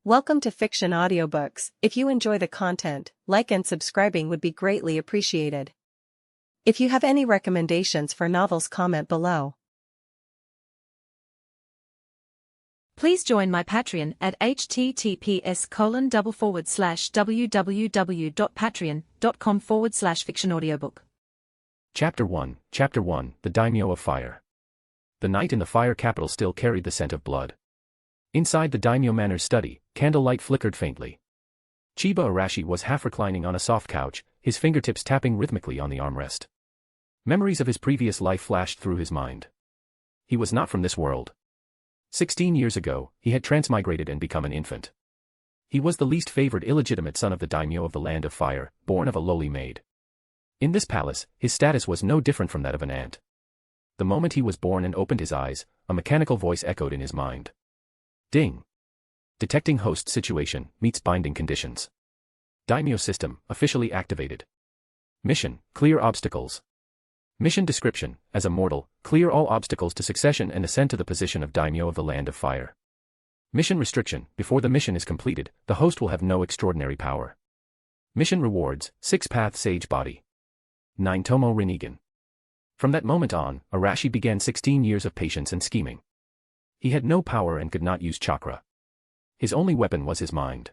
Welcome to Fiction Audiobooks. If you enjoy the content, like and subscribing would be greatly appreciated. If you have any recommendations for novels, comment below. Please join my Patreon at https://www.patreon.com/fictionaudiobook. Chapter 1, The Daimyo of Fire. The night in the fire capital still carried the scent of blood. Inside the Daimyo manor's study, candlelight flickered faintly. Chiba Arashi was half reclining on a soft couch, his fingertips tapping rhythmically on the armrest. Memories of his previous life flashed through his mind. He was not from this world. 16 years ago, he had transmigrated and become an infant. He was the least favored illegitimate son of the Daimyo of the Land of Fire, born of a lowly maid. In this palace, his status was no different from that of an ant. The moment he was born and opened his eyes, a mechanical voice echoed in his mind. Ding. Detecting host situation meets binding conditions. Daimyo system officially activated. Mission: clear obstacles. Mission description: as a mortal, clear all obstacles to succession and ascend to the position of Daimyo of the Land of Fire. Mission restriction: before the mission is completed, the host will have no extraordinary power. Mission rewards: 6-path sage body. Nine-Tomoe Rinnegan. From that moment on, Arashi began 16 years of patience and scheming. He had no power and could not use chakra. His only weapon was his mind.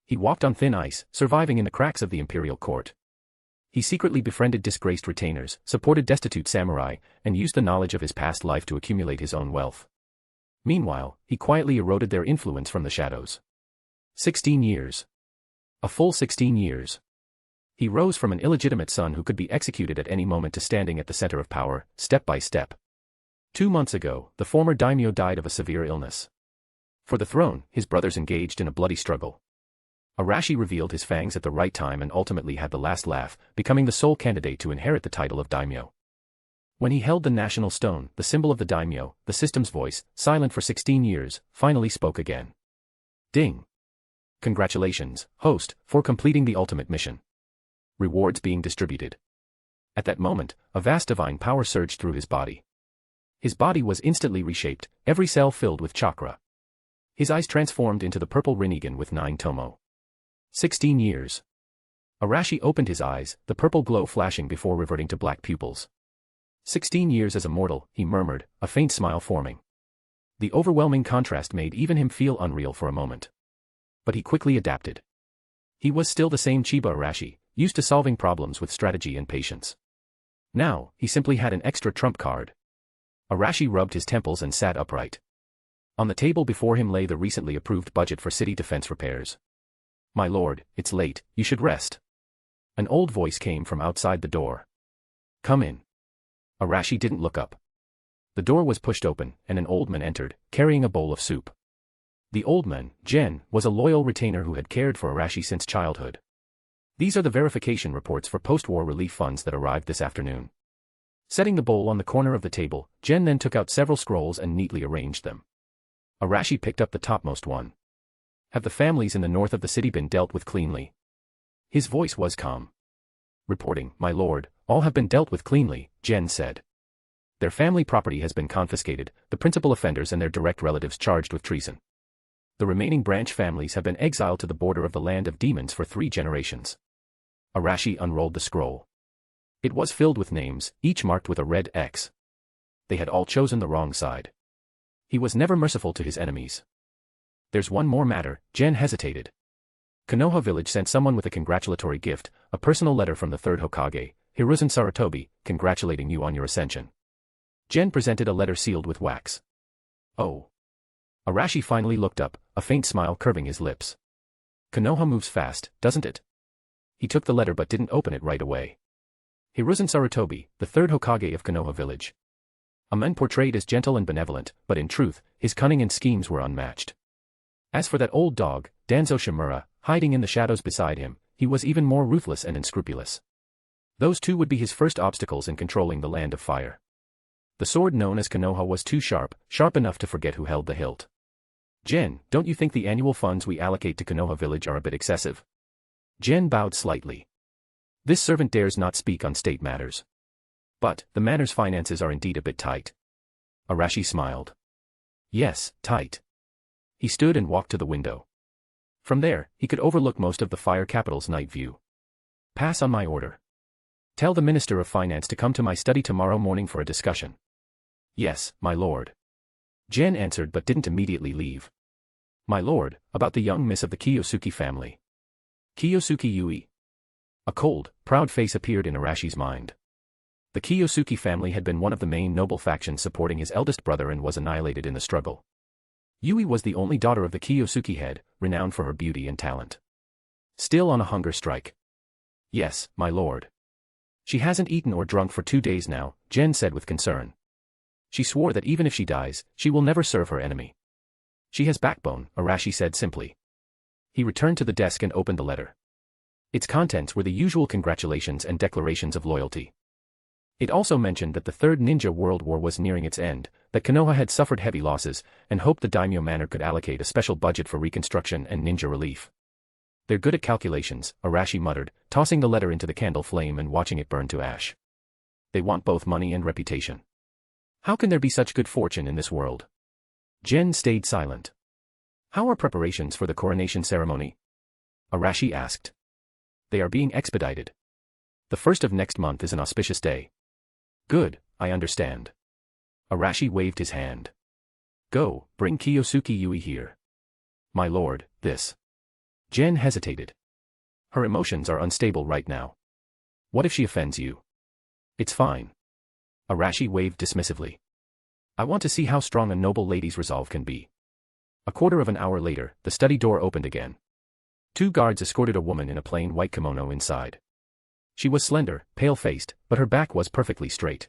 He walked on thin ice, surviving in the cracks of the imperial court. He secretly befriended disgraced retainers, supported destitute samurai, and used the knowledge of his past life to accumulate his own wealth. Meanwhile, he quietly eroded their influence from the shadows. 16 years. A full 16 years. He rose from an illegitimate son who could be executed at any moment to standing at the center of power, step by step. 2 months ago, the former daimyo died of a severe illness. For the throne, his brothers engaged in a bloody struggle. Arashi revealed his fangs at the right time and ultimately had the last laugh, becoming the sole candidate to inherit the title of daimyo. When he held the national stone, the symbol of the daimyo, the system's voice, silent for 16 years, finally spoke again. Ding. Congratulations, host, for completing the ultimate mission. Rewards being distributed. At that moment, a vast divine power surged through his body. His body was instantly reshaped, every cell filled with chakra. His eyes transformed into the purple Rinnegan with 9-Tomoe. 16 years. Arashi opened his eyes, the purple glow flashing before reverting to black pupils. 16 years as a mortal, he murmured, a faint smile forming. The overwhelming contrast made even him feel unreal for a moment. But he quickly adapted. He was still the same Chiba Arashi, used to solving problems with strategy and patience. Now, he simply had an extra trump card. Arashi rubbed his temples and sat upright. On the table before him lay the recently approved budget for city defense repairs. My lord, it's late, you should rest. An old voice came from outside the door. Come in. Arashi didn't look up. The door was pushed open, and an old man entered, carrying a bowl of soup. The old man, Gen, was a loyal retainer who had cared for Arashi since childhood. These are the verification reports for post-war relief funds that arrived this afternoon. Setting the bowl on the corner of the table, Gen then took out several scrolls and neatly arranged them. Arashi picked up the topmost one. Have the families in the north of the city been dealt with cleanly? His voice was calm. Reporting, my lord, all have been dealt with cleanly, Gen said. Their family property has been confiscated, the principal offenders and their direct relatives charged with treason. The remaining branch families have been exiled to the border of the land of demons for 3 generations. Arashi unrolled the scroll. It was filled with names, each marked with a red X. They had all chosen the wrong side. He was never merciful to his enemies. There's one more matter, Gen hesitated. Konoha village sent someone with a congratulatory gift, a personal letter from the 3rd Hokage, Hiruzen Sarutobi, congratulating you on your ascension. Gen presented a letter sealed with wax. Oh. Arashi finally looked up, a faint smile curving his lips. Konoha moves fast, doesn't it? He took the letter but didn't open it right away. Hiruzen Sarutobi, the 3rd Hokage of Konoha village. A man portrayed as gentle and benevolent, but in truth, his cunning and schemes were unmatched. As for that old dog, Danzo Shimura, hiding in the shadows beside him, he was even more ruthless and unscrupulous. Those two would be his first obstacles in controlling the Land of Fire. The sword known as Konoha was too sharp, sharp enough to forget who held the hilt. Gen, don't you think the annual funds we allocate to Konoha village are a bit excessive? Gen bowed slightly. This servant dares not speak on state matters. But, the manor's finances are indeed a bit tight. Arashi smiled. Yes, tight. He stood and walked to the window. From there, he could overlook most of the fire capital's night view. Pass on my order. Tell the Minister of Finance to come to my study tomorrow morning for a discussion. Yes, my lord. Jen answered but didn't immediately leave. My lord, about the young miss of the Kiyosuke family. Kiyosuke Yui. A cold, proud face appeared in Arashi's mind. The Kiyosuke family had been one of the main noble factions supporting his eldest brother and was annihilated in the struggle. Yui was the only daughter of the Kiyosuke head, renowned for her beauty and talent. Still on a hunger strike. Yes, my lord. She hasn't eaten or drunk for 2 days now, Jen said with concern. She swore that even if she dies, she will never serve her enemy. She has backbone, Arashi said simply. He returned to the desk and opened the letter. Its contents were the usual congratulations and declarations of loyalty. It also mentioned that the Third Ninja World War was nearing its end, that Konoha had suffered heavy losses, and hoped the Daimyo Manor could allocate a special budget for reconstruction and ninja relief. They're good at calculations, Arashi muttered, tossing the letter into the candle flame and watching it burn to ash. They want both money and reputation. How can there be such good fortune in this world? Jen stayed silent. How are preparations for the coronation ceremony? Arashi asked. They are being expedited. The 1st of next month is an auspicious day. Good, I understand. Arashi waved his hand. Go, bring Kiyosuke Yui here. My lord, this. Jen hesitated. Her emotions are unstable right now. What if she offends you? It's fine. Arashi waved dismissively. I want to see how strong a noble lady's resolve can be. A quarter of an hour later, the study door opened again. 2 guards escorted a woman in a plain white kimono inside. She was slender, pale-faced, but her back was perfectly straight.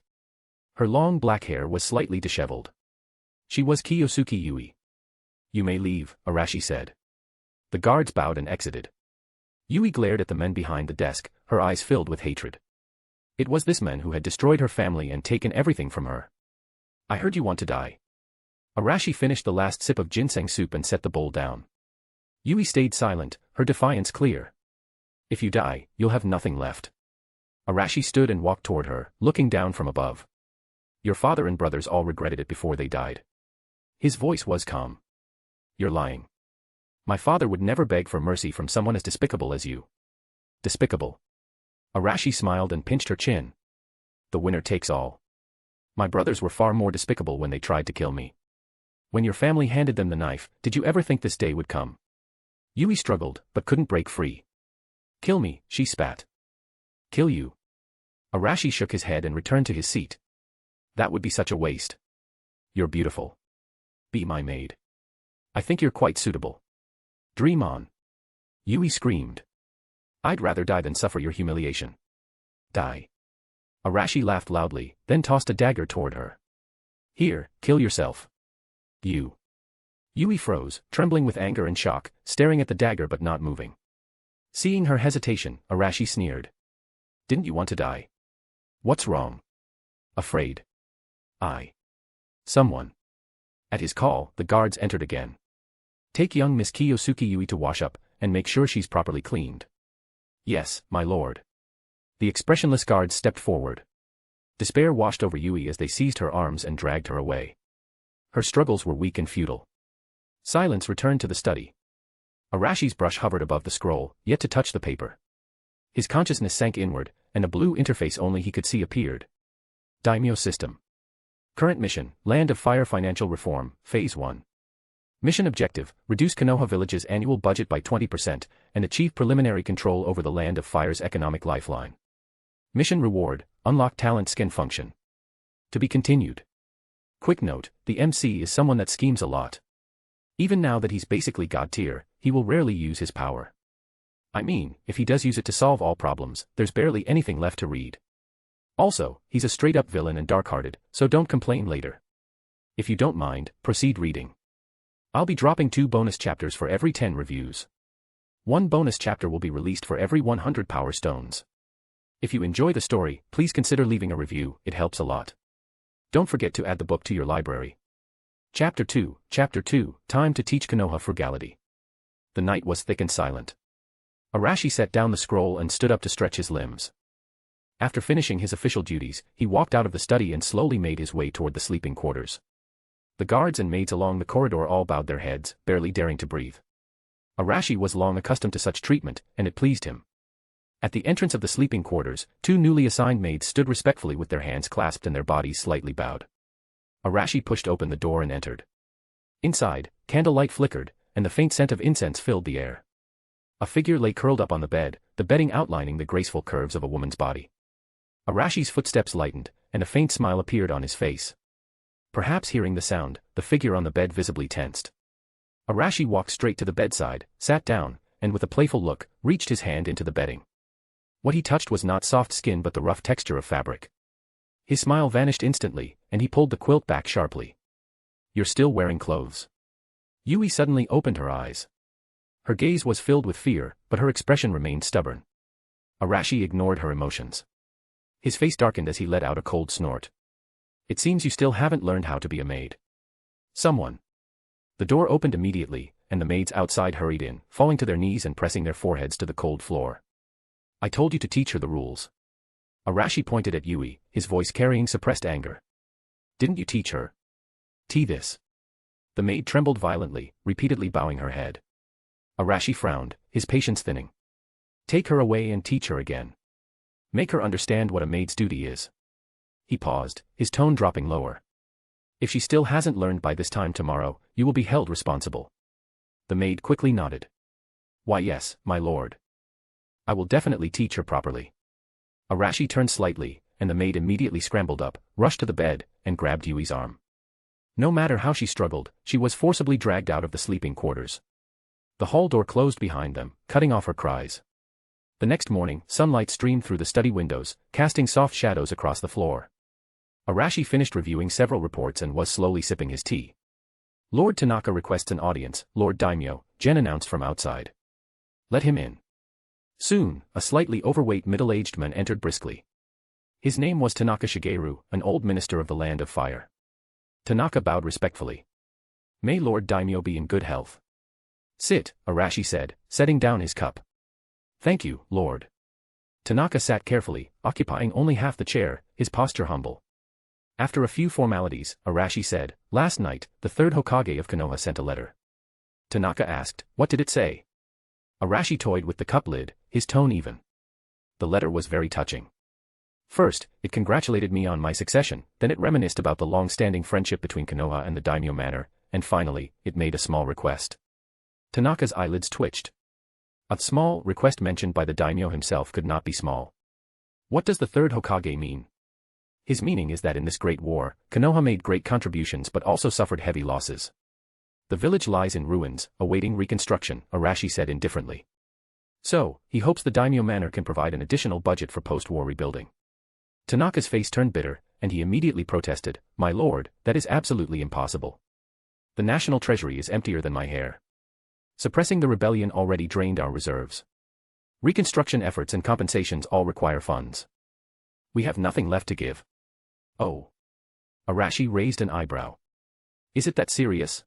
Her long black hair was slightly disheveled. She was Kiyosuke Yui. You may leave, Arashi said. The guards bowed and exited. Yui glared at the men behind the desk, her eyes filled with hatred. It was this man who had destroyed her family and taken everything from her. I heard you want to die. Arashi finished the last sip of ginseng soup and set the bowl down. Yui stayed silent, her defiance clear. If you die, you'll have nothing left. Arashi stood and walked toward her, looking down from above. Your father and brothers all regretted it before they died. His voice was calm. You're lying. My father would never beg for mercy from someone as despicable as you. Despicable. Arashi smiled and pinched her chin. The winner takes all. My brothers were far more despicable when they tried to kill me. When your family handed them the knife, did you ever think this day would come? Yui struggled, but couldn't break free. Kill me, she spat. Kill you. Arashi shook his head and returned to his seat. That would be such a waste. You're beautiful. Be my maid. I think you're quite suitable. Dream on. Yui screamed. I'd rather die than suffer your humiliation. Die. Arashi laughed loudly, then tossed a dagger toward her. Here, kill yourself. You. Yui froze, trembling with anger and shock, staring at the dagger but not moving. Seeing her hesitation, Arashi sneered. Didn't you want to die? What's wrong? Afraid. Someone. At his call, the guards entered again. Take young Miss Kiyosuke Yui to wash up, and make sure she's properly cleaned. Yes, my lord. The expressionless guards stepped forward. Despair washed over Yui as they seized her arms and dragged her away. Her struggles were weak and futile. Silence returned to the study. Arashi's brush hovered above the scroll, yet to touch the paper. His consciousness sank inward, and a blue interface only he could see appeared. Daimyo System. Current mission, Land of Fire Financial Reform, Phase 1. Mission objective, reduce Konoha Village's annual budget by 20%, and achieve preliminary control over the Land of Fire's economic lifeline. Mission reward, unlock talent skin function. To be continued. Quick note, the MC is someone that schemes a lot. Even now that he's basically god tier, he will rarely use his power. I mean, if he does use it to solve all problems, there's barely anything left to read. Also, he's a straight-up villain and dark-hearted, so don't complain later. If you don't mind, proceed reading. I'll be dropping 2 bonus chapters for every 10 reviews. 1 bonus chapter will be released for every 100 power stones. If you enjoy the story, please consider leaving a review, it helps a lot. Don't forget to add the book to your library. Chapter 2, Time to teach Konoha frugality. The night was thick and silent. Arashi set down the scroll and stood up to stretch his limbs. After finishing his official duties, he walked out of the study and slowly made his way toward the sleeping quarters. The guards and maids along the corridor all bowed their heads, barely daring to breathe. Arashi was long accustomed to such treatment, and it pleased him. At the entrance of the sleeping quarters, 2 newly assigned maids stood respectfully with their hands clasped and their bodies slightly bowed. Arashi pushed open the door and entered. Inside, candlelight flickered, and the faint scent of incense filled the air. A figure lay curled up on the bed, the bedding outlining the graceful curves of a woman's body. Arashi's footsteps lightened, and a faint smile appeared on his face. Perhaps hearing the sound, the figure on the bed visibly tensed. Arashi walked straight to the bedside, sat down, and with a playful look, reached his hand into the bedding. What he touched was not soft skin but the rough texture of fabric. His smile vanished instantly, and he pulled the quilt back sharply. "You're still wearing clothes." Yui suddenly opened her eyes. Her gaze was filled with fear, but her expression remained stubborn. Arashi ignored her emotions. His face darkened as he let out a cold snort. "It seems you still haven't learned how to be a maid." "Someone." The door opened immediately, and the maids outside hurried in, falling to their knees and pressing their foreheads to the cold floor. "I told you to teach her the rules." Arashi pointed at Yui, his voice carrying suppressed anger. "Didn't you teach her?" This." The maid trembled violently, repeatedly bowing her head. Arashi frowned, his patience thinning. "Take her away and teach her again. Make her understand what a maid's duty is." He paused, his tone dropping lower. "If she still hasn't learned by this time tomorrow, you will be held responsible." The maid quickly nodded. "Why yes, my lord. I will definitely teach her properly." Arashi turned slightly, and the maid immediately scrambled up, rushed to the bed, and grabbed Yui's arm. No matter how she struggled, she was forcibly dragged out of the sleeping quarters. The hall door closed behind them, cutting off her cries. The next morning, sunlight streamed through the study windows, casting soft shadows across the floor. Arashi finished reviewing several reports and was slowly sipping his tea. "Lord Tanaka requests an audience, Lord Daimyo," Jen announced from outside. "Let him in." Soon, a slightly overweight middle-aged man entered briskly. His name was Tanaka Shigeru, an old minister of the Land of Fire. Tanaka bowed respectfully. "May Lord Daimyo be in good health." "Sit," Arashi said, setting down his cup. "Thank you, Lord." Tanaka sat carefully, occupying only half the chair, his posture humble. After a few formalities, Arashi said, "Last night, the 3rd Hokage of Konoha sent a letter." Tanaka asked, "What did it say?" Arashi toyed with the cup lid, his tone even. The letter was very touching. First, it congratulated me on my succession, then it reminisced about the long-standing friendship between Konoha and the Daimyo manor, and finally, it made a small request. Tanaka's eyelids twitched. A small request mentioned by the Daimyo himself could not be small. What does the 3rd Hokage mean? His meaning is that in this great war, Konoha made great contributions but also suffered heavy losses. The village lies in ruins, awaiting reconstruction, Arashi said indifferently. So, he hopes the Daimyo manor can provide an additional budget for post-war rebuilding. Tanaka's face turned bitter, and he immediately protested, "My lord, that is absolutely impossible. The national treasury is emptier than my hair. Suppressing the rebellion already drained our reserves. Reconstruction efforts and compensations all require funds. We have nothing left to give." "Oh." Arashi raised an eyebrow. "Is it that serious?"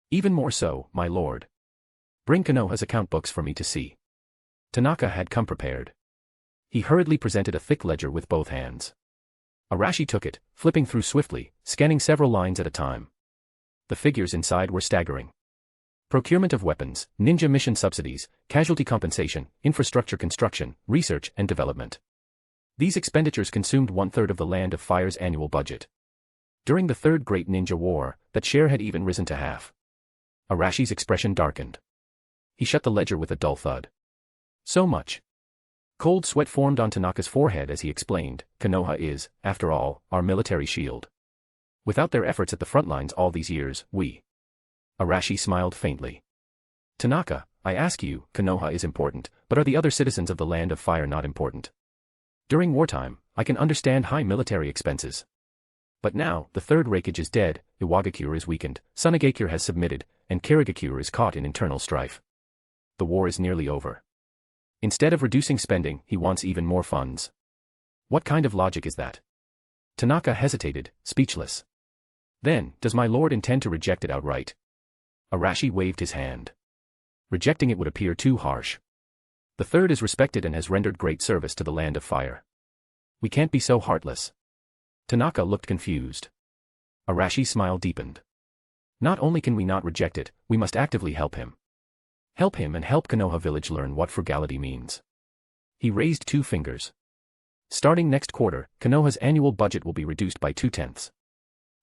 "Even more so, my lord. Bring Konoha's account books for me to see." Tanaka had come prepared. He hurriedly presented a thick ledger with both hands. Arashi took it, flipping through swiftly, scanning several lines at a time. The figures inside were staggering. Procurement of weapons, ninja mission subsidies, casualty compensation, infrastructure construction, research and development. These expenditures consumed 1/3 of the Land of Fire's annual budget. During the 3rd Great Ninja War, that share had even risen to half. Arashi's expression darkened. He shut the ledger with a dull thud. "So much." Cold sweat formed on Tanaka's forehead as he explained, "Konoha is, after all, our military shield. Without their efforts at the front lines all these years, we..." Arashi smiled faintly. "Tanaka, I ask you, Konoha is important, but are the other citizens of the Land of Fire not important? During wartime, I can understand high military expenses. But now, the 3rd Raikage is dead, Iwagakure is weakened, Sunagakure has submitted, and Karigakure is caught in internal strife. The war is nearly over. Instead of reducing spending, he wants even more funds. What kind of logic is that?" Tanaka hesitated, speechless. "Then, does my lord intend to reject it outright?" Arashi waved his hand. "Rejecting it would appear too harsh. The 3rd is respected and has rendered great service to the Land of Fire. We can't be so heartless." Tanaka looked confused. Arashi's smile deepened. "Not only can we not reject it, we must actively help him. Help him and help Konoha village learn what frugality means. He raised 2 fingers. Starting next quarter, Konoha's annual budget will be reduced by 2/10.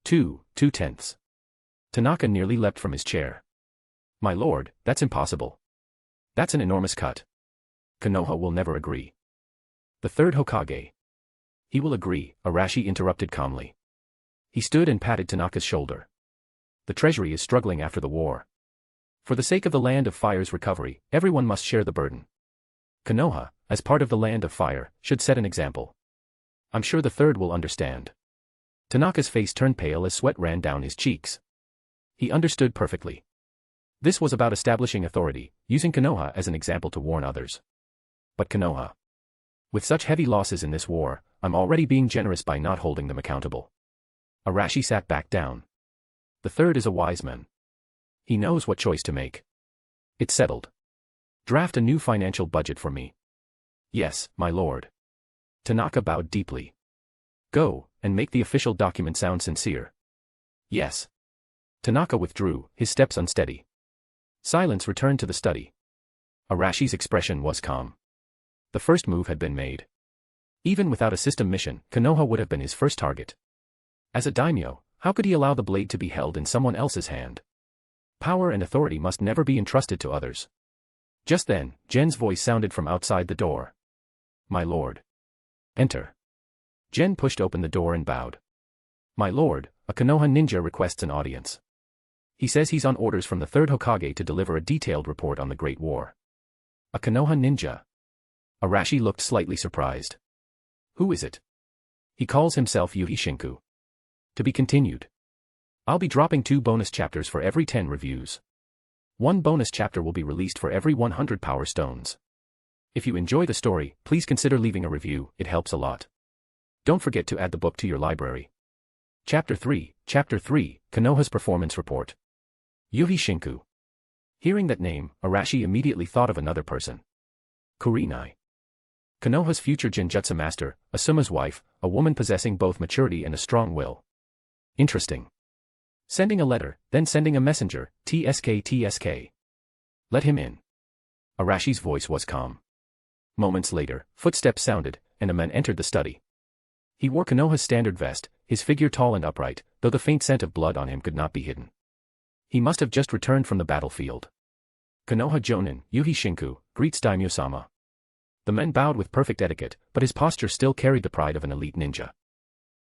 2/10. Tanaka nearly leapt from his chair. My lord, that's impossible. That's an enormous cut. Konoha will never agree. The third Hokage. He will agree, Arashi interrupted calmly. He stood and patted Tanaka's shoulder. The treasury is struggling after the war. For the sake of the Land of Fire's recovery, everyone must share the burden. Konoha, as part of the Land of Fire, should set an example. I'm sure the third will understand. Tanaka's face turned pale as sweat ran down his cheeks. He understood perfectly. This was about establishing authority, using Konoha as an example to warn others. But Konoha. With such heavy losses in this war, I'm already being generous by not holding them accountable. Arashi sat back down. The third is a wise man. He knows what choice to make. It's settled. Draft a new financial budget for me. Yes, my lord. Tanaka bowed deeply. Go, and make the official document sound sincere. Yes. Tanaka withdrew, his steps unsteady. Silence returned to the study. Arashi's expression was calm. The first move had been made. Even without a system mission, Konoha would have been his first target. As a daimyo, how could he allow the blade to be held in someone else's hand? Power and authority must never be entrusted to others. Just then, Gen's voice sounded from outside the door. My lord. Enter. Gen pushed open the door and bowed. My lord, a Konoha ninja requests an audience. He says he's on orders from the third Hokage to deliver a detailed report on the Great War. A Konoha ninja? Arashi looked slightly surprised. Who is it? He calls himself Yuhi Shinku. To be continued. I'll be dropping 2 bonus chapters for every 10 reviews. 1 bonus chapter will be released for every 100 power stones. If you enjoy the story, please consider leaving a review, it helps a lot. Don't forget to add the book to your library. Chapter 3, Konoha's Performance Report. Yuhi Shinku. Hearing that name, Arashi immediately thought of another person. Kurenai. Konoha's future genjutsu master, Asuma's wife, a woman possessing both maturity and a strong will. Interesting. Sending a letter, then sending a messenger, TSK. Let him in. Arashi's voice was calm. Moments later, footsteps sounded, and a man entered the study. He wore Konoha's standard vest, his figure tall and upright, though the faint scent of blood on him could not be hidden. He must have just returned from the battlefield. Konoha Jonin, Yuhi Shinku, greets Daimyo-sama. The man bowed with perfect etiquette, but his posture still carried the pride of an elite ninja.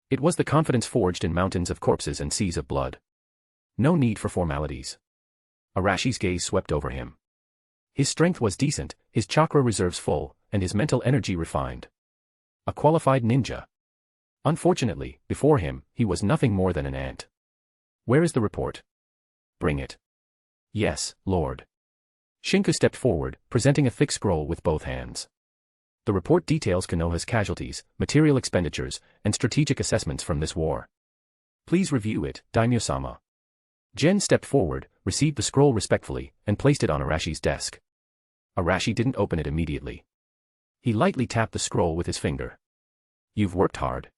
It was the confidence forged in mountains of corpses and seas of blood. No need for formalities. Arashi's gaze swept over him. His strength was decent, his chakra reserves full, and his mental energy refined. A qualified ninja. Unfortunately, before him, he was nothing more than an ant. Where is the report? Bring it. Yes, Lord. Shinku stepped forward, presenting a thick scroll with both hands. The report details Konoha's casualties, material expenditures, and strategic assessments from this war. Please review it, Daimyo-sama. Gen stepped forward, received the scroll respectfully, and placed it on Arashi's desk. Arashi didn't open it immediately. He lightly tapped the scroll with his finger. You've worked hard.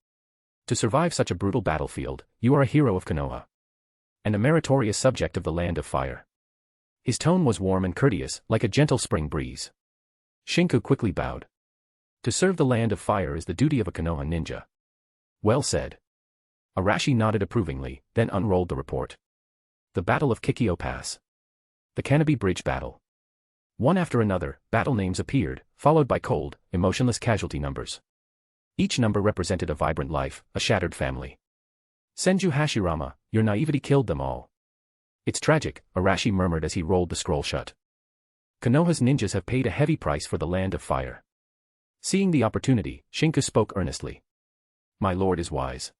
To survive such a brutal battlefield, you are a hero of Konoha. And a meritorious subject of the Land of Fire. His tone was warm and courteous, like a gentle spring breeze. Shinku quickly bowed. To serve the Land of Fire is the duty of a Konoha ninja. Well said. Arashi nodded approvingly, then unrolled the report. The Battle of Kikyo Pass. The Canopy Bridge Battle. One after another, battle names appeared, followed by cold, emotionless casualty numbers. Each number represented a vibrant life, a shattered family. Senju Hashirama, your naivety killed them all. It's tragic, Arashi murmured as he rolled the scroll shut. Konoha's ninjas have paid a heavy price for the Land of Fire. Seeing the opportunity, Shinku spoke earnestly. My lord is wise.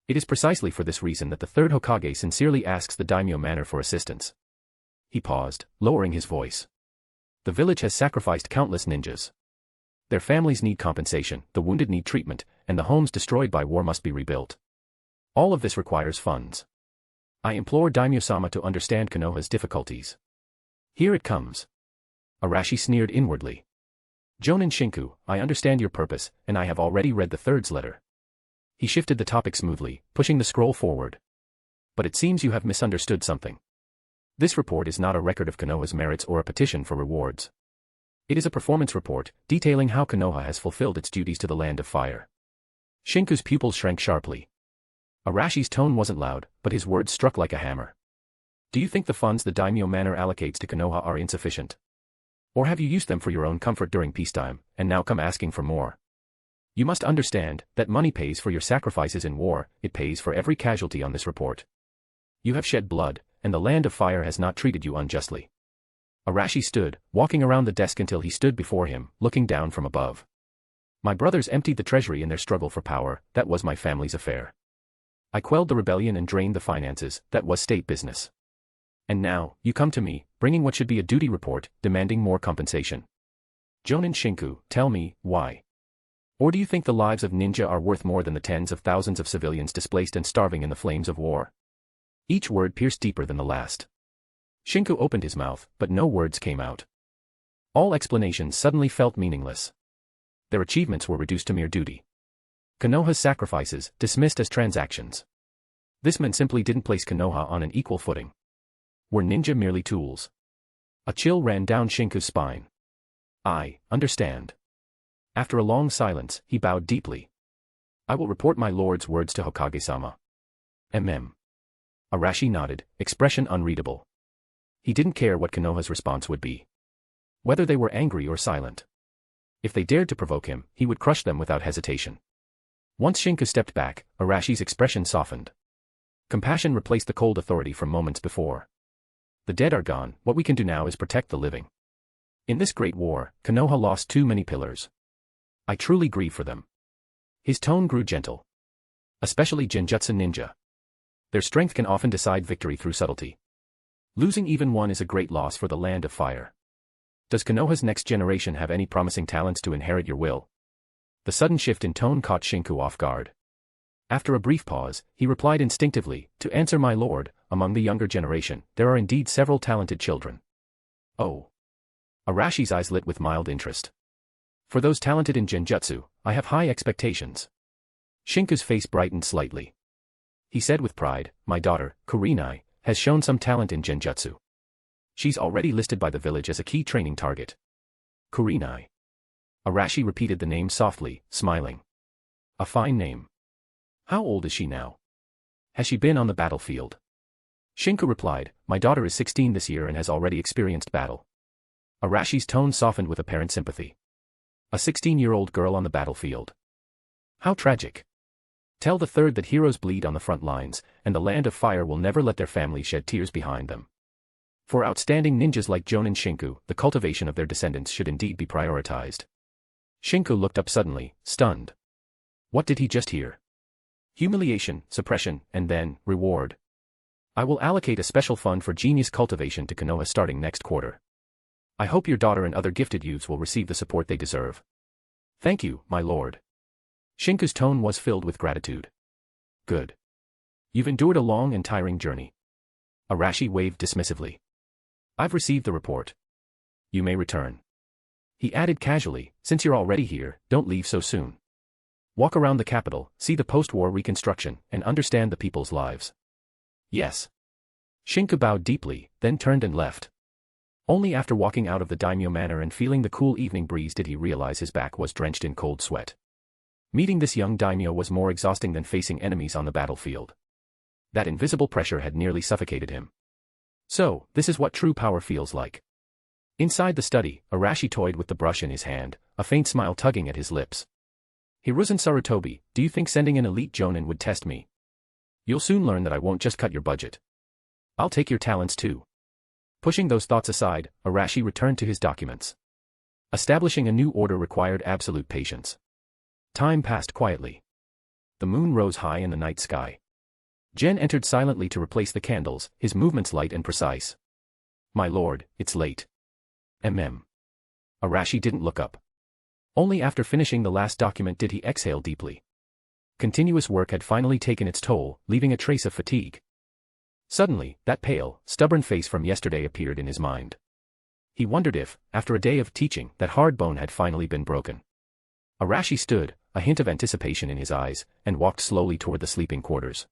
It is precisely for this reason that the third Hokage sincerely asks the Daimyo Manor for assistance. He paused, lowering his voice. The village has sacrificed countless ninjas. Their families need compensation, the wounded need treatment, and the homes destroyed by war must be rebuilt. All of this requires funds. I implore Daimyo-sama to understand Konoha's difficulties. Here it comes. Arashi sneered inwardly. Jonin Shinku, I understand your purpose, and I have already read the third's letter. He shifted the topic smoothly, pushing the scroll forward. But it seems you have misunderstood something. This report is not a record of Konoha's merits or a petition for rewards. It is a performance report, detailing how Konoha has fulfilled its duties to the Land of Fire. Shinku's pupils shrank sharply. Arashi's tone wasn't loud, but his words struck like a hammer. Do you think the funds the Daimyo Manor allocates to Konoha are insufficient? Or have you used them for your own comfort during peacetime, and now come asking for more? You must understand that money pays for your sacrifices in war, it pays for every casualty on this report. You have shed blood, and the Land of Fire has not treated you unjustly. Arashi stood, walking around the desk until he stood before him, looking down from above. My brothers emptied the treasury in their struggle for power, that was my family's affair. I quelled the rebellion and drained the finances, that was state business. And now, you come to me, bringing what should be a duty report, demanding more compensation. Jonin Shinku, tell me, why? Or do you think the lives of ninja are worth more than the tens of thousands of civilians displaced and starving in the flames of war? Each word pierced deeper than the last. Shinku opened his mouth, but no words came out. All explanations suddenly felt meaningless. Their achievements were reduced to mere duty. Konoha's sacrifices, dismissed as transactions. This man simply didn't place Konoha on an equal footing. Were ninja merely tools? A chill ran down Shinku's spine. I understand. After a long silence, he bowed deeply. I will report my lord's words to Hokage-sama. Arashi nodded, expression unreadable. He didn't care what Konoha's response would be. Whether they were angry or silent. If they dared to provoke him, he would crush them without hesitation. Once Shinku stepped back, Arashi's expression softened. Compassion replaced the cold authority from moments before. The dead are gone, what we can do now is protect the living. In this great war, Konoha lost too many pillars. I truly grieve for them. His tone grew gentle. Especially Genjutsu ninja. Their strength can often decide victory through subtlety. Losing even one is a great loss for the Land of Fire. Does Konoha's next generation have any promising talents to inherit your will? The sudden shift in tone caught Shinku off guard. After a brief pause, he replied instinctively, to answer my lord, among the younger generation, there are indeed several talented children. Oh. Arashi's eyes lit with mild interest. For those talented in Genjutsu, I have high expectations. Shinku's face brightened slightly. He said with pride, my daughter, Kurenai, has shown some talent in Genjutsu. She's already listed by the village as a key training target. Kurenai. Arashi repeated the name softly, smiling. A fine name. How old is she now? Has she been on the battlefield? Shinku replied, my daughter is 16 this year and has already experienced battle. Arashi's tone softened with apparent sympathy. A 16-year-old girl on the battlefield. How tragic. Tell the third that heroes bleed on the front lines, and the Land of Fire will never let their families shed tears behind them. For outstanding ninjas like Jonin Shinku, the cultivation of their descendants should indeed be prioritized. Shinku looked up suddenly, stunned. What did he just hear? Humiliation, suppression, and then, reward. I will allocate a special fund for genius cultivation to Konoha starting next quarter. I hope your daughter and other gifted youths will receive the support they deserve. Thank you, my lord. Shinku's tone was filled with gratitude. Good. You've endured a long and tiring journey. Arashi waved dismissively. I've received the report. You may return. He added casually, since you're already here, don't leave so soon. Walk around the capital, see the post-war reconstruction, and understand the people's lives. Yes. Shinku bowed deeply, then turned and left. Only after walking out of the Daimyo Manor and feeling the cool evening breeze did he realize his back was drenched in cold sweat. Meeting this young daimyo was more exhausting than facing enemies on the battlefield. That invisible pressure had nearly suffocated him. So, this is what true power feels like. Inside the study, Arashi toyed with the brush in his hand, a faint smile tugging at his lips. Hiruzen Sarutobi, do you think sending an elite jonin would test me? You'll soon learn that I won't just cut your budget. I'll take your talents too. Pushing those thoughts aside, Arashi returned to his documents. Establishing a new order required absolute patience. Time passed quietly. The moon rose high in the night sky. Gen entered silently to replace the candles, his movements light and precise. My lord, it's late. Arashi didn't look up. Only after finishing the last document did he exhale deeply. Continuous work had finally taken its toll, leaving a trace of fatigue. Suddenly, that pale, stubborn face from yesterday appeared in his mind. He wondered if, after a day of teaching, that hard bone had finally been broken. Arashi stood, a hint of anticipation in his eyes, and walked slowly toward the sleeping quarters.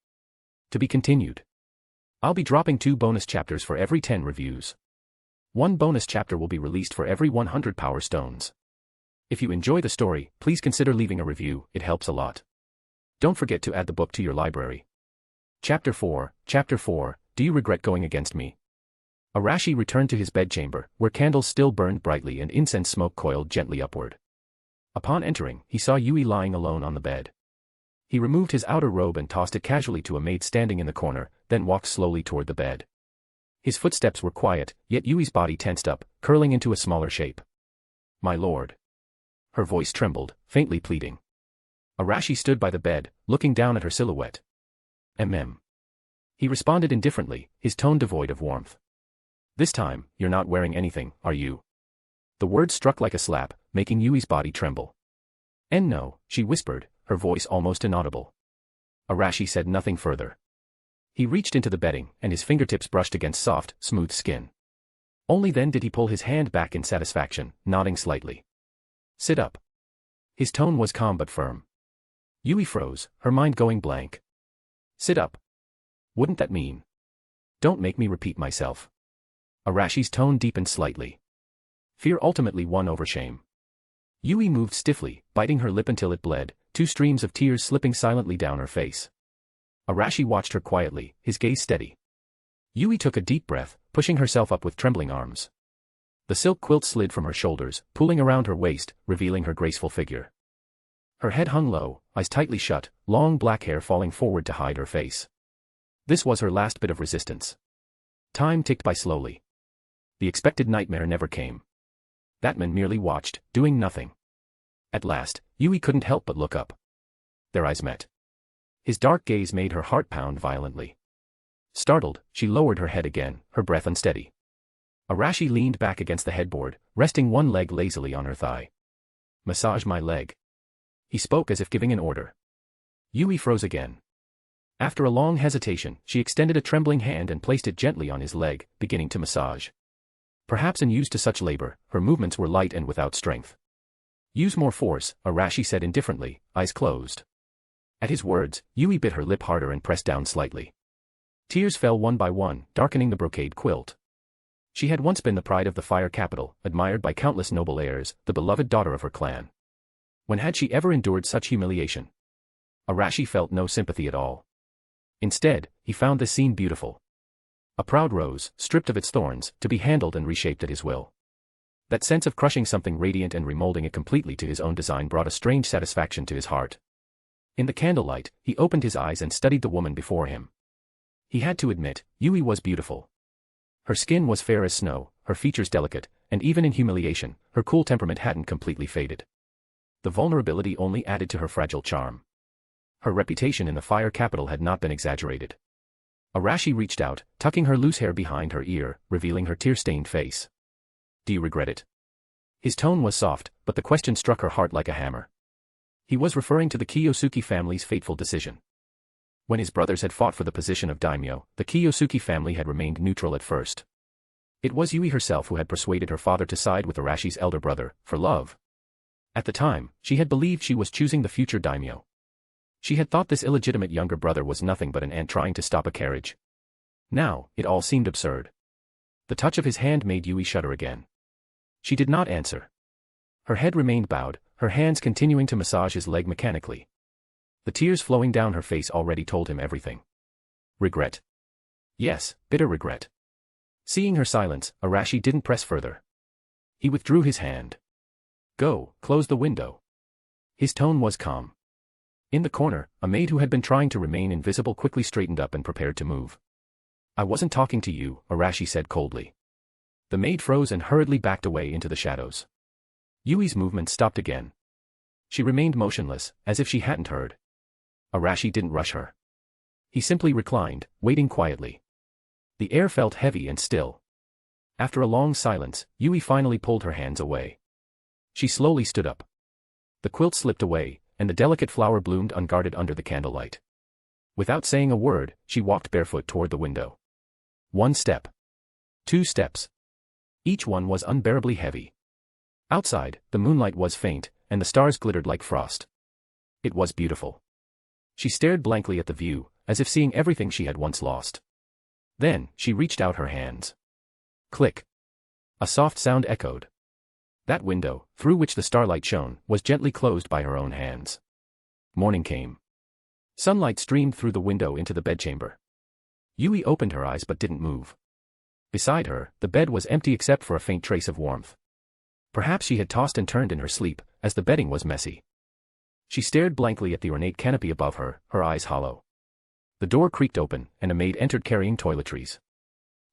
To be continued. I'll be dropping 2 bonus chapters for every 10 reviews. 1 bonus chapter will be released for every 100 power stones. If you enjoy the story, please consider leaving a review, it helps a lot. Don't forget to add the book to your library. Chapter 4, Do You Regret Going Against Me? Arashi returned to his bedchamber, where candles still burned brightly and incense smoke coiled gently upward. Upon entering, he saw Yui lying alone on the bed. He removed his outer robe and tossed it casually to a maid standing in the corner, then walked slowly toward the bed. His footsteps were quiet, yet Yui's body tensed up, curling into a smaller shape. "My lord." Her voice trembled, faintly pleading. Arashi stood by the bed, looking down at her silhouette. He responded indifferently, his tone devoid of warmth. "This time, you're not wearing anything, are you?" The words struck like a slap, making Yui's body tremble. "No," she whispered, her voice almost inaudible. Arashi said nothing further. He reached into the bedding, and his fingertips brushed against soft, smooth skin. Only then did he pull his hand back in satisfaction, nodding slightly. "Sit up." His tone was calm but firm. Yui froze, her mind going blank. "Sit up. Wouldn't that mean? Don't make me repeat myself." Arashi's tone deepened slightly. Fear ultimately won over shame. Yui moved stiffly, biting her lip until it bled, 2 streams of tears slipping silently down her face. Arashi watched her quietly, his gaze steady. Yui took a deep breath, pushing herself up with trembling arms. The silk quilt slid from her shoulders, pooling around her waist, revealing her graceful figure. Her head hung low, eyes tightly shut, long black hair falling forward to hide her face. This was her last bit of resistance. Time ticked by slowly. The expected nightmare never came. Batman merely watched, doing nothing. At last, Yui couldn't help but look up. Their eyes met. His dark gaze made her heart pound violently. Startled, she lowered her head again, her breath unsteady. Arashi leaned back against the headboard, resting one leg lazily on her thigh. "Massage my leg." He spoke as if giving an order. Yui froze again. After a long hesitation, she extended a trembling hand and placed it gently on his leg, beginning to massage. Perhaps unused to such labor, her movements were light and without strength. "Use more force," Arashi said indifferently, eyes closed. At his words, Yui bit her lip harder and pressed down slightly. Tears fell one by one, darkening the brocade quilt. She had once been the pride of the fire capital, admired by countless noble heirs, the beloved daughter of her clan. When had she ever endured such humiliation? Arashi felt no sympathy at all. Instead, he found this scene beautiful. A proud rose, stripped of its thorns, to be handled and reshaped at his will. That sense of crushing something radiant and remolding it completely to his own design brought a strange satisfaction to his heart. In the candlelight, he opened his eyes and studied the woman before him. He had to admit, Yui was beautiful. Her skin was fair as snow, her features delicate, and even in humiliation, her cool temperament hadn't completely faded. The vulnerability only added to her fragile charm. Her reputation in the fire capital had not been exaggerated. Arashi reached out, tucking her loose hair behind her ear, revealing her tear-stained face. "Do you regret it?" His tone was soft, but the question struck her heart like a hammer. He was referring to the Kiyosuke family's fateful decision. When his brothers had fought for the position of Daimyo, the Kiyosuke family had remained neutral at first. It was Yui herself who had persuaded her father to side with Arashi's elder brother, for love. At the time, she had believed she was choosing the future Daimyo. She had thought this illegitimate younger brother was nothing but an ant trying to stop a carriage. Now, it all seemed absurd. The touch of his hand made Yui shudder again. She did not answer. Her head remained bowed, her hands continuing to massage his leg mechanically. The tears flowing down her face already told him everything. Regret. Yes, bitter regret. Seeing her silence, Arashi didn't press further. He withdrew his hand. "Go, close the window." His tone was calm. In the corner, a maid who had been trying to remain invisible quickly straightened up and prepared to move. "I wasn't talking to you," Arashi said coldly. The maid froze and hurriedly backed away into the shadows. Yui's movement stopped again. She remained motionless, as if she hadn't heard. Arashi didn't rush her. He simply reclined, waiting quietly. The air felt heavy and still. After a long silence, Yui finally pulled her hands away. She slowly stood up. The quilt slipped away, and the delicate flower bloomed unguarded under the candlelight. Without saying a word, she walked barefoot toward the window. 1 step. 2 steps. Each one was unbearably heavy. Outside, the moonlight was faint, and the stars glittered like frost. It was beautiful. She stared blankly at the view, as if seeing everything she had once lost. Then, she reached out her hands. Click. A soft sound echoed. That window, through which the starlight shone, was gently closed by her own hands. Morning came. Sunlight streamed through the window into the bedchamber. Yui opened her eyes but didn't move. Beside her, the bed was empty except for a faint trace of warmth. Perhaps she had tossed and turned in her sleep, as the bedding was messy. She stared blankly at the ornate canopy above her, her eyes hollow. The door creaked open, and a maid entered carrying toiletries.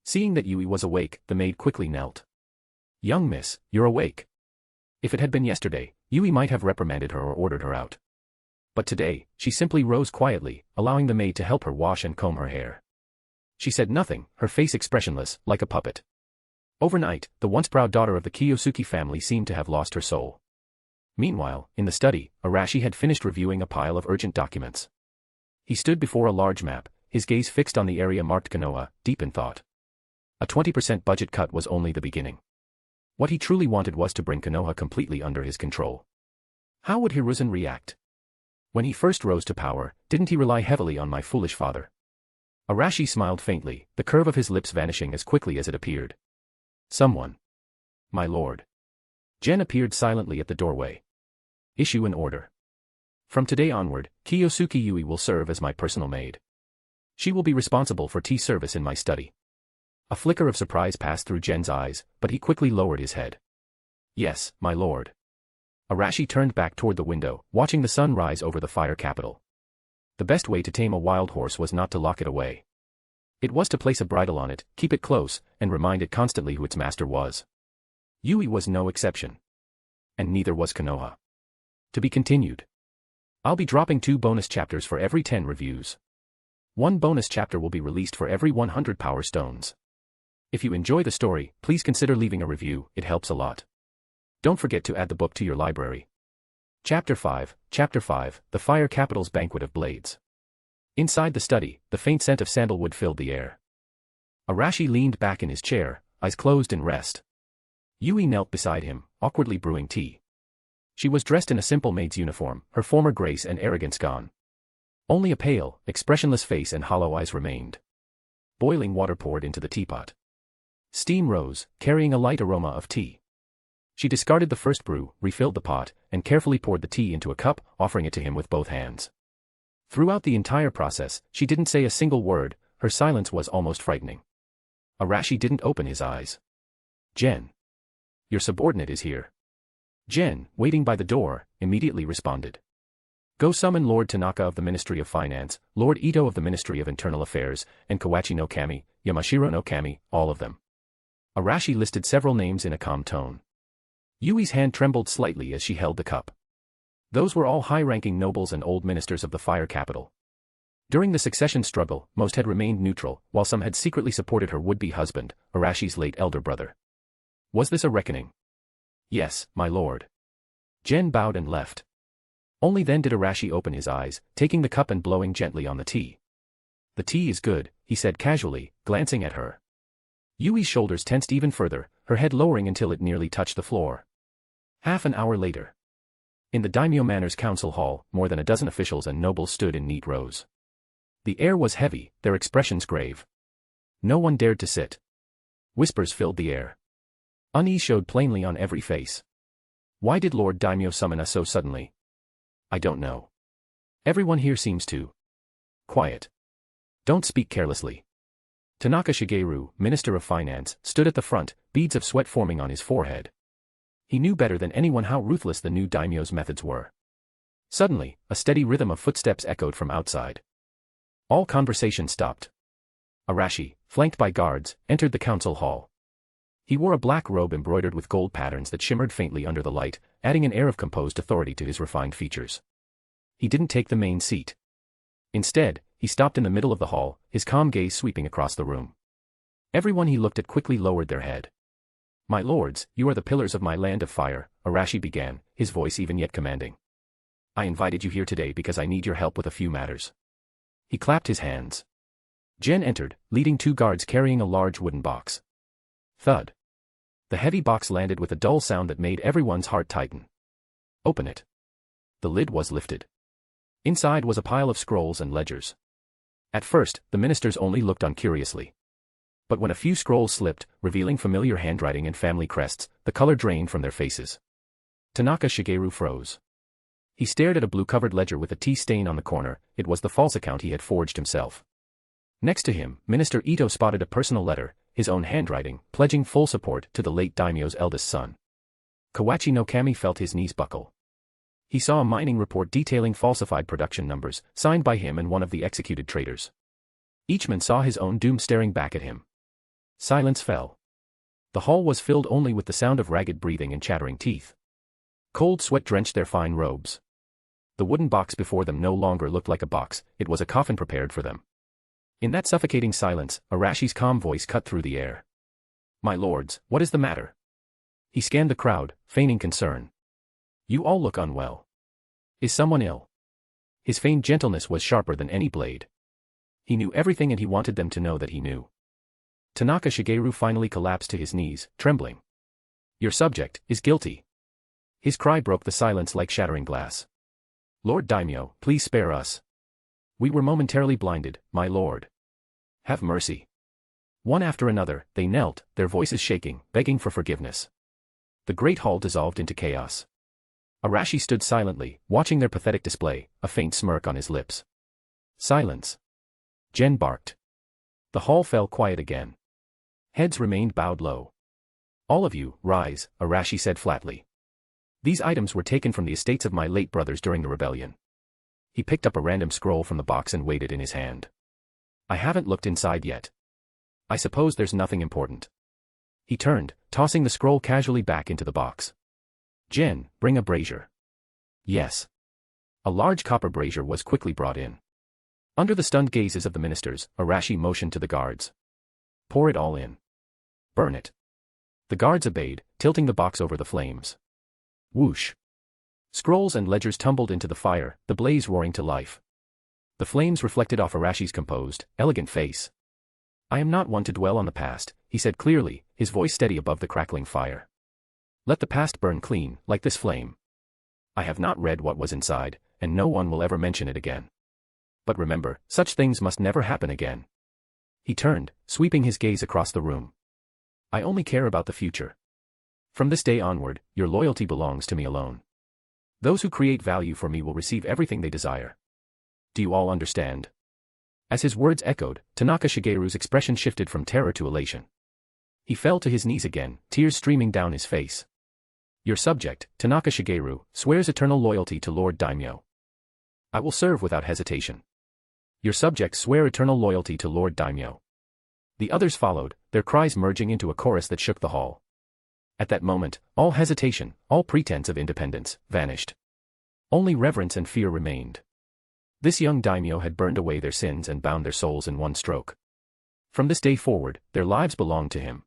Seeing that Yui was awake, the maid quickly knelt. "Young miss, you're awake." If it had been yesterday, Yui might have reprimanded her or ordered her out. But today, she simply rose quietly, allowing the maid to help her wash and comb her hair. She said nothing, her face expressionless, like a puppet. Overnight, the once proud daughter of the Kiyosuke family seemed to have lost her soul. Meanwhile, in the study, Arashi had finished reviewing a pile of urgent documents. He stood before a large map, his gaze fixed on the area marked Konoha, deep in thought. A 20% budget cut was only the beginning. What he truly wanted was to bring Konoha completely under his control. How would Hiruzen react? When he first rose to power, didn't he rely heavily on my foolish father? Arashi smiled faintly, the curve of his lips vanishing as quickly as it appeared. Someone. My lord. Jen appeared silently at the doorway. Issue an order. From today onward, Kiyosuke Yui will serve as my personal maid. She will be responsible for tea service in my study. A flicker of surprise passed through Jen's eyes, but he quickly lowered his head. Yes, my lord. Arashi turned back toward the window, watching the sun rise over the fire capital. The best way to tame a wild horse was not to lock it away. It was to place a bridle on it, keep it close, and remind it constantly who its master was. Yui was no exception. And neither was Konoha. To be continued. I'll be dropping 2 bonus chapters for every 10 reviews. 1 bonus chapter will be released for every 100 power stones. If you enjoy the story, please consider leaving a review, it helps a lot. Don't forget to add the book to your library. Chapter 5, The Fire Capital's Banquet of Blades. Inside the study, the faint scent of sandalwood filled the air. Arashi leaned back in his chair, eyes closed in rest. Yui knelt beside him, awkwardly brewing tea. She was dressed in a simple maid's uniform, her former grace and arrogance gone. Only a pale, expressionless face and hollow eyes remained. Boiling water poured into the teapot. Steam rose, carrying a light aroma of tea. She discarded the first brew, refilled the pot, and carefully poured the tea into a cup, offering it to him with both hands. Throughout the entire process, she didn't say a single word, her silence was almost frightening. Arashi didn't open his eyes. Jen. Your subordinate is here. Jen, waiting by the door, immediately responded. Go summon Lord Tanaka of the Ministry of Finance, Lord Ito of the Ministry of Internal Affairs, and Kawachi no Kami, Yamashiro no Kami, all of them. Arashi listed several names in a calm tone. Yui's hand trembled slightly as she held the cup. Those were all high-ranking nobles and old ministers of the fire capital. During the succession struggle, most had remained neutral, while some had secretly supported her would-be husband, Arashi's late elder brother. Was this a reckoning? Yes, my lord. Jen bowed and left. Only then did Arashi open his eyes, taking the cup and blowing gently on the tea. The tea is good, he said casually, glancing at her. Yui's shoulders tensed even further, her head lowering until it nearly touched the floor. Half an hour later. In the Daimyo Manor's council hall, more than a dozen officials and nobles stood in neat rows. The air was heavy, their expressions grave. No one dared to sit. Whispers filled the air. Unease showed plainly on every face. Why did Lord Daimyo summon us so suddenly? I don't know. Everyone here seems to. Quiet. Don't speak carelessly. Tanaka Shigeru, Minister of Finance, stood at the front, beads of sweat forming on his forehead. He knew better than anyone how ruthless the new daimyo's methods were. Suddenly, a steady rhythm of footsteps echoed from outside. All conversation stopped. Arashi, flanked by guards, entered the council hall. He wore a black robe embroidered with gold patterns that shimmered faintly under the light, adding an air of composed authority to his refined features. He didn't take the main seat. Instead, he stopped in the middle of the hall, his calm gaze sweeping across the room. Everyone he looked at quickly lowered their head. My lords, you are the pillars of my land of fire, Arashi began, his voice even yet commanding. I invited you here today because I need your help with a few matters. He clapped his hands. Jen entered, leading 2 guards carrying a large wooden box. Thud. The heavy box landed with a dull sound that made everyone's heart tighten. Open it. The lid was lifted. Inside was a pile of scrolls and ledgers. At first, the ministers only looked on curiously. But when a few scrolls slipped, revealing familiar handwriting and family crests, the color drained from their faces. Tanaka Shigeru froze. He stared at a blue-covered ledger with a T stain on the corner. It was the false account he had forged himself. Next to him, Minister Ito spotted a personal letter, his own handwriting, pledging full support to the late daimyo's eldest son. Kawachi no Kami felt his knees buckle. He saw a mining report detailing falsified production numbers, signed by him and one of the executed traders. Each man saw his own doom staring back at him. Silence fell. The hall was filled only with the sound of ragged breathing and chattering teeth. Cold sweat drenched their fine robes. The wooden box before them no longer looked like a box, it was a coffin prepared for them. In that suffocating silence, Arashi's calm voice cut through the air. "My lords, what is the matter?" He scanned the crowd, feigning concern. "You all look unwell. Is someone ill?" His feigned gentleness was sharper than any blade. He knew everything and he wanted them to know that he knew. Tanaka Shigeru finally collapsed to his knees, trembling. "Your subject is guilty." His cry broke the silence like shattering glass. "Lord Daimyo, please spare us. We were momentarily blinded, my lord. Have mercy." One after another, they knelt, their voices shaking, begging for forgiveness. The great hall dissolved into chaos. Arashi stood silently, watching their pathetic display, a faint smirk on his lips. "Silence." Jen barked. The hall fell quiet again. Heads remained bowed low. "All of you, rise," Arashi said flatly. "These items were taken from the estates of my late brothers during the rebellion." He picked up a random scroll from the box and weighed it in his hand. "I haven't looked inside yet. I suppose there's nothing important." He turned, tossing the scroll casually back into the box. "Jen, bring a brazier." "Yes." A large copper brazier was quickly brought in. Under the stunned gazes of the ministers, Arashi motioned to the guards. "Pour it all in. Burn it." The guards obeyed, tilting the box over the flames. Whoosh. Scrolls and ledgers tumbled into the fire, the blaze roaring to life. The flames reflected off Arashi's composed, elegant face. "I am not one to dwell on the past," he said clearly, his voice steady above the crackling fire. "Let the past burn clean, like this flame. I have not read what was inside, and no one will ever mention it again. But remember, such things must never happen again." He turned, sweeping his gaze across the room. "I only care about the future. From this day onward, your loyalty belongs to me alone. Those who create value for me will receive everything they desire. Do you all understand?" As his words echoed, Tanaka Shigeru's expression shifted from terror to elation. He fell to his knees again, tears streaming down his face. "Your subject, Tanaka Shigeru, swears eternal loyalty to Lord Daimyo. I will serve without hesitation." "Your subjects swear eternal loyalty to Lord Daimyo." The others followed, their cries merging into a chorus that shook the hall. At that moment, all hesitation, all pretense of independence, vanished. Only reverence and fear remained. This young daimyo had burned away their sins and bound their souls in one stroke. From this day forward, their lives belonged to him.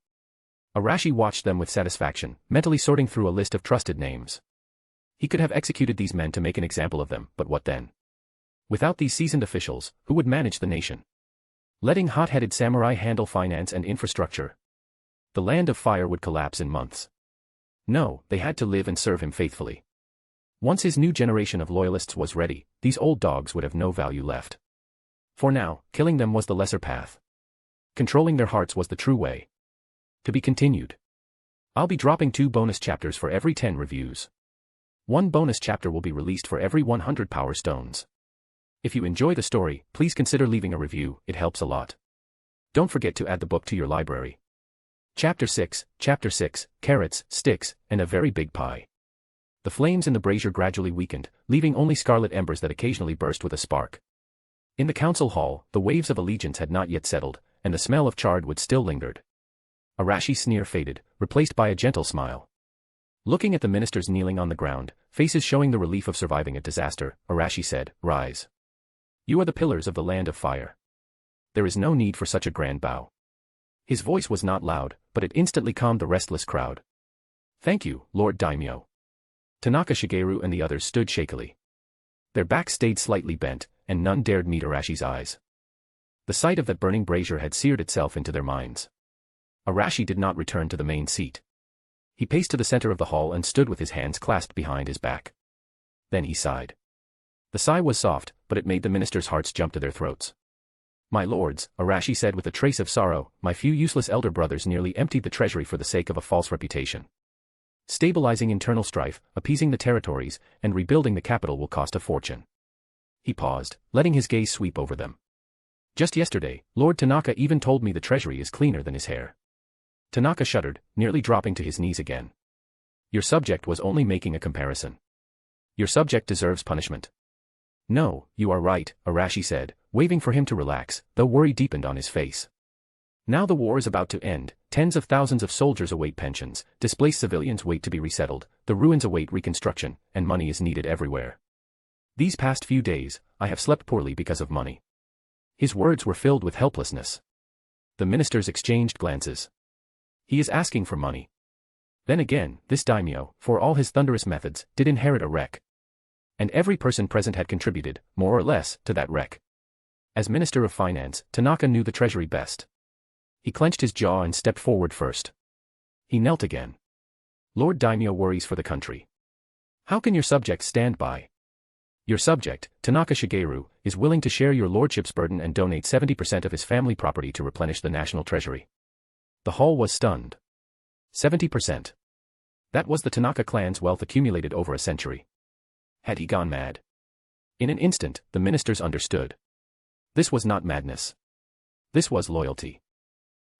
Arashi watched them with satisfaction, mentally sorting through a list of trusted names. He could have executed these men to make an example of them, but what then? Without these seasoned officials, who would manage the nation? Letting hot-headed samurai handle finance and infrastructure? The land of fire would collapse in months. No, they had to live and serve him faithfully. Once his new generation of loyalists was ready, these old dogs would have no value left. For now, killing them was the lesser path. Controlling their hearts was the true way. To be continued. I'll be dropping 2 bonus chapters for every 10 reviews. 1 bonus chapter will be released for every 100 power stones. If you enjoy the story, please consider leaving a review, it helps a lot. Don't forget to add the book to your library. Chapter 6, Carrots, Sticks, and a Very Big Pie. The flames in the brazier gradually weakened, leaving only scarlet embers that occasionally burst with a spark. In the council hall, the waves of allegiance had not yet settled, and the smell of charred wood still lingered. Arashi's sneer faded, replaced by a gentle smile. Looking at the ministers kneeling on the ground, faces showing the relief of surviving a disaster, Arashi said, "Rise. You are the pillars of the land of fire. There is no need for such a grand bow." His voice was not loud, but it instantly calmed the restless crowd. "Thank you, Lord Daimyo." Tanaka Shigeru and the others stood shakily. Their backs stayed slightly bent, and none dared meet Arashi's eyes. The sight of that burning brazier had seared itself into their minds. Arashi did not return to the main seat. He paced to the center of the hall and stood with his hands clasped behind his back. Then he sighed. The sigh was soft, but it made the ministers' hearts jump to their throats. My lords, Arashi said with a trace of sorrow, my few useless elder brothers nearly emptied the treasury for the sake of a false reputation. Stabilizing internal strife, appeasing the territories, and rebuilding the capital will cost a fortune. He paused, letting his gaze sweep over them. Just yesterday, Lord Tanaka even told me the treasury is cleaner than his hair. Tanaka shuddered, nearly dropping to his knees again. Your subject was only making a comparison. Your subject deserves punishment. No, you are right, Arashi said, waving for him to relax, though worry deepened on his face. Now the war is about to end, tens of thousands of soldiers await pensions, displaced civilians wait to be resettled, the ruins await reconstruction, and money is needed everywhere. These past few days, I have slept poorly because of money. His words were filled with helplessness. The ministers exchanged glances. He is asking for money. Then again, this daimyo, for all his thunderous methods, did inherit a wreck. And every person present had contributed, more or less, to that wreck. As Minister of Finance, Tanaka knew the treasury best. He clenched his jaw and stepped forward first. He knelt again. Lord Daimyo worries for the country. How can your subject stand by? Your subject, Tanaka Shigeru, is willing to share your lordship's burden and donate 70% of his family property to replenish the national treasury. The hall was stunned. 70%. That was the Tanaka clan's wealth accumulated over a century. Had he gone mad? In an instant, the ministers understood. This was not madness. This was loyalty.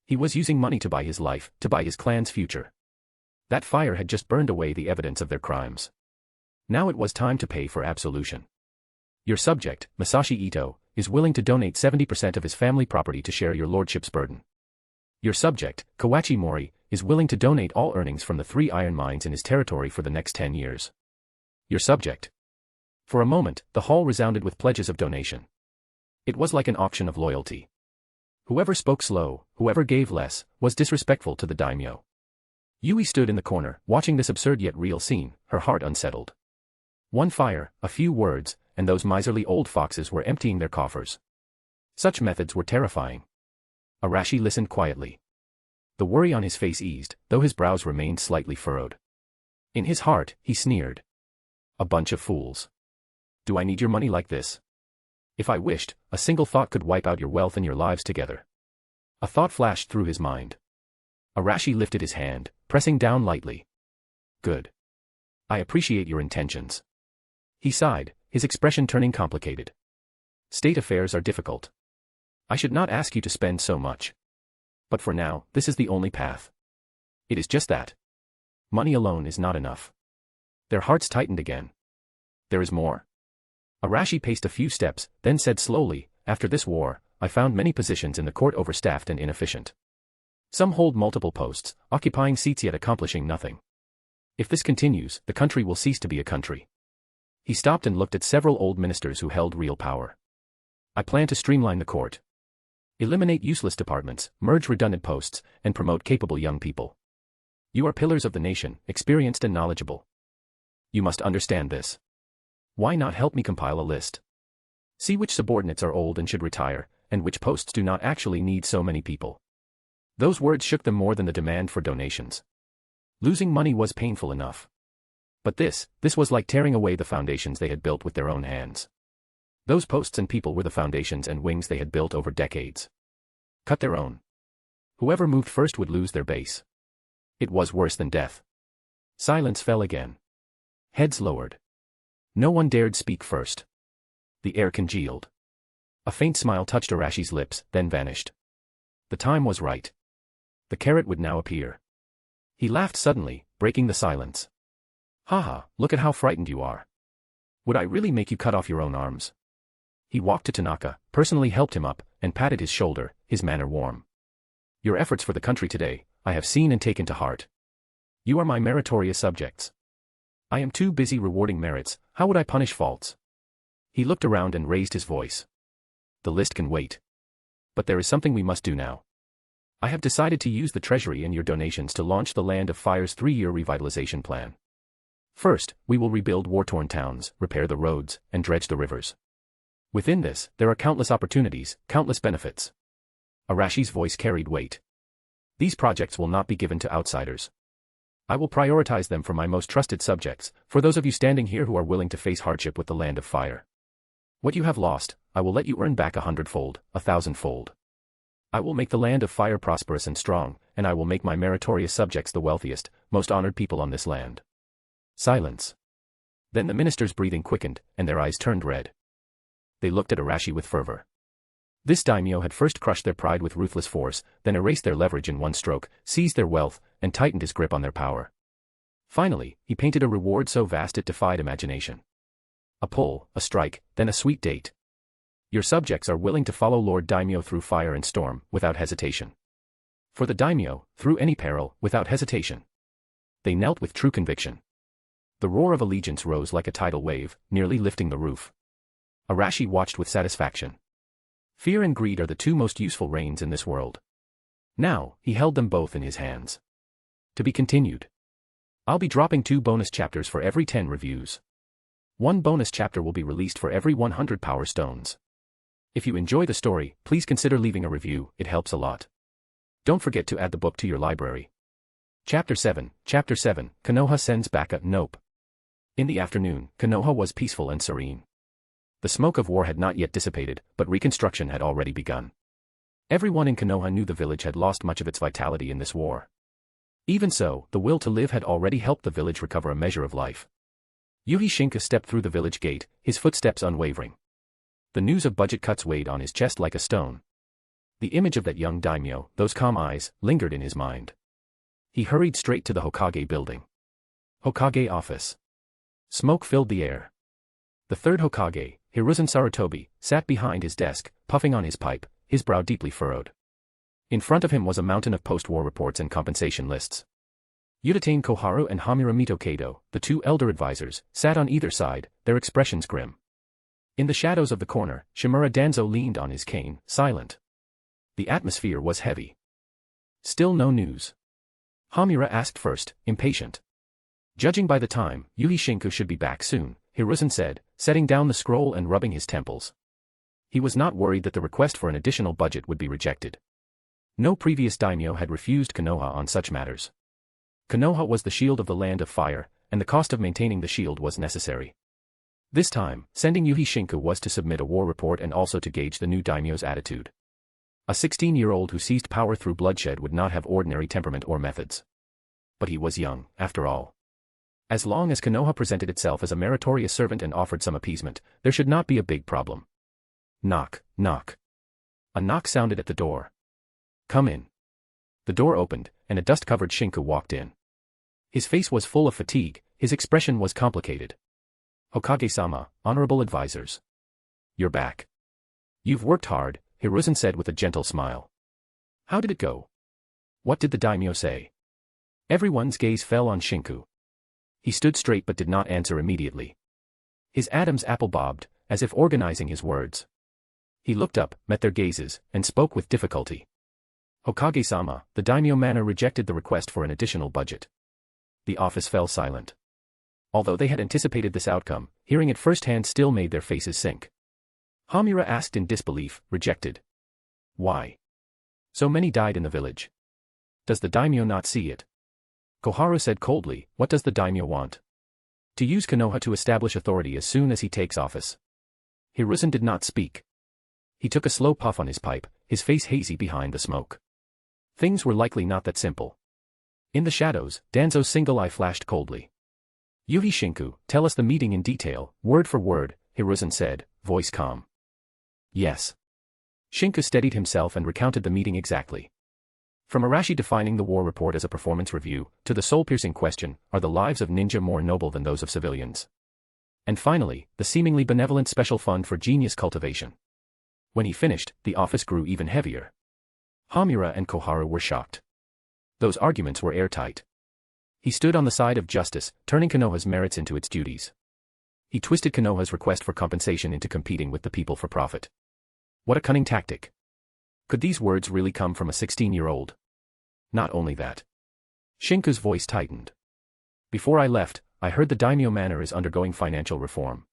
He was using money to buy his life, to buy his clan's future. That fire had just burned away the evidence of their crimes. Now it was time to pay for absolution. Your subject, Masashi Ito, is willing to donate 70% of his family property to share your lordship's burden. Your subject, Kawachi Mori, is willing to donate all earnings from the 3 iron mines in his territory for the next 10 years. Your subject. For a moment, the hall resounded with pledges of donation. It was like an auction of loyalty. Whoever spoke slow, whoever gave less, was disrespectful to the daimyo. Yui stood in the corner, watching this absurd yet real scene, her heart unsettled. One fire, a few words, and those miserly old foxes were emptying their coffers. Such methods were terrifying. Arashi listened quietly. The worry on his face eased, though his brows remained slightly furrowed. In his heart, he sneered. A bunch of fools. Do I need your money like this? If I wished, a single thought could wipe out your wealth and your lives together. A thought flashed through his mind. Arashi lifted his hand, pressing down lightly. Good. I appreciate your intentions. He sighed, his expression turning complicated. State affairs are difficult. I should not ask you to spend so much. But for now, this is the only path. It is just that. Money alone is not enough. Their hearts tightened again. There is more. Arashi paced a few steps, then said slowly, after this war, I found many positions in the court overstaffed and inefficient. Some hold multiple posts, occupying seats yet accomplishing nothing. If this continues, the country will cease to be a country. He stopped and looked at several old ministers who held real power. I plan to streamline the court. Eliminate useless departments, merge redundant posts, and promote capable young people. You are pillars of the nation, experienced and knowledgeable. You must understand this. Why not help me compile a list? See which subordinates are old and should retire, and which posts do not actually need so many people. Those words shook them more than the demand for donations. Losing money was painful enough. But this was like tearing away the foundations they had built with their own hands. Those posts and people were the foundations and wings they had built over decades. Cut their own. Whoever moved first would lose their base. It was worse than death. Silence fell again. Heads lowered. No one dared speak first. The air congealed. A faint smile touched Arashi's lips, then vanished. The time was right. The carrot would now appear. He laughed suddenly, breaking the silence. Haha, look at how frightened you are. Would I really make you cut off your own arms? He walked to Tanaka, personally helped him up, and patted his shoulder, his manner warm. Your efforts for the country today, I have seen and taken to heart. You are my meritorious subjects. I am too busy rewarding merits, how would I punish faults? He looked around and raised his voice. The list can wait. But there is something we must do now. I have decided to use the treasury and your donations to launch the Land of Fire's 3-year revitalization plan. First, we will rebuild war-torn towns, repair the roads, and dredge the rivers. Within this, there are countless opportunities, countless benefits. Arashi's voice carried weight. These projects will not be given to outsiders. I will prioritize them for my most trusted subjects, for those of you standing here who are willing to face hardship with the Land of Fire. What you have lost, I will let you earn back 100-fold, 1,000-fold. I will make the land of fire prosperous and strong, and I will make my meritorious subjects the wealthiest, most honored people on this land. Silence. Then the minister's breathing quickened, and their eyes turned red. They looked at Arashi with fervor. This daimyo had first crushed their pride with ruthless force, then erased their leverage in one stroke, seized their wealth, and tightened his grip on their power. Finally, he painted a reward so vast it defied imagination. A pull, a strike, then a sweet date. Your subjects are willing to follow Lord Daimyo through fire and storm, without hesitation. For the daimyo, through any peril, without hesitation. They knelt with true conviction. The roar of allegiance rose like a tidal wave, nearly lifting the roof. Arashi watched with satisfaction. Fear and greed are the two most useful reins in this world. Now, he held them both in his hands. To be continued. I'll be dropping 2 bonus chapters for every 10 reviews. 1 bonus chapter will be released for every 100 power stones. If you enjoy the story, please consider leaving a review, it helps a lot. Don't forget to add the book to your library. Chapter 7, Konoha sends back a nope. In the afternoon, Konoha was peaceful and serene. The smoke of war had not yet dissipated, but reconstruction had already begun. Everyone in Konoha knew the village had lost much of its vitality in this war. Even so, the will to live had already helped the village recover a measure of life. Yuhi Shinka stepped through the village gate, his footsteps unwavering. The news of budget cuts weighed on his chest like a stone. The image of that young daimyo, those calm eyes, lingered in his mind. He hurried straight to the Hokage building. Hokage office. Smoke filled the air. The third Hokage, Hiruzen Sarutobi, sat behind his desk, puffing on his pipe, his brow deeply furrowed. In front of him was a mountain of post-war reports and compensation lists. Udatane Koharu and Hamura Mitokado, the 2 elder advisors, sat on either side, their expressions grim. In the shadows of the corner, Shimura Danzo leaned on his cane, silent. The atmosphere was heavy. Still no news. Hamura asked first, impatient. Judging by the time, Yuhi Shinku should be back soon, Hiruzen said, setting down the scroll and rubbing his temples. He was not worried that the request for an additional budget would be rejected. No previous daimyo had refused Konoha on such matters. Konoha was the shield of the land of fire, and the cost of maintaining the shield was necessary. This time, sending Yuhi Shinku was to submit a war report and also to gauge the new daimyo's attitude. A 16-year-old who seized power through bloodshed would not have ordinary temperament or methods. But he was young, after all. As long as Konoha presented itself as a meritorious servant and offered some appeasement, there should not be a big problem. Knock, knock. A knock sounded at the door. Come in. The door opened, and a dust-covered Shinku walked in. His face was full of fatigue, his expression was complicated. Hokage-sama, honorable advisors. You're back. You've worked hard, Hiruzen said with a gentle smile. How did it go? What did the daimyo say? Everyone's gaze fell on Shinku. He stood straight but did not answer immediately. His Adam's apple bobbed, as if organizing his words. He looked up, met their gazes, and spoke with difficulty. Hokage-sama, the daimyo manor rejected the request for an additional budget. The office fell silent. Although they had anticipated this outcome, hearing it firsthand still made their faces sink. Hamura asked in disbelief, rejected. Why? So many died in the village. Does the daimyo not see it? Koharu said coldly, what does the daimyo want? To use Konoha to establish authority as soon as he takes office. Hiruzen did not speak. He took a slow puff on his pipe, his face hazy behind the smoke. Things were likely not that simple. In the shadows, Danzo's single eye flashed coldly. Yuhi Shinku, tell us the meeting in detail, word for word, Hiruzen said, voice calm. Yes. Shinku steadied himself and recounted the meeting exactly. From Arashi defining the war report as a performance review, to the soul-piercing question, are the lives of ninja more noble than those of civilians? And finally, the seemingly benevolent special fund for genius cultivation. When he finished, the office grew even heavier. Hamura and Koharu were shocked. Those arguments were airtight. He stood on the side of justice, turning Konoha's merits into its duties. He twisted Konoha's request for compensation into competing with the people for profit. What a cunning tactic. Could these words really come from a 16-year-old? Not only that. Shinku's voice tightened. Before I left, I heard the daimyo manor is undergoing financial reform.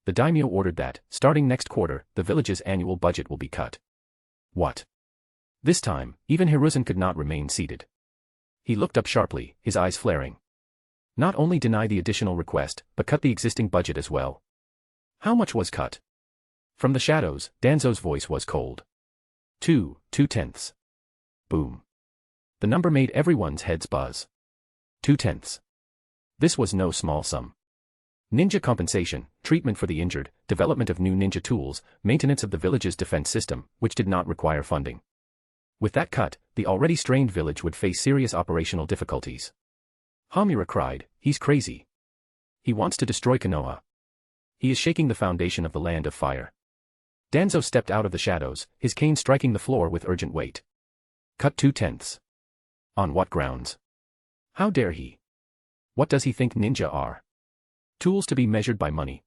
The daimyo ordered that, starting next quarter, the village's annual budget will be cut. What? This time, even Hiruzen could not remain seated. He looked up sharply, his eyes flaring. Not only deny the additional request, but cut the existing budget as well. How much was cut? From the shadows, Danzo's voice was cold. 2/2. Boom. The number made everyone's heads buzz. 2/10. This was no small sum. Ninja compensation, treatment for the injured, development of new ninja tools, maintenance of the village's defense system, which did not require funding. With that cut, the already strained village would face serious operational difficulties. Hamura cried, "He's crazy. He wants to destroy Konoha. He is shaking the foundation of the land of fire." Danzo stepped out of the shadows, his cane striking the floor with urgent weight. Cut 2/10. On what grounds? How dare he? What does he think ninja are? Tools to be measured by money.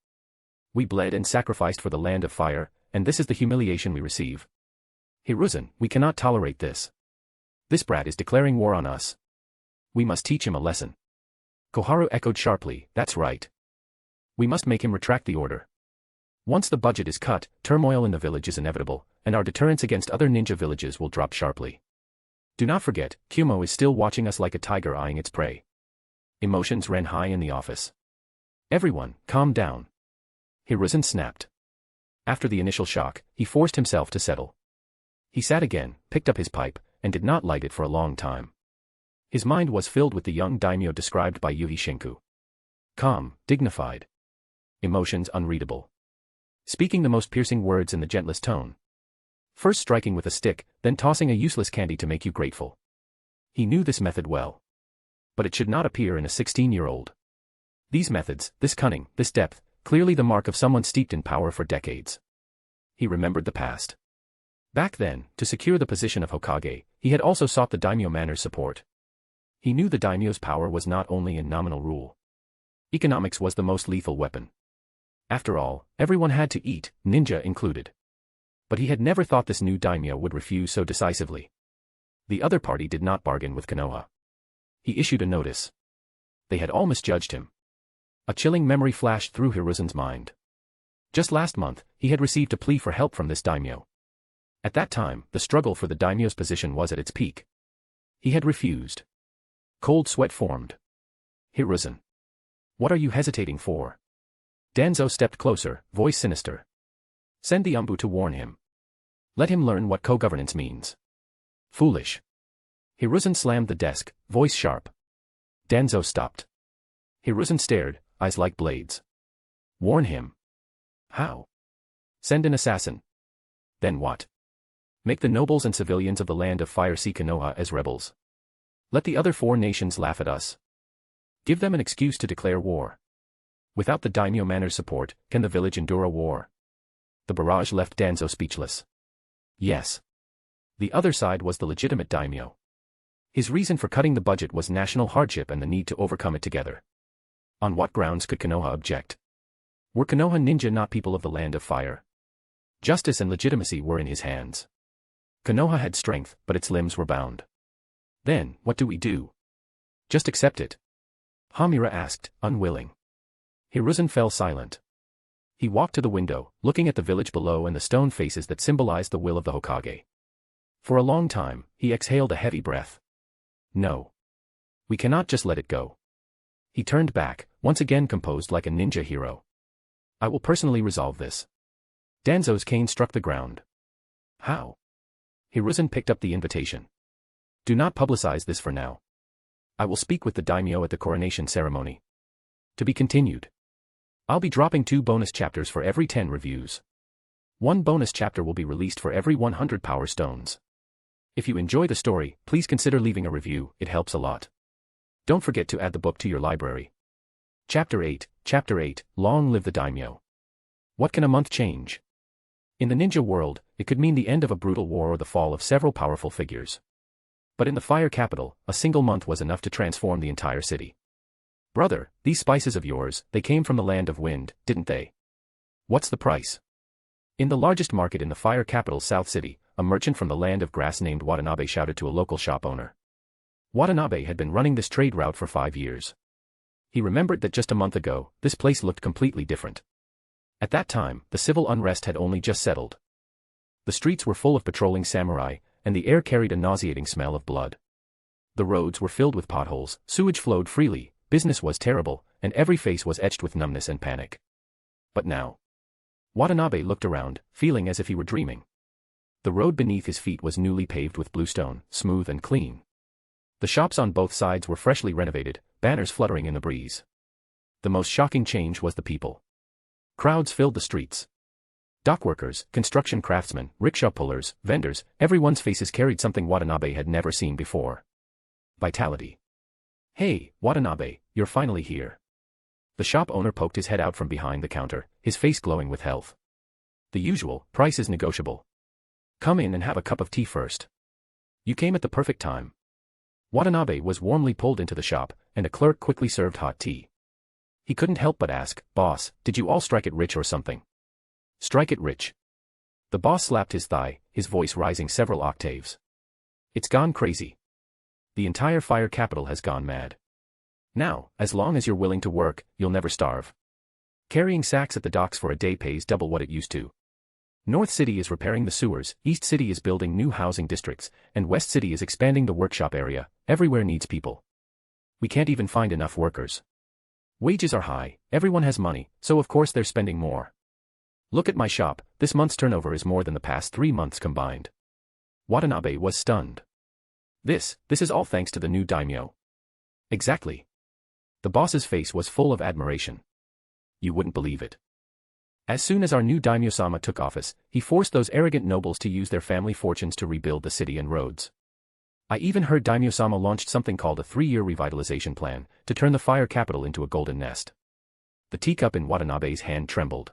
We bled and sacrificed for the land of fire, and this is the humiliation we receive. Hiruzen, we cannot tolerate this. This brat is declaring war on us. We must teach him a lesson. Koharu echoed sharply, that's right. We must make him retract the order. Once the budget is cut, turmoil in the village is inevitable, and our deterrence against other ninja villages will drop sharply. Do not forget, Kumo is still watching us like a tiger eyeing its prey. Emotions ran high in the office. Everyone, calm down. Hiruzen snapped. After the initial shock, he forced himself to settle. He sat again, picked up his pipe, and did not light it for a long time. His mind was filled with the young daimyo described by Yuhi Shinku. Calm, dignified. Emotions unreadable. Speaking the most piercing words in the gentlest tone. First striking with a stick, then tossing a useless candy to make you grateful. He knew this method well. But it should not appear in a 16-year-old. These methods, this cunning, this depth, clearly the mark of someone steeped in power for decades. He remembered the past. Back then, to secure the position of Hokage, he had also sought the daimyo manor's support. He knew the daimyo's power was not only in nominal rule. Economics was the most lethal weapon. After all, everyone had to eat, ninja included. But he had never thought this new daimyo would refuse so decisively. The other party did not bargain with Konoha. He issued a notice. They had all misjudged him. A chilling memory flashed through Hiruzen's mind. Just last month, he had received a plea for help from this daimyo. At that time, the struggle for the daimyo's position was at its peak. He had refused. Cold sweat formed. Hiruzen. What are you hesitating for? Danzo stepped closer, voice sinister. Send the Umbu to warn him. Let him learn what co-governance means. Foolish. Hiruzen slammed the desk, voice sharp. Danzo stopped. Hiruzen stared, eyes like blades. Warn him. How? Send an assassin. Then what? Make the nobles and civilians of the land of fire see Konoha as rebels. Let the other 4 nations laugh at us. Give them an excuse to declare war. Without the daimyo manor's support, can the village endure a war? The barrage left Danzo speechless. Yes. The other side was the legitimate daimyo. His reason for cutting the budget was national hardship and the need to overcome it together. On what grounds could Konoha object? Were Konoha ninja not people of the land of fire? Justice and legitimacy were in his hands. Konoha had strength, but its limbs were bound. Then, what do we do? Just accept it? Hamura asked, unwilling. Hiruzen fell silent. He walked to the window, looking at the village below and the stone faces that symbolized the will of the Hokage. For a long time, he exhaled a heavy breath. No. We cannot just let it go. He turned back, once again composed like a ninja hero. I will personally resolve this. Danzo's cane struck the ground. How? Hiruzen picked up the invitation. Do not publicize this for now. I will speak with the daimyo at the coronation ceremony. To be continued. I'll be dropping 2 bonus chapters for every 10 reviews. 1 bonus chapter will be released for every 100 power stones. If you enjoy the story, please consider leaving a review, it helps a lot. Don't forget to add the book to your library. Chapter 8, Long Live the Daimyo. What can a month change? In the ninja world, it could mean the end of a brutal war or the fall of several powerful figures. But in the fire capital, a single month was enough to transform the entire city. Brother, these spices of yours, they came from the land of wind, didn't they? What's the price? In the largest market in the fire capital's South City, a merchant from the land of grass named Watanabe shouted to a local shop owner. Watanabe had been running this trade route for 5 years. He remembered that just a month ago, this place looked completely different. At that time, the civil unrest had only just settled. The streets were full of patrolling samurai, and the air carried a nauseating smell of blood. The roads were filled with potholes, sewage flowed freely, business was terrible, and every face was etched with numbness and panic. But now. Watanabe looked around, feeling as if he were dreaming. The road beneath his feet was newly paved with bluestone, smooth and clean. The shops on both sides were freshly renovated, banners fluttering in the breeze. The most shocking change was the people. Crowds filled the streets. Dockworkers, construction craftsmen, rickshaw pullers, vendors, everyone's faces carried something Watanabe had never seen before. Vitality. Hey, Watanabe, you're finally here. The shop owner poked his head out from behind the counter, his face glowing with health. The usual, price is negotiable. Come in and have a cup of tea first. You came at the perfect time. Watanabe was warmly pulled into the shop, and a clerk quickly served hot tea. He couldn't help but ask, "Boss, did you all strike it rich or something?" Strike it rich. The boss slapped his thigh, his voice rising several octaves. It's gone crazy. The entire fire capital has gone mad. Now, as long as you're willing to work, you'll never starve. Carrying sacks at the docks for a day pays double what it used to. North City is repairing the sewers, East City is building new housing districts, and West City is expanding the workshop area. Everywhere needs people. We can't even find enough workers. Wages are high, everyone has money, so of course they're spending more. Look at my shop, this month's turnover is more than the past 3 months combined. Watanabe was stunned. This is all thanks to the new daimyo. Exactly. The boss's face was full of admiration. You wouldn't believe it. As soon as our new daimyo-sama took office, he forced those arrogant nobles to use their family fortunes to rebuild the city and roads. I even heard daimyo-sama launched something called a 3-year revitalization plan, to turn the fire capital into a golden nest. The teacup in Watanabe's hand trembled.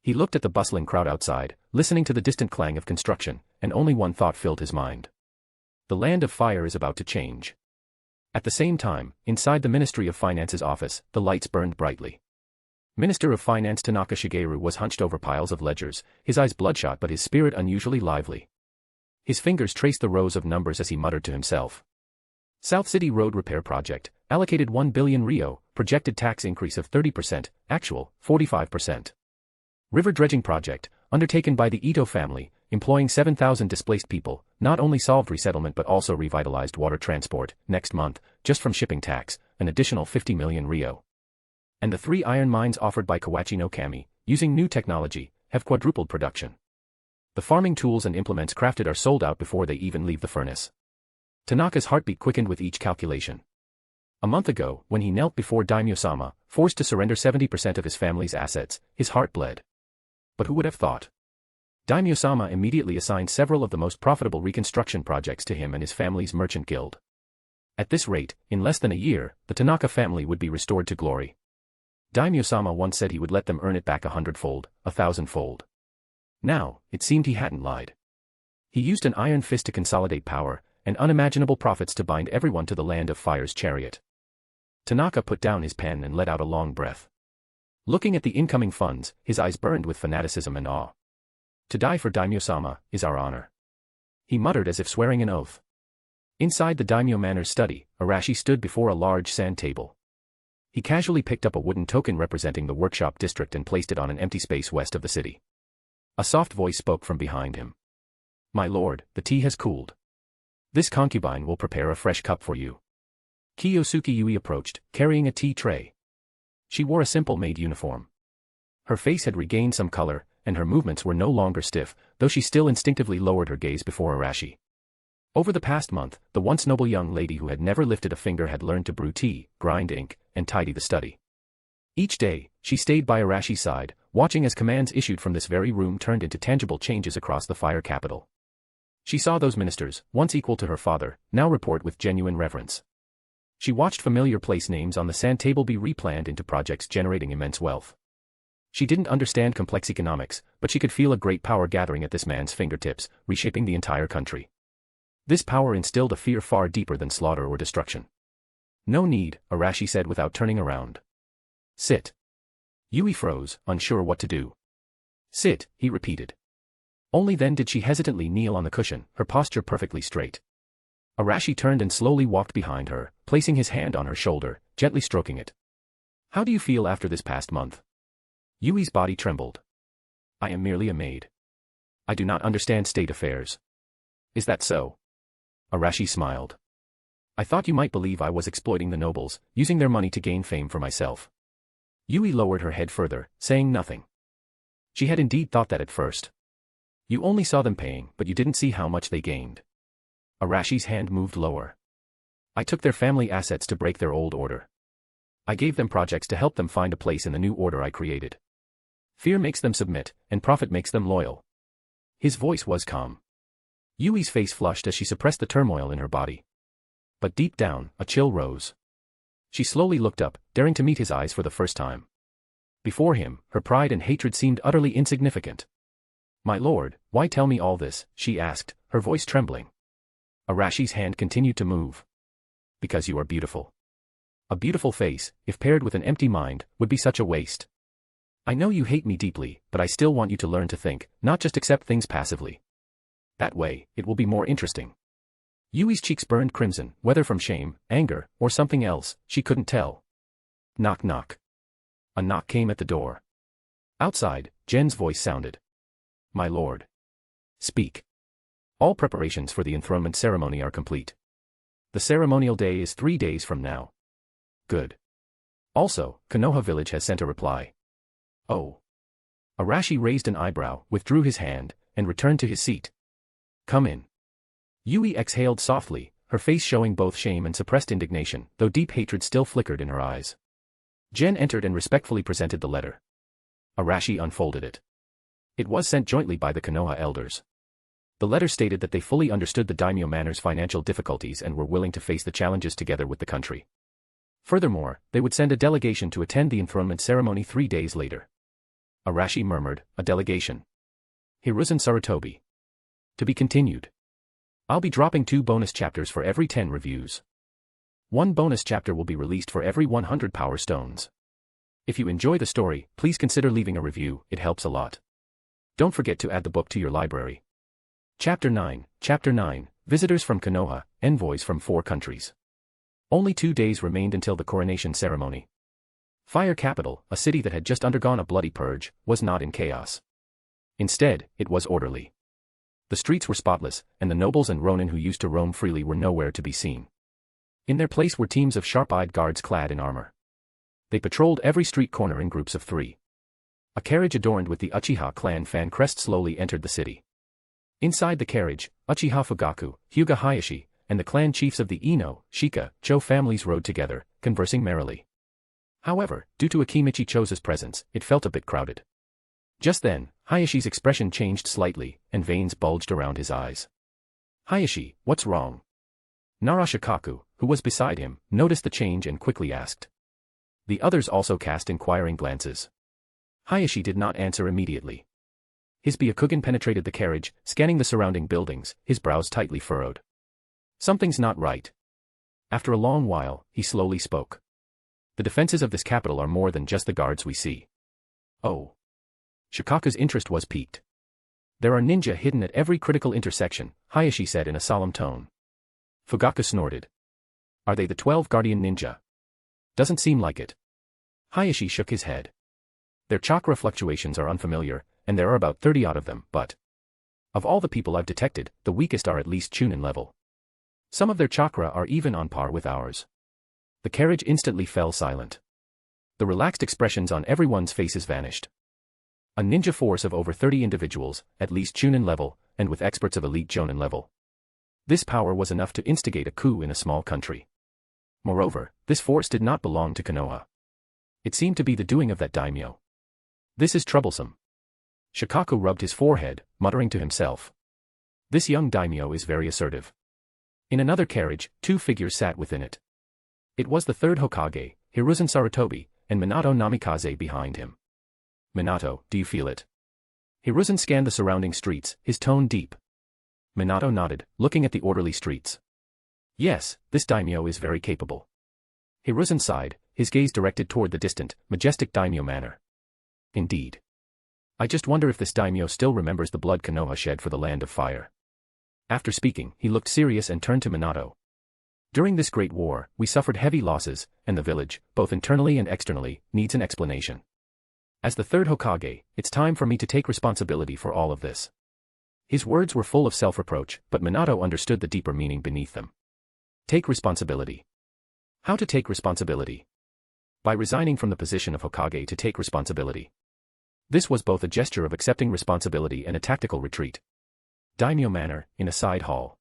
He looked at the bustling crowd outside, listening to the distant clang of construction, and only one thought filled his mind. The land of fire is about to change. At the same time, inside the Ministry of Finance's office, the lights burned brightly. Minister of Finance Tanaka Shigeru was hunched over piles of ledgers, his eyes bloodshot but his spirit unusually lively. His fingers traced the rows of numbers as he muttered to himself. South City Road Repair Project, allocated 1 billion Rio, projected tax increase of 30%, actual, 45%. River Dredging Project, undertaken by the Ito family, employing 7,000 displaced people, not only solved resettlement but also revitalized water transport. Next month, just from shipping tax, an additional 50 million Rio. And the 3 iron mines offered by Kawachi no Kami, using new technology, have quadrupled production. The farming tools and implements crafted are sold out before they even leave the furnace. Tanaka's heartbeat quickened with each calculation. A month ago, when he knelt before Daimyo-sama, forced to surrender 70% of his family's assets, his heart bled. But who would have thought? Daimyo-sama immediately assigned several of the most profitable reconstruction projects to him and his family's merchant guild. At this rate, in less than a year, the Tanaka family would be restored to glory. Daimyo-sama once said he would let them earn it back 100-fold, 1,000-fold. Now, it seemed he hadn't lied. He used an iron fist to consolidate power, and unimaginable profits to bind everyone to the land of fire's chariot. Tanaka put down his pen and let out a long breath. Looking at the incoming funds, his eyes burned with fanaticism and awe. To die for Daimyo-sama is our honor. He muttered as if swearing an oath. Inside the daimyo manor's study, Arashi stood before a large sand table. He casually picked up a wooden token representing the workshop district and placed it on an empty space west of the city. A soft voice spoke from behind him. My lord, the tea has cooled. This concubine will prepare a fresh cup for you. Kiyosuke Yui approached, carrying a tea tray. She wore a simple maid uniform. Her face had regained some color, and her movements were no longer stiff, though she still instinctively lowered her gaze before Arashi. Over the past month, the once noble young lady who had never lifted a finger had learned to brew tea, grind ink, and tidy the study. Each day, she stayed by Arashi's side, watching as commands issued from this very room turned into tangible changes across the fire capital. She saw those ministers, once equal to her father, now report with genuine reverence. She watched familiar place names on the sand table be replanned into projects generating immense wealth. She didn't understand complex economics, but she could feel a great power gathering at this man's fingertips, reshaping the entire country. This power instilled a fear far deeper than slaughter or destruction. No need, Arashi said without turning around. Sit. Yui froze, unsure what to do. Sit, he repeated. Only then did she hesitantly kneel on the cushion, her posture perfectly straight. Arashi turned and slowly walked behind her, placing his hand on her shoulder, gently stroking it. How do you feel after this past month? Yui's body trembled. I am merely a maid. I do not understand state affairs. Is that so? Arashi smiled. I thought you might believe I was exploiting the nobles, using their money to gain fame for myself. Yui lowered her head further, saying nothing. She had indeed thought that at first. You only saw them paying, but you didn't see how much they gained. Arashi's hand moved lower. I took their family assets to break their old order. I gave them projects to help them find a place in the new order I created. Fear makes them submit, and profit makes them loyal. His voice was calm. Yui's face flushed as she suppressed the turmoil in her body. But deep down, a chill rose. She slowly looked up, daring to meet his eyes for the first time. Before him, her pride and hatred seemed utterly insignificant. My lord, why tell me all this? She asked, her voice trembling. Arashi's hand continued to move. Because you are beautiful. A beautiful face, if paired with an empty mind, would be such a waste. I know you hate me deeply, but I still want you to learn to think, not just accept things passively. That way, it will be more interesting. Yui's cheeks burned crimson, whether from shame, anger, or something else, she couldn't tell. Knock knock. A knock came at the door. Outside, Jen's voice sounded. My lord. Speak. All preparations for the enthronement ceremony are complete. The ceremonial day is 3 days from now. Good. Also, Konoha village has sent a reply. Oh. Arashi raised an eyebrow, withdrew his hand, and returned to his seat. Come in. Yui exhaled softly, her face showing both shame and suppressed indignation, though deep hatred still flickered in her eyes. Jen entered and respectfully presented the letter. Arashi unfolded it. It was sent jointly by the Konoha elders. The letter stated that they fully understood the Daimyo Manor's financial difficulties and were willing to face the challenges together with the country. Furthermore, they would send a delegation to attend the enthronement ceremony 3 days later. Arashi murmured, a delegation. Hiruzen Sarutobi. To be continued. I'll be dropping 2 bonus chapters for every 10 reviews. 1 bonus chapter will be released for every 100 power stones. If you enjoy the story, please consider leaving a review, it helps a lot. Don't forget to add the book to your library. Chapter 9, Visitors from Konoha, Envoys from 4 countries. Only 2 days remained until the coronation ceremony. Fire Capital, a city that had just undergone a bloody purge, was not in chaos. Instead, it was orderly. The streets were spotless, and the nobles and ronin who used to roam freely were nowhere to be seen. In their place were teams of sharp-eyed guards clad in armor. They patrolled every street corner in groups of 3. A carriage adorned with the Uchiha clan fan crest slowly entered the city. Inside the carriage, Uchiha Fugaku, Hyuga Hayashi, and the clan chiefs of the Ino, Shika, Cho families rode together, conversing merrily. However, due to Akimichi Cho's presence, it felt a bit crowded. Just then, Hayashi's expression changed slightly, and veins bulged around his eyes. Hayashi, what's wrong? Narashikaku, who was beside him, noticed the change and quickly asked. The others also cast inquiring glances. Hayashi did not answer immediately. His Byakugan penetrated the carriage, scanning the surrounding buildings, his brows tightly furrowed. Something's not right. After a long while, he slowly spoke. The defenses of this capital are more than just the guards we see. Oh. Shikaku's interest was piqued. There are ninja hidden at every critical intersection, Hayashi said in a solemn tone. Fugaku snorted. Are they the 12 guardian ninja? Doesn't seem like it. Hayashi shook his head. Their chakra fluctuations are unfamiliar, and there are about 30 odd of them, but of all the people I've detected, the weakest are at least Chunin level. Some of their chakra are even on par with ours. The carriage instantly fell silent. The relaxed expressions on everyone's faces vanished. A ninja force of over 30 individuals, at least Chunin level, and with experts of elite Jonin level. This power was enough to instigate a coup in a small country. Moreover, this force did not belong to Konoha. It seemed to be the doing of that daimyo. This is troublesome. Shikaku rubbed his forehead, muttering to himself. This young daimyo is very assertive. In another carriage, 2 figures sat within it. It was the 3rd Hokage, Hiruzen Sarutobi, and Minato Namikaze behind him. Minato, do you feel it? Hiruzen scanned the surrounding streets, his tone deep. Minato nodded, looking at the orderly streets. Yes, this daimyo is very capable. Hiruzen sighed, his gaze directed toward the distant, majestic daimyo manor. Indeed. I just wonder if this daimyo still remembers the blood Konoha shed for the land of fire. After speaking, he looked serious and turned to Minato. During this great war, we suffered heavy losses, and the village, both internally and externally, needs an explanation. As the 3rd Hokage, it's time for me to take responsibility for all of this. His words were full of self-reproach, but Minato understood the deeper meaning beneath them. Take responsibility. How to take responsibility? By resigning from the position of Hokage to take responsibility. This was both a gesture of accepting responsibility and a tactical retreat. Daimyo Manor, in a side hall.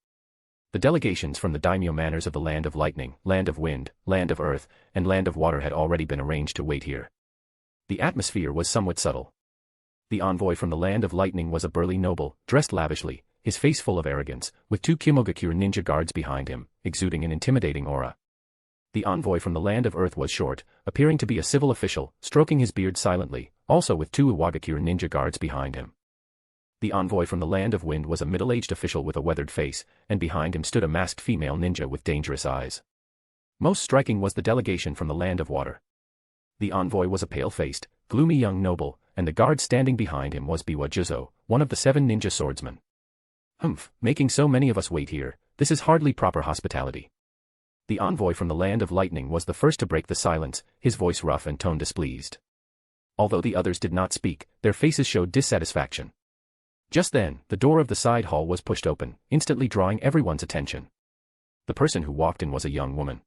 The delegations from the Daimyo Manors of the Land of Lightning, Land of Wind, Land of Earth, and Land of Water had already been arranged to wait here. The atmosphere was somewhat subtle. The envoy from the Land of Lightning was a burly noble, dressed lavishly, his face full of arrogance, with 2 Kimogakure ninja guards behind him, exuding an intimidating aura. The envoy from the Land of Earth was short, appearing to be a civil official, stroking his beard silently, also with 2 Iwagakure ninja guards behind him. The envoy from the Land of Wind was a middle-aged official with a weathered face, and behind him stood a masked female ninja with dangerous eyes. Most striking was the delegation from the Land of Water. The envoy was a pale-faced, gloomy young noble, and the guard standing behind him was Biwa Juzo, one of the 7 ninja swordsmen. Making so many of us wait here, this is hardly proper hospitality. The envoy from the Land of Lightning was the first to break the silence, his voice rough and tone displeased. Although the others did not speak, their faces showed dissatisfaction. Just then, the door of the side hall was pushed open, instantly drawing everyone's attention. The person who walked in was a young woman.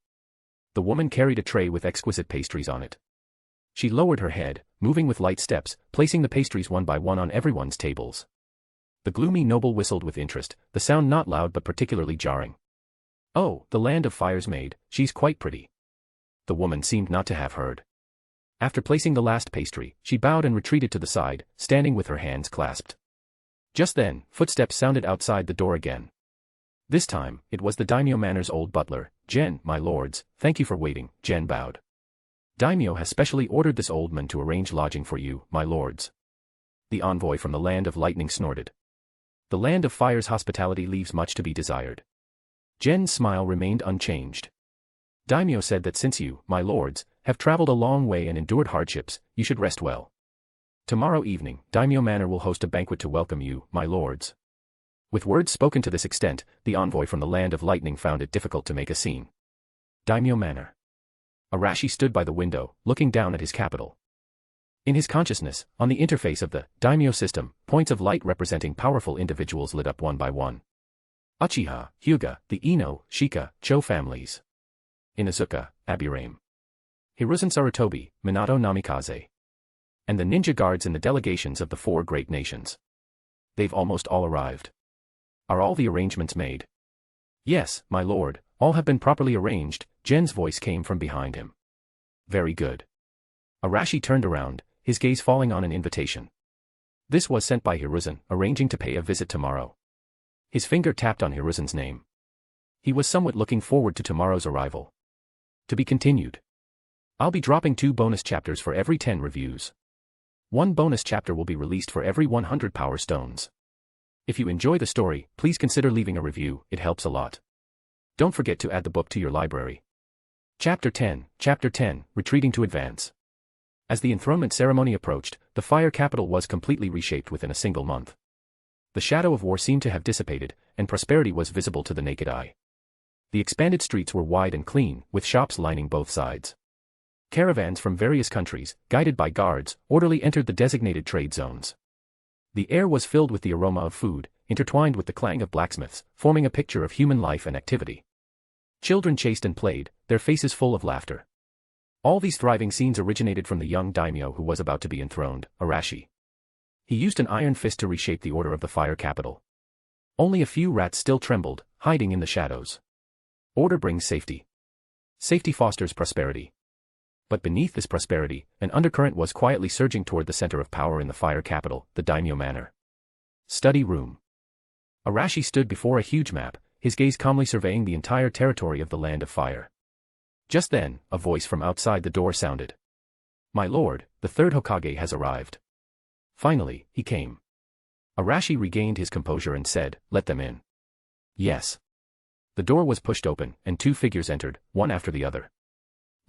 The woman carried a tray with exquisite pastries on it. She lowered her head, moving with light steps, placing the pastries one by one on everyone's tables. The gloomy noble whistled with interest, the sound not loud but particularly jarring. "Oh, the Land of Fire's maid, she's quite pretty." The woman seemed not to have heard. After placing the last pastry, she bowed and retreated to the side, standing with her hands clasped. Just then, footsteps sounded outside the door again. This time, it was the Daimyo Manor's old butler. "Gen, my lords, thank you for waiting," Gen bowed. "Daimyo has specially ordered this old man to arrange lodging for you, my lords." The envoy from the Land of Lightning snorted. The Land of Fire's hospitality leaves much to be desired. Gen's smile remained unchanged. "Daimyo said that since you, my lords, have traveled a long way and endured hardships, you should rest well. Tomorrow evening, Daimyo Manor will host a banquet to welcome you, my lords." With words spoken to this extent, the envoy from the Land of Lightning found it difficult to make a scene. Daimyo Manor. Arashi stood by the window, looking down at his capital. In his consciousness, on the interface of the Daimyo system, points of light representing powerful individuals lit up one by one. Uchiha, Hyuga, the Ino, Shika, Cho families. Inuzuka, Aburame. Hiruzen Sarutobi, Minato Namikaze. And the ninja guards in the delegations of the 4 great nations. They've almost all arrived. Are all the arrangements made? Yes, my lord, all have been properly arranged, Gen's voice came from behind him. Very good. Arashi turned around, his gaze falling on an invitation. This was sent by Hiruzen, arranging to pay a visit tomorrow. His finger tapped on Hiruzen's name. He was somewhat looking forward to tomorrow's arrival. To be continued. I'll be dropping 2 bonus chapters for every 10 reviews. 1 bonus chapter will be released for every 100 power stones. If you enjoy the story, please consider leaving a review, it helps a lot. Don't forget to add the book to your library. Chapter 10, Retreating to Advance. As the enthronement ceremony approached, the Fire Capital was completely reshaped within a single month. The shadow of war seemed to have dissipated, and prosperity was visible to the naked eye. The expanded streets were wide and clean, with shops lining both sides. Caravans from various countries, guided by guards, orderly entered the designated trade zones. The air was filled with the aroma of food, intertwined with the clang of blacksmiths, forming a picture of human life and activity. Children chased and played, their faces full of laughter. All these thriving scenes originated from the young daimyo who was about to be enthroned, Arashi. He used an iron fist to reshape the order of the Fire Capital. Only a few rats still trembled, hiding in the shadows. Order brings safety. Safety fosters prosperity. But beneath this prosperity, an undercurrent was quietly surging toward the center of power in the Fire Capital, the Daimyo Manor. Study room. Arashi stood before a huge map, his gaze calmly surveying the entire territory of the Land of Fire. Just then, a voice from outside the door sounded. "My lord, the 3rd Hokage has arrived." Finally, he came. Arashi regained his composure and said, "Let them in." Yes. The door was pushed open, and 2 figures entered, one after the other.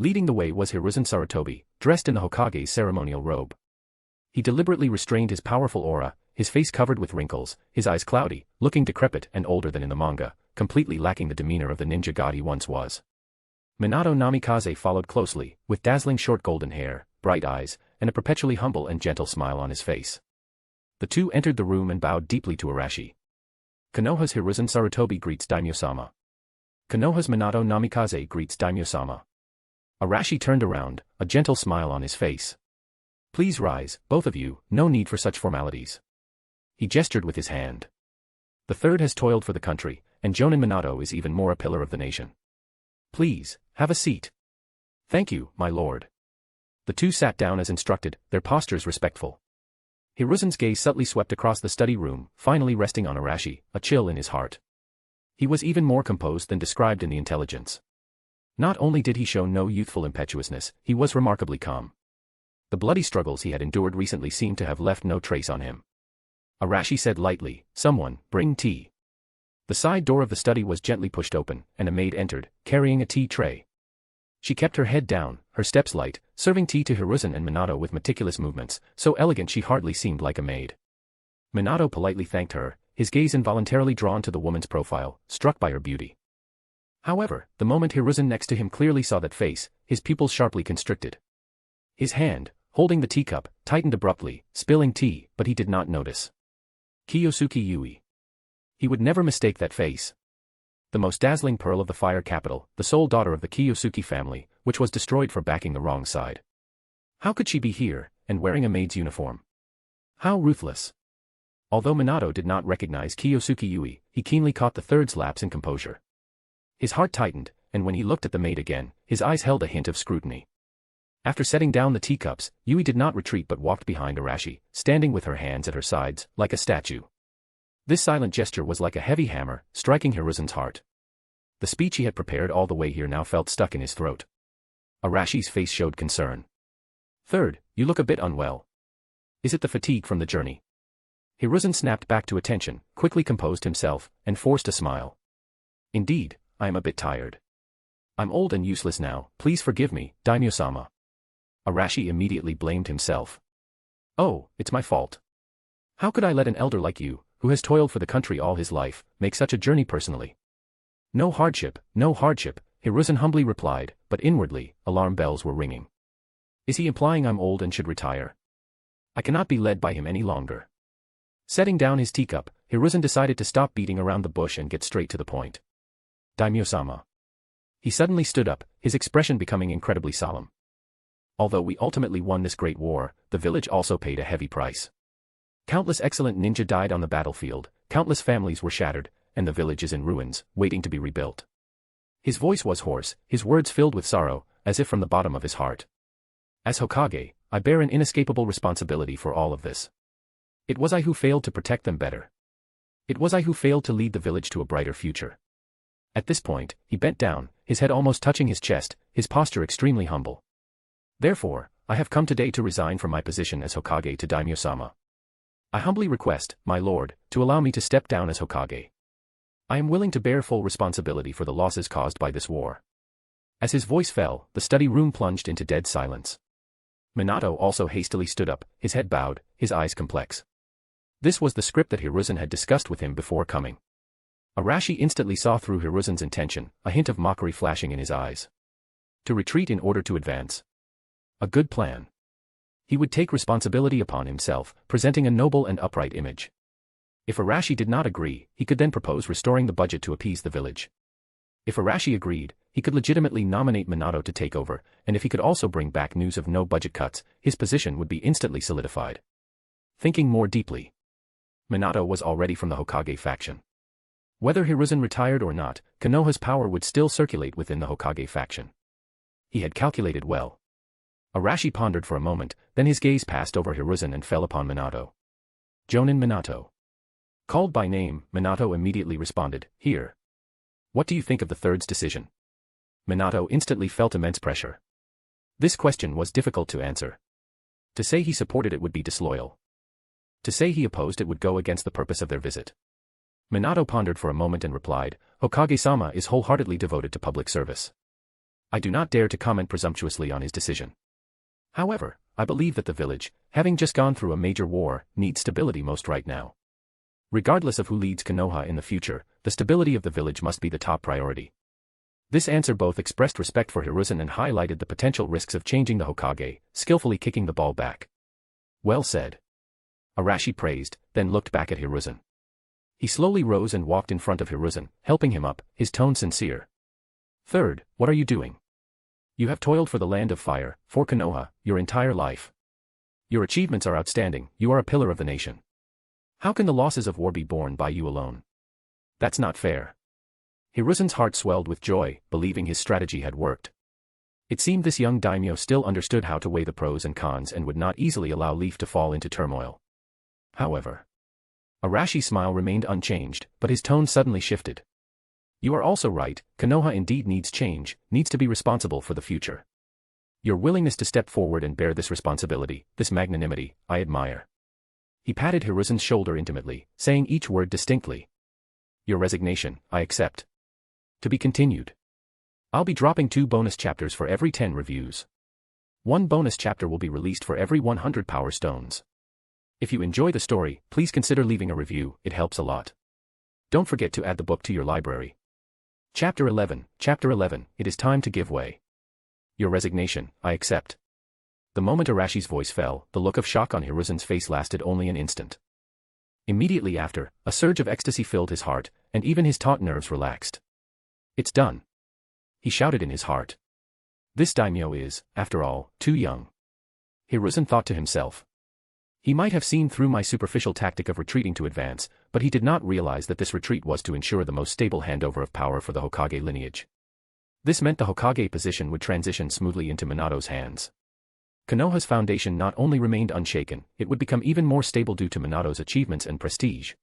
Leading the way was Hiruzen Sarutobi, dressed in the Hokage's ceremonial robe. He deliberately restrained his powerful aura, his face covered with wrinkles, his eyes cloudy, looking decrepit and older than in the manga, completely lacking the demeanor of the ninja god he once was. Minato Namikaze followed closely, with dazzling short golden hair, bright eyes, and a perpetually humble and gentle smile on his face. The 2 entered the room and bowed deeply to Arashi. Konoha's Hiruzen Sarutobi greets Daimyo-sama. Konoha's Minato Namikaze greets Daimyo-sama. Arashi turned around, a gentle smile on his face. Please rise, both of you, no need for such formalities. He gestured with his hand. The third has toiled for the country, and Jonin Minato is even more a pillar of the nation. Please, have a seat. Thank you, my lord. The two sat down as instructed, their postures respectful. Hiruzen's gaze subtly swept across the study room, finally resting on Arashi, a chill in his heart. He was even more composed than described in the intelligence. Not only did he show no youthful impetuousness, he was remarkably calm. The bloody struggles he had endured recently seemed to have left no trace on him. Arashi said lightly, "Someone, bring tea." The side door of the study was gently pushed open, and a maid entered, carrying a tea tray. She kept her head down, her steps light, serving tea to Hiruzen and Minato with meticulous movements, so elegant she hardly seemed like a maid. Minato politely thanked her, his gaze involuntarily drawn to the woman's profile, struck by her beauty. However, the moment Hiruzen next to him clearly saw that face, his pupils sharply constricted. His hand, holding the teacup, tightened abruptly, spilling tea, but he did not notice. Kiyosuke Yui. He would never mistake that face. The most dazzling pearl of the fire capital, the sole daughter of the Kiyosuke family, which was destroyed for backing the wrong side. How could she be here, and wearing a maid's uniform? How ruthless. Although Minato did not recognize Kiyosuke Yui, he keenly caught the third's lapse in composure. His heart tightened, and when he looked at the maid again, his eyes held a hint of scrutiny. After setting down the teacups, Yui did not retreat but walked behind Arashi, standing with her hands at her sides, like a statue. This silent gesture was like a heavy hammer, striking Hiruzen's heart. The speech he had prepared all the way here now felt stuck in his throat. Arashi's face showed concern. "Third, you look a bit unwell. Is it the fatigue from the journey?" Hiruzen snapped back to attention, quickly composed himself, and forced a smile. "Indeed, I am a bit tired. I'm old and useless now, please forgive me, Daimyo-sama." Arashi immediately blamed himself. "Oh, it's my fault. How could I let an elder like you, who has toiled for the country all his life, make such a journey personally?" No hardship, Hiruzen humbly replied, but inwardly, alarm bells were ringing. Is he implying I'm old and should retire? I cannot be led by him any longer. Setting down his teacup, Hiruzen decided to stop beating around the bush and get straight to the point. "Daimyo-sama." He suddenly stood up, his expression becoming incredibly solemn. "Although we ultimately won this great war, the village also paid a heavy price. Countless excellent ninja died on the battlefield, countless families were shattered, and the village is in ruins, waiting to be rebuilt." His voice was hoarse, his words filled with sorrow, as if from the bottom of his heart. "As Hokage, I bear an inescapable responsibility for all of this. It was I who failed to protect them better. It was I who failed to lead the village to a brighter future." At this point, he bent down, his head almost touching his chest, his posture extremely humble. "Therefore, I have come today to resign from my position as Hokage to Daimyo-sama. I humbly request, my lord, to allow me to step down as Hokage. I am willing to bear full responsibility for the losses caused by this war." As his voice fell, the study room plunged into dead silence. Minato also hastily stood up, his head bowed, his eyes complex. This was the script that Hiruzen had discussed with him before coming. Arashi instantly saw through Hiruzen's intention, a hint of mockery flashing in his eyes. To retreat in order to advance. A good plan. He would take responsibility upon himself, presenting a noble and upright image. If Arashi did not agree, he could then propose restoring the budget to appease the village. If Arashi agreed, he could legitimately nominate Minato to take over, and if he could also bring back news of no budget cuts, his position would be instantly solidified. Thinking more deeply. Minato was already from the Hokage faction. Whether Hiruzen retired or not, Konoha's power would still circulate within the Hokage faction. He had calculated well. Arashi pondered for a moment, then his gaze passed over Hiruzen and fell upon Minato. "Jonin Minato." Called by name, Minato immediately responded, "Here." "What do you think of the third's decision?" Minato instantly felt immense pressure. This question was difficult to answer. To say he supported it would be disloyal. To say he opposed it would go against the purpose of their visit. Minato pondered for a moment and replied, "Hokage-sama is wholeheartedly devoted to public service. I do not dare to comment presumptuously on his decision. However, I believe that the village, having just gone through a major war, needs stability most right now. Regardless of who leads Konoha in the future, the stability of the village must be the top priority." This answer both expressed respect for Hiruzen and highlighted the potential risks of changing the Hokage, skillfully kicking the ball back. "Well said." Arashi praised, then looked back at Hiruzen. He slowly rose and walked in front of Hiruzen, helping him up, his tone sincere. "Third, what are you doing? You have toiled for the land of fire, for Konoha, your entire life. Your achievements are outstanding, you are a pillar of the nation. How can the losses of war be borne by you alone? That's not fair. Hiruzen's heart swelled with joy, believing his strategy had worked. It seemed this young daimyo still understood how to weigh the pros and cons and would not easily allow Leaf to fall into turmoil. However, Arashi's smile remained unchanged, but his tone suddenly shifted. You are also right, Konoha indeed needs change, needs to be responsible for the future. Your willingness to step forward and bear this responsibility, this magnanimity, I admire. He patted Hiruzen's shoulder intimately, saying each word distinctly. Your resignation, I accept. To be continued. I'll be dropping 2 bonus chapters for every 10 reviews. 1 bonus chapter will be released for every 100 power stones. If you enjoy the story, please consider leaving a review, it helps a lot. Don't forget to add the book to your library. Chapter 11, it is time to give way. Your resignation, I accept. The moment Arashi's voice fell, the look of shock on Hiruzen's face lasted only an instant. Immediately after, a surge of ecstasy filled his heart, and even his taut nerves relaxed. It's done. He shouted in his heart. This daimyo is, after all, too young. Hiruzen thought to himself. He might have seen through my superficial tactic of retreating to advance, but he did not realize that this retreat was to ensure the most stable handover of power for the Hokage lineage. This meant the Hokage position would transition smoothly into Minato's hands. Konoha's foundation not only remained unshaken, it would become even more stable due to Minato's achievements and prestige.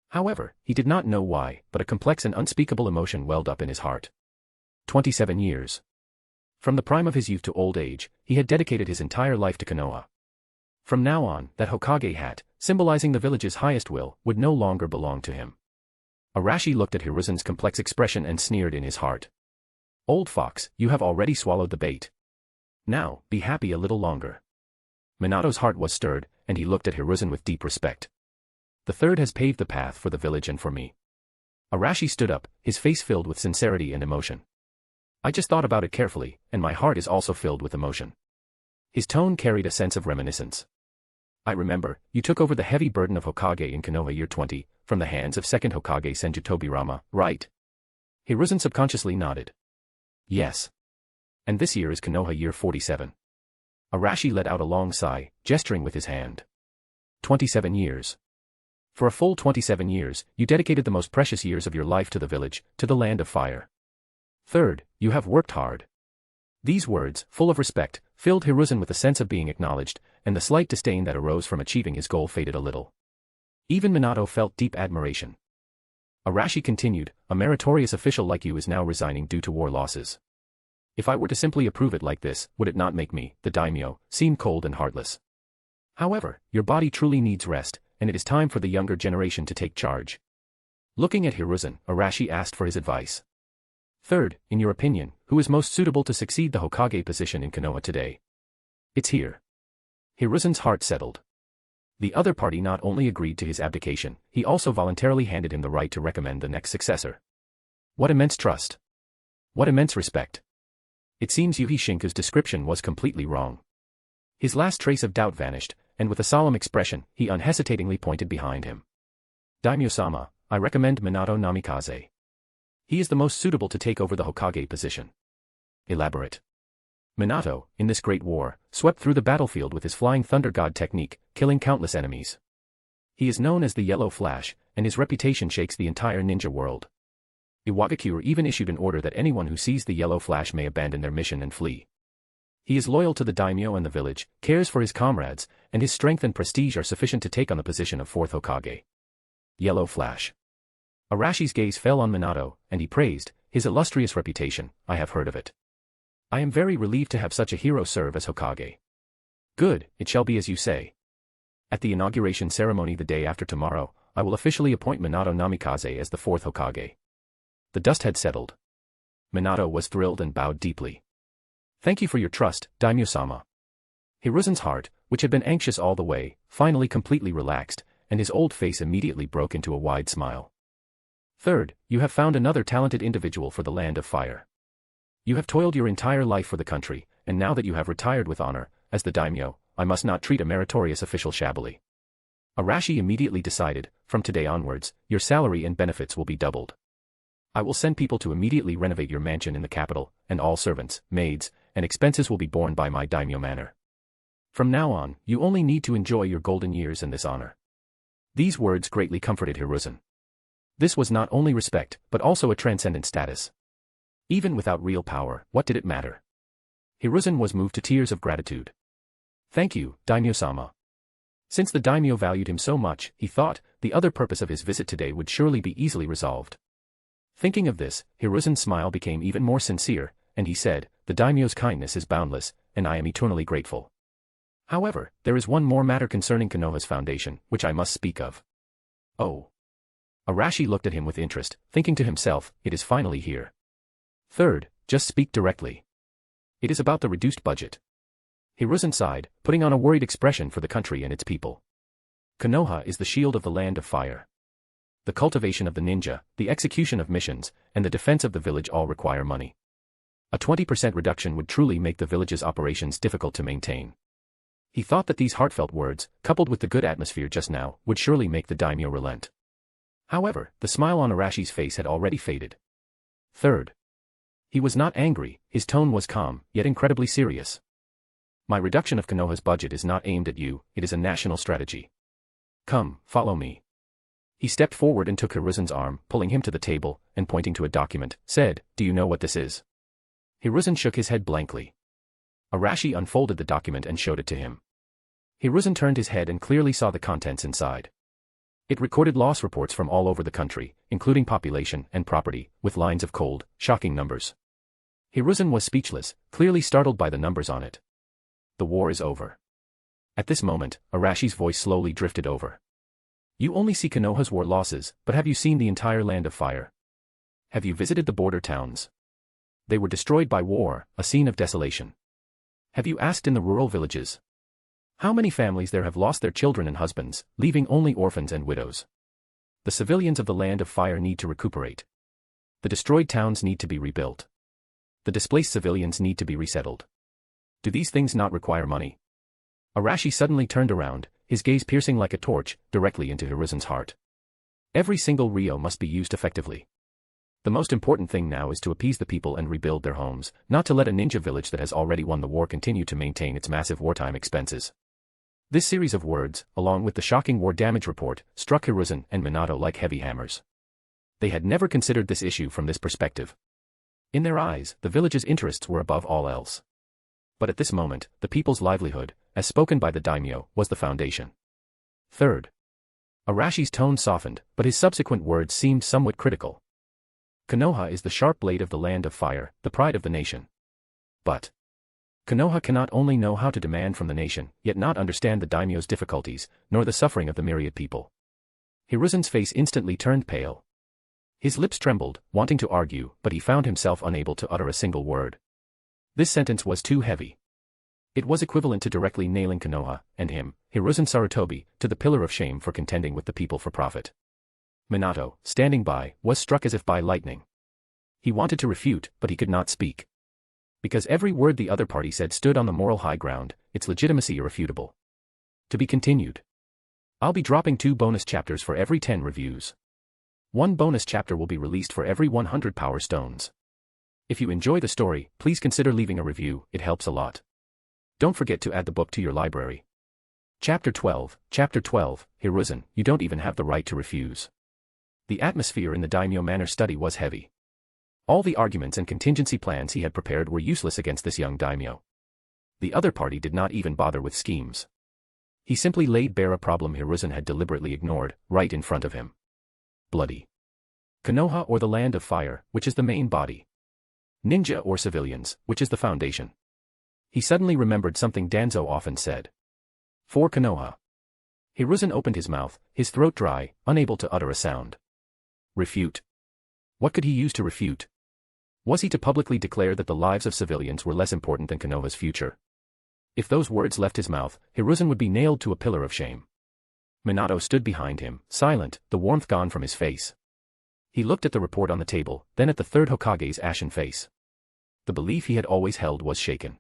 However, he did not know why, but a complex and unspeakable emotion welled up in his heart. 27 years. From the prime of his youth to old age, he had dedicated his entire life to Konoha. From now on, that Hokage hat, symbolizing the village's highest will, would no longer belong to him. Arashi looked at Hiruzen's complex expression and sneered in his heart. Old fox, you have already swallowed the bait. Now, be happy a little longer. Minato's heart was stirred, and he looked at Hiruzen with deep respect. The third has paved the path for the village and for me. Arashi stood up, his face filled with sincerity and emotion. I just thought about it carefully, and my heart is also filled with emotion. His tone carried a sense of reminiscence. I remember, you took over the heavy burden of Hokage in Konoha Year 20, from the hands of second Hokage Senju Tobirama, right? Hiruzen subconsciously nodded. Yes. And this year is Konoha Year 47. Arashi let out a long sigh, gesturing with his hand. 27 years. For a full 27 years, you dedicated the most precious years of your life to the village, to the land of fire. Third, you have worked hard. These words, full of respect, filled Hiruzen with a sense of being acknowledged, and the slight disdain that arose from achieving his goal faded a little. Even Minato felt deep admiration. Arashi continued, a meritorious official like you is now resigning due to war losses. If I were to simply approve it like this, would it not make me, the daimyo, seem cold and heartless? However, your body truly needs rest, and it is time for the younger generation to take charge. Looking at Hiruzen, Arashi asked for his advice. Third, in your opinion, who is most suitable to succeed the Hokage position in Konoha today? It's here. Hiruzen's heart settled. The other party not only agreed to his abdication, he also voluntarily handed him the right to recommend the next successor. What immense trust! What immense respect! It seems Yuhi Shinka's description was completely wrong. His last trace of doubt vanished, and with a solemn expression, he unhesitatingly pointed behind him. Daimyo-sama, I recommend Minato Namikaze. He is the most suitable to take over the Hokage position. Elaborate. Minato, in this great war, swept through the battlefield with his flying thunder god technique, killing countless enemies. He is known as the Yellow Flash, and his reputation shakes the entire ninja world. Iwagakure even issued an order that anyone who sees the Yellow Flash may abandon their mission and flee. He is loyal to the daimyo and the village, cares for his comrades, and his strength and prestige are sufficient to take on the position of fourth Hokage. Yellow Flash. Arashi's gaze fell on Minato, and he praised his illustrious reputation. I have heard of it. I am very relieved to have such a hero serve as Hokage. Good, it shall be as you say. At the inauguration ceremony the day after tomorrow, I will officially appoint Minato Namikaze as the fourth Hokage. The dust had settled. Minato was thrilled and bowed deeply. Thank you for your trust, Daimyo-sama. Hiruzen's heart, which had been anxious all the way, finally completely relaxed, and his old face immediately broke into a wide smile. Third, you have found another talented individual for the land of fire. You have toiled your entire life for the country, and now that you have retired with honor, as the daimyo, I must not treat a meritorious official shabbily. Arashi immediately decided, from today onwards, your salary and benefits will be doubled. I will send people to immediately renovate your mansion in the capital, and all servants, maids, and expenses will be borne by my daimyo manor. From now on, you only need to enjoy your golden years and this honor. These words greatly comforted Hiruzen. This was not only respect, but also a transcendent status. Even without real power, what did it matter? Hiruzen was moved to tears of gratitude. Thank you, Daimyo-sama. Since the daimyo valued him so much, he thought, the other purpose of his visit today would surely be easily resolved. Thinking of this, Hiruzen's smile became even more sincere, and he said, the daimyo's kindness is boundless, and I am eternally grateful. However, there is one more matter concerning Konoha's foundation, which I must speak of. Oh. Arashi looked at him with interest, thinking to himself, it is finally here. Third, just speak directly. It is about the reduced budget. Hiruzen sighed, putting on a worried expression for the country and its people. Konoha is the shield of the land of fire. The cultivation of the ninja, the execution of missions, and the defense of the village all require money. A 20% reduction would truly make the village's operations difficult to maintain. He thought that these heartfelt words, coupled with the good atmosphere just now, would surely make the daimyo relent. However, the smile on Arashi's face had already faded. Third. He was not angry, his tone was calm, yet incredibly serious. My reduction of Konoha's budget is not aimed at you, it is a national strategy. Come, follow me. He stepped forward and took Hiruzen's arm, pulling him to the table, and pointing to a document, said, do you know what this is? Hiruzen shook his head blankly. Arashi unfolded the document and showed it to him. Hiruzen turned his head and clearly saw the contents inside. It recorded loss reports from all over the country, including population and property, with lines of cold, shocking numbers. Hiruzen was speechless, clearly startled by the numbers on it. The war is over. At this moment, Arashi's voice slowly drifted over. You only see Konoha's war losses, but have you seen the entire land of fire? Have you visited the border towns? They were destroyed by war, a scene of desolation. Have you asked in the rural villages? How many families there have lost their children and husbands, leaving only orphans and widows? The civilians of the land of fire need to recuperate. The destroyed towns need to be rebuilt. The displaced civilians need to be resettled. Do these things not require money? Arashi suddenly turned around, his gaze piercing like a torch, directly into Hiruzen's heart. Every single ryo must be used effectively. The most important thing now is to appease the people and rebuild their homes, not to let a ninja village that has already won the war continue to maintain its massive wartime expenses. This series of words, along with the shocking war damage report, struck Hiruzen and Minato like heavy hammers. They had never considered this issue from this perspective. In their eyes, the village's interests were above all else. But at this moment, the people's livelihood, as spoken by the daimyo, was the foundation. Third. Arashi's tone softened, but his subsequent words seemed somewhat critical. Konoha is the sharp blade of the land of fire, the pride of the nation. But Konoha cannot only know how to demand from the nation, yet not understand the daimyo's difficulties, nor the suffering of the myriad people. Hiruzen's face instantly turned pale. His lips trembled, wanting to argue, but he found himself unable to utter a single word. This sentence was too heavy. It was equivalent to directly nailing Konoha, and him, Hiruzen Sarutobi, to the pillar of shame for contending with the people for profit. Minato, standing by, was struck as if by lightning. He wanted to refute, but he could not speak. Because every word the other party said stood on the moral high ground, its legitimacy irrefutable. To be continued. I'll be dropping 2 bonus chapters for every 10 reviews. 1 bonus chapter will be released for every 100 power stones. If you enjoy the story, please consider leaving a review, it helps a lot. Don't forget to add the book to your library. Chapter 12, Hiruzen, you don't even have the right to refuse. The atmosphere in the Daimyo Manor study was heavy. All the arguments and contingency plans he had prepared were useless against this young daimyo. The other party did not even bother with schemes. He simply laid bare a problem Hiruzen had deliberately ignored, right in front of him. Bloody. Konoha or the land of fire, which is the main body? Ninja or civilians, which is the foundation? He suddenly remembered something Danzo often said. For Konoha. Hiruzen opened his mouth, his throat dry, unable to utter a sound. Refute. What could he use to refute? Was he to publicly declare that the lives of civilians were less important than Konoha's future? If those words left his mouth, Hiruzen would be nailed to a pillar of shame. Minato stood behind him, silent, the warmth gone from his face. He looked at the report on the table, then at the third Hokage's ashen face. The belief he had always held was shaken.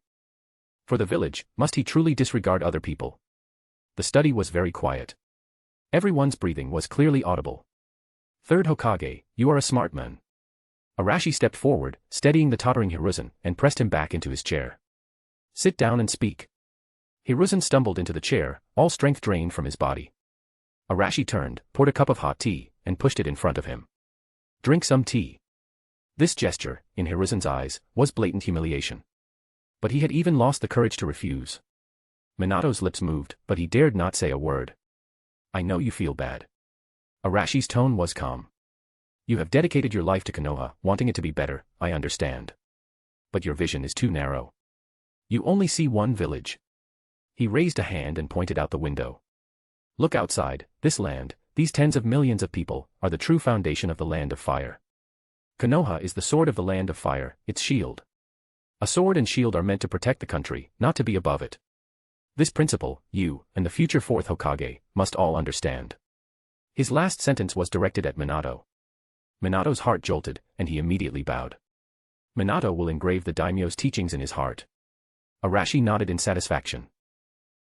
For the village, must he truly disregard other people? The study was very quiet. Everyone's breathing was clearly audible. Third Hokage, you are a smart man. Arashi stepped forward, steadying the tottering Hiruzen, and pressed him back into his chair. Sit down and speak. Hiruzen stumbled into the chair, all strength drained from his body. Arashi turned, poured a cup of hot tea, and pushed it in front of him. Drink some tea. This gesture, in Hiruzen's eyes, was blatant humiliation. But he had even lost the courage to refuse. Minato's lips moved, but he dared not say a word. I know you feel bad. Arashi's tone was calm. You have dedicated your life to Konoha, wanting it to be better, I understand. But your vision is too narrow. You only see one village. He raised a hand and pointed out the window. Look outside, this land, these tens of millions of people, are the true foundation of the land of fire. Konoha is the sword of the land of fire, its shield. A sword and shield are meant to protect the country, not to be above it. This principle, you, and the future fourth Hokage, must all understand. His last sentence was directed at Minato. Minato's heart jolted, and he immediately bowed. Minato will engrave the daimyo's teachings in his heart. Arashi nodded in satisfaction.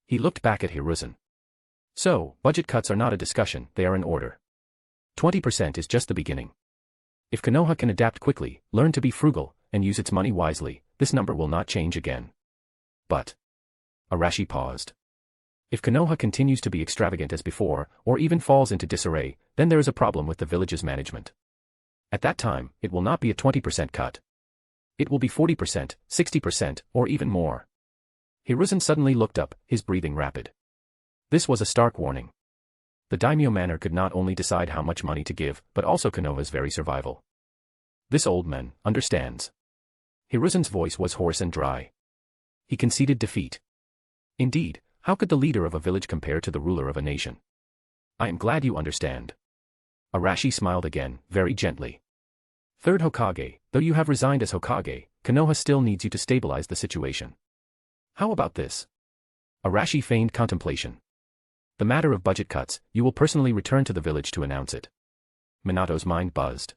He looked back at Hiruzen. So, budget cuts are not a discussion, they are an order. 20% is just the beginning. If Konoha can adapt quickly, learn to be frugal, and use its money wisely, this number will not change again. But Arashi paused. If Konoha continues to be extravagant as before, or even falls into disarray, then there is a problem with the village's management. At that time, it will not be a 20% cut. It will be 40%, 60%, or even more. Hiruzen suddenly looked up, his breathing rapid. This was a stark warning. The daimyo manor could not only decide how much money to give, but also Konoha's very survival. This old man understands. Hiruzen's voice was hoarse and dry. He conceded defeat. Indeed, how could the leader of a village compare to the ruler of a nation? I am glad you understand. Arashi smiled again, very gently. Third Hokage, though you have resigned as Hokage, Konoha still needs you to stabilize the situation. How about this? Arashi feigned contemplation. The matter of budget cuts, you will personally return to the village to announce it. Minato's mind buzzed.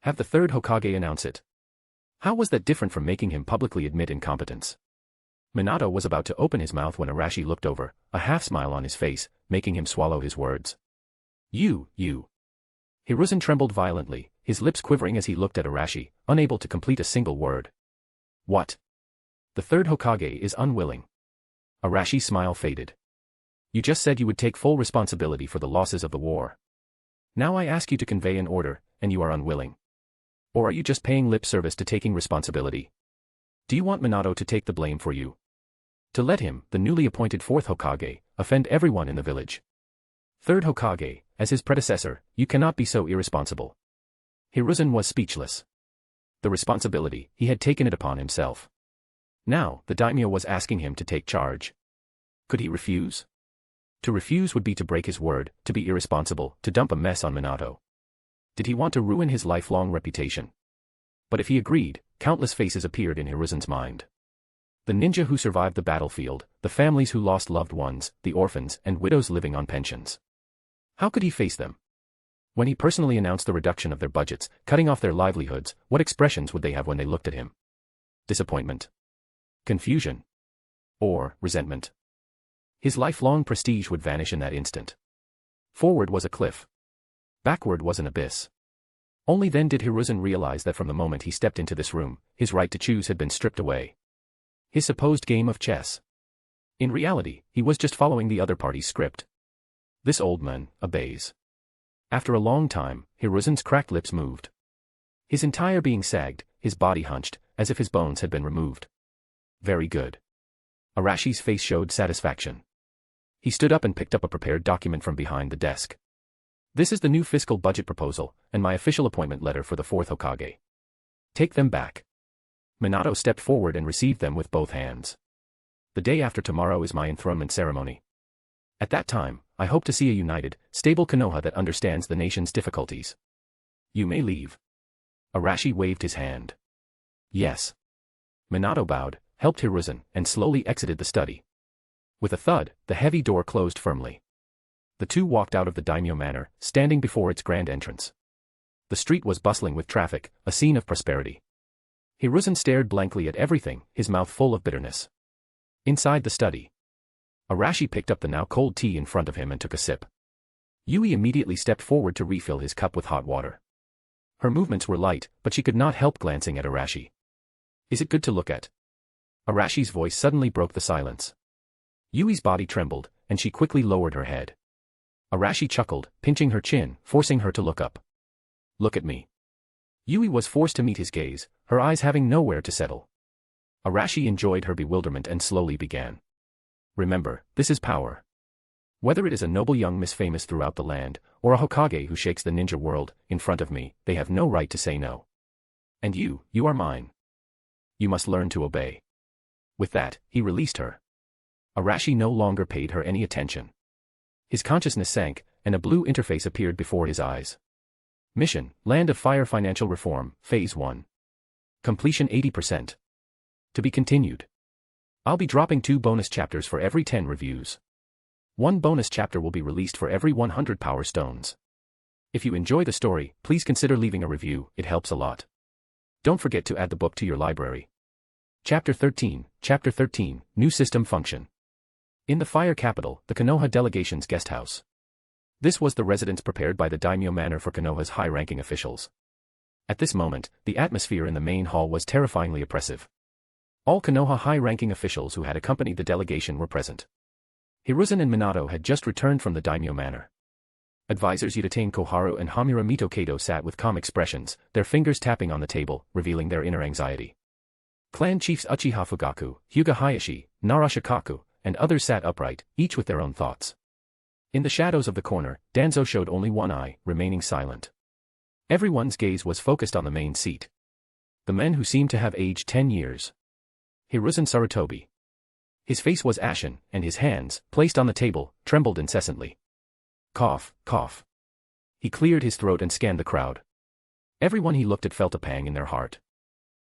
Have the third Hokage announce it? How was that different from making him publicly admit incompetence? Minato was about to open his mouth when Arashi looked over, a half-smile on his face, making him swallow his words. You. Hiruzen trembled violently, his lips quivering as he looked at Arashi, unable to complete a single word. What? The third Hokage is unwilling. Arashi's smile faded. You just said you would take full responsibility for the losses of the war. Now I ask you to convey an order, and you are unwilling. Or are you just paying lip service to taking responsibility? Do you want Minato to take the blame for you? To let him, the newly appointed fourth Hokage, offend everyone in the village? Third Hokage, as his predecessor, you cannot be so irresponsible. Hiruzen was speechless. The responsibility, he had taken it upon himself. Now, the daimyo was asking him to take charge. Could he refuse? To refuse would be to break his word, to be irresponsible, to dump a mess on Minato. Did he want to ruin his lifelong reputation? But if he agreed, countless faces appeared in Hiruzen's mind. The ninja who survived the battlefield, the families who lost loved ones, the orphans and widows living on pensions. How could he face them? When he personally announced the reduction of their budgets, cutting off their livelihoods, what expressions would they have when they looked at him? Disappointment? Confusion? Or resentment? His lifelong prestige would vanish in that instant. Forward was a cliff. Backward was an abyss. Only then did Hiruzen realize that from the moment he stepped into this room, his right to choose had been stripped away. His supposed game of chess. In reality, he was just following the other party's script. This old man obeys. After a long time, Hiruzen's cracked lips moved. His entire being sagged, his body hunched, as if his bones had been removed. Very good. Arashi's face showed satisfaction. He stood up and picked up a prepared document from behind the desk. This is the new fiscal budget proposal, and my official appointment letter for the fourth Hokage. Take them back. Minato stepped forward and received them with both hands. The day after tomorrow is my enthronement ceremony. At that time, I hope to see a united, stable Konoha that understands the nation's difficulties. You may leave. Arashi waved his hand. Yes. Minato bowed, helped Hiruzen, and slowly exited the study. With a thud, the heavy door closed firmly. The two walked out of the daimyo manor, standing before its grand entrance. The street was bustling with traffic, a scene of prosperity. Hiruzen stared blankly at everything, his mouth full of bitterness. Inside the study, Arashi picked up the now cold tea in front of him and took a sip. Yui immediately stepped forward to refill his cup with hot water. Her movements were light, but she could not help glancing at Arashi. Is it good to look at? Arashi's voice suddenly broke the silence. Yui's body trembled, and she quickly lowered her head. Arashi chuckled, pinching her chin, forcing her to look up. Look at me. Yui was forced to meet his gaze, her eyes having nowhere to settle. Arashi enjoyed her bewilderment and slowly began. Remember, this is power. Whether it is a noble young Miss Famous throughout the land, or a Hokage who shakes the ninja world, in front of me, they have no right to say no. And you are mine. You must learn to obey. With that, he released her. Arashi no longer paid her any attention. His consciousness sank, and a blue interface appeared before his eyes. Mission, Land of Fire Financial Reform, Phase 1. Completion 80%. To be continued. I'll be dropping 2 bonus chapters for every 10 reviews. 1 bonus chapter will be released for every 100 power stones. If you enjoy the story, please consider leaving a review, it helps a lot. Don't forget to add the book to your library. Chapter 13, New System Function. In the Fire Capital, the Konoha delegation's guest house. This was the residence prepared by the Daimyo Manor for Konoha's high-ranking officials. At this moment, the atmosphere in the main hall was terrifyingly oppressive. All Konoha high-ranking officials who had accompanied the delegation were present. Hiruzen and Minato had just returned from the Daimyo Manor. Advisors Yudatane Koharu and Hamura Mito-Kato sat with calm expressions, their fingers tapping on the table, revealing their inner anxiety. Clan chiefs Uchiha Fugaku, Hyuga Hayashi, Narashikaku, and others sat upright, each with their own thoughts. In the shadows of the corner, Danzo showed only one eye, remaining silent. Everyone's gaze was focused on the main seat. The men who seemed to have aged 10 years. Hiruzen Sarutobi. His face was ashen, and his hands, placed on the table, trembled incessantly. Cough, cough. He cleared his throat and scanned the crowd. Everyone he looked at felt a pang in their heart.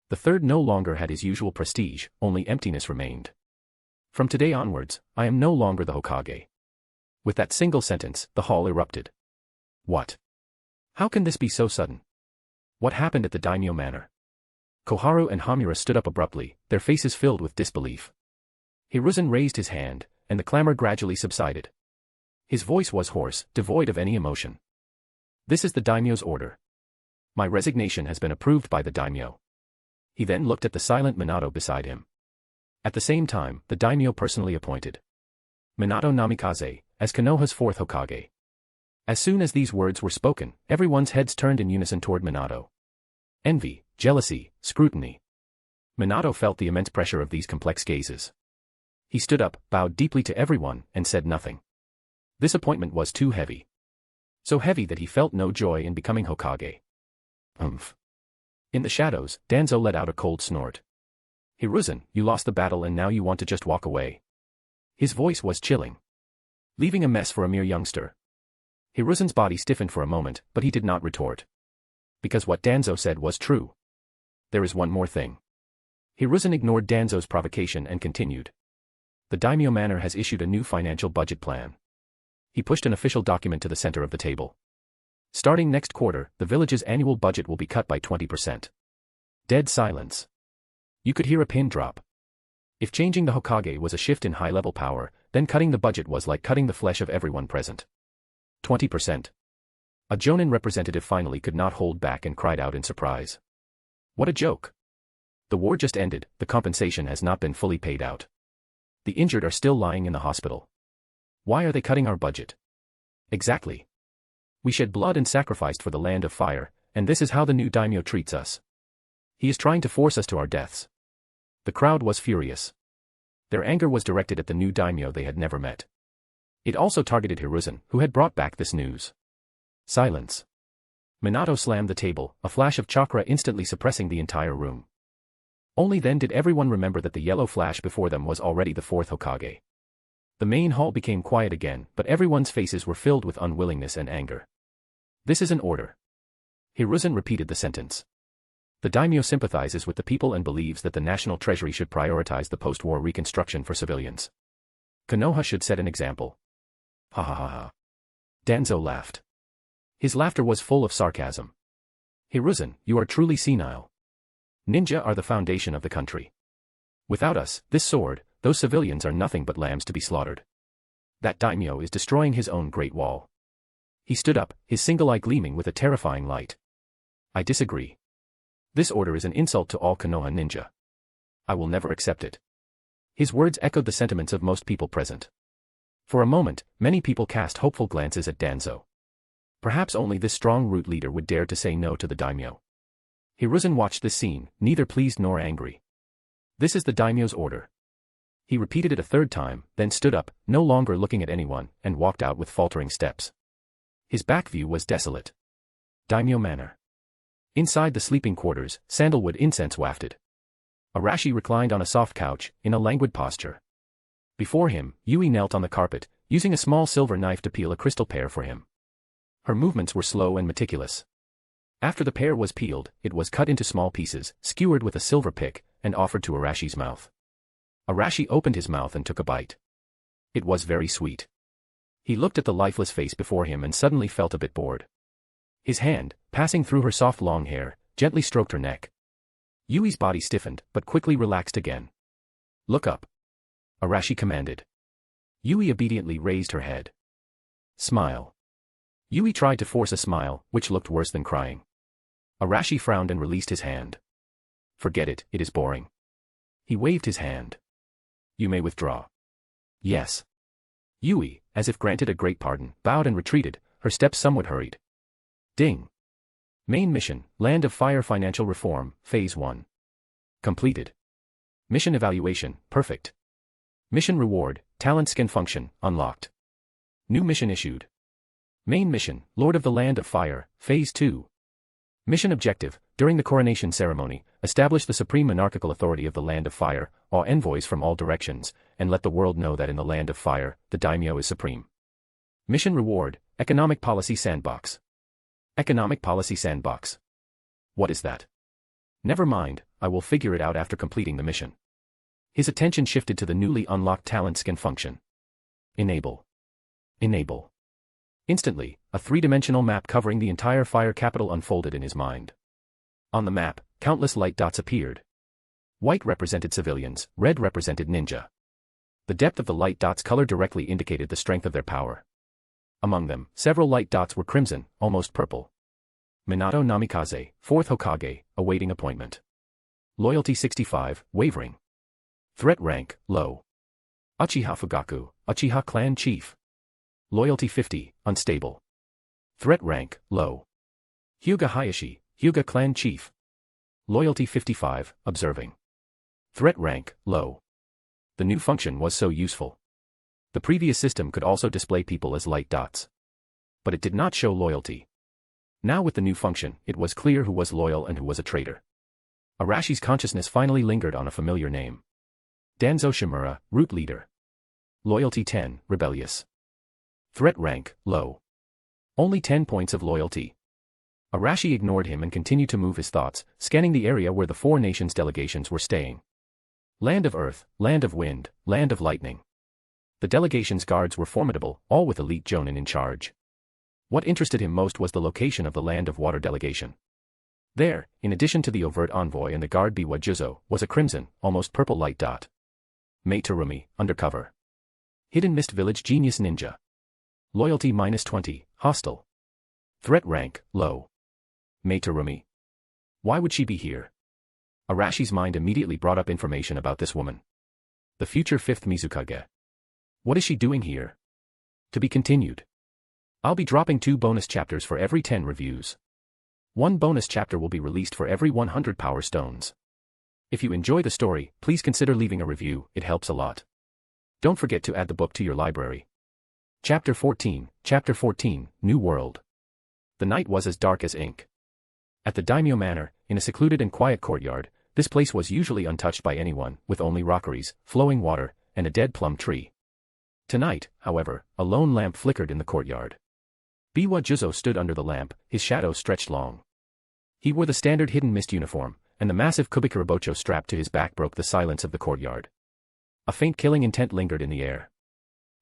The third no longer had his usual prestige, only emptiness remained. From today onwards, I am no longer the Hokage. With that single sentence, the hall erupted. What? How can this be so sudden? What happened at the Daimyo Manor? Koharu and Hamura stood up abruptly, their faces filled with disbelief. Hiruzen raised his hand, and the clamor gradually subsided. His voice was hoarse, devoid of any emotion. This is the Daimyo's order. My resignation has been approved by the Daimyo. He then looked at the silent Minato beside him. At the same time, the Daimyo personally appointed Minato Namikaze as Konoha's 4th Hokage. As soon as these words were spoken, everyone's heads turned in unison toward Minato. Envy, jealousy, scrutiny. Minato felt the immense pressure of these complex gazes. He stood up, bowed deeply to everyone, and said nothing. This appointment was too heavy. So heavy that he felt no joy in becoming Hokage. Umph. In the shadows, Danzo let out a cold snort. Hiruzen, you lost the battle and now you want to just walk away. His voice was chilling. Leaving a mess for a mere youngster. Hiruzen's body stiffened for a moment, but he did not retort. Because what Danzo said was true. There is one more thing. Hiruzen ignored Danzo's provocation and continued. The Daimyo Manor has issued a new financial budget plan. He pushed an official document to the center of the table. Starting next quarter, the village's annual budget will be cut by 20%. Dead silence. You could hear a pin drop. If changing the Hokage was a shift in high-level power, then cutting the budget was like cutting the flesh of everyone present. 20%. A Jonin representative finally could not hold back and cried out in surprise. What a joke. The war just ended, the compensation has not been fully paid out. The injured are still lying in the hospital. Why are they cutting our budget? Exactly. We shed blood and sacrificed for the land of fire, and this is how the new daimyo treats us. He is trying to force us to our deaths. The crowd was furious. Their anger was directed at the new daimyo they had never met. It also targeted Hiruzen, who had brought back this news. Silence. Minato slammed the table, a flash of chakra instantly suppressing the entire room. Only then did everyone remember that the yellow flash before them was already the 4th Hokage. The main hall became quiet again, but everyone's faces were filled with unwillingness and anger. This is an order. Hiruzen repeated the sentence. The daimyo sympathizes with the people and believes that the national treasury should prioritize the post-war reconstruction for civilians. Konoha should set an example. Ha ha ha ha. Danzo laughed. His laughter was full of sarcasm. Hiruzen, you are truly senile. Ninja are the foundation of the country. Without us, this sword, those civilians are nothing but lambs to be slaughtered. That daimyo is destroying his own great wall. He stood up, his single eye gleaming with a terrifying light. I disagree. This order is an insult to all Konoha ninja. I will never accept it. His words echoed the sentiments of most people present. For a moment, many people cast hopeful glances at Danzo. Perhaps only this strong root leader would dare to say no to the daimyo. Hiruzen watched this scene, neither pleased nor angry. This is the daimyo's order. He repeated it a third time, then stood up, no longer looking at anyone, and walked out with faltering steps. His back view was desolate. Daimyo Manor. Inside the sleeping quarters, sandalwood incense wafted. Arashi reclined on a soft couch, in a languid posture. Before him, Yui knelt on the carpet, using a small silver knife to peel a crystal pear for him. Her movements were slow and meticulous. After the pear was peeled, it was cut into small pieces, skewered with a silver pick, and offered to Arashi's mouth. Arashi opened his mouth and took a bite. It was very sweet. He looked at the lifeless face before him and suddenly felt a bit bored. His hand, passing through her soft long hair, gently stroked her neck. Yui's body stiffened, but quickly relaxed again. Look up. Arashi commanded. Yui obediently raised her head. Smile. Yui tried to force a smile, which looked worse than crying. Arashi frowned and released his hand. Forget it, it is boring. He waved his hand. You may withdraw. Yes. Yui, as if granted a great pardon, bowed and retreated, her steps somewhat hurried. Ding. Main mission, Land of Fire Financial Reform, Phase 1. Completed. Mission evaluation, perfect. Mission reward, talent skin function, unlocked. New mission issued. Main mission, Lord of the Land of Fire, Phase 2. Mission objective, during the coronation ceremony, establish the supreme monarchical authority of the Land of Fire, awe envoys from all directions, and let the world know that in the Land of Fire, the daimyo is supreme. Mission reward, Economic Policy Sandbox. Economic Policy Sandbox. What is that? Never mind, I will figure it out after completing the mission. His attention shifted to the newly unlocked talent skin function. Enable. Enable. Instantly, a three-dimensional map covering the entire fire capital unfolded in his mind. On the map, countless light dots appeared. White represented civilians, red represented ninja. The depth of the light dots' color directly indicated the strength of their power. Among them, several light dots were crimson, almost purple. Minato Namikaze, 4th Hokage, awaiting appointment. Loyalty 65, wavering. Threat rank, low. Uchiha Fugaku, Uchiha clan chief. Loyalty 50, unstable. Threat rank, low. Hyuga Hayashi, Hyuga clan chief. Loyalty 55, observing. Threat rank, low. The new function was so useful. The previous system could also display people as light dots. But it did not show loyalty. Now with the new function, it was clear who was loyal and who was a traitor. Arashi's consciousness finally lingered on a familiar name. Danzo Shimura, root leader. Loyalty 10, rebellious. Threat rank, low. Only 10 points of loyalty. Arashi ignored him and continued to move his thoughts, scanning the area where the four nations' delegations were staying. Land of Earth, Land of Wind, Land of Lightning. The delegation's guards were formidable, all with elite jonin in charge. What interested him most was the location of the Land of Water delegation. There, in addition to the overt envoy and the guard Biwa Juzo, was a crimson, almost purple light dot. Mei Terumi, undercover. Hidden Mist Village Genius Ninja. Loyalty -20, hostile. Threat rank, low. Mei Terumi. Why would she be here? Arashi's mind immediately brought up information about this woman. The future 5th Mizukage. What is she doing here? To be continued. I'll be dropping 2 bonus chapters for every 10 reviews. 1 bonus chapter will be released for every 100 power stones. If you enjoy the story, please consider leaving a review, it helps a lot. Don't forget to add the book to your library. Chapter 14, New World. The night was as dark as ink. At the Daimyo Manor, in a secluded and quiet courtyard, this place was usually untouched by anyone, with only rockeries, flowing water, and a dead plum tree. Tonight, however, a lone lamp flickered in the courtyard. Biwa Juzo stood under the lamp, his shadow stretched long. He wore the standard hidden mist uniform, and the massive kubikurabocho strapped to his back broke the silence of the courtyard. A faint killing intent lingered in the air.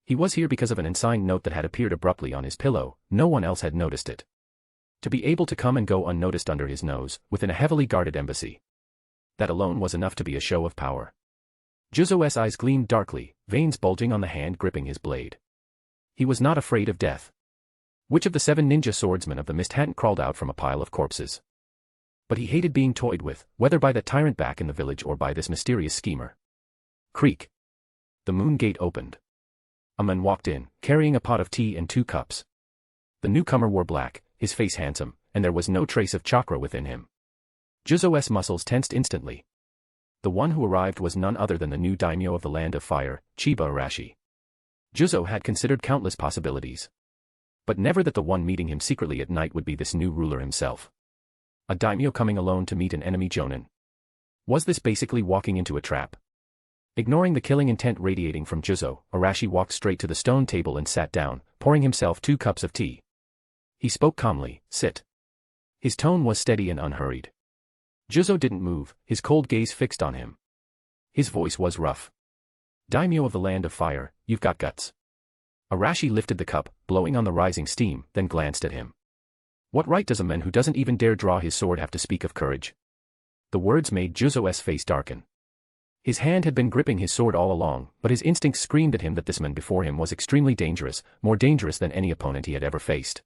He was here because of an unsigned note that had appeared abruptly on his pillow, no one else had noticed it. To be able to come and go unnoticed under his nose, within a heavily guarded embassy. That alone was enough to be a show of power. Juzo's eyes gleamed darkly, veins bulging on the hand gripping his blade. He was not afraid of death. Which of the 7 ninja swordsmen of the mist hadn't crawled out from a pile of corpses? But he hated being toyed with, whether by that tyrant back in the village or by this mysterious schemer. Creak. The moon gate opened. A man walked in, carrying a pot of tea and 2 cups. The newcomer wore black, his face handsome, and there was no trace of chakra within him. Juzo's muscles tensed instantly. The one who arrived was none other than the new daimyo of the Land of Fire, Chiba Arashi. Juzo had considered countless possibilities. But never that the one meeting him secretly at night would be this new ruler himself. A daimyo coming alone to meet an enemy jonin. Was this basically walking into a trap? Ignoring the killing intent radiating from Juzo, Arashi walked straight to the stone table and sat down, pouring himself 2 cups of tea. He spoke calmly, "Sit." His tone was steady and unhurried. Juzo didn't move, his cold gaze fixed on him. His voice was rough. "Daimyo of the Land of Fire, you've got guts." Arashi lifted the cup, blowing on the rising steam, then glanced at him. What right does a man who doesn't even dare draw his sword have to speak of courage? The words made Juzo's face darken. His hand had been gripping his sword all along, but his instincts screamed at him that this man before him was extremely dangerous, more dangerous than any opponent he had ever faced.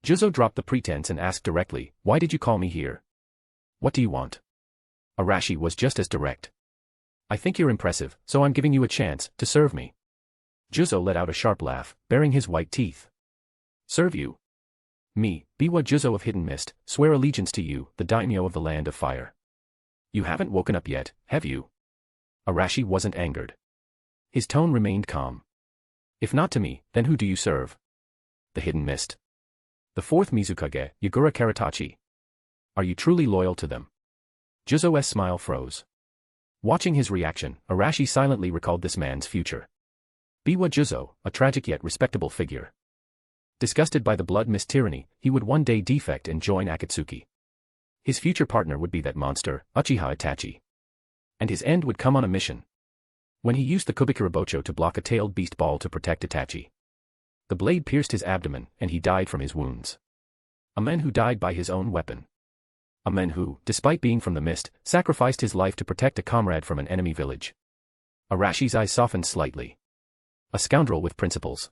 Juzo dropped the pretense and asked directly, "Why did you call me here? What do you want?" Arashi was just as direct. "I think you're impressive, so I'm giving you a chance to serve me." Juzo let out a sharp laugh, baring his white teeth. "Serve you? Me, Biwa Juzo of Hidden Mist, swear allegiance to you, the daimyo of the Land of Fire. You haven't woken up yet, have you?" Arashi wasn't angered. His tone remained calm. "If not to me, then who do you serve?" "The Hidden Mist. The 4th Mizukage, Yagura Karatachi. Are you truly loyal to them?" Juzo's smile froze. Watching his reaction, Arashi silently recalled this man's future. Biwa Juzo, a tragic yet respectable figure. Disgusted by the blood mist tyranny, he would one day defect and join Akatsuki. His future partner would be that monster, Uchiha Itachi. And his end would come on a mission. When he used the Kubikurabocho to block a tailed beast ball to protect Itachi. The blade pierced his abdomen, and he died from his wounds. A man who died by his own weapon. A man who, despite being from the mist, sacrificed his life to protect a comrade from an enemy village. Arashi's eyes softened slightly. A scoundrel with principles.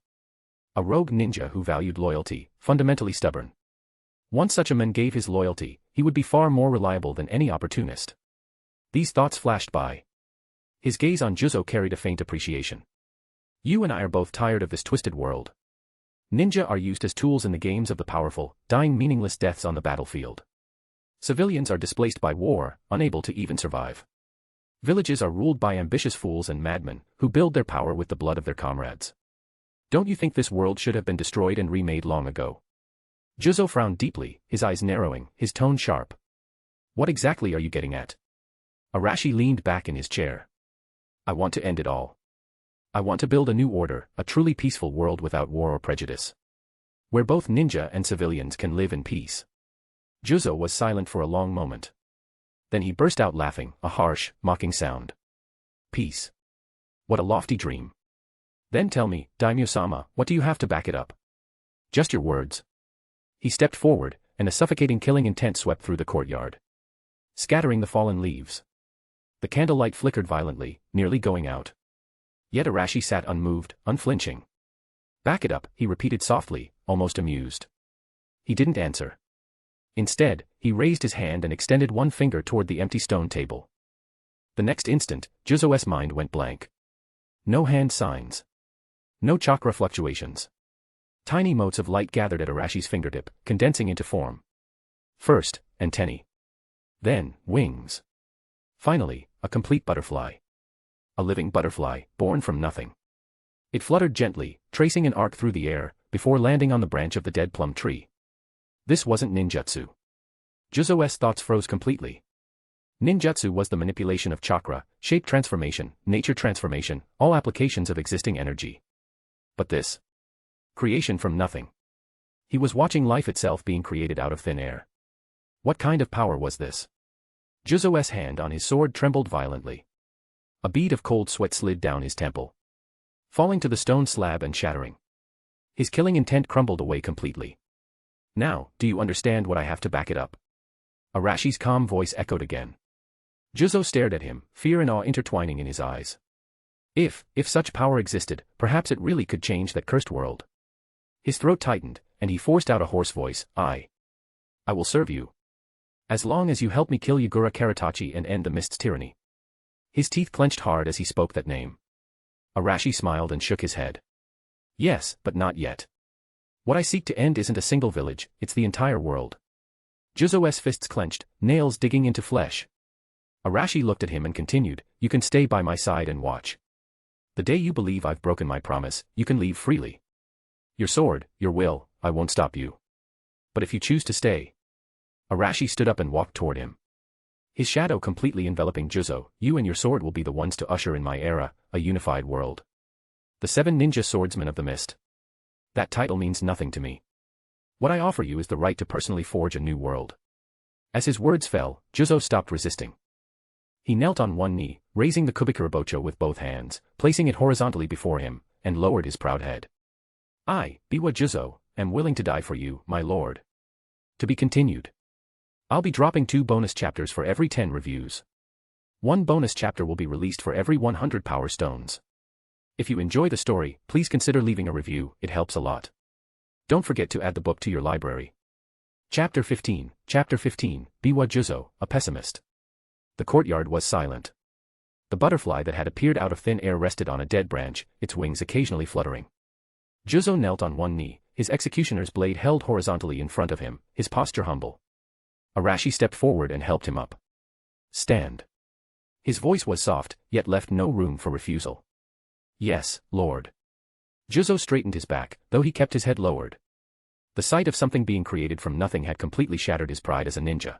A rogue ninja who valued loyalty, fundamentally stubborn. Once such a man gave his loyalty, he would be far more reliable than any opportunist. These thoughts flashed by. His gaze on Juzo carried a faint appreciation. "You and I are both tired of this twisted world. Ninja are used as tools in the games of the powerful, dying meaningless deaths on the battlefield. Civilians are displaced by war, unable to even survive. Villages are ruled by ambitious fools and madmen, who build their power with the blood of their comrades. Don't you think this world should have been destroyed and remade long ago?" Juzo frowned deeply, his eyes narrowing, his tone sharp. "What exactly are you getting at?" Arashi leaned back in his chair. "I want to end it all. I want to build a new order, a truly peaceful world without war or prejudice. Where both ninja and civilians can live in peace." Juzo was silent for a long moment. Then he burst out laughing, a harsh, mocking sound. "Peace. What a lofty dream. Then tell me, Daimyo-sama, what do you have to back it up?" "Just your words." He stepped forward, and a suffocating killing intent swept through the courtyard, scattering the fallen leaves. The candlelight flickered violently, nearly going out. Yet Arashi sat unmoved, unflinching. "Back it up," he repeated softly, almost amused. He didn't answer. Instead, he raised his hand and extended one finger toward the empty stone table. The next instant, Juzo's mind went blank. No hand signs. No chakra fluctuations. Tiny motes of light gathered at Arashi's fingertip, condensing into form. First, antennae. Then, wings. Finally, a complete butterfly. A living butterfly, born from nothing. It fluttered gently, tracing an arc through the air, before landing on the branch of the dead plum tree. This wasn't ninjutsu. Juzo's thoughts froze completely. Ninjutsu was the manipulation of chakra, shape transformation, nature transformation, all applications of existing energy. But this? Creation from nothing. He was watching life itself being created out of thin air. What kind of power was this? Juzo's hand on his sword trembled violently. A bead of cold sweat slid down his temple, falling to the stone slab and shattering. His killing intent crumbled away completely. "Now, do you understand what I have to back it up?" Arashi's calm voice echoed again. Juzo stared at him, fear and awe intertwining in his eyes. If such power existed, perhaps it really could change that cursed world. His throat tightened, and he forced out a hoarse voice, I will serve you. As long as you help me kill Yagura Karatachi and end the mist's tyranny." His teeth clenched hard as he spoke that name. Arashi smiled and shook his head. Yes, but not yet. What I seek to end isn't a single village, it's the entire world. Juzo's fists clenched, nails digging into flesh. Arashi looked at him and continued, you can stay by my side and watch. The day you believe I've broken my promise, you can leave freely. Your sword, your will, I won't stop you. But if you choose to stay. Arashi stood up and walked toward him. His shadow completely enveloping Juzo, you and your sword will be the ones to usher in my era, a unified world. The 7 ninja swordsmen of the mist. That title means nothing to me. What I offer you is the right to personally forge a new world. As his words fell, Juzo stopped resisting. He knelt on one knee, raising the kubikurabocho with both hands, placing it horizontally before him, and lowered his proud head. I, Biwa Juzo, am willing to die for you, my lord. To be continued. I'll be dropping 2 bonus chapters for every 10 reviews. 1 bonus chapter will be released for every 100 power stones. If you enjoy the story, please consider leaving a review, it helps a lot. Don't forget to add the book to your library. Chapter 15, Biwa Juzo, a pessimist. The courtyard was silent. The butterfly that had appeared out of thin air rested on a dead branch, its wings occasionally fluttering. Juzo knelt on one knee, his executioner's blade held horizontally in front of him, his posture humble. Arashi stepped forward and helped him up. Stand. His voice was soft, yet left no room for refusal. Yes, lord. Juzo straightened his back, though he kept his head lowered. The sight of something being created from nothing had completely shattered his pride as a ninja.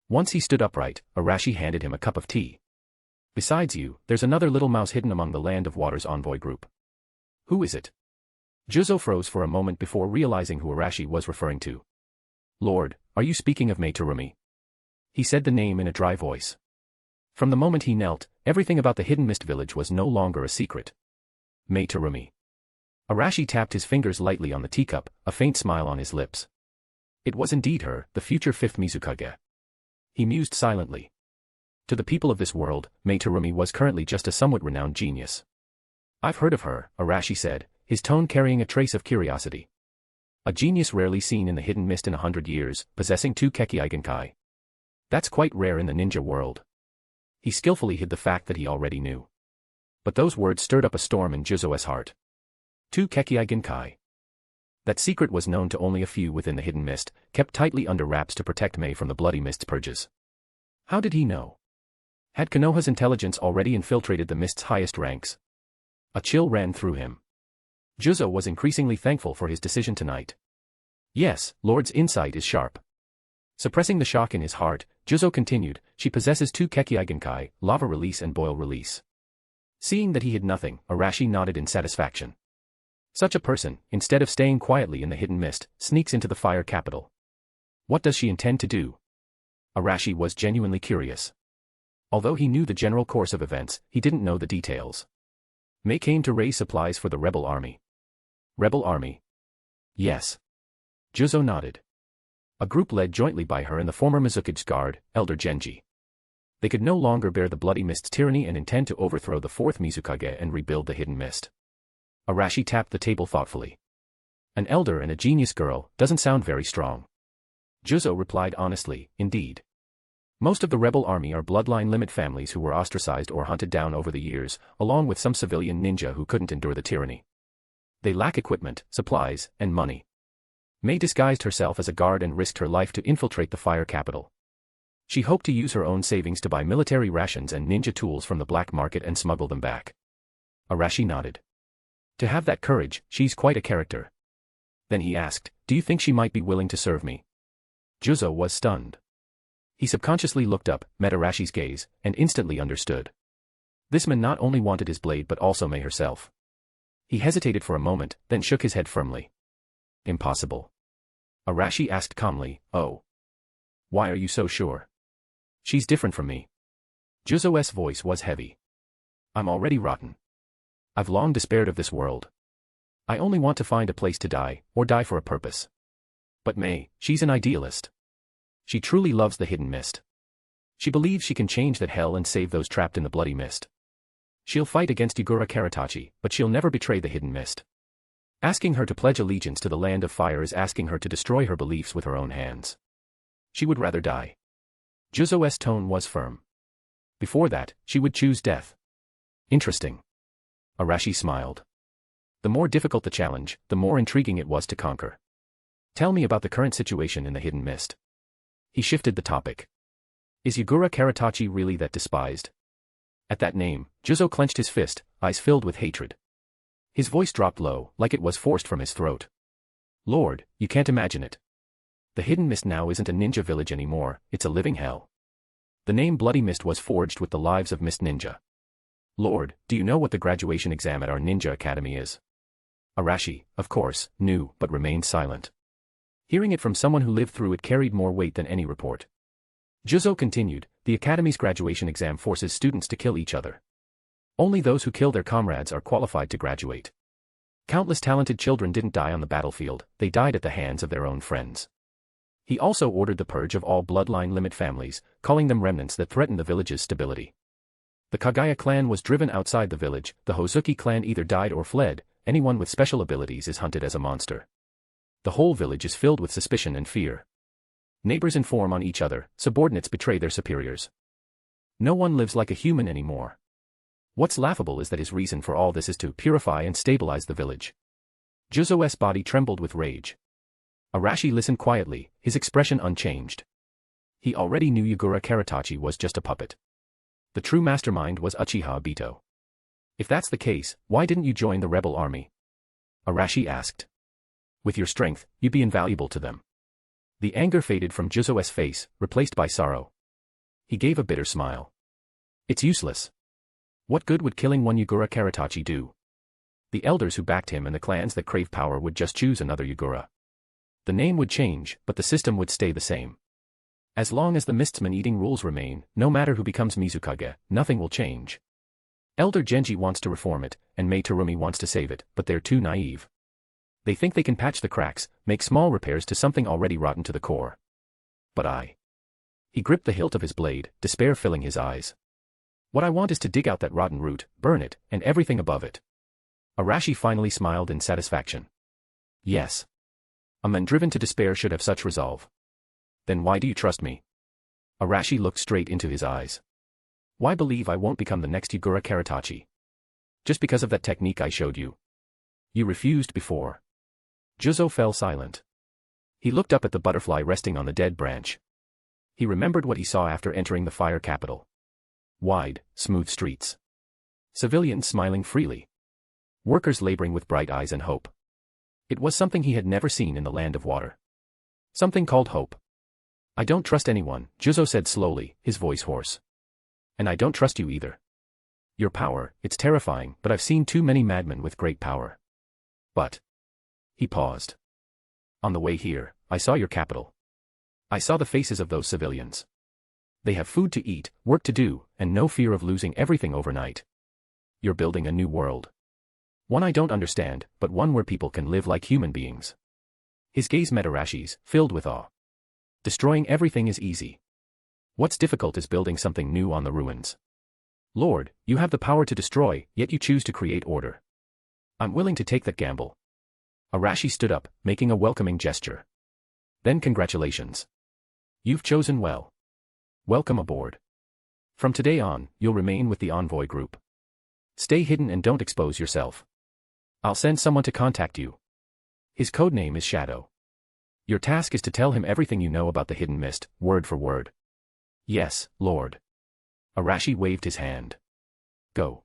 Once he stood upright, Arashi handed him a cup of tea. Besides you, there's another little mouse hidden among the Land of Water's envoy group. Who is it? Juzo froze for a moment before realizing who Arashi was referring to. Lord, are you speaking of Mei Terumi? He said the name in a dry voice. From the moment he knelt, everything about the hidden mist village was no longer a secret. Mei Terumi. Arashi tapped his fingers lightly on the teacup, a faint smile on his lips. It was indeed her, the future 5th Mizukage. He mused silently. To the people of this world, Mei Terumi was currently just a somewhat renowned genius. I've heard of her, Arashi said, his tone carrying a trace of curiosity. A genius rarely seen in the hidden mist in 100 years, possessing 2 Kekkei Genkai. That's quite rare in the ninja world. He skillfully hid the fact that he already knew. But those words stirred up a storm in Juzo's heart. 2 Kekkei Genkai. That secret was known to only a few within the hidden mist, kept tightly under wraps to protect Mei from the bloody mist's purges. How did he know? Had Konoha's intelligence already infiltrated the mist's highest ranks? A chill ran through him. Juzo was increasingly thankful for his decision tonight. Yes, Lord's insight is sharp. Suppressing the shock in his heart, Juzo continued, she possesses 2 Kekkei Genkai, lava release and boil release. Seeing that he hid nothing, Arashi nodded in satisfaction. Such a person, instead of staying quietly in the hidden mist, sneaks into the fire capital. What does she intend to do? Arashi was genuinely curious. Although he knew the general course of events, he didn't know the details. Mei came to raise supplies for the rebel army. Rebel army? Yes. Juzo nodded. A group led jointly by her and the former Mizukage's guard, Elder Genji. They could no longer bear the bloody mist's tyranny and intend to overthrow the 4th Mizukage and rebuild the hidden mist. Arashi tapped the table thoughtfully. An elder and a genius girl doesn't sound very strong. Juzo replied honestly, indeed. Most of the rebel army are bloodline limit families who were ostracized or hunted down over the years, along with some civilian ninja who couldn't endure the tyranny. They lack equipment, supplies, and money. Mei disguised herself as a guard and risked her life to infiltrate the fire capital. She hoped to use her own savings to buy military rations and ninja tools from the black market and smuggle them back. Arashi nodded. To have that courage, she's quite a character. Then he asked, do you think she might be willing to serve me? Juzo was stunned. He subconsciously looked up, met Arashi's gaze, and instantly understood. This man not only wanted his blade but also Mei herself. He hesitated for a moment, then shook his head firmly. Impossible. Arashi asked calmly, oh. Why are you so sure? She's different from me. Juzo's voice was heavy. I'm already rotten. I've long despaired of this world. I only want to find a place to die, or die for a purpose. But Mei, she's an idealist. She truly loves the hidden mist. She believes she can change that hell and save those trapped in the bloody mist. She'll fight against Yugura Karatachi, but she'll never betray the hidden mist. Asking her to pledge allegiance to the land of fire is asking her to destroy her beliefs with her own hands. She would rather die. Juzo's tone was firm. Before that, she would choose death. Interesting. Arashi smiled. The more difficult the challenge, the more intriguing it was to conquer. Tell me about the current situation in the hidden mist. He shifted the topic. Is Yagura Karatachi really that despised? At that name, Juzo clenched his fist, eyes filled with hatred. His voice dropped low, like it was forced from his throat. Lord, you can't imagine it. The hidden mist now isn't a ninja village anymore, it's a living hell. The name Bloody Mist was forged with the lives of mist ninja. Lord, do you know what the graduation exam at our ninja academy is? Arashi, of course, knew, but remained silent. Hearing it from someone who lived through it carried more weight than any report. Juzo continued, the academy's graduation exam forces students to kill each other. Only those who kill their comrades are qualified to graduate. Countless talented children didn't die on the battlefield, they died at the hands of their own friends. He also ordered the purge of all bloodline limit families, calling them remnants that threaten the village's stability. The Kagaya clan was driven outside the village, the Hozuki clan either died or fled, anyone with special abilities is hunted as a monster. The whole village is filled with suspicion and fear. Neighbors inform on each other, subordinates betray their superiors. No one lives like a human anymore. What's laughable is that his reason for all this is to purify and stabilize the village. Juzo's body trembled with rage. Arashi listened quietly, his expression unchanged. He already knew Yagura Karatachi was just a puppet. The true mastermind was Uchiha Obito. If that's the case, why didn't you join the rebel army? Arashi asked. With your strength, you'd be invaluable to them. The anger faded from Juzo's face, replaced by sorrow. He gave a bitter smile. It's useless. What good would killing one Yagura Karatachi do? The elders who backed him and the clans that crave power would just choose another Yagura. The name would change, but the system would stay the same. As long as the Mistman-eating rules remain, no matter who becomes Mizukage, nothing will change. Elder Genji wants to reform it, and Mei Terumi wants to save it, but they're too naive. They think they can patch the cracks, make small repairs to something already rotten to the core. But I. He gripped the hilt of his blade, despair filling his eyes. What I want is to dig out that rotten root, burn it, and everything above it. Arashi finally smiled in satisfaction. Yes. A man driven to despair should have such resolve. Then why do you trust me? Arashi looked straight into his eyes. Why believe I won't become the next Yagura Karatachi? Just because of that technique I showed you. You refused before. Juzo fell silent. He looked up at the butterfly resting on the dead branch. He remembered what he saw after entering the fire capital. Wide, smooth streets. Civilians smiling freely. Workers laboring with bright eyes and hope. It was something he had never seen in the land of water. Something called hope. I don't trust anyone, Juzo said slowly, his voice hoarse. And I don't trust you either. Your power, it's terrifying, but I've seen too many madmen with great power. But. He paused. On the way here, I saw your capital. I saw the faces of those civilians. They have food to eat, work to do, and no fear of losing everything overnight. You're building a new world. One I don't understand, but one where people can live like human beings. His gaze met Arashi's, filled with awe. Destroying everything is easy. What's difficult is building something new on the ruins. Lord, you have the power to destroy, yet you choose to create order. I'm willing to take that gamble. Arashi stood up, making a welcoming gesture. Then congratulations. You've chosen well. Welcome aboard. From today on, you'll remain with the envoy group. Stay hidden and don't expose yourself. I'll send someone to contact you. His codename is Shadow. Your task is to tell him everything you know about the hidden mist, word for word. Yes, Lord. Arashi waved his hand. Go.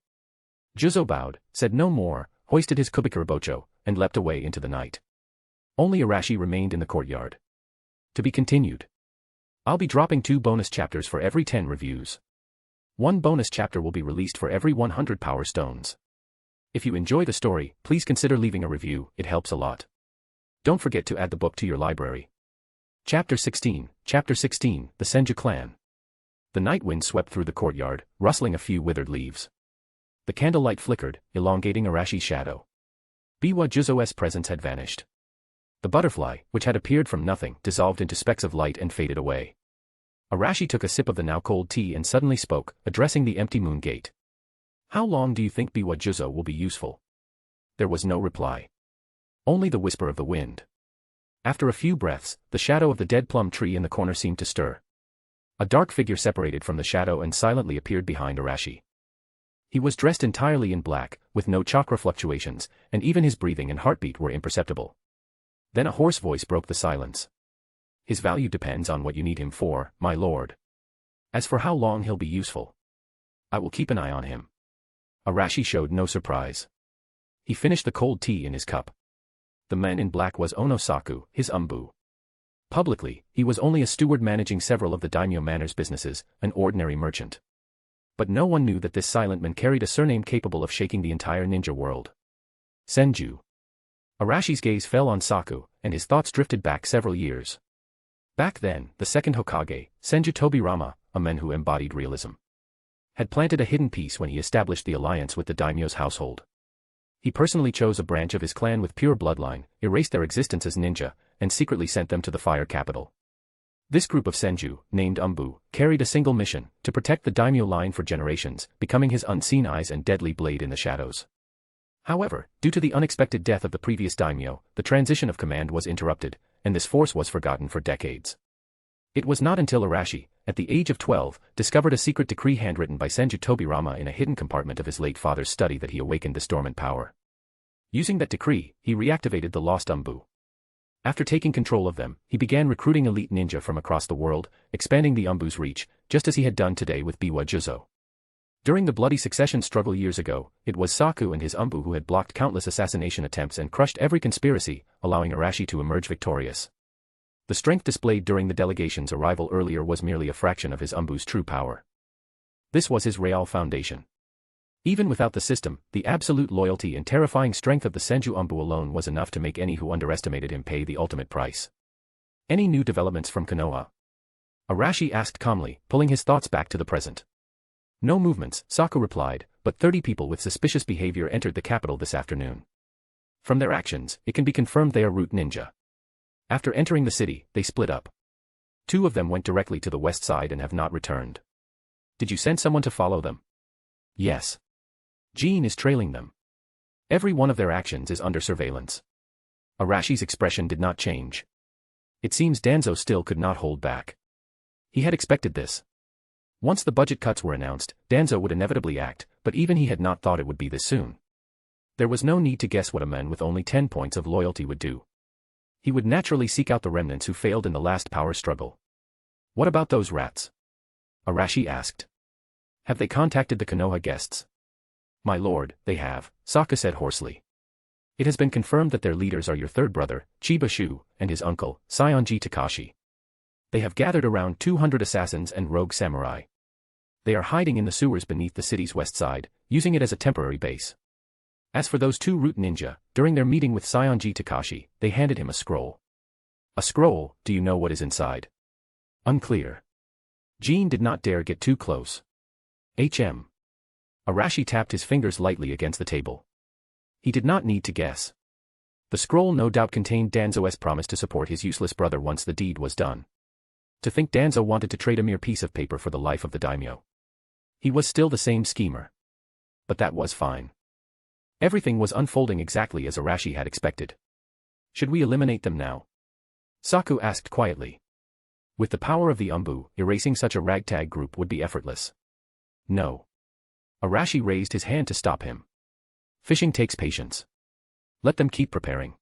Juzo bowed, said no more, hoisted his kubikurabocho, and leapt away into the night. Only Arashi remained in the courtyard. To be continued. I'll be dropping 2 bonus chapters for every 10 reviews. 1 bonus chapter will be released for every 100 power stones. If you enjoy the story, please consider leaving a review, it helps a lot. Don't forget to add the book to your library. Chapter 16, The Senju Clan. The night wind swept through the courtyard, rustling a few withered leaves. The candlelight flickered, elongating Arashi's shadow. Biwa Juzo's presence had vanished. The butterfly, which had appeared from nothing, dissolved into specks of light and faded away. Arashi took a sip of the now cold tea and suddenly spoke, addressing the empty moon gate. How long do you think Biwa Juzo will be useful? There was no reply. Only the whisper of the wind. After a few breaths, the shadow of the dead plum tree in the corner seemed to stir. A dark figure separated from the shadow and silently appeared behind Arashi. He was dressed entirely in black, with no chakra fluctuations, and even his breathing and heartbeat were imperceptible. Then a hoarse voice broke the silence. His value depends on what you need him for, my lord. As for how long he'll be useful, I will keep an eye on him. Arashi showed no surprise. He finished the cold tea in his cup. The man in black was Onosaku, his umbu. Publicly, he was only a steward managing several of the Daimyo Manor's businesses, an ordinary merchant. But no one knew that this silent man carried a surname capable of shaking the entire ninja world. Senju. Arashi's gaze fell on Saku, and his thoughts drifted back several years. Back then, the second Hokage, Senju Tobirama, a man who embodied realism, had planted a hidden peace when he established the alliance with the daimyo's household. He personally chose a branch of his clan with pure bloodline, erased their existence as ninja, and secretly sent them to the fire capital. This group of Senju, named Umbu, carried a single mission, to protect the daimyo line for generations, becoming his unseen eyes and deadly blade in the shadows. However, due to the unexpected death of the previous daimyo, the transition of command was interrupted, and this force was forgotten for decades. It was not until Arashi, at the age of 12, discovered a secret decree handwritten by Senju Tobirama in a hidden compartment of his late father's study that he awakened this dormant power. Using that decree, he reactivated the lost Umbu. After taking control of them, he began recruiting elite ninja from across the world, expanding the Umbu's reach, just as he had done today with Biwa Juzo. During the bloody succession struggle years ago, it was Saku and his Umbu who had blocked countless assassination attempts and crushed every conspiracy, allowing Arashi to emerge victorious. The strength displayed during the delegation's arrival earlier was merely a fraction of his Umbu's true power. This was his real foundation. Even without the system, the absolute loyalty and terrifying strength of the Senju Umbu alone was enough to make any who underestimated him pay the ultimate price. Any new developments from Konoha? Arashi asked calmly, pulling his thoughts back to the present. No movements, Saku replied, but 30 people with suspicious behavior entered the capital this afternoon. From their actions, it can be confirmed they are root ninja. After entering the city, they split up. 2 of them went directly to the west side and have not returned. Did you send someone to follow them? Yes. Jean is trailing them. Every one of their actions is under surveillance. Arashi's expression did not change. It seems Danzo still could not hold back. He had expected this. Once the budget cuts were announced, Danzo would inevitably act, but even he had not thought it would be this soon. There was no need to guess what a man with only 10 points of loyalty would do. He would naturally seek out the remnants who failed in the last power struggle. What about those rats? Arashi asked. Have they contacted the Konoha guests? My lord, they have, Sokka said hoarsely. It has been confirmed that their leaders are your third brother, Chiba Shu, and his uncle, Saionji Takashi. They have gathered around 200 assassins and rogue samurai. They are hiding in the sewers beneath the city's west side, using it as a temporary base. As for those 2 root ninja, during their meeting with Saionji Takashi, they handed him a scroll. A scroll, do you know what is inside? Unclear. Jean did not dare get too close. Arashi tapped his fingers lightly against the table. He did not need to guess. The scroll no doubt contained Danzo's promise to support his useless brother once the deed was done. To think Danzo wanted to trade a mere piece of paper for the life of the daimyo. He was still the same schemer. But that was fine. Everything was unfolding exactly as Arashi had expected. Should we eliminate them now? Saku asked quietly. With the power of the Umbu, erasing such a ragtag group would be effortless. No. Arashi raised his hand to stop him. Fishing takes patience. Let them keep preparing.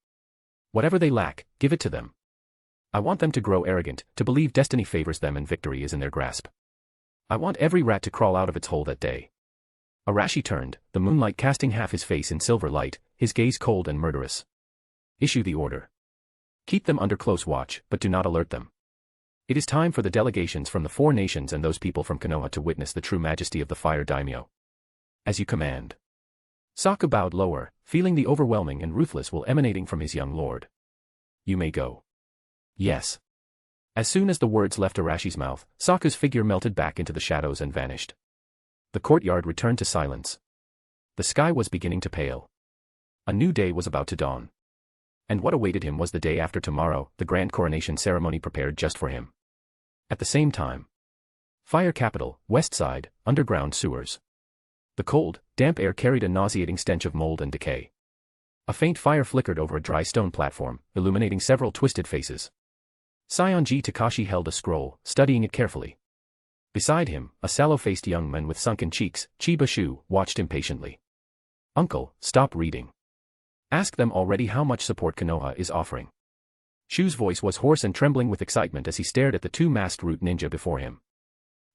Whatever they lack, give it to them. I want them to grow arrogant, to believe destiny favors them and victory is in their grasp. I want every rat to crawl out of its hole that day. Arashi turned, the moonlight casting half his face in silver light, his gaze cold and murderous. Issue the order. Keep them under close watch, but do not alert them. It is time for the delegations from the 4 nations and those people from Konoha to witness the true majesty of the fire daimyo. As you command. Saku bowed lower, feeling the overwhelming and ruthless will emanating from his young lord. You may go. Yes. As soon as the words left Arashi's mouth, Saku's figure melted back into the shadows and vanished. The courtyard returned to silence. The sky was beginning to pale. A new day was about to dawn. And what awaited him was the day after tomorrow, the grand coronation ceremony prepared just for him. At the same time. Fire capital, west side, underground sewers. The cold, damp air carried a nauseating stench of mold and decay. A faint fire flickered over a dry stone platform, illuminating several twisted faces. Saionji Takashi held a scroll, studying it carefully. Beside him, a sallow-faced young man with sunken cheeks, Chiba Shu, watched impatiently. Uncle, stop reading. Ask them already how much support Konoha is offering. Shu's voice was hoarse and trembling with excitement as he stared at the two masked root ninja before him.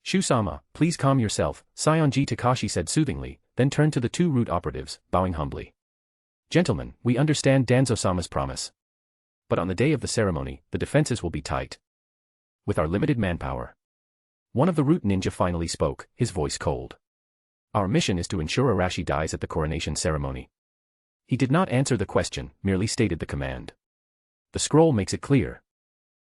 Shu-sama, please calm yourself, Saionji Takashi said soothingly, then turned to the two root operatives, bowing humbly. Gentlemen, we understand Danzo-sama's promise. But on the day of the ceremony, the defenses will be tight. With our limited manpower. One of the root ninja finally spoke, his voice cold. Our mission is to ensure Arashi dies at the coronation ceremony. He did not answer the question, merely stated the command. The scroll makes it clear.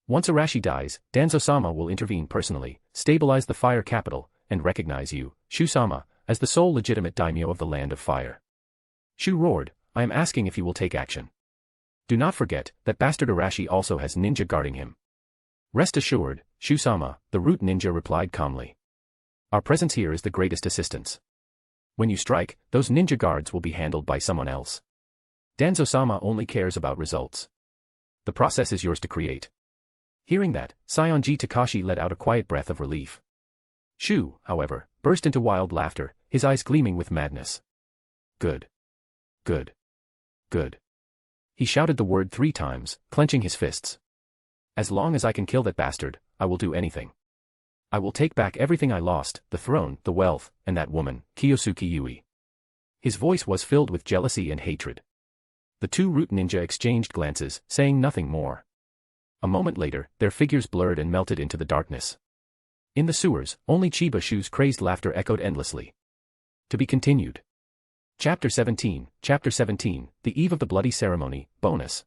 Once Arashi dies, Danzo-sama will intervene personally, stabilize the fire capital, and recognize you, Shu-sama, as the sole legitimate daimyo of the land of fire. Shu roared, I am asking if you will take action. Do not forget that bastard Arashi also has ninja guarding him. Rest assured, Shu-sama, the root ninja replied calmly. Our presence here is the greatest assistance. When you strike, those ninja guards will be handled by someone else. Danzo-sama only cares about results. The process is yours to create. Hearing that, Saionji Takashi let out a quiet breath of relief. Shu, however, burst into wild laughter, his eyes gleaming with madness. Good. Good. Good. He shouted the word 3 times, clenching his fists. As long as I can kill that bastard, I will do anything. I will take back everything I lost, the throne, the wealth, and that woman, Kiyosuke Yui. His voice was filled with jealousy and hatred. The two root ninja exchanged glances, saying nothing more. A moment later, their figures blurred and melted into the darkness. In the sewers, only Chiba Shu's crazed laughter echoed endlessly. To be continued. Chapter 17, The Eve of the Bloody Ceremony, Bonus.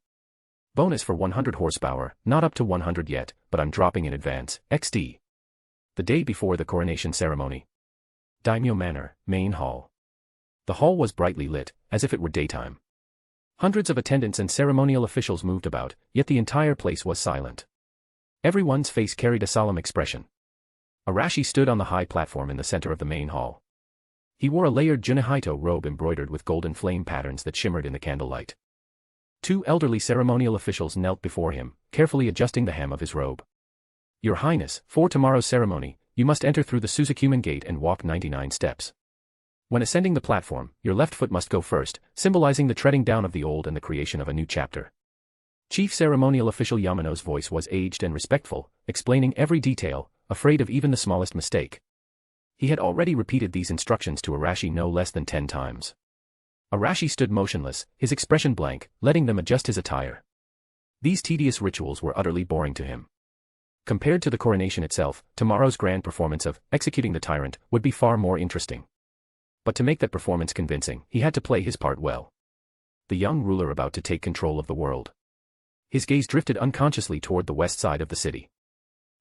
Bonus for 100 horsepower, not up to 100 yet, but I'm dropping in advance, XD. The day before the coronation ceremony. Daimyo Manor, Main Hall. The hall was brightly lit, as if it were daytime. Hundreds of attendants and ceremonial officials moved about, yet the entire place was silent. Everyone's face carried a solemn expression. Arashi stood on the high platform in the center of the main hall. He wore a layered Junihito robe embroidered with golden flame patterns that shimmered in the candlelight. 2 elderly ceremonial officials knelt before him, carefully adjusting the hem of his robe. Your Highness, for tomorrow's ceremony, you must enter through the Suzukumen gate and walk 99 steps. When ascending the platform, your left foot must go first, symbolizing the treading down of the old and the creation of a new chapter. Chief ceremonial official Yamano's voice was aged and respectful, explaining every detail, afraid of even the smallest mistake. He had already repeated these instructions to Arashi no less than 10 times. Arashi stood motionless, his expression blank, letting them adjust his attire. These tedious rituals were utterly boring to him. Compared to the coronation itself, tomorrow's grand performance of executing the tyrant would be far more interesting. But to make that performance convincing, he had to play his part well. The young ruler about to take control of the world. His gaze drifted unconsciously toward the west side of the city.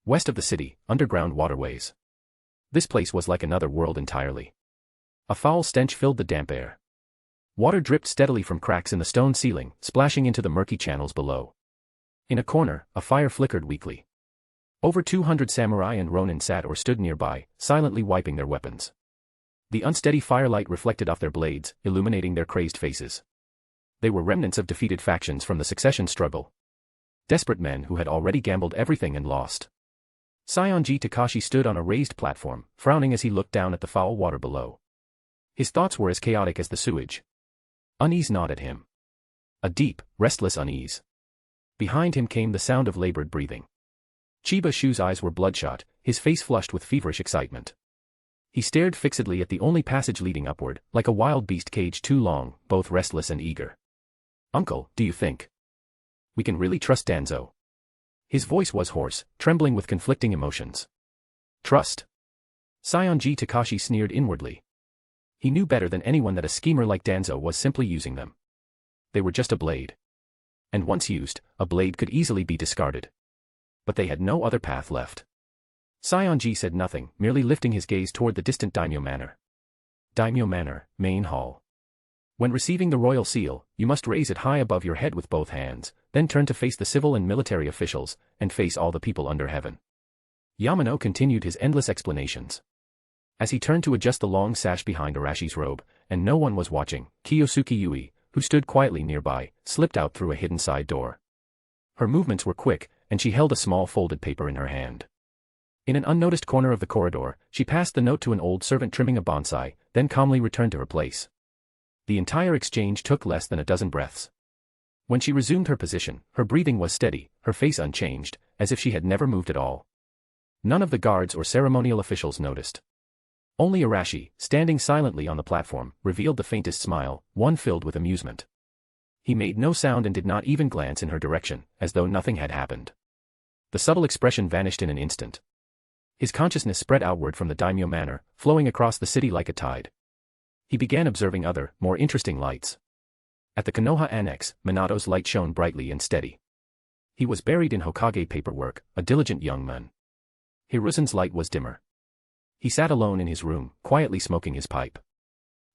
West of the city, underground waterways. This place was like another world entirely. A foul stench filled the damp air. Water dripped steadily from cracks in the stone ceiling, splashing into the murky channels below. In a corner, a fire flickered weakly. Over 200 samurai and ronin sat or stood nearby, silently wiping their weapons. The unsteady firelight reflected off their blades, illuminating their crazed faces. They were remnants of defeated factions from the succession struggle. Desperate men who had already gambled everything and lost. Saionji Takashi stood on a raised platform, frowning as he looked down at the foul water below. His thoughts were as chaotic as the sewage. Unease gnawed at him. A deep, restless unease. Behind him came the sound of labored breathing. Chiba Shu's eyes were bloodshot, his face flushed with feverish excitement. He stared fixedly at the only passage leading upward, like a wild beast caged too long, both restless and eager. Uncle, do you think we can really trust Danzo? His voice was hoarse, trembling with conflicting emotions. Trust? Saionji Takashi sneered inwardly. He knew better than anyone that a schemer like Danzo was simply using them. They were just a blade. And once used, a blade could easily be discarded. But they had no other path left. Saionji said nothing, merely lifting his gaze toward the distant Daimyo Manor. Daimyo Manor, Main Hall. When receiving the royal seal, you must raise it high above your head with both hands, then turn to face the civil and military officials, and face all the people under heaven. Yamano continued his endless explanations. As he turned to adjust the long sash behind Arashi's robe, and no one was watching, Kiyosuke Yui, who stood quietly nearby, slipped out through a hidden side door. Her movements were quick, and she held a small folded paper in her hand. In an unnoticed corner of the corridor, she passed the note to an old servant trimming a bonsai, then calmly returned to her place. The entire exchange took less than a dozen breaths. When she resumed her position, her breathing was steady, her face unchanged, as if she had never moved at all. None of the guards or ceremonial officials noticed. Only Arashi, standing silently on the platform, revealed the faintest smile, one filled with amusement. He made no sound and did not even glance in her direction, as though nothing had happened. The subtle expression vanished in an instant. His consciousness spread outward from the Daimyo manor, flowing across the city like a tide. He began observing other, more interesting lights. At the Konoha annex, Minato's light shone brightly and steady. He was buried in Hokage paperwork, a diligent young man. Hiruzen's light was dimmer. He sat alone in his room, quietly smoking his pipe.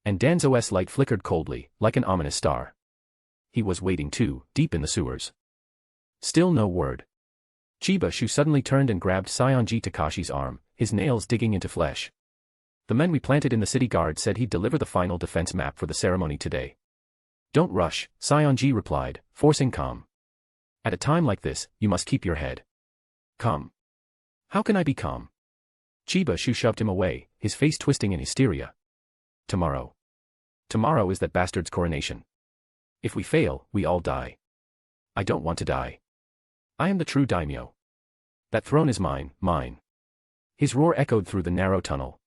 And Danzo's light flickered coldly, like an ominous star. He was waiting too, deep in the sewers. Still no word. Chiba Shu suddenly turned and grabbed Saionji Takashi's arm, his nails digging into flesh. The men we planted in the city guard said he'd deliver the final defense map for the ceremony today. Don't rush, Saionji replied, forcing calm. At a time like this, you must keep your head calm. How can I be calm? Chiba Shu shoved him away, his face twisting in hysteria. Tomorrow. Tomorrow is that bastard's coronation. If we fail, we all die. I don't want to die. I am the true daimyo. That throne is mine, mine. His roar echoed through the narrow tunnel.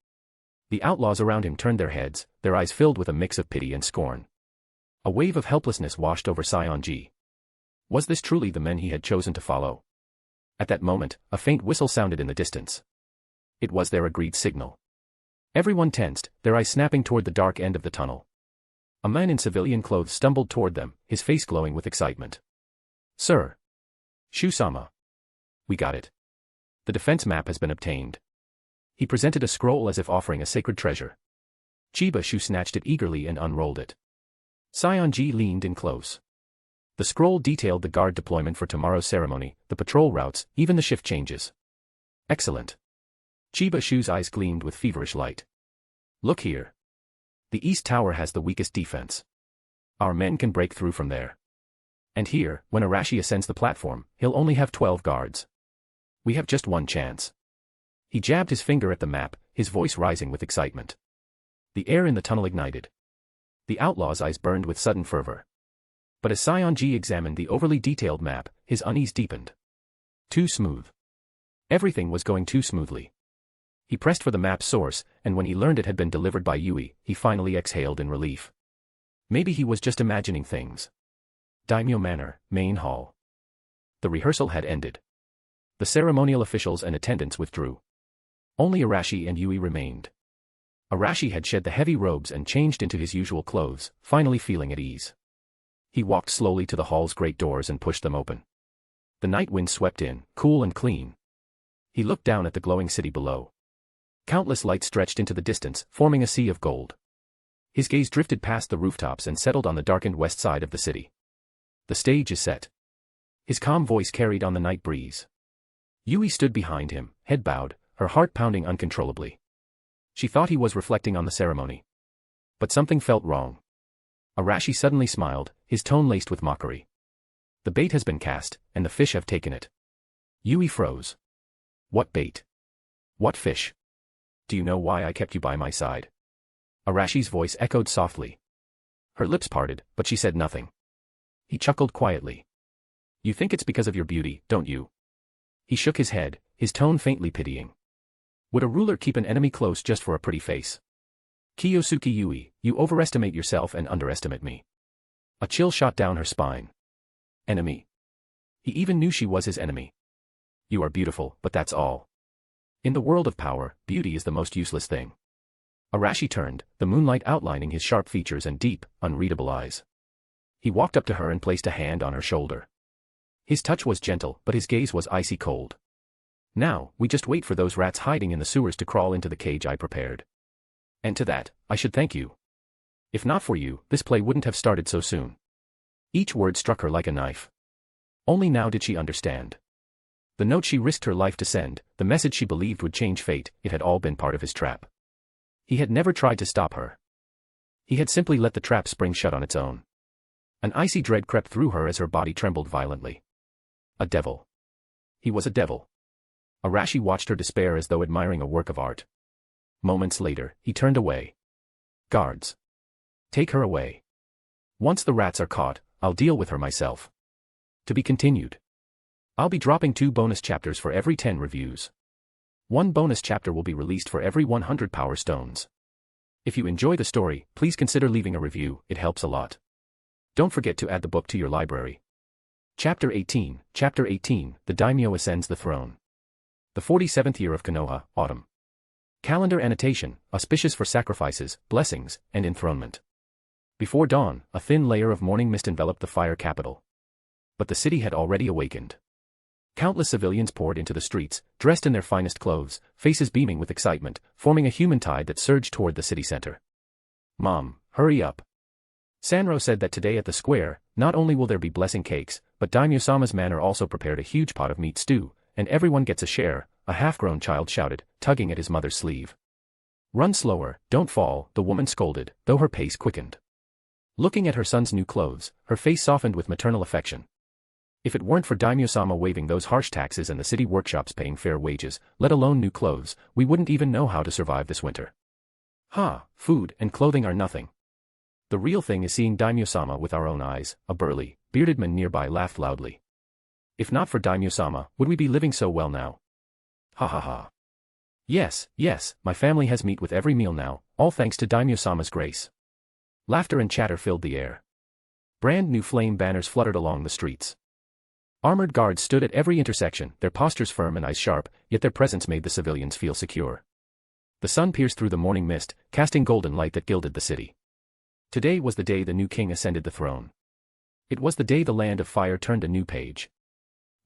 The outlaws around him turned their heads, their eyes filled with a mix of pity and scorn. A wave of helplessness washed over Saionji. Was this truly the men he had chosen to follow? At that moment, a faint whistle sounded in the distance. It was their agreed signal. Everyone tensed, their eyes snapping toward the dark end of the tunnel. A man in civilian clothes stumbled toward them, his face glowing with excitement. Sir. Shu-sama. We got it. The defense map has been obtained. He presented a scroll as if offering a sacred treasure. Chiba Shu snatched it eagerly and unrolled it. Saionji leaned in close. The scroll detailed the guard deployment for tomorrow's ceremony, the patrol routes, even the shift changes. Excellent. Chiba Shu's eyes gleamed with feverish light. Look here. The East Tower has the weakest defense. Our men can break through from there. And here, when Arashi ascends the platform, he'll only have 12 guards. We have just one chance. He jabbed his finger at the map, his voice rising with excitement. The air in the tunnel ignited. The outlaw's eyes burned with sudden fervor. But as Saionji examined the overly detailed map, his unease deepened. Too smooth. Everything was going too smoothly. He pressed for the map's source, and when he learned it had been delivered by Yui, he finally exhaled in relief. Maybe he was just imagining things. Daimyo Manor, Main Hall. The rehearsal had ended. The ceremonial officials and attendants withdrew. Only Arashi and Yui remained. Arashi had shed the heavy robes and changed into his usual clothes, finally feeling at ease. He walked slowly to the hall's great doors and pushed them open. The night wind swept in, cool and clean. He looked down at the glowing city below. Countless lights stretched into the distance, forming a sea of gold. His gaze drifted past the rooftops and settled on the darkened west side of the city. The stage is set. His calm voice carried on the night breeze. Yui stood behind him, head bowed, her heart pounding uncontrollably. She thought he was reflecting on the ceremony. But something felt wrong. Arashi suddenly smiled, his tone laced with mockery. The bait has been cast, and the fish have taken it. Yui froze. What bait? What fish? Do you know why I kept you by my side? Arashi's voice echoed softly. Her lips parted, but she said nothing. He chuckled quietly. You think it's because of your beauty, don't you? He shook his head, his tone faintly pitying. Would a ruler keep an enemy close just for a pretty face? Kiyosuke Yui, you overestimate yourself and underestimate me. A chill shot down her spine. Enemy. He even knew she was his enemy. You are beautiful, but that's all. In the world of power, beauty is the most useless thing. Arashi turned, the moonlight outlining his sharp features and deep, unreadable eyes. He walked up to her and placed a hand on her shoulder. His touch was gentle, but his gaze was icy cold. Now, we just wait for those rats hiding in the sewers to crawl into the cage I prepared. And to that, I should thank you. If not for you, this play wouldn't have started so soon. Each word struck her like a knife. Only now did she understand. The note she risked her life to send, the message she believed would change fate, it had all been part of his trap. He had never tried to stop her. He had simply let the trap spring shut on its own. An icy dread crept through her as her body trembled violently. A devil. He was a devil. Arashi watched her despair as though admiring a work of art. Moments later, he turned away. Guards. Take her away. Once the rats are caught, I'll deal with her myself. To be continued. I'll be dropping 2 bonus chapters for every 10 reviews. 1 bonus chapter will be released for every 100 power stones. If you enjoy the story, please consider leaving a review, it helps a lot. Don't forget to add the book to your library. Chapter 18, The Daimyo Ascends the Throne. The 47th year of Konoha, Autumn. Calendar annotation, auspicious for sacrifices, blessings, and enthronement. Before dawn, a thin layer of morning mist enveloped the fire capital. But the city had already awakened. Countless civilians poured into the streets, dressed in their finest clothes, faces beaming with excitement, forming a human tide that surged toward the city center. Mom, hurry up. Sanro said that today at the square, not only will there be blessing cakes, but Daimyo-sama's manor also prepared a huge pot of meat stew, and everyone gets a share, a half-grown child shouted, tugging at his mother's sleeve. Run slower, don't fall, the woman scolded, though her pace quickened. Looking at her son's new clothes, her face softened with maternal affection. If it weren't for Daimyo-sama waiving those harsh taxes and the city workshops paying fair wages, let alone new clothes, we wouldn't even know how to survive this winter. Food and clothing are nothing. The real thing is seeing Daimyo-sama with our own eyes, a burly, bearded man nearby laughed loudly. If not for Daimyo-sama, would we be living so well now? Ha ha ha. Yes, my family has meat with every meal now, all thanks to Daimyo-sama's grace. Laughter and chatter filled the air. Brand new flame banners fluttered along the streets. Armored guards stood at every intersection, their postures firm and eyes sharp, yet their presence made the civilians feel secure. The sun pierced through the morning mist, casting golden light that gilded the city. Today was the day the new king ascended the throne. It was the day the land of fire turned a new page.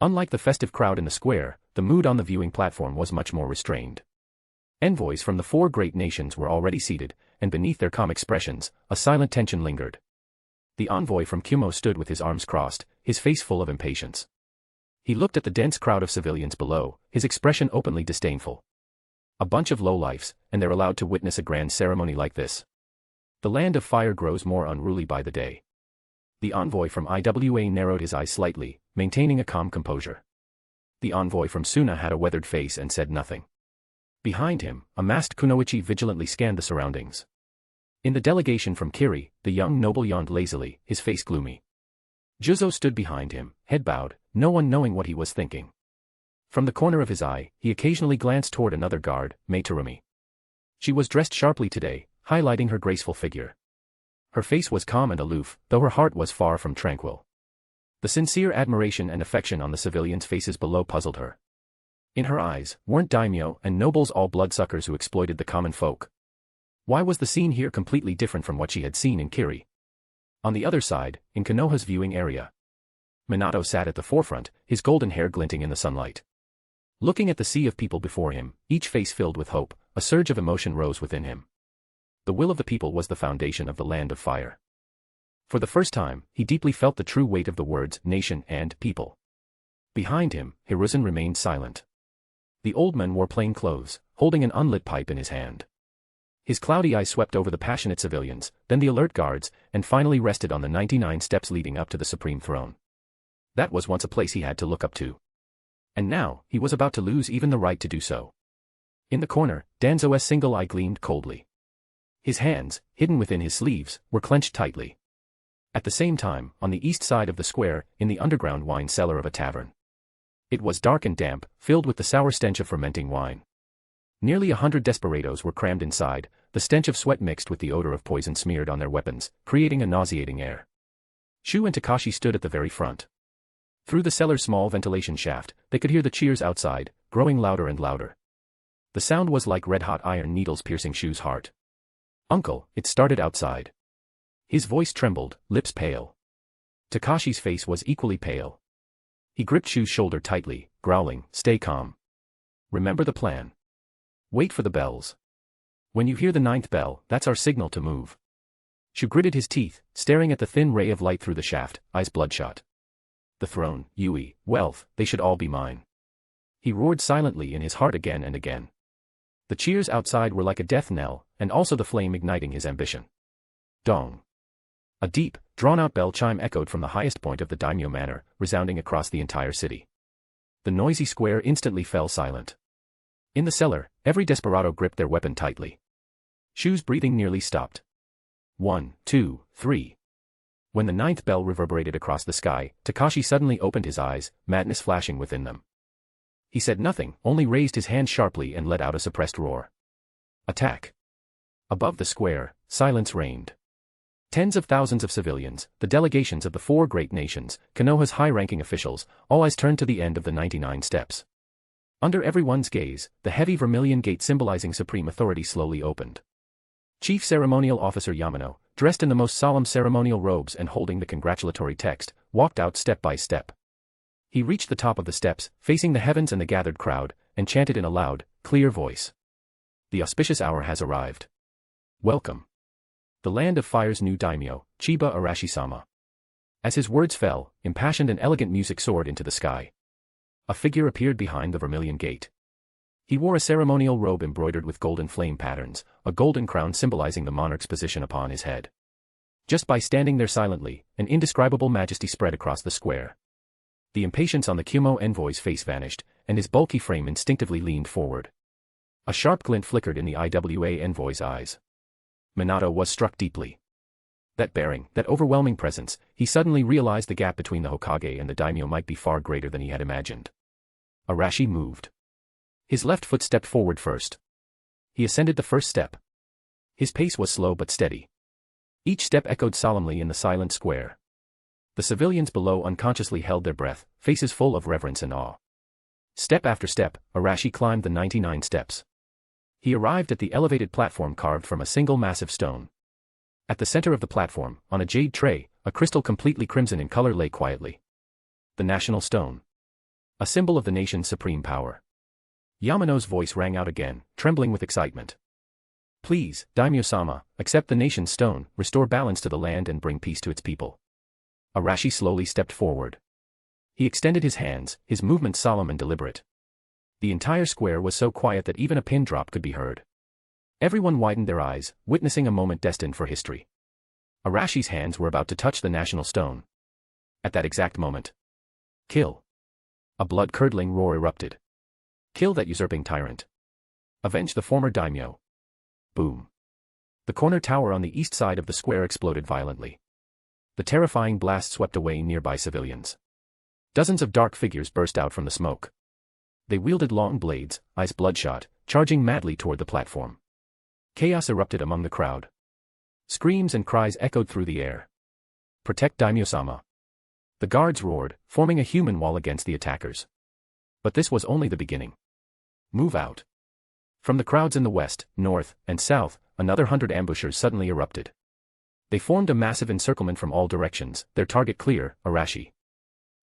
Unlike the festive crowd in the square, the mood on the viewing platform was much more restrained. Envoys from the 4 great nations were already seated, and beneath their calm expressions, a silent tension lingered. The envoy from Kumo stood with his arms crossed, his face full of impatience. He looked at the dense crowd of civilians below, his expression openly disdainful. A bunch of lowlifes, and they're allowed to witness a grand ceremony like this. The land of fire grows more unruly by the day. The envoy from Iwa narrowed his eyes slightly, maintaining a calm composure. The envoy from Suna had a weathered face and said nothing. Behind him, a masked kunoichi vigilantly scanned the surroundings. In the delegation from Kiri, the young noble yawned lazily, his face gloomy. Juzo stood behind him, head bowed, no one knowing what he was thinking. From the corner of his eye, he occasionally glanced toward another guard, Mei Terumi. She was dressed sharply today, highlighting her graceful figure. Her face was calm and aloof, though her heart was far from tranquil. The sincere admiration and affection on the civilians' faces below puzzled her. In her eyes, weren't daimyo and nobles all bloodsuckers who exploited the common folk? Why was the scene here completely different from what she had seen in Kiri? On the other side, in Konoha's viewing area, Minato sat at the forefront, his golden hair glinting in the sunlight. Looking at the sea of people before him, each face filled with hope, a surge of emotion rose within him. The will of the people was the foundation of the land of fire. For the first time, he deeply felt the true weight of the words nation and people. Behind him, Hiruzen remained silent. The old man wore plain clothes, holding an unlit pipe in his hand. His cloudy eyes swept over the passionate civilians, then the alert guards, and finally rested on the 99 steps leading up to the supreme throne. That was once a place he had to look up to. And now, he was about to lose even the right to do so. In the corner, Danzo's single eye gleamed coldly. His hands, hidden within his sleeves, were clenched tightly. At the same time, on the east side of the square, in the underground wine cellar of a tavern. It was dark and damp, filled with the sour stench of fermenting wine. Nearly 100 desperados were crammed inside, the stench of sweat mixed with the odor of poison smeared on their weapons, creating a nauseating air. Shu and Takashi stood at the very front. Through the cellar's small ventilation shaft, they could hear the cheers outside, growing louder and louder. The sound was like red-hot iron needles piercing Shu's heart. "Uncle, it started outside." His voice trembled, lips pale. Takashi's face was equally pale. He gripped Shu's shoulder tightly, growling, "Stay calm. Remember the plan. Wait for the bells. When you hear the 9th bell, that's our signal to move." Shu gritted his teeth, staring at the thin ray of light through the shaft, eyes bloodshot. "The throne, Yui, wealth, they should all be mine." He roared silently in his heart again and again. The cheers outside were like a death knell, and also the flame igniting his ambition. Dong. A deep, drawn-out bell chime echoed from the highest point of the daimyo manor, resounding across the entire city. The noisy square instantly fell silent. In the cellar, every desperado gripped their weapon tightly. Shu's breathing nearly stopped. 1, 2, 3. When the ninth bell reverberated across the sky, Takashi suddenly opened his eyes, madness flashing within them. He said nothing, only raised his hand sharply and let out a suppressed roar. Attack! Above the square, silence reigned. Tens of thousands of civilians, the delegations of the 4 great nations, Konoha's high-ranking officials, all eyes turned to the end of the 99 steps. Under everyone's gaze, the heavy vermilion gate symbolizing supreme authority slowly opened. Chief Ceremonial Officer Yamano, dressed in the most solemn ceremonial robes and holding the congratulatory text, walked out step by step. He reached the top of the steps, facing the heavens and the gathered crowd, and chanted in a loud, clear voice. The auspicious hour has arrived. Welcome. The land of fire's new daimyo, Chiba Arashi-sama. As his words fell, impassioned and elegant music soared into the sky. A figure appeared behind the vermilion gate. He wore a ceremonial robe embroidered with golden flame patterns, a golden crown symbolizing the monarch's position upon his head. Just by standing there silently, an indescribable majesty spread across the square. The impatience on the Kumo envoy's face vanished, and his bulky frame instinctively leaned forward. A sharp glint flickered in the IWA envoy's eyes. Minato was struck deeply. That bearing, that overwhelming presence, he suddenly realized the gap between the Hokage and the daimyo might be far greater than he had imagined. Arashi moved. His left foot stepped forward first. He ascended the first step. His pace was slow but steady. Each step echoed solemnly in the silent square. The civilians below unconsciously held their breath, faces full of reverence and awe. Step after step, Arashi climbed the 99 steps. He arrived at the elevated platform carved from a single massive stone. At the center of the platform, on a jade tray, a crystal completely crimson in color lay quietly. The national stone. A symbol of the nation's supreme power. Yamano's voice rang out again, trembling with excitement. Please, Daimyo-sama, accept the nation's stone, restore balance to the land and bring peace to its people. Arashi slowly stepped forward. He extended his hands, his movements solemn and deliberate. The entire square was so quiet that even a pin drop could be heard. Everyone widened their eyes, witnessing a moment destined for history. Arashi's hands were about to touch the national stone. At that exact moment. Kill. A blood-curdling roar erupted. Kill that usurping tyrant. Avenge the former daimyo. Boom. The corner tower on the east side of the square exploded violently. The terrifying blast swept away nearby civilians. Dozens of dark figures burst out from the smoke. They wielded long blades, eyes bloodshot, charging madly toward the platform. Chaos erupted among the crowd. Screams and cries echoed through the air. Protect Daimyo-sama. The guards roared, forming a human wall against the attackers. But this was only the beginning. Move out. From the crowds in the west, north, and south, another 100 ambushers suddenly erupted. They formed a massive encirclement from all directions, their target clear, Arashi.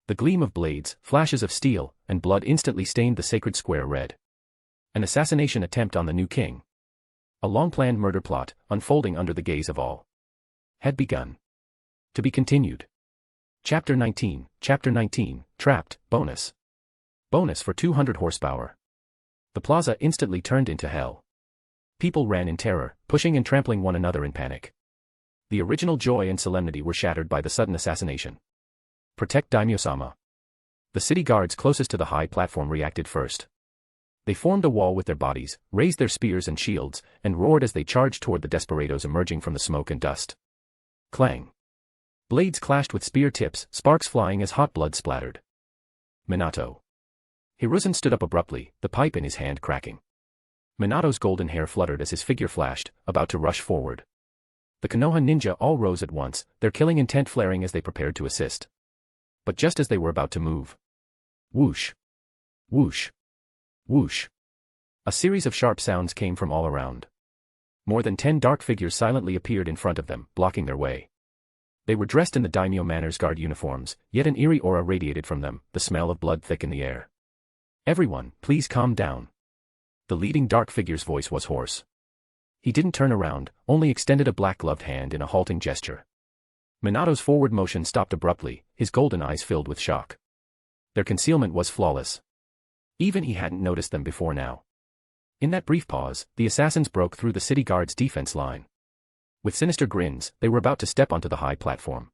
The gleam of blades, flashes of steel, and blood instantly stained the sacred square red. An assassination attempt on the new king. A long-planned murder plot, unfolding under the gaze of all. Had begun. To be continued. Chapter 19, Trapped, Bonus. Bonus for 200 horsepower. The plaza instantly turned into hell. People ran in terror, pushing and trampling one another in panic. The original joy and solemnity were shattered by the sudden assassination. Protect Daimyo-sama. The city guards closest to the high platform reacted first. They formed a wall with their bodies, raised their spears and shields, and roared as they charged toward the desperados emerging from the smoke and dust. Clang. Blades clashed with spear tips, sparks flying as hot blood splattered. Minato. Hiruzen stood up abruptly, the pipe in his hand cracking. Minato's golden hair fluttered as his figure flashed, about to rush forward. The Konoha ninja all rose at once, their killing intent flaring as they prepared to assist. But just as they were about to move. Whoosh. Whoosh. Whoosh. A series of sharp sounds came from all around. More than 10 dark figures silently appeared in front of them, blocking their way. They were dressed in the daimyo manor's guard uniforms, yet an eerie aura radiated from them, the smell of blood thick in the air. Everyone, please calm down. The leading dark figure's voice was hoarse. He didn't turn around, only extended a black-gloved hand in a halting gesture. Minato's forward motion stopped abruptly, his golden eyes filled with shock. Their concealment was flawless. Even he hadn't noticed them before now. In that brief pause, the assassins broke through the city guard's defense line. With sinister grins, they were about to step onto the high platform.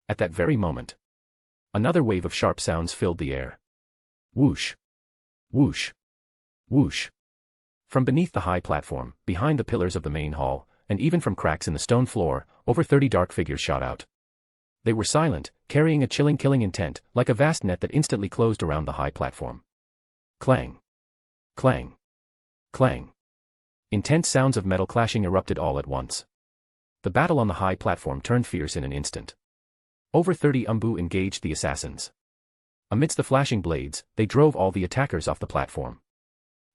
At that very moment, another wave of sharp sounds filled the air. Whoosh. Whoosh. Whoosh. From beneath the high platform, behind the pillars of the main hall, and even from cracks in the stone floor, over 30 dark figures shot out. They were silent, carrying a chilling killing intent, like a vast net that instantly closed around the high platform. Clang. Clang. Clang. Intense sounds of metal clashing erupted all at once. The battle on the high platform turned fierce in an instant. Over 30 Umbu engaged the assassins. Amidst the flashing blades, they drove all the attackers off the platform.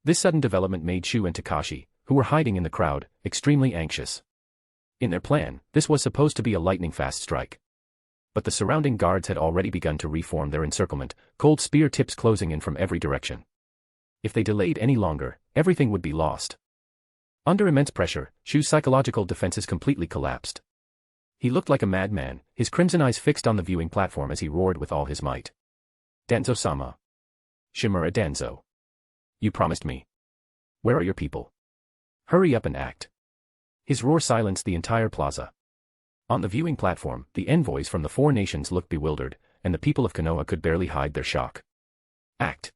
This sudden development made Shu and Takashi, who were hiding in the crowd, extremely anxious. In their plan, this was supposed to be a lightning-fast strike. But the surrounding guards had already begun to reform their encirclement, cold spear tips closing in from every direction. If they delayed any longer, everything would be lost. Under immense pressure, Shu's psychological defenses completely collapsed. He looked like a madman, his crimson eyes fixed on the viewing platform as he roared with all his might. Danzo-sama. Shimura Danzo. You promised me. Where are your people? Hurry up and act. His roar silenced the entire plaza. On the viewing platform, the envoys from the four nations looked bewildered, and the people of Konoha could barely hide their shock. Act.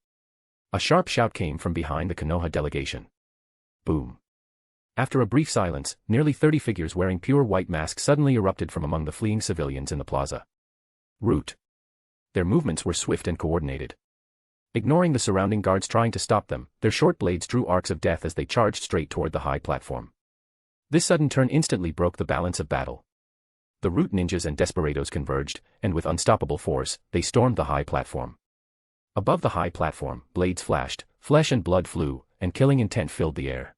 A sharp shout came from behind the Konoha delegation. Boom. After a brief silence, nearly 30 figures wearing pure white masks suddenly erupted from among the fleeing civilians in the plaza. Root. Their movements were swift and coordinated. Ignoring the surrounding guards trying to stop them, their short blades drew arcs of death as they charged straight toward the high platform. This sudden turn instantly broke the balance of battle. The Root ninjas and desperados converged, and with unstoppable force, they stormed the high platform. Above the high platform, blades flashed, flesh and blood flew, and killing intent filled the air.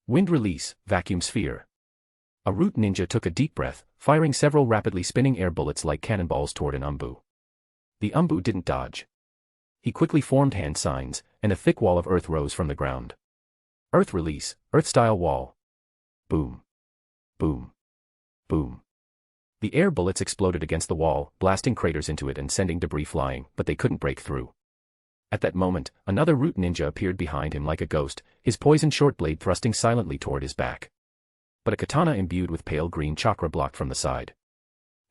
Wind release, vacuum sphere. A Root ninja took a deep breath, firing several rapidly spinning air bullets like cannonballs toward an Umbu. The Umbu didn't dodge. He quickly formed hand signs, and a thick wall of earth rose from the ground. Earth release, earth-style wall. Boom. Boom. Boom. The air bullets exploded against the wall, blasting craters into it and sending debris flying, but they couldn't break through. At that moment, another Root ninja appeared behind him like a ghost, his poisoned short blade thrusting silently toward his back. But a katana imbued with pale green chakra blocked from the side.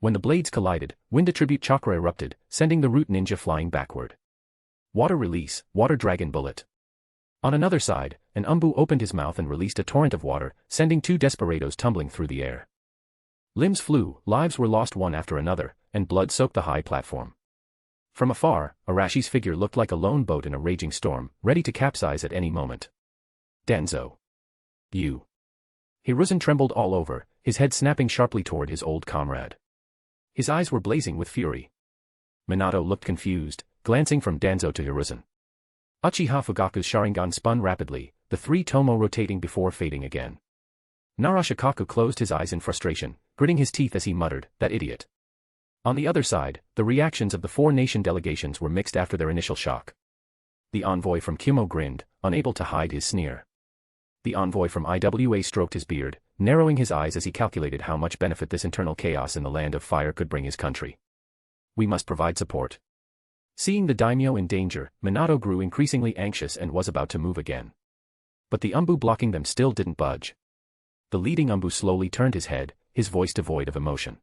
When the blades collided, wind attribute chakra erupted, sending the Root ninja flying backward. Water release, water dragon bullet. On another side, an Umbu opened his mouth and released a torrent of water, sending two desperados tumbling through the air. Limbs flew, lives were lost one after another, and blood soaked the high platform. From afar, Arashi's figure looked like a lone boat in a raging storm, ready to capsize at any moment. Danzo. You. Hiruzen trembled all over, his head snapping sharply toward his old comrade. His eyes were blazing with fury. Minato looked confused, glancing from Danzo to Hiruzen. Uchiha Fugaku's Sharingan spun rapidly, the three tomo rotating before fading again. Narashikaku closed his eyes in frustration, gritting his teeth as he muttered, "That idiot." On the other side, the reactions of the four-nation delegations were mixed after their initial shock. The envoy from Kumo grinned, unable to hide his sneer. The envoy from Iwa stroked his beard, narrowing his eyes as he calculated how much benefit this internal chaos in the land of fire could bring his country. We must provide support. Seeing the daimyo in danger, Minato grew increasingly anxious and was about to move again. But the Umbu blocking them still didn't budge. The leading Umbu slowly turned his head, his voice devoid of emotion.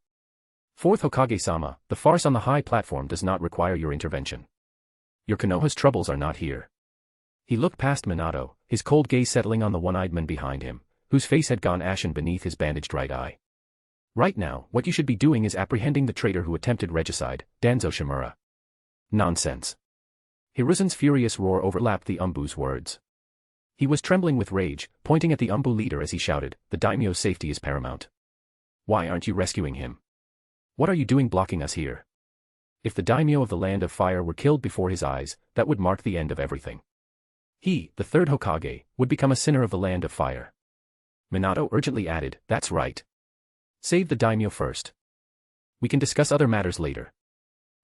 "Fourth Hokage-sama, the farce on the high platform does not require your intervention. Your Konoha's troubles are not here." He looked past Minato, his cold gaze settling on the one-eyed man behind him, whose face had gone ashen beneath his bandaged right eye. "Right now, what you should be doing is apprehending the traitor who attempted regicide, Danzo Shimura." "Nonsense." Hiruzen's furious roar overlapped the Umbu's words. He was trembling with rage, pointing at the Umbu leader as he shouted, "The daimyo's safety is paramount. Why aren't you rescuing him? What are you doing blocking us here?" If the daimyo of the land of fire were killed before his eyes, that would mark the end of everything. He, the third Hokage, would become a sinner of the land of fire. Minato urgently added, "That's right. Save the daimyo first. We can discuss other matters later."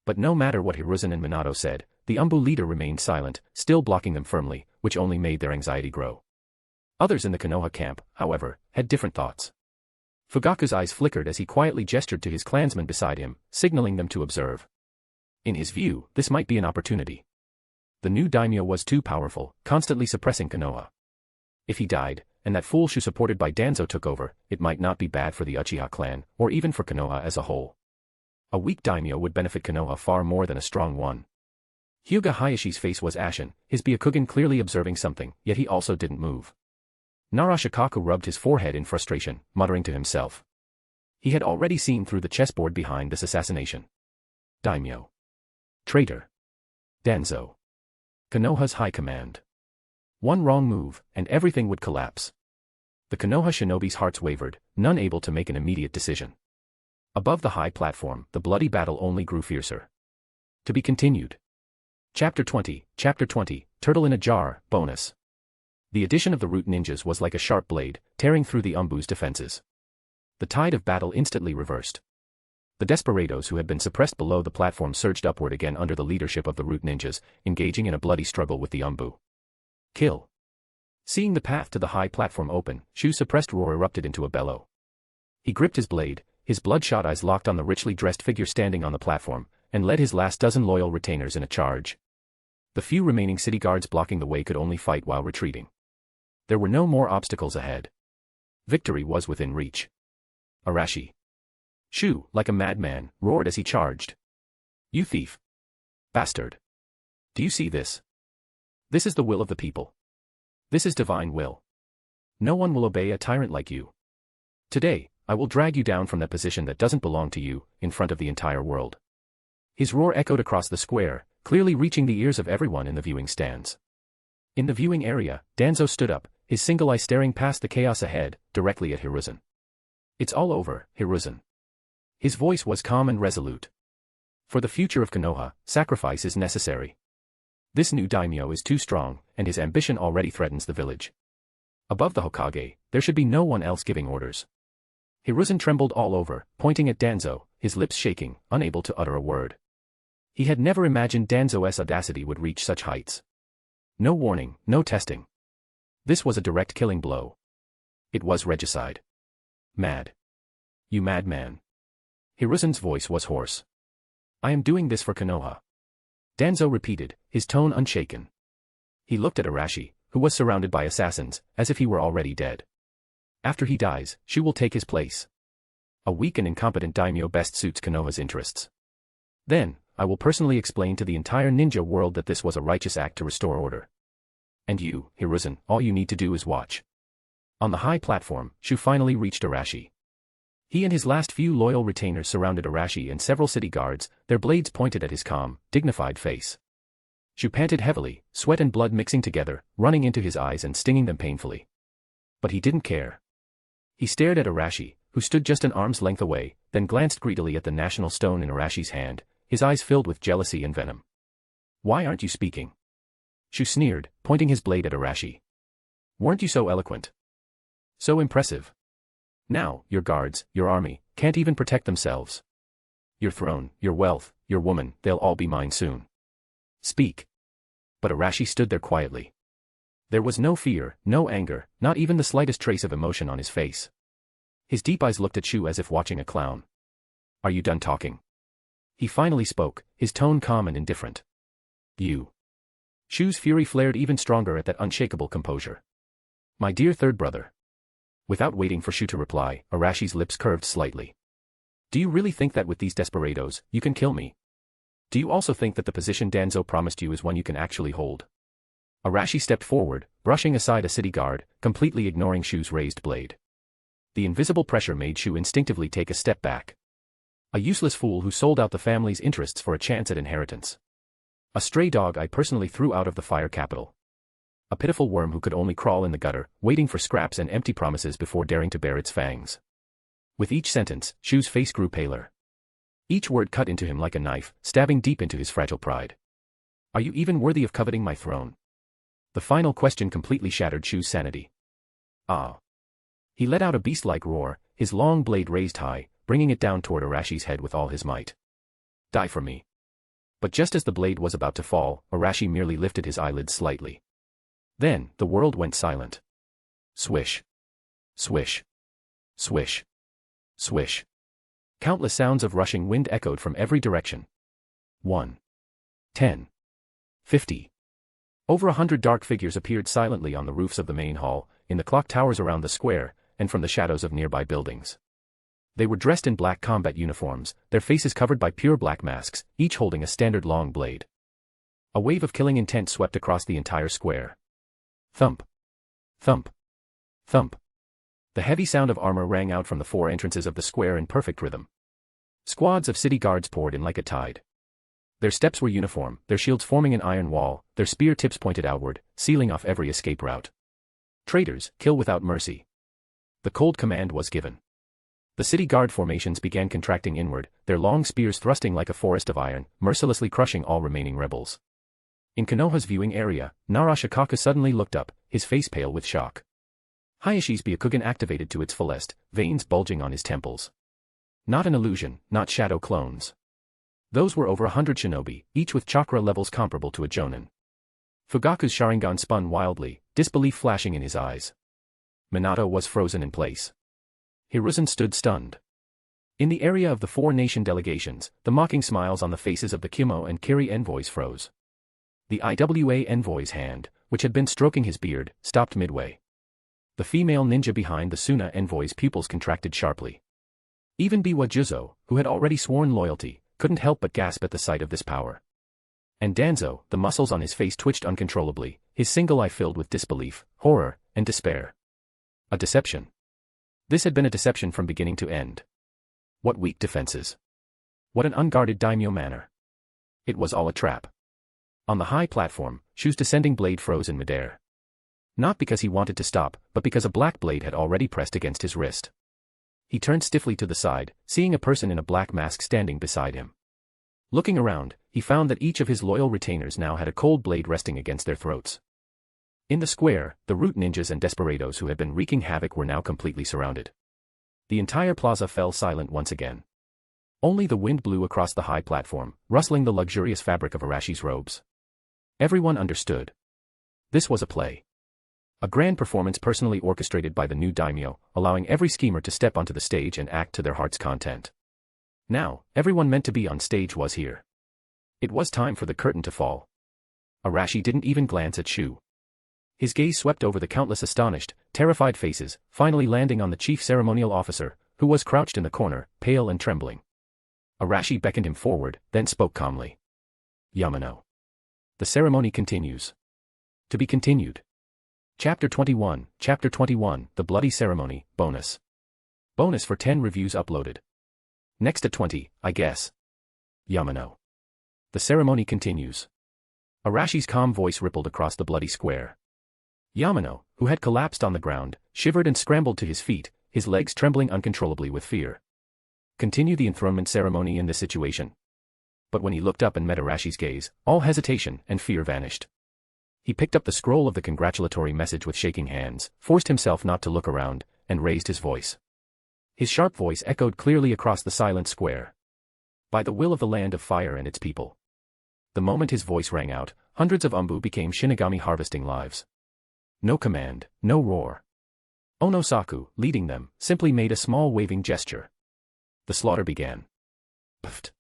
But no matter what Hiruzen and Minato said, the Umbu leader remained silent, still blocking them firmly, which only made their anxiety grow. Others in the Konoha camp, however, had different thoughts. Fugaku's eyes flickered as he quietly gestured to his clansmen beside him, signaling them to observe. In his view, this might be an opportunity. The new daimyo was too powerful, constantly suppressing Konoha. If he died, and that fool Shu supported by Danzo took over, it might not be bad for the Uchiha clan, or even for Konoha as a whole. A weak daimyo would benefit Konoha far more than a strong one. Hyuga Hayashi's face was ashen, his Byakugan clearly observing something, yet he also didn't move. Narashikaku rubbed his forehead in frustration, muttering to himself. He had already seen through the chessboard behind this assassination. Daimyo. Traitor. Danzo. Konoha's high command. One wrong move, and everything would collapse. The Konoha shinobi's hearts wavered, none able to make an immediate decision. Above the high platform, the bloody battle only grew fiercer. To be continued. Chapter 20, Turtle in a Jar, bonus. The addition of the root ninjas was like a sharp blade, tearing through the Umbu's defenses. The tide of battle instantly reversed. The desperados who had been suppressed below the platform surged upward again under the leadership of the root ninjas, engaging in a bloody struggle with the Umbu. Kill. Seeing the path to the high platform open, Shu's suppressed roar erupted into a bellow. He gripped his blade, his bloodshot eyes locked on the richly dressed figure standing on the platform, and led his last dozen loyal retainers in a charge. The few remaining city guards blocking the way could only fight while retreating. There were no more obstacles ahead. Victory was within reach. Arashi. Shu, like a madman, roared as he charged. You thief. Bastard. Do you see this? This is the will of the people. This is divine will. No one will obey a tyrant like you. Today, I will drag you down from that position that doesn't belong to you, in front of the entire world. His roar echoed across the square, clearly reaching the ears of everyone in the viewing stands. In the viewing area, Danzo stood up, his single eye staring past the chaos ahead, directly at Hiruzen. It's all over, Hiruzen. His voice was calm and resolute. For the future of Konoha, sacrifice is necessary. This new daimyo is too strong, and his ambition already threatens the village. Above the Hokage, there should be no one else giving orders. Hiruzen trembled all over, pointing at Danzo, his lips shaking, unable to utter a word. He had never imagined Danzo's audacity would reach such heights. No warning, no testing. This was a direct killing blow. It was regicide. Mad. You madman. Hiruzen's voice was hoarse. I am doing this for Konoha. Danzo repeated, his tone unshaken. He looked at Arashi, who was surrounded by assassins, as if he were already dead. After he dies, Shu will take his place. A weak and incompetent daimyo best suits Konoha's interests. Then, I will personally explain to the entire ninja world that this was a righteous act to restore order. And you, Hiruzen, all you need to do is watch. On the high platform, Shu finally reached Arashi. He and his last few loyal retainers surrounded Arashi and several city guards, their blades pointed at his calm, dignified face. Shu panted heavily, sweat and blood mixing together, running into his eyes and stinging them painfully. But he didn't care. He stared at Arashi, who stood just an arm's length away, then glanced greedily at the national stone in Arashi's hand, his eyes filled with jealousy and venom. Why aren't you speaking? Shu sneered, pointing his blade at Arashi. Weren't you so eloquent? So impressive. Now, your guards, your army, can't even protect themselves. Your throne, your wealth, your woman, they'll all be mine soon. Speak. But Arashi stood there quietly. There was no fear, no anger, not even the slightest trace of emotion on his face. His deep eyes looked at Shu as if watching a clown. Are you done talking? He finally spoke, his tone calm and indifferent. You. Shu's fury flared even stronger at that unshakable composure. My dear third brother. Without waiting for Shu to reply, Arashi's lips curved slightly. Do you really think that with these desperados, you can kill me? Do you also think that the position Danzo promised you is one you can actually hold? Arashi stepped forward, brushing aside a city guard, completely ignoring Shu's raised blade. The invisible pressure made Shu instinctively take a step back. A useless fool who sold out the family's interests for a chance at inheritance. A stray dog I personally threw out of the fire capital. A pitiful worm who could only crawl in the gutter, waiting for scraps and empty promises before daring to bare its fangs. With each sentence, Shu's face grew paler. Each word cut into him like a knife, stabbing deep into his fragile pride. Are you even worthy of coveting my throne? The final question completely shattered Shu's sanity. Ah. He let out a beast-like roar, his long blade raised high, bringing it down toward Arashi's head with all his might. Die for me. But just as the blade was about to fall, Arashi merely lifted his eyelids slightly. Then, the world went silent. Swish. Swish. Swish. Swish. Countless sounds of rushing wind echoed from every direction. 1. 10. 50. Over 100 dark figures appeared silently on the roofs of the main hall, in the clock towers around the square, and from the shadows of nearby buildings. They were dressed in black combat uniforms, their faces covered by pure black masks, each holding a standard long blade. A wave of killing intent swept across the entire square. Thump. Thump. Thump. The heavy sound of armor rang out from the four entrances of the square in perfect rhythm. Squads of city guards poured in like a tide. Their steps were uniform, their shields forming an iron wall, their spear tips pointed outward, sealing off every escape route. Traitors, kill without mercy. The cold command was given. The city guard formations began contracting inward, their long spears thrusting like a forest of iron, mercilessly crushing all remaining rebels. In Konoha's viewing area, Narashikaka suddenly looked up, his face pale with shock. Hayashi's Byakugan activated to its fullest, veins bulging on his temples. Not an illusion, not shadow clones. Those were over 100 shinobi, each with chakra levels comparable to a jonin. Fugaku's Sharingan spun wildly, disbelief flashing in his eyes. Minato was frozen in place. Hiruzen stood stunned. In the area of the four nation delegations, the mocking smiles on the faces of the Kimo and Kiri envoys froze. The IWA envoy's hand, which had been stroking his beard, stopped midway. The female ninja behind the Suna envoy's pupils contracted sharply. Even Biwa Juzo, who had already sworn loyalty, couldn't help but gasp at the sight of this power. And Danzo, the muscles on his face twitched uncontrollably, his single eye filled with disbelief, horror, and despair. A deception. This had been a deception from beginning to end. What weak defenses. What an unguarded daimyo manner. It was all a trap. On the high platform, Shu's descending blade froze in midair. Not because he wanted to stop, but because a black blade had already pressed against his wrist. He turned stiffly to the side, seeing a person in a black mask standing beside him. Looking around, he found that each of his loyal retainers now had a cold blade resting against their throats. In the square, the root ninjas and desperados who had been wreaking havoc were now completely surrounded. The entire plaza fell silent once again. Only the wind blew across the high platform, rustling the luxurious fabric of Arashi's robes. Everyone understood. This was a play. A grand performance personally orchestrated by the new daimyo, allowing every schemer to step onto the stage and act to their heart's content. Now, everyone meant to be on stage was here. It was time for the curtain to fall. Arashi didn't even glance at Shu. His gaze swept over the countless astonished, terrified faces, finally landing on the chief ceremonial officer, who was crouched in the corner, pale and trembling. Arashi beckoned him forward, then spoke calmly. Yamano. The ceremony continues. To be continued. Chapter 21, The Bloody Ceremony, Bonus. Bonus for 10 reviews uploaded. Next at 20, I guess. Yamano. The ceremony continues. Arashi's calm voice rippled across the bloody square. Yamano, who had collapsed on the ground, shivered and scrambled to his feet, his legs trembling uncontrollably with fear. Continue the enthronement ceremony in this situation. But when he looked up and met Arashi's gaze, all hesitation and fear vanished. He picked up the scroll of the congratulatory message with shaking hands, forced himself not to look around, and raised his voice. His sharp voice echoed clearly across the silent square. By the will of the land of fire and its people. The moment his voice rang out, hundreds of Umbu became Shinigami harvesting lives. No command, no roar. Onosaku, leading them, simply made a small waving gesture. The slaughter began. Puffed.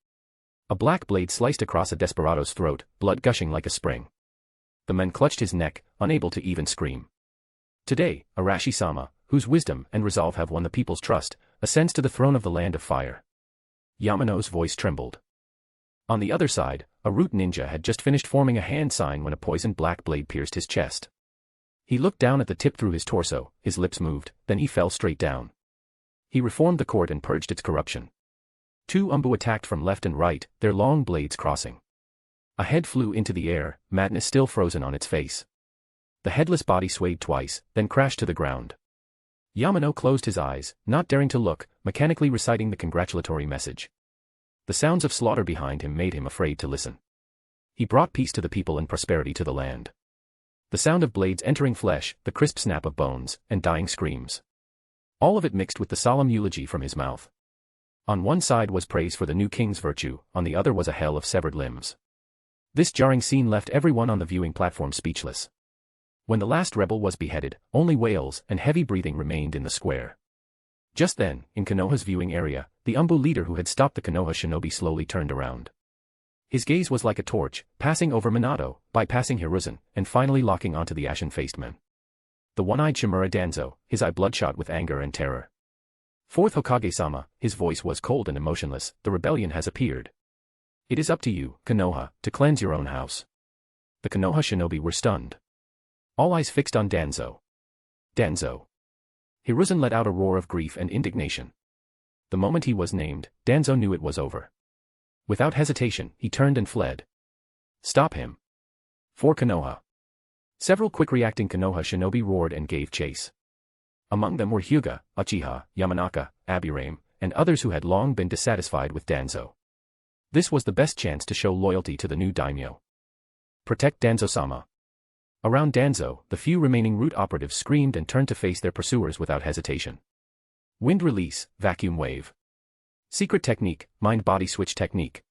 A black blade sliced across a desperado's throat, blood gushing like a spring. The man clutched his neck, unable to even scream. Today, Arashi-sama, whose wisdom and resolve have won the people's trust, ascends to the throne of the land of fire. Yamano's voice trembled. On the other side, a root ninja had just finished forming a hand sign when a poisoned black blade pierced his chest. He looked down at the tip through his torso, his lips moved, then he fell straight down. He reformed the court and purged its corruption. 2 Umbu attacked from left and right, their long blades crossing. A head flew into the air, madness still frozen on its face. The headless body swayed twice, then crashed to the ground. Yamano closed his eyes, not daring to look, mechanically reciting the congratulatory message. The sounds of slaughter behind him made him afraid to listen. He brought peace to the people and prosperity to the land. The sound of blades entering flesh, the crisp snap of bones, and dying screams. All of it mixed with the solemn eulogy from his mouth. On one side was praise for the new king's virtue, on the other was a hell of severed limbs. This jarring scene left everyone on the viewing platform speechless. When the last rebel was beheaded, only wails and heavy breathing remained in the square. Just then, in Konoha's viewing area, the Umbu leader who had stopped the Konoha shinobi slowly turned around. His gaze was like a torch, passing over Minato, bypassing Hiruzen, and finally locking onto the ashen-faced man. The one-eyed Shimura Danzo, his eye bloodshot with anger and terror. 4th Hokage-sama, his voice was cold and emotionless, the rebellion has appeared. It is up to you, Konoha, to cleanse your own house. The Konoha shinobi were stunned. All eyes fixed on Danzo. Danzo. Hiruzen let out a roar of grief and indignation. The moment he was named, Danzo knew it was over. Without hesitation, he turned and fled. Stop him. 4 Konoha. Several quick-reacting Konoha shinobi roared and gave chase. Among them were Hyuga, Uchiha, Yamanaka, Abirame, and others who had long been dissatisfied with Danzo. This was the best chance to show loyalty to the new daimyo. Protect Danzo-sama. Around Danzo, the few remaining root operatives screamed and turned to face their pursuers without hesitation. Wind release, vacuum wave. Secret technique, mind-body switch technique.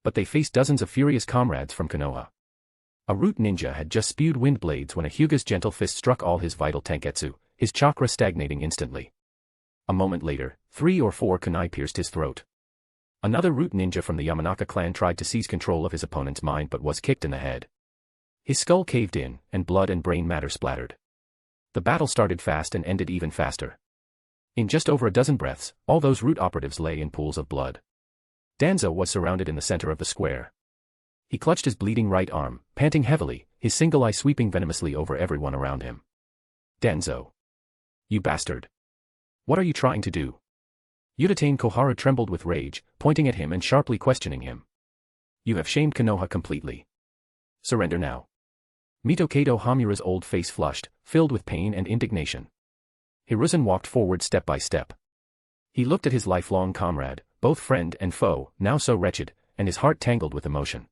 But they faced dozens of furious comrades from Konoha. A root ninja had just spewed wind blades when a Hyuga's gentle fist struck all his vital tenketsu, his chakra stagnating instantly. A moment later, 3 or 4 kunai pierced his throat. Another root ninja from the Yamanaka clan tried to seize control of his opponent's mind but was kicked in the head. His skull caved in, and blood and brain matter splattered. The battle started fast and ended even faster. In just over a dozen breaths, all those root operatives lay in pools of blood. Danzo was surrounded in the center of the square. He clutched his bleeding right arm, panting heavily, his single eye sweeping venomously over everyone around him. Danzo. You bastard. What are you trying to do? Udatane Koharu trembled with rage, pointing at him and sharply questioning him. You have shamed Konoha completely. Surrender now. Mito Kato Hamura's old face flushed, filled with pain and indignation. Hiruzen walked forward step by step. He looked at his lifelong comrade, both friend and foe, now so wretched, and his heart tangled with emotion.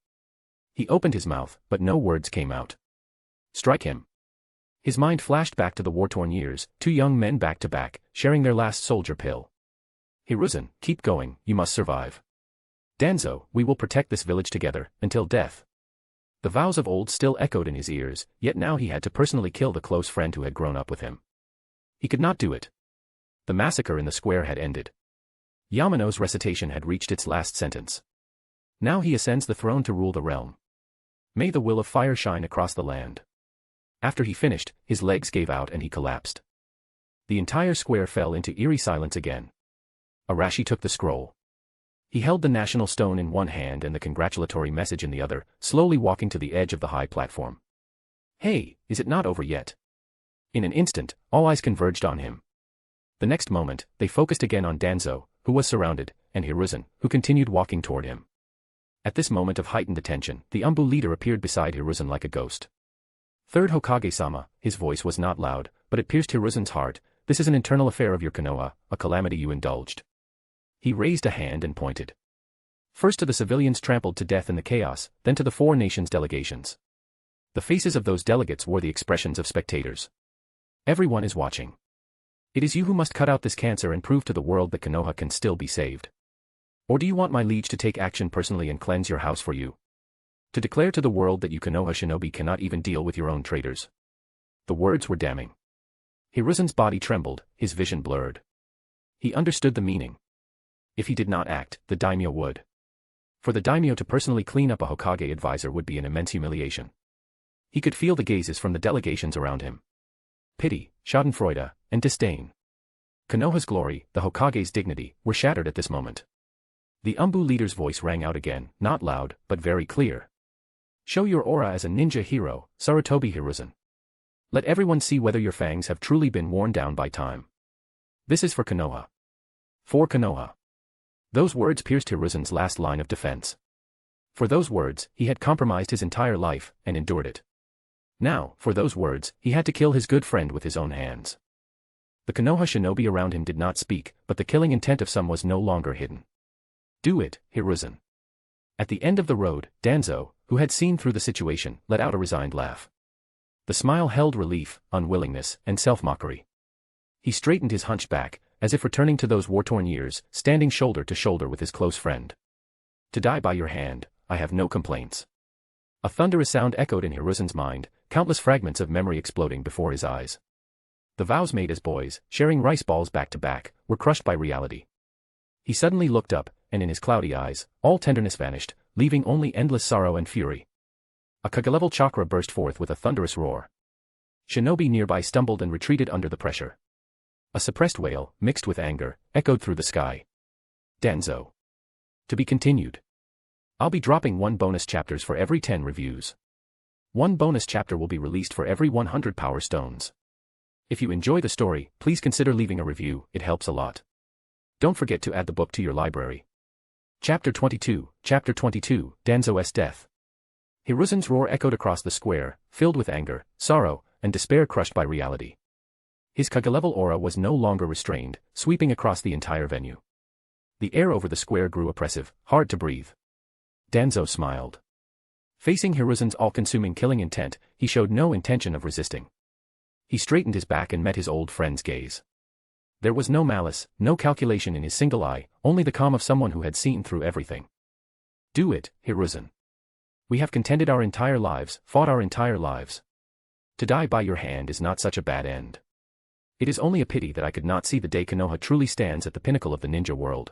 He opened his mouth, but no words came out. Strike him. His mind flashed back to the war-torn years, 2 young men back to back, sharing their last soldier pill. Hiruzen, keep going, you must survive. Danzo, we will protect this village together, until death. The vows of old still echoed in his ears, yet now he had to personally kill the close friend who had grown up with him. He could not do it. The massacre in the square had ended. Yamano's recitation had reached its last sentence. Now he ascends the throne to rule the realm. May the will of fire shine across the land. After he finished, his legs gave out and he collapsed. The entire square fell into eerie silence again. Arashi took the scroll. He held the national stone in one hand and the congratulatory message in the other, slowly walking to the edge of the high platform. Hey, is it not over yet? In an instant, all eyes converged on him. The next moment, they focused again on Danzo, who was surrounded, and Hiruzen, who continued walking toward him. At this moment of heightened attention, the Umbu leader appeared beside Hiruzen like a ghost. Third Hokage-sama, his voice was not loud, but it pierced Hiruzen's heart. This is an internal affair of your Konoha, a calamity you indulged. He raised a hand and pointed. First to the civilians trampled to death in the chaos, then to the 4 nations' delegations. The faces of those delegates wore the expressions of spectators. Everyone is watching. It is you who must cut out this cancer and prove to the world that Konoha can still be saved. Or do you want my liege to take action personally and cleanse your house for you? To declare to the world that you Konoha shinobi cannot even deal with your own traitors. The words were damning. Hiruzen's body trembled, his vision blurred. He understood the meaning. If he did not act, the daimyo would. For the daimyo to personally clean up a Hokage advisor would be an immense humiliation. He could feel the gazes from the delegations around him. Pity, schadenfreude, and disdain. Konoha's glory, the Hokage's dignity, were shattered at this moment. The Umbu leader's voice rang out again, not loud, but very clear. Show your aura as a ninja hero, Sarutobi Hiruzen. Let everyone see whether your fangs have truly been worn down by time. This is for Konoha. For Konoha. Those words pierced Hiruzen's last line of defense. For those words, he had compromised his entire life, and endured it. Now, for those words, he had to kill his good friend with his own hands. The Konoha shinobi around him did not speak, but the killing intent of some was no longer hidden. Do it, Hiruzen. At the end of the road, Danzo, who had seen through the situation, let out a resigned laugh. The smile held relief, unwillingness, and self-mockery. He straightened his hunched back, as if returning to those war-torn years, standing shoulder to shoulder with his close friend. To die by your hand, I have no complaints. A thunderous sound echoed in Hiruzen's mind, countless fragments of memory exploding before his eyes. The vows made as boys, sharing rice balls back to back, were crushed by reality. He suddenly looked up, and in his cloudy eyes, all tenderness vanished, leaving only endless sorrow and fury. A Kage-level chakra burst forth with a thunderous roar. Shinobi nearby stumbled and retreated under the pressure. A suppressed wail, mixed with anger, echoed through the sky. Danzo. To be continued. I'll be dropping 1 bonus chapters for every 10 reviews. One bonus chapter will be released for every 100 power stones. If you enjoy the story, please consider leaving a review, it helps a lot. Don't forget to add the book to your library. Chapter 22, Danzo's death. Hiruzen's roar echoed across the square, filled with anger, sorrow, and despair crushed by reality. His Kage-level aura was no longer restrained, sweeping across the entire venue. The air over the square grew oppressive, hard to breathe. Danzo smiled. Facing Hiruzen's all-consuming killing intent, he showed no intention of resisting. He straightened his back and met his old friend's gaze. There was no malice, no calculation in his single eye, only the calm of someone who had seen through everything. Do it, Hiruzen. We have contended our entire lives, fought our entire lives. To die by your hand is not such a bad end. It is only a pity that I could not see the day Konoha truly stands at the pinnacle of the ninja world.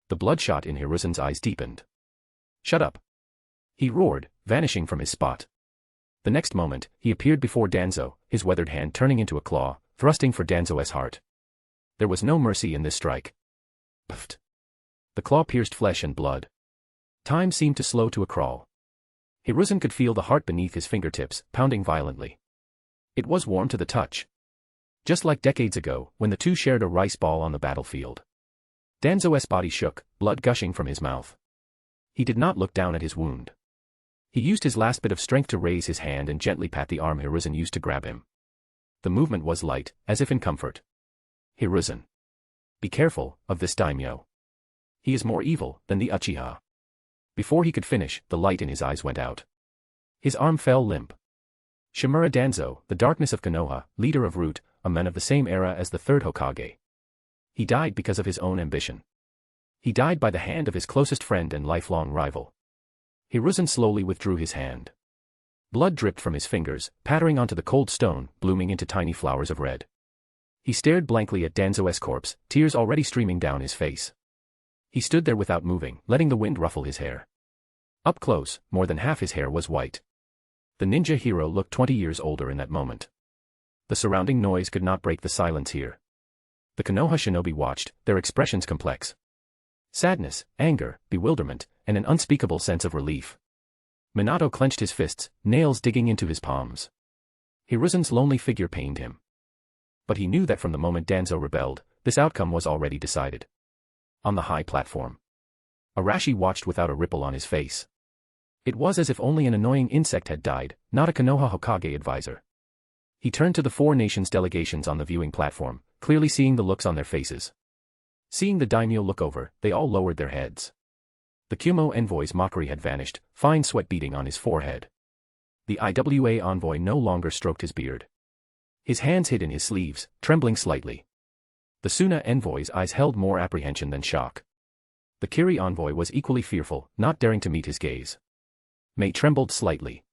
The bloodshot in Hiruzen's eyes deepened. Shut up. He roared, vanishing from his spot. The next moment, he appeared before Danzo, his weathered hand turning into a claw, thrusting for Danzo's heart. There was no mercy in this strike. Pfft. The claw pierced flesh and blood. Time seemed to slow to a crawl. Hiruzen could feel the heart beneath his fingertips, pounding violently. It was warm to the touch. Just like decades ago, when the two shared a rice ball on the battlefield. Danzo's body shook, blood gushing from his mouth. He did not look down at his wound. He used his last bit of strength to raise his hand and gently pat the arm Hiruzen used to grab him. The movement was light, as if in comfort. Hiruzen. Be careful of this daimyo. He is more evil than the Uchiha. Before he could finish, the light in his eyes went out. His arm fell limp. Shimura Danzo, the darkness of Konoha, leader of Root, a man of the same era as the third Hokage. He died because of his own ambition. He died by the hand of his closest friend and lifelong rival. Hiruzen slowly withdrew his hand. Blood dripped from his fingers, pattering onto the cold stone, blooming into tiny flowers of red. He stared blankly at Danzo's corpse, tears already streaming down his face. He stood there without moving, letting the wind ruffle his hair. Up close, more than half his hair was white. The ninja hero looked 20 years older in that moment. The surrounding noise could not break the silence here. The Konoha shinobi watched, their expressions complex. Sadness, anger, bewilderment, and an unspeakable sense of relief. Minato clenched his fists, nails digging into his palms. Hiruzen's lonely figure pained him. But he knew that from the moment Danzo rebelled, this outcome was already decided. On the high platform, Arashi watched without a ripple on his face. It was as if only an annoying insect had died, not a Konoha Hokage advisor. He turned to the four nations' delegations on the viewing platform, clearly seeing the looks on their faces. Seeing the daimyo look over, they all lowered their heads. The Kyumo envoy's mockery had vanished, fine sweat beading on his forehead. The IWA envoy no longer stroked his beard. His hands hid in his sleeves, trembling slightly. The Suna envoy's eyes held more apprehension than shock. The Kiri envoy was equally fearful, not daring to meet his gaze. Mei trembled slightly.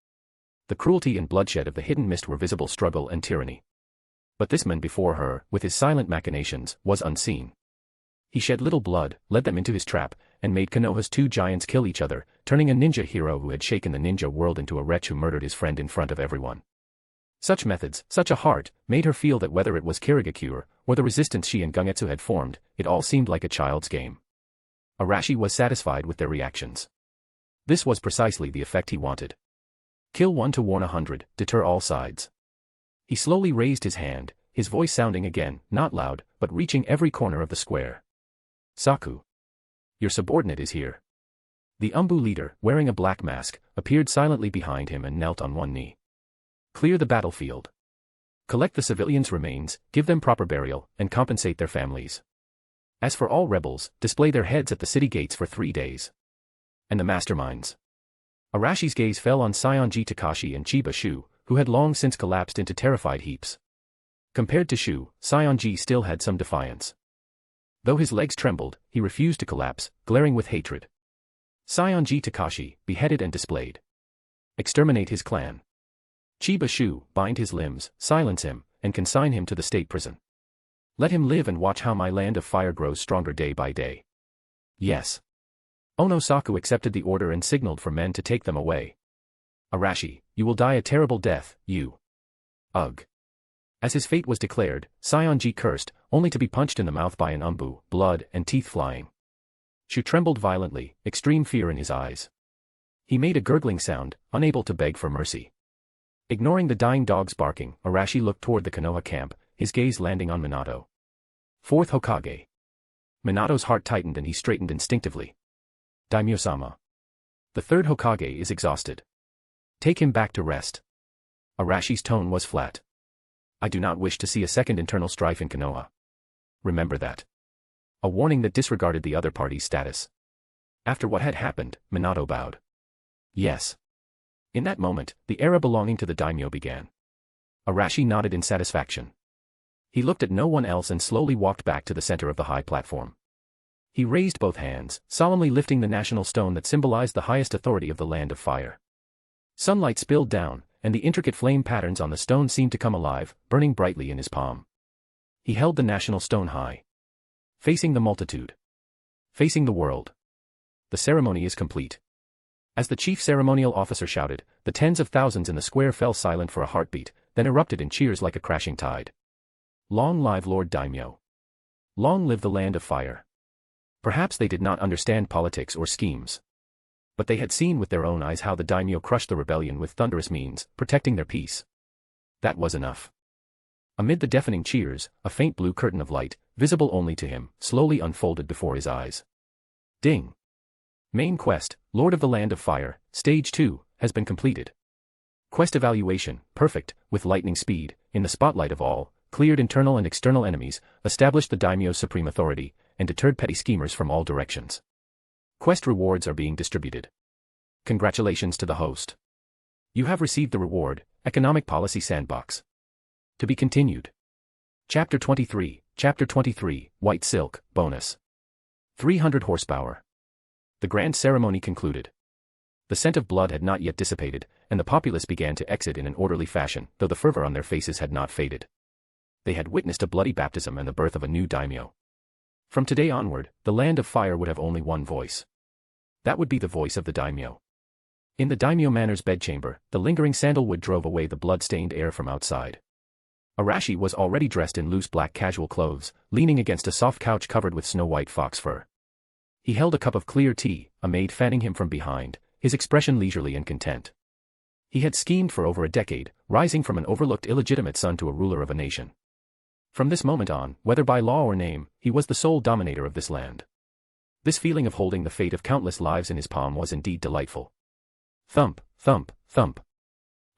The cruelty and bloodshed of the hidden mist were visible struggle and tyranny. But this man before her, with his silent machinations, was unseen. He shed little blood, led them into his trap, and made Konoha's two giants kill each other, turning a ninja hero who had shaken the ninja world into a wretch who murdered his friend in front of everyone. Such methods, such a heart, made her feel that whether it was Kirigakure, or the resistance she and Gungetsu had formed, it all seemed like a child's game. Arashi was satisfied with their reactions. This was precisely the effect he wanted. Kill one to warn 100, deter all sides. He slowly raised his hand, his voice sounding again, not loud, but reaching every corner of the square. Saku. Your subordinate is here. The Umbu leader, wearing a black mask, appeared silently behind him and knelt on one knee. Clear the battlefield. Collect the civilians' remains, give them proper burial, and compensate their families. As for all rebels, display their heads at the city gates for 3 days. And the masterminds. Arashi's gaze fell on Saionji Takashi and Chiba Shu, who had long since collapsed into terrified heaps. Compared to Shu, Saionji still had some defiance. Though his legs trembled, he refused to collapse, glaring with hatred. Saionji Takashi, beheaded and displayed. Exterminate his clan. Chiba Shu, bind his limbs, silence him, and consign him to the state prison. Let him live and watch how my land of fire grows stronger day by day. Yes. Onosaku accepted the order and signaled for men to take them away. Arashi, you will die a terrible death, you. Ugh. As his fate was declared, Saionji cursed, only to be punched in the mouth by an umbu, blood and teeth flying. Shu trembled violently, extreme fear in his eyes. He made a gurgling sound, unable to beg for mercy. Ignoring the dying dog's barking, Arashi looked toward the Konoha camp, his gaze landing on Minato. Fourth Hokage. Minato's heart tightened and he straightened instinctively. Daimyo-sama. The third Hokage is exhausted. Take him back to rest. Arashi's tone was flat. I do not wish to see a second internal strife in Konoha. Remember that. A warning that disregarded the other party's status. After what had happened, Minato bowed. Yes. In that moment, the era belonging to the daimyo began. Arashi nodded in satisfaction. He looked at no one else and slowly walked back to the center of the high platform. He raised both hands, solemnly lifting the national stone that symbolized the highest authority of the land of fire. Sunlight spilled down, and the intricate flame patterns on the stone seemed to come alive, burning brightly in his palm. He held the national stone high. Facing the multitude. Facing the world. The ceremony is complete. As the chief ceremonial officer shouted, the tens of thousands in the square fell silent for a heartbeat, then erupted in cheers like a crashing tide. Long live Lord Daimyo. Long live the land of fire. Perhaps they did not understand politics or schemes. But they had seen with their own eyes how the daimyo crushed the rebellion with thunderous means, protecting their peace. That was enough. Amid the deafening cheers, a faint blue curtain of light, visible only to him, slowly unfolded before his eyes. Ding! Main quest, Lord of the Land of Fire, Stage 2, has been completed. Quest evaluation, perfect, with lightning speed, in the spotlight of all, cleared internal and external enemies, established the daimyo's supreme authority, and deterred petty schemers from all directions. Quest rewards are being distributed. Congratulations to the host. You have received the reward, Economic Policy Sandbox. To be continued. Chapter 23, White Silk, Bonus. 300 horsepower. The grand ceremony concluded. The scent of blood had not yet dissipated, and the populace began to exit in an orderly fashion, though the fervor on their faces had not faded. They had witnessed a bloody baptism and the birth of a new daimyo. From today onward, the land of fire would have only one voice. That would be the voice of the daimyo. In the daimyo manor's bedchamber, the lingering sandalwood drove away the blood-stained air from outside. Arashi was already dressed in loose black casual clothes, leaning against a soft couch covered with snow-white fox fur. He held a cup of clear tea, a maid fanning him from behind, his expression leisurely and content. He had schemed for over a decade, rising from an overlooked illegitimate son to a ruler of a nation. From this moment on, whether by law or name, he was the sole dominator of this land. This feeling of holding the fate of countless lives in his palm was indeed delightful. Thump, thump, thump.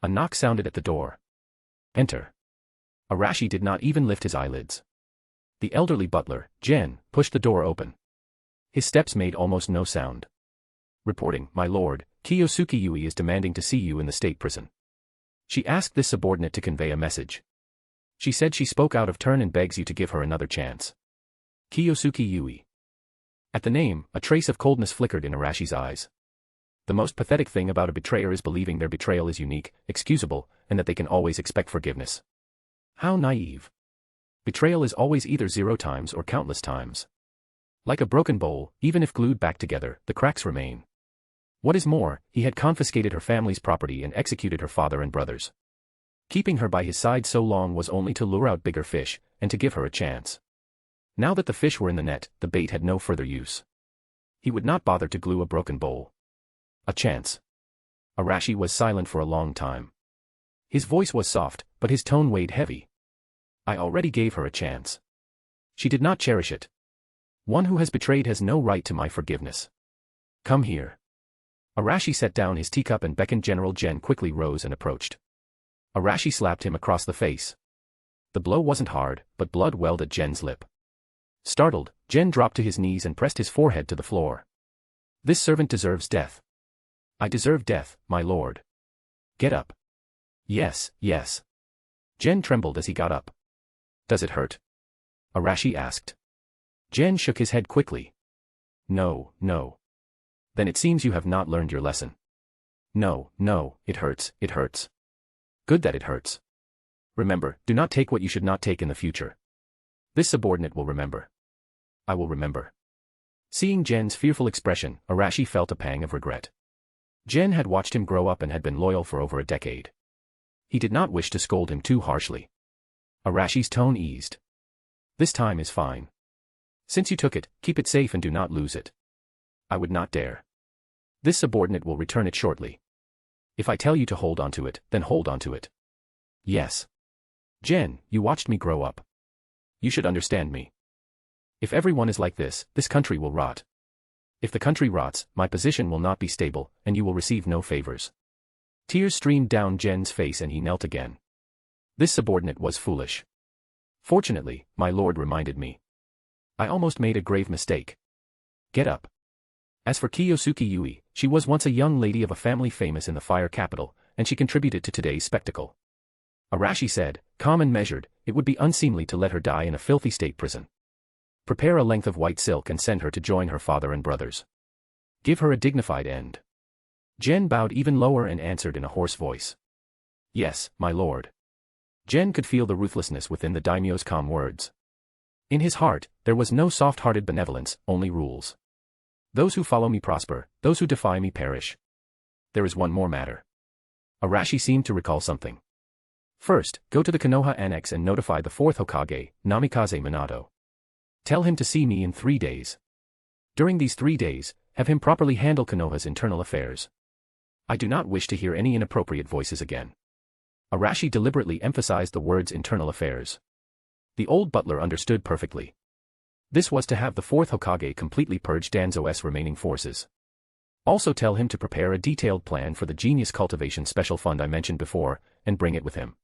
A knock sounded at the door. Enter. Arashi did not even lift his eyelids. The elderly butler, Gen, pushed the door open. His steps made almost no sound. Reporting, my lord, Kiyosuke Yui is demanding to see you in the state prison. She asked this subordinate to convey a message. She said she spoke out of turn and begs you to give her another chance. Kiyosuke Yui. At the name, a trace of coldness flickered in Arashi's eyes. The most pathetic thing about a betrayer is believing their betrayal is unique, excusable, and that they can always expect forgiveness. How naive. Betrayal is always either 0 times or countless times. Like a broken bowl, even if glued back together, the cracks remain. What is more, he had confiscated her family's property and executed her father and brothers. Keeping her by his side so long was only to lure out bigger fish, and to give her a chance. Now that the fish were in the net, the bait had no further use. He would not bother to glue a broken bowl. A chance. Arashi was silent for a long time. His voice was soft, but his tone weighed heavy. I already gave her a chance. She did not cherish it. One who has betrayed has no right to my forgiveness. Come here. Arashi set down his teacup and beckoned. General Gen quickly rose and approached. Arashi slapped him across the face. The blow wasn't hard, but blood welled at Gen's lip. Startled, Gen dropped to his knees and pressed his forehead to the floor. This servant deserves death. I deserve death, my lord. Get up. Yes, yes. Gen trembled as he got up. Does it hurt? Arashi asked. Gen shook his head quickly. No, no. Then it seems you have not learned your lesson. No, no, it hurts, it hurts. Good that it hurts. Remember, do not take what you should not take in the future. This subordinate will remember. I will remember. Seeing Gen's fearful expression, Arashi felt a pang of regret. Gen had watched him grow up and had been loyal for over a decade. He did not wish to scold him too harshly. Arashi's tone eased. This time is fine. Since you took it, keep it safe and do not lose it. I would not dare. This subordinate will return it shortly. If I tell you to hold onto it, then hold onto it. Yes. Jen, you watched me grow up. You should understand me. If everyone is like this country will rot. If the country rots, my position will not be stable, and you will receive no favors. Tears streamed down Jen's face and he knelt again. This subordinate was foolish. Fortunately, my lord reminded me. I almost made a grave mistake. Get up. As for Kiyosuke Yui, she was once a young lady of a family famous in the fire capital, and she contributed to today's spectacle. Arashi said, calm and measured, it would be unseemly to let her die in a filthy state prison. Prepare a length of white silk and send her to join her father and brothers. Give her a dignified end. Jen bowed even lower and answered in a hoarse voice. Yes, my lord. Jen could feel the ruthlessness within the daimyo's calm words. In his heart, there was no soft-hearted benevolence, only rules. Those who follow me prosper, those who defy me perish. There is one more matter. Arashi seemed to recall something. First, go to the Konoha Annex and notify the 4th Hokage, Namikaze Minato. Tell him to see me in 3 days. During these 3 days, have him properly handle Konoha's internal affairs. I do not wish to hear any inappropriate voices again. Arashi deliberately emphasized the words internal affairs. The old butler understood perfectly. This was to have the 4th Hokage completely purge Danzo's remaining forces. Also tell him to prepare a detailed plan for the genius cultivation special fund I mentioned before, and bring it with him.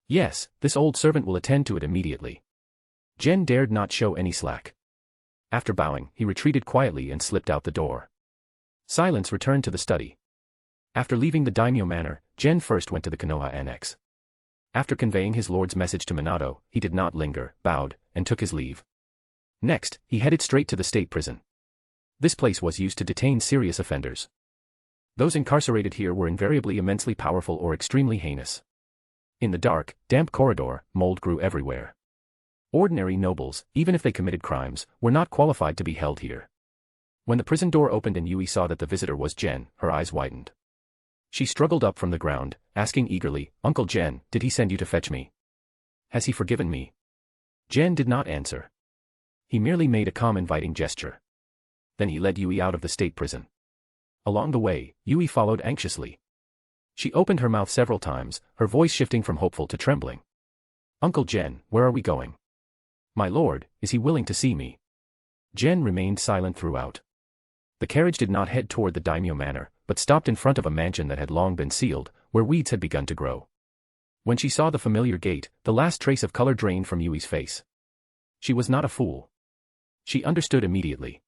Yes, this old servant will attend to it immediately. Jen dared not show any slack. After bowing, he retreated quietly and slipped out the door. Silence returned to the study. After leaving the daimyo manor, Jen first went to the Konoha Annex. After conveying his lord's message to Minato, he did not linger, bowed, and took his leave. Next, he headed straight to the state prison. This place was used to detain serious offenders. Those incarcerated here were invariably immensely powerful or extremely heinous. In the dark, damp corridor, mold grew everywhere. Ordinary nobles, even if they committed crimes, were not qualified to be held here. When the prison door opened and Yui saw that the visitor was Jen, her eyes widened. She struggled up from the ground, asking eagerly, Uncle Jen, did he send you to fetch me? Has he forgiven me? Jen did not answer. He merely made a calm inviting gesture. Then he led Yui out of the state prison. Along the way, Yui followed anxiously. She opened her mouth several times, her voice shifting from hopeful to trembling. Uncle Jen, where are we going? My lord, is he willing to see me? Jen remained silent throughout. The carriage did not head toward the daimyo manor, but stopped in front of a mansion that had long been sealed, where weeds had begun to grow. When she saw the familiar gate, the last trace of color drained from Yui's face. She was not a fool. She understood immediately.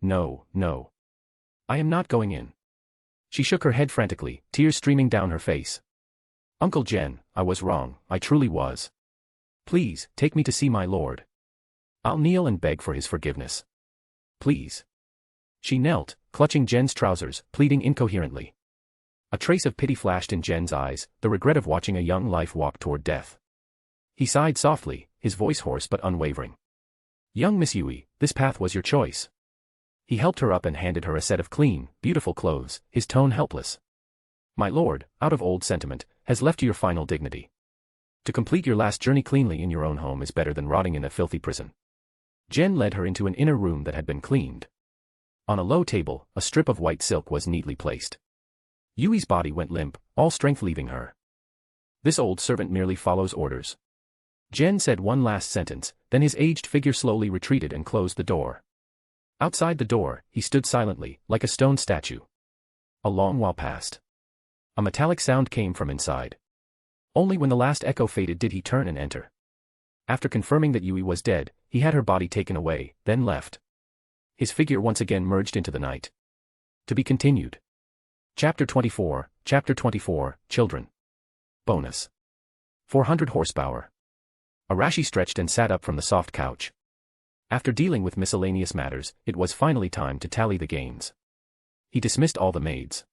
No, no. I am not going in. She shook her head frantically, tears streaming down her face. Uncle Jen, I was wrong, I truly was. Please, take me to see my lord. I'll kneel and beg for his forgiveness. Please. She knelt, clutching Jen's trousers, pleading incoherently. A trace of pity flashed in Jen's eyes, the regret of watching a young life walk toward death. He sighed softly, his voice hoarse but unwavering. Young Miss Yui, this path was your choice. He helped her up and handed her a set of clean, beautiful clothes, his tone helpless. My lord, out of old sentiment, has left you your final dignity. To complete your last journey cleanly in your own home is better than rotting in a filthy prison. Jen led her into an inner room that had been cleaned. On a low table, a strip of white silk was neatly placed. Yui's body went limp, all strength leaving her. This old servant merely follows orders. Jen said one last sentence, then his aged figure slowly retreated and closed the door. Outside the door, he stood silently, like a stone statue. A long while passed. A metallic sound came from inside. Only when the last echo faded did he turn and enter. After confirming that Yui was dead, he had her body taken away, then left. His figure once again merged into the night. To be continued. Chapter 24, Children. Bonus. 400 horsepower. Arashi stretched and sat up from the soft couch. After dealing with miscellaneous matters, it was finally time to tally the gains. He dismissed all the maids.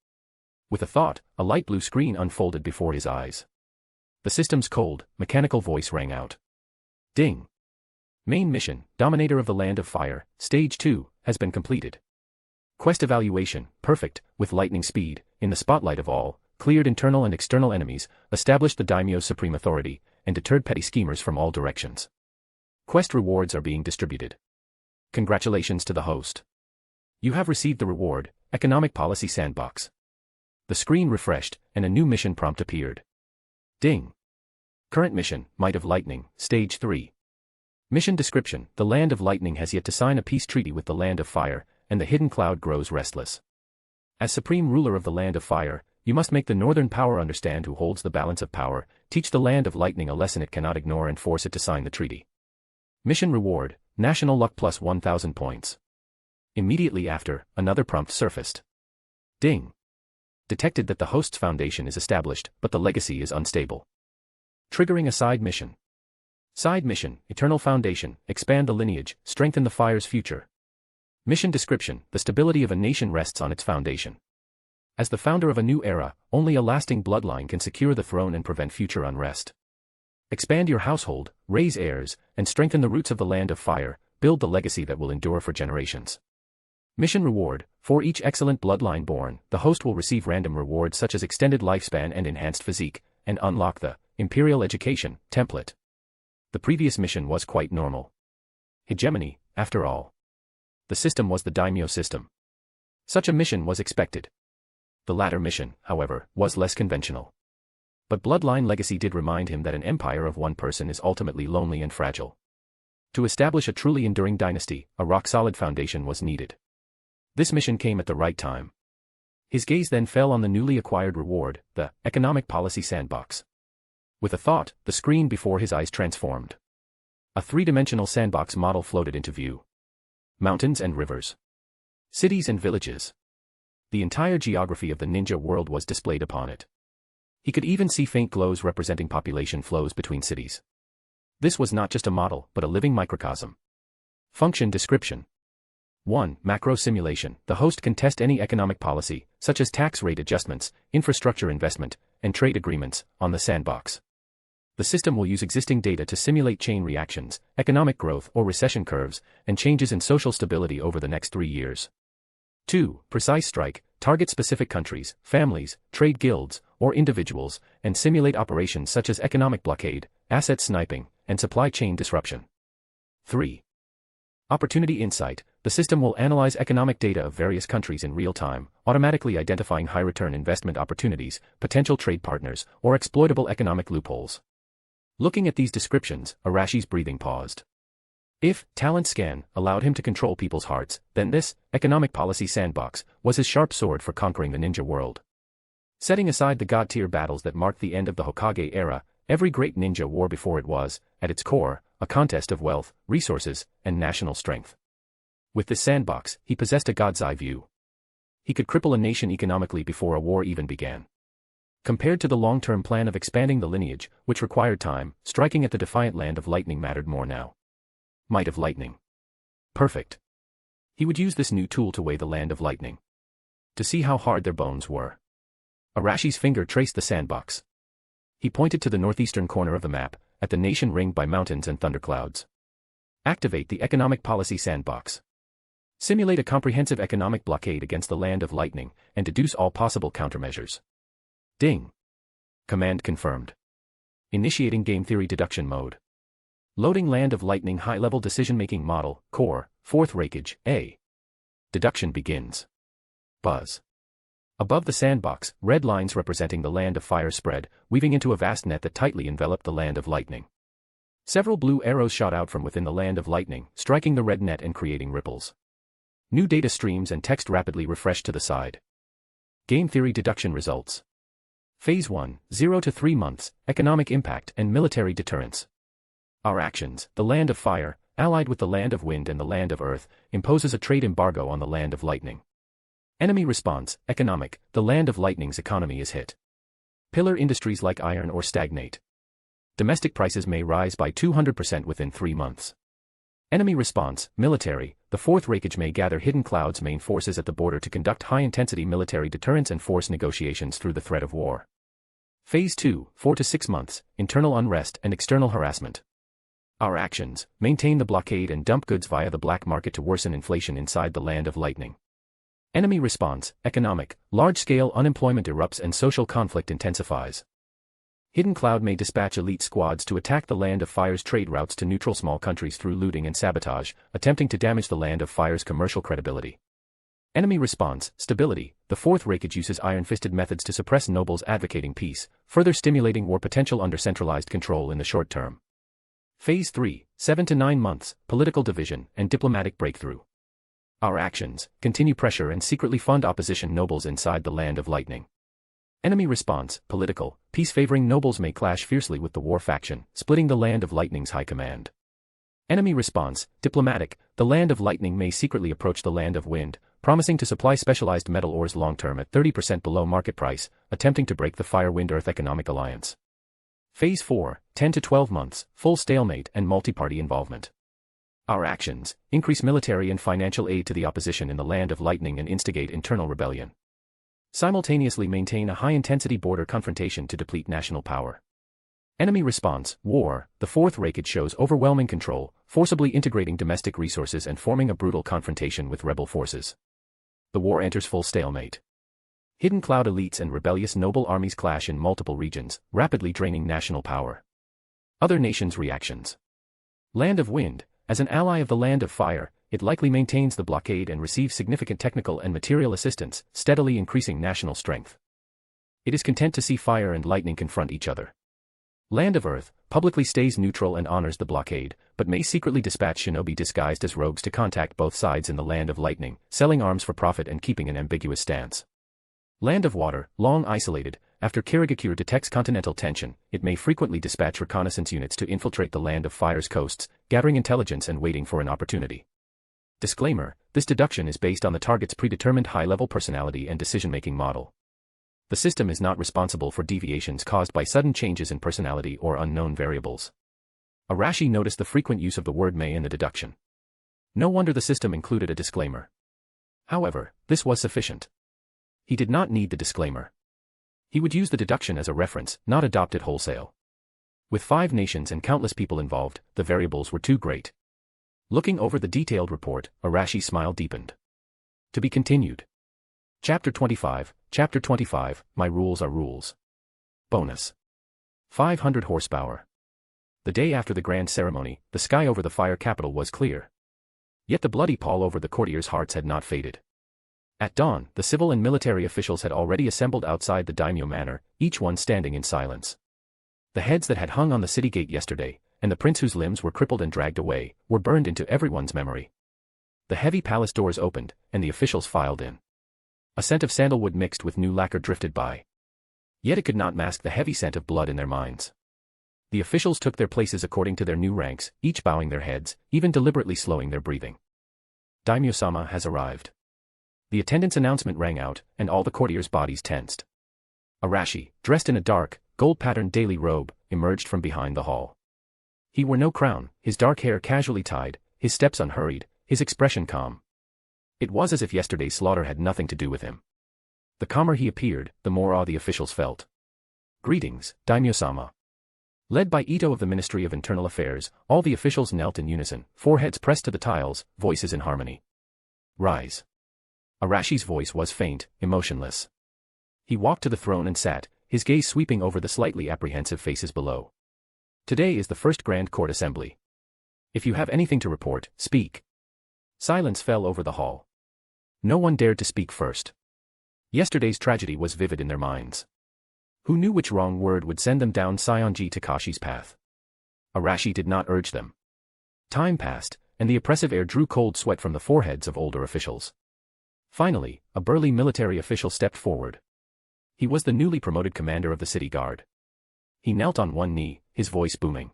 With a thought, a light blue screen unfolded before his eyes. The system's cold, mechanical voice rang out. Ding. Main mission, Dominator of the Land of Fire, Stage 2, has been completed. Quest evaluation, perfect, with lightning speed, in the spotlight of all, cleared internal and external enemies, established the daimyo's supreme authority, and deterred petty schemers from all directions. Quest rewards are being distributed. Congratulations to the host. You have received the reward, Economic Policy Sandbox. The screen refreshed, and a new mission prompt appeared. Ding. Current mission, Might of Lightning, Stage 3. Mission description: the Land of Lightning has yet to sign a peace treaty with the Land of Fire, and the hidden cloud grows restless. As supreme ruler of the Land of Fire, you must make the Northern Power understand who holds the balance of power, teach the Land of Lightning a lesson it cannot ignore and force it to sign the treaty. Mission reward, National Luck plus 1,000 points. Immediately after, another prompt surfaced. Ding. Detected that the host's foundation is established, but the legacy is unstable. Triggering a side mission. Side mission, Eternal Foundation, expand the lineage, strengthen the Fire's future. Mission description: the stability of a nation rests on its foundation. As the founder of a new era, only a lasting bloodline can secure the throne and prevent future unrest. Expand your household, raise heirs, and strengthen the roots of the Land of Fire, build the legacy that will endure for generations. Mission reward: for each excellent bloodline born, the host will receive random rewards such as extended lifespan and enhanced physique, and unlock the Imperial Education template. The previous mission was quite normal. Hegemony, after all. The system was the Daimyo system. Such a mission was expected. The latter mission, however, was less conventional. But bloodline legacy did remind him that an empire of one person is ultimately lonely and fragile. To establish a truly enduring dynasty, a rock-solid foundation was needed. This mission came at the right time. His gaze then fell on the newly acquired reward, the Economic Policy Sandbox. With a thought, the screen before his eyes transformed. A three-dimensional sandbox model floated into view. Mountains and rivers. Cities and villages. The entire geography of the ninja world was displayed upon it. He could even see faint glows representing population flows between cities. This was not just a model, but a living microcosm. Function description. 1. Macro simulation. The host can test any economic policy, such as tax rate adjustments, infrastructure investment, and trade agreements, on the sandbox. The system will use existing data to simulate chain reactions, economic growth or recession curves, and changes in social stability over the next 3 years. 2. Precise strike. Target specific countries, families, trade guilds, or individuals, and simulate operations such as economic blockade, asset sniping, and supply chain disruption. 3. Opportunity insight. The system will analyze economic data of various countries in real time, automatically identifying high-return investment opportunities, potential trade partners, or exploitable economic loopholes. Looking at these descriptions, Arashi's breathing paused. If talent scan allowed him to control people's hearts, then this economic policy sandbox was his sharp sword for conquering the ninja world. Setting aside the god-tier battles that marked the end of the Hokage era, every great ninja war before it was, at its core, a contest of wealth, resources, and national strength. With this sandbox, he possessed a god's eye view. He could cripple a nation economically before a war even began. Compared to the long-term plan of expanding the lineage, which required time, striking at the defiant Land of Lightning mattered more now. Might of Lightning. Perfect. He would use this new tool to weigh the Land of Lightning. To see how hard their bones were. Arashi's finger traced the sandbox. He pointed to the northeastern corner of the map, at the nation ringed by mountains and thunderclouds. Activate the Economic Policy Sandbox. Simulate a comprehensive economic blockade against the Land of Lightning, and deduce all possible countermeasures. Ding. Command confirmed. Initiating game theory deduction mode. Loading Land of Lightning high-level decision-making model, core, 4th Reikage, A. Deduction begins. Buzz. Above the sandbox, red lines representing the Land of Fire spread, weaving into a vast net that tightly enveloped the Land of Lightning. Several blue arrows shot out from within the Land of Lightning, striking the red net and creating ripples. New data streams and text rapidly refreshed to the side. Game theory deduction results. Phase 1, 0 to 3 months, economic impact and military deterrence. Our actions: the Land of Fire, allied with the Land of Wind and the Land of Earth, imposes a trade embargo on the Land of Lightning. Enemy response: economic, the Land of Lightning's economy is hit. Pillar industries like iron ore stagnate. Domestic prices may rise by 200% within 3 months. Enemy response: military, the 4th Reikage may gather Hidden Cloud's main forces at the border to conduct high-intensity military deterrence and force negotiations through the threat of war. Phase 2, 4 to 6 months, internal unrest and external harassment. Our actions: maintain the blockade and dump goods via the black market to worsen inflation inside the Land of Lightning. Enemy response: economic, large-scale unemployment erupts and social conflict intensifies. Hidden Cloud may dispatch elite squads to attack the Land of Fire's trade routes to neutral small countries through looting and sabotage, attempting to damage the Land of Fire's commercial credibility. Enemy response, stability. The fourth Reikage uses iron-fisted methods to suppress nobles advocating peace, further stimulating war potential under centralized control in the short term. Phase 3, 7 to 9 months, political division and diplomatic breakthrough. Our actions, continue pressure and secretly fund opposition nobles inside the Land of Lightning. Enemy response, political. Peace-favoring nobles may clash fiercely with the war faction, splitting the Land of Lightning's high command. Enemy response, diplomatic. The Land of Lightning may secretly approach the Land of Wind, promising to supply specialized metal ores long-term at 30% below market price, attempting to break the Fire-Wind-Earth economic alliance. Phase 4, 10 to 12 months, full stalemate and multi-party involvement. Our actions, increase military and financial aid to the opposition in the Land of Lightning and instigate internal rebellion. Simultaneously maintain a high-intensity border confrontation to deplete national power. Enemy response, war. The fourth Reikage shows overwhelming control, forcibly integrating domestic resources and forming a brutal confrontation with rebel forces. The war enters full stalemate. Hidden cloud elites and rebellious noble armies clash in multiple regions, rapidly draining national power. Other nations' reactions. Land of Wind. As an ally of the Land of Fire, it likely maintains the blockade and receives significant technical and material assistance, steadily increasing national strength. It is content to see Fire and Lightning confront each other. Land of Earth, publicly stays neutral and honors the blockade, but may secretly dispatch shinobi disguised as rogues to contact both sides in the Land of Lightning, selling arms for profit and keeping an ambiguous stance. Land of Water, long isolated. After Kirigakure detects continental tension, it may frequently dispatch reconnaissance units to infiltrate the Land of Fire's coasts, gathering intelligence and waiting for an opportunity. Disclaimer, this deduction is based on the target's predetermined high-level personality and decision-making model. The system is not responsible for deviations caused by sudden changes in personality or unknown variables. Arashi noticed the frequent use of the word may in the deduction. No wonder the system included a disclaimer. However, this was sufficient. He did not need the disclaimer. He would use the deduction as a reference, not adopt it wholesale. With 5 nations and countless people involved, the variables were too great. Looking over the detailed report, Arashi's smile deepened. To be continued. Chapter 25, My Rules Are Rules. Bonus. 500 horsepower. The day after the grand ceremony, the sky over the fire capital was clear. Yet the bloody pall over the courtiers' hearts had not faded. At dawn, the civil and military officials had already assembled outside the Daimyo manor, each one standing in silence. The heads that had hung on the city gate yesterday, and the prince whose limbs were crippled and dragged away, were burned into everyone's memory. The heavy palace doors opened, and the officials filed in. A scent of sandalwood mixed with new lacquer drifted by. Yet it could not mask the heavy scent of blood in their minds. The officials took their places according to their new ranks, each bowing their heads, even deliberately slowing their breathing. Daimyo-sama has arrived. The attendant's announcement rang out, and all the courtiers' bodies tensed. Arashi, dressed in a dark, gold-patterned daily robe, emerged from behind the hall. He wore no crown, his dark hair casually tied, his steps unhurried, his expression calm. It was as if yesterday's slaughter had nothing to do with him. The calmer he appeared, the more awe the officials felt. Greetings, Daimyo-sama. Led by Ito of the Ministry of Internal Affairs, all the officials knelt in unison, foreheads pressed to the tiles, voices in harmony. Rise. Arashi's voice was faint, emotionless. He walked to the throne and sat, his gaze sweeping over the slightly apprehensive faces below. Today is the first Grand Court Assembly. If you have anything to report, speak. Silence fell over the hall. No one dared to speak first. Yesterday's tragedy was vivid in their minds. Who knew which wrong word would send them down Saionji Takashi's path? Arashi did not urge them. Time passed, and the oppressive air drew cold sweat from the foreheads of older officials. Finally, a burly military official stepped forward. He was the newly promoted commander of the city guard. He knelt on one knee, his voice booming.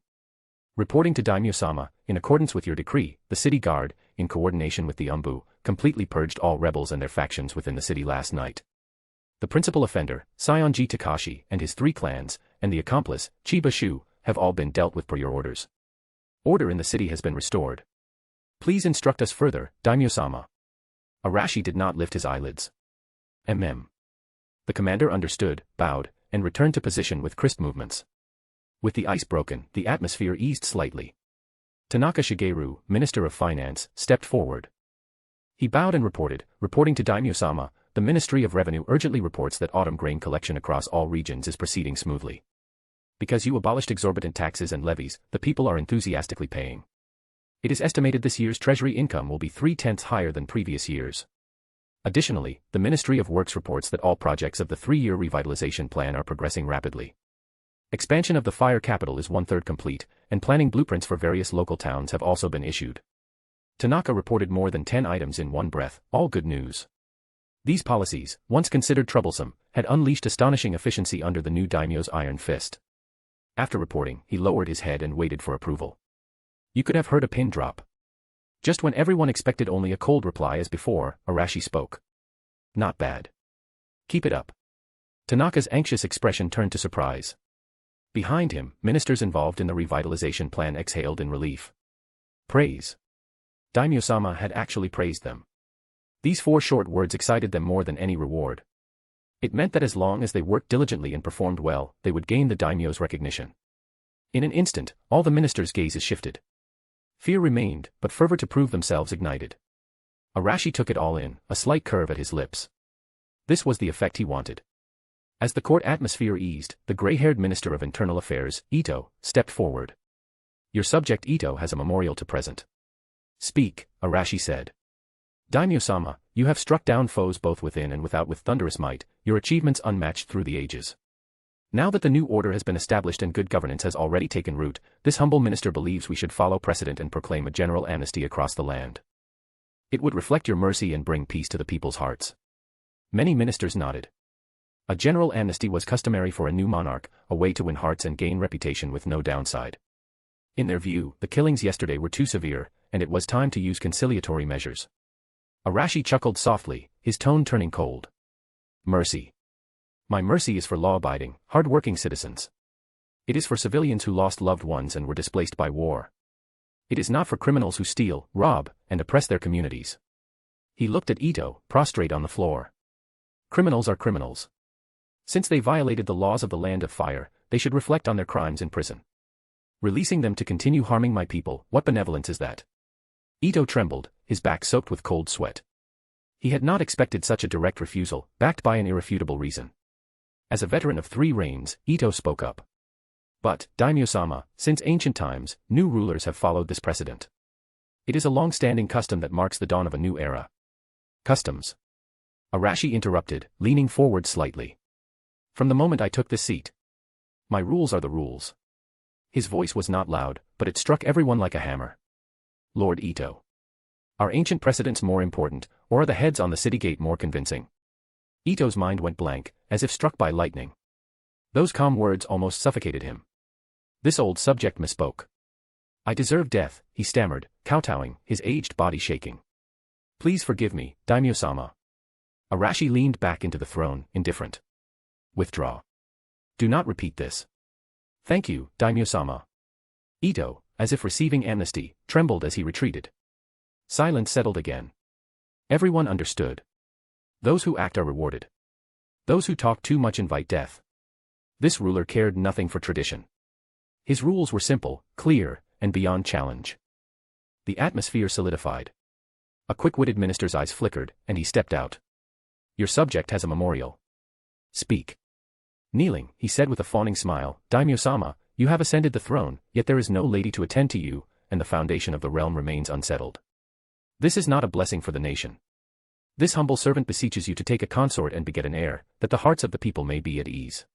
Reporting to Daimyo-sama, in accordance with your decree, the city guard, in coordination with the Umbu, completely purged all rebels and their factions within the city last night. The principal offender, Saionji Takashi, and his 3 clans, and the accomplice, Chiba Shu, have all been dealt with per your orders. Order in the city has been restored. Please instruct us further, Daimyo-sama. Arashi did not lift his eyelids. The commander understood, bowed, and returned to position with crisp movements. With the ice broken, the atmosphere eased slightly. Tanaka Shigeru, Minister of Finance, stepped forward. He bowed and reporting to Daimyo-sama, the Ministry of Revenue urgently reports that autumn grain collection across all regions is proceeding smoothly. Because you abolished exorbitant taxes and levies, the people are enthusiastically paying. It is estimated this year's treasury income will be 3/10 higher than previous years. Additionally, the Ministry of Works reports that all projects of the 3-year revitalization plan are progressing rapidly. Expansion of the fire capital is 1/3 complete, and planning blueprints for various local towns have also been issued. Tanaka reported more than 10 items in one breath, all good news. These policies, once considered troublesome, had unleashed astonishing efficiency under the new daimyo's iron fist. After reporting, he lowered his head and waited for approval. You could have heard a pin drop. Just when everyone expected only a cold reply as before, Arashi spoke. Not bad. Keep it up. Tanaka's anxious expression turned to surprise. Behind him, ministers involved in the revitalization plan exhaled in relief. Praise. Daimyo-sama had actually praised them. These 4 short words excited them more than any reward. It meant that as long as they worked diligently and performed well, they would gain the daimyo's recognition. In an instant, all the ministers' gazes shifted. Fear remained, but fervor to prove themselves ignited. Arashi took it all in, a slight curve at his lips. This was the effect he wanted. As the court atmosphere eased, the gray-haired Minister of Internal Affairs, Ito, stepped forward. Your subject Ito has a memorial to present. Speak, Arashi said. Daimyo-sama, you have struck down foes both within and without with thunderous might, your achievements unmatched through the ages. Now that the new order has been established and good governance has already taken root, this humble minister believes we should follow precedent and proclaim a general amnesty across the land. It would reflect your mercy and bring peace to the people's hearts. Many ministers nodded. A general amnesty was customary for a new monarch, a way to win hearts and gain reputation with no downside. In their view, the killings yesterday were too severe, and it was time to use conciliatory measures. Arashi chuckled softly, his tone turning cold. Mercy. My mercy is for law-abiding, hard-working citizens. It is for civilians who lost loved ones and were displaced by war. It is not for criminals who steal, rob, and oppress their communities. He looked at Ito, prostrate on the floor. Criminals are criminals. Since they violated the laws of the Land of Fire, they should reflect on their crimes in prison. Releasing them to continue harming my people, what benevolence is that? Ito trembled, his back soaked with cold sweat. He had not expected such a direct refusal, backed by an irrefutable reason. As a veteran of 3 reigns, Ito spoke up. But, Daimyo-sama, since ancient times, new rulers have followed this precedent. It is a long-standing custom that marks the dawn of a new era. Customs. Arashi interrupted, leaning forward slightly. From the moment I took this seat. My rules are the rules. His voice was not loud, but it struck everyone like a hammer. Lord Ito. Are ancient precedents more important, or are the heads on the city gate more convincing? Ito's mind went blank, as if struck by lightning. Those calm words almost suffocated him. This old subject misspoke. I deserve death, he stammered, kowtowing, his aged body shaking. Please forgive me, Daimyo-sama. Arashi leaned back into the throne, indifferent. Withdraw. Do not repeat this. Thank you, Daimyo-sama. Ito, as if receiving amnesty, trembled as he retreated. Silence settled again. Everyone understood. Those who act are rewarded. Those who talk too much invite death. This ruler cared nothing for tradition. His rules were simple, clear, and beyond challenge. The atmosphere solidified. A quick-witted minister's eyes flickered, and he stepped out. Your subject has a memorial. Speak. Kneeling, he said with a fawning smile, Daimyo-sama, you have ascended the throne, yet there is no lady to attend to you, and the foundation of the realm remains unsettled. This is not a blessing for the nation. This humble servant beseeches you to take a consort and beget an heir, that the hearts of the people may be at ease.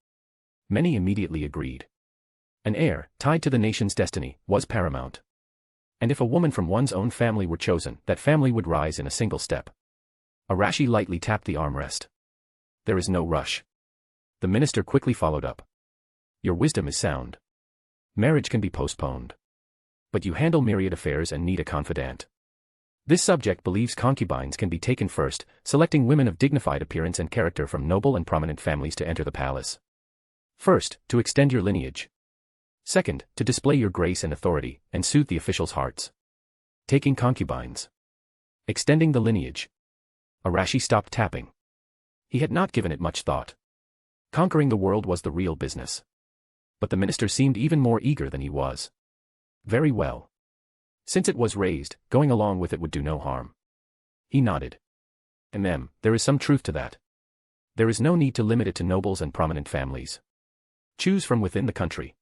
Many immediately agreed. An heir, tied to the nation's destiny, was paramount. And if a woman from one's own family were chosen, that family would rise in a single step. Arashi lightly tapped the armrest. There is no rush. The minister quickly followed up. Your wisdom is sound. Marriage can be postponed. But you handle myriad affairs and need a confidant. This subject believes concubines can be taken first, selecting women of dignified appearance and character from noble and prominent families to enter the palace. First, to extend your lineage. Second, to display your grace and authority, and soothe the officials' hearts. Taking concubines. Extending the lineage. Arashi stopped tapping. He had not given it much thought. Conquering the world was the real business. But the minister seemed even more eager than he was. Very well. Since it was raised, going along with it would do no harm. He nodded. There is some truth to that. There is no need to limit it to nobles and prominent families. Choose from within the country.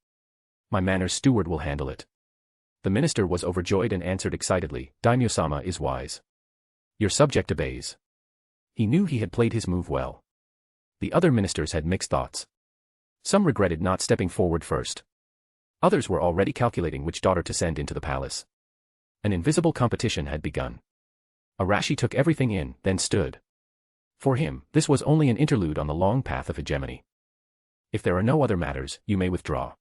My manor's steward will handle it. The minister was overjoyed and answered excitedly, Daimyo-sama is wise. Your subject obeys. He knew he had played his move well. The other ministers had mixed thoughts. Some regretted not stepping forward first. Others were already calculating which daughter to send into the palace. An invisible competition had begun. Arashi took everything in, then stood. For him, this was only an interlude on the long path of hegemony. If there are no other matters, you may withdraw.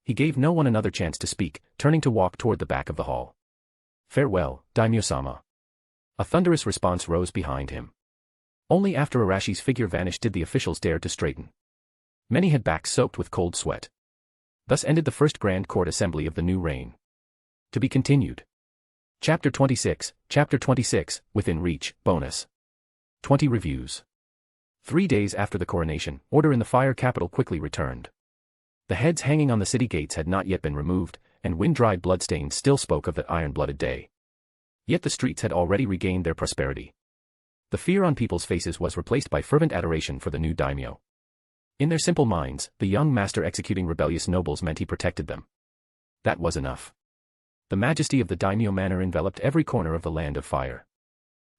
He gave no one another chance to speak, turning to walk toward the back of the hall. Farewell, Daimyo-sama. A thunderous response rose behind him. Only after Arashi's figure vanished did the officials dare to straighten. Many had backs soaked with cold sweat. Thus ended the first Grand Court Assembly of the new reign. To be continued. Chapter 26, Within Reach, Bonus. 20 Reviews. 3 days after the coronation, order in the fire capital quickly returned. The heads hanging on the city gates had not yet been removed, and wind-dried bloodstains still spoke of that iron-blooded day. Yet the streets had already regained their prosperity. The fear on people's faces was replaced by fervent adoration for the new daimyo. In their simple minds, the young master executing rebellious nobles meant he protected them. That was enough. The majesty of the daimyo manor enveloped every corner of the land of fire.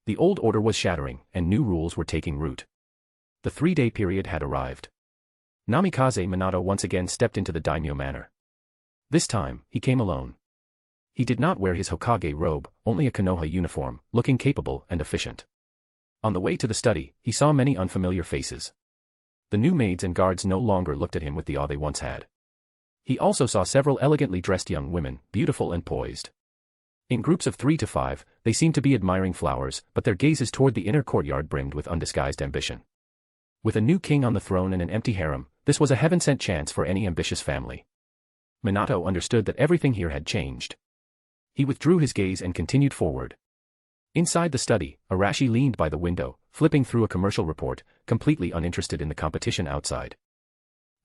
The old order was shattering, and new rules were taking root. The 3-day period had arrived. Namikaze Minato once again stepped into the daimyo manor. This time, he came alone. He did not wear his Hokage robe, only a Konoha uniform, looking capable and efficient. On the way to the study, he saw many unfamiliar faces. The new maids and guards no longer looked at him with the awe they once had. He also saw several elegantly dressed young women, beautiful and poised. In groups of 3 to 5, they seemed to be admiring flowers, but their gazes toward the inner courtyard brimmed with undisguised ambition. With a new king on the throne and an empty harem, this was a heaven-sent chance for any ambitious family. Minato understood that everything here had changed. He withdrew his gaze and continued forward. Inside the study, Arashi leaned by the window, flipping through a commercial report, completely uninterested in the competition outside.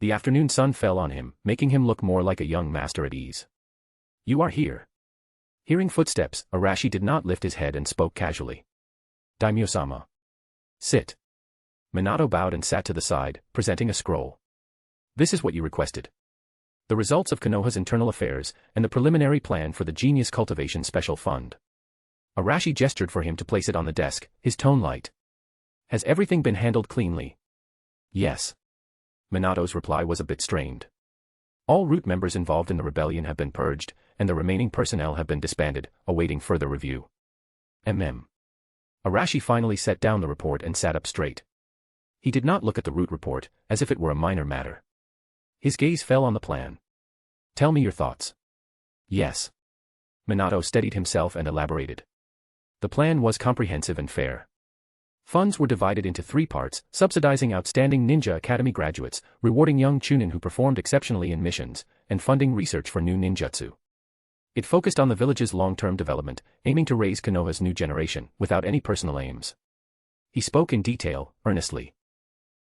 The afternoon sun fell on him, making him look more like a young master at ease. You are here. Hearing footsteps, Arashi did not lift his head and spoke casually. Daimyo-sama. Sit. Minato bowed and sat to the side, presenting a scroll. This is what you requested. The results of Konoha's internal affairs, and the preliminary plan for the Genius Cultivation Special Fund. Arashi gestured for him to place it on the desk, his tone light. Has everything been handled cleanly? Yes. Minato's reply was a bit strained. All root members involved in the rebellion have been purged, and the remaining personnel have been disbanded, awaiting further review. Arashi finally set down the report and sat up straight. He did not look at the root report, as if it were a minor matter. His gaze fell on the plan. Tell me your thoughts. Yes. Minato steadied himself and elaborated. The plan was comprehensive and fair. Funds were divided into 3 parts, subsidizing outstanding ninja academy graduates, rewarding young chunin who performed exceptionally in missions, and funding research for new ninjutsu. It focused on the village's long-term development, aiming to raise Konoha's new generation, without any personal aims. He spoke in detail, earnestly.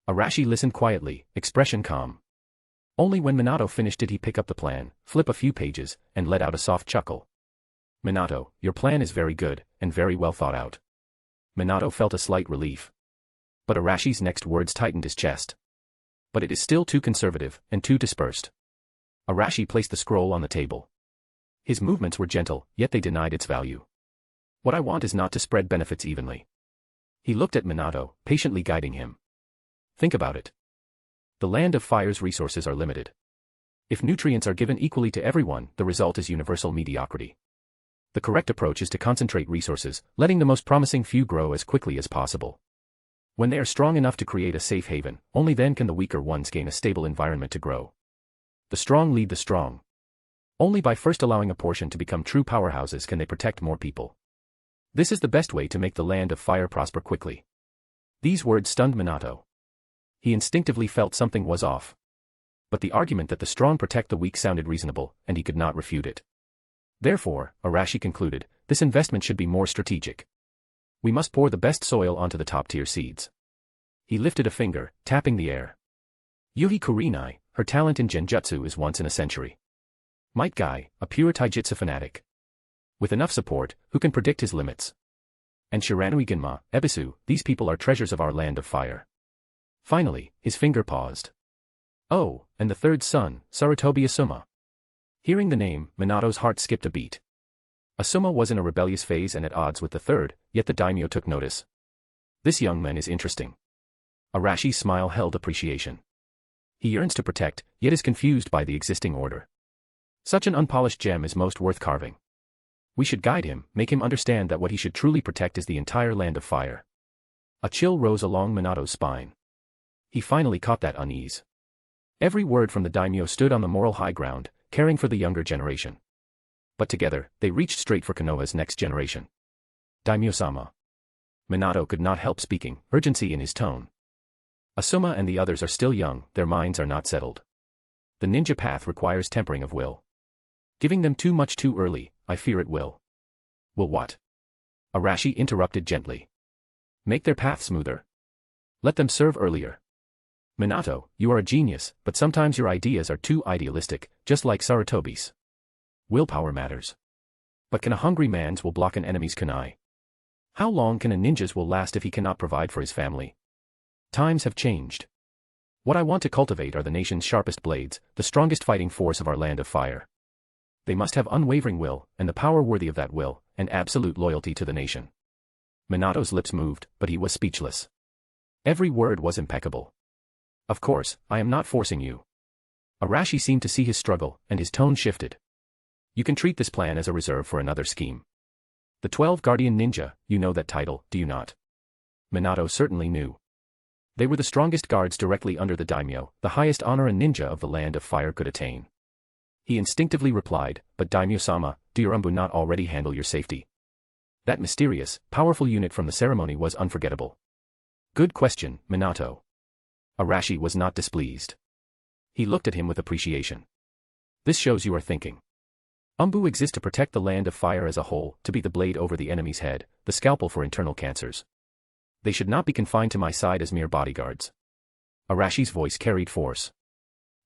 Arashi listened quietly, expression calm. Only when Minato finished did he pick up the plan, flip a few pages, and let out a soft chuckle. Minato, your plan is very good, and very well thought out. Minato felt a slight relief. But Arashi's next words tightened his chest. But it is still too conservative, and too dispersed. Arashi placed the scroll on the table. His movements were gentle, yet they denied its value. What I want is not to spread benefits evenly. He looked at Minato, patiently guiding him. Think about it. The land of fire's resources are limited. If nutrients are given equally to everyone, the result is universal mediocrity. The correct approach is to concentrate resources, letting the most promising few grow as quickly as possible. When they are strong enough to create a safe haven, only then can the weaker ones gain a stable environment to grow. The strong lead the strong. Only by first allowing a portion to become true powerhouses can they protect more people. This is the best way to make the land of fire prosper quickly. These words stunned Minato. He instinctively felt something was off. But the argument that the strong protect the weak sounded reasonable, and he could not refute it. Therefore, Arashi concluded, this investment should be more strategic. We must pour the best soil onto the top-tier seeds. He lifted a finger, tapping the air. Yuhi Kurenai, her talent in genjutsu is once in a century. Might Guy, a pure taijutsu fanatic. With enough support, who can predict his limits? And Shiranui Ginma, Ebisu, these people are treasures of our land of fire. Finally, his finger paused. Oh, and the third son, Sarutobi Asuma. Hearing the name, Minato's heart skipped a beat. Asuma was in a rebellious phase and at odds with the third, yet the daimyo took notice. This young man is interesting. Arashi's smile held appreciation. He yearns to protect, yet is confused by the existing order. Such an unpolished gem is most worth carving. We should guide him, make him understand that what he should truly protect is the entire land of fire. A chill rose along Minato's spine. He finally caught that unease. Every word from the daimyo stood on the moral high ground, caring for the younger generation. But together, they reached straight for Konoha's next generation. Daimyo-sama. Minato could not help speaking, urgency in his tone. Asuma and the others are still young, their minds are not settled. The ninja path requires tempering of will. Giving them too much too early, I fear it will. Will what? Arashi interrupted gently. Make their path smoother. Let them serve earlier. Minato, you are a genius, but sometimes your ideas are too idealistic, just like Sarutobi's. Willpower matters. But can a hungry man's will block an enemy's kunai? How long can a ninja's will last if he cannot provide for his family? Times have changed. What I want to cultivate are the nation's sharpest blades, the strongest fighting force of our land of fire. They must have unwavering will, and the power worthy of that will, and absolute loyalty to the nation. Minato's lips moved, but he was speechless. Every word was impeccable. Of course, I am not forcing you. Arashi seemed to see his struggle, and his tone shifted. You can treat this plan as a reserve for another scheme. The 12 Guardian Ninja, you know that title, do you not? Minato certainly knew. They were the strongest guards directly under the daimyo, the highest honor a ninja of the land of fire could attain. He instinctively replied, but daimyo-sama, do your umbu not already handle your safety? That mysterious, powerful unit from the ceremony was unforgettable. Good question, Minato. Arashi was not displeased. He looked at him with appreciation. This shows you are thinking. Umbu exists to protect the land of fire as a whole, to be the blade over the enemy's head, the scalpel for internal cancers. They should not be confined to my side as mere bodyguards. Arashi's voice carried force.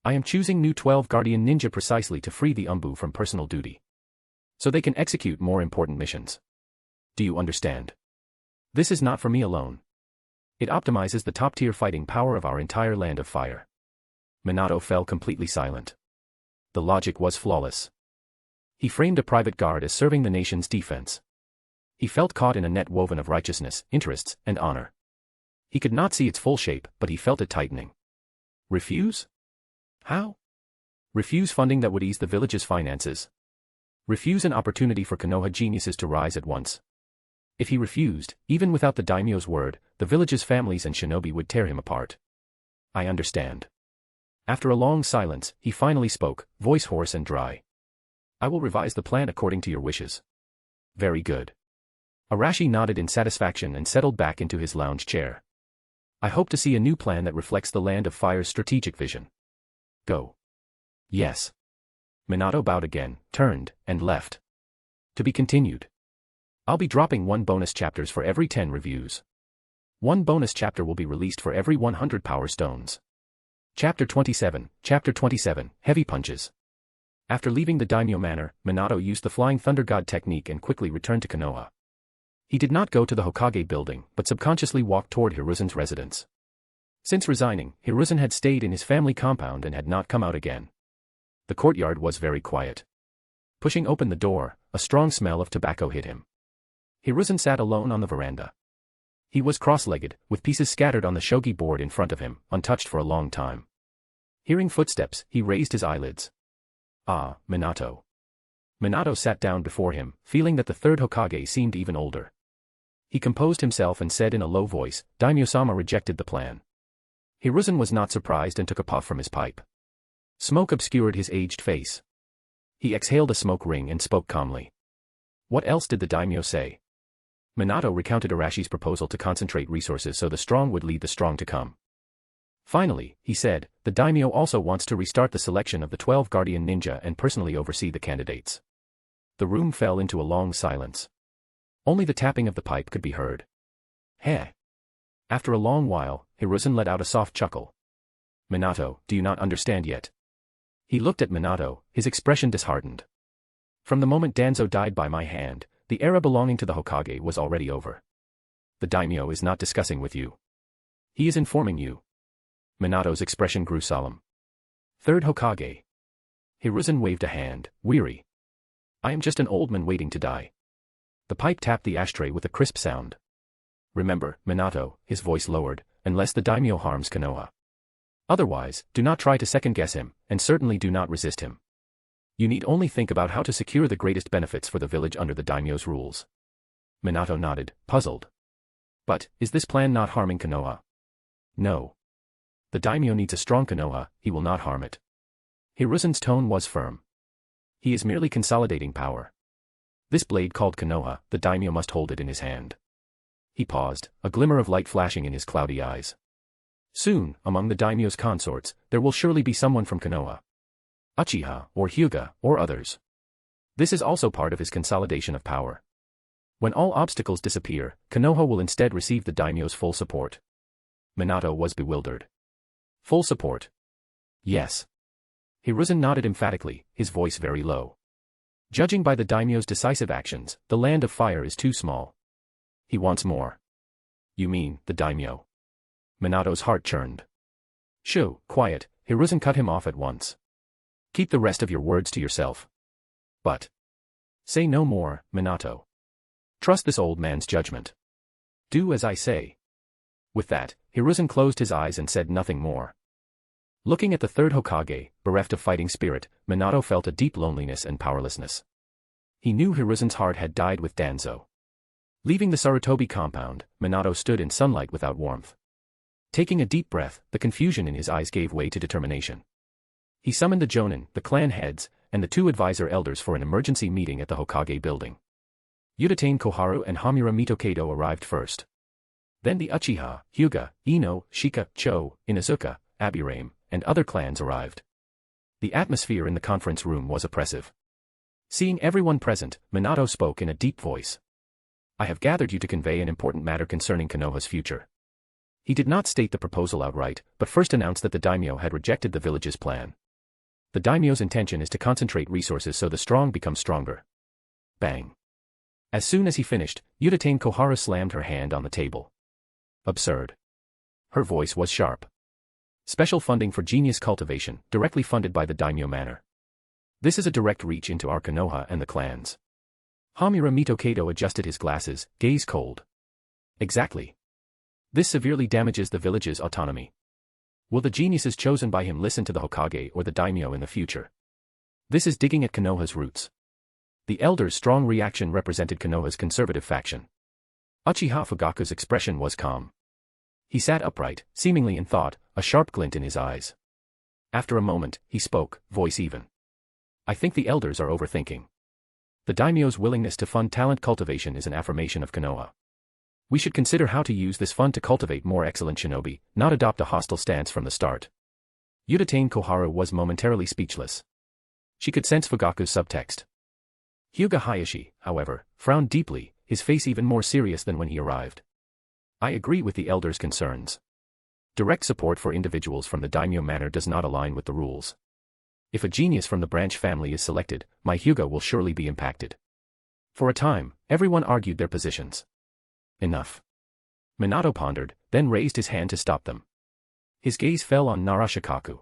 I am choosing new 12 Guardian Ninja precisely to free the umbu from personal duty. So they can execute more important missions. Do you understand? This is not for me alone. It optimizes the top-tier fighting power of our entire land of fire. Minato fell completely silent. The logic was flawless. He framed a private guard as serving the nation's defense. He felt caught in a net woven of righteousness, interests, and honor. He could not see its full shape, but he felt it tightening. Refuse? How? Refuse funding that would ease the village's finances. Refuse an opportunity for Konoha geniuses to rise at once. If he refused, even without the daimyo's word, the village's families and shinobi would tear him apart. I understand. After a long silence, he finally spoke, voice hoarse and dry. I will revise the plan according to your wishes. Very good. Arashi nodded in satisfaction and settled back into his lounge chair. I hope to see a new plan that reflects the land of fire's strategic vision. Go. Yes. Minato bowed again, turned, and left. To be continued. I'll be dropping 1 bonus chapters for every 10 reviews. 1 bonus chapter will be released for every 100 power stones. Chapter 27, Heavy Punches. After leaving the daimyo manor, Minato used the Flying Thunder God technique and quickly returned to Konoha. He did not go to the Hokage building, but subconsciously walked toward Hiruzen's residence. Since resigning, Hiruzen had stayed in his family compound and had not come out again. The courtyard was very quiet. Pushing open the door, a strong smell of tobacco hit him. Hiruzen sat alone on the veranda. He was cross-legged, with pieces scattered on the shogi board in front of him, untouched for a long time. Hearing footsteps, he raised his eyelids. Ah, Minato. Minato sat down before him, feeling that the third Hokage seemed even older. He composed himself and said in a low voice, Daimyo-sama rejected the plan. Hiruzen was not surprised and took a puff from his pipe. Smoke obscured his aged face. He exhaled a smoke ring and spoke calmly. What else did the daimyo say? Minato recounted Arashi's proposal to concentrate resources so the strong would lead the strong to come. Finally, he said, the daimyo also wants to restart the selection of the 12 Guardian Ninja and personally oversee the candidates. The room fell into a long silence. Only the tapping of the pipe could be heard. Heh. After a long while, Hiruzen let out a soft chuckle. Minato, do you not understand yet? He looked at Minato, his expression disheartened. From the moment Danzo died by my hand, the era belonging to the Hokage was already over. The daimyo is not discussing with you. He is informing you. Minato's expression grew solemn. Third Hokage. Hiruzen waved a hand, weary. I am just an old man waiting to die. The pipe tapped the ashtray with a crisp sound. Remember, Minato, his voice lowered, unless the daimyo harms Konoha. Otherwise, do not try to second-guess him, and certainly do not resist him. You need only think about how to secure the greatest benefits for the village under the daimyo's rules. Minato nodded, puzzled. But, is this plan not harming Konoha? No. The daimyo needs a strong Konoha, he will not harm it. Hiruzen's tone was firm. He is merely consolidating power. This blade called Konoha, the daimyo must hold it in his hand. He paused, a glimmer of light flashing in his cloudy eyes. Soon, among the daimyo's consorts, there will surely be someone from Konoha. Uchiha, or Hyuga, or others. This is also part of his consolidation of power. When all obstacles disappear, Konoha will instead receive the daimyo's full support. Minato was bewildered. Full support? Yes. Hiruzen nodded emphatically, his voice very low. Judging by the daimyo's decisive actions, the land of fire is too small. He wants more. You mean, the daimyo? Minato's heart churned. Shoo, quiet, Hiruzen cut him off at once. Keep the rest of your words to yourself. But. Say no more, Minato. Trust this old man's judgment. Do as I say. With that, Hiruzen closed his eyes and said nothing more. Looking at the third Hokage, bereft of fighting spirit, Minato felt a deep loneliness and powerlessness. He knew Hiruzen's heart had died with Danzo. Leaving the Sarutobi compound, Minato stood in sunlight without warmth. Taking a deep breath, the confusion in his eyes gave way to determination. He summoned the Jonin, the clan heads, and the 2 advisor elders for an emergency meeting at the Hokage building. Udatane Koharu and Hamura Mitokado arrived first. Then the Uchiha, Hyuga, Ino, Shika, Cho, Inuzuka, Aburame, and other clans arrived. The atmosphere in the conference room was oppressive. Seeing everyone present, Minato spoke in a deep voice. I have gathered you to convey an important matter concerning Konoha's future. He did not state the proposal outright, but first announced that the daimyo had rejected the village's plan. The daimyo's intention is to concentrate resources so the strong become stronger. Bang. As soon as he finished, Udatane Koharu slammed her hand on the table. Absurd. Her voice was sharp. Special funding for genius cultivation, directly funded by the daimyo manor. This is a direct reach into our Konoha and the clans. Hamura Mitokado adjusted his glasses, gaze cold. Exactly. This severely damages the village's autonomy. Will the geniuses chosen by him listen to the Hokage or the daimyo in the future? This is digging at Konoha's roots. The elder's strong reaction represented Konoha's conservative faction. Uchiha Fugaku's expression was calm. He sat upright, seemingly in thought, a sharp glint in his eyes. After a moment, he spoke, voice even. I think the elders are overthinking. The daimyo's willingness to fund talent cultivation is an affirmation of Konoha. We should consider how to use this fund to cultivate more excellent shinobi, not adopt a hostile stance from the start. Udatane Koharu was momentarily speechless. She could sense Fugaku's subtext. Hyuga Hayashi, however, frowned deeply, his face even more serious than when he arrived. I agree with the elders' concerns. Direct support for individuals from the daimyo manor does not align with the rules. If a genius from the branch family is selected, my Hyuga will surely be impacted. For a time, everyone argued their positions. Enough. Minato pondered, then raised his hand to stop them. His gaze fell on Narashikaku.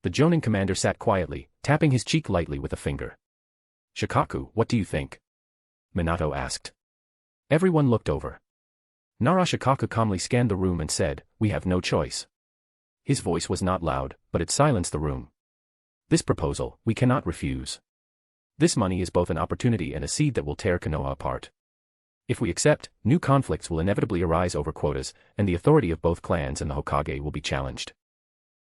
The Jonin commander sat quietly, tapping his cheek lightly with a finger. Shikaku, what do you think? Minato asked. Everyone looked over. Narashikaku calmly scanned the room and said, we have no choice. His voice was not loud, but it silenced the room. This proposal, we cannot refuse. This money is both an opportunity and a seed that will tear Konoha apart. If we accept, new conflicts will inevitably arise over quotas, and the authority of both clans and the Hokage will be challenged.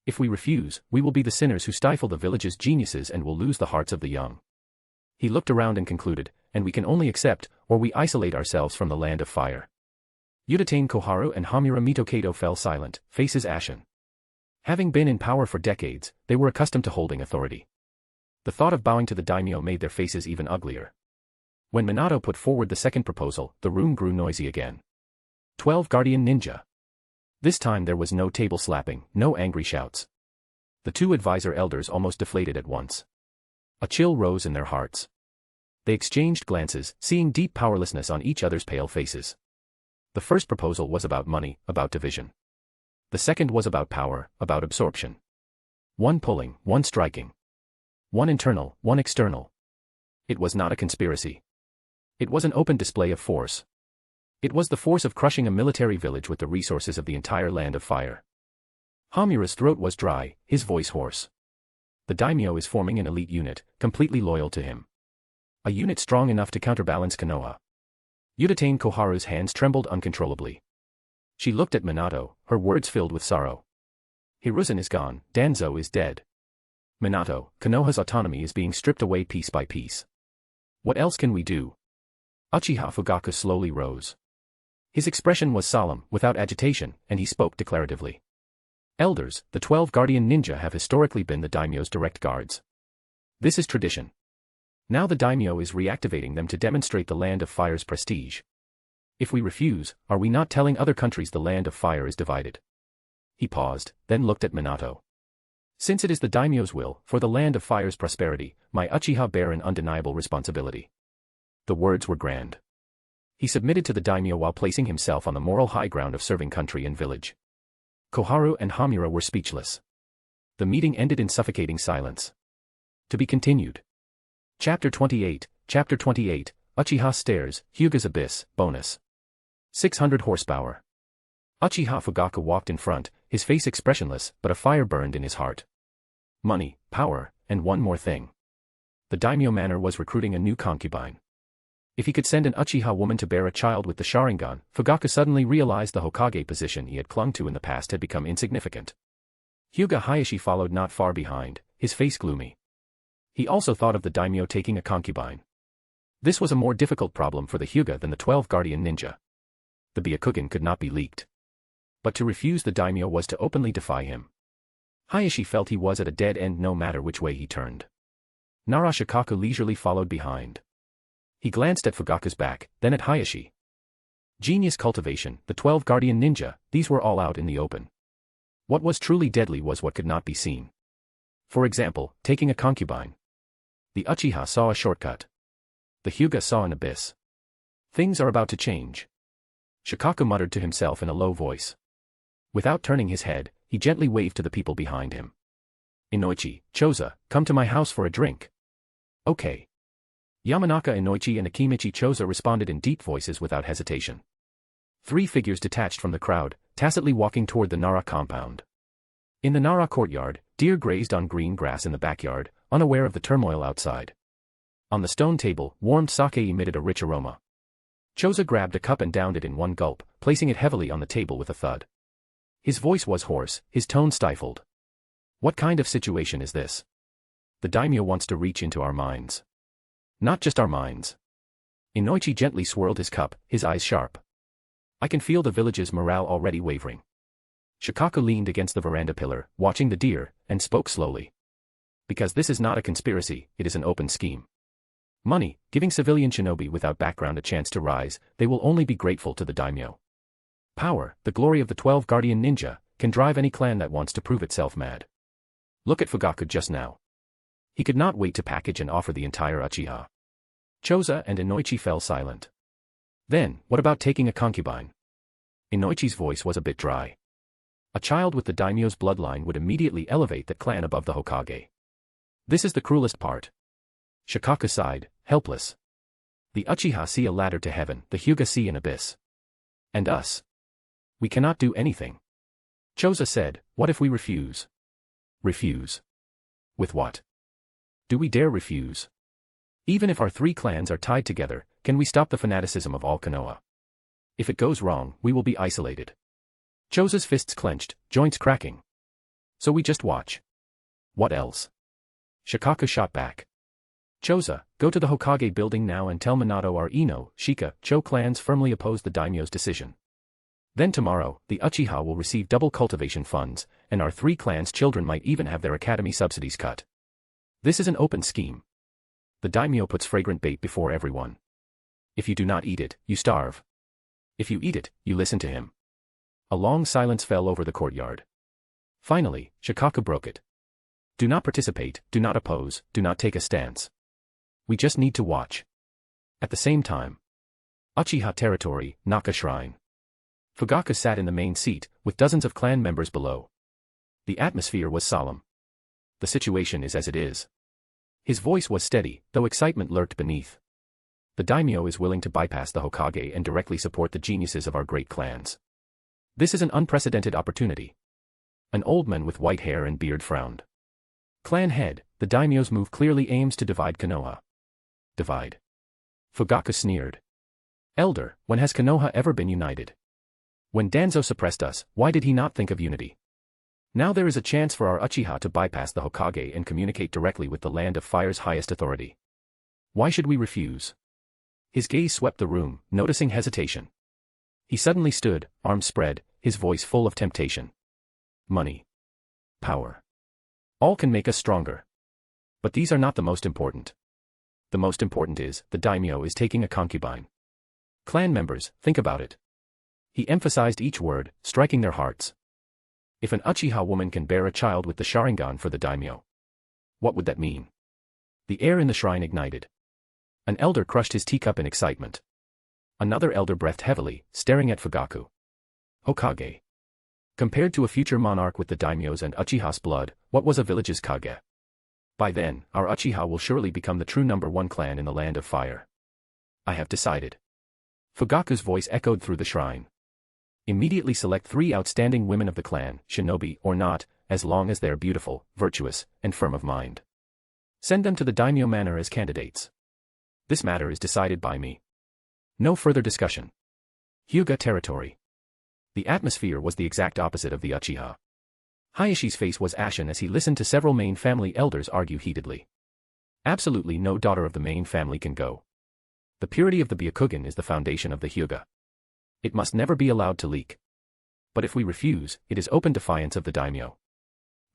If we refuse, we will be the sinners who stifle the village's geniuses and will lose the hearts of the young. He looked around and concluded, and we can only accept, or we isolate ourselves from the land of fire. Udatane Koharu and Hamura Mitokado fell silent, faces ashen. Having been in power for decades, they were accustomed to holding authority. The thought of bowing to the daimyo made their faces even uglier. When Minato put forward the second proposal, the room grew noisy again. 12 Guardian Ninja. This time there was no table slapping, no angry shouts. The 2 advisor elders almost deflated at once. A chill rose in their hearts. They exchanged glances, seeing deep powerlessness on each other's pale faces. The first proposal was about money, about division. The second was about power, about absorption. One pulling, one striking. One internal, one external. It was not a conspiracy. It was an open display of force. It was the force of crushing a military village with the resources of the entire land of fire. Hamura's throat was dry, his voice hoarse. The daimyo is forming an elite unit, completely loyal to him. A unit strong enough to counterbalance Konoha. Udatane Koharu's hands trembled uncontrollably. She looked at Minato, her words filled with sorrow. Hiruzen is gone, Danzo is dead. Minato, Konoha's autonomy is being stripped away piece by piece. What else can we do? Uchiha Fugaku slowly rose. His expression was solemn, without agitation, and he spoke declaratively. Elders, the 12 guardian ninja have historically been the daimyo's direct guards. This is tradition. Now the daimyo is reactivating them to demonstrate the land of fire's prestige. If we refuse, are we not telling other countries the land of fire is divided? He paused, then looked at Minato. Since it is the daimyo's will, for the land of fire's prosperity, my Uchiha bear an undeniable responsibility. The words were grand. He submitted to the daimyo while placing himself on the moral high ground of serving country and village. Koharu and Hamura were speechless. The meeting ended in suffocating silence. To be continued. Chapter 28, Uchiha Stairs, Hyuga's Abyss, bonus. 600 horsepower. Uchiha Fugaku walked in front, his face expressionless, but a fire burned in his heart. Money, power, and one more thing. The daimyo manor was recruiting a new concubine. If he could send an Uchiha woman to bear a child with the Sharingan, Fugaku suddenly realized the Hokage position he had clung to in the past had become insignificant. Hyuga Hayashi followed not far behind, his face gloomy. He also thought of the daimyo taking a concubine. This was a more difficult problem for the Hyuga than the 12 guardian ninja. The Byakugan could not be leaked. But to refuse the daimyo was to openly defy him. Hayashi felt he was at a dead end no matter which way he turned. Narashikaku leisurely followed behind. He glanced at Fugaku's back, then at Hayashi. Genius cultivation, the 12 guardian ninja, these were all out in the open. What was truly deadly was what could not be seen. For example, taking a concubine. The Uchiha saw a shortcut. The Hyuga saw an abyss. Things are about to change. Shikaku muttered to himself in a low voice. Without turning his head, he gently waved to the people behind him. Inoichi, Choza, come to my house for a drink. Okay. Yamanaka Inoichi and Akimichi Choza responded in deep voices without hesitation. 3 figures detached from the crowd, tacitly walking toward the Nara compound. In the Nara courtyard, deer grazed on green grass in the backyard, unaware of the turmoil outside. On the stone table, warmed sake emitted a rich aroma. Choza grabbed a cup and downed it in one gulp, placing it heavily on the table with a thud. His voice was hoarse, his tone stifled. What kind of situation is this? The daimyo wants to reach into our minds. Not just our minds. Inoichi gently swirled his cup, his eyes sharp. I can feel the village's morale already wavering. Shikaku leaned against the veranda pillar, watching the deer, and spoke slowly. Because this is not a conspiracy, it is an open scheme. Money, giving civilian shinobi without background a chance to rise, they will only be grateful to the daimyo. Power, the glory of the 12 guardian ninja, can drive any clan that wants to prove itself mad. Look at Fugaku just now. He could not wait to package and offer the entire Uchiha. Choza and Inoichi fell silent. Then, what about taking a concubine? Inoichi's voice was a bit dry. A child with the daimyo's bloodline would immediately elevate that clan above the Hokage. This is the cruelest part. Shikaku sighed, helpless. The Uchiha see a ladder to heaven, the Hyuga see an abyss. And us? We cannot do anything. Choza said, what if we refuse? Refuse? With what? Do we dare refuse? Even if our 3 clans are tied together, can we stop the fanaticism of all Konoha? If it goes wrong, we will be isolated. Choza's fists clenched, joints cracking. So we just watch. What else? Shikaku shot back. Choza, go to the Hokage building now and tell Minato our Ino, Shika, Cho clans firmly oppose the daimyo's decision. Then tomorrow, the Uchiha will receive double cultivation funds, and our 3 clans' children might even have their academy subsidies cut. This is an open scheme. The daimyo puts fragrant bait before everyone. If you do not eat it, you starve. If you eat it, you listen to him. A long silence fell over the courtyard. Finally, Shikaku broke it. Do not participate, do not oppose, do not take a stance. We just need to watch. At the same time. Uchiha territory, Naka Shrine. Fugaku sat in the main seat, with dozens of clan members below. The atmosphere was solemn. The situation is as it is. His voice was steady, though excitement lurked beneath. The daimyo is willing to bypass the Hokage and directly support the geniuses of our great clans. This is an unprecedented opportunity. An old man with white hair and beard frowned. Clan head, the daimyo's move clearly aims to divide Konoha. Divide. Fugaku sneered. Elder, when has Konoha ever been united? When Danzo suppressed us, why did he not think of unity? Now there is a chance for our Uchiha to bypass the Hokage and communicate directly with the Land of Fire's highest authority. Why should we refuse? His gaze swept the room, noticing hesitation. He suddenly stood, arms spread, his voice full of temptation. Money. Power. All can make us stronger. But these are not the most important. The most important is, the daimyo is taking a concubine. Clan members, think about it. He emphasized each word, striking their hearts. If an Uchiha woman can bear a child with the Sharingan for the daimyo, what would that mean? The air in the shrine ignited. An elder crushed his teacup in excitement. Another elder breathed heavily, staring at Fugaku. Hokage. Compared to a future monarch with the daimyo's and Uchiha's blood, what was a village's kage? By then, our Uchiha will surely become the true #1 clan in the Land of Fire. I have decided. Fugaku's voice echoed through the shrine. Immediately select 3 outstanding women of the clan, shinobi or not, as long as they are beautiful, virtuous, and firm of mind. Send them to the daimyo manor as candidates. This matter is decided by me. No further discussion. Hyuga territory. The atmosphere was the exact opposite of the Uchiha. Hayashi's face was ashen as he listened to several main family elders argue heatedly. Absolutely no daughter of the main family can go. The purity of the Byakugan is the foundation of the Hyuga. It must never be allowed to leak. But if we refuse, it is open defiance of the daimyo.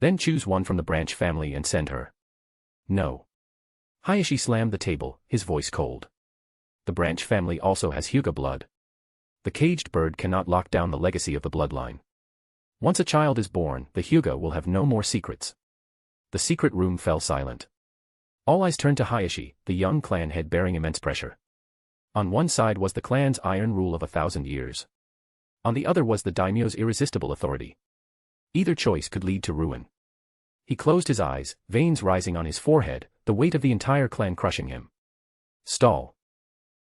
Then choose one from the branch family and send her. No. Hayashi slammed the table, his voice cold. The branch family also has Hyuga blood. The caged bird cannot lock down the legacy of the bloodline. Once a child is born, the Hyuga will have no more secrets. The secret room fell silent. All eyes turned to Hayashi, the young clan head bearing immense pressure. On one side was the clan's iron rule of 1,000 years. On the other was the daimyo's irresistible authority. Either choice could lead to ruin. He closed his eyes, veins rising on his forehead, the weight of the entire clan crushing him. Stall.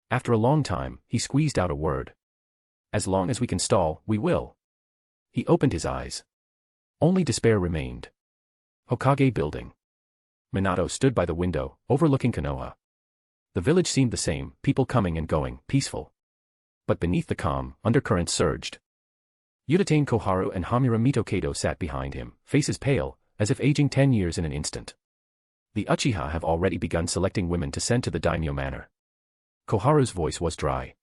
After a long time, he squeezed out a word. As long as we can stall, we will. He opened his eyes. Only despair remained. Hokage building. Minato stood by the window, overlooking Konoha. The village seemed the same, people coming and going, peaceful. But beneath the calm, undercurrents surged. Udatane Koharu and Hamura Mitokado sat behind him, faces pale, as if aging 10 years in an instant. The Uchiha have already begun selecting women to send to the daimyo manor. Koharu's voice was dry.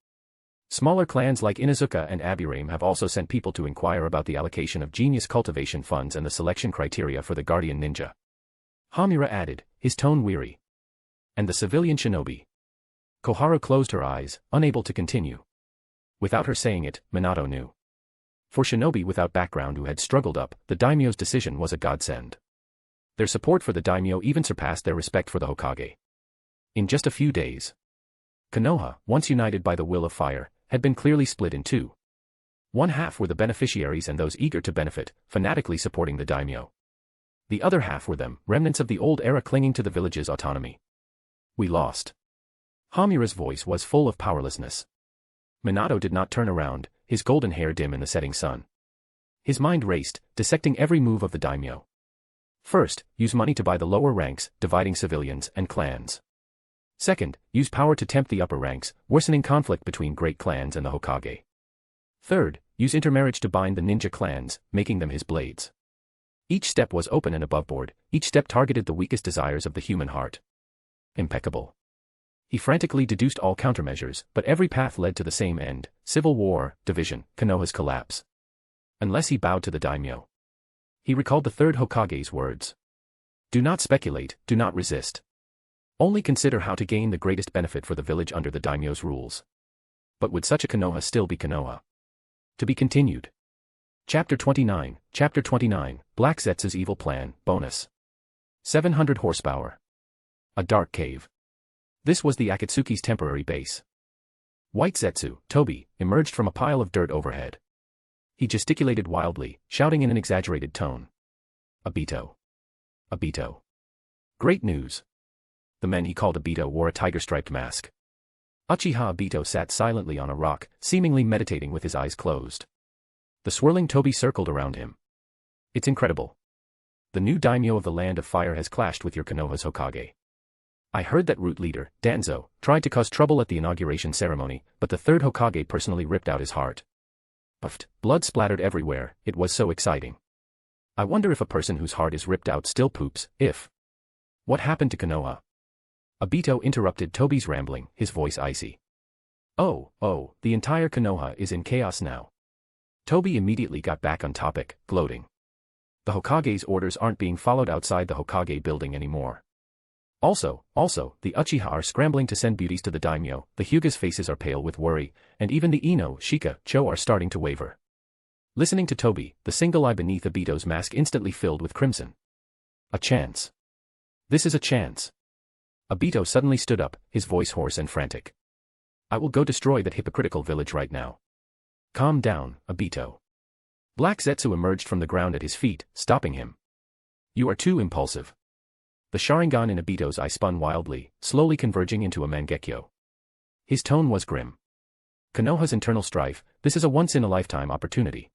Smaller clans like Inuzuka and Aburame have also sent people to inquire about the allocation of genius cultivation funds and the selection criteria for the guardian ninja. Hamura added, his tone weary. And the civilian shinobi. Koharu closed her eyes, unable to continue. Without her saying it, Minato knew. For shinobi without background who had struggled up, the daimyo's decision was a godsend. Their support for the daimyo even surpassed their respect for the Hokage. In just a few days, Konoha, once united by the will of fire, had been clearly split in two. One half were the beneficiaries and those eager to benefit, fanatically supporting the daimyo. The other half were them, remnants of the old era clinging to the village's autonomy. We lost. Hamura's voice was full of powerlessness. Minato did not turn around, his golden hair dim in the setting sun. His mind raced, dissecting every move of the daimyo. First, use money to buy the lower ranks, dividing civilians and clans. Second, use power to tempt the upper ranks, worsening conflict between great clans and the Hokage. Third, use intermarriage to bind the ninja clans, making them his blades. Each step was open and aboveboard, each step targeted the weakest desires of the human heart. Impeccable. He frantically deduced all countermeasures, but every path led to the same end, civil war, division, Konoha's collapse. Unless he bowed to the daimyo. He recalled the third Hokage's words. Do not speculate, do not resist. Only consider how to gain the greatest benefit for the village under the daimyo's rules. But would such a Konoha still be Konoha? To be continued. Chapter 29, Black Zetsu's Evil Plan, Bonus. 700 horsepower. A dark cave. This was the Akatsuki's temporary base. White Zetsu, Tobi, emerged from a pile of dirt overhead. He gesticulated wildly, shouting in an exaggerated tone. Obito. Obito. Great news. The men he called Obito wore a tiger-striped mask. Uchiha Obito sat silently on a rock, seemingly meditating with his eyes closed. The swirling tobi circled around him. It's incredible. The new daimyo of the Land of Fire has clashed with your Konoha's Hokage. I heard that root leader, Danzo, tried to cause trouble at the inauguration ceremony, but the third Hokage personally ripped out his heart. Puffed, blood splattered everywhere, it was so exciting. I wonder if a person whose heart is ripped out still poops, if. What happened to Konoha? Obito interrupted Tobi's rambling, his voice icy. Oh, the entire Konoha is in chaos now. Tobi immediately got back on topic, gloating. The Hokage's orders aren't being followed outside the Hokage building anymore. Also, the Uchiha are scrambling to send beauties to the daimyo, the Hyuga's faces are pale with worry, and even the Ino, Shika, Cho are starting to waver. Listening to Tobi, the single eye beneath Obito's mask instantly filled with crimson. A chance. This is a chance. Obito suddenly stood up, his voice hoarse and frantic. I will go destroy that hypocritical village right now. Calm down, Obito. Black Zetsu emerged from the ground at his feet, stopping him. You are too impulsive. The Sharingan in Obito's eye spun wildly, slowly converging into a Mangekyo. His tone was grim. Konoha's internal strife, this is a once-in-a-lifetime opportunity.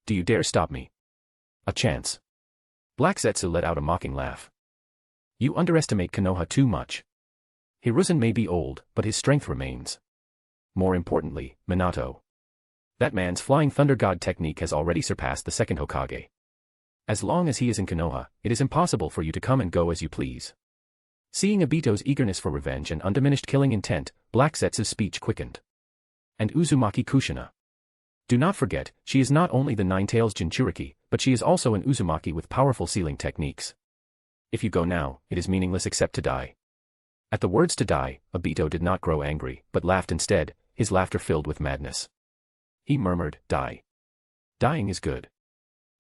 Do you dare stop me? A chance. Black Zetsu let out a mocking laugh. You underestimate Konoha too much. Hiruzen may be old, but his strength remains. More importantly, Minato. That man's Flying Thunder God technique has already surpassed the second Hokage. As long as he is in Konoha, it is impossible for you to come and go as you please. Seeing Obito's eagerness for revenge and undiminished killing intent, Black Zetsu's speech quickened. And Uzumaki Kushina. Do not forget, she is not only the Nine-Tails Jinchuriki, but she is also an Uzumaki with powerful sealing techniques. If you go now, it is meaningless except to die. At the words to die, Obito did not grow angry, but laughed instead, his laughter filled with madness. He murmured, die. Dying is good.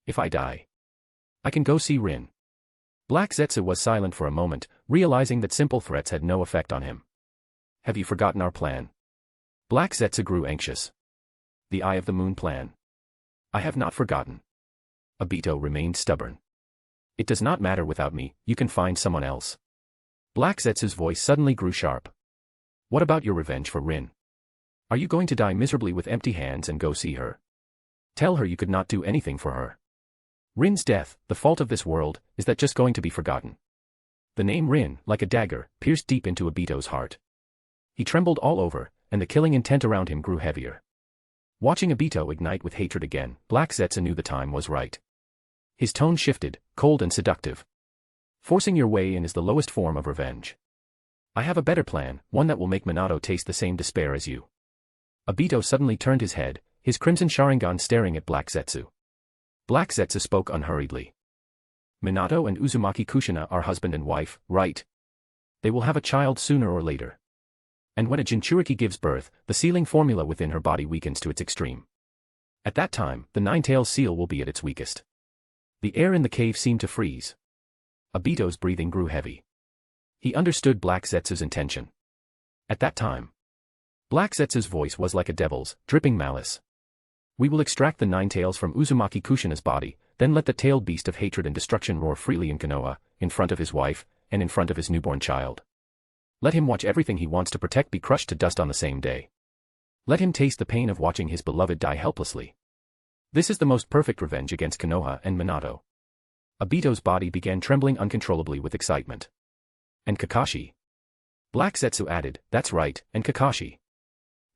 If I die, I can go see Rin. Black Zetsu was silent for a moment, realizing that simple threats had no effect on him. Have you forgotten our plan? Black Zetsu grew anxious. The Eye of the Moon plan. I have not forgotten. Obito remained stubborn. It does not matter without me, you can find someone else. Black Zetsu's voice suddenly grew sharp. What about your revenge for Rin? Are you going to die miserably with empty hands and go see her? Tell her you could not do anything for her. Rin's death, the fault of this world, is that just going to be forgotten? The name Rin, like a dagger, pierced deep into Obito's heart. He trembled all over, and the killing intent around him grew heavier. Watching Obito ignite with hatred again, Black Zetsu knew the time was right. His tone shifted, cold and seductive. Forcing your way in is the lowest form of revenge. I have a better plan, one that will make Minato taste the same despair as you. Obito suddenly turned his head, his crimson Sharingan staring at Black Zetsu. Black Zetsu spoke unhurriedly. Minato and Uzumaki Kushina are husband and wife, right? They will have a child sooner or later. And when a Jinchuriki gives birth, the sealing formula within her body weakens to its extreme. At that time, the Nine-Tails seal will be at its weakest. The air in the cave seemed to freeze. Obito's breathing grew heavy. He understood Black Zetsu's intention. At that time, Black Zetsu's voice was like a devil's, dripping malice. We will extract the Nine-Tails from Uzumaki Kushina's body, then let the tailed beast of hatred and destruction roar freely in Konoha, in front of his wife, and in front of his newborn child. Let him watch everything he wants to protect be crushed to dust on the same day. Let him taste the pain of watching his beloved die helplessly. This is the most perfect revenge against Konoha and Minato. Obito's body began trembling uncontrollably with excitement. And Kakashi. Black Zetsu added, that's right, and Kakashi.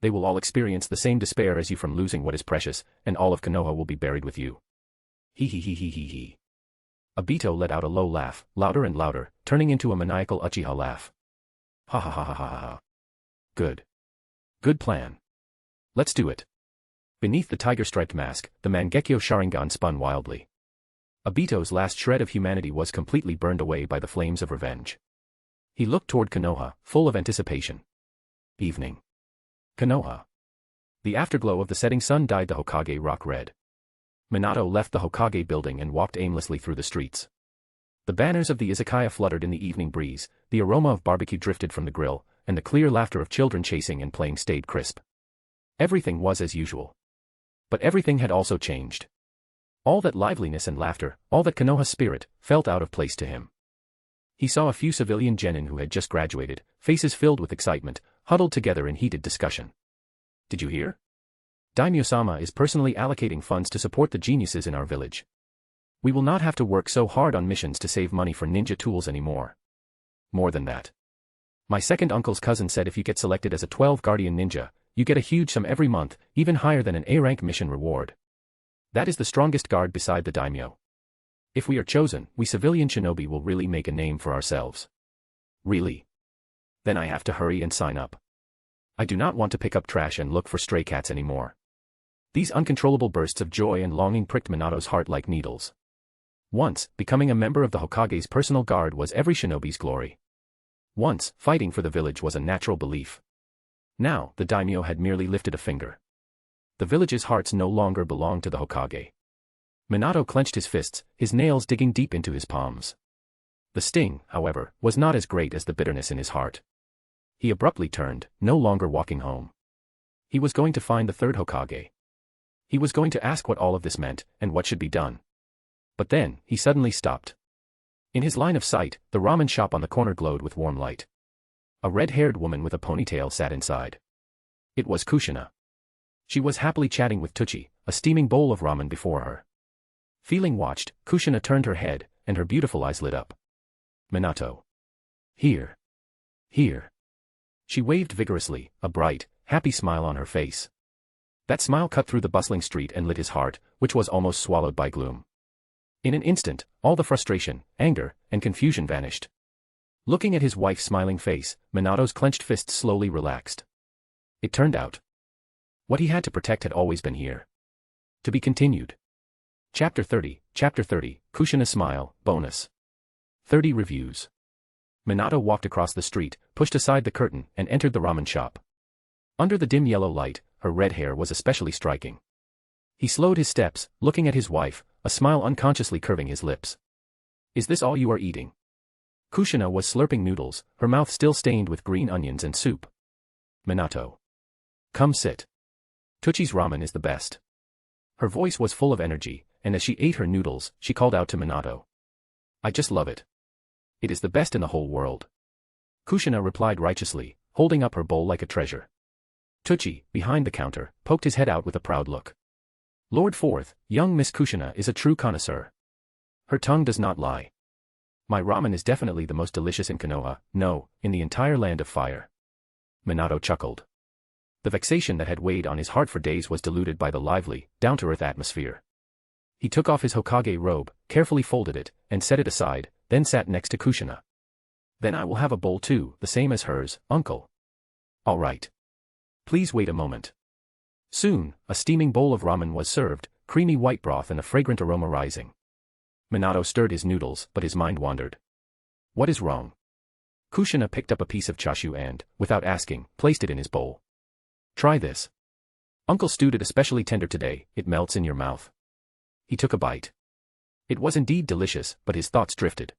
They will all experience the same despair as you from losing what is precious, and all of Konoha will be buried with you. Hee hee hee hee hee hee. Obito let out a low laugh, louder and louder, turning into a maniacal Uchiha laugh. Ha ha ha ha ha ha. Good. Good plan. Let's do it. Beneath the tiger-striped mask, the Mangekyo Sharingan spun wildly. Obito's last shred of humanity was completely burned away by the flames of revenge. He looked toward Konoha, full of anticipation. Evening. Konoha. The afterglow of the setting sun dyed the Hokage rock red. Minato left the Hokage building and walked aimlessly through the streets. The banners of the izakaya fluttered in the evening breeze, the aroma of barbecue drifted from the grill, and the clear laughter of children chasing and playing stayed crisp. Everything was as usual. But everything had also changed. All that liveliness and laughter, all that Konoha's spirit, felt out of place to him. He saw a few civilian genin who had just graduated, faces filled with excitement, huddled together in heated discussion. Did you hear? Daimyo-sama is personally allocating funds to support the geniuses in our village. We will not have to work so hard on missions to save money for ninja tools anymore. More than that. My second uncle's cousin said if you get selected as a 12 guardian ninja, you get a huge sum every month, even higher than an A-rank mission reward. That is the strongest guard beside the daimyo. If we are chosen, we civilian shinobi will really make a name for ourselves. Really? Then I have to hurry and sign up. I do not want to pick up trash and look for stray cats anymore. These uncontrollable bursts of joy and longing pricked Minato's heart like needles. Once, becoming a member of the Hokage's personal guard was every shinobi's glory. Once, fighting for the village was a natural belief. Now, the daimyo had merely lifted a finger. The village's hearts no longer belonged to the Hokage. Minato clenched his fists, his nails digging deep into his palms. The sting, however, was not as great as the bitterness in his heart. He abruptly turned, no longer walking home. He was going to find the third Hokage. He was going to ask what all of this meant, and what should be done. But then, he suddenly stopped. In his line of sight, the ramen shop on the corner glowed with warm light. A red-haired woman with a ponytail sat inside. It was Kushina. She was happily chatting with Tucci, a steaming bowl of ramen before her. Feeling watched, Kushina turned her head, and her beautiful eyes lit up. Minato. Here. Here. She waved vigorously, a bright, happy smile on her face. That smile cut through the bustling street and lit his heart, which was almost swallowed by gloom. In an instant, all the frustration, anger, and confusion vanished. Looking at his wife's smiling face, Minato's clenched fists slowly relaxed. It turned out. What he had to protect had always been here. To be continued. Chapter 30, Kushina's Smile, Bonus. 30 Reviews. Minato walked across the street, pushed aside the curtain, and entered the ramen shop. Under the dim yellow light, her red hair was especially striking. He slowed his steps, looking at his wife, a smile unconsciously curving his lips. Is this all you are eating? Kushina was slurping noodles, her mouth still stained with green onions and soup. Minato. Come sit. Tucci's ramen is the best. Her voice was full of energy, and as she ate her noodles, she called out to Minato. I just love it. It is the best in the whole world. Kushina replied righteously, holding up her bowl like a treasure. Tucci, behind the counter, poked his head out with a proud look. Lord Fourth, young Miss Kushina is a true connoisseur. Her tongue does not lie. My ramen is definitely the most delicious in Konoha, no, in the entire land of fire. Minato chuckled. The vexation that had weighed on his heart for days was diluted by the lively, down-to-earth atmosphere. He took off his Hokage robe, carefully folded it, and set it aside, then sat next to Kushina. Then I will have a bowl too, the same as hers, uncle. All right. Please wait a moment. Soon, a steaming bowl of ramen was served, creamy white broth and a fragrant aroma rising. Minato stirred his noodles, but his mind wandered. What is wrong? Kushina picked up a piece of chashu and, without asking, placed it in his bowl. Try this. Uncle stewed it especially tender today, it melts in your mouth. He took a bite. It was indeed delicious, but his thoughts drifted.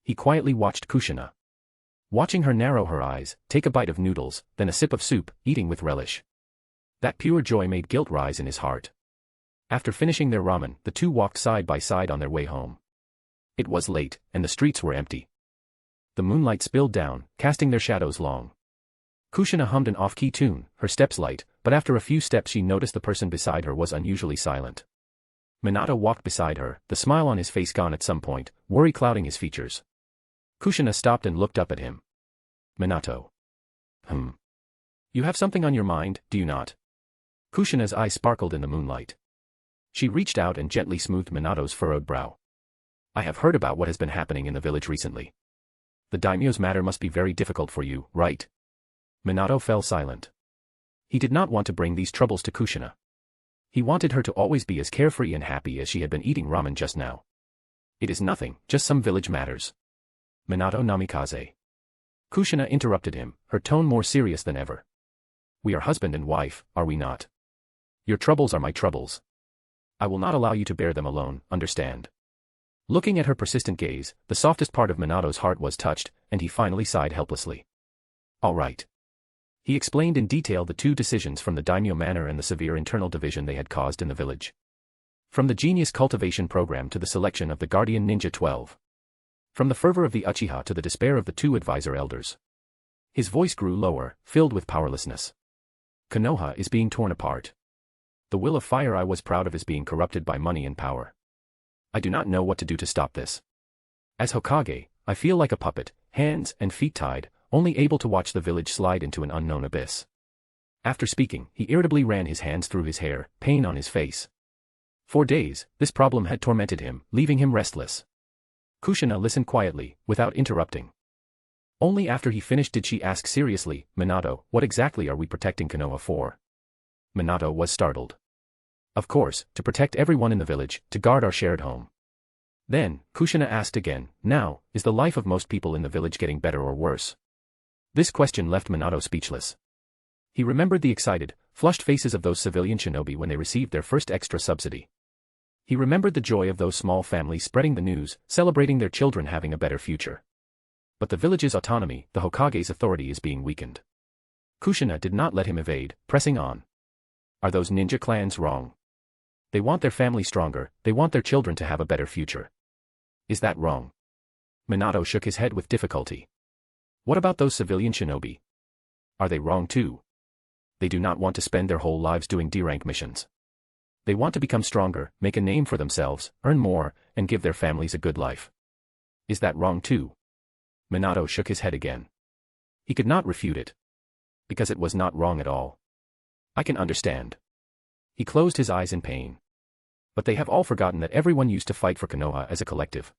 He quietly watched Kushina. Watching her narrow her eyes, take a bite of noodles, then a sip of soup, eating with relish. That pure joy made guilt rise in his heart. After finishing their ramen, the two walked side by side on their way home. It was late, and the streets were empty. The moonlight spilled down, casting their shadows long. Kushina hummed an off-key tune, her steps light, but after a few steps she noticed the person beside her was unusually silent. Minato walked beside her, the smile on his face gone at some point, worry clouding his features. Kushina stopped and looked up at him. Minato. You have something on your mind, do you not? Kushina's eyes sparkled in the moonlight. She reached out and gently smoothed Minato's furrowed brow. I have heard about what has been happening in the village recently. The daimyo's matter must be very difficult for you, right? Minato fell silent. He did not want to bring these troubles to Kushina. He wanted her to always be as carefree and happy as she had been eating ramen just now. It is nothing, just some village matters. Minato namikaze. Kushina interrupted him, her tone more serious than ever. We are husband and wife, are we not? Your troubles are my troubles. I will not allow you to bear them alone, understand? Looking at her persistent gaze, the softest part of Minato's heart was touched, and he finally sighed helplessly. All right. He explained in detail the two decisions from the daimyo manor and the severe internal division they had caused in the village. From the genius cultivation program to the selection of the guardian ninja 12. From the fervor of the Uchiha to the despair of the two advisor elders. His voice grew lower, filled with powerlessness. Konoha is being torn apart. The will of fire I was proud of is being corrupted by money and power. I do not know what to do to stop this. As Hokage, I feel like a puppet, hands and feet tied, only able to watch the village slide into an unknown abyss. After speaking, he irritably ran his hands through his hair, pain on his face. For days, this problem had tormented him, leaving him restless. Kushina listened quietly, without interrupting. Only after he finished did she ask seriously, "Minato, what exactly are we protecting Konoha for?" Minato was startled. "Of course, to protect everyone in the village, to guard our shared home." Then, Kushina asked again, "Now, is the life of most people in the village getting better or worse?" This question left Minato speechless. He remembered the excited, flushed faces of those civilian shinobi when they received their first extra subsidy. He remembered the joy of those small families spreading the news, celebrating their children having a better future. But the village's autonomy, the Hokage's authority is being weakened. Kushina did not let him evade, pressing on. Are those ninja clans wrong? They want their family stronger, they want their children to have a better future. Is that wrong? Minato shook his head with difficulty. What about those civilian shinobi? Are they wrong too? They do not want to spend their whole lives doing D-rank missions. They want to become stronger, make a name for themselves, earn more, and give their families a good life. Is that wrong too? Minato shook his head again. He could not refute it. Because it was not wrong at all. I can understand. He closed his eyes in pain. But they have all forgotten that everyone used to fight for Konoha as a collective.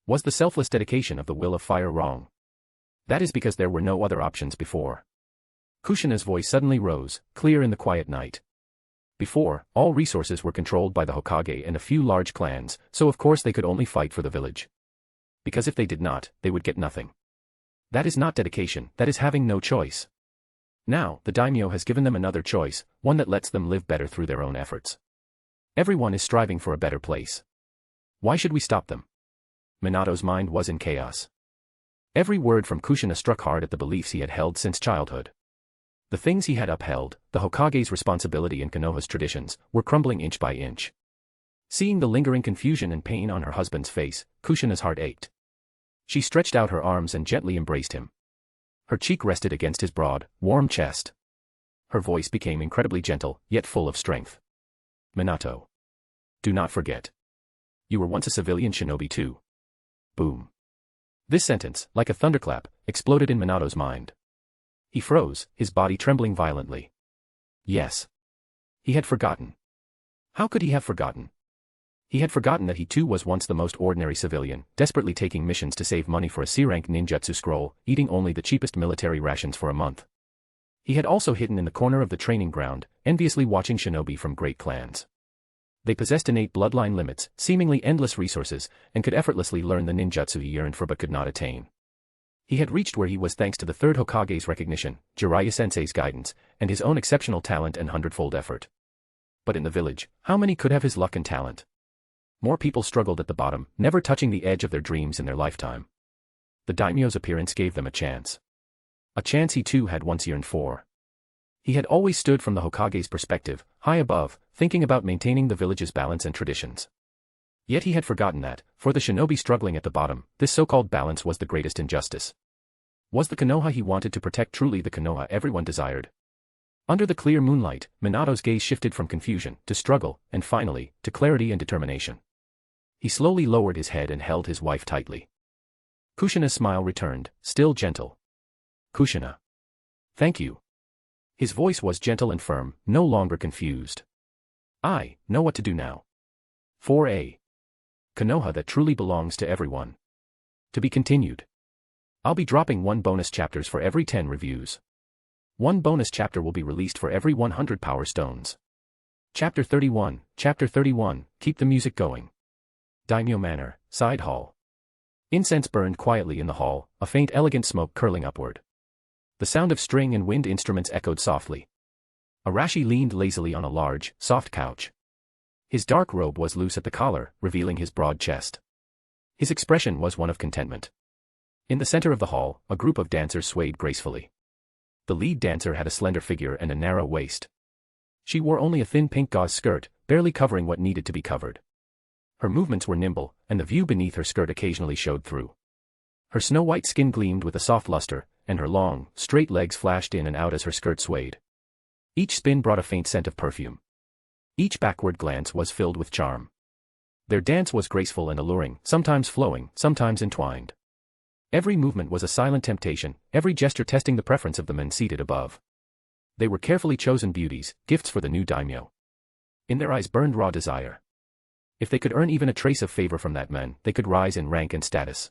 Was the selfless dedication of the will of fire wrong? That is because there were no other options before. Kushina's voice suddenly rose, clear in the quiet night. Before, all resources were controlled by the Hokage and a few large clans, so of course they could only fight for the village. Because if they did not, they would get nothing. That is not dedication, that is having no choice. Now, the Daimyo has given them another choice, one that lets them live better through their own efforts. Everyone is striving for a better place. Why should we stop them? Minato's mind was in chaos. Every word from Kushina struck hard at the beliefs he had held since childhood. The things he had upheld, the Hokage's responsibility and Konoha's traditions, were crumbling inch by inch. Seeing the lingering confusion and pain on her husband's face, Kushina's heart ached. She stretched out her arms and gently embraced him. Her cheek rested against his broad, warm chest. Her voice became incredibly gentle, yet full of strength. Minato. Do not forget. You were once a civilian shinobi too. Boom. This sentence, like a thunderclap, exploded in Minato's mind. He froze, his body trembling violently. Yes. He had forgotten. How could he have forgotten? He had forgotten that he too was once the most ordinary civilian, desperately taking missions to save money for a C-rank ninjutsu scroll, eating only the cheapest military rations for a month. He had also hidden in the corner of the training ground, enviously watching shinobi from great clans. They possessed innate bloodline limits, seemingly endless resources, and could effortlessly learn the ninjutsu he yearned for but could not attain. He had reached where he was thanks to the third Hokage's recognition, Jiraiya-sensei's guidance, and his own exceptional talent and hundredfold effort. But in the village, how many could have his luck and talent? More people struggled at the bottom, never touching the edge of their dreams in their lifetime. The daimyo's appearance gave them a chance. A chance he too had once yearned for. He had always stood from the Hokage's perspective, high above, thinking about maintaining the village's balance and traditions. Yet he had forgotten that, for the shinobi struggling at the bottom, this so-called balance was the greatest injustice. Was the Konoha he wanted to protect truly the Konoha everyone desired? Under the clear moonlight, Minato's gaze shifted from confusion, to struggle, and finally, to clarity and determination. He slowly lowered his head and held his wife tightly. Kushina's smile returned, still gentle. Kushina. Thank you. His voice was gentle and firm, no longer confused. I know what to do now. For a Konoha that truly belongs to everyone. To be continued. I'll be dropping 1 bonus chapters for every 10 reviews. 1 bonus chapter will be released for every 100 power stones. Chapter 31, keep the music going. Daimyo Manor, Side Hall. Incense burned quietly in the hall, a faint elegant smoke curling upward. The sound of string and wind instruments echoed softly. Arashi leaned lazily on a large, soft couch. His dark robe was loose at the collar, revealing his broad chest. His expression was one of contentment. In the center of the hall, a group of dancers swayed gracefully. The lead dancer had a slender figure and a narrow waist. She wore only a thin pink gauze skirt, barely covering what needed to be covered. Her movements were nimble, and the view beneath her skirt occasionally showed through. Her snow-white skin gleamed with a soft luster, and her long, straight legs flashed in and out as her skirt swayed. Each spin brought a faint scent of perfume. Each backward glance was filled with charm. Their dance was graceful and alluring, sometimes flowing, sometimes entwined. Every movement was a silent temptation, every gesture testing the preference of the men seated above. They were carefully chosen beauties, gifts for the new daimyo. In their eyes burned raw desire. If they could earn even a trace of favor from that man, they could rise in rank and status.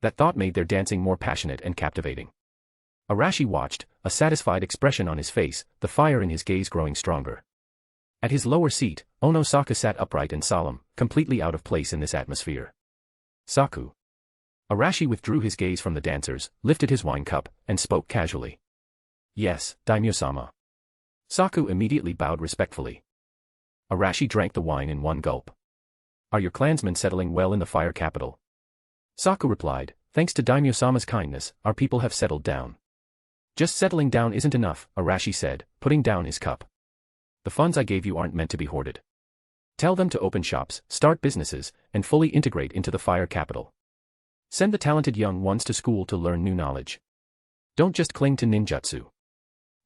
That thought made their dancing more passionate and captivating. Arashi watched, a satisfied expression on his face, the fire in his gaze growing stronger. At his lower seat, Ono Saku sat upright and solemn, completely out of place in this atmosphere. Saku. Arashi withdrew his gaze from the dancers, lifted his wine cup, and spoke casually. Yes, Daimyo-sama. Saku immediately bowed respectfully. Arashi drank the wine in one gulp. Are your clansmen settling well in the fire capital? Saku replied, thanks to Daimyo-sama's kindness, our people have settled down. Just settling down isn't enough, Arashi said, putting down his cup. The funds I gave you aren't meant to be hoarded. Tell them to open shops, start businesses, and fully integrate into the fire capital. Send the talented young ones to school to learn new knowledge. Don't just cling to ninjutsu.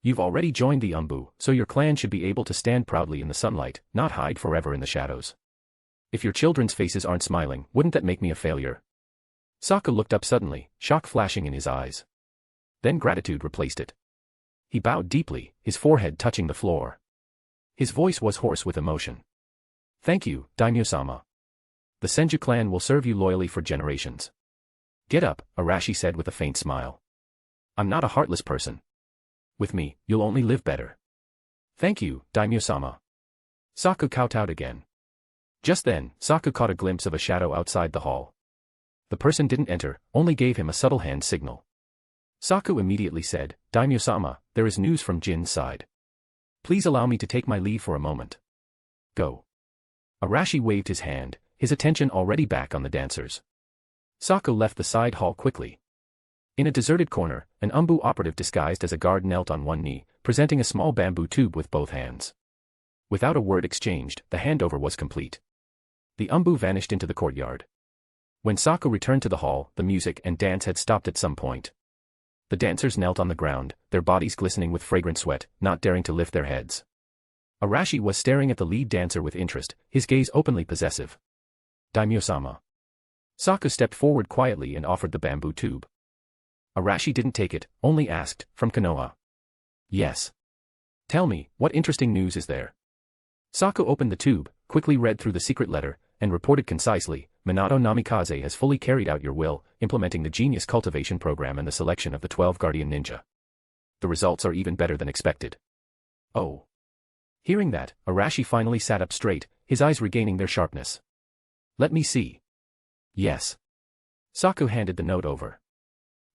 You've already joined the Umbu, so your clan should be able to stand proudly in the sunlight, not hide forever in the shadows. If your children's faces aren't smiling, wouldn't that make me a failure? Saku looked up suddenly, shock flashing in his eyes. Then gratitude replaced it. He bowed deeply, his forehead touching the floor. His voice was hoarse with emotion. Thank you, Daimyo-sama. The Senju clan will serve you loyally for generations. Get up, Arashi said with a faint smile. I'm not a heartless person. With me, you'll only live better. Thank you, Daimyo-sama. Saku kowtowed again. Just then, Saku caught a glimpse of a shadow outside the hall. The person didn't enter, only gave him a subtle hand signal. Saku immediately said, Daimyo-sama, there is news from Jin's side. Please allow me to take my leave for a moment. Go. Arashi waved his hand, his attention already back on the dancers. Saku left the side hall quickly. In a deserted corner, an Umbu operative disguised as a guard knelt on one knee, presenting a small bamboo tube with both hands. Without a word exchanged, the handover was complete. The Umbu vanished into the courtyard. When Saku returned to the hall, the music and dance had stopped at some point. The dancers knelt on the ground, their bodies glistening with fragrant sweat, not daring to lift their heads. Arashi was staring at the lead dancer with interest, his gaze openly possessive. Daimyo-sama. Saku stepped forward quietly and offered the bamboo tube. Arashi didn't take it, only asked, from Konoha. Yes. Tell me, what interesting news is there? Saku opened the tube, quickly read through the secret letter, and reported concisely, Minato Namikaze has fully carried out your will, implementing the genius cultivation program and the selection of the 12 guardian ninja. The results are even better than expected. Oh. Hearing that, Arashi finally sat up straight, his eyes regaining their sharpness. Let me see. Yes. Saku handed the note over.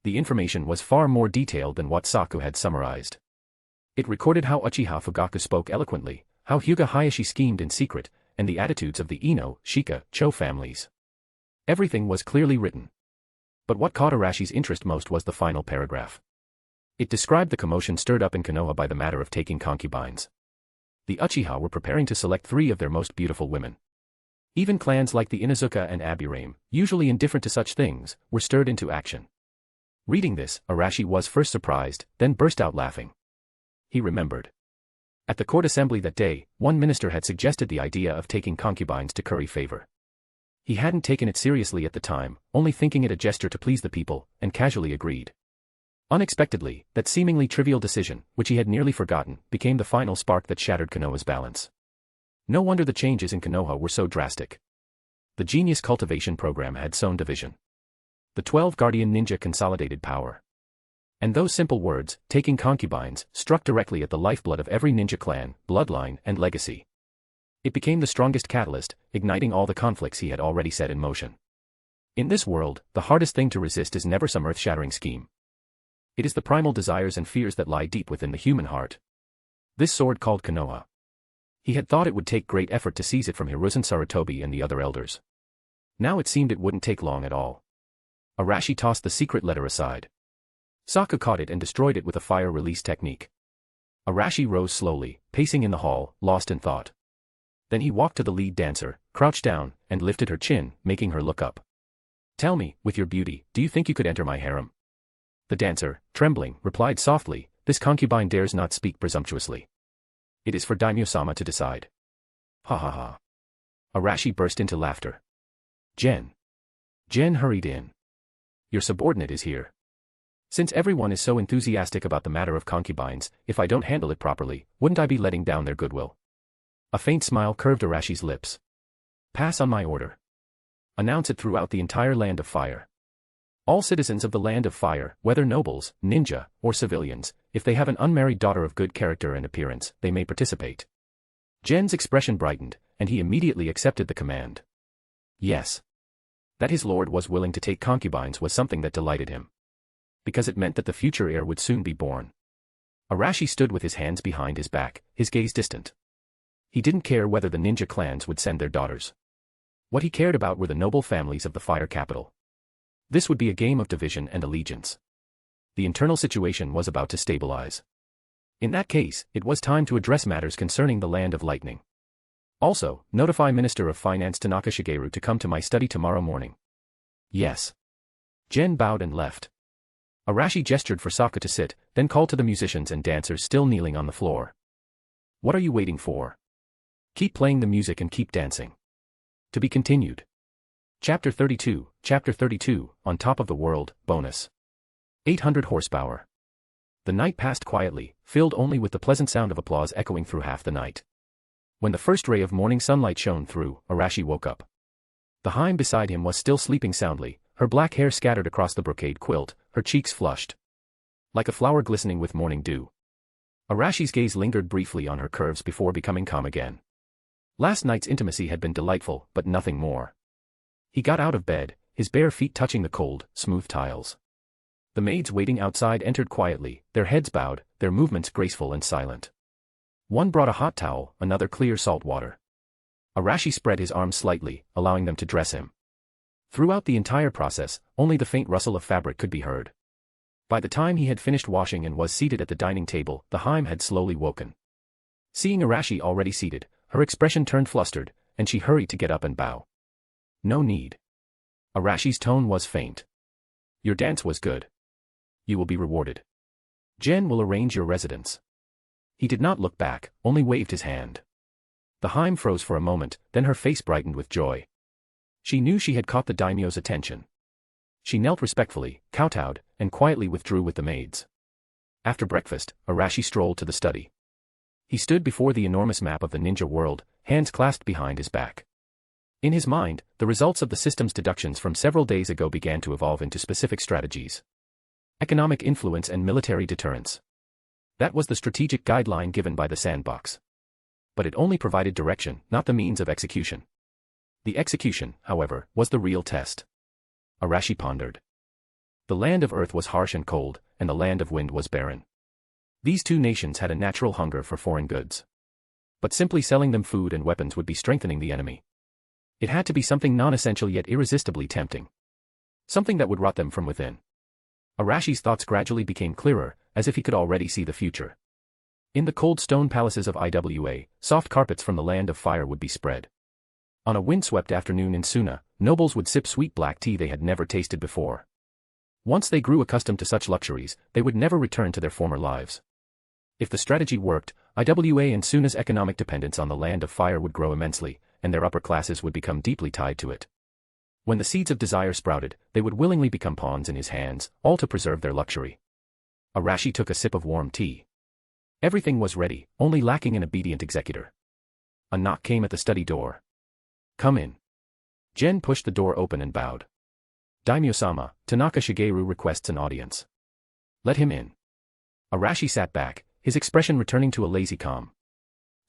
The information was far more detailed than what Saku had summarized. It recorded how Uchiha Fugaku spoke eloquently, how Hyuga Hayashi schemed in secret, and the attitudes of the Ino, Shika, Cho families. Everything was clearly written. But what caught Arashi's interest most was the final paragraph. It described the commotion stirred up in Konoha by the matter of taking concubines. The Uchiha were preparing to select 3 of their most beautiful women. Even clans like the Inuzuka and Aburame, usually indifferent to such things, were stirred into action. Reading this, Arashi was first surprised, then burst out laughing. He remembered. At the court assembly that day, one minister had suggested the idea of taking concubines to curry favor. He hadn't taken it seriously at the time, only thinking it a gesture to please the people, and casually agreed. Unexpectedly, that seemingly trivial decision, which he had nearly forgotten, became the final spark that shattered Konoha's balance. No wonder the changes in Konoha were so drastic. The genius cultivation program had sown division. The 12 guardian ninja consolidated power. And those simple words, taking concubines, struck directly at the lifeblood of every ninja clan, bloodline, and legacy. It became the strongest catalyst, igniting all the conflicts he had already set in motion. In this world, the hardest thing to resist is never some earth-shattering scheme. It is the primal desires and fears that lie deep within the human heart. This sword called Konoha. He had thought it would take great effort to seize it from Hiruzen Sarutobi and the other elders. Now it seemed it wouldn't take long at all. Arashi tossed the secret letter aside. Saku caught it and destroyed it with a fire release technique. Arashi rose slowly, pacing in the hall, lost in thought. Then he walked to the lead dancer, crouched down, and lifted her chin, making her look up. Tell me, with your beauty, do you think you could enter my harem? The dancer, trembling, replied softly, "This concubine dares not speak presumptuously. It is for Daimyo-sama to decide." Ha ha ha. Arashi burst into laughter. Jen hurried in. "Your subordinate is here. Since everyone is so enthusiastic about the matter of concubines, if I don't handle it properly, wouldn't I be letting down their goodwill?" A faint smile curved Arashi's lips. "Pass on my order. Announce it throughout the entire Land of Fire. All citizens of the Land of Fire, whether nobles, ninja, or civilians, if they have an unmarried daughter of good character and appearance, they may participate." Jen's expression brightened, and he immediately accepted the command. Yes. That his lord was willing to take concubines was something that delighted him, because it meant that the future heir would soon be born. Arashi stood with his hands behind his back, his gaze distant. He didn't care whether the ninja clans would send their daughters. What he cared about were the noble families of the Fire Capital. This would be a game of division and allegiance. The internal situation was about to stabilize. In that case, it was time to address matters concerning the Land of Lightning. Also, notify Minister of Finance Tanaka Shigeru to come to my study tomorrow morning. Yes. Jen bowed and left. Arashi gestured for Sokka to sit, then called to the musicians and dancers still kneeling on the floor. "What are you waiting for? Keep playing the music and keep dancing." To be continued. Chapter 32, On Top of the World, Bonus. 800 horsepower. The night passed quietly, filled only with the pleasant sound of applause echoing through half the night. When the first ray of morning sunlight shone through, Arashi woke up. The Haim beside him was still sleeping soundly, her black hair scattered across the brocade quilt, her cheeks flushed like a flower glistening with morning dew. Arashi's gaze lingered briefly on her curves before becoming calm again. Last night's intimacy had been delightful, but nothing more. He got out of bed, his bare feet touching the cold, smooth tiles. The maids waiting outside entered quietly, their heads bowed, their movements graceful and silent. One brought a hot towel, another clear salt water. Arashi spread his arms slightly, allowing them to dress him. Throughout the entire process, only the faint rustle of fabric could be heard. By the time he had finished washing and was seated at the dining table, the Haim had slowly woken. Seeing Arashi already seated, her expression turned flustered, and she hurried to get up and bow. "No need." Arashi's tone was faint. "Your dance was good. You will be rewarded. Jen will arrange your residence." He did not look back, only waved his hand. The Haim froze for a moment, then her face brightened with joy. She knew she had caught the daimyo's attention. She knelt respectfully, kowtowed, and quietly withdrew with the maids. After breakfast, Arashi strolled to the study. He stood before the enormous map of the ninja world, hands clasped behind his back. In his mind, the results of the system's deductions from several days ago began to evolve into specific strategies. Economic influence and military deterrence. That was the strategic guideline given by the sandbox. But it only provided direction, not the means of execution. The execution, however, was the real test. Arashi pondered. The land of earth was harsh and cold, and the land of wind was barren. These two nations had a natural hunger for foreign goods. But simply selling them food and weapons would be strengthening the enemy. It had to be something non-essential yet irresistibly tempting. Something that would rot them from within. Arashi's thoughts gradually became clearer, as if he could already see the future. In the cold stone palaces of Iwa, soft carpets from the land of fire would be spread. On a windswept afternoon in Suna, nobles would sip sweet black tea they had never tasted before. Once they grew accustomed to such luxuries, they would never return to their former lives. If the strategy worked, Iwa and Suna's economic dependence on the land of fire would grow immensely, and their upper classes would become deeply tied to it. When the seeds of desire sprouted, they would willingly become pawns in his hands, all to preserve their luxury. Arashi took a sip of warm tea. Everything was ready, only lacking an obedient executor. A knock came at the study door. "Come in." Jen pushed the door open and bowed. "Daimyo-sama, Tanaka Shigeru requests an audience." "Let him in." Arashi sat back, his expression returning to a lazy calm.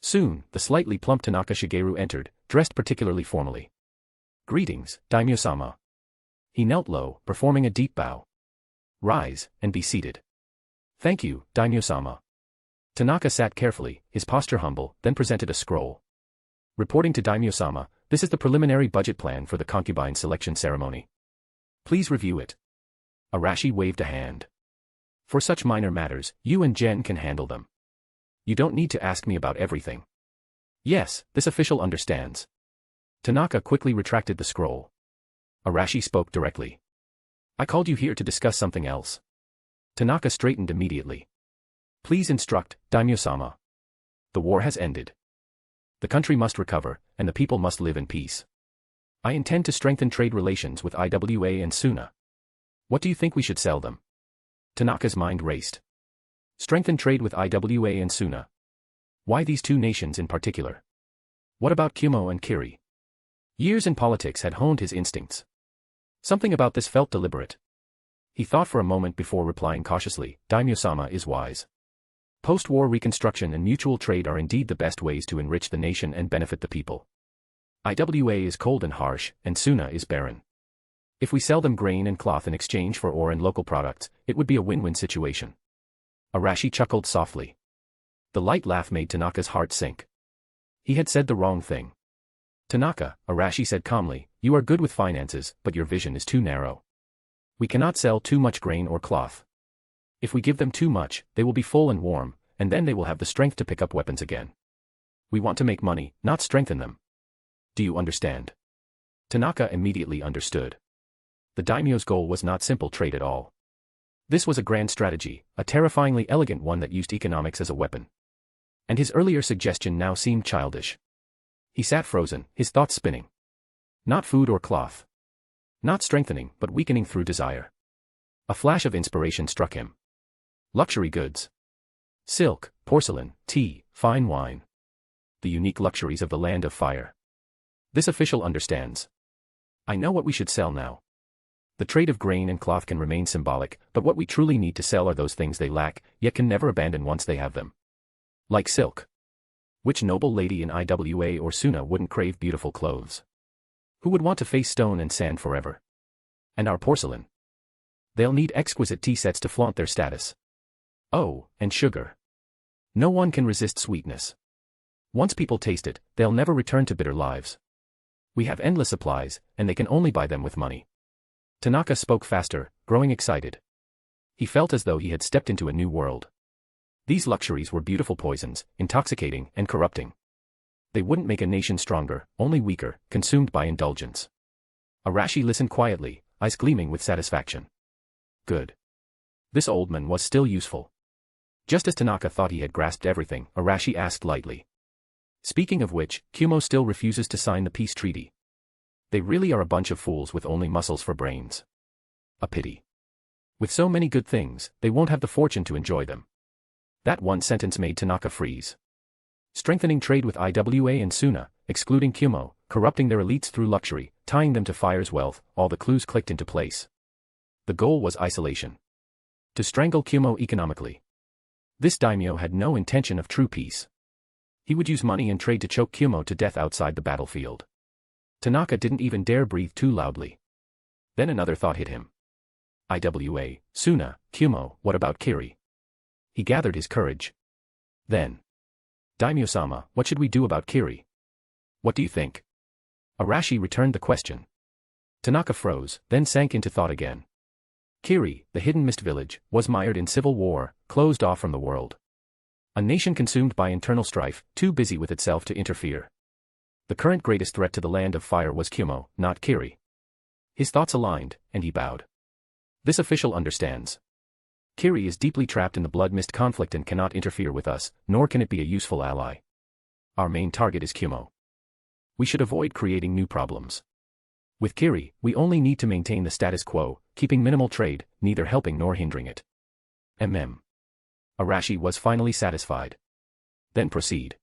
Soon, the slightly plump Tanaka Shigeru entered, dressed particularly formally. "Greetings, Daimyo-sama." He knelt low, performing a deep bow. "Rise, and be seated." "Thank you, Daimyo-sama." Tanaka sat carefully, his posture humble, then presented a scroll. "Reporting to Daimyo-sama, this is the preliminary budget plan for the concubine selection ceremony. Please review it." Arashi waved a hand. "For such minor matters, you and Jen can handle them. You don't need to ask me about everything." "Yes, this official understands." Tanaka quickly retracted the scroll. Arashi spoke directly. "I called you here to discuss something else." Tanaka straightened immediately. Please instruct, Daimyo-sama. The war has ended. The country must recover, and the people must live in peace. I intend to strengthen trade relations with IWA and Suna. What do you think we should sell them? Tanaka's mind raced. Strengthen trade with IWA and Suna. Why these two nations in particular? What about Kumo and Kiri? Years in politics had honed his instincts. Something about this felt deliberate. He thought for a moment before replying cautiously, Daimyo-sama is wise. Post-war reconstruction and mutual trade are indeed the best ways to enrich the nation and benefit the people. IWA is cold and harsh, and Suna is barren. If we sell them grain and cloth in exchange for ore and local products, it would be a win-win situation. Arashi chuckled softly. The light laugh made Tanaka's heart sink. He had said the wrong thing. Tanaka, Arashi said calmly, you are good with finances, but your vision is too narrow. We cannot sell too much grain or cloth. If we give them too much, they will be full and warm, and then they will have the strength to pick up weapons again. We want to make money, not strengthen them. Do you understand? Tanaka immediately understood. The daimyo's goal was not simple trade at all. This was a grand strategy, a terrifyingly elegant one that used economics as a weapon. And his earlier suggestion now seemed childish. He sat frozen, his thoughts spinning. Not food or cloth. Not strengthening, but weakening through desire. A flash of inspiration struck him. Luxury goods. Silk, porcelain, tea, fine wine. The unique luxuries of the land of fire. This official understands. I know what we should sell now. The trade of grain and cloth can remain symbolic, but what we truly need to sell are those things they lack, yet can never abandon once they have them. Like silk. Which noble lady in IWA or Suna wouldn't crave beautiful clothes? Who would want to face stone and sand forever? And our porcelain. They'll need exquisite tea sets to flaunt their status. Oh, and sugar. No one can resist sweetness. Once people taste it, they'll never return to bitter lives. We have endless supplies, and they can only buy them with money. Tanaka spoke faster, growing excited. He felt as though he had stepped into a new world. These luxuries were beautiful poisons, intoxicating and corrupting. They wouldn't make a nation stronger, only weaker, consumed by indulgence. Arashi listened quietly, eyes gleaming with satisfaction. Good. This old man was still useful. Just as Tanaka thought he had grasped everything, Arashi asked lightly. Speaking of which, Kumo still refuses to sign the peace treaty. They really are a bunch of fools with only muscles for brains. A pity. With so many good things, they won't have the fortune to enjoy them. That one sentence made Tanaka freeze. Strengthening trade with IWA and Suna, excluding Kumo, corrupting their elites through luxury, tying them to fire's wealth, all the clues clicked into place. The goal was isolation. To strangle Kumo economically. This daimyo had no intention of true peace. He would use money and trade to choke Kumo to death outside the battlefield. Tanaka didn't even dare breathe too loudly. Then another thought hit him. IWA, Suna, Kumo, what about Kiri? He gathered his courage. Then. Daimyo-sama, what should we do about Kiri? What do you think? Arashi returned the question. Tanaka froze, then sank into thought again. Kiri, the hidden mist village, was mired in civil war, closed off from the world. A nation consumed by internal strife, too busy with itself to interfere. The current greatest threat to the land of fire was Kumo, not Kiri. His thoughts aligned, and he bowed. This official understands. Kiri is deeply trapped in the blood mist conflict and cannot interfere with us, nor can it be a useful ally. Our main target is Kumo. We should avoid creating new problems. With Kiri, we only need to maintain the status quo, keeping minimal trade, neither helping nor hindering it. Arashi was finally satisfied. Then proceed.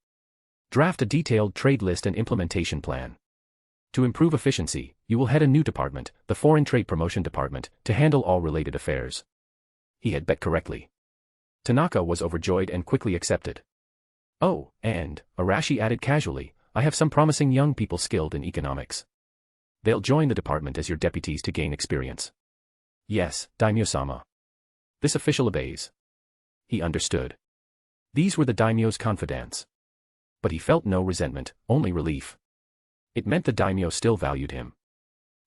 Draft a detailed trade list and implementation plan. To improve efficiency, you will head a new department, the Foreign Trade Promotion Department, to handle all related affairs. He had bet correctly. Tanaka was overjoyed and quickly accepted. Oh, and, Arashi added casually, I have some promising young people skilled in economics. They'll join the department as your deputies to gain experience. Yes, Daimyo-sama. This official obeys. He understood. These were the daimyo's confidants. But he felt no resentment, only relief. It meant the daimyo still valued him.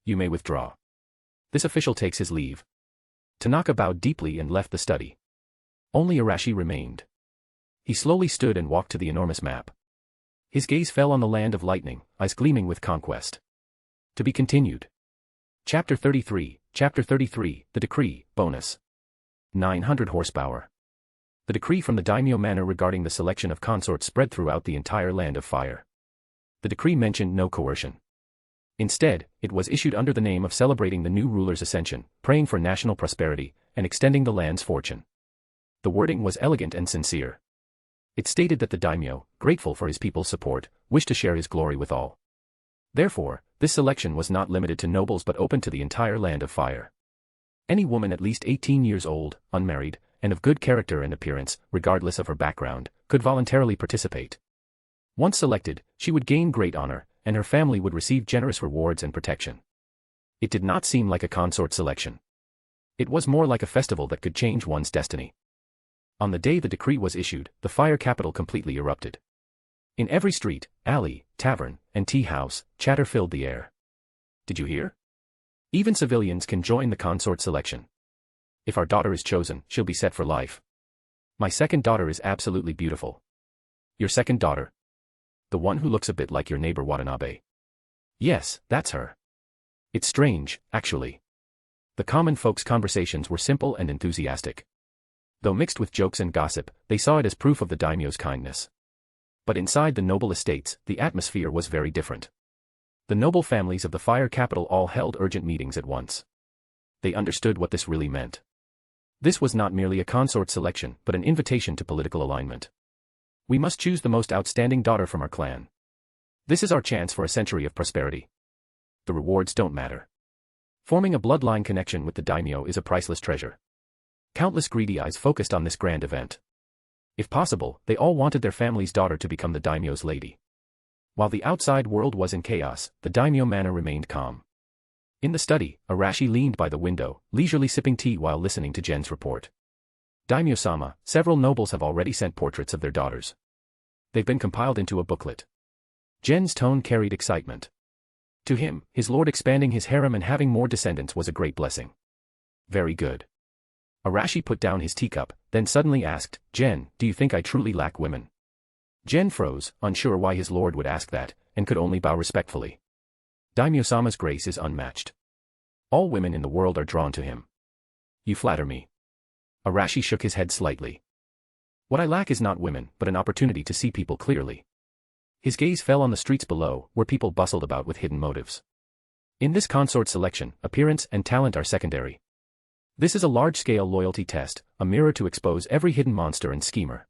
You may withdraw. This official takes his leave. Tanaka bowed deeply and left the study. Only Arashi remained. He slowly stood and walked to the enormous map. His gaze fell on the land of lightning, eyes gleaming with conquest. To be continued. Chapter 33, The Decree, Bonus. 900 horsepower. The decree from the Daimyo manor regarding the selection of consorts spread throughout the entire land of fire. The decree mentioned no coercion. Instead, it was issued under the name of celebrating the new ruler's ascension, praying for national prosperity, and extending the land's fortune. The wording was elegant and sincere. It stated that the daimyo, grateful for his people's support, wished to share his glory with all. Therefore, this selection was not limited to nobles but open to the entire land of fire. Any woman at least 18 years old, unmarried, and of good character and appearance, regardless of her background, could voluntarily participate. Once selected, she would gain great honor, and her family would receive generous rewards and protection. It did not seem like a consort selection. It was more like a festival that could change one's destiny. On the day the decree was issued, the fire capital completely erupted. In every street, alley, tavern, and tea house, chatter filled the air. Did you hear? Even civilians can join the consort selection. If our daughter is chosen, she'll be set for life. My second daughter is absolutely beautiful. Your second daughter? The one who looks a bit like your neighbor Watanabe. Yes, that's her. It's strange, actually. The common folks' conversations were simple and enthusiastic. Though mixed with jokes and gossip, they saw it as proof of the daimyo's kindness. But inside the noble estates, the atmosphere was very different. The noble families of the fire capital all held urgent meetings at once. They understood what this really meant. This was not merely a consort selection but an invitation to political alignment. We must choose the most outstanding daughter from our clan. This is our chance for a century of prosperity. The rewards don't matter. Forming a bloodline connection with the daimyo is a priceless treasure. Countless greedy eyes focused on this grand event. If possible, they all wanted their family's daughter to become the daimyo's lady. While the outside world was in chaos, the daimyo manor remained calm. In the study, Arashi leaned by the window, leisurely sipping tea while listening to Gen's report. Daimyo-sama, several nobles have already sent portraits of their daughters. They've been compiled into a booklet. Gen's tone carried excitement. To him, his lord expanding his harem and having more descendants was a great blessing. Very good. Arashi put down his teacup, then suddenly asked, Gen, do you think I truly lack women? Gen froze, unsure why his lord would ask that, and could only bow respectfully. Daimyo-sama's grace is unmatched. All women in the world are drawn to him. You flatter me. Arashi shook his head slightly. What I lack is not women, but an opportunity to see people clearly. His gaze fell on the streets below, where people bustled about with hidden motives. In this consort selection, appearance and talent are secondary. This is a large-scale loyalty test, a mirror to expose every hidden monster and schemer.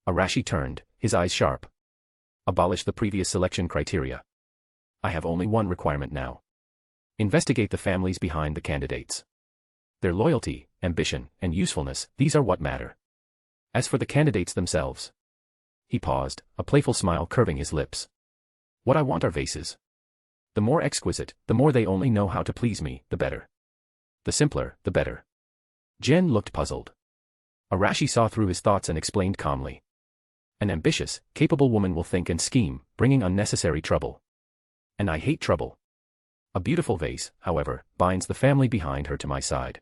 Arashi turned, his eyes sharp. Abolish the previous selection criteria. I have only one requirement now. Investigate the families behind the candidates. Their loyalty, ambition, and usefulness, these are what matter. As for the candidates themselves. He paused, a playful smile curving his lips. What I want are vases. The more exquisite, the more they only know how to please me, the better. The simpler, the better. Gen looked puzzled. Arashi saw through his thoughts and explained calmly. An ambitious, capable woman will think and scheme, bringing unnecessary trouble. And I hate trouble. A beautiful vase, however, binds the family behind her to my side.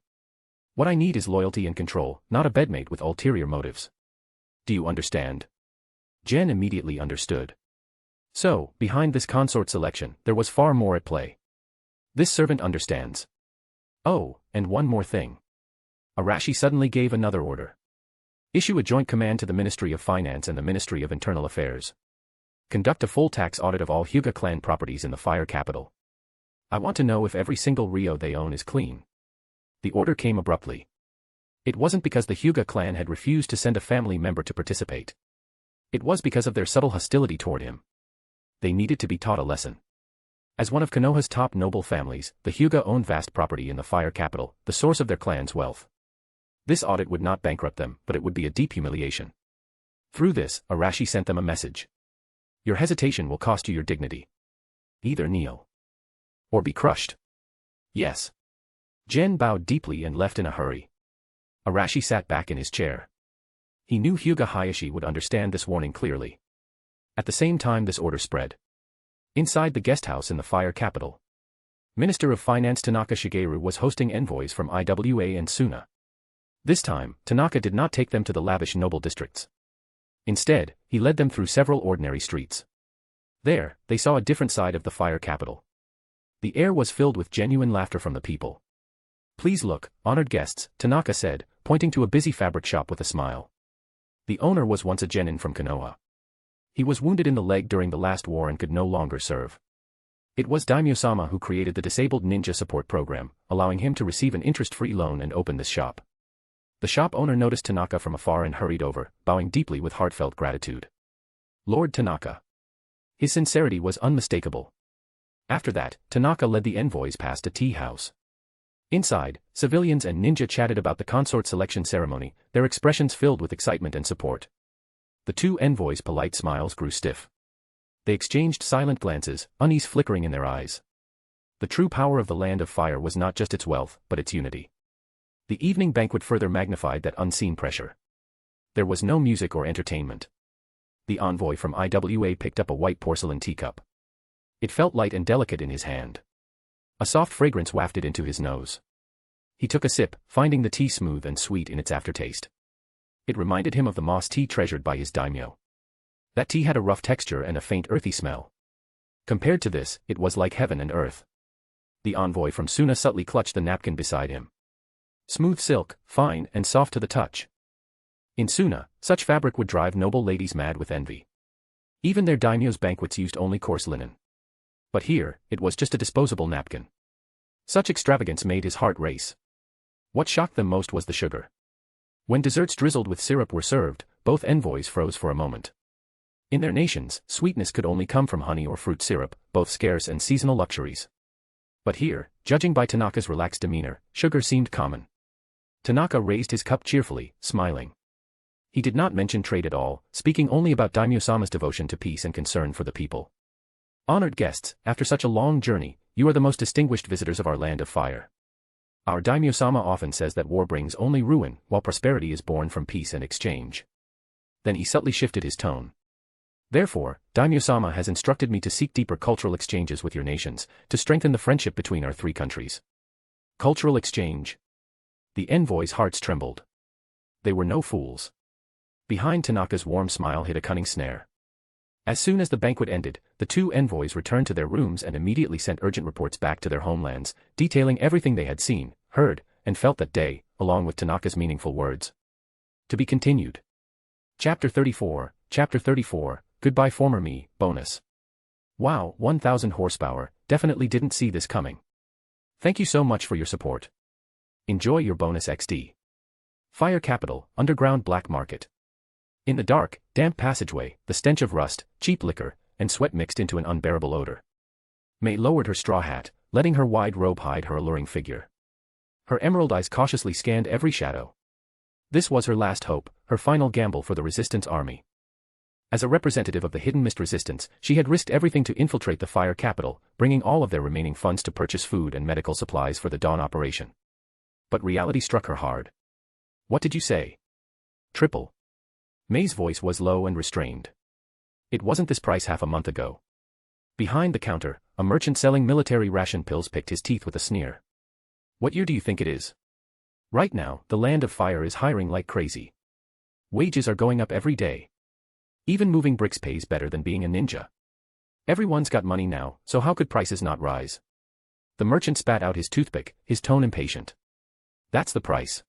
What I need is loyalty and control, not a bedmate with ulterior motives. Do you understand? Gen immediately understood. So, behind this consort selection, there was far more at play. This servant understands. Oh, and one more thing. Arashi suddenly gave another order. Issue a joint command to the Ministry of Finance and the Ministry of Internal Affairs. Conduct a full tax audit of all Hyuga clan properties in the fire capital. I want to know if every single ryo they own is clean. The order came abruptly. It wasn't because the Hyuga clan had refused to send a family member to participate. It was because of their subtle hostility toward him. They needed to be taught a lesson. As one of Konoha's top noble families, the Hyuga owned vast property in the fire capital, the source of their clan's wealth. This audit would not bankrupt them, but it would be a deep humiliation. Through this, Arashi sent them a message. Your hesitation will cost you your dignity. Either kneel. Or be crushed. Yes. Gen bowed deeply and left in a hurry. Arashi sat back in his chair. He knew Hyuga Hayashi would understand this warning clearly. At the same time this order spread. Inside the guest house in the fire capital. Minister of Finance Tanaka Shigeru was hosting envoys from Iwa and Suna. This time, Tanaka did not take them to the lavish noble districts. Instead, he led them through several ordinary streets. There, they saw a different side of the fire capital. The air was filled with genuine laughter from the people. Please look, honored guests, Tanaka said, pointing to a busy fabric shop with a smile. The owner was once a genin from Konoha. He was wounded in the leg during the last war and could no longer serve. It was Daimyo-sama who created the Disabled Ninja Support Program, allowing him to receive an interest-free loan and open this shop. The shop owner noticed Tanaka from afar and hurried over, bowing deeply with heartfelt gratitude. Lord Tanaka. His sincerity was unmistakable. After that, Tanaka led the envoys past a tea house. Inside, civilians and ninja chatted about the consort selection ceremony, their expressions filled with excitement and support. The two envoys' polite smiles grew stiff. They exchanged silent glances, unease flickering in their eyes. The true power of the Land of Fire was not just its wealth, but its unity. The evening banquet further magnified that unseen pressure. There was no music or entertainment. The envoy from IWA picked up a white porcelain teacup. It felt light and delicate in his hand. A soft fragrance wafted into his nose. He took a sip, finding the tea smooth and sweet in its aftertaste. It reminded him of the moss tea treasured by his daimyo. That tea had a rough texture and a faint earthy smell. Compared to this, it was like heaven and earth. The envoy from Suna subtly clutched the napkin beside him. Smooth silk, fine and soft to the touch. In Suna, such fabric would drive noble ladies mad with envy. Even their daimyo's banquets used only coarse linen. But here, it was just a disposable napkin. Such extravagance made his heart race. What shocked them most was the sugar. When desserts drizzled with syrup were served, both envoys froze for a moment. In their nations, sweetness could only come from honey or fruit syrup, both scarce and seasonal luxuries. But here, judging by Tanaka's relaxed demeanor, sugar seemed common. Tanaka raised his cup cheerfully, smiling. He did not mention trade at all, speaking only about Daimyo-sama's devotion to peace and concern for the people. Honored guests, after such a long journey, you are the most distinguished visitors of our Land of Fire. Our Daimyo-sama often says that war brings only ruin, while prosperity is born from peace and exchange. Then he subtly shifted his tone. Therefore, Daimyo-sama has instructed me to seek deeper cultural exchanges with your nations, to strengthen the friendship between our three countries. Cultural exchange. The envoys' hearts trembled. They were no fools. Behind Tanaka's warm smile hid a cunning snare. As soon as the banquet ended, the two envoys returned to their rooms and immediately sent urgent reports back to their homelands, detailing everything they had seen, heard, and felt that day, along with Tanaka's meaningful words. To be continued. Chapter 34, Goodbye Former Me, Bonus. Wow, 1000 horsepower, definitely didn't see this coming. Thank you so much for your support. Enjoy your bonus XD. Fire Capital, Underground Black Market. In the dark, damp passageway, the stench of rust, cheap liquor, and sweat mixed into an unbearable odor. May lowered her straw hat, letting her wide robe hide her alluring figure. Her emerald eyes cautiously scanned every shadow. This was her last hope, her final gamble for the resistance army. As a representative of the hidden mist resistance, she had risked everything to infiltrate the Fire Capital, bringing all of their remaining funds to purchase food and medical supplies for the Dawn operation. But reality struck her hard. What did you say? Triple. May's voice was low and restrained. It wasn't this price half a month ago. Behind the counter, a merchant selling military ration pills picked his teeth with a sneer. What year do you think it is? Right now, the Land of Fire is hiring like crazy. Wages are going up every day. Even moving bricks pays better than being a ninja. Everyone's got money now, so how could prices not rise? The merchant spat out his toothpick, his tone impatient. That's the price.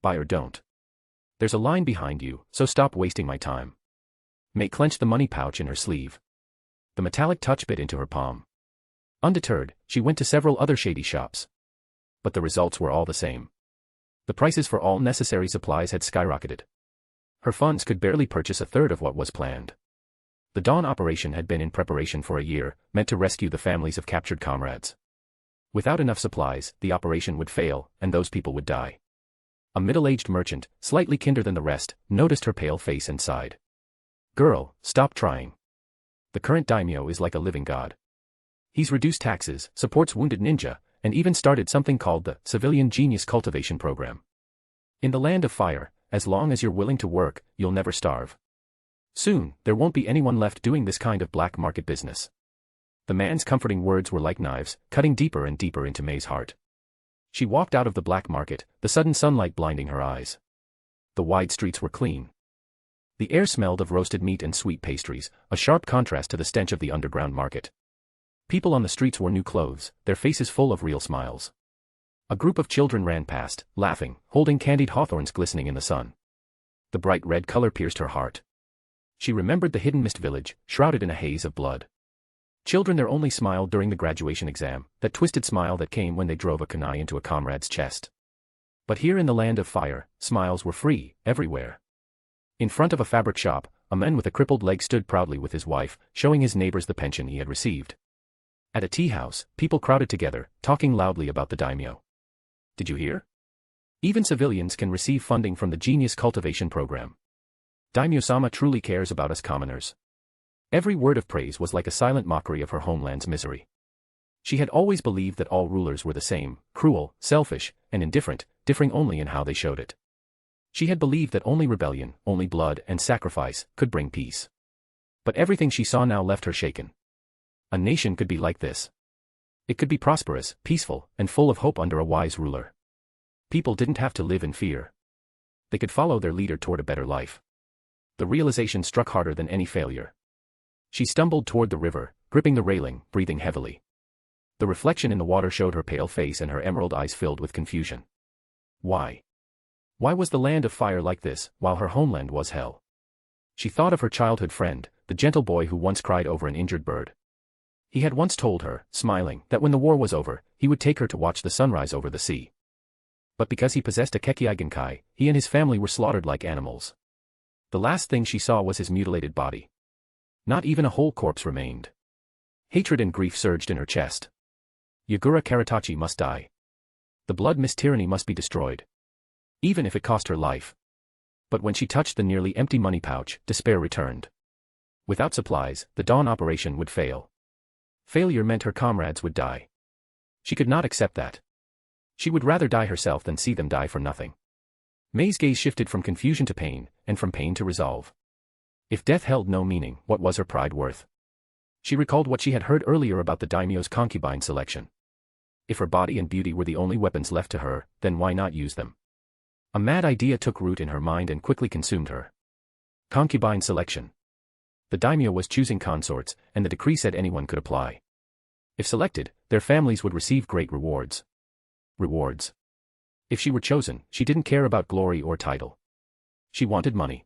Buy or don't. There's a line behind you, so stop wasting my time. May clenched the money pouch in her sleeve. The metallic touch bit into her palm. Undeterred, she went to several other shady shops. But the results were all the same. The prices for all necessary supplies had skyrocketed. Her funds could barely purchase a third of what was planned. The Dawn operation had been in preparation for a year, meant to rescue the families of captured comrades. Without enough supplies, the operation would fail, and those people would die. A middle-aged merchant, slightly kinder than the rest, noticed her pale face and sighed. Girl, stop trying. The current daimyo is like a living god. He's reduced taxes, supports wounded ninja, and even started something called the Civilian Genius Cultivation Program. In the Land of Fire, as long as you're willing to work, you'll never starve. Soon, there won't be anyone left doing this kind of black market business. The man's comforting words were like knives, cutting deeper and deeper into May's heart. She walked out of the black market, the sudden sunlight blinding her eyes. The wide streets were clean. The air smelled of roasted meat and sweet pastries, a sharp contrast to the stench of the underground market. People on the streets wore new clothes, their faces full of real smiles. A group of children ran past, laughing, holding candied hawthorns glistening in the sun. The bright red color pierced her heart. She remembered the hidden mist village, shrouded in a haze of blood. Children their only smile during the graduation exam, that twisted smile that came when they drove a kunai into a comrade's chest. But here in the land of fire, smiles were free, everywhere. In front of a fabric shop, a man with a crippled leg stood proudly with his wife, showing his neighbors the pension he had received. At a tea house, people crowded together, talking loudly about the daimyo. Did you hear? Even civilians can receive funding from the Genius Cultivation Program. Daimyo-sama truly cares about us commoners. Every word of praise was like a silent mockery of her homeland's misery. She had always believed that all rulers were the same, cruel, selfish, and indifferent, differing only in how they showed it. She had believed that only rebellion, only blood and sacrifice, could bring peace. But everything she saw now left her shaken. A nation could be like this. It could be prosperous, peaceful, and full of hope under a wise ruler. People didn't have to live in fear. They could follow their leader toward a better life. The realization struck harder than any failure. She stumbled toward the river, gripping the railing, breathing heavily. The reflection in the water showed her pale face and her emerald eyes filled with confusion. Why? Why was the land of fire like this, while her homeland was hell? She thought of her childhood friend, the gentle boy who once cried over an injured bird. He had once told her, smiling, that when the war was over, he would take her to watch the sunrise over the sea. But because he possessed a Kekkei Genkai, he and his family were slaughtered like animals. The last thing she saw was his mutilated body. Not even a whole corpse remained. Hatred and grief surged in her chest. Yagura Karatachi must die. The blood mist tyranny must be destroyed. Even if it cost her life. But when she touched the nearly empty money pouch, despair returned. Without supplies, the dawn operation would fail. Failure meant her comrades would die. She could not accept that. She would rather die herself than see them die for nothing. Mei's gaze shifted from confusion to pain, and from pain to resolve. If death held no meaning, what was her pride worth? She recalled what she had heard earlier about the daimyo's concubine selection. If her body and beauty were the only weapons left to her, then why not use them? A mad idea took root in her mind and quickly consumed her. Concubine selection. The daimyo was choosing consorts, and the decree said anyone could apply. If selected, their families would receive great rewards. Rewards. If she were chosen, she didn't care about glory or title. She wanted money.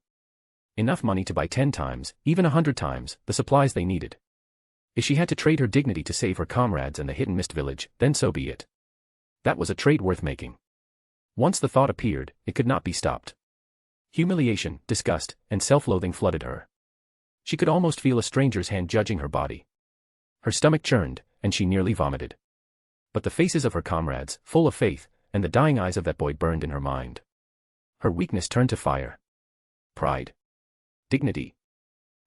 Enough money to buy 10 times, even 100 times, the supplies they needed. If she had to trade her dignity to save her comrades and the hidden mist village, then so be it. That was a trade worth making. Once the thought appeared, it could not be stopped. Humiliation, disgust, and self-loathing flooded her. She could almost feel a stranger's hand judging her body. Her stomach churned, and she nearly vomited. But the faces of her comrades, full of faith, and the dying eyes of that boy burned in her mind. Her weakness turned to fire. Pride. Dignity.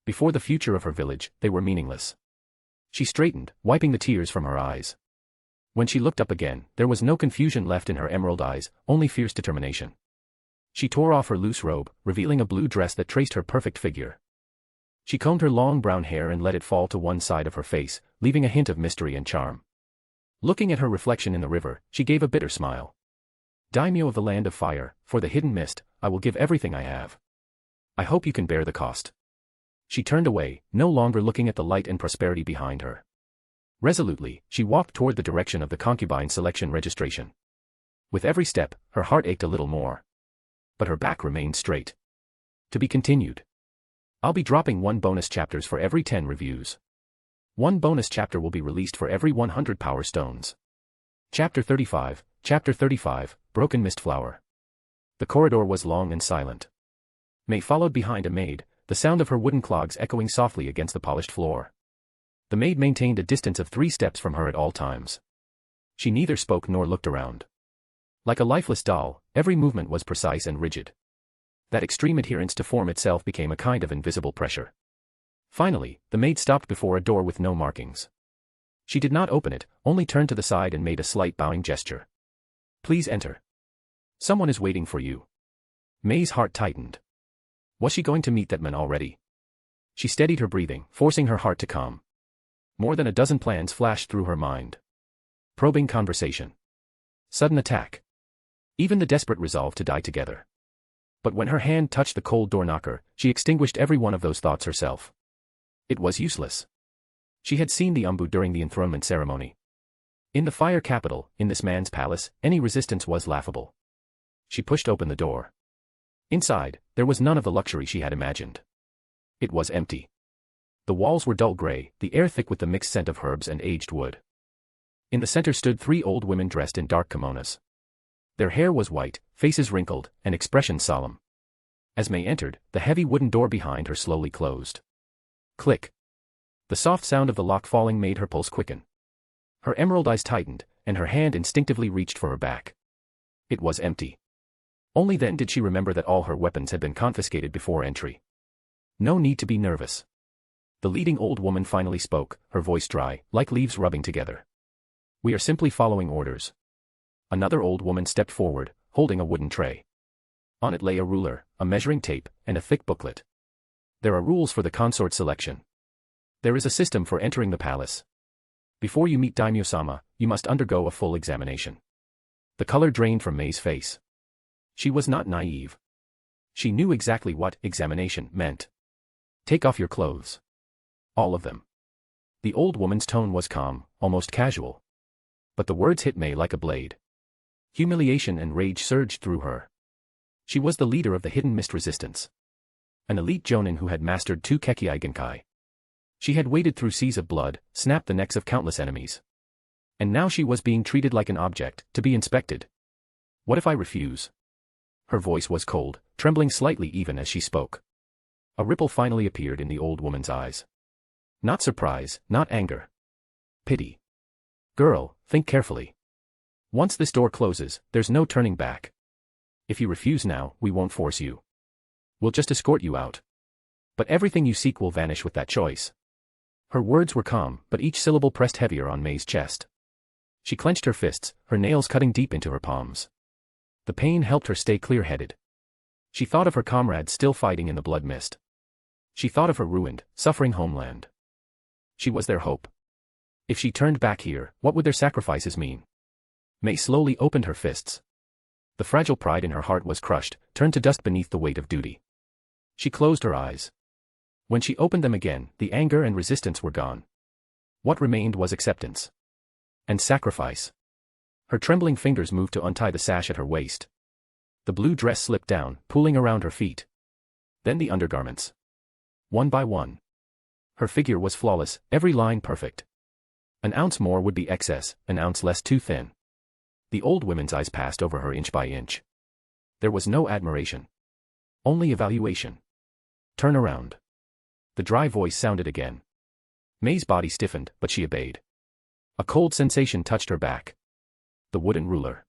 Before the future of her village, they were meaningless. She straightened, wiping the tears from her eyes. When she looked up again, there was no confusion left in her emerald eyes, only fierce determination. She tore off her loose robe, revealing a blue dress that traced her perfect figure. She combed her long brown hair and let it fall to one side of her face, leaving a hint of mystery and charm. Looking at her reflection in the river, she gave a bitter smile. Daimyo of the land of fire, for the hidden mist, I will give everything I have. I hope you can bear the cost. She turned away, no longer looking at the light and prosperity behind her. Resolutely, she walked toward the direction of the concubine selection registration. With every step, her heart ached a little more. But her back remained straight. To be continued. I'll be dropping 1 bonus chapters for every 10 reviews. 1 bonus chapter will be released for every 100 power stones. Chapter 35, Broken Mist Flower. The corridor was long and silent. Mei followed behind a maid, the sound of her wooden clogs echoing softly against the polished floor. The maid maintained a distance of 3 steps from her at all times. She neither spoke nor looked around. Like a lifeless doll, every movement was precise and rigid. That extreme adherence to form itself became a kind of invisible pressure. Finally, the maid stopped before a door with no markings. She did not open it, only turned to the side and made a slight bowing gesture. Please enter. Someone is waiting for you. Mei's heart tightened. Was she going to meet that man already? She steadied her breathing, forcing her heart to calm. More than a dozen plans flashed through her mind. Probing conversation. Sudden attack. Even the desperate resolve to die together. But when her hand touched the cold door knocker, she extinguished every one of those thoughts herself. It was useless. She had seen the umbu during the enthronement ceremony. In the fire capital, in this man's palace, any resistance was laughable. She pushed open the door. Inside, there was none of the luxury she had imagined. It was empty. The walls were dull gray, the air thick with the mixed scent of herbs and aged wood. In the center stood 3 old women dressed in dark kimonos. Their hair was white, faces wrinkled, and expressions solemn. As May entered, the heavy wooden door behind her slowly closed. Click. The soft sound of the lock falling made her pulse quicken. Her emerald eyes tightened, and her hand instinctively reached for her back. It was empty. Only then did she remember that all her weapons had been confiscated before entry. No need to be nervous. The leading old woman finally spoke, her voice dry, like leaves rubbing together. We are simply following orders. Another old woman stepped forward, holding a wooden tray. On it lay a ruler, a measuring tape, and a thick booklet. There are rules for the consort selection. There is a system for entering the palace. Before you meet Daimyo-sama, you must undergo a full examination. The color drained from May's face. She was not naive. She knew exactly what examination meant. Take off your clothes. All of them. The old woman's tone was calm, almost casual. But the words hit May like a blade. Humiliation and rage surged through her. She was the leader of the Hidden Mist Resistance. An elite jonin who had mastered 2 Kekkei Genkai. She had waded through seas of blood, snapped the necks of countless enemies. And now she was being treated like an object, to be inspected. What if I refuse? Her voice was cold, trembling slightly even as she spoke. A ripple finally appeared in the old woman's eyes. Not surprise, not anger. Pity. Girl, think carefully. Once this door closes, there's no turning back. If you refuse now, we won't force you. We'll just escort you out. But everything you seek will vanish with that choice. Her words were calm, but each syllable pressed heavier on May's chest. She clenched her fists, her nails cutting deep into her palms. The pain helped her stay clear-headed. She thought of her comrades still fighting in the blood mist. She thought of her ruined, suffering homeland. She was their hope. If she turned back here, what would their sacrifices mean? May slowly opened her fists. The fragile pride in her heart was crushed, turned to dust beneath the weight of duty. She closed her eyes. When she opened them again, the anger and resistance were gone. What remained was acceptance. And sacrifice. Her trembling fingers moved to untie the sash at her waist. The blue dress slipped down, pooling around her feet. Then the undergarments. One by one. Her figure was flawless, every line perfect. An ounce more would be excess, an ounce less too thin. The old woman's eyes passed over her inch by inch. There was no admiration. Only evaluation. Turn around. The dry voice sounded again. May's body stiffened, but she obeyed. A cold sensation touched her back. The wooden ruler.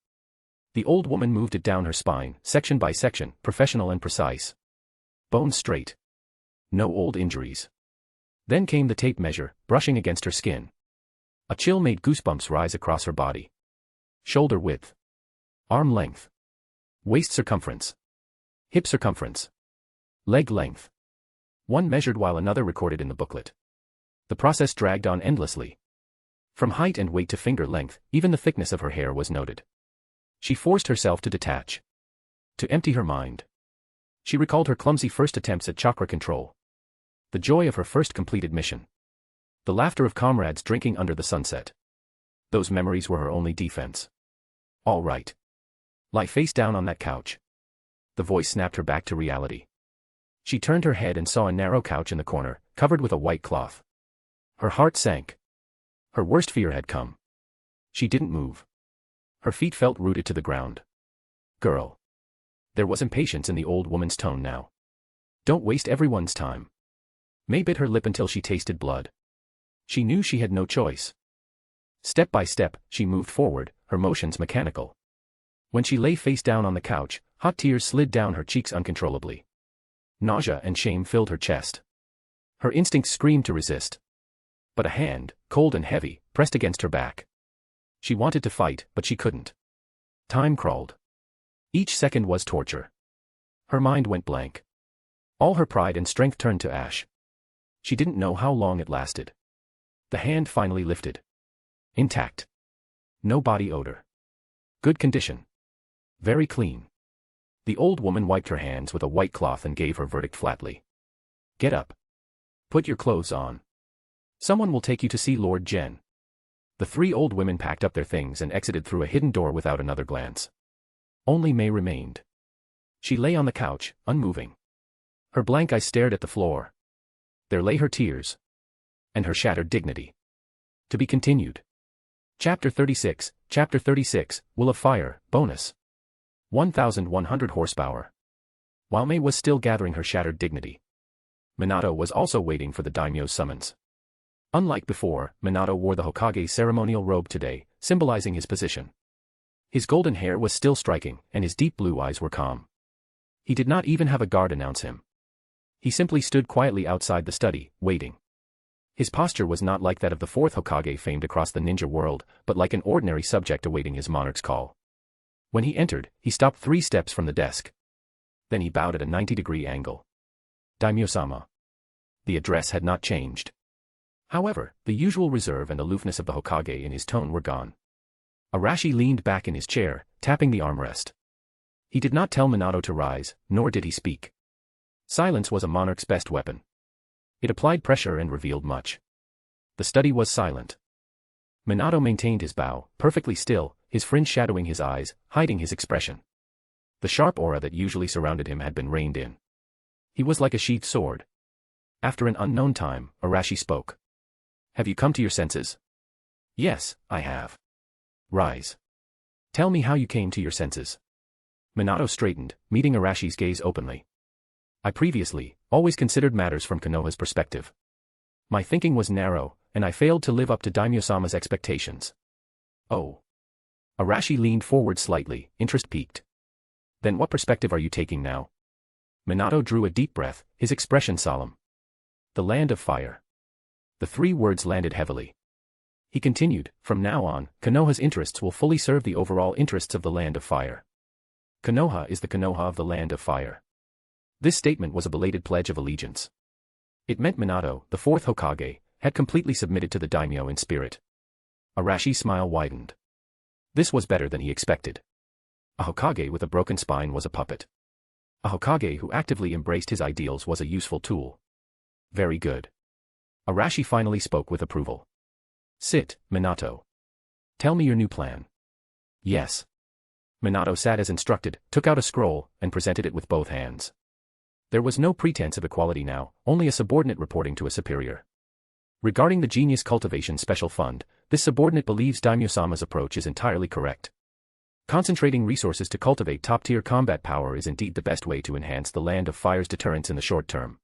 The old woman moved it down her spine, section by section, professional and precise. Bones straight. No old injuries. Then came the tape measure, brushing against her skin. A chill made goosebumps rise across her body. Shoulder width. Arm length. Waist circumference. Hip circumference. Leg length. One measured while another recorded in the booklet. The process dragged on endlessly. From height and weight to finger length, even the thickness of her hair was noted. She forced herself to detach. To empty her mind. She recalled her clumsy first attempts at chakra control. The joy of her first completed mission. The laughter of comrades drinking under the sunset. Those memories were her only defense. All right. Lie face down on that couch. The voice snapped her back to reality. She turned her head and saw a narrow couch in the corner, covered with a white cloth. Her heart sank. Her worst fear had come. She didn't move. Her feet felt rooted to the ground. Girl. There was impatience in the old woman's tone now. Don't waste everyone's time. May bit her lip until she tasted blood. She knew she had no choice. Step by step, she moved forward, her motions mechanical. When she lay face down on the couch, hot tears slid down her cheeks uncontrollably. Nausea and shame filled her chest. Her instincts screamed to resist. But a hand, cold and heavy, pressed against her back. She wanted to fight, but she couldn't. Time crawled. Each second was torture. Her mind went blank. All her pride and strength turned to ash. She didn't know how long it lasted. The hand finally lifted. Intact. No body odor. Good condition. Very clean. The old woman wiped her hands with a white cloth and gave her verdict flatly. Get up. Put your clothes on. Someone will take you to see Lord Jen. The three old women packed up their things and exited through a hidden door without another glance. Only Mei remained. She lay on the couch, unmoving. Her blank eyes stared at the floor. There lay her tears. And her shattered dignity. To be continued. Chapter 36, Will of Fire, Bonus. 1,100 horsepower. While Mei was still gathering her shattered dignity, Minato was also waiting for the daimyo's summons. Unlike before, Minato wore the Hokage's ceremonial robe today, symbolizing his position. His golden hair was still striking, and his deep blue eyes were calm. He did not even have a guard announce him. He simply stood quietly outside the study, waiting. His posture was not like that of the fourth Hokage famed across the ninja world, but like an ordinary subject awaiting his monarch's call. When he entered, he stopped 3 steps from the desk. Then he bowed at a 90-degree angle. Daimyo-sama. The address had not changed. However, the usual reserve and aloofness of the Hokage in his tone were gone. Arashi leaned back in his chair, tapping the armrest. He did not tell Minato to rise, nor did he speak. Silence was a monarch's best weapon. It applied pressure and revealed much. The study was silent. Minato maintained his bow, perfectly still, his fringe shadowing his eyes, hiding his expression. The sharp aura that usually surrounded him had been reined in. He was like a sheathed sword. After an unknown time, Arashi spoke. Have you come to your senses? Yes, I have. Rise. Tell me how you came to your senses. Minato straightened, meeting Arashi's gaze openly. I previously always considered matters from Konoha's perspective. My thinking was narrow, and I failed to live up to Daimyo-sama's expectations. Oh. Arashi leaned forward slightly, interest piqued. Then what perspective are you taking now? Minato drew a deep breath, his expression solemn. The Land of Fire. The 3 words landed heavily. He continued, from now on, Konoha's interests will fully serve the overall interests of the Land of Fire. Konoha is the Konoha of the Land of Fire. This statement was a belated pledge of allegiance. It meant Minato, the 4th Hokage, had completely submitted to the daimyo in spirit. Arashi's smile widened. This was better than he expected. A Hokage with a broken spine was a puppet. A Hokage who actively embraced his ideals was a useful tool. Very good. Arashi finally spoke with approval. Sit, Minato. Tell me your new plan. Yes. Minato sat as instructed, took out a scroll, and presented it with both hands. There was no pretense of equality now, only a subordinate reporting to a superior. Regarding the Genius Cultivation Special Fund, this subordinate believes Daimyo-sama's approach is entirely correct. Concentrating resources to cultivate top-tier combat power is indeed the best way to enhance the Land of Fire's deterrence in the short term.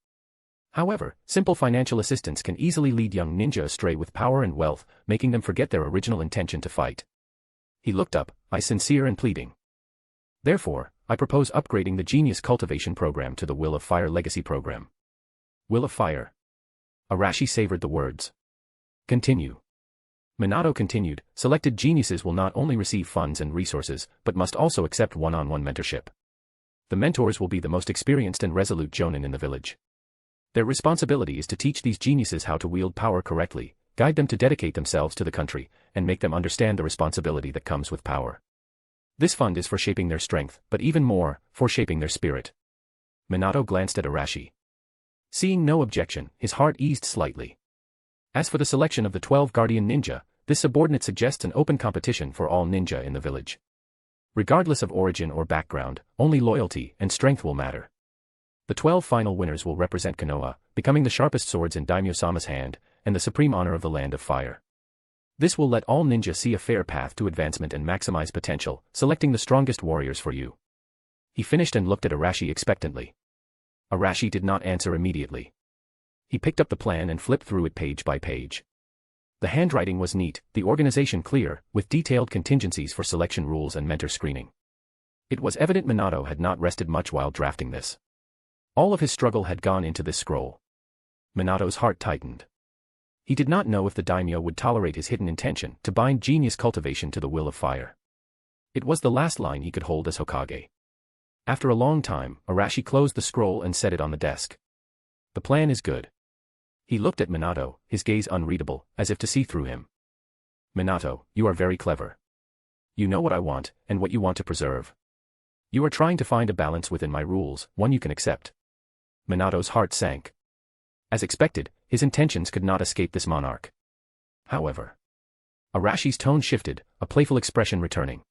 However, simple financial assistance can easily lead young ninja astray with power and wealth, making them forget their original intention to fight. He looked up, eyes sincere and pleading. Therefore, I propose upgrading the Genius Cultivation Program to the Will of Fire Legacy Program. Will of Fire. Arashi savored the words. Continue. Minato continued, selected geniuses will not only receive funds and resources, but must also accept one-on-one mentorship. The mentors will be the most experienced and resolute jonin in the village. Their responsibility is to teach these geniuses how to wield power correctly, guide them to dedicate themselves to the country, and make them understand the responsibility that comes with power. This fund is for shaping their strength, but even more, for shaping their spirit. Minato glanced at Arashi. Seeing no objection, his heart eased slightly. As for the selection of the 12 guardian ninja, this subordinate suggests an open competition for all ninja in the village. Regardless of origin or background, only loyalty and strength will matter. The 12 final winners will represent Konoha, becoming the sharpest swords in Daimyo-sama's hand, and the supreme honor of the Land of Fire. This will let all ninja see a fair path to advancement and maximize potential, selecting the strongest warriors for you. He finished and looked at Arashi expectantly. Arashi did not answer immediately. He picked up the plan and flipped through it page by page. The handwriting was neat, the organization clear, with detailed contingencies for selection rules and mentor screening. It was evident Minato had not rested much while drafting this. All of his struggle had gone into this scroll. Minato's heart tightened. He did not know if the daimyo would tolerate his hidden intention to bind genius cultivation to the Will of Fire. It was the last line he could hold as Hokage. After a long time, Arashi closed the scroll and set it on the desk. The plan is good. He looked at Minato, his gaze unreadable, as if to see through him. Minato, you are very clever. You know what I want, and what you want to preserve. You are trying to find a balance within my rules, one you can accept. Minato's heart sank. As expected, his intentions could not escape this monarch. However, Arashi's tone shifted, a playful expression returning.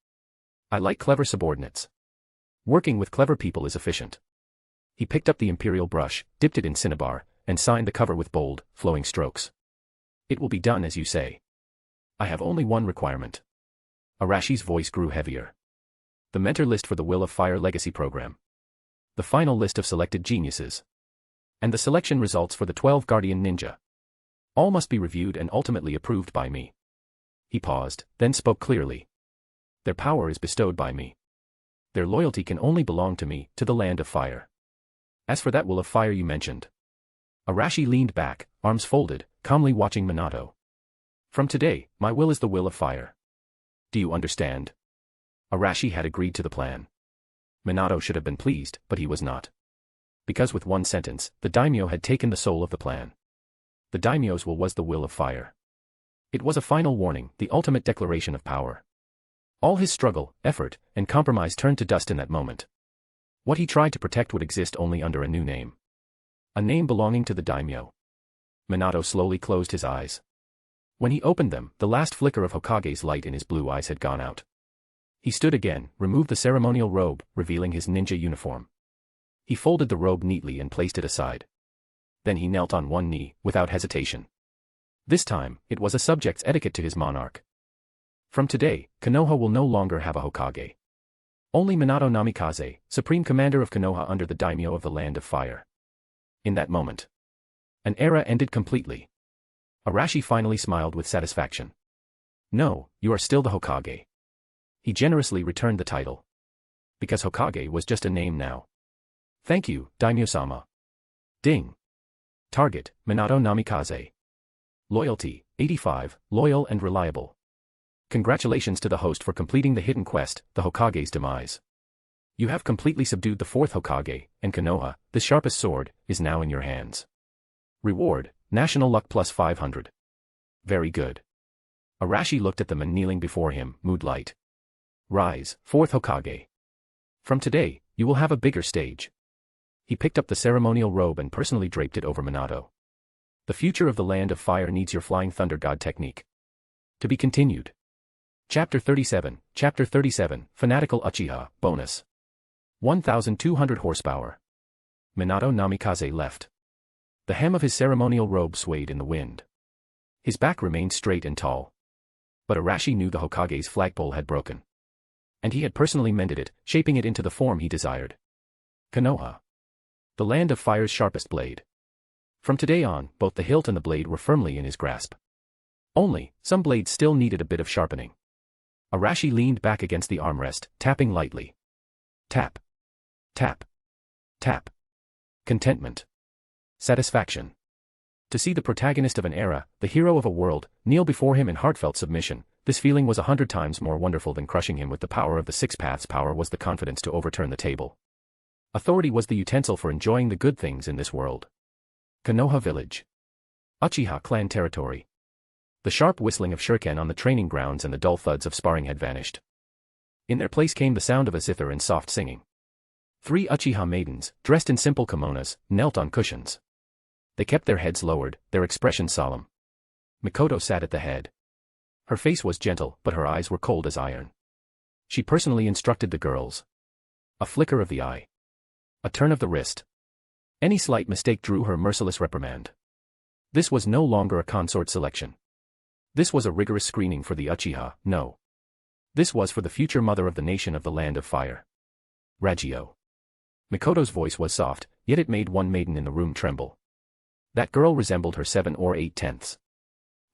I like clever subordinates. Working with clever people is efficient. He picked up the imperial brush, dipped it in cinnabar, and signed the cover with bold, flowing strokes. It will be done as you say. I have only one requirement. Arashi's voice grew heavier. The mentor list for the Will of Fire Legacy program. The final list of selected geniuses. And the selection results for the 12 Guardian Ninja. All must be reviewed and ultimately approved by me. He paused, then spoke clearly. Their power is bestowed by me. Their loyalty can only belong to me, to the Land of Fire. As for that Will of Fire you mentioned. Arashi leaned back, arms folded, calmly watching Minato. From today, my will is the Will of Fire. Do you understand? Arashi had agreed to the plan. Minato should have been pleased, but he was not. Because with one sentence, the Daimyo had taken the soul of the plan. The Daimyo's will was the Will of Fire. It was a final warning, the ultimate declaration of power. All his struggle, effort, and compromise turned to dust in that moment. What he tried to protect would exist only under a new name. A name belonging to the Daimyo. Minato slowly closed his eyes. When he opened them, the last flicker of Hokage's light in his blue eyes had gone out. He stood again, removed the ceremonial robe, revealing his ninja uniform. He folded the robe neatly and placed it aside. Then he knelt on one knee, without hesitation. This time, it was a subject's etiquette to his monarch. From today, Konoha will no longer have a Hokage. Only Minato Namikaze, supreme commander of Konoha under the Daimyo of the Land of Fire. In that moment, an era ended completely. Arashi finally smiled with satisfaction. No, you are still the Hokage. He generously returned the title. Because Hokage was just a name now. Thank you, Daimyo-sama. Ding. Target, Minato Namikaze. Loyalty, 85, loyal and reliable. Congratulations to the host for completing the hidden quest, the Hokage's demise. You have completely subdued the fourth Hokage, and Konoha, the sharpest sword, is now in your hands. Reward, National Luck plus 500. Very good. Arashi looked at the man kneeling before him, mood light. Rise, fourth Hokage. From today, you will have a bigger stage. He picked up the ceremonial robe and personally draped it over Minato. The future of the Land of Fire needs your Flying Thunder God technique. To be continued. Chapter 37, Fanatical Uchiha, Bonus. 1,200 horsepower. Minato Namikaze left. The hem of his ceremonial robe swayed in the wind. His back remained straight and tall. But Arashi knew the Hokage's flagpole had broken. And he had personally mended it, shaping it into the form he desired. Konoha. The Land of Fire's sharpest blade. From today on, both the hilt and the blade were firmly in his grasp. Only, some blades still needed a bit of sharpening. Arashi leaned back against the armrest, tapping lightly. Tap. Tap. Tap. Contentment. Satisfaction. To see the protagonist of an era, the hero of a world, kneel before him in heartfelt submission, this feeling was 100 times more wonderful than crushing him with the power of the six paths. Power was the confidence to overturn the table. Authority was the utensil for enjoying the good things in this world. Konoha Village. Uchiha clan territory. The sharp whistling of shuriken on the training grounds and the dull thuds of sparring had vanished. In their place came the sound of a zither and soft singing. 3 Uchiha maidens, dressed in simple kimonos, knelt on cushions. They kept their heads lowered, their expression solemn. Mikoto sat at the head. Her face was gentle, but her eyes were cold as iron. She personally instructed the girls. A flicker of the eye. A turn of the wrist. Any slight mistake drew her merciless reprimand. This was no longer a consort selection. This was a rigorous screening for the Uchiha, no. This was for the future mother of the nation of the Land of Fire. Ragio. Mikoto's voice was soft, yet it made one maiden in the room tremble. That girl resembled her 7 or 8 tenths.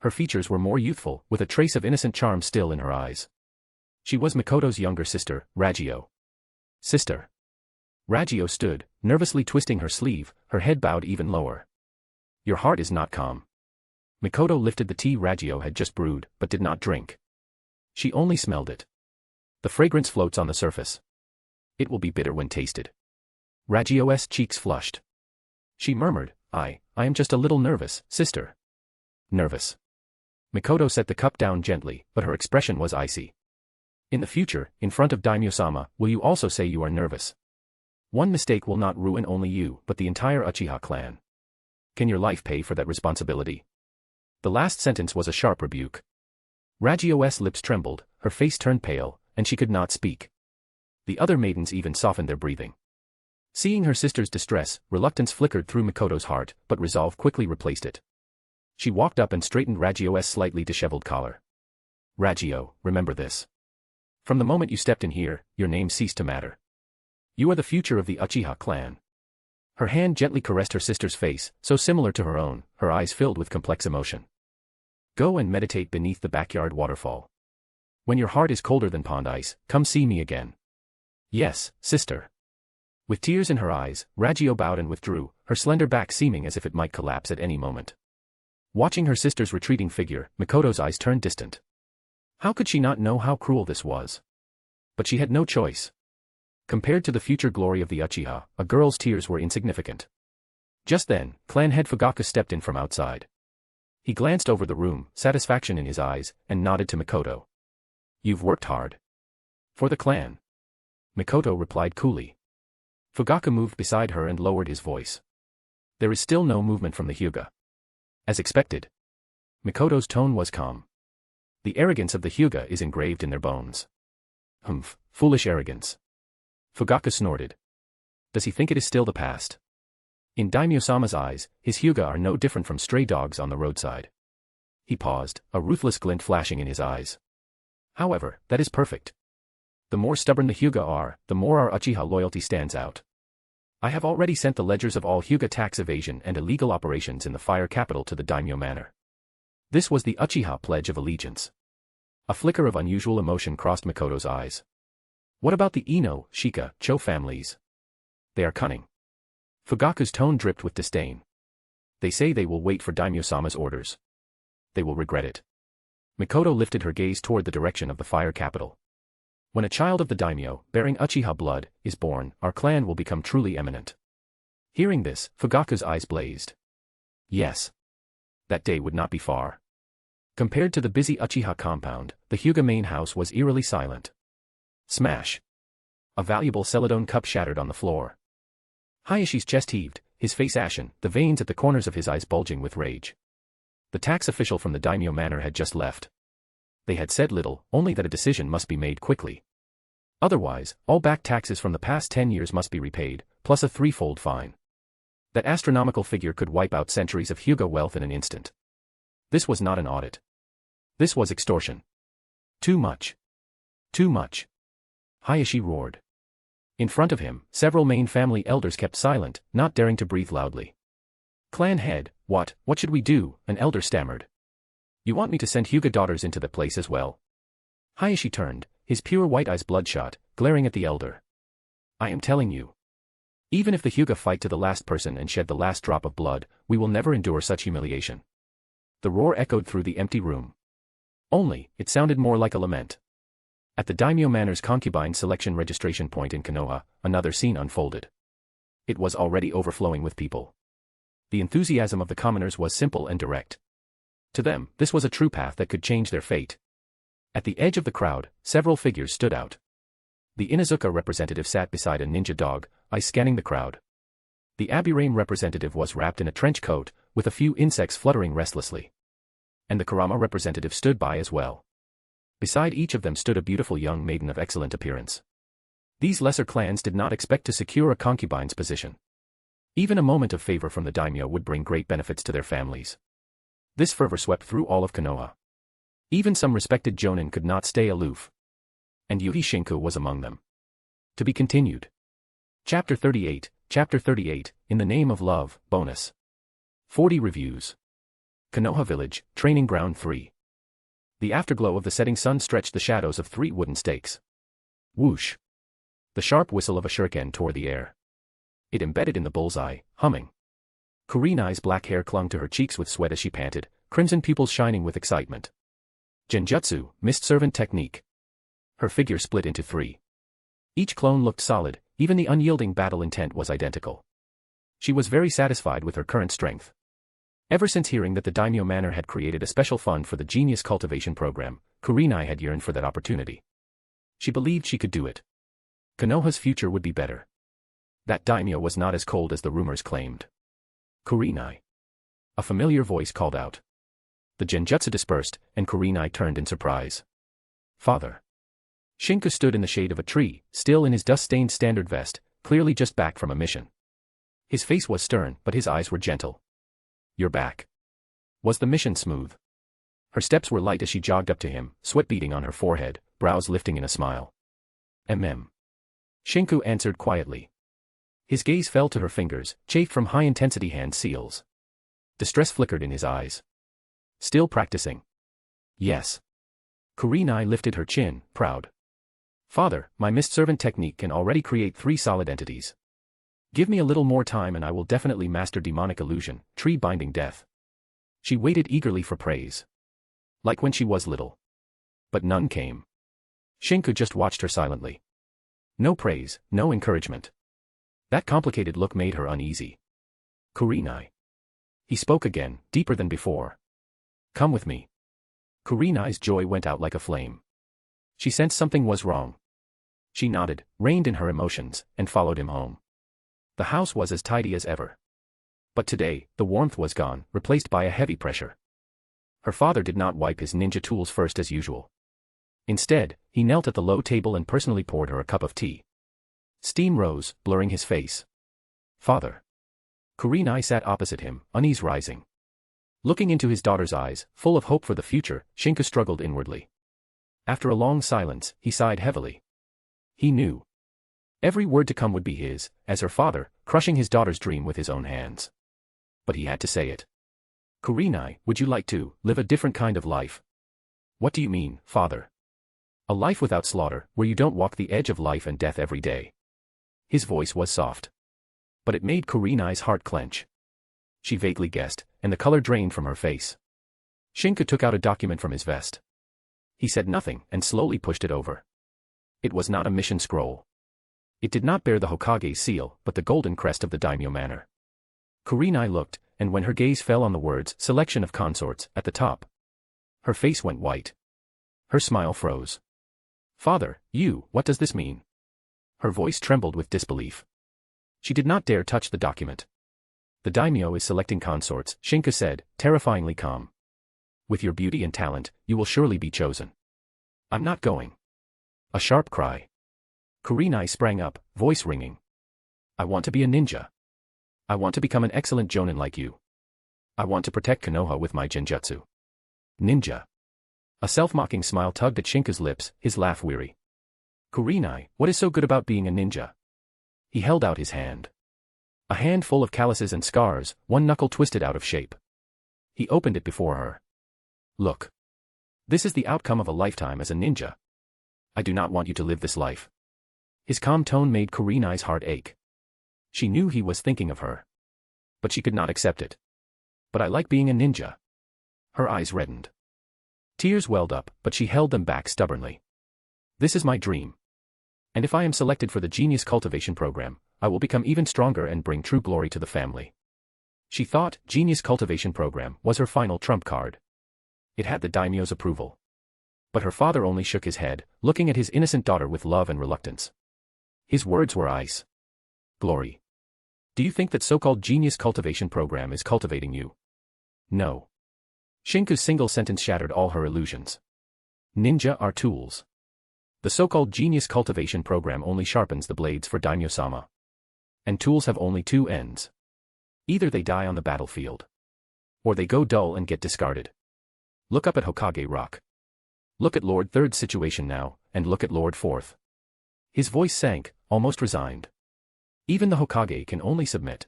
Her features were more youthful, with a trace of innocent charm still in her eyes. She was Mikoto's younger sister, Ragio. Sister. Ragio stood, nervously twisting her sleeve, her head bowed even lower. Your heart is not calm. Mikoto lifted the tea Ragio had just brewed, but did not drink. She only smelled it. The fragrance floats on the surface. It will be bitter when tasted. Ragio's cheeks flushed. She murmured, I am just a little nervous, sister. Nervous. Mikoto set the cup down gently, but her expression was icy. In the future, in front of Daimyo-sama, will you also say you are nervous? One mistake will not ruin only you, but the entire Uchiha clan. Can your life pay for that responsibility? The last sentence was a sharp rebuke. Ragio's lips trembled, her face turned pale, and she could not speak. The other maidens even softened their breathing. Seeing her sister's distress, reluctance flickered through Mikoto's heart, but resolve quickly replaced it. She walked up and straightened Ragio's slightly disheveled collar. Ragio, remember this. From the moment you stepped in here, your name ceased to matter. You are the future of the Uchiha clan. Her hand gently caressed her sister's face, so similar to her own, her eyes filled with complex emotion. Go and meditate beneath the backyard waterfall. When your heart is colder than pond ice, come see me again. Yes, sister. With tears in her eyes, Ragio bowed and withdrew, her slender back seeming as if it might collapse at any moment. Watching her sister's retreating figure, Mikoto's eyes turned distant. How could she not know how cruel this was? But she had no choice. Compared to the future glory of the Uchiha, a girl's tears were insignificant. Just then, clan head Fugaka stepped in from outside. He glanced over the room, satisfaction in his eyes, and nodded to Mikoto. You've worked hard. For the clan. Mikoto replied coolly. Fugaka moved beside her and lowered his voice. There is still no movement from the Hyuga. As expected. Mikoto's tone was calm. The arrogance of the Hyuga is engraved in their bones. Humph, foolish arrogance. Fugaka snorted. Does he think it is still the past? In Daimyo-sama's eyes, his Hyuga are no different from stray dogs on the roadside. He paused, a ruthless glint flashing in his eyes. However, that is perfect. The more stubborn the Hyuga are, the more our Uchiha loyalty stands out. I have already sent the ledgers of all Hyuga tax evasion and illegal operations in the fire capital to the Daimyo manor. This was the Uchiha pledge of allegiance. A flicker of unusual emotion crossed Mikoto's eyes. What about the Ino, Shika, Cho families? They are cunning. Fugaka's tone dripped with disdain. They say they will wait for Daimyo-sama's orders. They will regret it. Mikoto lifted her gaze toward the direction of the fire capital. When a child of the Daimyo, bearing Uchiha blood, is born, our clan will become truly eminent. Hearing this, Fugaka's eyes blazed. Yes. That day would not be far. Compared to the busy Uchiha compound, the Hyuga main house was eerily silent. Smash. A valuable Celadone cup shattered on the floor. Hayashi's chest heaved, his face ashen, the veins at the corners of his eyes bulging with rage. The tax official from the Daimyo manor had just left. They had said little, only that a decision must be made quickly. Otherwise, all back taxes from the past 10 years must be repaid, plus a threefold fine. That astronomical figure could wipe out centuries of Hyuga wealth in an instant. This was not an audit. This was extortion. Too much. Too much. Hayashi roared. In front of him, several main family elders kept silent, not daring to breathe loudly. Clan head, what should we do? An elder stammered. You want me to send Hyuga daughters into the place as well? Hayashi turned, his pure white eyes bloodshot, glaring at the elder. I am telling you. Even if the Hyuga fight to the last person and shed the last drop of blood, we will never endure such humiliation. The roar echoed through the empty room. Only, it sounded more like a lament. At the Daimyo Manor's concubine selection registration point in Konoha, another scene unfolded. It was already overflowing with people. The enthusiasm of the commoners was simple and direct. To them, this was a true path that could change their fate. At the edge of the crowd, several figures stood out. The Inuzuka representative sat beside a ninja dog, eyes scanning the crowd. The Abirame representative was wrapped in a trench coat, with a few insects fluttering restlessly. And the Kurama representative stood by as well. Beside each of them stood a beautiful young maiden of excellent appearance. These lesser clans did not expect to secure a concubine's position. Even a moment of favor from the daimyo would bring great benefits to their families. This fervor swept through all of Konoha. Even some respected jonin could not stay aloof. And Yuhi Shinku was among them. To be continued. Chapter 38, In the Name of Love, Bonus. 40 Reviews. Konoha Village, Training Ground 3. The afterglow of the setting sun stretched the shadows of 3 wooden stakes. Whoosh. The sharp whistle of a shuriken tore the air. It embedded in the bullseye, humming. Kurenai's black hair clung to her cheeks with sweat as she panted, crimson pupils shining with excitement. Genjutsu, Mist Servant Technique. Her figure split into 3. Each clone looked solid, even the unyielding battle intent was identical. She was very satisfied with her current strength. Ever since hearing that the Daimyo Manor had created a special fund for the genius cultivation program, Kurenai had yearned for that opportunity. She believed she could do it. Konoha's future would be better. That daimyo was not as cold as the rumors claimed. Kurenai. A familiar voice called out. The genjutsu dispersed, and Kurenai turned in surprise. Father. Shinku stood in the shade of a tree, still in his dust-stained standard vest, clearly just back from a mission. His face was stern, but his eyes were gentle. You're back. Was the mission smooth? Her steps were light as she jogged up to him, sweat beading on her forehead, brows lifting in a smile. Shinku answered quietly. His gaze fell to her fingers, chafed from high-intensity hand seals. Distress flickered in his eyes. Still practicing? Yes. Kurenai lifted her chin, proud. Father, my mist servant technique can already create 3 solid entities. Give me a little more time and I will definitely master demonic illusion, tree-binding death. She waited eagerly for praise. Like when she was little. But none came. Shinku just watched her silently. No praise, no encouragement. That complicated look made her uneasy. Kurenai. He spoke again, deeper than before. Come with me. Kurenai's joy went out like a flame. She sensed something was wrong. She nodded, reined in her emotions, and followed him home. The house was as tidy as ever. But today, the warmth was gone, replaced by a heavy pressure. Her father did not wipe his ninja tools first as usual. Instead, he knelt at the low table and personally poured her a cup of tea. Steam rose, blurring his face. Father. Kurenai sat opposite him, unease rising. Looking into his daughter's eyes, full of hope for the future, Shinku struggled inwardly. After a long silence, he sighed heavily. He knew. Every word to come would be his, as her father, crushing his daughter's dream with his own hands. But he had to say it. Kurenai, would you like to live a different kind of life? What do you mean, father? A life without slaughter, where you don't walk the edge of life and death every day. His voice was soft. But it made Kurenai's heart clench. She vaguely guessed, and the color drained from her face. Shinku took out a document from his vest. He said nothing and slowly pushed it over. It was not a mission scroll. It did not bear the Hokage's seal, but the golden crest of the Daimyo manor. Kurenai looked, and when her gaze fell on the words "selection of consorts" at the top, her face went white. Her smile froze. Father, what does this mean? Her voice trembled with disbelief. She did not dare touch the document. The daimyo is selecting consorts, Shinku said, terrifyingly calm. With your beauty and talent, you will surely be chosen. I'm not going. A sharp cry. Kurenai sprang up, voice ringing. I want to be a ninja. I want to become an excellent jonin like you. I want to protect Konoha with my genjutsu. Ninja. A self-mocking smile tugged at Shinku's lips, his laugh weary. Kurenai, what is so good about being a ninja? He held out his hand. A hand full of calluses and scars, one knuckle twisted out of shape. He opened it before her. Look. This is the outcome of a lifetime as a ninja. I do not want you to live this life. His calm tone made Kurenai's heart ache. She knew he was thinking of her. But she could not accept it. But I like being a ninja. Her eyes reddened. Tears welled up, but she held them back stubbornly. This is my dream. And if I am selected for the genius cultivation program, I will become even stronger and bring true glory to the family. She thought genius cultivation program was her final trump card. It had the daimyo's approval. But her father only shook his head, looking at his innocent daughter with love and reluctance. His words were ice. Glory. Do you think that so-called genius cultivation program is cultivating you? No. Shinku's single sentence shattered all her illusions. Ninja are tools. The so-called genius cultivation program only sharpens the blades for daimyo-sama. And tools have only two ends. Either they die on the battlefield. Or they go dull and get discarded. Look up at Hokage Rock. Look at Lord Third's situation now, and look at Lord Fourth. His voice sank, almost resigned. Even the Hokage can only submit.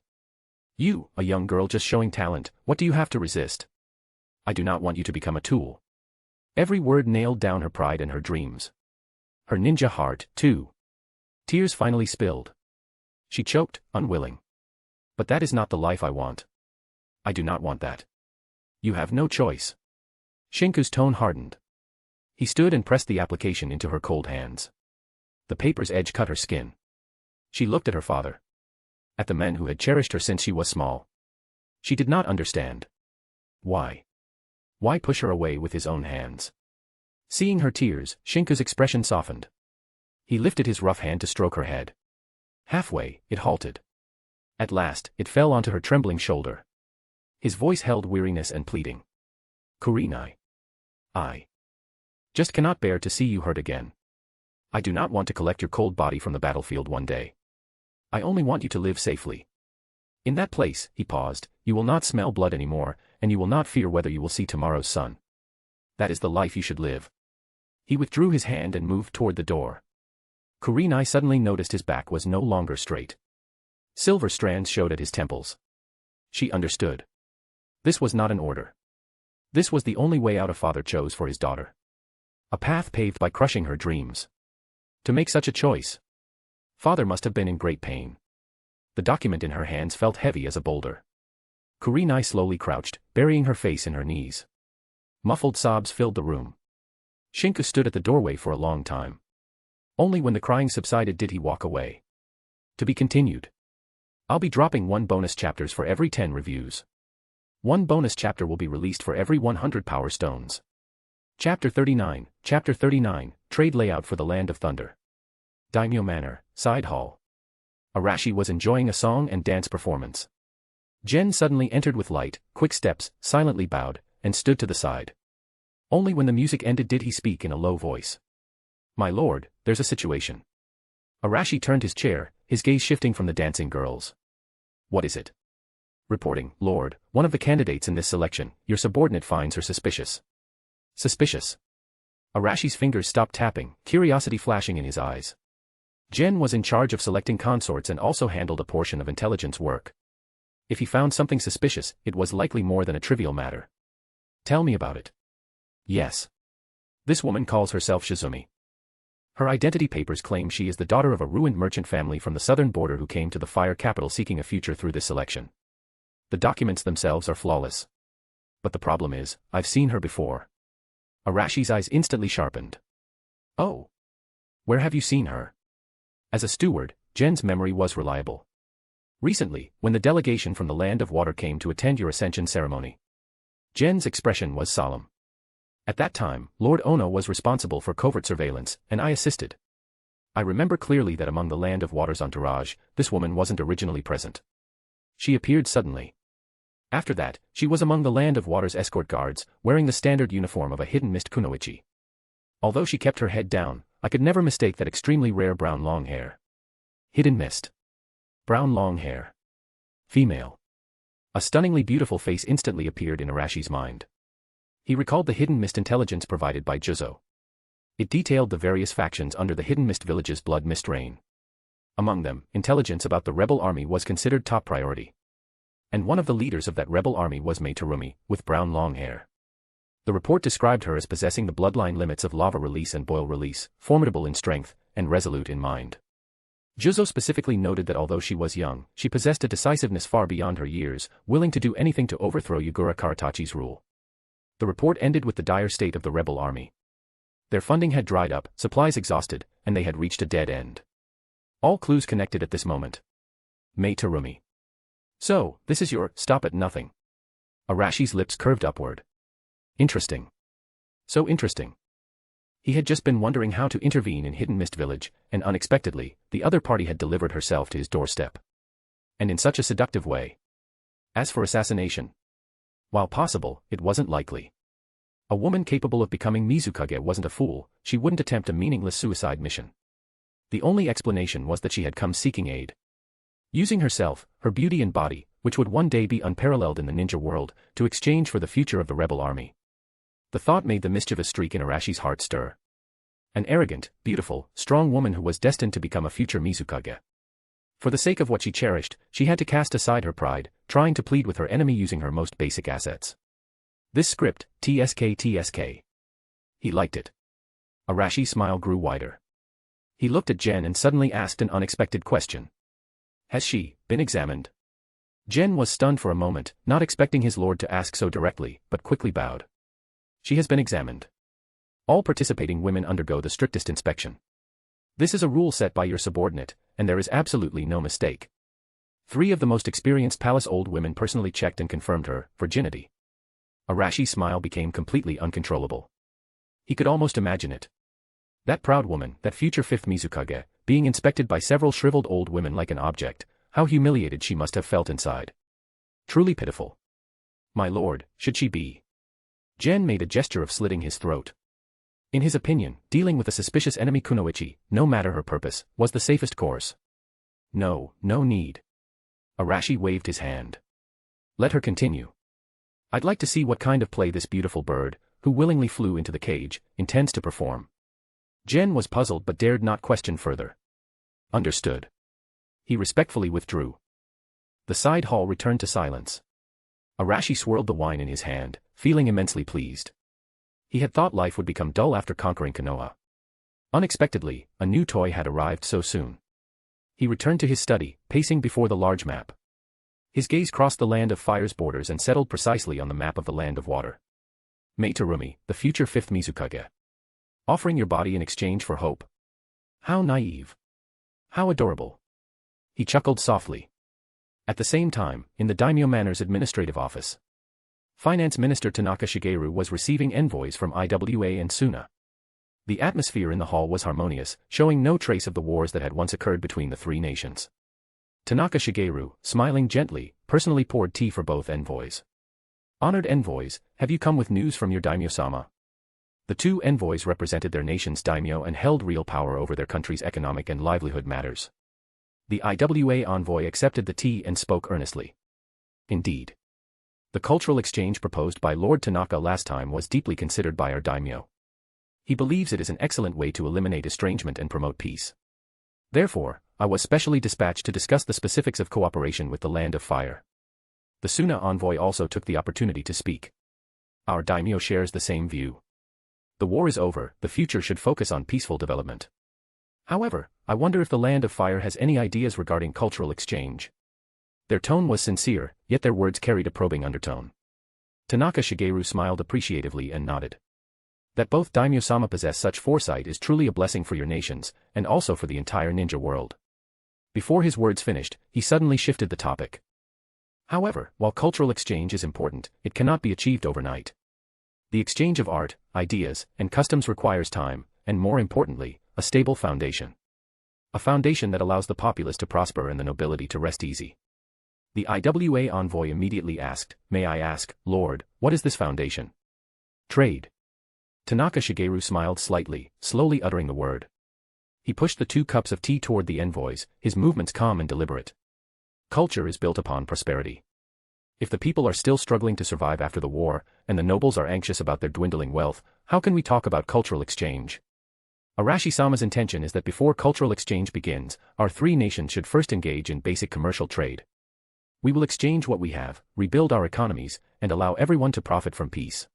You, a young girl just showing talent, what do you have to resist? I do not want you to become a tool. Every word nailed down her pride and her dreams. Her ninja heart, too. Tears finally spilled. She choked, unwilling. But that is not the life I want. I do not want that. You have no choice. Shinku's tone hardened. He stood and pressed the application into her cold hands. The paper's edge cut her skin. She looked at her father. At the men who had cherished her since she was small. She did not understand. Why? Why push her away with his own hands? Seeing her tears, Shinku's expression softened. He lifted his rough hand to stroke her head. Halfway, it halted. At last, it fell onto her trembling shoulder. His voice held weariness and pleading. Kurenai. I just cannot bear to see you hurt again. I do not want to collect your cold body from the battlefield one day. I only want you to live safely. In that place, he paused, you will not smell blood anymore, and you will not fear whether you will see tomorrow's sun. That is the life you should live. He withdrew his hand and moved toward the door. Kurenai suddenly noticed his back was no longer straight. Silver strands showed at his temples. She understood. This was not an order. This was the only way out a father chose for his daughter. A path paved by crushing her dreams. To make such a choice, father must have been in great pain. The document in her hands felt heavy as a boulder. Kurenai slowly crouched, burying her face in her knees. Muffled sobs filled the room. Shinku stood at the doorway for a long time. Only when the crying subsided did he walk away. To be continued. I'll be dropping 1 bonus chapters for every 10 reviews. 1 bonus chapter will be released for every 100 power stones. Chapter 39, Trade Layout for the Land of Thunder. Daimyo Manor, Side Hall. Arashi was enjoying a song and dance performance. Jen suddenly entered with light, quick steps, silently bowed, and stood to the side. Only when the music ended did he speak in a low voice. My lord, there's a situation. Arashi turned his chair, his gaze shifting from the dancing girls. What is it? Reporting, Lord, one of the candidates in this selection, your subordinate finds her suspicious. Suspicious. Arashi's fingers stopped tapping, curiosity flashing in his eyes. Jen was in charge of selecting consorts and also handled a portion of intelligence work. If he found something suspicious, it was likely more than a trivial matter. Tell me about it. Yes. This woman calls herself Shizumi. Her identity papers claim she is the daughter of a ruined merchant family from the southern border who came to the fire capital seeking a future through this selection. The documents themselves are flawless. But the problem is, I've seen her before. Arashi's eyes instantly sharpened. Oh. Where have you seen her? As a steward, Jen's memory was reliable. Recently, when the delegation from the Land of Water came to attend your ascension ceremony. Jen's expression was solemn. At that time, Lord Ono was responsible for covert surveillance, and I assisted. I remember clearly that among the Land of Water's entourage, this woman wasn't originally present. She appeared suddenly. After that, she was among the Land of Water's escort guards, wearing the standard uniform of a hidden mist kunoichi. Although she kept her head down, I could never mistake that extremely rare brown long hair. Hidden mist. Brown long hair. Female. A stunningly beautiful face instantly appeared in Arashi's mind. He recalled the hidden mist intelligence provided by Juzo. It detailed the various factions under the hidden mist village's blood mist reign. Among them, intelligence about the rebel army was considered top priority. And one of the leaders of that rebel army was Mei Terumi, with brown long hair. The report described her as possessing the bloodline limits of lava release and boil release, formidable in strength, and resolute in mind. Juzo specifically noted that although she was young, she possessed a decisiveness far beyond her years, willing to do anything to overthrow Yugura Karatachi's rule. The report ended with the dire state of the rebel army. Their funding had dried up, supplies exhausted, and they had reached a dead end. All clues connected at this moment. Mei Terumi. So, this is your stop at nothing. Arashi's lips curved upward. Interesting. So interesting. He had just been wondering how to intervene in Hidden Mist Village, and unexpectedly, the other party had delivered herself to his doorstep. And in such a seductive way. As for assassination, while possible, it wasn't likely. A woman capable of becoming Mizukage wasn't a fool, she wouldn't attempt a meaningless suicide mission. The only explanation was that she had come seeking aid. Using herself, her beauty and body, which would one day be unparalleled in the ninja world, to exchange for the future of the rebel army. The thought made the mischievous streak in Arashi's heart stir. An arrogant, beautiful, strong woman who was destined to become a future Mizukage. For the sake of what she cherished, she had to cast aside her pride, trying to plead with her enemy using her most basic assets. This script, TSK. He liked it. Arashi's smile grew wider. He looked at Jen and suddenly asked an unexpected question. Has she been examined? Jen was stunned for a moment, not expecting his lord to ask so directly, but quickly bowed. She has been examined. All participating women undergo the strictest inspection. This is a rule set by your subordinate, and there is absolutely no mistake. 3 of the most experienced palace old women personally checked and confirmed her virginity. Arashi's smile became completely uncontrollable. He could almost imagine it. That proud woman, that future 5th Mizukage, being inspected by several shriveled old women like an object, how humiliated she must have felt inside. Truly pitiful. My lord, should she be? Gen made a gesture of slitting his throat. In his opinion, dealing with a suspicious enemy kunoichi, no matter her purpose, was the safest course. No need. Arashi waved his hand. Let her continue. I'd like to see what kind of play this beautiful bird, who willingly flew into the cage, intends to perform. Gen was puzzled but dared not question further. Understood. He respectfully withdrew. The side hall returned to silence. Arashi swirled the wine in his hand, feeling immensely pleased. He had thought life would become dull after conquering Konoha. Unexpectedly, a new toy had arrived so soon. He returned to his study, pacing before the large map. His gaze crossed the Land of Fire's borders and settled precisely on the map of the Land of Water. Meitarumi, the future fifth Mizukage. Offering your body in exchange for hope. How naive. How adorable. He chuckled softly. At the same time, in the Daimyo Manor's administrative office, Finance Minister Tanaka Shigeru was receiving envoys from Iwa and Suna. The atmosphere in the hall was harmonious, showing no trace of the wars that had once occurred between the three nations. Tanaka Shigeru, smiling gently, personally poured tea for both envoys. Honored envoys, have you come with news from your daimyo-sama? The two envoys represented their nation's daimyo and held real power over their country's economic and livelihood matters. The Iwa envoy accepted the tea and spoke earnestly. Indeed. The cultural exchange proposed by Lord Tanaka last time was deeply considered by our daimyo. He believes it is an excellent way to eliminate estrangement and promote peace. Therefore, I was specially dispatched to discuss the specifics of cooperation with the Land of Fire. The Suna envoy also took the opportunity to speak. Our daimyo shares the same view. The war is over, the future should focus on peaceful development. However, I wonder if the Land of Fire has any ideas regarding cultural exchange. Their tone was sincere, yet their words carried a probing undertone. Tanaka Shigeru smiled appreciatively and nodded. That both daimyo-sama possess such foresight is truly a blessing for your nations, and also for the entire ninja world. Before his words finished, he suddenly shifted the topic. However, while cultural exchange is important, it cannot be achieved overnight. The exchange of art, ideas, and customs requires time, and more importantly, a stable foundation. A foundation that allows the populace to prosper and the nobility to rest easy. The Iwa envoy immediately asked, "May I ask, Lord, what is this foundation?" Trade. Tanaka Shigeru smiled slightly, slowly uttering the word. He pushed the 2 cups of tea toward the envoys, his movements calm and deliberate. Culture is built upon prosperity. If the people are still struggling to survive after the war, and the nobles are anxious about their dwindling wealth, how can we talk about cultural exchange? Arashi-sama's intention is that before cultural exchange begins, our three nations should first engage in basic commercial trade. We will exchange what we have, rebuild our economies, and allow everyone to profit from peace.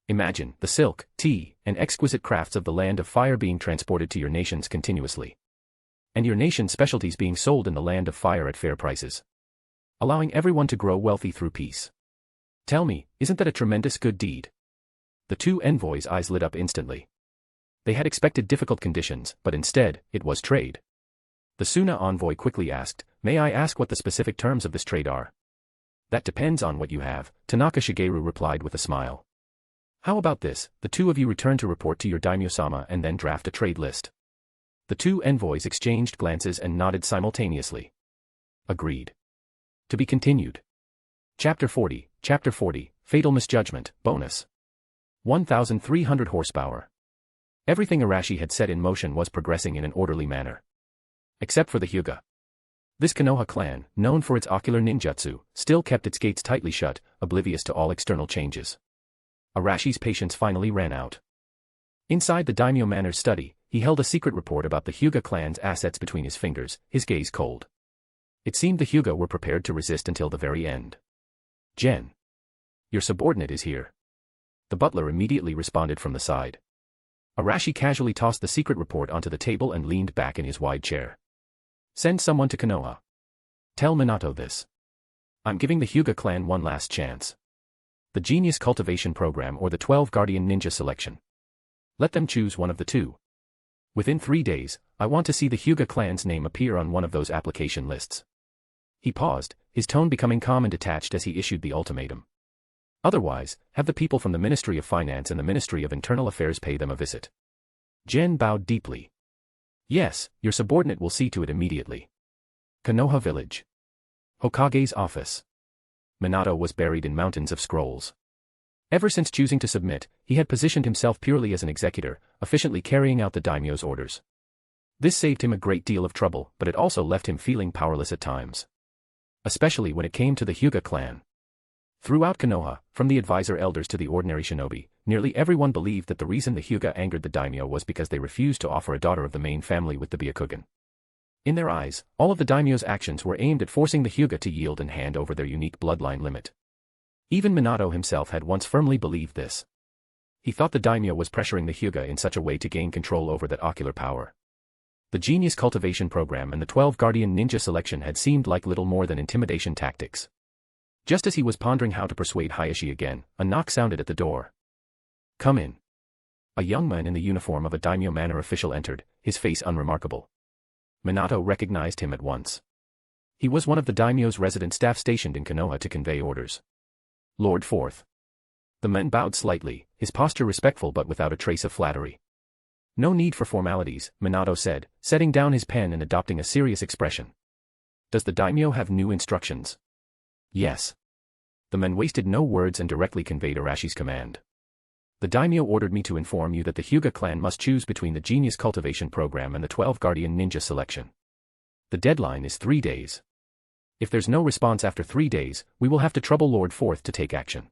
Imagine the silk, tea, and exquisite crafts of the Land of Fire being transported to your nations continuously. And your nation's specialties being sold in the Land of Fire at fair prices. Allowing everyone to grow wealthy through peace. Tell me, isn't that a tremendous good deed? The 2 envoys' eyes lit up instantly. They had expected difficult conditions, but instead, it was trade. The Suna envoy quickly asked, "May I ask what the specific terms of this trade are?" "That depends on what you have," Tanaka Shigeru replied with a smile. "How about this, the 2 of you return to report to your daimyo-sama and then draft a trade list." The 2 envoys exchanged glances and nodded simultaneously. Agreed. To be continued. Chapter 40, Fatal Misjudgment, Bonus. 1,300 horsepower. Everything Arashi had set in motion was progressing in an orderly manner. Except for the Hyuga. This Konoha clan, known for its ocular ninjutsu, still kept its gates tightly shut, oblivious to all external changes. Arashi's patience finally ran out. Inside the Daimyo Manor's study, he held a secret report about the Hyuga clan's assets between his fingers, his gaze cold. It seemed the Hyuga were prepared to resist until the very end. "Gen. Your subordinate is here." The butler immediately responded from the side. Arashi casually tossed the secret report onto the table and leaned back in his wide chair. "Send someone to Konoha. Tell Minato this. I'm giving the Hyuga clan one last chance. The Genius Cultivation Program or the 12 Guardian Ninja Selection. Let them choose one of the 2. Within 3 days, I want to see the Hyuga clan's name appear on one of those application lists." He paused, his tone becoming calm and detached as he issued the ultimatum. "Otherwise, have the people from the Ministry of Finance and the Ministry of Internal Affairs pay them a visit." Gen bowed deeply. "Yes, your subordinate will see to it immediately." Konoha Village. Hokage's office. Minato was buried in mountains of scrolls. Ever since choosing to submit, he had positioned himself purely as an executor, efficiently carrying out the daimyo's orders. This saved him a great deal of trouble, but it also left him feeling powerless at times. Especially when it came to the Hyuga clan. Throughout Konoha, from the advisor elders to the ordinary shinobi, nearly everyone believed that the reason the Hyuga angered the daimyo was because they refused to offer a daughter of the main family with the Byakugan. In their eyes, all of the daimyo's actions were aimed at forcing the Hyuga to yield and hand over their unique bloodline limit. Even Minato himself had once firmly believed this. He thought the daimyo was pressuring the Hyuga in such a way to gain control over that ocular power. The genius cultivation program and the 12 guardian ninja selection had seemed like little more than intimidation tactics. Just as he was pondering how to persuade Hayashi again, a knock sounded at the door. "Come in." A young man in the uniform of a daimyo manor official entered, his face unremarkable. Minato recognized him at once. He was one of the daimyo's resident staff stationed in Konoha to convey orders. Lord Forth. The man bowed slightly, his posture respectful but without a trace of flattery. "No need for formalities," Minato said, setting down his pen and adopting a serious expression. "Does the daimyo have new instructions?" "Yes." The man wasted no words and directly conveyed Arashi's command. "The daimyo ordered me to inform you that the Hyuga clan must choose between the genius cultivation program and the 12 guardian ninja selection. The deadline is 3 days. If there's no response after 3 days, we will have to trouble Lord Forth to take action."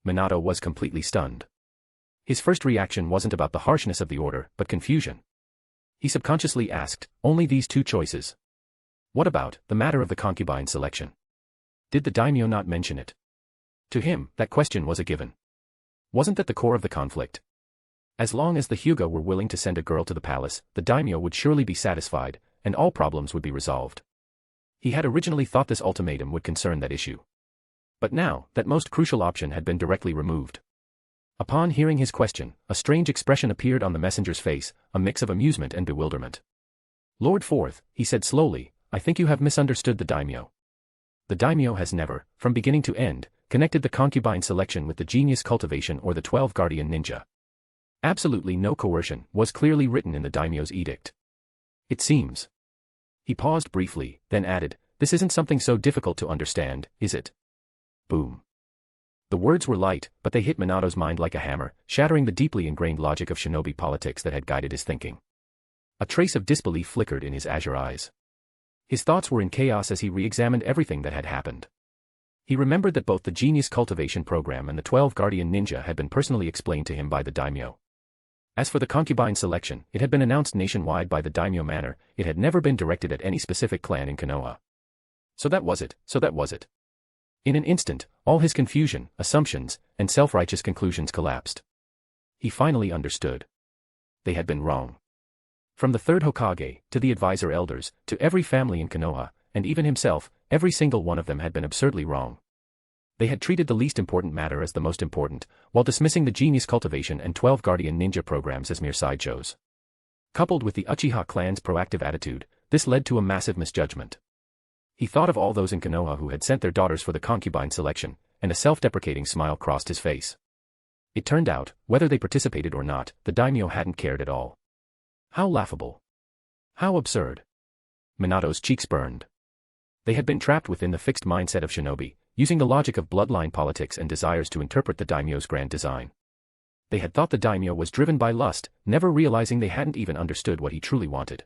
Minato was completely stunned. His first reaction wasn't about the harshness of the order, but confusion. He subconsciously asked, only these 2 choices? What about the matter of the concubine selection? Did the daimyo not mention it? To him, that question was a given. Wasn't that the core of the conflict? As long as the Hyuga were willing to send a girl to the palace, the daimyo would surely be satisfied, and all problems would be resolved. He had originally thought this ultimatum would concern that issue. But now, that most crucial option had been directly removed. Upon hearing his question, a strange expression appeared on the messenger's face, a mix of amusement and bewilderment. "Lord Forth," he said slowly, "I think you have misunderstood the daimyo. The daimyo has never, from beginning to end, connected the concubine selection with the genius cultivation or the 12 guardian ninja. Absolutely no coercion was clearly written in the daimyo's edict. It seems." He paused briefly, then added, "This isn't something so difficult to understand, is it?" Boom. The words were light, but they hit Minato's mind like a hammer, shattering the deeply ingrained logic of shinobi politics that had guided his thinking. A trace of disbelief flickered in his azure eyes. His thoughts were in chaos as he re-examined everything that had happened. He remembered that both the genius cultivation program and the 12 guardian ninja had been personally explained to him by the daimyo. As for the concubine selection, it had been announced nationwide by the daimyo manor, it had never been directed at any specific clan in Konoha. So that was it. In an instant, all his confusion, assumptions, and self-righteous conclusions collapsed. He finally understood. They had been wrong. From the third Hokage, to the advisor elders, to every family in Konoha, and even himself, every single one of them had been absurdly wrong. They had treated the least important matter as the most important, while dismissing the genius cultivation and 12 guardian ninja programs as mere sideshows. Coupled with the Uchiha clan's proactive attitude, this led to a massive misjudgment. He thought of all those in Konoha who had sent their daughters for the concubine selection, and a self-deprecating smile crossed his face. It turned out, whether they participated or not, the daimyo hadn't cared at all. How laughable. How absurd. Minato's cheeks burned. They had been trapped within the fixed mindset of shinobi, using the logic of bloodline politics and desires to interpret the daimyo's grand design. They had thought the daimyo was driven by lust, never realizing they hadn't even understood what he truly wanted.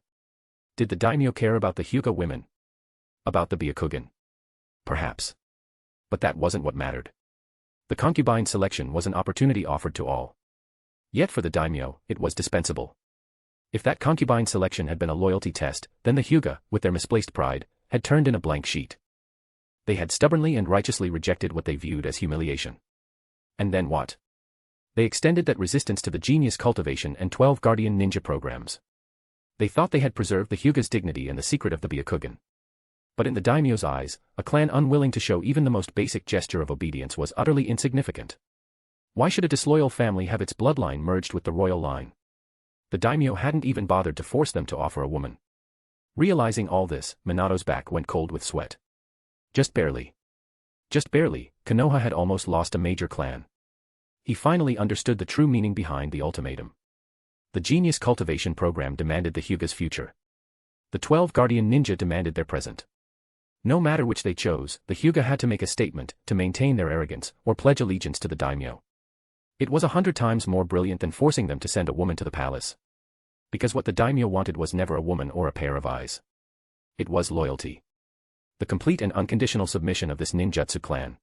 Did the daimyo care about the Hyuga women? About the Byakugan? Perhaps. But that wasn't what mattered. The concubine selection was an opportunity offered to all. Yet for the daimyo, it was dispensable. If that concubine selection had been a loyalty test, then the Hyuga, with their misplaced pride, had turned in a blank sheet. They had stubbornly and righteously rejected what they viewed as humiliation. And then what? They extended that resistance to the genius cultivation and 12 guardian ninja programs. They thought they had preserved the Hyuga's dignity and the secret of the Byakugan. But in the daimyo's eyes, a clan unwilling to show even the most basic gesture of obedience was utterly insignificant. Why should a disloyal family have its bloodline merged with the royal line? The daimyo hadn't even bothered to force them to offer a woman. Realizing all this, Minato's back went cold with sweat. Just barely. Just barely, Konoha had almost lost a major clan. He finally understood the true meaning behind the ultimatum. The genius cultivation program demanded the Hyuga's future. The 12 guardian ninja demanded their present. No matter which they chose, the Hyuga had to make a statement, to maintain their arrogance, or pledge allegiance to the daimyo. It was 100 times more brilliant than forcing them to send a woman to the palace. Because what the daimyo wanted was never a woman or a pair of eyes. It was loyalty. The complete and unconditional submission of this ninjutsu clan.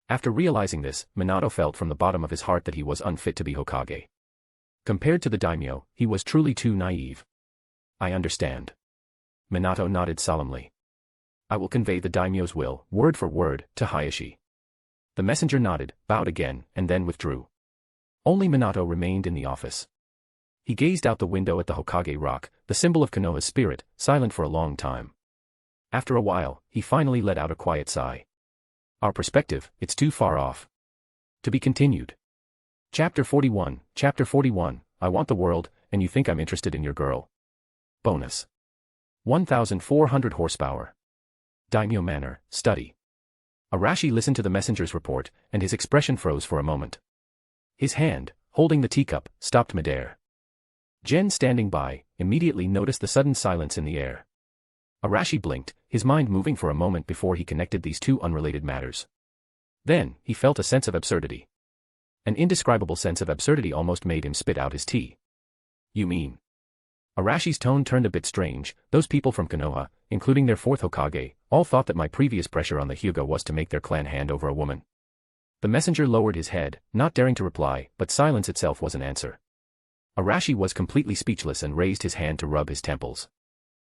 After realizing this, Minato felt from the bottom of his heart that he was unfit to be Hokage. Compared to the daimyo, he was truly too naive. I understand. Minato nodded solemnly. I will convey the daimyo's will, word for word, to Hayashi. The messenger nodded, bowed again, and then withdrew. Only Minato remained in the office. He gazed out the window at the Hokage rock, the symbol of Konoha's spirit, silent for a long time. After a while, he finally let out a quiet sigh. Our perspective, it's too far off. To be continued. Chapter 41, I want the world, and you think I'm interested in your girl. Bonus. 1,400 horsepower. Daimyo Manor, study. Arashi listened to the messenger's report, and his expression froze for a moment. His hand, holding the teacup, stopped midair. Jen, standing by, immediately noticed the sudden silence in the air. Arashi blinked, his mind moving for a moment before he connected these two unrelated matters. Then, he felt a sense of absurdity. An indescribable sense of absurdity almost made him spit out his tea. You mean? Arashi's tone turned a bit strange. Those people from Konoha, including their fourth Hokage, all thought that my previous pressure on the Hyuga was to make their clan hand over a woman. The messenger lowered his head, not daring to reply, but silence itself was an answer. Arashi was completely speechless and raised his hand to rub his temples.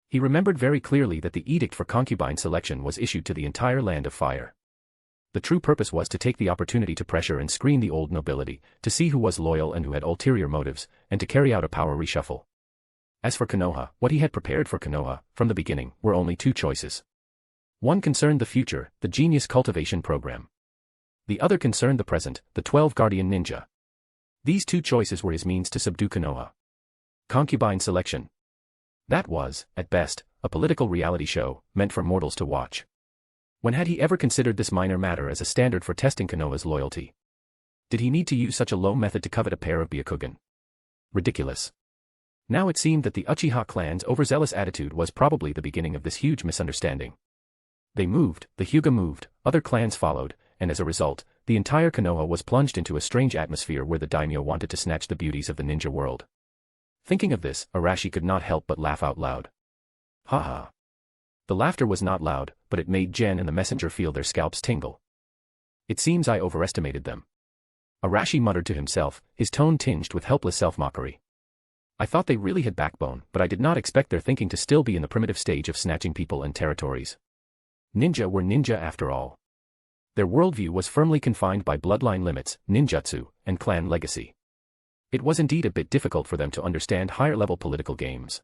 He remembered very clearly that the edict for concubine selection was issued to the entire land of fire. The true purpose was to take the opportunity to pressure and screen the old nobility, to see who was loyal and who had ulterior motives, and to carry out a power reshuffle. As for Konoha, what he had prepared for Konoha, from the beginning, were only two choices. One concerned the future, the genius cultivation program. The other concerned the present, the 12 guardian ninja. These two choices were his means to subdue Konoha. Concubine selection. That was, at best, a political reality show, meant for mortals to watch. When had he ever considered this minor matter as a standard for testing Konoha's loyalty? Did he need to use such a low method to covet a pair of Byakugan? Ridiculous. Now it seemed that the Uchiha clan's overzealous attitude was probably the beginning of this huge misunderstanding. They moved, the Hyuga moved, other clans followed, and as a result, the entire Konoha was plunged into a strange atmosphere where the daimyo wanted to snatch the beauties of the ninja world. Thinking of this, Arashi could not help but laugh out loud. Ha ha. The laughter was not loud, but it made Jen and the messenger feel their scalps tingle. It seems I overestimated them. Arashi muttered to himself, his tone tinged with helpless self-mockery. I thought they really had backbone, but I did not expect their thinking to still be in the primitive stage of snatching people and territories. Ninja were ninja after all. Their worldview was firmly confined by bloodline limits, ninjutsu, and clan legacy. It was indeed a bit difficult for them to understand higher-level political games.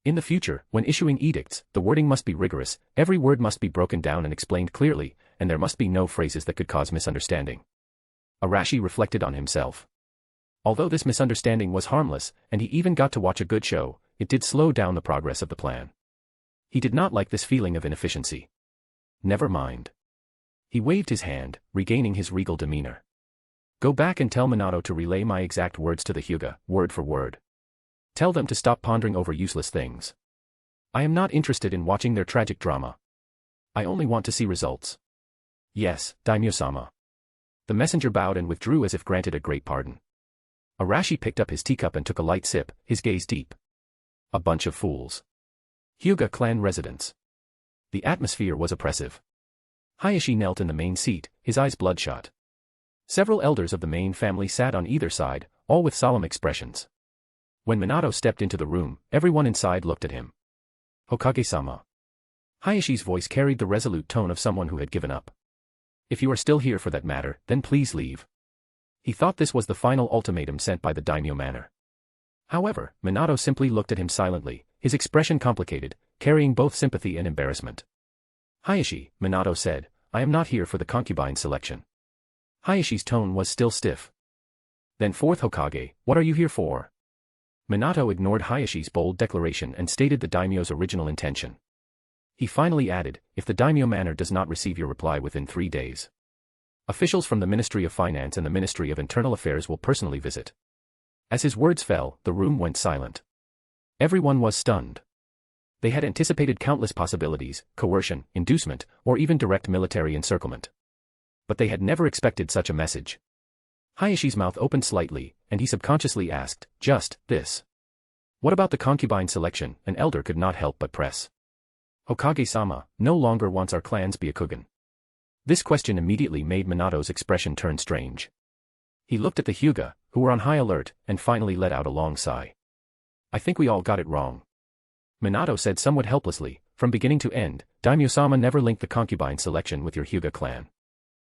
In the future, when issuing edicts, the wording must be rigorous, every word must be broken down and explained clearly, and there must be no phrases that could cause misunderstanding. Arashi reflected on himself. Although this misunderstanding was harmless, and he even got to watch a good show, it did slow down the progress of the plan. He did not like this feeling of inefficiency. Never mind. He waved his hand, regaining his regal demeanor. Go back and tell Minato to relay my exact words to the Hyuga, word for word. Tell them to stop pondering over useless things. I am not interested in watching their tragic drama. I only want to see results. Yes, Daimyo-sama. The messenger bowed and withdrew as if granted a great pardon. Arashi picked up his teacup and took a light sip, his gaze deep. A bunch of fools. Hyuga clan residence. The atmosphere was oppressive. Hayashi knelt in the main seat, his eyes bloodshot. Several elders of the main family sat on either side, all with solemn expressions. When Minato stepped into the room, everyone inside looked at him. Hokage-sama. Hayashi's voice carried the resolute tone of someone who had given up. If you are still here for that matter, then please leave. He thought this was the final ultimatum sent by the daimyo manor. However, Minato simply looked at him silently, his expression complicated, carrying both sympathy and embarrassment. Hayashi, Minato said, I am not here for the concubine selection. Hayashi's tone was still stiff. Then fourth Hokage, what are you here for? Minato ignored Hayashi's bold declaration and stated the daimyo's original intention. He finally added, if the daimyo manor does not receive your reply within 3 days. Officials from the Ministry of Finance and the Ministry of Internal Affairs will personally visit. As his words fell, the room went silent. Everyone was stunned. They had anticipated countless possibilities, coercion, inducement, or even direct military encirclement. But they had never expected such a message. Hayashi's mouth opened slightly, and he subconsciously asked, just this. What about the concubine selection? An elder could not help but press. Hokage-sama no longer wants our clan's Byakugan. This question immediately made Minato's expression turn strange. He looked at the Hyuga, who were on high alert, and finally let out a long sigh. I think we all got it wrong. Minato said somewhat helplessly, from beginning to end, Daimyo-sama never linked the concubine selection with your Hyuga clan.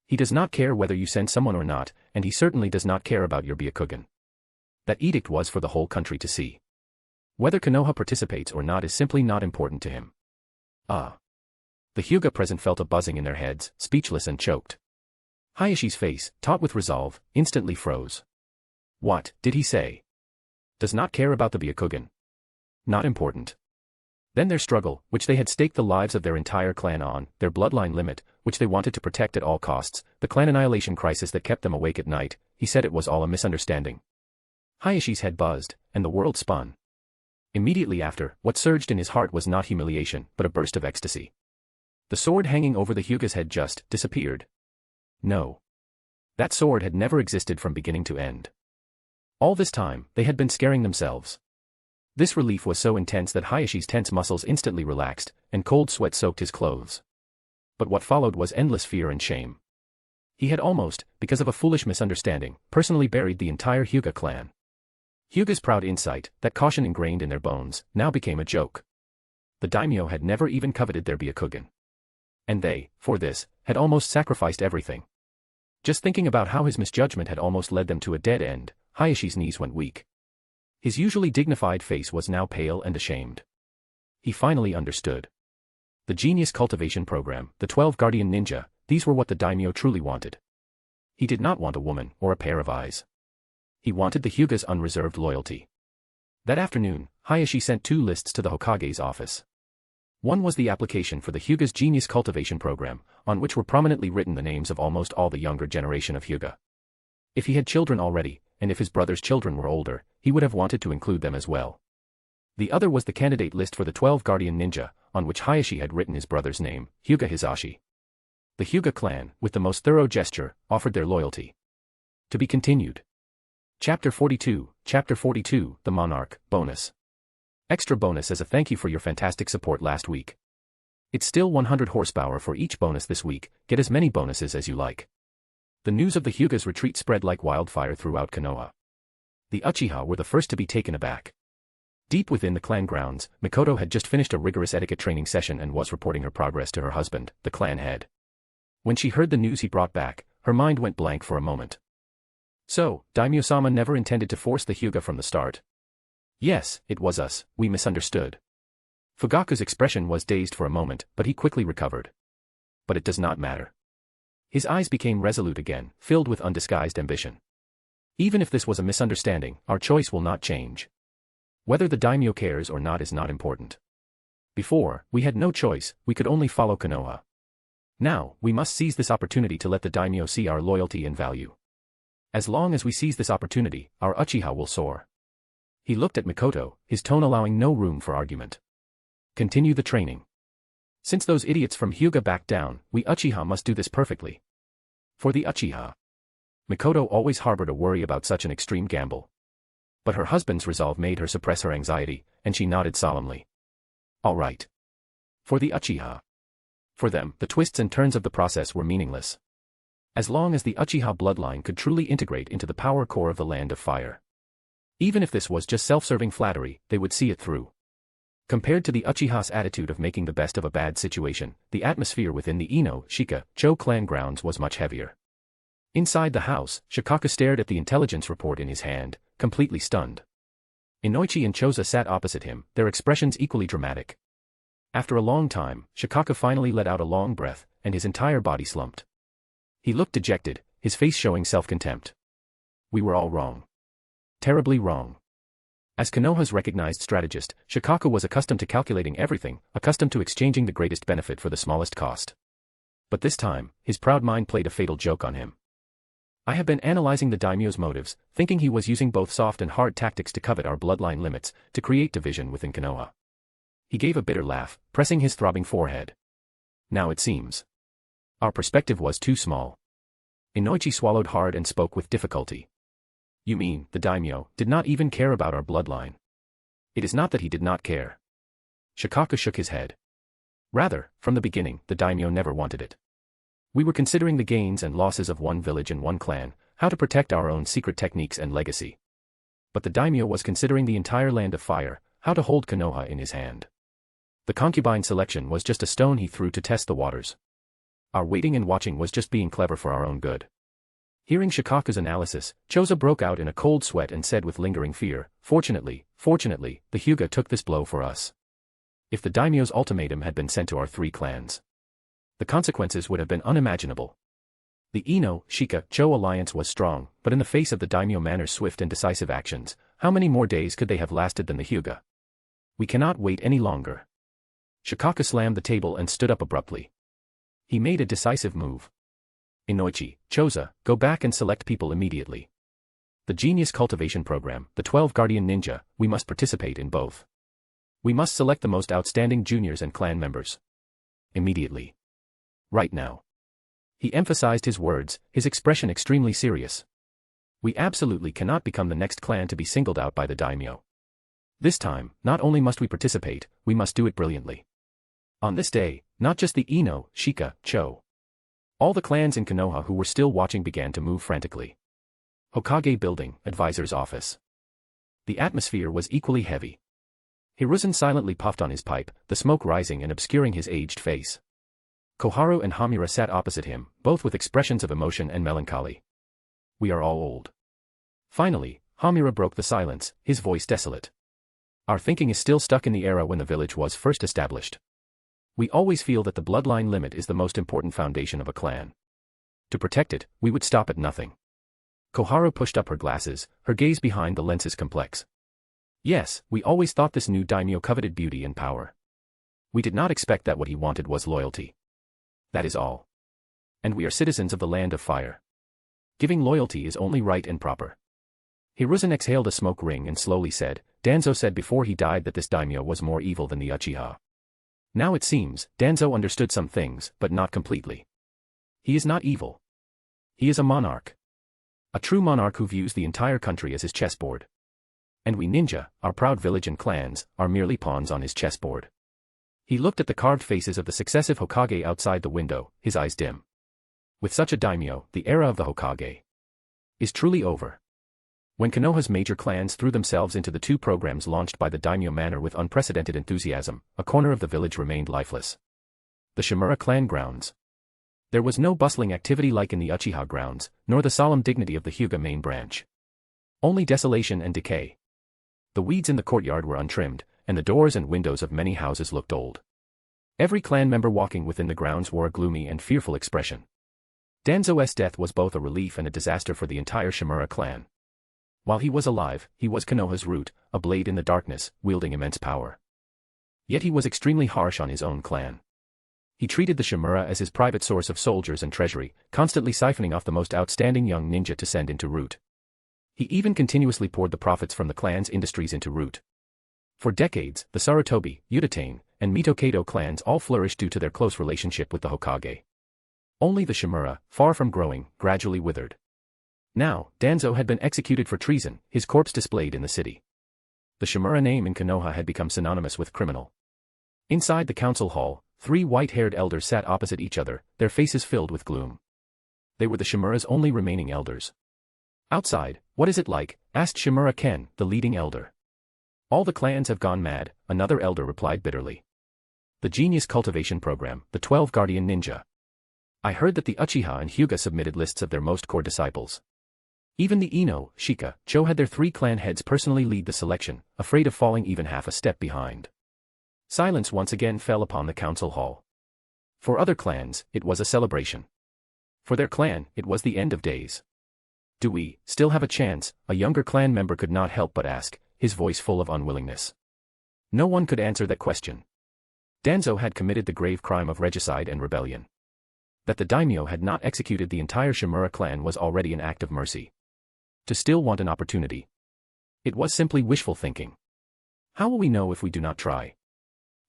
He does not care whether you send someone or not, and he certainly does not care about your Byakugan. That edict was for the whole country to see. Whether Konoha participates or not is simply not important to him. Ah. The Hyuga present felt a buzzing in their heads, speechless and choked. Hayashi's face, taut with resolve, instantly froze. What did he say? Does not care about the Byakugan. Not important. Then their struggle, which they had staked the lives of their entire clan on, their bloodline limit, which they wanted to protect at all costs, the clan annihilation crisis that kept them awake at night, he said it was all a misunderstanding. Hayashi's head buzzed, and the world spun. Immediately after, what surged in his heart was not humiliation, but a burst of ecstasy. The sword hanging over the Hyuga's head just disappeared. No. That sword had never existed from beginning to end. All this time, they had been scaring themselves. This relief was so intense that Hayashi's tense muscles instantly relaxed, and cold sweat soaked his clothes. But what followed was endless fear and shame. He had almost, because of a foolish misunderstanding, personally buried the entire Hyuga clan. Hyuga's proud insight, that caution ingrained in their bones, now became a joke. The daimyo had never even coveted their Byakugan. And they, for this, had almost sacrificed everything. Just thinking about how his misjudgment had almost led them to a dead end, Hayashi's knees went weak. His usually dignified face was now pale and ashamed. He finally understood. The genius cultivation program, the 12 guardian ninja, these were what the daimyo truly wanted. He did not want a woman or a pair of eyes. He wanted the Hyuga's unreserved loyalty. That afternoon, Hayashi sent 2 lists to the Hokage's office. One was the application for the Hyuga's genius cultivation program, on which were prominently written the names of almost all the younger generation of Hyuga. If he had children already, and if his brother's children were older, he would have wanted to include them as well. The other was the candidate list for the 12 guardian ninja, on which Hayashi had written his brother's name, Hyuga Hisashi. The Hyuga clan, with the most thorough gesture, offered their loyalty. To be continued. Chapter 42, The Monarch, Bonus. Extra bonus as a thank you for your fantastic support last week. It's still 100 horsepower for each bonus this week, get as many bonuses as you like. The news of the Hyuga's retreat spread like wildfire throughout Konoha. The Uchiha were the first to be taken aback. Deep within the clan grounds, Mikoto had just finished a rigorous etiquette training session and was reporting her progress to her husband, the clan head. When she heard the news he brought back, her mind went blank for a moment. So, Daimyo-sama never intended to force the Hyuga from the start. Yes, it was us, we misunderstood. Fugaku's expression was dazed for a moment, but he quickly recovered. But it does not matter. His eyes became resolute again, filled with undisguised ambition. Even if this was a misunderstanding, our choice will not change. Whether the daimyo cares or not is not important. Before, we had no choice, we could only follow Konoha. Now, we must seize this opportunity to let the daimyo see our loyalty and value. As long as we seize this opportunity, our Uchiha will soar. He looked at Mikoto, his tone allowing no room for argument. Continue the training. Since those idiots from Hyuga backed down, we Uchiha must do this perfectly. For the Uchiha. Mikoto always harbored a worry about such an extreme gamble. But her husband's resolve made her suppress her anxiety, and she nodded solemnly. All right. For the Uchiha. For them, the twists and turns of the process were meaningless. As long as the Uchiha bloodline could truly integrate into the power core of the Land of Fire. Even if this was just self-serving flattery, they would see it through. Compared to the Uchiha's attitude of making the best of a bad situation, the atmosphere within the Ino, Shika, Cho clan grounds was much heavier. Inside the house, Shikaka stared at the intelligence report in his hand, completely stunned. Inoichi and Choza sat opposite him, their expressions equally dramatic. After a long time, Shikaka finally let out a long breath, and his entire body slumped. He looked dejected, his face showing self-contempt. We were all wrong. Terribly wrong. As Konoha's recognized strategist, Shikaka was accustomed to calculating everything, accustomed to exchanging the greatest benefit for the smallest cost. But this time, his proud mind played a fatal joke on him. I have been analyzing the daimyo's motives, thinking he was using both soft and hard tactics to covet our bloodline limits, to create division within Konoha. He gave a bitter laugh, pressing his throbbing forehead. Now it seems. Our perspective was too small. Inoichi swallowed hard and spoke with difficulty. You mean, the daimyo did not even care about our bloodline? It is not that he did not care. Shikaka shook his head. Rather, from the beginning, the daimyo never wanted it. We were considering the gains and losses of one village and one clan, how to protect our own secret techniques and legacy. But the daimyo was considering the entire land of fire, how to hold Konoha in his hand. The concubine selection was just a stone he threw to test the waters. Our waiting and watching was just being clever for our own good. Hearing Shikaka's analysis, Choza broke out in a cold sweat and said with lingering fear, Fortunately, the Hyuga took this blow for us. If the daimyo's ultimatum had been sent to our three clans, the consequences would have been unimaginable. The Ino, Shika, Cho alliance was strong, but in the face of the daimyo manor's swift and decisive actions, how many more days could they have lasted than the Hyuga? We cannot wait any longer. Shikaka slammed the table and stood up abruptly. He made a decisive move. Inoichi, Choza, go back and select people immediately. The genius cultivation program, the 12 Guardian Ninja, we must participate in both. We must select the most outstanding juniors and clan members. Immediately. Right now. He emphasized his words, his expression extremely serious. We absolutely cannot become the next clan to be singled out by the daimyo. This time, not only must we participate, we must do it brilliantly. On this day, not just the Ino, Shika, Cho. All the clans in Konoha who were still watching began to move frantically. Hokage building, advisor's office. The atmosphere was equally heavy. Hiruzen silently puffed on his pipe, the smoke rising and obscuring his aged face. Koharu and Hamura sat opposite him, both with expressions of emotion and melancholy. We are all old. Finally, Hamura broke the silence, his voice desolate. Our thinking is still stuck in the era when the village was first established. We always feel that the bloodline limit is the most important foundation of a clan. To protect it, we would stop at nothing. Koharu pushed up her glasses, her gaze behind the lenses complex. Yes, we always thought this new daimyo coveted beauty and power. We did not expect that what he wanted was loyalty. That is all. And we are citizens of the land of fire. Giving loyalty is only right and proper. Hiruzen exhaled a smoke ring and slowly said, Danzo said before he died that this daimyo was more evil than the Uchiha. Now it seems, Danzo understood some things, but not completely. He is not evil. He is a monarch. A true monarch who views the entire country as his chessboard. And we ninja, our proud village and clans, are merely pawns on his chessboard. He looked at the carved faces of the successive Hokage outside the window, his eyes dim. With such a daimyo, the era of the Hokage is truly over. When Konoha's major clans threw themselves into the two programs launched by the daimyo manor with unprecedented enthusiasm, a corner of the village remained lifeless. The Shimura clan grounds. There was no bustling activity like in the Uchiha grounds, nor the solemn dignity of the Hyuga main branch. Only desolation and decay. The weeds in the courtyard were untrimmed, and the doors and windows of many houses looked old. Every clan member walking within the grounds wore a gloomy and fearful expression. Danzo's death was both a relief and a disaster for the entire Shimura clan. While he was alive, he was Konoha's root, a blade in the darkness, wielding immense power. Yet he was extremely harsh on his own clan. He treated the Shimura as his private source of soldiers and treasury, constantly siphoning off the most outstanding young ninja to send into Root. He even continuously poured the profits from the clan's industries into Root. For decades, the Sarutobi, Utatane, and Mitokato clans all flourished due to their close relationship with the Hokage. Only the Shimura, far from growing, gradually withered. Now, Danzo had been executed for treason, his corpse displayed in the city. The Shimura name in Konoha had become synonymous with criminal. Inside the council hall, three white-haired elders sat opposite each other, their faces filled with gloom. They were the Shimura's only remaining elders. Outside, what is it like? Asked Shimura Ken, the leading elder. All the clans have gone mad, another elder replied bitterly. The genius cultivation program, the 12 Guardian Ninja. I heard that the Uchiha and Hyuga submitted lists of their most core disciples. Even the Ino, Shika, Cho had their three clan heads personally lead the selection, afraid of falling even half a step behind. Silence once again fell upon the council hall. For other clans, it was a celebration. For their clan, it was the end of days. Do we still have a chance? A younger clan member could not help but ask, his voice full of unwillingness. No one could answer that question. Danzo had committed the grave crime of regicide and rebellion. That the daimyo had not executed the entire Shimura clan was already an act of mercy. To still want an opportunity. It was simply wishful thinking. How will we know if we do not try?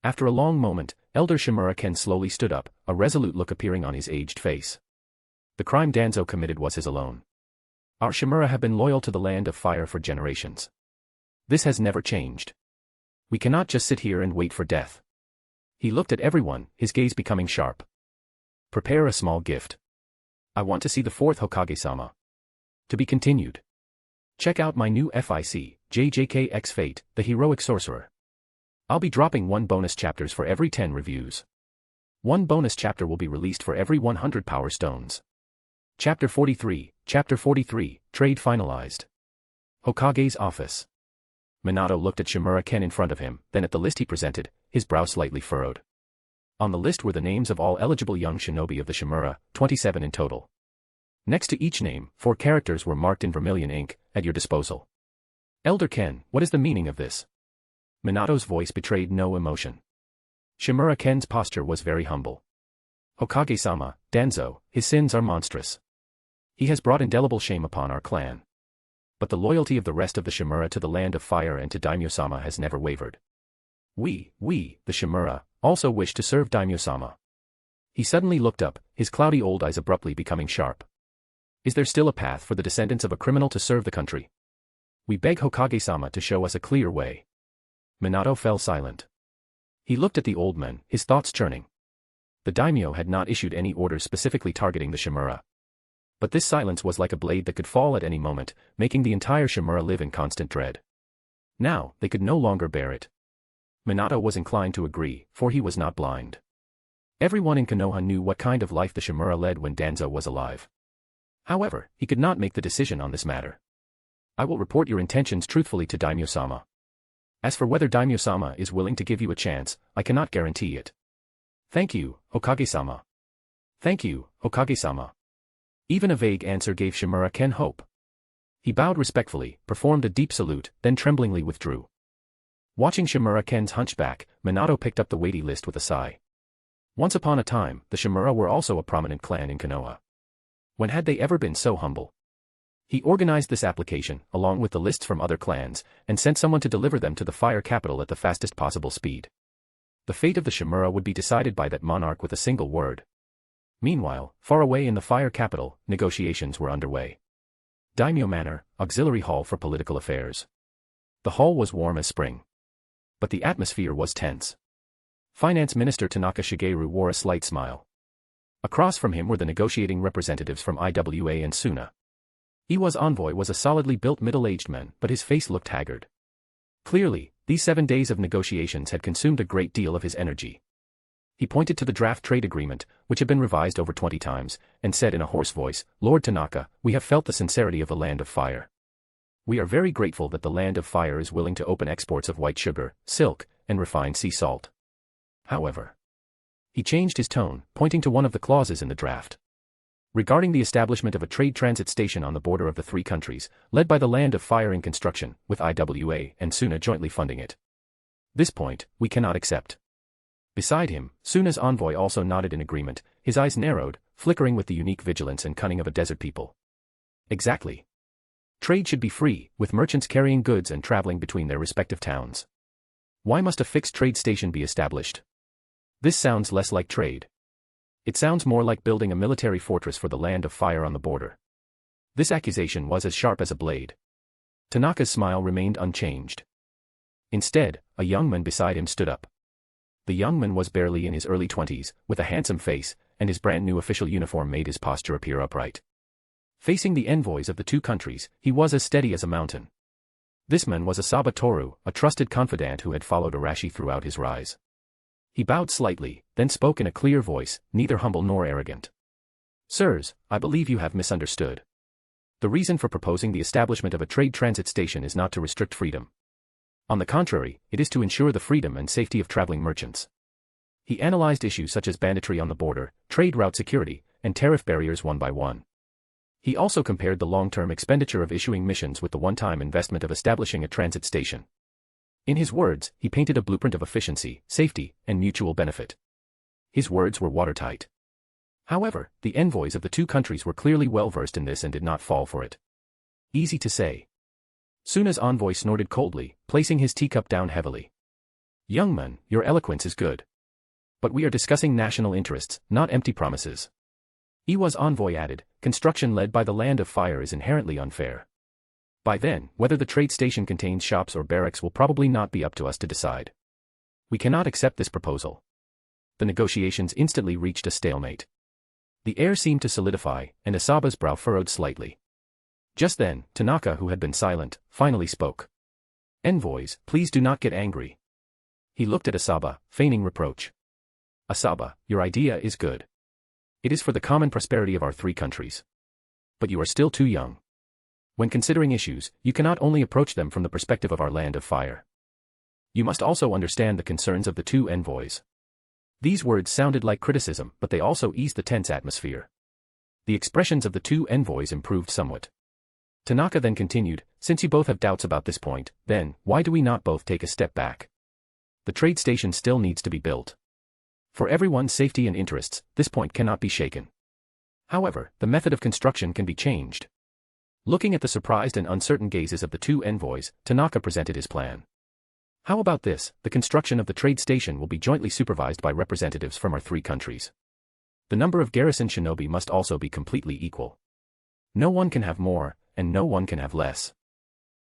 After a long moment, Elder Shimura Ken slowly stood up, a resolute look appearing on his aged face. The crime Danzo committed was his alone. Our Shimura have been loyal to the land of fire for generations. This has never changed. We cannot just sit here and wait for death. He looked at everyone, his gaze becoming sharp. Prepare a small gift. I want to see the fourth Hokage-sama. To be continued. Check out my new FIC, JJKX Fate, the Heroic Sorcerer. I'll be dropping 1 bonus chapters for every 10 reviews. 1 bonus chapter will be released for every 100 Power Stones. Chapter 43, Trade finalized. Hokage's office. Minato looked at Shimura Ken in front of him, then at the list he presented, his brow slightly furrowed. On the list were the names of all eligible young shinobi of the Shimura, 27 in total. Next to each name, 4 characters were marked in vermilion ink, at your disposal. Elder Ken, what is the meaning of this? Minato's voice betrayed no emotion. Shimura Ken's posture was very humble. Hokage-sama, Danzo, his sins are monstrous. He has brought indelible shame upon our clan. But the loyalty of the rest of the Shimura to the land of fire and to Daimyo-sama has never wavered. We, the Shimura, also wish to serve Daimyo-sama. He suddenly looked up, his cloudy old eyes abruptly becoming sharp. Is there still a path for the descendants of a criminal to serve the country? We beg Hokage-sama to show us a clear way. Minato fell silent. He looked at the old man, his thoughts churning. The daimyo had not issued any orders specifically targeting the Shimura. But this silence was like a blade that could fall at any moment, making the entire Shimura live in constant dread. Now, they could no longer bear it. Minato was inclined to agree, for he was not blind. Everyone in Konoha knew what kind of life the Shimura led when Danzo was alive. However, he could not make the decision on this matter. I will report your intentions truthfully to Daimyo-sama. As for whether Daimyo-sama is willing to give you a chance, I cannot guarantee it. Thank you, Hokage-sama. Thank you, Hokage-sama. Even a vague answer gave Shimura Ken hope. He bowed respectfully, performed a deep salute, then tremblingly withdrew. Watching Shimura Ken's hunchback, Minato picked up the weighty list with a sigh. Once upon a time, the Shimura were also a prominent clan in Konoha. When had they ever been so humble? He organized this application, along with the lists from other clans, and sent someone to deliver them to the fire capital at the fastest possible speed. The fate of the Shimura would be decided by that monarch with a single word. Meanwhile, far away in the fire capital, negotiations were underway. Daimyo Manor, Auxiliary Hall for Political Affairs. The hall was warm as spring. But the atmosphere was tense. Finance Minister Tanaka Shigeru wore a slight smile. Across from him were the negotiating representatives from IWA and Suna. Iwa's envoy was a solidly built middle-aged man, but his face looked haggard. Clearly, these 7 days of negotiations had consumed a great deal of his energy. He pointed to the draft trade agreement, which had been revised over 20 times, and said in a hoarse voice, Lord Tanaka, we have felt the sincerity of the land of fire. We are very grateful that the land of fire is willing to open exports of white sugar, silk, and refined sea salt. However, he changed his tone, pointing to one of the clauses in the draft. Regarding the establishment of a trade transit station on the border of the 3 countries, led by the land of fire in construction, with IWA and Suna jointly funding it. This point, we cannot accept. Beside him, Suna's envoy also nodded in agreement, his eyes narrowed, flickering with the unique vigilance and cunning of a desert people. Exactly. Trade should be free, with merchants carrying goods and traveling between their respective towns. Why must a fixed trade station be established? This sounds less like trade. It sounds more like building a military fortress for the land of fire on the border. This accusation was as sharp as a blade. Tanaka's smile remained unchanged. Instead, a young man beside him stood up. The young man was barely in his early 20s, with a handsome face, and his brand-new official uniform made his posture appear upright. Facing the envoys of the 2 countries, he was as steady as a mountain. This man was Asaba Toru, a trusted confidant who had followed Arashi throughout his rise. He bowed slightly, then spoke in a clear voice, neither humble nor arrogant. Sirs, I believe you have misunderstood. The reason for proposing the establishment of a trade transit station is not to restrict freedom. On the contrary, it is to ensure the freedom and safety of traveling merchants. He analyzed issues such as banditry on the border, trade route security, and tariff barriers one by one. He also compared the long-term expenditure of issuing missions with the one-time investment of establishing a transit station. In his words, he painted a blueprint of efficiency, safety, and mutual benefit. His words were watertight. However, the envoys of the 2 countries were clearly well-versed in this and did not fall for it. Easy to say. Suna's envoy snorted coldly, placing his teacup down heavily. Young man, your eloquence is good. But we are discussing national interests, not empty promises. Iwa's envoy added, construction led by the Land of Fire is inherently unfair. By then, whether the trade station contains shops or barracks will probably not be up to us to decide. We cannot accept this proposal. The negotiations instantly reached a stalemate. The air seemed to solidify, and Asaba's brow furrowed slightly. Just then, Tanaka, who had been silent, finally spoke. Envoys, please do not get angry. He looked at Asaba, feigning reproach. Asaba, your idea is good. It is for the common prosperity of our three countries. But you are still too young. When considering issues, you cannot only approach them from the perspective of our Land of Fire. You must also understand the concerns of the two envoys. These words sounded like criticism, but they also eased the tense atmosphere. The expressions of the two envoys improved somewhat. Tanaka then continued, since you both have doubts about this point, then, why do we not both take a step back? The trade station still needs to be built. For everyone's safety and interests, this point cannot be shaken. However, the method of construction can be changed. Looking at the surprised and uncertain gazes of the two envoys, Tanaka presented his plan. How about this? The construction of the trade station will be jointly supervised by representatives from our three countries. The number of garrison shinobi must also be completely equal. No one can have more, and no one can have less.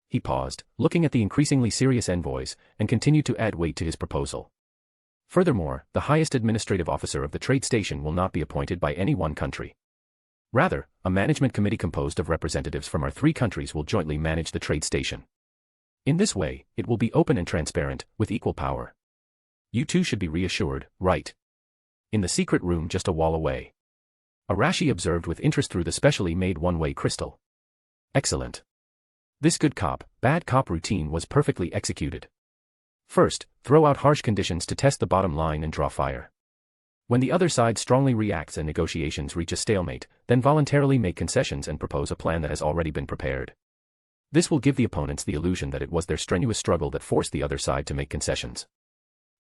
He paused, looking at the increasingly serious envoys, and continued to add weight to his proposal. Furthermore, the highest administrative officer of the trade station will not be appointed by any one country. Rather, a management committee composed of representatives from our three countries will jointly manage the trade station. In this way, it will be open and transparent, with equal power. You two should be reassured, right? In the secret room just a wall away. Arashi observed with interest through the specially made one-way crystal. Excellent. This good cop, bad cop routine was perfectly executed. First, throw out harsh conditions to test the bottom line and draw fire. When the other side strongly reacts and negotiations reach a stalemate, then voluntarily make concessions and propose a plan that has already been prepared. This will give the opponents the illusion that it was their strenuous struggle that forced the other side to make concessions.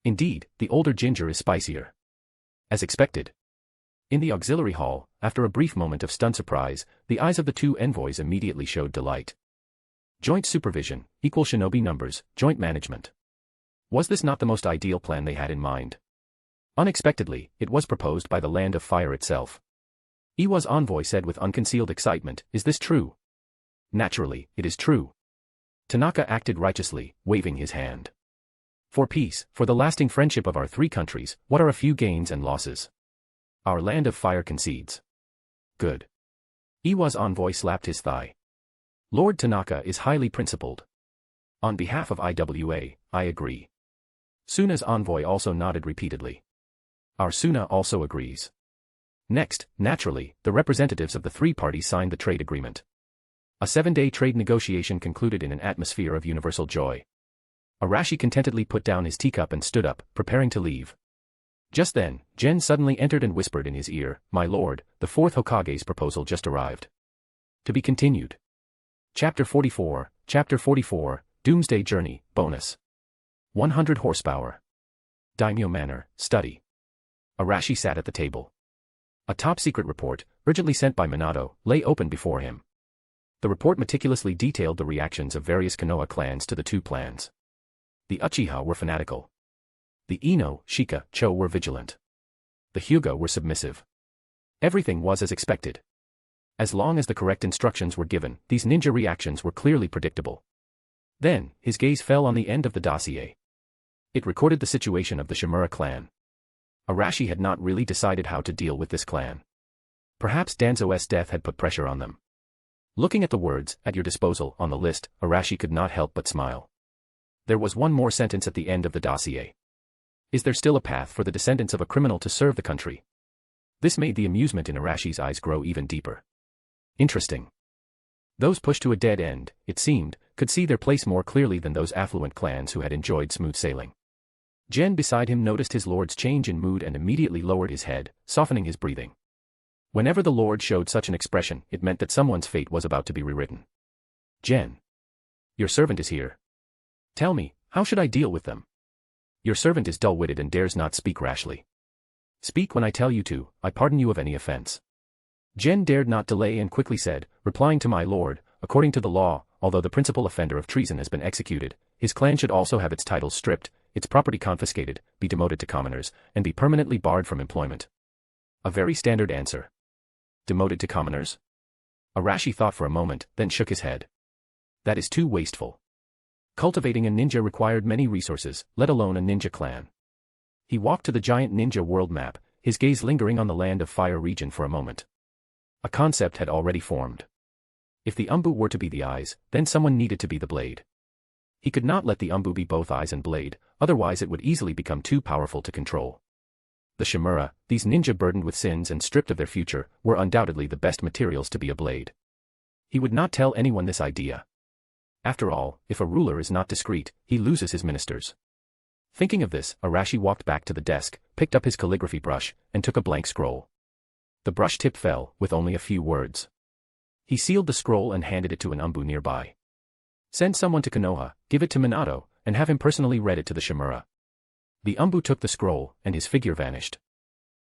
Indeed, the older ginger is spicier. As expected. In the auxiliary hall, after a brief moment of stunned surprise, the eyes of the two envoys immediately showed delight. Joint supervision, equal shinobi numbers, joint management. Was this not the most ideal plan they had in mind? Unexpectedly, it was proposed by the Land of Fire itself. Iwa's envoy said with unconcealed excitement, is this true? Naturally, it is true. Tanaka acted righteously, waving his hand. For peace, for the lasting friendship of our three countries, what are a few gains and losses? Our Land of Fire concedes. Good. Iwa's envoy slapped his thigh. Lord Tanaka is highly principled. On behalf of IWA, I agree. Suna's envoy also nodded repeatedly. Our Suna also agrees. Next, naturally, the representatives of the three parties signed the trade agreement. A 7-day trade negotiation concluded in an atmosphere of universal joy. Arashi contentedly put down his teacup and stood up, preparing to leave. Just then, Gen suddenly entered and whispered in his ear, My lord, the fourth Hokage's proposal just arrived. To be continued. Chapter 44, Doomsday Journey, Bonus. 100 horsepower. Daimyo Manor, Study. Arashi sat at the table. A top-secret report, urgently sent by Minato, lay open before him. The report meticulously detailed the reactions of various Konoha clans to the two plans. The Uchiha were fanatical. The Ino, Shika, Cho were vigilant. The Hyuga were submissive. Everything was as expected. As long as the correct instructions were given, these ninja reactions were clearly predictable. Then, his gaze fell on the end of the dossier. It recorded the situation of the Shimura clan. Arashi had not really decided how to deal with this clan. Perhaps Danzo's death had put pressure on them. Looking at the words, at your disposal, on the list, Arashi could not help but smile. There was one more sentence at the end of the dossier. Is there still a path for the descendants of a criminal to serve the country? This made the amusement in Arashi's eyes grow even deeper. Interesting. Those pushed to a dead end, it seemed, could see their place more clearly than those affluent clans who had enjoyed smooth sailing. Gen beside him noticed his lord's change in mood and immediately lowered his head, softening his breathing. Whenever the lord showed such an expression, it meant that someone's fate was about to be rewritten. Gen. Your servant is here. Tell me, how should I deal with them? Your servant is dull-witted and dares not speak rashly. Speak when I tell you to, I pardon you of any offense. Gen dared not delay and quickly said, replying to my lord, according to the law, although the principal offender of treason has been executed, his clan should also have its titles stripped, its property confiscated, be demoted to commoners, and be permanently barred from employment. A very standard answer. demoted to commoners? Arashi thought for a moment, then shook his head. That is too wasteful. Cultivating a ninja required many resources, let alone a ninja clan. He walked to the giant ninja world map, his gaze lingering on the Land of Fire region for a moment. A concept had already formed. If the Umbu were to be the eyes, then someone needed to be the blade. He could not let the Umbu be both eyes and blade, otherwise it would easily become too powerful to control. The Shimura, these ninja burdened with sins and stripped of their future, were undoubtedly the best materials to be a blade. He would not tell anyone this idea. After all, if a ruler is not discreet, he loses his ministers. Thinking of this, Arashi walked back to the desk, picked up his calligraphy brush, and took a blank scroll. The brush tip fell, with only a few words. He sealed the scroll and handed it to an Umbu nearby. Send someone to Konoha, give it to Minato, and have him personally read it to the Shimura. The Umbu took the scroll, and his figure vanished.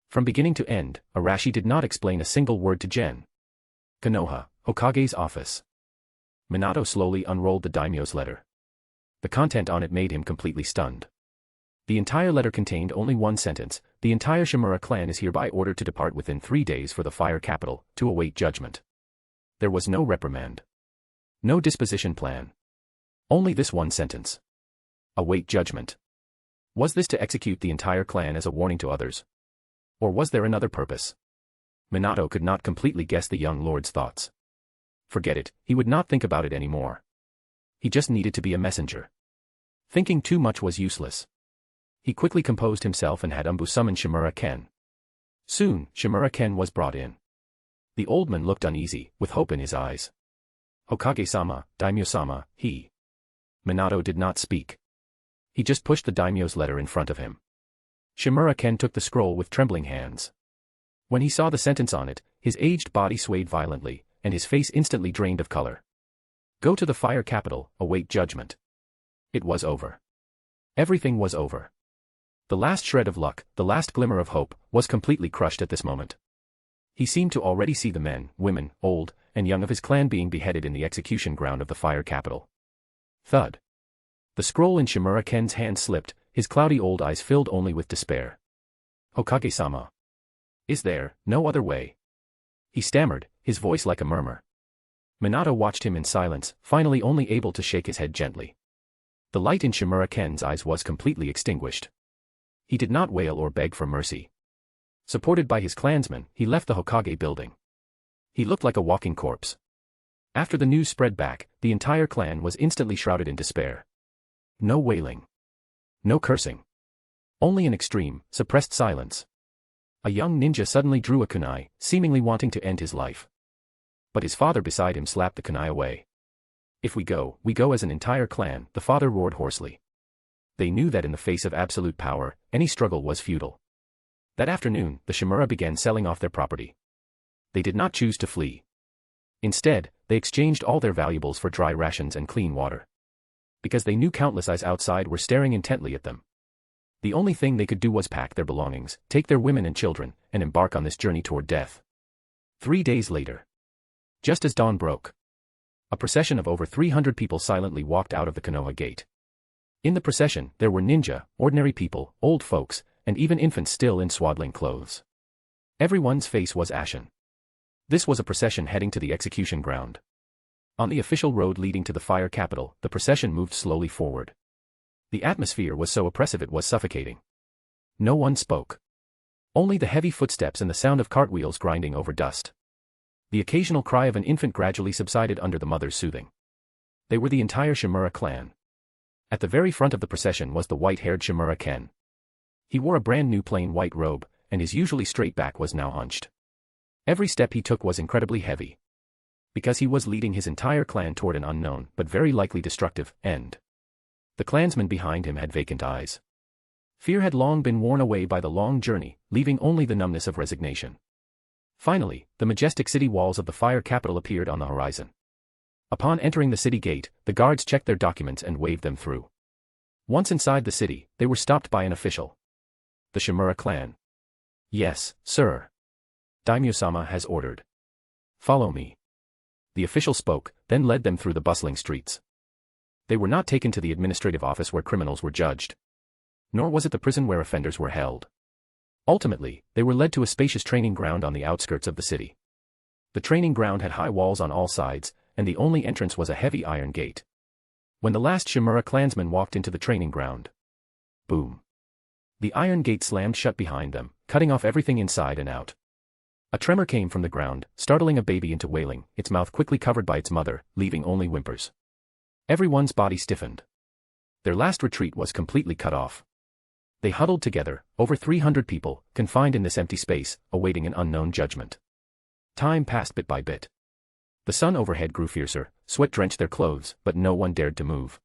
From beginning to end, Arashi did not explain a single word to Gen. Konoha, Hokage's office. Minato slowly unrolled the daimyo's letter. The content on it made him completely stunned. The entire letter contained only one sentence: the entire Shimura clan is hereby ordered to depart within 3 days for the fire capital, to await judgment. There was no reprimand. No disposition plan. Only this one sentence. Await judgment. Was this to execute the entire clan as a warning to others? Or was there another purpose? Minato could not completely guess the young lord's thoughts. Forget it, he would not think about it anymore. He just needed to be a messenger. Thinking too much was useless. He quickly composed himself and had Umbu summon Shimura Ken. Soon, Shimura Ken was brought in. The old man looked uneasy, with hope in his eyes. Hokage-sama, Daimyo-sama, he. Minato did not speak. He just pushed the daimyo's letter in front of him. Shimura Ken took the scroll with trembling hands. When he saw the sentence on it, his aged body swayed violently, and his face instantly drained of color. Go to the fire capital, await judgment. It was over. Everything was over. The last shred of luck, the last glimmer of hope, was completely crushed at this moment. He seemed to already see the men, women, old, and young of his clan being beheaded in the execution ground of the fire capital. Thud. The scroll in Shimura Ken's hand slipped, his cloudy old eyes filled only with despair. Hokage-sama. Is there no other way? He stammered, his voice like a murmur. Minato watched him in silence, finally only able to shake his head gently. The light in Shimura Ken's eyes was completely extinguished. He did not wail or beg for mercy. Supported by his clansmen, he left the Hokage building. He looked like a walking corpse. After the news spread back, the entire clan was instantly shrouded in despair. No wailing. No cursing. Only an extreme, suppressed silence. A young ninja suddenly drew a kunai, seemingly wanting to end his life. But his father beside him slapped the kunai away. If we go as an entire clan, the father roared hoarsely. They knew that in the face of absolute power, any struggle was futile. That afternoon, the Shimura began selling off their property. They did not choose to flee. Instead, they exchanged all their valuables for dry rations and clean water. Because they knew countless eyes outside were staring intently at them. The only thing they could do was pack their belongings, take their women and children, and embark on this journey toward death. 3 days later. Just as dawn broke. A procession of over 300 people silently walked out of the Konoha gate. In the procession, there were ninja, ordinary people, old folks, and even infants still in swaddling clothes. Everyone's face was ashen. This was a procession heading to the execution ground. On the official road leading to the fire capital, the procession moved slowly forward. The atmosphere was so oppressive it was suffocating. No one spoke. Only the heavy footsteps and the sound of cartwheels grinding over dust. The occasional cry of an infant gradually subsided under the mother's soothing. They were the entire Shimura clan. At the very front of the procession was the white-haired Shimura Ken. He wore a brand new plain white robe, and his usually straight back was now hunched. Every step he took was incredibly heavy. Because he was leading his entire clan toward an unknown, but very likely destructive, end. The clansmen behind him had vacant eyes. Fear had long been worn away by the long journey, leaving only the numbness of resignation. Finally, the majestic city walls of the fire capital appeared on the horizon. Upon entering the city gate, the guards checked their documents and waved them through. Once inside the city, they were stopped by an official. The Shimura clan. Yes, sir. Daimyo-sama has ordered. Follow me. The official spoke, then led them through the bustling streets. They were not taken to the administrative office where criminals were judged. Nor was it the prison where offenders were held. Ultimately, they were led to a spacious training ground on the outskirts of the city. The training ground had high walls on all sides, and the only entrance was a heavy iron gate. When the last Shimura clansman walked into the training ground, boom! The iron gate slammed shut behind them, cutting off everything inside and out. A tremor came from the ground, startling a baby into wailing, its mouth quickly covered by its mother, leaving only whimpers. Everyone's body stiffened. Their last retreat was completely cut off. They huddled together, over 300 people, confined in this empty space, awaiting an unknown judgment. Time passed bit by bit. The sun overhead grew fiercer, sweat drenched their clothes, but no one dared to move.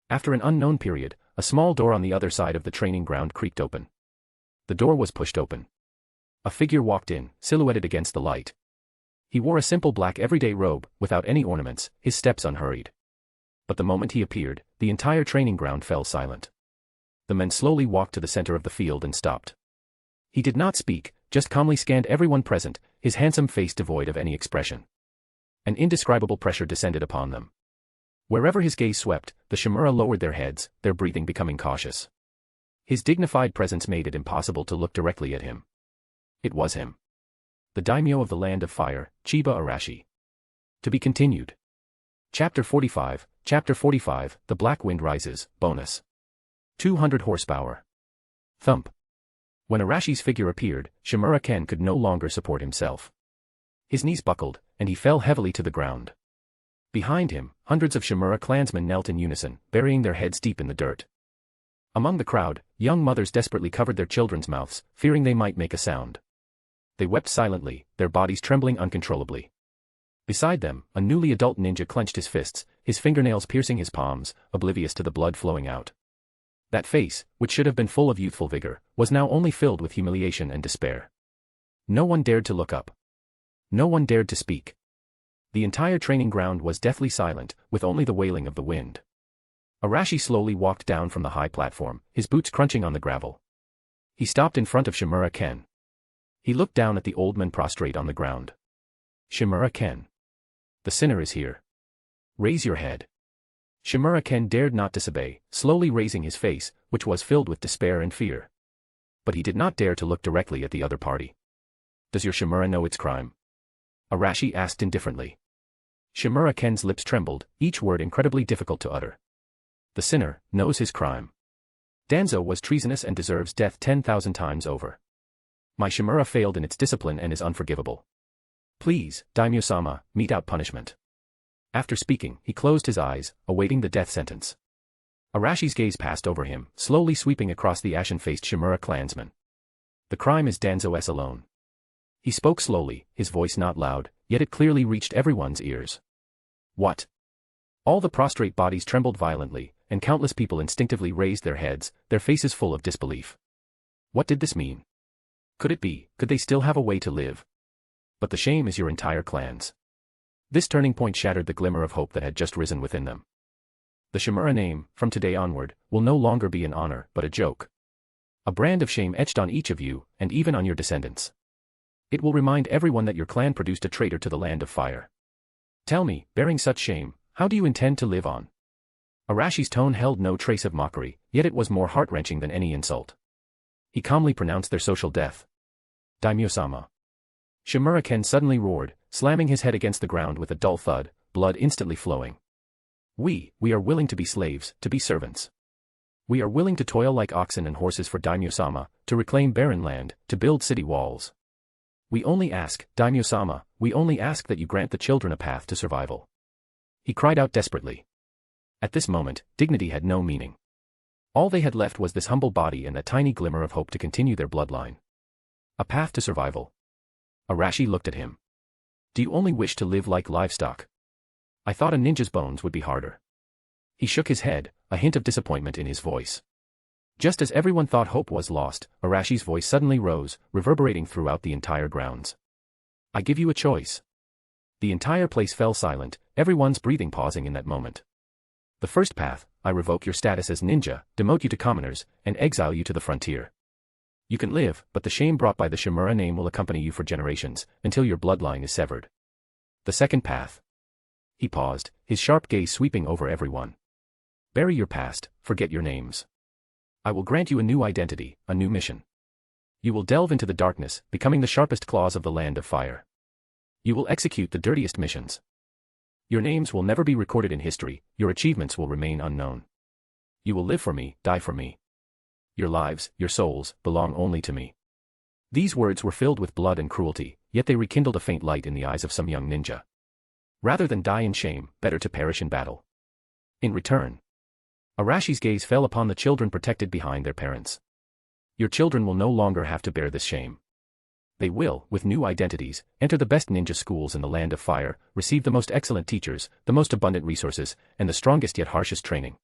After an unknown period, a small door on the other side of the training ground creaked open. The door was pushed open. A figure walked in, silhouetted against the light. He wore a simple black everyday robe, without any ornaments, his steps unhurried. But the moment he appeared, the entire training ground fell silent. The men slowly walked to the center of the field and stopped. He did not speak, just calmly scanned everyone present, his handsome face devoid of any expression. An indescribable pressure descended upon them. Wherever his gaze swept, the Shimura lowered their heads, their breathing becoming cautious. His dignified presence made it impossible to look directly at him. It was him. The Daimyo of the Land of Fire, Chiba Arashi. To be continued. Chapter 45, The Black Wind Rises, bonus. 200 horsepower. Thump. When Arashi's figure appeared, Shimura Ken could no longer support himself. His knees buckled, and he fell heavily to the ground. Behind him, hundreds of Shimura clansmen knelt in unison, burying their heads deep in the dirt. Among the crowd, young mothers desperately covered their children's mouths, fearing they might make a sound. They wept silently, their bodies trembling uncontrollably. Beside them, a newly adult ninja clenched his fists, his fingernails piercing his palms, oblivious to the blood flowing out. That face, which should have been full of youthful vigor, was now only filled with humiliation and despair. No one dared to look up. No one dared to speak. The entire training ground was deathly silent, with only the wailing of the wind. Arashi slowly walked down from the high platform, his boots crunching on the gravel. He stopped in front of Shimura Ken. He looked down at the old man prostrate on the ground. Shimura Ken. The sinner is here. Raise your head. Shimura Ken dared not disobey, slowly raising his face, which was filled with despair and fear. But he did not dare to look directly at the other party. Does your Shimura know its crime? Arashi asked indifferently. Shimura Ken's lips trembled, each word incredibly difficult to utter. The sinner knows his crime. Danzo was treasonous and deserves death 10,000 times over. My Shimura failed in its discipline and is unforgivable. Please, Daimyo-sama, mete out punishment. After speaking, he closed his eyes, awaiting the death sentence. Arashi's gaze passed over him, slowly sweeping across the ashen-faced Shimura clansman. The crime is Danzo's alone. He spoke slowly, his voice not loud, yet it clearly reached everyone's ears. What? All the prostrate bodies trembled violently, and countless people instinctively raised their heads, their faces full of disbelief. What did this mean? Could it be, could they still have a way to live? But the shame is your entire clan's. This turning point shattered the glimmer of hope that had just risen within them. The Shimura name, from today onward, will no longer be an honor, but a joke. A brand of shame etched on each of you, and even on your descendants. It will remind everyone that your clan produced a traitor to the Land of Fire. Tell me, bearing such shame, how do you intend to live on? Arashi's tone held no trace of mockery, yet it was more heart-wrenching than any insult. He calmly pronounced their social death. Daimyo-sama. Shimura Ken suddenly roared, slamming his head against the ground with a dull thud, blood instantly flowing. We are willing to be slaves, to be servants. We are willing to toil like oxen and horses for Daimyo-sama, to reclaim barren land, to build city walls. We only ask, Daimyo-sama, we only ask that you grant the children a path to survival. He cried out desperately. At this moment, dignity had no meaning. All they had left was this humble body and a tiny glimmer of hope to continue their bloodline. A path to survival. Arashi looked at him. Do you only wish to live like livestock? I thought a ninja's bones would be harder. He shook his head, a hint of disappointment in his voice. Just as everyone thought hope was lost, Arashi's voice suddenly rose, reverberating throughout the entire grounds. I give you a choice. The entire place fell silent, everyone's breathing pausing in that moment. The first path, I revoke your status as ninja, demote you to commoners, and exile you to the frontier. You can live, but the shame brought by the Shimura name will accompany you for generations, until your bloodline is severed. The second path. He paused, his sharp gaze sweeping over everyone. Bury your past, forget your names. I will grant you a new identity, a new mission. You will delve into the darkness, becoming the sharpest claws of the Land of Fire. You will execute the dirtiest missions. Your names will never be recorded in history, your achievements will remain unknown. You will live for me, die for me. Your lives, your souls, belong only to me. These words were filled with blood and cruelty, yet they rekindled a faint light in the eyes of some young ninja. Rather than die in shame, better to perish in battle. In return, Arashi's gaze fell upon the children protected behind their parents. Your children will no longer have to bear this shame. They will, with new identities, enter the best ninja schools in the Land of Fire, receive the most excellent teachers, the most abundant resources, and the strongest yet harshest training.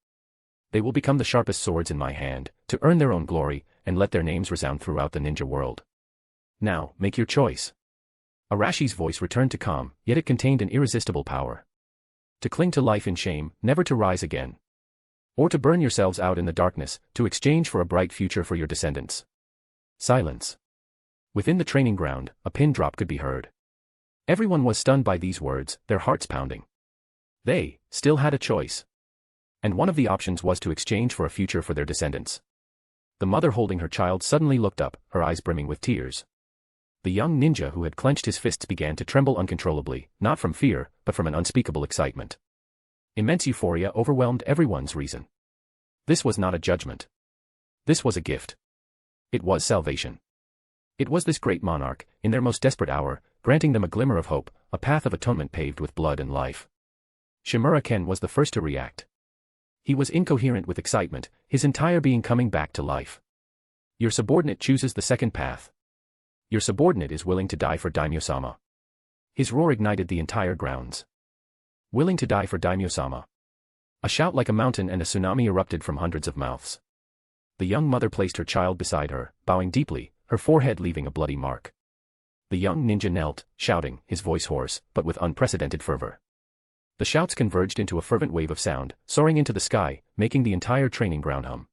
They will become the sharpest swords in my hand, to earn their own glory, and let their names resound throughout the ninja world. Now, make your choice. Arashi's voice returned to calm, yet it contained an irresistible power. To cling to life in shame, never to rise again. Or to burn yourselves out in the darkness, to exchange for a bright future for your descendants. Silence. Within the training ground, a pin drop could be heard. Everyone was stunned by these words, their hearts pounding. They still had a choice. And one of the options was to exchange for a future for their descendants. The mother holding her child suddenly looked up, her eyes brimming with tears. The young ninja who had clenched his fists began to tremble uncontrollably, not from fear, but from an unspeakable excitement. Immense euphoria overwhelmed everyone's reason. This was not a judgment. This was a gift. It was salvation. It was this great monarch, in their most desperate hour, granting them a glimmer of hope, a path of atonement paved with blood and life. Shimura Ken was the first to react. He was incoherent with excitement, his entire being coming back to life. Your subordinate chooses the second path. Your subordinate is willing to die for Daimyo-sama. His roar ignited the entire grounds. Willing to die for Daimyo-sama. A shout like a mountain and a tsunami erupted from hundreds of mouths. The young mother placed her child beside her, bowing deeply, her forehead leaving a bloody mark. The young ninja knelt, shouting, his voice hoarse, but with unprecedented fervor. The shouts converged into a fervent wave of sound, soaring into the sky, making the entire training ground hum.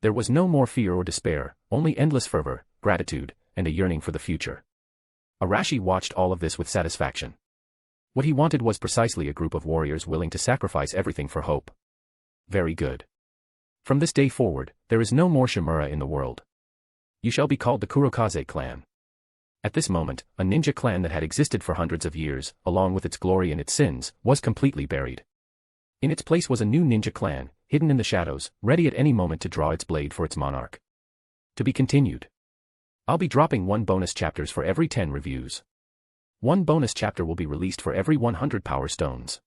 There was no more fear or despair, only endless fervor, gratitude, and a yearning for the future. Arashi watched all of this with satisfaction. What he wanted was precisely a group of warriors willing to sacrifice everything for hope. Very good. From this day forward, there is no more Shimura in the world. You shall be called the Kurokaze clan. At this moment, a ninja clan that had existed for hundreds of years, along with its glory and its sins, was completely buried. In its place was a new ninja clan, hidden in the shadows, ready at any moment to draw its blade for its monarch. To be continued. I'll be dropping 1 bonus chapters for every 10 reviews. 1 bonus chapter will be released for every 100 power stones.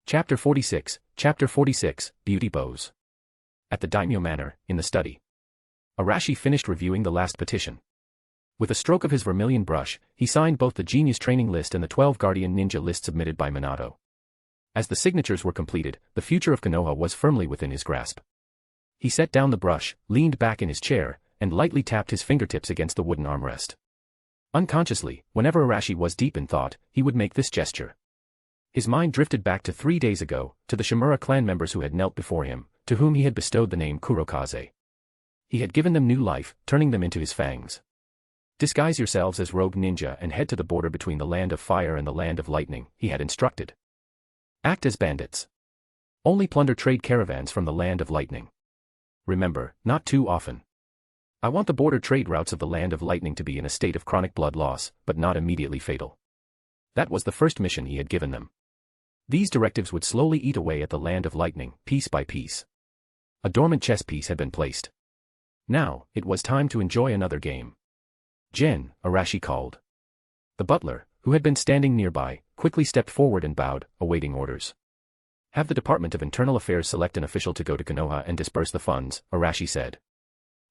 Chapter 46, Beauty Bows. At the Daimyo Manor, in the study. Arashi finished reviewing the last petition. With a stroke of his vermilion brush, he signed both the Genius Training List and the 12 Guardian Ninja List submitted by Minato. As the signatures were completed, the future of Konoha was firmly within his grasp. He set down the brush, leaned back in his chair, and lightly tapped his fingertips against the wooden armrest. Unconsciously, whenever Arashi was deep in thought, he would make this gesture. His mind drifted back to 3 days ago, to the Shimura clan members who had knelt before him, to whom he had bestowed the name Kurokaze. He had given them new life, turning them into his fangs. Disguise yourselves as rogue ninja and head to the border between the Land of Fire and the Land of Lightning, he had instructed. Act as bandits. Only plunder trade caravans from the Land of Lightning. Remember, not too often. I want the border trade routes of the Land of Lightning to be in a state of chronic blood loss, but not immediately fatal. That was the first mission he had given them. These directives would slowly eat away at the Land of Lightning, piece by piece. A dormant chess piece had been placed. Now, it was time to enjoy another game. Gen, Arashi called. The butler, who had been standing nearby, quickly stepped forward and bowed, awaiting orders. Have the Department of Internal Affairs select an official to go to Konoha and disperse the funds, Arashi said.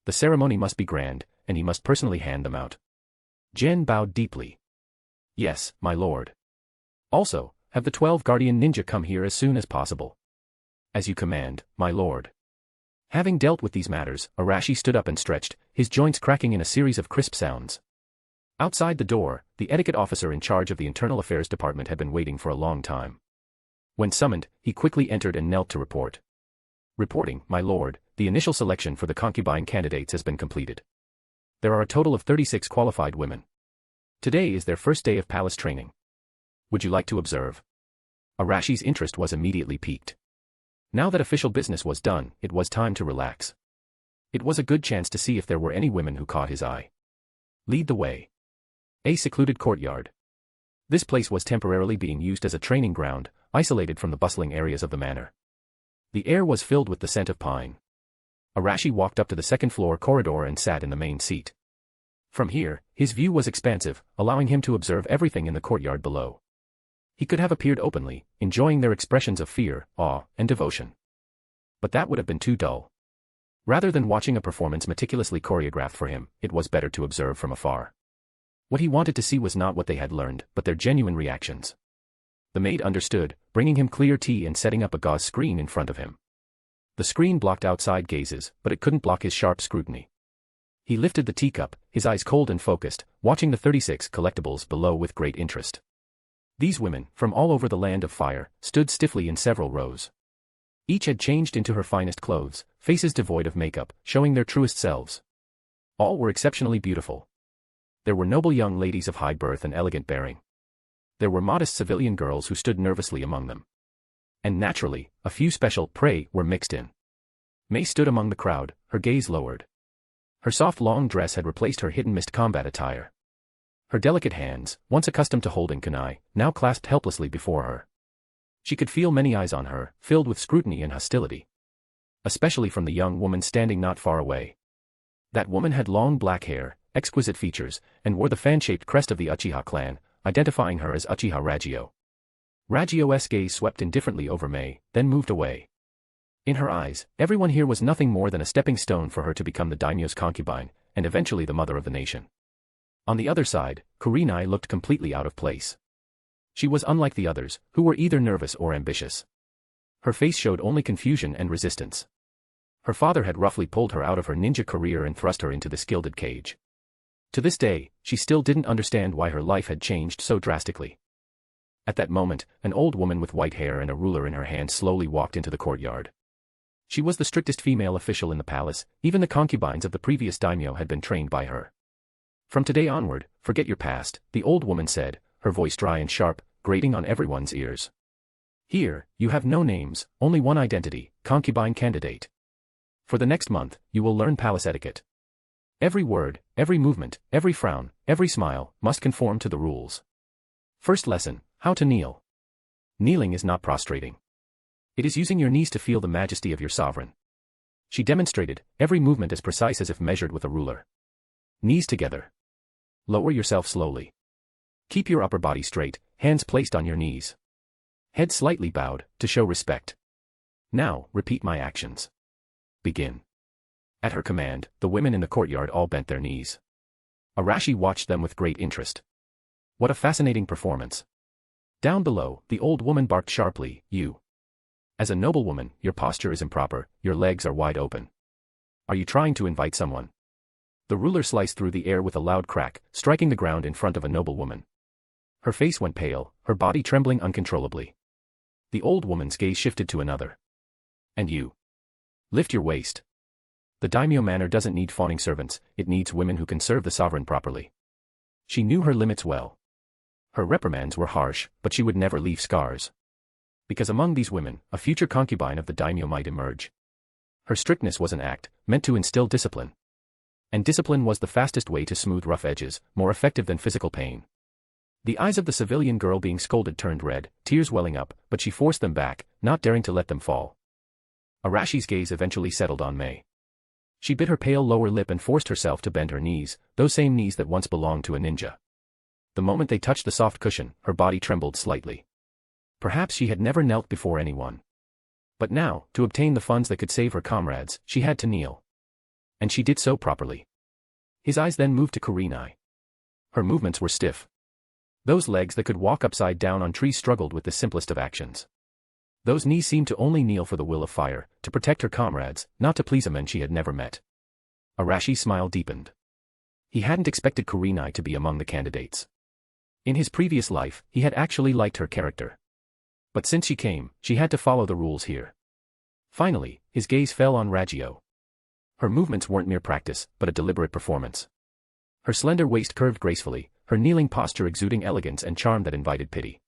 The ceremony must be grand, and he must personally hand them out. Gen bowed deeply. Yes, my lord. Also, have the 12 Guardian Ninja come here as soon as possible. As you command, my lord. Having dealt with these matters, Arashi stood up and stretched, his joints cracking in a series of crisp sounds. Outside the door, the etiquette officer in charge of the Internal Affairs Department had been waiting for a long time. When summoned, he quickly entered and knelt to report. Reporting, my lord, the initial selection for the concubine candidates has been completed. There are a total of 36 qualified women. Today is their first day of palace training. Would you like to observe? Arashi's interest was immediately piqued. Now that official business was done, it was time to relax. It was a good chance to see if there were any women who caught his eye. Lead the way. A secluded courtyard. This place was temporarily being used as a training ground, isolated from the bustling areas of the manor. The air was filled with the scent of pine. Arashi walked up to the second-floor corridor and sat in the main seat. From here, his view was expansive, allowing him to observe everything in the courtyard below. He could have appeared openly, enjoying their expressions of fear, awe, and devotion. But that would have been too dull. Rather than watching a performance meticulously choreographed for him, it was better to observe from afar. What he wanted to see was not what they had learned, but their genuine reactions. The maid understood, bringing him clear tea and setting up a gauze screen in front of him. The screen blocked outside gazes, but it couldn't block his sharp scrutiny. He lifted the teacup, his eyes cold and focused, watching the 36 collectibles below with great interest. These women, from all over the land of fire, stood stiffly in several rows. Each had changed into her finest clothes, faces devoid of makeup, showing their truest selves. All were exceptionally beautiful. There were noble young ladies of high birth and elegant bearing. There were modest civilian girls who stood nervously among them. And naturally, a few special prey were mixed in. Mei stood among the crowd, her gaze lowered. Her soft long dress had replaced her hidden mist combat attire. Her delicate hands, once accustomed to holding kunai, now clasped helplessly before her. She could feel many eyes on her, filled with scrutiny and hostility. Especially from the young woman standing not far away. That woman had long black hair, exquisite features, and wore the fan-shaped crest of the Uchiha clan, identifying her as Uchiha Ragyo. Ragyo's gaze swept indifferently over Mei, then moved away. In her eyes, everyone here was nothing more than a stepping stone for her to become the daimyo's concubine, and eventually the mother of the nation. On the other side, Kurenai looked completely out of place. She was unlike the others, who were either nervous or ambitious. Her face showed only confusion and resistance. Her father had roughly pulled her out of her ninja career and thrust her into this gilded cage. To this day, she still didn't understand why her life had changed so drastically. At that moment, an old woman with white hair and a ruler in her hand slowly walked into the courtyard. She was the strictest female official in the palace, even the concubines of the previous daimyo had been trained by her. From today onward, forget your past, the old woman said, her voice dry and sharp, grating on everyone's ears. Here, you have no names, only one identity, concubine candidate. For the next month, you will learn palace etiquette. Every word, every movement, every frown, every smile, must conform to the rules. First lesson, how to kneel. Kneeling is not prostrating. It is using your knees to feel the majesty of your sovereign. She demonstrated, every movement as precise as if measured with a ruler. Knees together. Lower yourself slowly. Keep your upper body straight, hands placed on your knees. Head slightly bowed, to show respect. Now, repeat my actions. Begin. At her command, the women in the courtyard all bent their knees. Arashi watched them with great interest. What a fascinating performance. Down below, the old woman barked sharply, you. As a noblewoman, your posture is improper, your legs are wide open. Are you trying to invite someone? The ruler sliced through the air with a loud crack, striking the ground in front of a noblewoman. Her face went pale, her body trembling uncontrollably. The old woman's gaze shifted to another. And you? Lift your waist. The daimyo manor doesn't need fawning servants, it needs women who can serve the sovereign properly. She knew her limits well. Her reprimands were harsh, but she would never leave scars. Because among these women, a future concubine of the daimyo might emerge. Her strictness was an act, meant to instill discipline. And discipline was the fastest way to smooth rough edges, more effective than physical pain. The eyes of the civilian girl being scolded turned red, tears welling up, but she forced them back, not daring to let them fall. Arashi's gaze eventually settled on Mei. She bit her pale lower lip and forced herself to bend her knees, those same knees that once belonged to a ninja. The moment they touched the soft cushion, her body trembled slightly. Perhaps she had never knelt before anyone. But now, to obtain the funds that could save her comrades, she had to kneel. And she did so properly. His eyes then moved to Kurenai. Her movements were stiff. Those legs that could walk upside down on trees struggled with the simplest of actions. Those knees seemed to only kneel for the will of fire, to protect her comrades, not to please a man she had never met. Arashi's smile deepened. He hadn't expected Kurenai to be among the candidates. In his previous life, he had actually liked her character. But since she came, she had to follow the rules here. Finally, his gaze fell on Ragyo. Her movements weren't mere practice, but a deliberate performance. Her slender waist curved gracefully, her kneeling posture exuding elegance and charm that invited pity.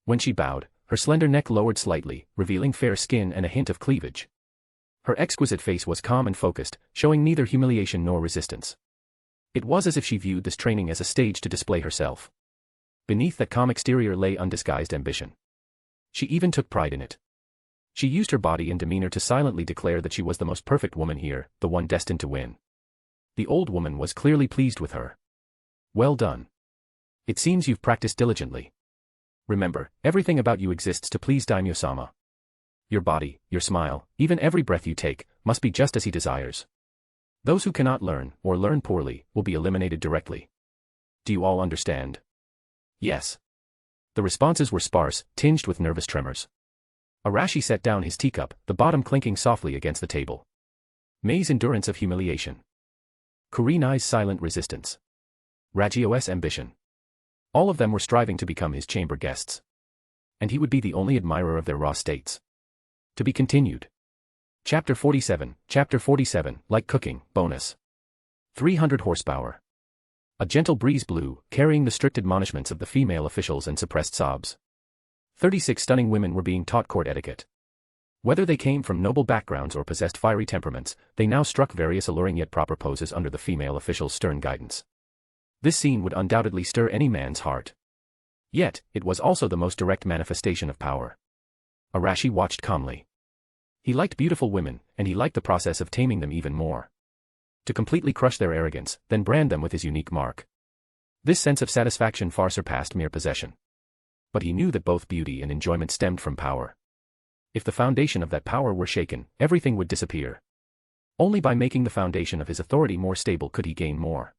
When she bowed, her slender neck lowered slightly, revealing fair skin and a hint of cleavage. Her exquisite face was calm and focused, showing neither humiliation nor resistance. It was as if she viewed this training as a stage to display herself. Beneath that calm exterior lay undisguised ambition. She even took pride in it. She used her body and demeanor to silently declare that she was the most perfect woman here, the one destined to win. The old woman was clearly pleased with her. Well done. It seems you've practiced diligently. Remember, everything about you exists to please Daimyo-sama. Your body, your smile, even every breath you take, must be just as he desires. Those who cannot learn, or learn poorly, will be eliminated directly. Do you all understand? Yes. The responses were sparse, tinged with nervous tremors. Arashi set down his teacup, the bottom clinking softly against the table. Mei's endurance of humiliation. Kurenai's silent resistance. Ragio's ambition. All of them were striving to become his chamber guests. And he would be the only admirer of their raw states. To be continued. Chapter 47, like cooking, bonus. 300 horsepower. A gentle breeze blew, carrying the strict admonishments of the female officials and suppressed sobs. 36 stunning women were being taught court etiquette. Whether they came from noble backgrounds or possessed fiery temperaments, they now struck various alluring yet proper poses under the female official's stern guidance. This scene would undoubtedly stir any man's heart. Yet, it was also the most direct manifestation of power. Arashi watched calmly. He liked beautiful women, and he liked the process of taming them even more. To completely crush their arrogance, then brand them with his unique mark. This sense of satisfaction far surpassed mere possession. But he knew that both beauty and enjoyment stemmed from power. If the foundation of that power were shaken, everything would disappear. Only by making the foundation of his authority more stable could he gain more.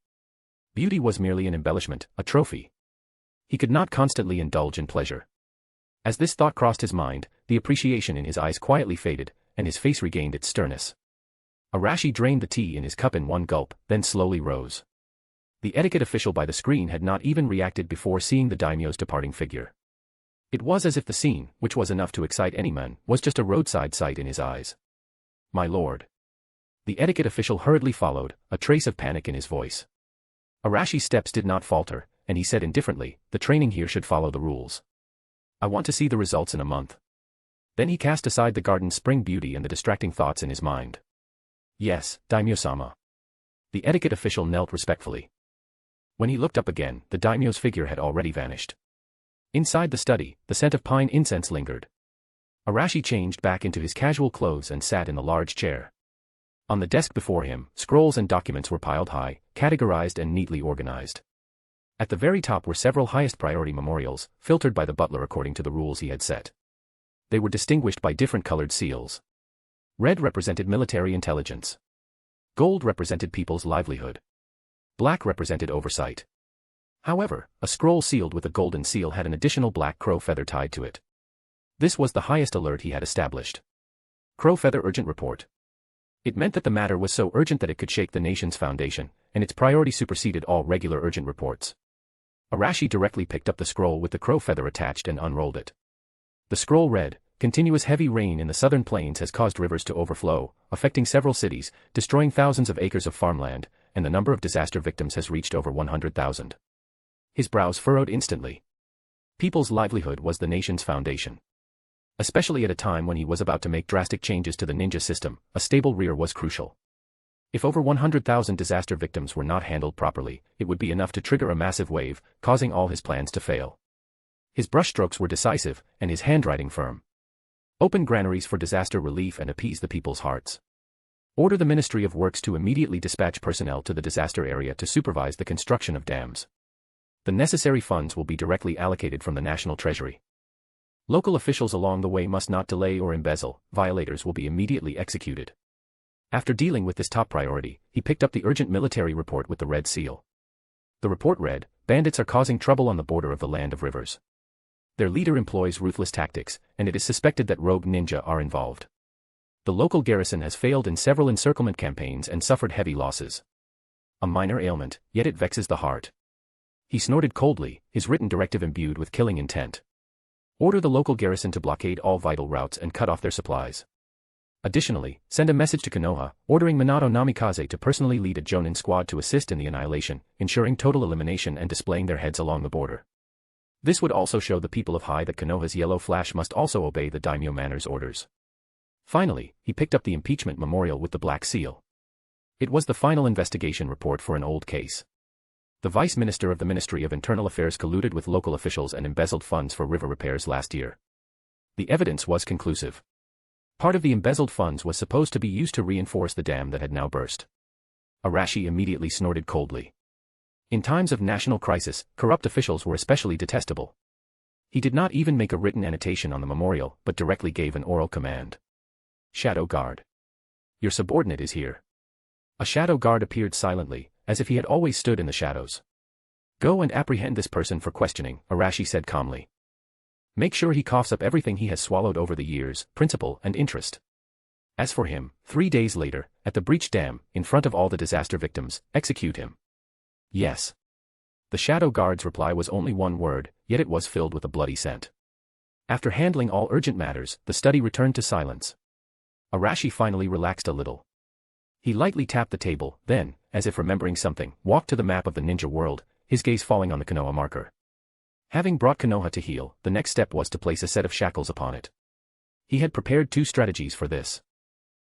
Beauty was merely an embellishment, a trophy. He could not constantly indulge in pleasure. As this thought crossed his mind, the appreciation in his eyes quietly faded, and his face regained its sternness. Arashi drained the tea in his cup in one gulp, then slowly rose. The etiquette official by the screen had not even reacted before seeing the daimyo's departing figure. It was as if the scene, which was enough to excite any man, was just a roadside sight in his eyes. My lord. The etiquette official hurriedly followed, a trace of panic in his voice. Arashi's steps did not falter, and he said indifferently, the training here should follow the rules. I want to see the results in a month. Then he cast aside the garden's spring beauty and the distracting thoughts in his mind. Yes, Daimyo-sama. The etiquette official knelt respectfully. When he looked up again, the daimyo's figure had already vanished. Inside the study, the scent of pine incense lingered. Arashi changed back into his casual clothes and sat in the large chair. On the desk before him, scrolls and documents were piled high, categorized and neatly organized. At the very top were several highest priority memorials, filtered by the butler according to the rules he had set. They were distinguished by different colored seals. Red represented military intelligence. Gold represented people's livelihood. Black represented oversight. However, a scroll sealed with a golden seal had an additional black crow feather tied to it. This was the highest alert he had established. Crow feather urgent report. It meant that the matter was so urgent that it could shake the nation's foundation, and its priority superseded all regular urgent reports. Arashi directly picked up the scroll with the crow feather attached and unrolled it. The scroll read, continuous heavy rain in the southern plains has caused rivers to overflow, affecting several cities, destroying thousands of acres of farmland, and the number of disaster victims has reached over 100,000. His brows furrowed instantly. People's livelihood was the nation's foundation. Especially at a time when he was about to make drastic changes to the ninja system, a stable rear was crucial. If over 100,000 disaster victims were not handled properly, it would be enough to trigger a massive wave, causing all his plans to fail. His brushstrokes were decisive, and his handwriting firm. Open granaries for disaster relief and appease the people's hearts. Order the Ministry of Works to immediately dispatch personnel to the disaster area to supervise the construction of dams. The necessary funds will be directly allocated from the national treasury. Local officials along the way must not delay or embezzle, violators will be immediately executed. After dealing with this top priority, he picked up the urgent military report with the red seal. The report read, bandits are causing trouble on the border of the land of rivers. Their leader employs ruthless tactics, and it is suspected that rogue ninja are involved. The local garrison has failed in several encirclement campaigns and suffered heavy losses. A minor ailment, yet it vexes the heart. He snorted coldly, his written directive imbued with killing intent. Order the local garrison to blockade all vital routes and cut off their supplies. Additionally, send a message to Konoha, ordering Minato Namikaze to personally lead a Jonin squad to assist in the annihilation, ensuring total elimination and displaying their heads along the border. This would also show the people of High that Konoha's yellow flash must also obey the daimyo manor's orders. Finally, he picked up the impeachment memorial with the black seal. It was the final investigation report for an old case. The vice minister of the Ministry of Internal Affairs colluded with local officials and embezzled funds for river repairs last year. The evidence was conclusive. Part of the embezzled funds was supposed to be used to reinforce the dam that had now burst. Arashi immediately snorted coldly. In times of national crisis, corrupt officials were especially detestable. He did not even make a written annotation on the memorial, but directly gave an oral command. Shadow Guard. Your subordinate is here. A shadow guard appeared silently, as if he had always stood in the shadows. Go and apprehend this person for questioning, Arashi said calmly. Make sure he coughs up everything he has swallowed over the years, principal and interest. As for him, 3 days later, at the breached dam, in front of all the disaster victims, execute him. Yes. The shadow guard's reply was only one word, yet it was filled with a bloody scent. After handling all urgent matters, the study returned to silence. Arashi finally relaxed a little. He lightly tapped the table, then, as if remembering something, walked to the map of the ninja world, his gaze falling on the Konoha marker. Having brought Konoha to heel, the next step was to place a set of shackles upon it. He had prepared 2 strategies for this.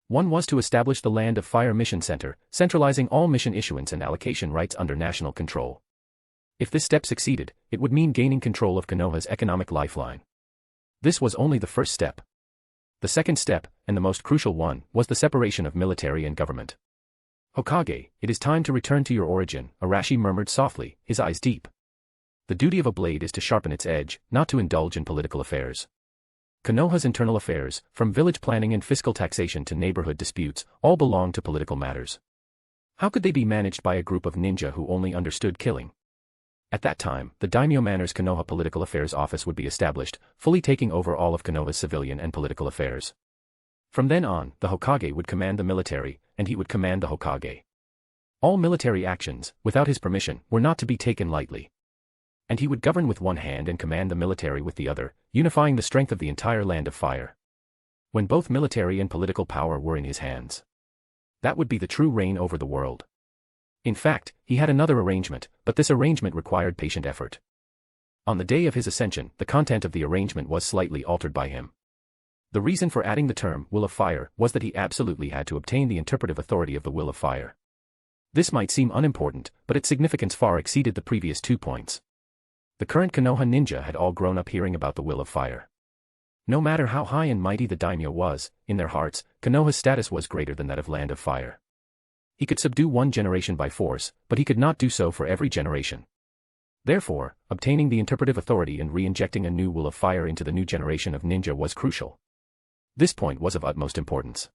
One was to establish the Land of Fire Mission Center, centralizing all mission issuance and allocation rights under national control. If this step succeeded, it would mean gaining control of Konoha's economic lifeline. This was only the first step. The second step, and the most crucial one, was the separation of military and government. Hokage, it is time to return to your origin, Arashi murmured softly, his eyes deep. The duty of a blade is to sharpen its edge, not to indulge in political affairs. Konoha's internal affairs, from village planning and fiscal taxation to neighborhood disputes, all belong to political matters. How could they be managed by a group of ninja who only understood killing? At that time, the Daimyo Manor's Konoha Political Affairs Office would be established, fully taking over all of Konoha's civilian and political affairs. From then on, the Hokage would command the military, and he would command the Hokage. All military actions, without his permission, were not to be taken lightly. And he would govern with one hand and command the military with the other, unifying the strength of the entire Land of Fire. When both military and political power were in his hands, that would be the true reign over the world. In fact, he had another arrangement, but this arrangement required patient effort. On the day of his ascension, the content of the arrangement was slightly altered by him. The reason for adding the term Will of Fire was that he absolutely had to obtain the interpretive authority of the Will of Fire. This might seem unimportant, but its significance far exceeded the previous 2 points. The current Konoha ninja had all grown up hearing about the Will of Fire. No matter how high and mighty the daimyo was, in their hearts, Konoha's status was greater than that of Land of Fire. He could subdue one generation by force, but he could not do so for every generation. Therefore, obtaining the interpretive authority and re-injecting a new Will of Fire into the new generation of ninja was crucial. This point was of utmost importance.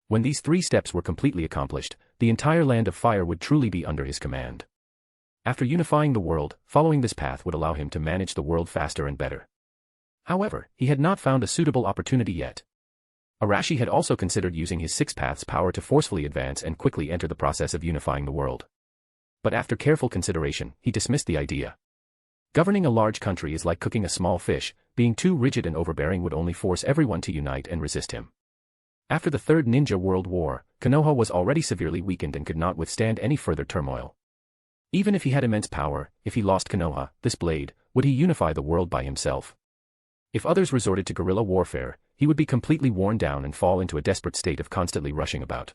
When these 3 steps were completely accomplished, the entire Land of Fire would truly be under his command. After unifying the world, following this path would allow him to manage the world faster and better. However, he had not found a suitable opportunity yet. Arashi had also considered using his 6 paths power to forcefully advance and quickly enter the process of unifying the world. But after careful consideration, he dismissed the idea. Governing a large country is like cooking a small fish, being too rigid and overbearing would only force everyone to unite and resist him. After the Third Ninja World War, Konoha was already severely weakened and could not withstand any further turmoil. Even if he had immense power, if he lost Konoha, this blade, would he unify the world by himself? If others resorted to guerrilla warfare, he would be completely worn down and fall into a desperate state of constantly rushing about.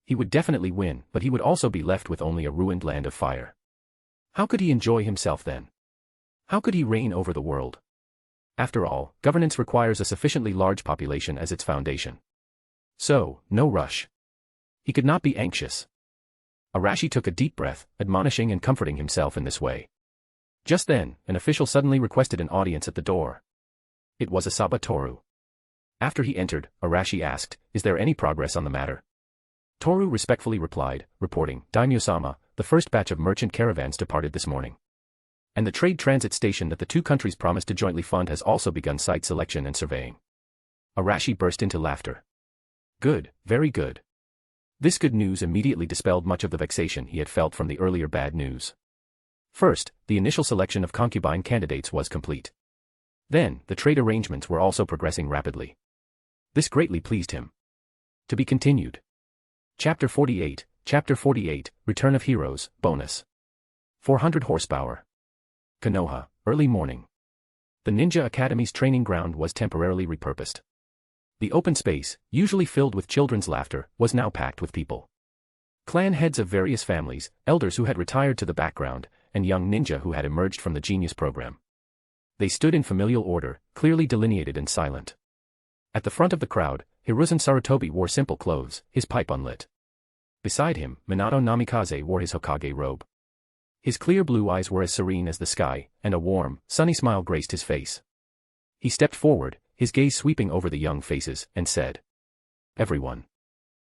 He would definitely win, but he would also be left with only a ruined Land of Fire. How could he enjoy himself then? How could he reign over the world? After all, governance requires a sufficiently large population as its foundation. So, no rush. He could not be anxious. Arashi took a deep breath, admonishing and comforting himself in this way. Just then, an official suddenly requested an audience at the door. It was Asaba Toru. After he entered, Arashi asked, "Is there any progress on the matter?" Toru respectfully replied, reporting, "Daimyo-sama, the first batch of merchant caravans departed this morning. And the trade transit station that the 2 countries promised to jointly fund has also begun site selection and surveying." Arashi burst into laughter. Good, very good. This good news immediately dispelled much of the vexation he had felt from the earlier bad news. First, the initial selection of concubine candidates was complete. Then, the trade arrangements were also progressing rapidly. This greatly pleased him. To be continued. Chapter 48, Return of Heroes, Bonus. 400 horsepower. Konoha, early morning. The Ninja Academy's training ground was temporarily repurposed. The open space, usually filled with children's laughter, was now packed with people. Clan heads of various families, elders who had retired to the background, and young ninja who had emerged from the genius program. They stood in familial order, clearly delineated and silent. At the front of the crowd, Hiruzen Sarutobi wore simple clothes, his pipe unlit. Beside him, Minato Namikaze wore his Hokage robe. His clear blue eyes were as serene as the sky, and a warm, sunny smile graced his face. He stepped forward, his gaze sweeping over the young faces, and said, "Everyone."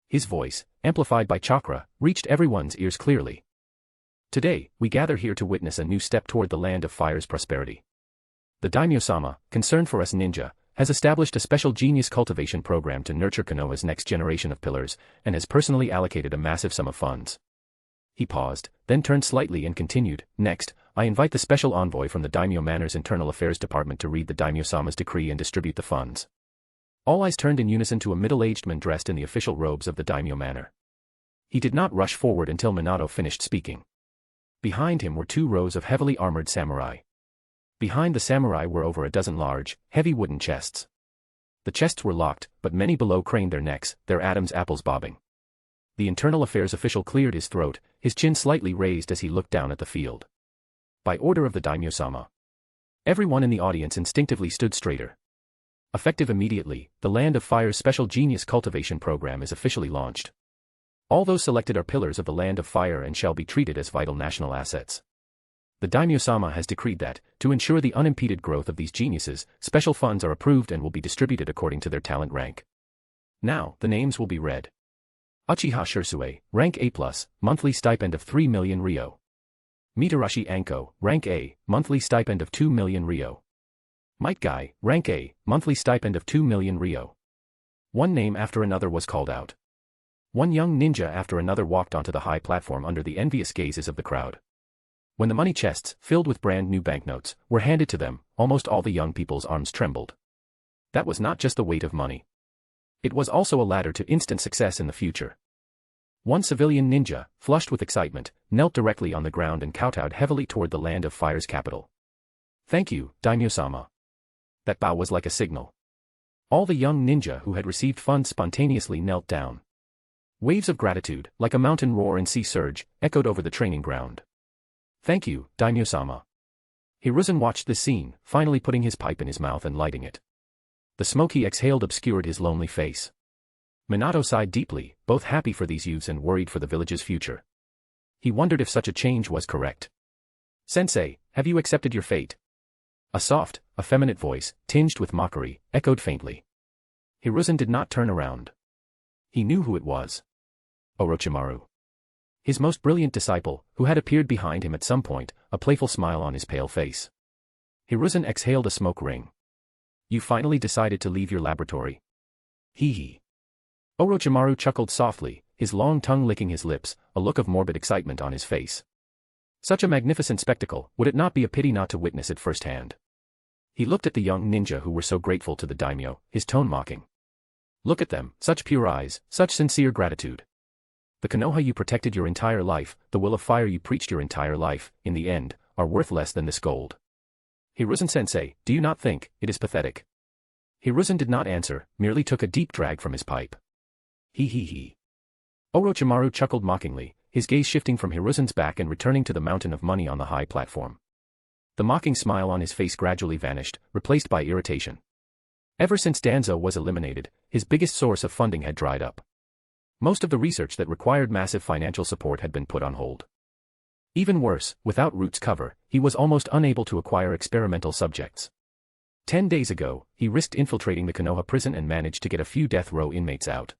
His voice, amplified by chakra, reached everyone's ears clearly. "Today, we gather here to witness a new step toward the Land of Fire's prosperity. The Daimyo-sama, concerned for us ninja, has established a special genius cultivation program to nurture Konoha's next generation of pillars, and has personally allocated a massive sum of funds." He paused, then turned slightly and continued, "Next, I invite the special envoy from the Daimyo Manor's Internal Affairs Department to read the Daimyo-sama's decree and distribute the funds." All eyes turned in unison to a middle-aged man dressed in the official robes of the Daimyo Manor. He did not rush forward until Minato finished speaking. Behind him were 2 rows of heavily armored samurai. Behind the samurai were over a dozen large, heavy wooden chests. The chests were locked, but many below craned their necks, their Adam's apples bobbing. The Internal Affairs official cleared his throat, his chin slightly raised as he looked down at the field. By order of the Daimyo-sama. Everyone in the audience instinctively stood straighter. Effective immediately, the Land of Fire's special genius cultivation program is officially launched. All those selected are pillars of the Land of Fire and shall be treated as vital national assets. The Daimyo-sama has decreed that, to ensure the unimpeded growth of these geniuses, special funds are approved and will be distributed according to their talent rank. Now, the names will be read. Uchiha Shirsue, rank A+, monthly stipend of 3 million ryo. Mitarashi Anko, rank A, monthly stipend of 2 million ryo. Might Guy, rank A, monthly stipend of 2 million ryo. One name after another was called out. One young ninja after another walked onto the high platform under the envious gazes of the crowd. When the money chests, filled with brand new banknotes, were handed to them, almost all the young people's arms trembled. That was not just the weight of money. It was also a ladder to instant success in the future. One civilian ninja, flushed with excitement, knelt directly on the ground and kowtowed heavily toward the Land of Fire's capital. "Thank you, Daimyo-sama." That bow was like a signal. All the young ninja who had received funds spontaneously knelt down. Waves of gratitude, like a mountain roar and sea surge, echoed over the training ground. "Thank you, Daimyo-sama." Hiruzen watched this scene, finally putting his pipe in his mouth and lighting it. The smoke he exhaled obscured his lonely face. Minato sighed deeply, both happy for these youths and worried for the village's future. He wondered if such a change was correct. "Sensei, have you accepted your fate?" A soft, effeminate voice, tinged with mockery, echoed faintly. Hiruzen did not turn around. He knew who it was. Orochimaru. His most brilliant disciple, who had appeared behind him at some point, a playful smile on his pale face. Hiruzen exhaled a smoke ring. "You finally decided to leave your laboratory." Hee hee. Orochimaru chuckled softly, his long tongue licking his lips, a look of morbid excitement on his face. Such a magnificent spectacle, would it not be a pity not to witness it firsthand? He looked at the young ninja who were so grateful to the daimyo, his tone mocking. Look at them, such pure eyes, such sincere gratitude. The Konoha you protected your entire life, the will of fire you preached your entire life, in the end, are worth less than this gold. Hiruzen-sensei, do you not think it is pathetic? Hiruzen did not answer, merely took a deep drag from his pipe. Hee hee hee. Orochimaru chuckled mockingly, his gaze shifting from Hiruzen's back and returning to the mountain of money on the high platform. The mocking smile on his face gradually vanished, replaced by irritation. Ever since Danzo was eliminated, his biggest source of funding had dried up. Most of the research that required massive financial support had been put on hold. Even worse, without Root's cover, he was almost unable to acquire experimental subjects. 10 days ago, he risked infiltrating the Konoha prison and managed to get a few death row inmates out.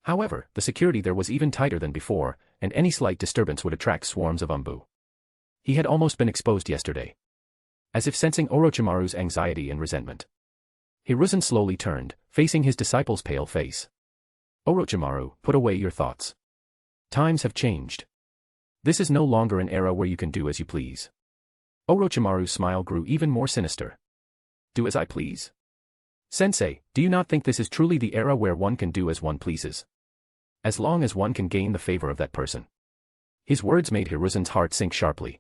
However, the security there was even tighter than before, and any slight disturbance would attract swarms of umbu. He had almost been exposed yesterday. As if sensing Orochimaru's anxiety and resentment, Hiruzen slowly turned, facing his disciple's pale face. Orochimaru, put away your thoughts. Times have changed. This is no longer an era where you can do as you please. Orochimaru's smile grew even more sinister. Do as I please? Sensei, do you not think this is truly the era where one can do as one pleases? As long as one can gain the favor of that person. His words made Hiruzen's heart sink sharply.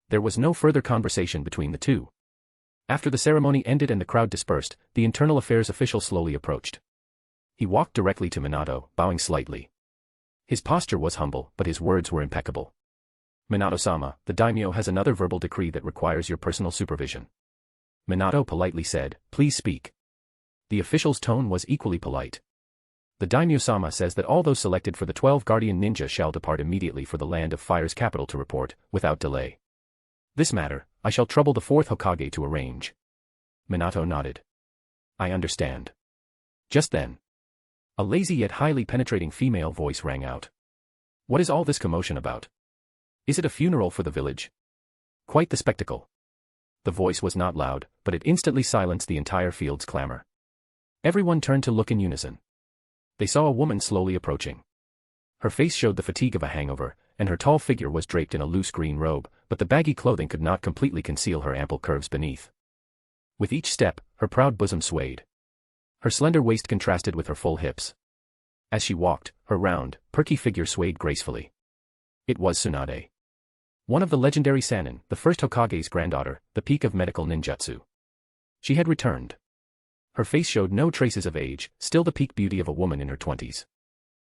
There was no further conversation between the two. After the ceremony ended and the crowd dispersed, the internal affairs official slowly approached. He walked directly to Minato, bowing slightly. His posture was humble, but his words were impeccable. Minato-sama, the daimyo has another verbal decree that requires your personal supervision. Minato politely said, please speak. The official's tone was equally polite. The daimyo-sama says that all those selected for the 12 guardian ninja shall depart immediately for the land of fire's capital to report, without delay. This matter, I shall trouble the 4th Hokage to arrange. Minato nodded. I understand. Just then, a lazy yet highly penetrating female voice rang out. What is all this commotion about? Is it a funeral for the village? Quite the spectacle. The voice was not loud, but it instantly silenced the entire field's clamor. Everyone turned to look in unison. They saw a woman slowly approaching. Her face showed the fatigue of a hangover, and her tall figure was draped in a loose green robe, but the baggy clothing could not completely conceal her ample curves beneath. With each step, her proud bosom swayed. Her slender waist contrasted with her full hips. As she walked, her round, perky figure swayed gracefully. It was Tsunade. One of the legendary Sannin, the first Hokage's granddaughter, the peak of medical ninjutsu. She had returned. Her face showed no traces of age, still the peak beauty of a woman in her 20s.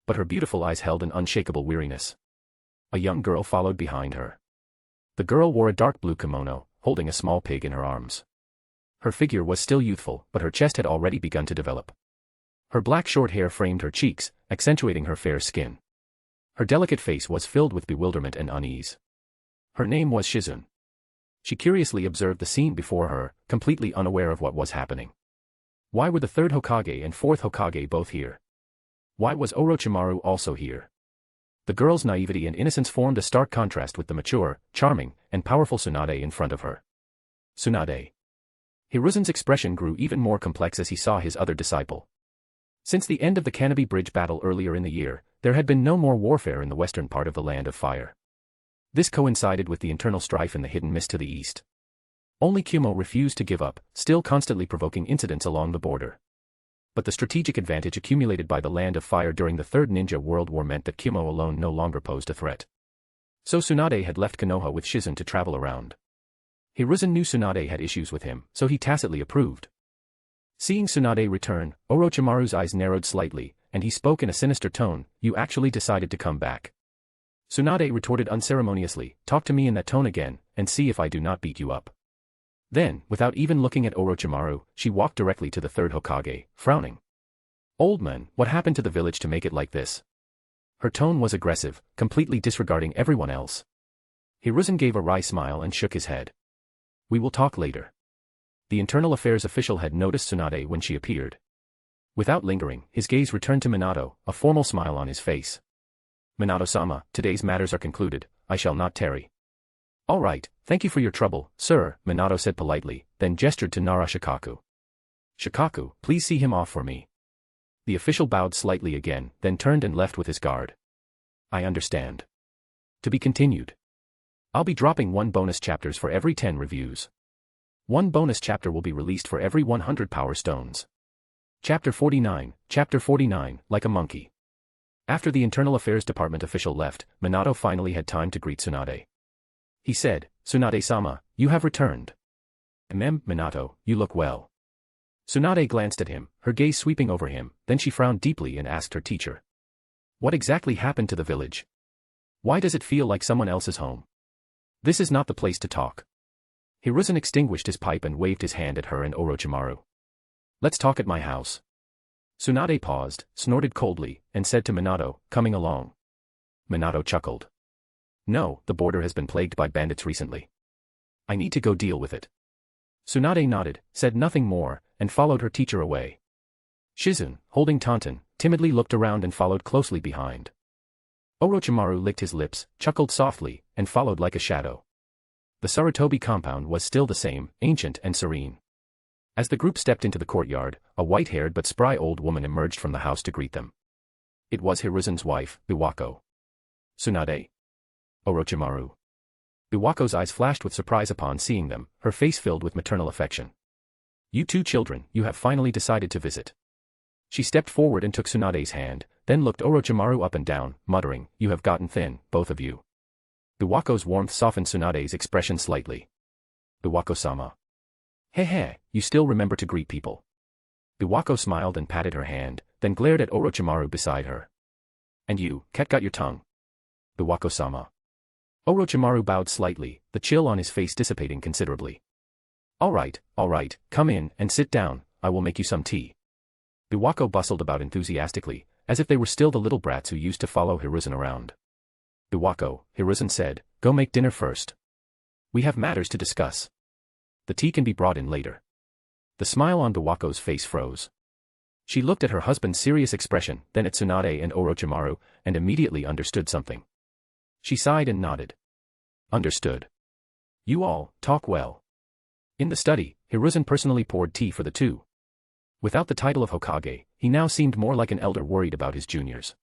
But her beautiful eyes held an unshakable weariness. A young girl followed behind her. The girl wore a dark blue kimono, holding a small pig in her arms. Her figure was still youthful, but her chest had already begun to develop. Her black short hair framed her cheeks, accentuating her fair skin. Her delicate face was filled with bewilderment and unease. Her name was Shizune. She curiously observed the scene before her, completely unaware of what was happening. Why were the 3rd Hokage and 4th Hokage both here? Why was Orochimaru also here? The girl's naivety and innocence formed a stark contrast with the mature, charming, and powerful Tsunade in front of her. Tsunade. Hiruzen's expression grew even more complex as he saw his other disciple. Since the end of the Canopy Bridge battle earlier in the year, there had been no more warfare in the western part of the Land of Fire. This coincided with the internal strife in the hidden mist to the east. Only Kyumo refused to give up, still constantly provoking incidents along the border. But the strategic advantage accumulated by the Land of Fire during the Third Ninja World War meant that Kyumo alone no longer posed a threat. So Tsunade had left Konoha with Shizune to travel around. Hiruzen knew Tsunade had issues with him, so he tacitly approved. Seeing Tsunade return, Orochimaru's eyes narrowed slightly, and he spoke in a sinister tone, "You actually decided to come back." Tsunade retorted unceremoniously, "Talk to me in that tone again, and see if I do not beat you up." Then, without even looking at Orochimaru, she walked directly to the 3rd Hokage, frowning. "Old man, what happened to the village to make it like this?" Her tone was aggressive, completely disregarding everyone else. Hiruzen gave a wry smile and shook his head. "We will talk later." The internal affairs official had noticed Tsunade when she appeared. Without lingering, his gaze returned to Minato, a formal smile on his face. "Minato-sama, today's matters are concluded, I shall not tarry." "All right, thank you for your trouble, sir," Minato said politely, then gestured to Nara Shikaku. "Shikaku, please see him off for me." The official bowed slightly again, then turned and left with his guard. "I understand. To be continued. I'll be dropping 1 bonus chapters for every 10 reviews. 1 bonus chapter will be released for every 100 power stones. Chapter 49, like a monkey. After the Internal Affairs Department official left, Minato finally had time to greet Tsunade. He said, "Tsunade-sama, you have returned." "Minato, you look well." Tsunade glanced at him, her gaze sweeping over him, then she frowned deeply and asked her teacher. "What exactly happened to the village? Why does it feel like someone else's home? This is not the place to talk." Hiruzen extinguished his pipe and waved his hand at her and Orochimaru. "Let's talk at my house." Tsunade paused, snorted coldly, and said to Minato, "Coming along." Minato chuckled. "No, the border has been plagued by bandits recently. I need to go deal with it." Tsunade nodded, said nothing more, and followed her teacher away. Shizune, holding Taunton, timidly looked around and followed closely behind. Orochimaru licked his lips, chuckled softly, and followed like a shadow. The Sarutobi compound was still the same, ancient and serene. As the group stepped into the courtyard, a white-haired but spry old woman emerged from the house to greet them. It was Hiruzen's wife, Biwako. "Tsunade." "Orochimaru." Biwako's eyes flashed with surprise upon seeing them, her face filled with maternal affection. "You two children, you have finally decided to visit." She stepped forward and took Tsunade's hand, then looked Orochimaru up and down, muttering, "You have gotten thin, both of you." Biwako's warmth softened Tsunade's expression slightly. "Biwako-sama. Heh, you still remember to greet people." Biwako smiled and patted her hand, then glared at Orochimaru beside her. And you, cat, got your tongue. Biwako-sama. Orochimaru bowed slightly, the chill on his face dissipating considerably. All right, come in and sit down, I will make you some tea. Biwako bustled about enthusiastically, as if they were still the little brats who used to follow Hiruzen around. Biwako, Hiruzen said, go make dinner first. We have matters to discuss. The tea can be brought in later. The smile on Biwako's face froze. She looked at her husband's serious expression, then at Tsunade and Orochimaru, and immediately understood something. She sighed and nodded. Understood. You all talk well. In the study, Hiruzen personally poured tea for the two. Without the title of Hokage, he now seemed more like an elder worried about his juniors.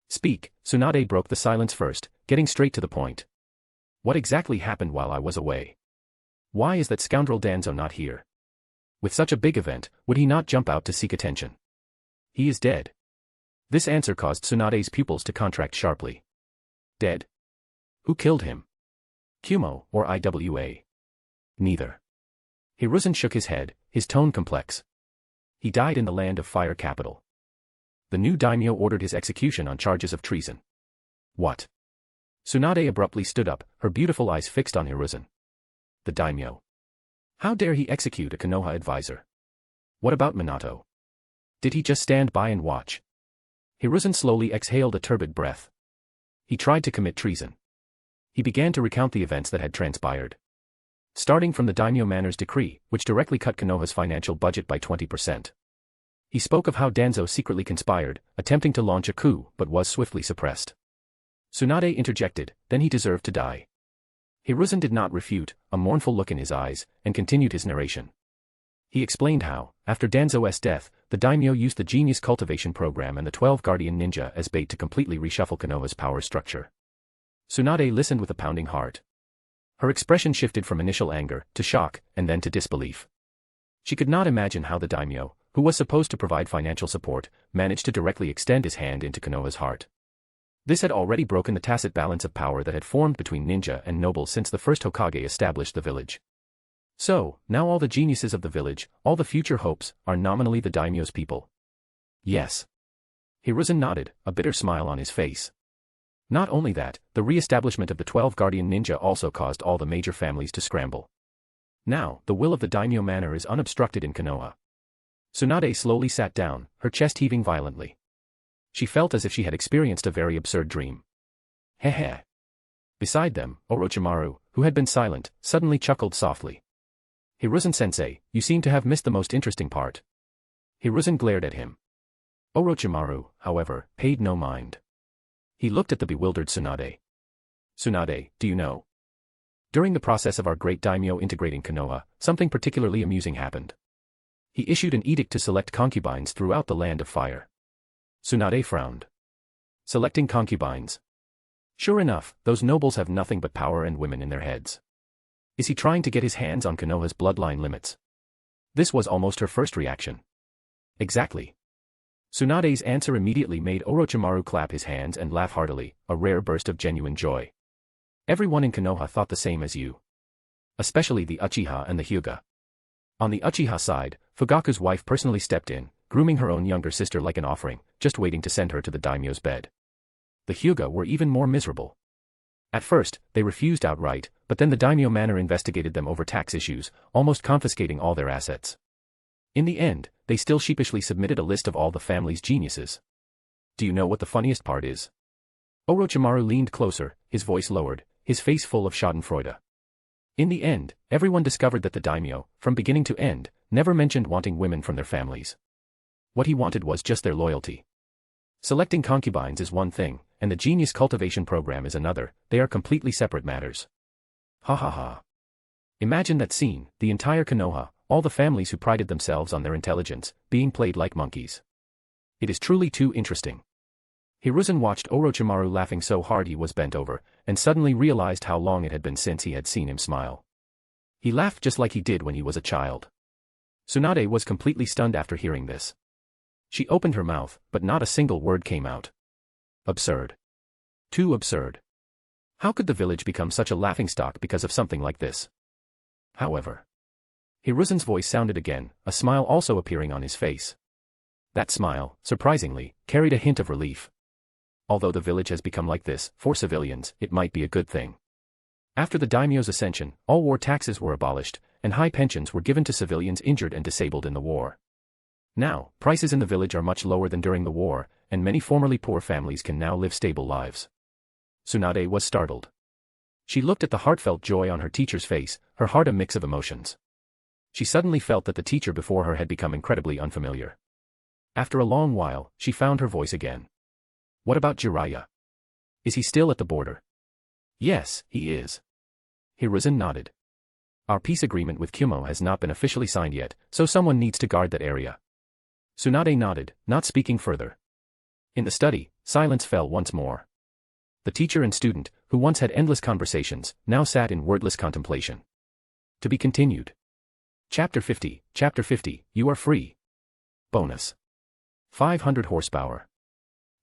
Speak, Tsunade broke the silence first, getting straight to the point. What exactly happened while I was away? Why is that scoundrel Danzo not here? With such a big event, would he not jump out to seek attention? He is dead. This answer caused Tsunade's pupils to contract sharply. Dead? Who killed him? Kumo, or Iwa? Neither. Hiruzen shook his head, his tone complex. He died in the land of fire capital. The new daimyo ordered his execution on charges of treason. What? Tsunade abruptly stood up, her beautiful eyes fixed on Hiruzen. The daimyo. How dare he execute a Konoha advisor? What about Minato? Did he just stand by and watch? Hiruzen slowly exhaled a turbid breath. He tried to commit treason. He began to recount the events that had transpired. Starting from the daimyo manor's decree, which directly cut Konoha's financial budget by 20%. He spoke of how Danzo secretly conspired, attempting to launch a coup but was swiftly suppressed. Tsunade interjected, then he deserved to die. Hiruzen did not refute, a mournful look in his eyes, and continued his narration. He explained how, after Danzo's death, the daimyo used the genius cultivation program and the 12 guardian ninja as bait to completely reshuffle Konoha's power structure. Tsunade listened with a pounding heart. Her expression shifted from initial anger, to shock, and then to disbelief. She could not imagine how the daimyo, who was supposed to provide financial support, managed to directly extend his hand into Konoha's heart. This had already broken the tacit balance of power that had formed between ninja and nobles since the first Hokage established the village. So, now all the geniuses of the village, all the future hopes, are nominally the daimyo's people. Yes. Hiruzen nodded, a bitter smile on his face. Not only that, the re-establishment of the 12 guardian ninja also caused all the major families to scramble. Now, the will of the daimyo manor is unobstructed in Konoha. Tsunade slowly sat down, her chest heaving violently. She felt as if she had experienced a very absurd dream. Heh. Beside them, Orochimaru, who had been silent, suddenly chuckled softly. Hiruzen-sensei, you seem to have missed the most interesting part. Hiruzen glared at him. Orochimaru, however, paid no mind. He looked at the bewildered Tsunade. Tsunade, do you know? During the process of our great daimyo integrating Konoha, something particularly amusing happened. He issued an edict to select concubines throughout the land of fire. Tsunade frowned. Selecting concubines. Sure enough, those nobles have nothing but power and women in their heads. Is he trying to get his hands on Konoha's bloodline limits? This was almost her first reaction. Exactly. Tsunade's answer immediately made Orochimaru clap his hands and laugh heartily, a rare burst of genuine joy. Everyone in Konoha thought the same as you. Especially the Uchiha and the Hyuga. On the Uchiha side, Fugaku's wife personally stepped in, grooming her own younger sister like an offering, just waiting to send her to the daimyo's bed. The Hyuga were even more miserable. At first, they refused outright, but then the daimyo manor investigated them over tax issues, almost confiscating all their assets. In the end, they still sheepishly submitted a list of all the family's geniuses. Do you know what the funniest part is? Orochimaru leaned closer, his voice lowered, his face full of schadenfreude. In the end, everyone discovered that the daimyo, from beginning to end, never mentioned wanting women from their families. What he wanted was just their loyalty. Selecting concubines is one thing, and the genius cultivation program is another, they are completely separate matters. Ha ha ha. Imagine that scene, the entire Konoha, all the families who prided themselves on their intelligence, being played like monkeys. It is truly too interesting. Hiruzen watched Orochimaru laughing so hard he was bent over, and suddenly realized how long it had been since he had seen him smile. He laughed just like he did when he was a child. Tsunade was completely stunned after hearing this. She opened her mouth, but not a single word came out. Absurd. Too absurd. How could the village become such a laughingstock because of something like this? However, Hiruzen's voice sounded again, a smile also appearing on his face. That smile, surprisingly, carried a hint of relief. Although the village has become like this, for civilians, it might be a good thing. After the daimyo's ascension, all war taxes were abolished, and high pensions were given to civilians injured and disabled in the war. Now, prices in the village are much lower than during the war, and many formerly poor families can now live stable lives. Tsunade was startled. She looked at the heartfelt joy on her teacher's face, her heart a mix of emotions. She suddenly felt that the teacher before her had become incredibly unfamiliar. After a long while, she found her voice again. What about Jiraiya? Is he still at the border? Yes, he is. Hiruzen nodded. Our peace agreement with Kumo has not been officially signed yet, so someone needs to guard that area. Tsunade nodded, not speaking further. In the study, silence fell once more. The teacher and student, who once had endless conversations, now sat in wordless contemplation. To be continued. Chapter 50, You Are Free. Bonus. 500 horsepower.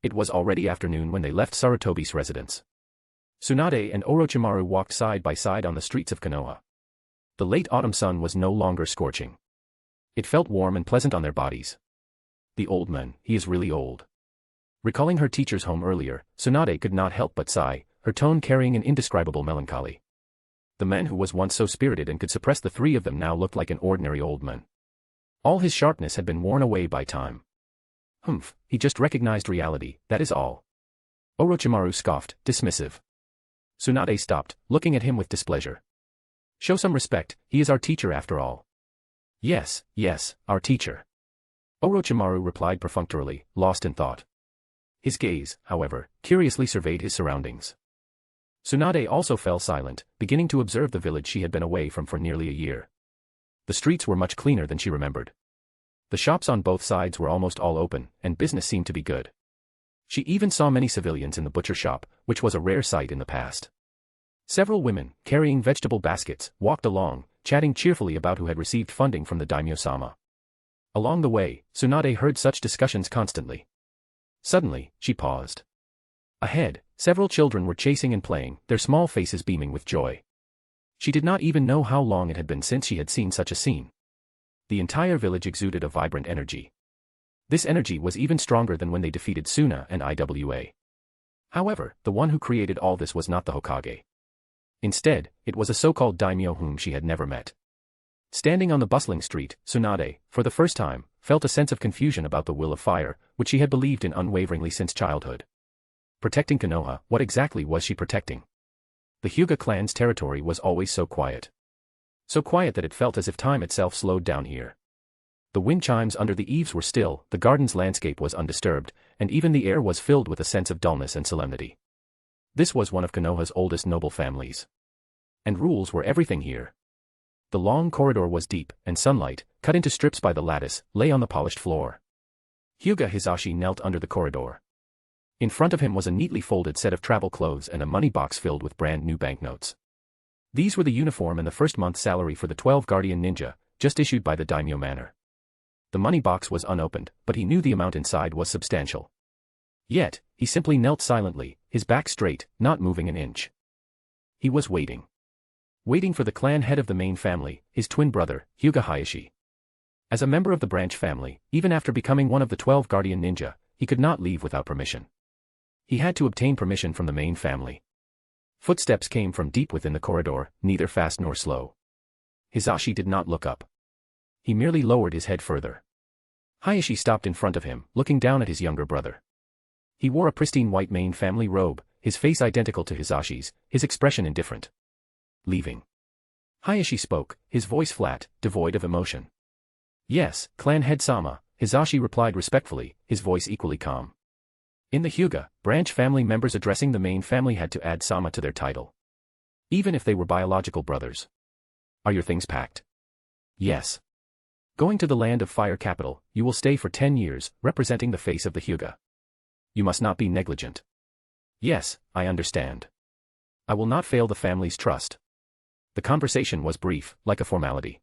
It was already afternoon when they left Sarutobi's residence. Tsunade and Orochimaru walked side by side on the streets of Konoha. The late autumn sun was no longer scorching. It felt warm and pleasant on their bodies. The old man, he is really old. Recalling her teacher's home earlier, Tsunade could not help but sigh, her tone carrying an indescribable melancholy. The man who was once so spirited and could suppress the three of them now looked like an ordinary old man. All his sharpness had been worn away by time. Humph, he just recognized reality, that is all. Orochimaru scoffed, dismissive. Tsunade stopped, looking at him with displeasure. Show some respect, he is our teacher after all. Yes, our teacher. Orochimaru replied perfunctorily, lost in thought. His gaze, however, curiously surveyed his surroundings. Tsunade also fell silent, beginning to observe the village she had been away from for nearly a year. The streets were much cleaner than she remembered. The shops on both sides were almost all open, and business seemed to be good. She even saw many civilians in the butcher shop, which was a rare sight in the past. Several women, carrying vegetable baskets, walked along, chatting cheerfully about who had received funding from the daimyo-sama. Along the way, Tsunade heard such discussions constantly. Suddenly, she paused. Ahead, several children were chasing and playing, their small faces beaming with joy. She did not even know how long it had been since she had seen such a scene. The entire village exuded a vibrant energy. This energy was even stronger than when they defeated Suna and Iwa. However, the one who created all this was not the Hokage. Instead, it was a so-called daimyo whom she had never met. Standing on the bustling street, Tsunade, for the first time, felt a sense of confusion about the will of fire, which she had believed in unwaveringly since childhood. Protecting Konoha, what exactly was she protecting? The Hyuga clan's territory was always so quiet. So quiet that it felt as if time itself slowed down here. The wind chimes under the eaves were still, the garden's landscape was undisturbed, and even the air was filled with a sense of dullness and solemnity. This was one of Konoha's oldest noble families. And rules were everything here. The long corridor was deep, and sunlight, cut into strips by the lattice, lay on the polished floor. Hyuga Hisashi knelt under the corridor. In front of him was a neatly folded set of travel clothes and a money box filled with brand new banknotes. These were the uniform and the first month's salary for the 12 guardian ninja, just issued by the daimyo manor. The money box was unopened, but he knew the amount inside was substantial. Yet, he simply knelt silently, his back straight, not moving an inch. He was waiting. Waiting for the clan head of the main family, his twin brother, Hyuga Hayashi. As a member of the branch family, even after becoming one of the 12 guardian ninja, he could not leave without permission. He had to obtain permission from the main family. Footsteps came from deep within the corridor, neither fast nor slow. Hisashi did not look up. He merely lowered his head further. Hayashi stopped in front of him, looking down at his younger brother. He wore a pristine white main family robe, his face identical to Hisashi's, his expression indifferent. Leaving. Hayashi spoke, his voice flat, devoid of emotion. Yes, clan head Sama, Hisashi replied respectfully, his voice equally calm. In the Hyuga, branch family members addressing the main family had to add Sama to their title. Even if they were biological brothers. Are your things packed? Yes. Going to the land of fire capital, you will stay for 10 years, representing the face of the Hyuga. You must not be negligent. Yes, I understand. I will not fail the family's trust. The conversation was brief, like a formality.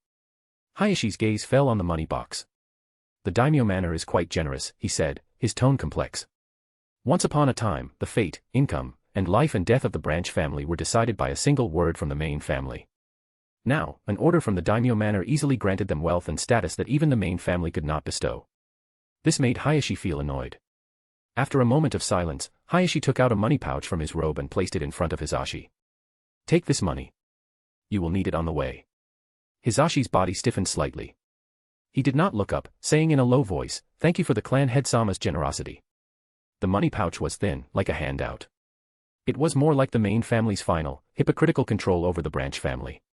Hayashi's gaze fell on the money box. The daimyo manor is quite generous, he said, his tone complex. Once upon a time, the fate, income, and life and death of the branch family were decided by a single word from the main family. Now, an order from the daimyo manor easily granted them wealth and status that even the main family could not bestow. This made Hayashi feel annoyed. After a moment of silence, Hayashi took out a money pouch from his robe and placed it in front of Hisashi. Take this money. You will need it on the way. Hisashi's body stiffened slightly. He did not look up, saying in a low voice, thank you for the clan head Sama's generosity. The money pouch was thin, like a handout. It was more like the main family's final, hypocritical control over the branch family.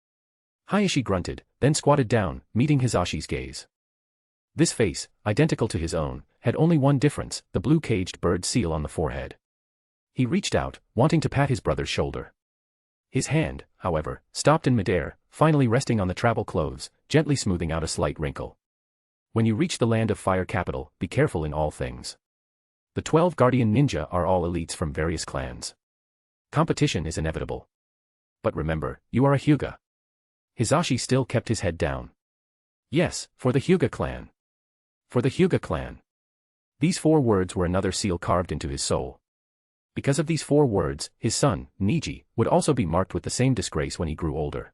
Hayashi grunted, then squatted down, meeting Hisashi's gaze. This face, identical to his own, had only one difference, the blue caged bird seal on the forehead. He reached out, wanting to pat his brother's shoulder. His hand, however, stopped in midair, finally resting on the travel clothes, gently smoothing out a slight wrinkle. When you reach the land of fire capital, be careful in all things. The 12 guardian ninja are all elites from various clans. Competition is inevitable. But remember, you are a Hyuga. Hisashi still kept his head down. Yes, for the Hyuga clan. For the Hyuga clan. These 4 words were another seal carved into his soul. Because of these 4 words, his son, Niji, would also be marked with the same disgrace when he grew older.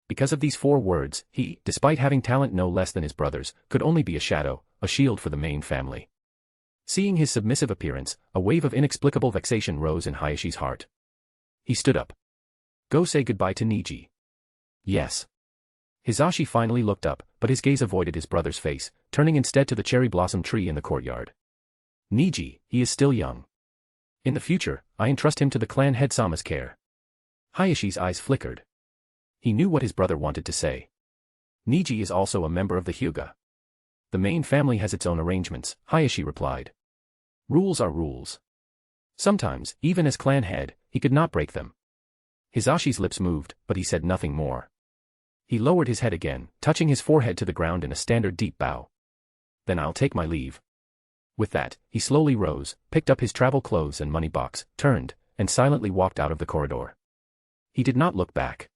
Because of these 4 words, he, despite having talent no less than his brothers, could only be a shadow, a shield for the main family. Seeing his submissive appearance, a wave of inexplicable vexation rose in Hayashi's heart. He stood up. Go say goodbye to Niji. Yes. Hisashi finally looked up, but his gaze avoided his brother's face, turning instead to the cherry blossom tree in the courtyard. Niji, he is still young. In the future, I entrust him to the clan head Sama's care. Hayashi's eyes flickered. He knew what his brother wanted to say. Niji is also a member of the Hyuga. The main family has its own arrangements, Hayashi replied. Rules are rules. Sometimes, even as clan head, he could not break them. Hisashi's lips moved, but he said nothing more. He lowered his head again, touching his forehead to the ground in a standard deep bow. Then I'll take my leave. With that, he slowly rose, picked up his travel clothes and money box, turned, and silently walked out of the corridor. He did not look back.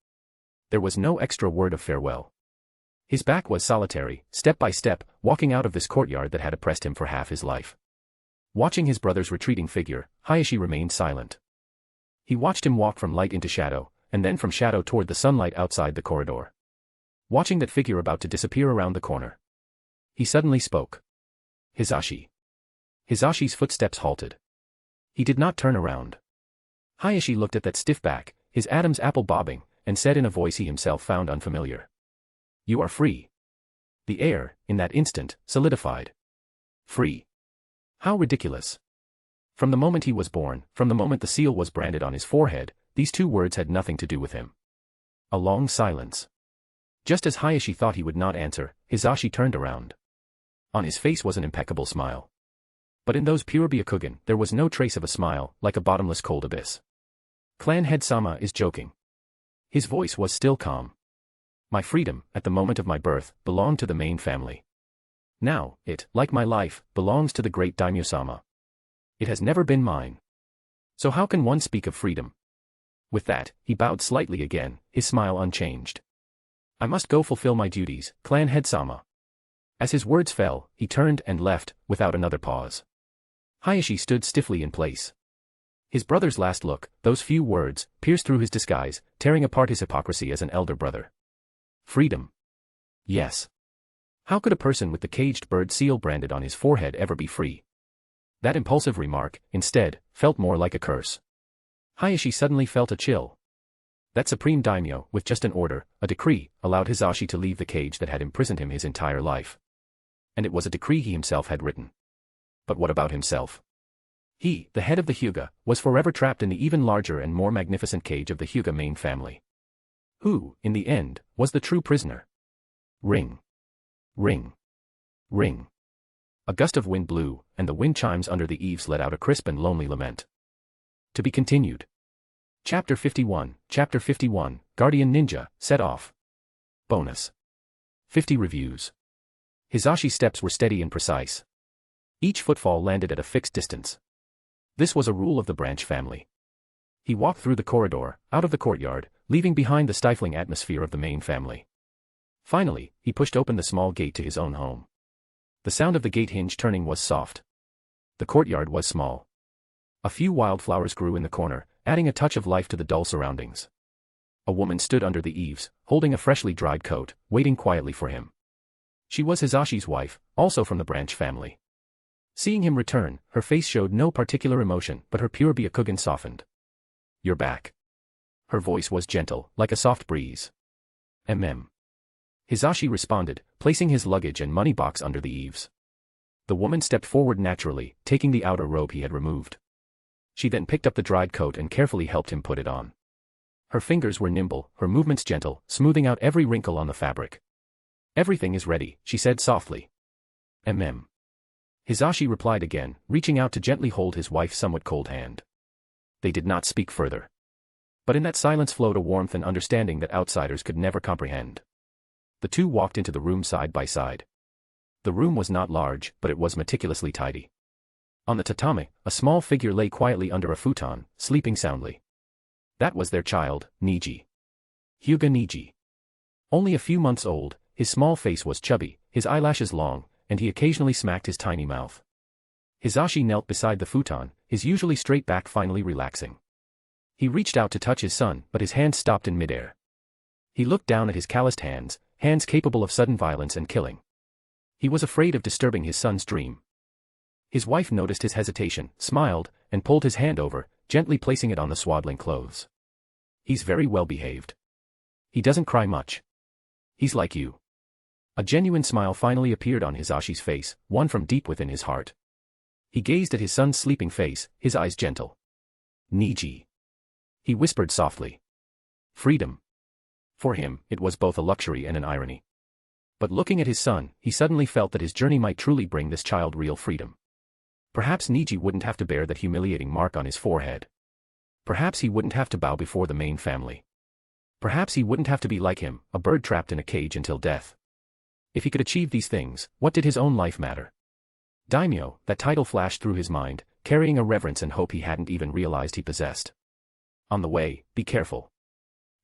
There was no extra word of farewell. His back was solitary, step by step, walking out of this courtyard that had oppressed him for half his life. Watching his brother's retreating figure, Hayashi remained silent. He watched him walk from light into shadow, and then from shadow toward the sunlight outside the corridor. Watching that figure about to disappear around the corner, he suddenly spoke. Hisashi. Hisashi's footsteps halted. He did not turn around. Hayashi looked at that stiff back, his Adam's apple bobbing, and said in a voice he himself found unfamiliar. You are free. The air, in that instant, solidified. Free. How ridiculous. From the moment he was born, from the moment the seal was branded on his forehead, these 2 words had nothing to do with him. A long silence. Just as Hayashi thought he would not answer, Hisashi turned around. On his face was an impeccable smile. But in those pure Byakugan, there was no trace of a smile, like a bottomless cold abyss. Clan head Sama is joking. His voice was still calm. My freedom, at the moment of my birth, belonged to the main family. Now, it, like my life, belongs to the great Daimyo Sama. It has never been mine. So how can one speak of freedom? With that, he bowed slightly again, his smile unchanged. I must go fulfill my duties, clan head Sama. As his words fell, he turned and left, without another pause. Hayashi stood stiffly in place. His brother's last look, those few words, pierced through his disguise, tearing apart his hypocrisy as an elder brother. Freedom. Yes. How could a person with the caged bird seal branded on his forehead ever be free? That impulsive remark, instead, felt more like a curse. Hayashi suddenly felt a chill. That supreme daimyo, with just an order, a decree, allowed Hisashi to leave the cage that had imprisoned him his entire life. And it was a decree he himself had written. But what about himself? He, the head of the Hyuga, was forever trapped in the even larger and more magnificent cage of the Hyuga main family. Who, in the end, was the true prisoner? Ring. Ring. Ring. A gust of wind blew, and the wind chimes under the eaves let out a crisp and lonely lament. To be continued. Chapter 51, Guardian Ninja, set off. Bonus. 50 reviews. Hisashi's steps were steady and precise. Each footfall landed at a fixed distance. This was a rule of the branch family. He walked through the corridor, out of the courtyard, leaving behind the stifling atmosphere of the main family. Finally, he pushed open the small gate to his own home. The sound of the gate hinge turning was soft. The courtyard was small. A few wildflowers grew in the corner, adding a touch of life to the dull surroundings. A woman stood under the eaves, holding a freshly dried coat, waiting quietly for him. She was Hisashi's wife, also from the branch family. Seeing him return, her face showed no particular emotion, but her pure Byakugan softened. "You're back." Her voice was gentle, like a soft breeze. Hisashi responded, placing his luggage and money box under the eaves. The woman stepped forward naturally, taking the outer robe he had removed. She then picked up the dried coat and carefully helped him put it on. Her fingers were nimble, her movements gentle, smoothing out every wrinkle on the fabric. "Everything is ready," she said softly. Hisashi replied again, reaching out to gently hold his wife's somewhat cold hand. They did not speak further. But in that silence flowed a warmth and understanding that outsiders could never comprehend. The two walked into the room side by side. The room was not large, but it was meticulously tidy. On the tatami, a small figure lay quietly under a futon, sleeping soundly. That was their child, Niji. Hyuga Niji. Only a few months old, his small face was chubby, his eyelashes long, and he occasionally smacked his tiny mouth. Hisashi knelt beside the futon, his usually straight back finally relaxing. He reached out to touch his son, but his hand stopped in midair. He looked down at his calloused hands, hands capable of sudden violence and killing. He was afraid of disturbing his son's dream. His wife noticed his hesitation, smiled, and pulled his hand over, gently placing it on the swaddling clothes. "He's very well behaved. He doesn't cry much. He's like you." A genuine smile finally appeared on Hisashi's face, one from deep within his heart. He gazed at his son's sleeping face, his eyes gentle. "Niji," he whispered softly. Freedom. For him, it was both a luxury and an irony. But looking at his son, he suddenly felt that his journey might truly bring this child real freedom. Perhaps Niji wouldn't have to bear that humiliating mark on his forehead. Perhaps he wouldn't have to bow before the main family. Perhaps he wouldn't have to be like him, a bird trapped in a cage until death. If he could achieve these things, what did his own life matter? Daimyo, that title flashed through his mind, carrying a reverence and hope he hadn't even realized he possessed. On the way, be careful.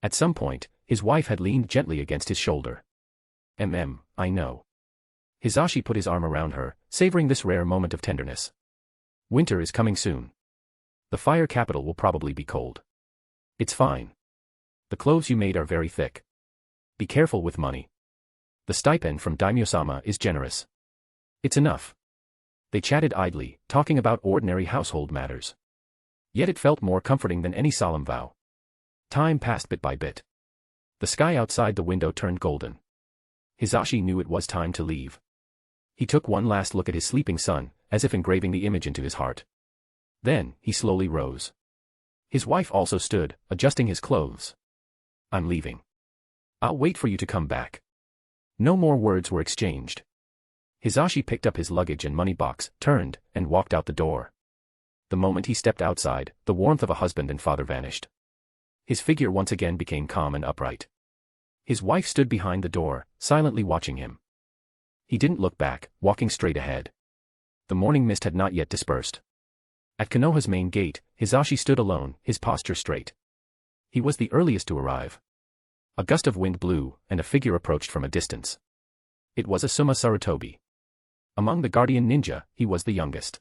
At some point, his wife had leaned gently against his shoulder. I know. Hisashi put his arm around her, savoring this rare moment of tenderness. Winter is coming soon. The fire capital will probably be cold. It's fine. The clothes you made are very thick. Be careful with money. The stipend from Daimyo-sama is generous. It's enough. They chatted idly, talking about ordinary household matters. Yet it felt more comforting than any solemn vow. Time passed bit by bit. The sky outside the window turned golden. Hisashi knew it was time to leave. He took one last look at his sleeping son, as if engraving the image into his heart. Then, he slowly rose. His wife also stood, adjusting his clothes. "I'm leaving. I'll wait for you to come back." No more words were exchanged. Hisashi picked up his luggage and money box, turned, and walked out the door. The moment he stepped outside, the warmth of a husband and father vanished. His figure once again became calm and upright. His wife stood behind the door, silently watching him. He didn't look back, walking straight ahead. The morning mist had not yet dispersed. At Konoha's main gate, Hisashi stood alone, his posture straight. He was the earliest to arrive. A gust of wind blew, and a figure approached from a distance. It was Asuma Sarutobi. Among the guardian ninja, he was the youngest.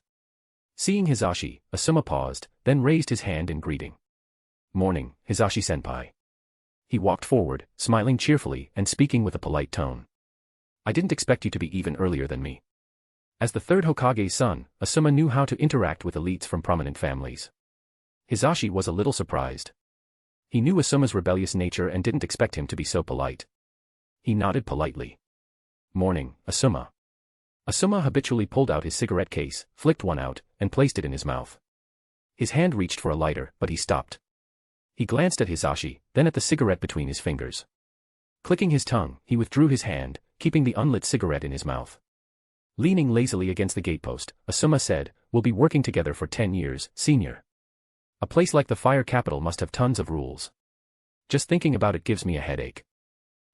Seeing Hisashi, Asuma paused, then raised his hand in greeting. "Morning, Hisashi-senpai." He walked forward, smiling cheerfully and speaking with a polite tone. "I didn't expect you to be even earlier than me." As the third Hokage's son, Asuma knew how to interact with elites from prominent families. Hisashi was a little surprised. He knew Asuma's rebellious nature and didn't expect him to be so polite. He nodded politely. "Morning, Asuma." Asuma habitually pulled out his cigarette case, flicked one out, and placed it in his mouth. His hand reached for a lighter, but he stopped. He glanced at Hisashi, then at the cigarette between his fingers. Clicking his tongue, he withdrew his hand, keeping the unlit cigarette in his mouth. Leaning lazily against the gatepost, Asuma said, "We'll be working together for 10 years, senior. A place like the fire capital must have tons of rules. Just thinking about it gives me a headache."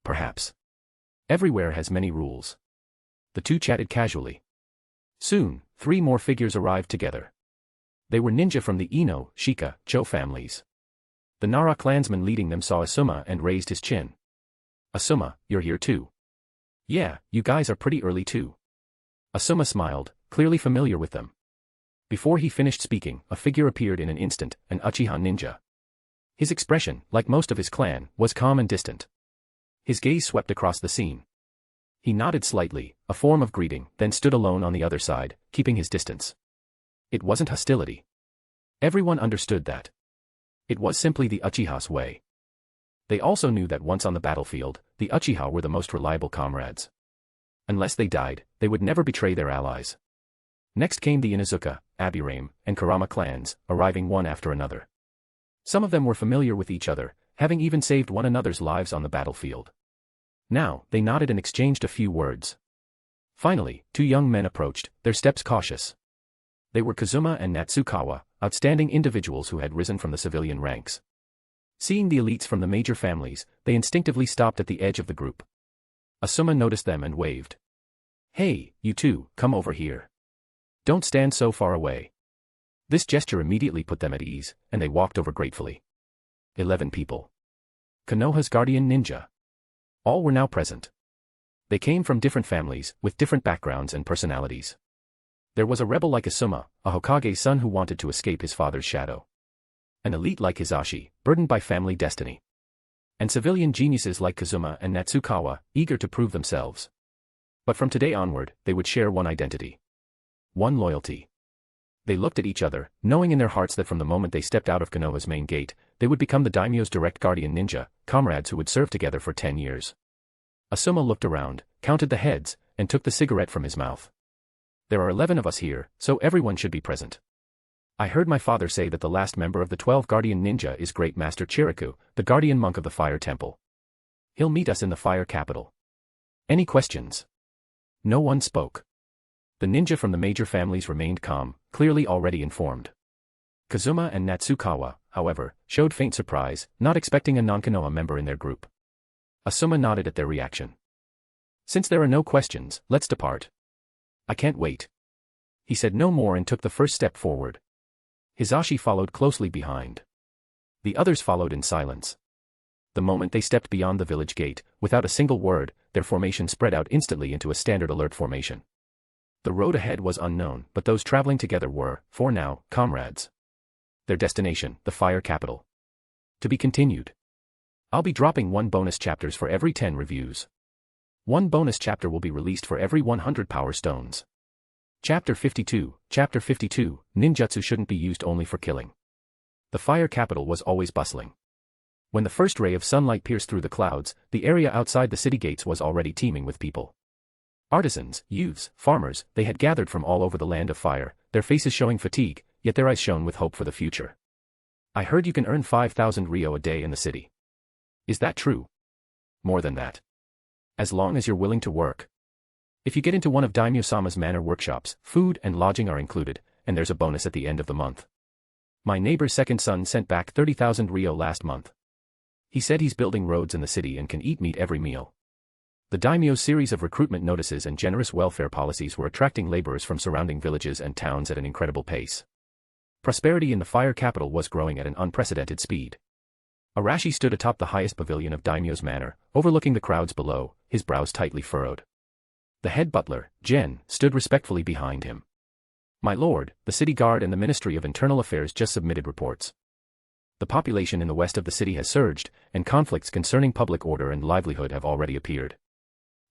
"Perhaps. Everywhere has many rules." The two chatted casually. Soon, 3 more figures arrived together. They were ninja from the Ino, Shika, Cho families. The Nara clansman leading them saw Asuma and raised his chin. "Asuma, you're here too." "Yeah, you guys are pretty early too." Asuma smiled, clearly familiar with them. Before he finished speaking, a figure appeared in an instant, an Uchiha ninja. His expression, like most of his clan, was calm and distant. His gaze swept across the scene. He nodded slightly, a form of greeting, then stood alone on the other side, keeping his distance. It wasn't hostility. Everyone understood that. It was simply the Uchiha's way. They also knew that once on the battlefield, the Uchiha were the most reliable comrades. Unless they died, they would never betray their allies. Next came the Inuzuka, Aburame, and Kurama clans, arriving one after another. Some of them were familiar with each other, having even saved one another's lives on the battlefield. Now, they nodded and exchanged a few words. Finally, two young men approached, their steps cautious. They were Kazuma and Natsukawa, outstanding individuals who had risen from the civilian ranks. Seeing the elites from the major families, they instinctively stopped at the edge of the group. Asuma noticed them and waved. "Hey, you two, come over here. Don't stand so far away." This gesture immediately put them at ease, and they walked over gratefully. 11 people. Konoha's guardian ninja. All were now present. They came from different families, with different backgrounds and personalities. There was a rebel like Asuma, a Hokage's son who wanted to escape his father's shadow. An elite like Hisashi, burdened by family destiny. And civilian geniuses like Kazuma and Natsukawa, eager to prove themselves. But from today onward, they would share one identity. One loyalty. They looked at each other, knowing in their hearts that from the moment they stepped out of Konoha's main gate, they would become the daimyo's direct guardian ninja, comrades who would serve together for 10 years. Asuma looked around, counted the heads, and took the cigarette from his mouth. "There are 11 of us here, so everyone should be present. I heard my father say that the last member of the 12 guardian ninja is Great Master Chiriku, the guardian monk of the Fire Temple. He'll meet us in the Fire Capital. Any questions?" No one spoke. The ninja from the major families remained calm, clearly already informed. Kazuma and Natsukawa, however, showed faint surprise, not expecting a non-Konoha member in their group. Asuma nodded at their reaction. "Since there are no questions, let's depart. I can't wait." He said no more and took the first step forward. Hisashi followed closely behind. The others followed in silence. The moment they stepped beyond the village gate, without a single word, their formation spread out instantly into a standard alert formation. The road ahead was unknown, but those traveling together were, for now, comrades. Their destination, the Fire Capital. To be continued. I'll be dropping 1 bonus chapters for every 10 reviews. 1 bonus chapter will be released for every 100 power stones. Chapter 52, Ninjutsu shouldn't be used only for killing. The Fire Capital was always bustling. When the first ray of sunlight pierced through the clouds, the area outside the city gates was already teeming with people. Artisans, youths, farmers, they had gathered from all over the land of fire, their faces showing fatigue, yet their eyes shone with hope for the future. "I heard you can earn 5,000 ryo a day in the city. Is that true?" "More than that. As long as you're willing to work. If you get into one of Daimyo-sama's manor workshops, food and lodging are included, and there's a bonus at the end of the month. My neighbor's second son sent back 30,000 ryo last month. He said he's building roads in the city and can eat meat every meal." The daimyo's series of recruitment notices and generous welfare policies were attracting laborers from surrounding villages and towns at an incredible pace. Prosperity in the Fire Capital was growing at an unprecedented speed. Arashi stood atop the highest pavilion of Daimyo's manor, overlooking the crowds below, his brows tightly furrowed. The head butler, Gen, stood respectfully behind him. "My lord, the city guard and the Ministry of Internal Affairs just submitted reports. The population in the west of the city has surged, and conflicts concerning public order and livelihood have already appeared."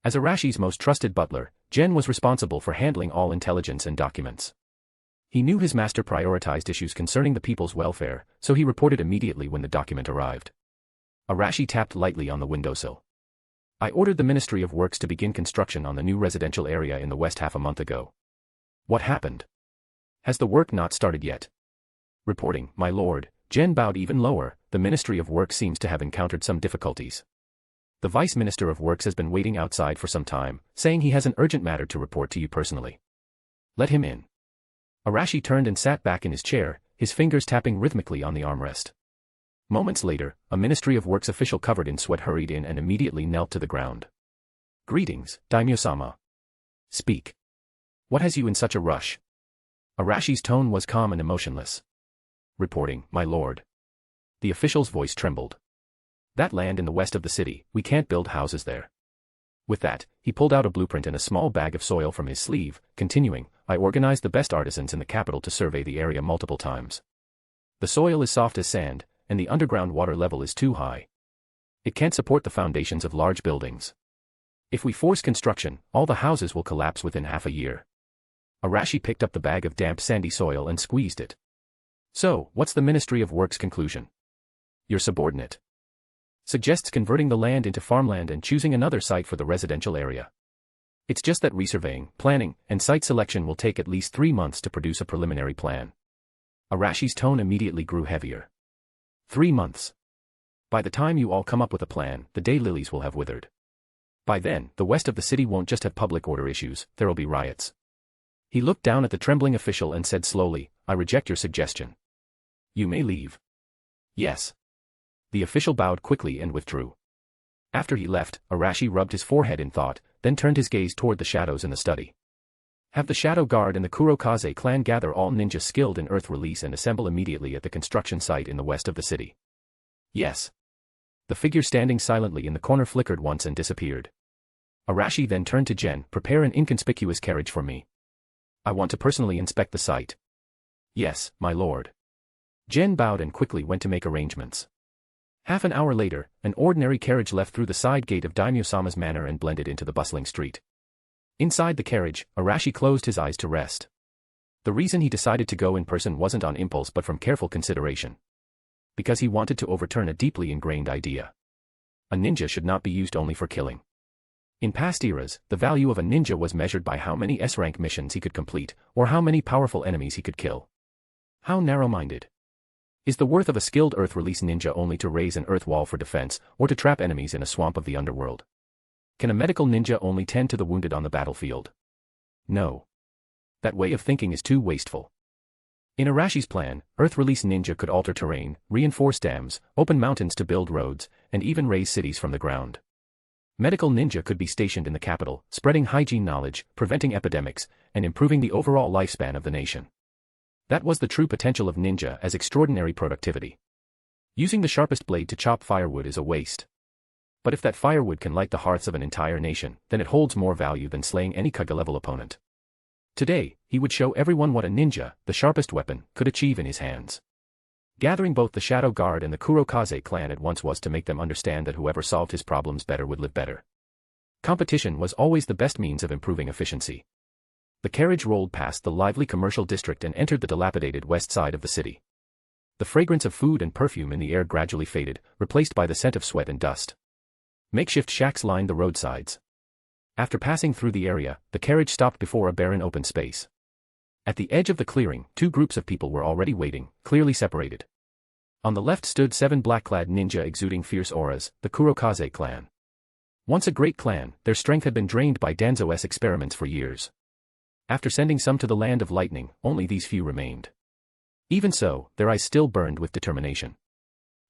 As Arashi's most trusted butler, Gen was responsible for handling all intelligence and documents. He knew his master prioritized issues concerning the people's welfare, so he reported immediately when the document arrived. Arashi tapped lightly on the windowsill. "I ordered the Ministry of Works to begin construction on the new residential area in the west half a month ago. What happened? Has the work not started yet?" "Reporting, my lord." Gen bowed even lower. "The Ministry of Works seems to have encountered some difficulties. The Vice Minister of Works has been waiting outside for some time, saying he has an urgent matter to report to you personally. Let him in." Arashi turned and sat back in his chair, his fingers tapping rhythmically on the armrest. Moments later, a Ministry of Works official covered in sweat hurried in and immediately knelt to the ground. "Greetings, Daimyo-sama. Speak. What has you in such a rush?" Arashi's tone was calm and emotionless. "Reporting, my lord." The official's voice trembled. "That land in the west of the city, we can't build houses there." With that, he pulled out a blueprint and a small bag of soil from his sleeve, continuing, "I organized the best artisans in the capital to survey the area multiple times. The soil is soft as sand, and the underground water level is too high. It can't support the foundations of large buildings. If we force construction, all the houses will collapse within half a year. Arashi picked up the bag of damp sandy soil and squeezed it. So, what's the Ministry of Works' conclusion? Your subordinate suggests converting the land into farmland and choosing another site for the residential area. It's just that resurveying, planning, and site selection will take at least 3 months to produce a preliminary plan. Arashi's tone immediately grew heavier. 3 months. By the time you all come up with a plan, the daylilies will have withered. By then, the west of the city won't just have public order issues, there'll be riots. He looked down at the trembling official and said slowly, I reject your suggestion. You may leave. Yes. The official bowed quickly and withdrew. After he left, Arashi rubbed his forehead in thought, then turned his gaze toward the shadows in the study. Have the Shadow Guard and the Kurokaze clan gather all ninja skilled in earth release and assemble immediately at the construction site in the west of the city. Yes. The figure standing silently in the corner flickered once and disappeared. Arashi then turned to Jen, prepare an inconspicuous carriage for me. I want to personally inspect the site. Yes, my lord. Jen bowed and quickly went to make arrangements. Half an hour later, an ordinary carriage left through the side gate of Daimyo-sama's manor and blended into the bustling street. Inside the carriage, Arashi closed his eyes to rest. The reason he decided to go in person wasn't on impulse but from careful consideration. Because he wanted to overturn a deeply ingrained idea. A ninja should not be used only for killing. In past eras, the value of a ninja was measured by how many S-rank missions he could complete, or how many powerful enemies he could kill. How narrow-minded. Is the worth of a skilled earth-release ninja only to raise an earth wall for defense, or to trap enemies in a swamp of the underworld? Can a medical ninja only tend to the wounded on the battlefield? No. That way of thinking is too wasteful. In Arashi's plan, earth-release ninja could alter terrain, reinforce dams, open mountains to build roads, and even raise cities from the ground. Medical ninja could be stationed in the capital, spreading hygiene knowledge, preventing epidemics, and improving the overall lifespan of the nation. That was the true potential of ninja as extraordinary productivity. Using the sharpest blade to chop firewood is a waste. But if that firewood can light the hearths of an entire nation, then it holds more value than slaying any Kage-level opponent. Today, he would show everyone what a ninja, the sharpest weapon, could achieve in his hands. Gathering both the Shadow Guard and the Kurokaze clan at once was to make them understand that whoever solved his problems better would live better. Competition was always the best means of improving efficiency. The carriage rolled past the lively commercial district and entered the dilapidated west side of the city. The fragrance of food and perfume in the air gradually faded, replaced by the scent of sweat and dust. Makeshift shacks lined the roadsides. After passing through the area, the carriage stopped before a barren open space. At the edge of the clearing, 2 groups of people were already waiting, clearly separated. On the left stood 7 black-clad ninja exuding fierce auras, the Kurokaze clan. Once a great clan, their strength had been drained by Danzo's experiments for years. After sending some to the land of lightning, only these few remained. Even so, their eyes still burned with determination.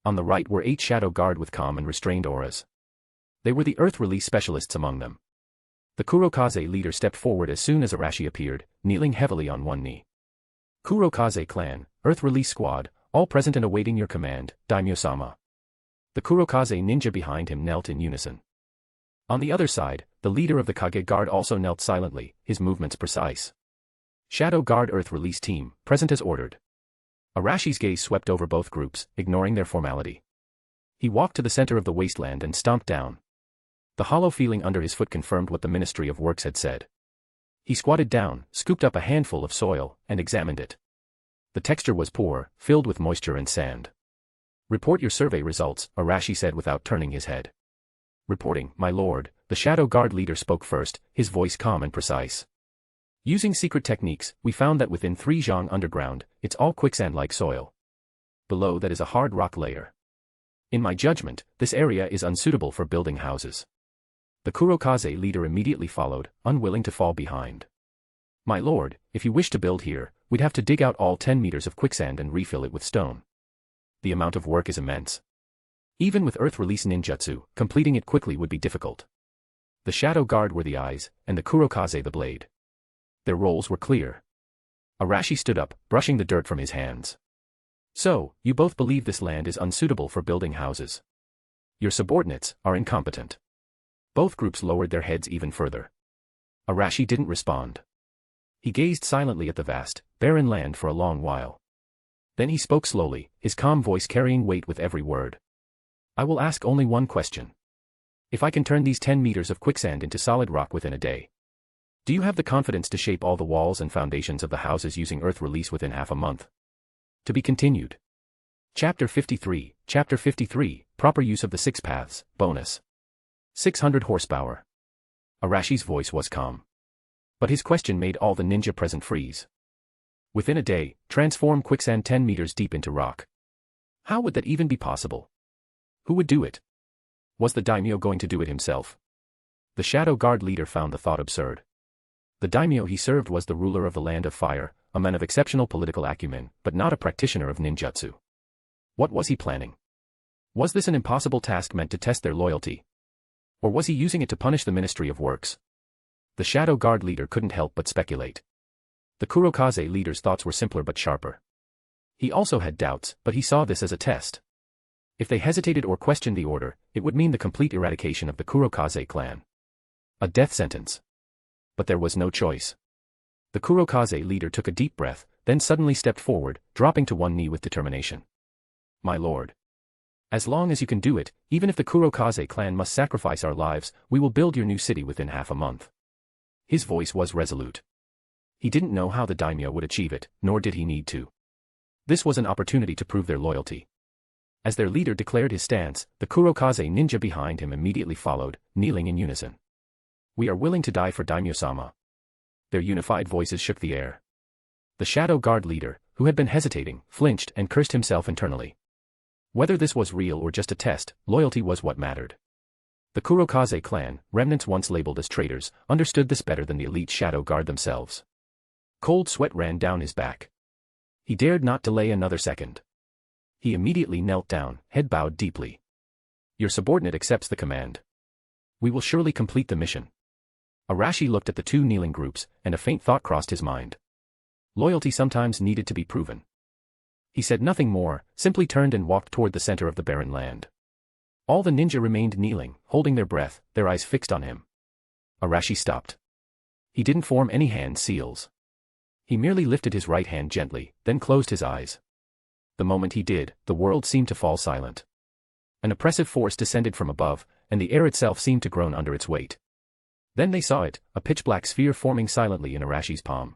On the right were 8 Shadow Guard with calm and restrained auras. They were the earth release specialists among them. The Kurokaze leader stepped forward as soon as Arashi appeared, kneeling heavily on one knee. Kurokaze clan, earth release squad, all present and awaiting your command, Daimyo-sama. The Kurokaze ninja behind him knelt in unison. On the other side, the leader of the Kage Guard also knelt silently, his movements precise. Shadow Guard Earth Release Team, present as ordered. Arashi's gaze swept over both groups, ignoring their formality. He walked to the center of the wasteland and stomped down. The hollow feeling under his foot confirmed what the Ministry of Works had said. He squatted down, scooped up a handful of soil, and examined it. The texture was poor, filled with moisture and sand. Report your survey results, Arashi said without turning his head. Reporting, my lord, the Shadow Guard leader spoke first, his voice calm and precise. Using secret techniques, we found that within 3 zhang underground, it's all quicksand-like soil. Below that is a hard rock layer. In my judgment, this area is unsuitable for building houses. The Kurokaze leader immediately followed, unwilling to fall behind. My lord, if you wish to build here, we'd have to dig out all 10 meters of quicksand and refill it with stone. The amount of work is immense. Even with earth release ninjutsu, completing it quickly would be difficult. The Shadow Guard were the eyes, and the Kurokaze the blade. Their roles were clear. Arashi stood up, brushing the dirt from his hands. So, you both believe this land is unsuitable for building houses. Your subordinates are incompetent. Both groups lowered their heads even further. Arashi didn't respond. He gazed silently at the vast, barren land for a long while. Then he spoke slowly, his calm voice carrying weight with every word. I will ask only one question. If I can turn these 10 meters of quicksand into solid rock within a day. Do you have the confidence to shape all the walls and foundations of the houses using earth release within half a month? To be continued. Chapter 53, Proper Use of the Six Paths, Bonus. 600 horsepower. Arashi's voice was calm. But his question made all the ninja present freeze. Within a day, transform quicksand 10 meters deep into rock. How would that even be possible? Who would do it? Was the Daimyo going to do it himself? The Shadow Guard leader found the thought absurd. The Daimyo he served was the ruler of the Land of Fire, a man of exceptional political acumen, but not a practitioner of ninjutsu. What was he planning? Was this an impossible task meant to test their loyalty? Or was he using it to punish the Ministry of Works? The Shadow Guard leader couldn't help but speculate. The Kurokaze leader's thoughts were simpler but sharper. He also had doubts, but he saw this as a test. If they hesitated or questioned the order, it would mean the complete eradication of the Kurokaze clan. A death sentence. But there was no choice. The Kurokaze leader took a deep breath, then suddenly stepped forward, dropping to one knee with determination. My lord. As long as you can do it, even if the Kurokaze clan must sacrifice our lives, we will build your new city within half a month. His voice was resolute. He didn't know how the daimyo would achieve it, nor did he need to. This was an opportunity to prove their loyalty. As their leader declared his stance, the Kurokaze ninja behind him immediately followed, kneeling in unison. We are willing to die for Daimyo-sama. Their unified voices shook the air. The Shadow Guard leader, who had been hesitating, flinched and cursed himself internally. Whether this was real or just a test, loyalty was what mattered. The Kurokaze clan, remnants once labeled as traitors, understood this better than the elite Shadow Guard themselves. Cold sweat ran down his back. He dared not delay another second. He immediately knelt down, head bowed deeply. Your subordinate accepts the command. We will surely complete the mission. Arashi looked at the two kneeling groups, and a faint thought crossed his mind. Loyalty sometimes needed to be proven. He said nothing more, simply turned and walked toward the center of the barren land. All the ninja remained kneeling, holding their breath, their eyes fixed on him. Arashi stopped. He didn't form any hand seals. He merely lifted his right hand gently, then closed his eyes. The moment he did, the world seemed to fall silent. An oppressive force descended from above, and the air itself seemed to groan under its weight. Then they saw it, a pitch-black sphere forming silently in Arashi's palm.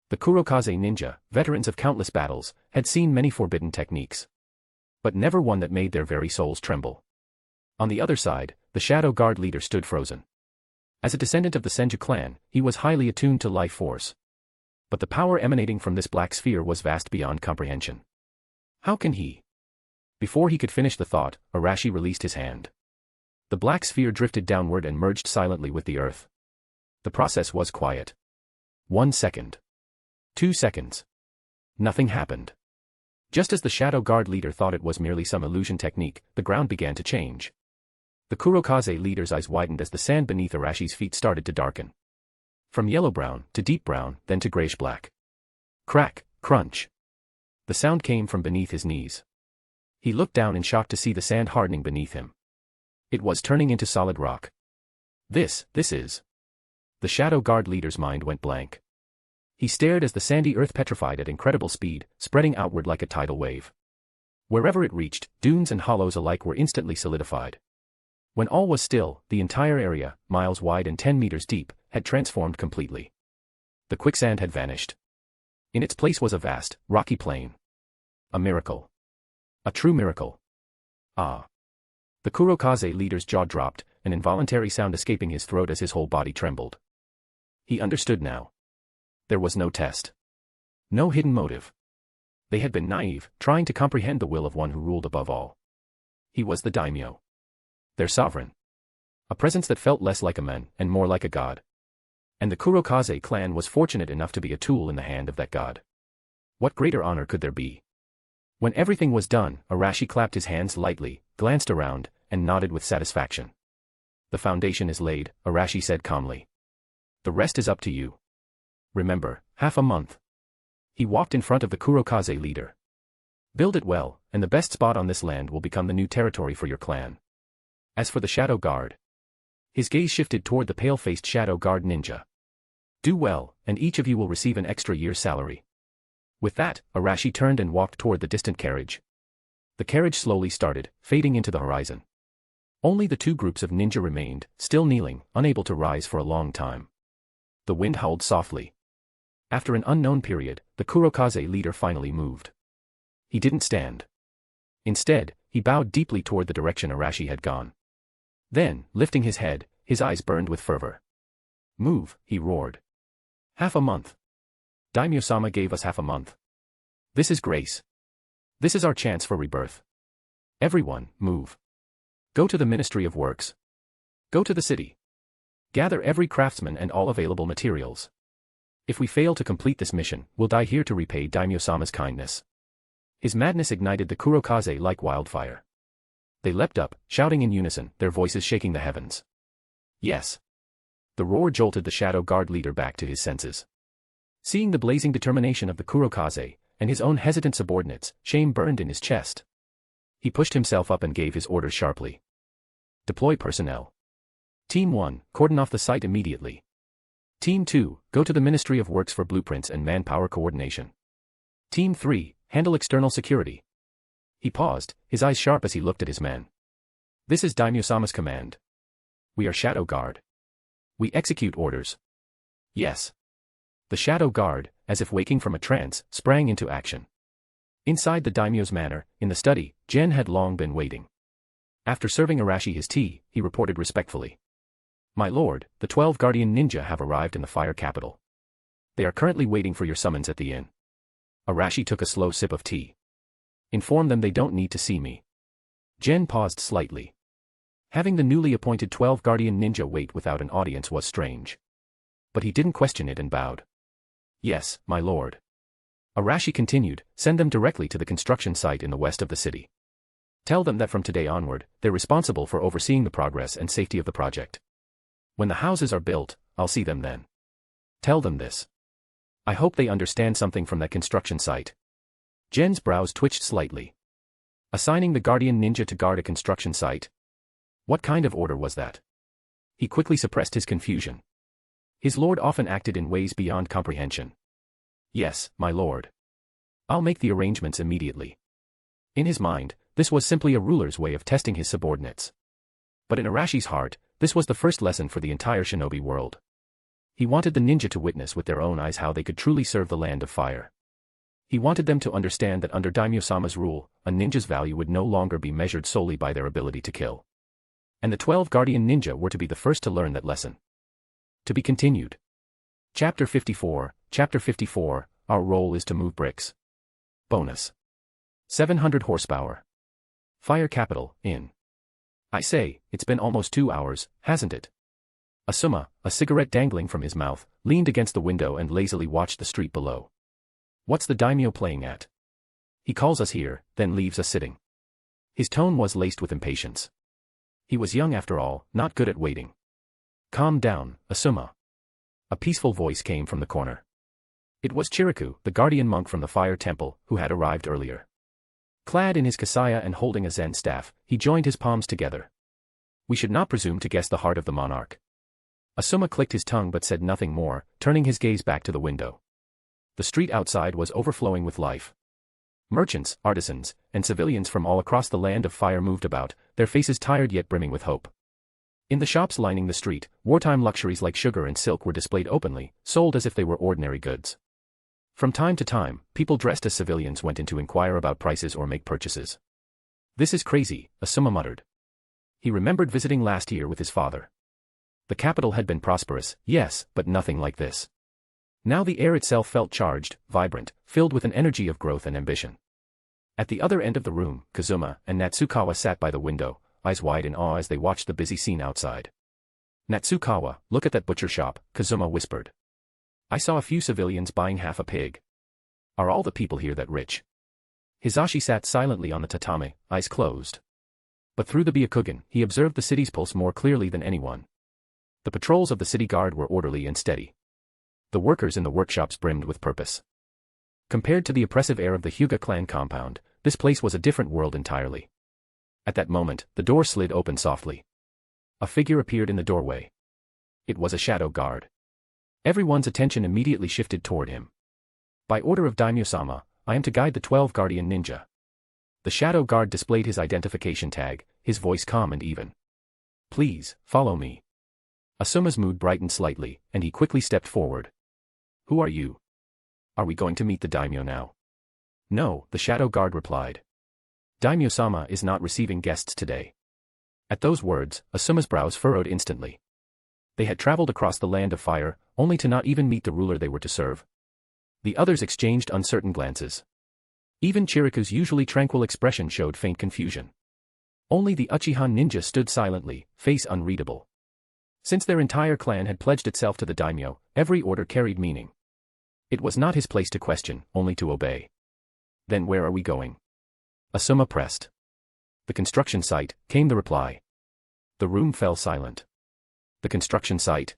The Kurokaze ninja, veterans of countless battles, had seen many forbidden techniques. But never one that made their very souls tremble. On the other side, the Shadow Guard leader stood frozen. As a descendant of the Senju clan, he was highly attuned to life force. But the power emanating from this black sphere was vast beyond comprehension. How can he? Before he could finish the thought, Arashi released his hand. The black sphere drifted downward and merged silently with the earth. The process was quiet. 1 second. 2 seconds. Nothing happened. Just as the Shadow Guard leader thought it was merely some illusion technique, the ground began to change. The Kurokaze leader's eyes widened as the sand beneath Arashi's feet started to darken. From yellow-brown to deep brown, then to grayish-black. Crack, crunch. The sound came from beneath his knees. He looked down in shock to see the sand hardening beneath him. It was turning into solid rock. This is. The Shadow Guard leader's mind went blank. He stared as the sandy earth petrified at incredible speed, spreading outward like a tidal wave. Wherever it reached, dunes and hollows alike were instantly solidified. When all was still, the entire area, miles wide and 10 meters deep, had transformed completely. The quicksand had vanished. In its place was a vast, rocky plain. A miracle. A true miracle. Ah. The Kurokaze leader's jaw dropped, an involuntary sound escaping his throat as his whole body trembled. He understood now. There was no test. No hidden motive. They had been naive, trying to comprehend the will of one who ruled above all. He was the daimyo. Their sovereign. A presence that felt less like a man and more like a god. And the Kurokaze clan was fortunate enough to be a tool in the hand of that god. What greater honor could there be? When everything was done, Arashi clapped his hands lightly, glanced around, and nodded with satisfaction. The foundation is laid, Arashi said calmly. The rest is up to you. Remember, half a month. He walked in front of the Kurokaze leader. Build it well, and the best spot on this land will become the new territory for your clan. As for the Shadow Guard. His gaze shifted toward the pale-faced Shadow Guard ninja. Do well, and each of you will receive an extra year's salary. With that, Arashi turned and walked toward the distant carriage. The carriage slowly started, fading into the horizon. Only the two groups of ninja remained, still kneeling, unable to rise for a long time. The wind howled softly. After an unknown period, the Kurokaze leader finally moved. He didn't stand. Instead, he bowed deeply toward the direction Arashi had gone. Then, lifting his head, his eyes burned with fervor. "Move," he roared. "Half a month. Daimyo-sama gave us half a month. This is grace. This is our chance for rebirth. Everyone, move. Go to the Ministry of Works. Go to the city. Gather every craftsman and all available materials. If we fail to complete this mission, we'll die here to repay Daimyo-sama's kindness." His madness ignited the Kurokaze like wildfire. They leapt up, shouting in unison, their voices shaking the heavens. "Yes." The roar jolted the Shadow Guard leader back to his senses. Seeing the blazing determination of the Kurokaze, and his own hesitant subordinates, shame burned in his chest. He pushed himself up and gave his orders sharply. "Deploy personnel. Team 1, cordon off the site immediately. Team 2, go to the Ministry of Works for blueprints and manpower coordination. Team 3, handle external security." He paused, his eyes sharp as he looked at his men. "This is Daimyo-sama's command. We are Shadow Guard. We execute orders." "Yes." The Shadow Guard, as if waking from a trance, sprang into action. Inside the daimyo's manor, in the study, Gen had long been waiting. After serving Arashi his tea, he reported respectfully. "My lord, the 12 guardian ninja have arrived in the fire capital. They are currently waiting for your summons at the inn." Arashi took a slow sip of tea. "Inform them they don't need to see me." Gen paused slightly. Having the newly appointed 12 guardian ninja wait without an audience was strange. But he didn't question it and bowed. "Yes, my lord." Arashi continued, "Send them directly to the construction site in the west of the city. Tell them that from today onward, they're responsible for overseeing the progress and safety of the project. When the houses are built, I'll see them then. Tell them this. I hope they understand something from that construction site." Gen's brows twitched slightly. Assigning the guardian ninja to guard a construction site? What kind of order was that? He quickly suppressed his confusion. His lord often acted in ways beyond comprehension. "Yes, my lord. I'll make the arrangements immediately." In his mind, this was simply a ruler's way of testing his subordinates. But in Arashi's heart, this was the first lesson for the entire shinobi world. He wanted the ninja to witness with their own eyes how they could truly serve the land of fire. He wanted them to understand that under Daimyo-sama's rule, a ninja's value would no longer be measured solely by their ability to kill. And the 12 guardian ninja were to be the first to learn that lesson. To be continued. Chapter 54, Our role is to move bricks. Bonus. 700 horsepower. Fire capital, in. I say, it's been almost 2 hours, hasn't it? Asuma, a cigarette dangling from his mouth, leaned against the window and lazily watched the street below. What's the daimyo playing at? He calls us here, then leaves us sitting. His tone was laced with impatience. He was young after all, not good at waiting. Calm down, Asuma. A peaceful voice came from the corner. It was Chiriku, the guardian monk from the fire temple, who had arrived earlier. Clad in his kasaya and holding a Zen staff, he joined his palms together. We should not presume to guess the heart of the monarch. Asuma clicked his tongue but said nothing more, turning his gaze back to the window. The street outside was overflowing with life. Merchants, artisans, and civilians from all across the land of fire moved about, their faces tired yet brimming with hope. In the shops lining the street, wartime luxuries like sugar and silk were displayed openly, sold as if they were ordinary goods. From time to time, people dressed as civilians went in to inquire about prices or make purchases. This is crazy, Asuma muttered. He remembered visiting last year with his father. The capital had been prosperous, yes, but nothing like this. Now the air itself felt charged, vibrant, filled with an energy of growth and ambition. At the other end of the room, Kazuma and Natsukawa sat by the window, eyes wide in awe as they watched the busy scene outside. Natsukawa, look at that butcher shop, Kazuma whispered. I saw a few civilians buying half a pig. Are all the people here that rich? Hizashi sat silently on the tatame, eyes closed. But through the Byakugan, he observed the city's pulse more clearly than anyone. The patrols of the city guard were orderly and steady. The workers in the workshops brimmed with purpose. Compared to the oppressive air of the Hyuga clan compound, this place was a different world entirely. At that moment, the door slid open softly. A figure appeared in the doorway. It was a shadow guard. Everyone's attention immediately shifted toward him. By order of Daimyo-sama, I am to guide the 12 guardian ninja. The shadow guard displayed his identification tag, his voice calm and even. Please, follow me. Asuma's mood brightened slightly, and he quickly stepped forward. Who are you? Are we going to meet the daimyo now? No, the shadow guard replied. Daimyo-sama is not receiving guests today. At those words, Asuma's brows furrowed instantly. They had traveled across the land of fire, only to not even meet the ruler they were to serve. The others exchanged uncertain glances. Even Chiriku's usually tranquil expression showed faint confusion. Only the Uchiha ninja stood silently, face unreadable. Since their entire clan had pledged itself to the daimyo, every order carried meaning. It was not his place to question, only to obey. Then where are we going? Asuma pressed. The construction site, came the reply. The room fell silent. The construction site.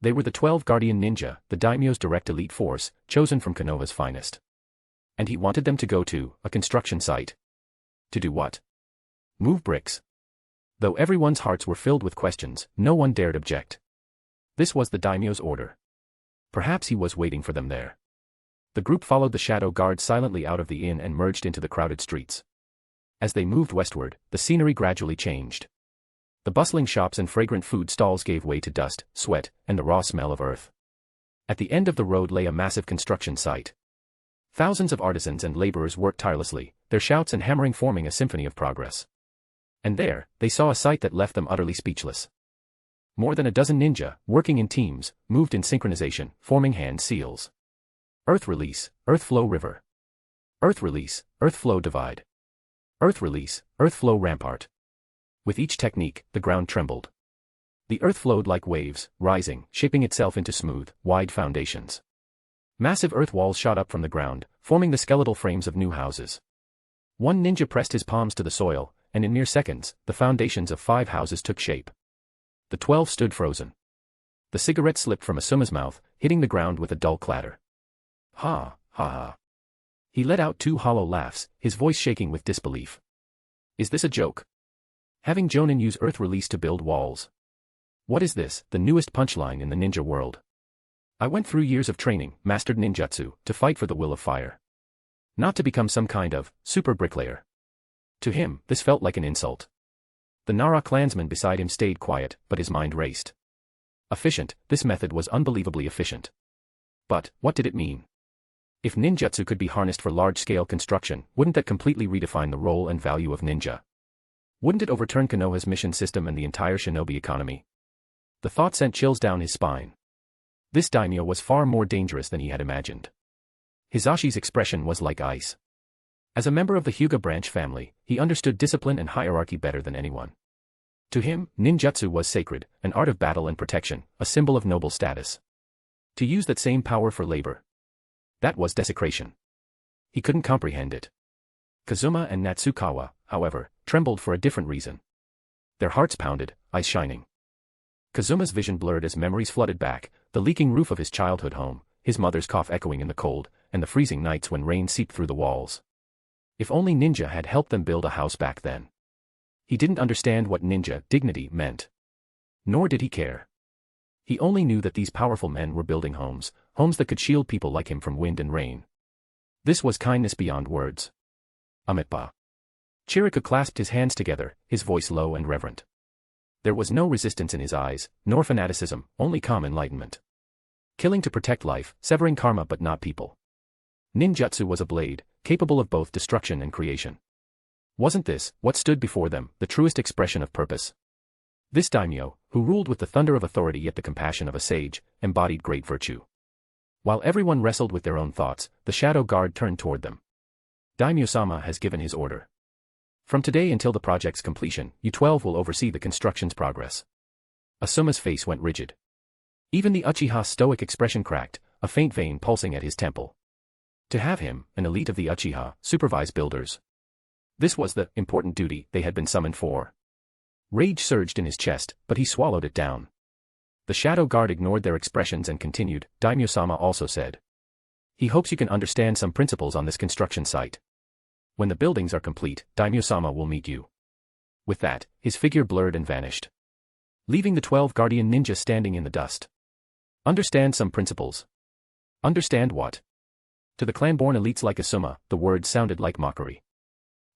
They were the 12 guardian ninja, the daimyo's direct elite force, chosen from Konoha's finest. And he wanted them to go to a construction site. To do what? Move bricks. Though everyone's hearts were filled with questions, no one dared object. This was the daimyo's order. Perhaps he was waiting for them there. The group followed the shadow guard silently out of the inn and merged into the crowded streets. As they moved westward, the scenery gradually changed. The bustling shops and fragrant food stalls gave way to dust, sweat, and the raw smell of earth. At the end of the road lay a massive construction site. Thousands of artisans and laborers worked tirelessly, their shouts and hammering forming a symphony of progress. And there, they saw a sight that left them utterly speechless. More than a dozen ninja, working in teams, moved in synchronization, forming hand seals. Earth release, earth flow river. Earth release, earth flow divide. Earth release, earth flow rampart. With each technique, the ground trembled. The earth flowed like waves, rising, shaping itself into smooth, wide foundations. Massive earth walls shot up from the ground, forming the skeletal frames of new houses. One ninja pressed his palms to the soil, and in mere seconds, the foundations of 5 houses took shape. The 12 stood frozen. The cigarette slipped from Asuma's mouth, hitting the ground with a dull clatter. Ha, ha ha. He let out 2 hollow laughs, his voice shaking with disbelief. Is this a joke? Having Jonin use earth release to build walls. What is this, the newest punchline in the ninja world? I went through years of training, mastered ninjutsu, to fight for the will of fire. Not to become some kind of super bricklayer. To him, this felt like an insult. The Nara clansman beside him stayed quiet, but his mind raced. Efficient, this method was unbelievably efficient. But, what did it mean? If ninjutsu could be harnessed for large-scale construction, wouldn't that completely redefine the role and value of ninja? Wouldn't it overturn Konoha's mission system and the entire shinobi economy? The thought sent chills down his spine. This daimyo was far more dangerous than he had imagined. Hisashi's expression was like ice. As a member of the Hyuga branch family, he understood discipline and hierarchy better than anyone. To him, ninjutsu was sacred, an art of battle and protection, a symbol of noble status. To use that same power for labor. That was desecration. He couldn't comprehend it. Kazuma and Natsukawa, however, trembled for a different reason. Their hearts pounded, eyes shining. Kazuma's vision blurred as memories flooded back, the leaking roof of his childhood home, his mother's cough echoing in the cold, and the freezing nights when rain seeped through the walls. If only ninja had helped them build a house back then. He didn't understand what ninja dignity meant. Nor did he care. He only knew that these powerful men were building homes, homes that could shield people like him from wind and rain. This was kindness beyond words. Amitba. Chiriku clasped his hands together, his voice low and reverent. There was no resistance in his eyes, nor fanaticism, only calm enlightenment. Killing to protect life, severing karma but not people. Ninjutsu was a blade, capable of both destruction and creation. Wasn't this, what stood before them, the truest expression of purpose? This daimyo, who ruled with the thunder of authority yet the compassion of a sage, embodied great virtue. While everyone wrestled with their own thoughts, the shadow guard turned toward them. Daimyo-sama has given his order. From today until the project's completion, you 12 will oversee the construction's progress. Asuma's face went rigid. Even the Uchiha's stoic expression cracked, a faint vein pulsing at his temple. To have him, an elite of the Uchiha, supervise builders. This was the important duty they had been summoned for. Rage surged in his chest, but he swallowed it down. The shadow guard ignored their expressions and continued, Daimyo-sama also said. He hopes you can understand some principles on this construction site. When the buildings are complete, Daimyo-sama will meet you. With that, his figure blurred and vanished, leaving the 12 guardian ninja standing in the dust. Understand some principles. Understand what? To the clan-born elites like Asuma, the words sounded like mockery.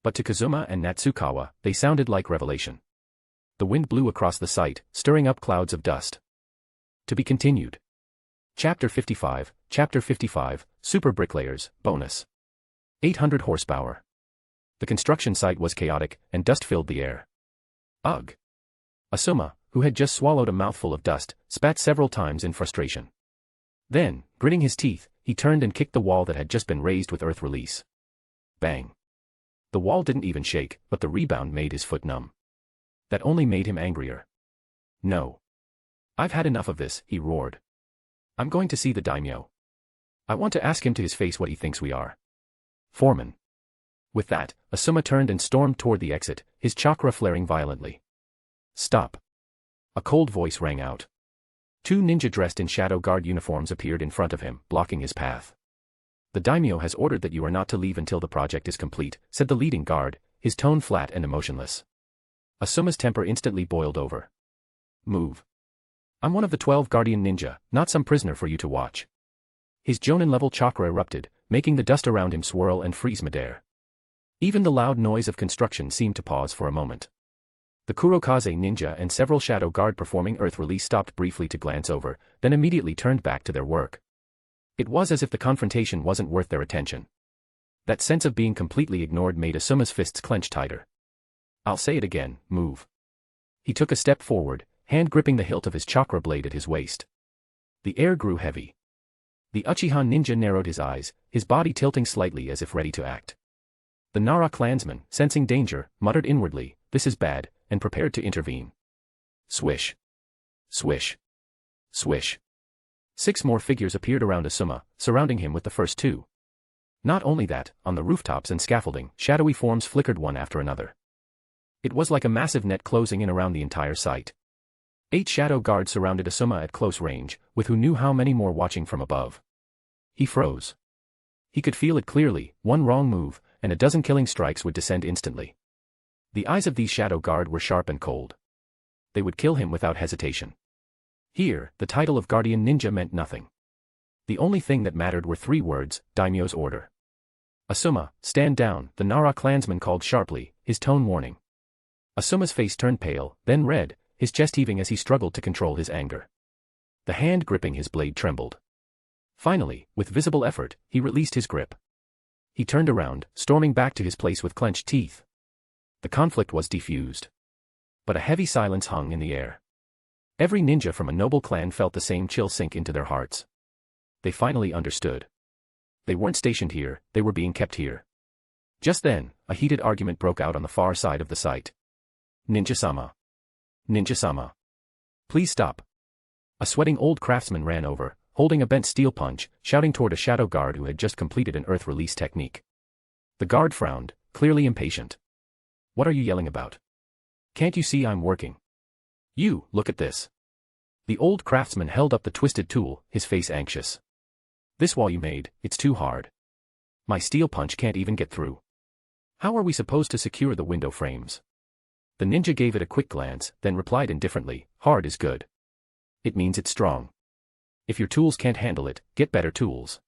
But to Kazuma and Natsukawa, they sounded like revelation. The wind blew across the site, stirring up clouds of dust. To be continued. Chapter 55, Super Bricklayers, Bonus. 800 horsepower. The construction site was chaotic, and dust filled the air. Ugh. Asuma, who had just swallowed a mouthful of dust, spat several times in frustration. Then, gritting his teeth, he turned and kicked the wall that had just been raised with earth release. Bang. The wall didn't even shake, but the rebound made his foot numb. That only made him angrier. No. I've had enough of this, he roared. I'm going to see the Daimyo. I want to ask him to his face what he thinks we are. Foreman. With that, Asuma turned and stormed toward the exit, his chakra flaring violently. Stop. A cold voice rang out. Two ninja dressed in shadow guard uniforms appeared in front of him, blocking his path. The Daimyo has ordered that you are not to leave until the project is complete, said the leading guard, his tone flat and emotionless. Asuma's temper instantly boiled over. Move. I'm one of the 12 guardian ninja, not some prisoner for you to watch. His Jonin-level chakra erupted, making the dust around him swirl and freeze midair. Even the loud noise of construction seemed to pause for a moment. The Kurokaze ninja and several shadow guard performing earth release stopped briefly to glance over, then immediately turned back to their work. It was as if the confrontation wasn't worth their attention. That sense of being completely ignored made Asuma's fists clench tighter. I'll say it again, move. He took a step forward, hand gripping the hilt of his chakra blade at his waist. The air grew heavy. The Uchiha ninja narrowed his eyes, his body tilting slightly as if ready to act. The Nara clansman, sensing danger, muttered inwardly, "This is bad," and prepared to intervene. Swish. Swish. Swish. 6 more figures appeared around Asuma, surrounding him with the first 2. Not only that, on the rooftops and scaffolding, shadowy forms flickered one after another. It was like a massive net closing in around the entire site. 8 shadow guards surrounded Asuma at close range, with who knew how many more watching from above. He froze. He could feel it clearly, one wrong move, and a dozen killing strikes would descend instantly. The eyes of these shadow guard were sharp and cold. They would kill him without hesitation. Here, the title of Guardian Ninja meant nothing. The only thing that mattered were 3 words, Daimyo's order. Asuma, stand down, the Nara clansman called sharply, his tone warning. Asuma's face turned pale, then red, his chest heaving as he struggled to control his anger. The hand gripping his blade trembled. Finally, with visible effort, he released his grip. He turned around, storming back to his place with clenched teeth. The conflict was defused. But a heavy silence hung in the air. Every ninja from a noble clan felt the same chill sink into their hearts. They finally understood. They weren't stationed here, they were being kept here. Just then, a heated argument broke out on the far side of the site. Ninja-sama. Ninja-sama. Please stop. A sweating old craftsman ran over, holding a bent steel punch, shouting toward a shadow guard who had just completed an earth release technique. The guard frowned, clearly impatient. What are you yelling about? Can't you see I'm working? You, look at this. The old craftsman held up the twisted tool, his face anxious. This wall you made, it's too hard. My steel punch can't even get through. How are we supposed to secure the window frames? The ninja gave it a quick glance, then replied indifferently, hard is good. It means it's strong. If your tools can't handle it, get better tools.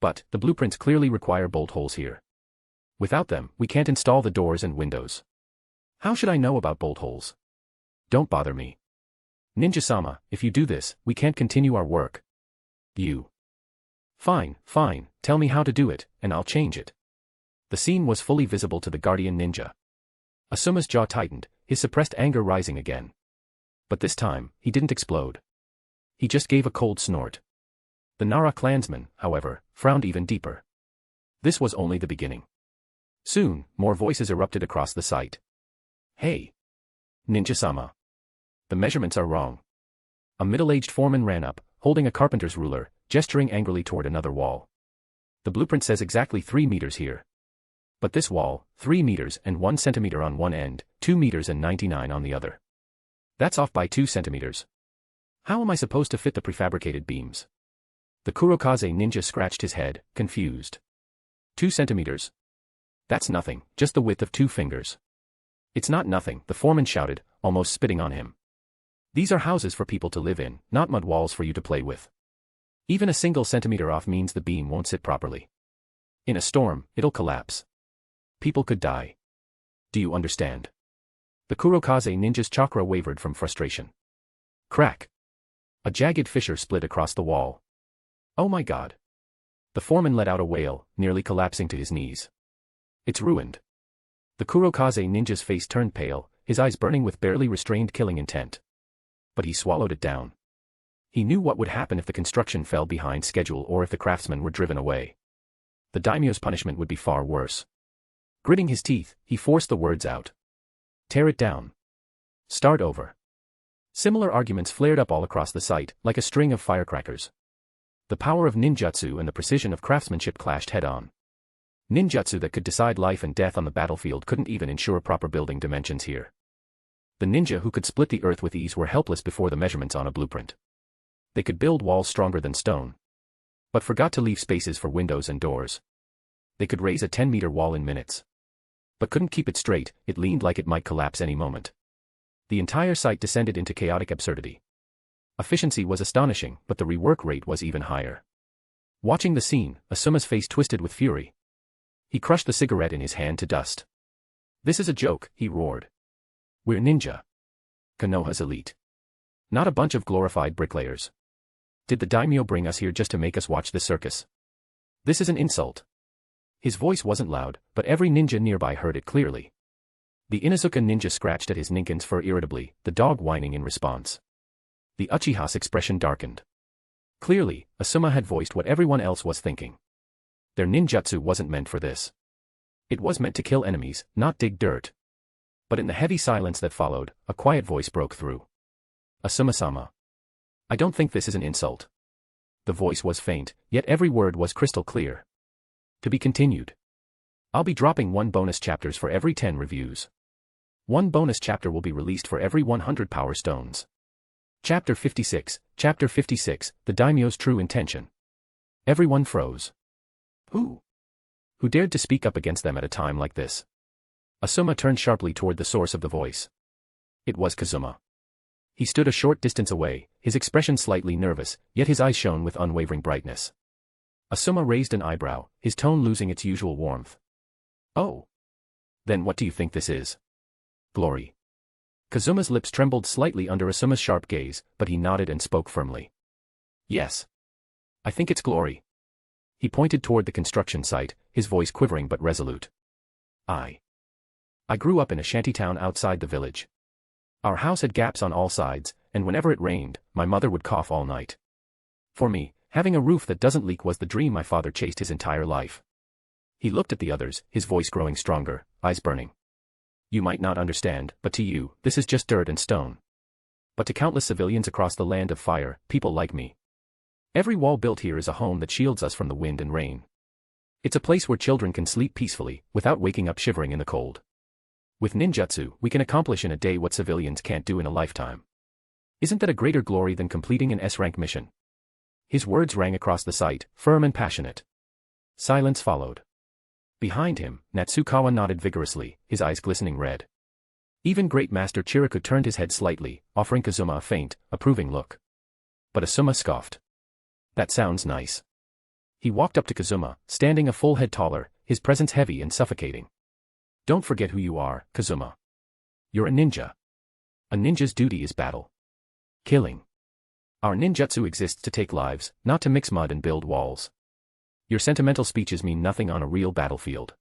But, the blueprints clearly require bolt holes here. Without them, we can't install the doors and windows. How should I know about bolt holes? Don't bother me. Ninja-sama, if you do this, we can't continue our work. You. Fine, fine, tell me how to do it, and I'll change it. The scene was fully visible to the guardian ninja. Asuma's jaw tightened, his suppressed anger rising again. But this time, he didn't explode. He just gave a cold snort. The Nara clansman, however, frowned even deeper. This was only the beginning. Soon, more voices erupted across the site. Hey! Ninja-sama. The measurements are wrong. A middle-aged foreman ran up, holding a carpenter's ruler, gesturing angrily toward another wall. The blueprint says exactly 3 meters here. But this wall, 3 meters and 1 centimeter on one end, 2 meters and 99 on the other. That's off by 2 centimeters. How am I supposed to fit the prefabricated beams? The Kurokaze ninja scratched his head, confused. 2 centimeters? That's nothing, just the width of 2 fingers. It's not nothing, the foreman shouted, almost spitting on him. These are houses for people to live in, not mud walls for you to play with. Even a single centimeter off means the beam won't sit properly. In a storm, it'll collapse. People could die. Do you understand? The Kurokaze ninja's chakra wavered from frustration. Crack. A jagged fissure split across the wall. Oh my god. The foreman let out a wail, nearly collapsing to his knees. It's ruined. The Kurokaze ninja's face turned pale, his eyes burning with barely restrained killing intent. But he swallowed it down. He knew what would happen if the construction fell behind schedule or if the craftsmen were driven away. The daimyo's punishment would be far worse. Gritting his teeth, he forced the words out. Tear it down. Start over. Similar arguments flared up all across the site, like a string of firecrackers. The power of ninjutsu and the precision of craftsmanship clashed head-on. Ninjutsu that could decide life and death on the battlefield couldn't even ensure proper building dimensions here. The ninja who could split the earth with ease were helpless before the measurements on a blueprint. They could build walls stronger than stone, but forgot to leave spaces for windows and doors. They could raise a 10-meter wall in minutes, but couldn't keep it straight. It leaned like it might collapse any moment. The entire site descended into chaotic absurdity. Efficiency was astonishing, but the rework rate was even higher. Watching the scene, Asuma's face twisted with fury. He crushed the cigarette in his hand to dust. This is a joke, he roared. We're ninja. Konoha's elite. Not a bunch of glorified bricklayers. Did the daimyo bring us here just to make us watch this circus? This is an insult. His voice wasn't loud, but every ninja nearby heard it clearly. The Inuzuka ninja scratched at his Ninken's fur irritably, the dog whining in response. The Uchiha's expression darkened. Clearly, Asuma had voiced what everyone else was thinking. Their ninjutsu wasn't meant for this. It was meant to kill enemies, not dig dirt. But in the heavy silence that followed, a quiet voice broke through. Asuma-sama. I don't think this is an insult. The voice was faint, yet every word was crystal clear. To be continued. I'll be dropping 1 bonus chapters for every 10 reviews. 1 bonus chapter will be released for every 100 power stones. Chapter 56, the daimyo's true intention. Everyone froze. Who dared to speak up against them at a time like this? Asuma turned sharply toward the source of the voice. It was Kazuma. He stood a short distance away, his expression slightly nervous, yet his eyes shone with unwavering brightness. Asuma raised an eyebrow, his tone losing its usual warmth. Oh. Then what do you think this is? Glory. Kazuma's lips trembled slightly under Asuma's sharp gaze, but he nodded and spoke firmly. Yes. I think it's glory. He pointed toward the construction site, his voice quivering but resolute. I grew up in a shantytown outside the village. Our house had gaps on all sides, and whenever it rained, my mother would cough all night. For me, having a roof that doesn't leak was the dream my father chased his entire life. He looked at the others, his voice growing stronger, eyes burning. You might not understand, but to you, this is just dirt and stone. But to countless civilians across the land of fire, people like me. Every wall built here is a home that shields us from the wind and rain. It's a place where children can sleep peacefully, without waking up shivering in the cold. With ninjutsu, we can accomplish in a day what civilians can't do in a lifetime. Isn't that a greater glory than completing an S-rank mission? His words rang across the site, firm and passionate. Silence followed. Behind him, Natsukawa nodded vigorously, his eyes glistening red. Even Great Master Chiriku turned his head slightly, offering Kazuma a faint, approving look. But Asuma scoffed. That sounds nice. He walked up to Kazuma, standing a full head taller, his presence heavy and suffocating. Don't forget who you are, Kazuma. You're a ninja. A ninja's duty is battle. Killing. Our ninjutsu exists to take lives, not to mix mud and build walls. Your sentimental speeches mean nothing on a real battlefield.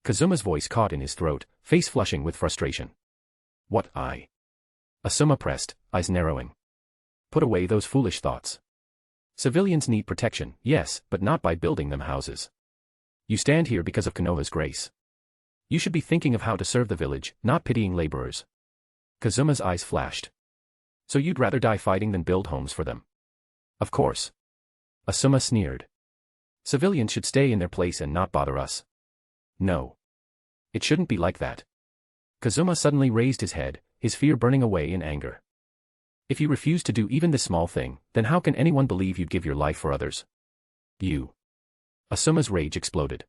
Kazuma's voice caught in his throat, face flushing with frustration. What I? Asuma pressed, eyes narrowing. Put away those foolish thoughts. Civilians need protection, yes, but not by building them houses. You stand here because of Konoha's grace. You should be thinking of how to serve the village, not pitying laborers. Kazuma's eyes flashed. So you'd rather die fighting than build homes for them? Of course. Asuma sneered. Civilians should stay in their place and not bother us. No. It shouldn't be like that. Kazuma suddenly raised his head, his fear burning away in anger. If you refuse to do even this small thing, then how can anyone believe you'd give your life for others? You. Asuma's rage exploded.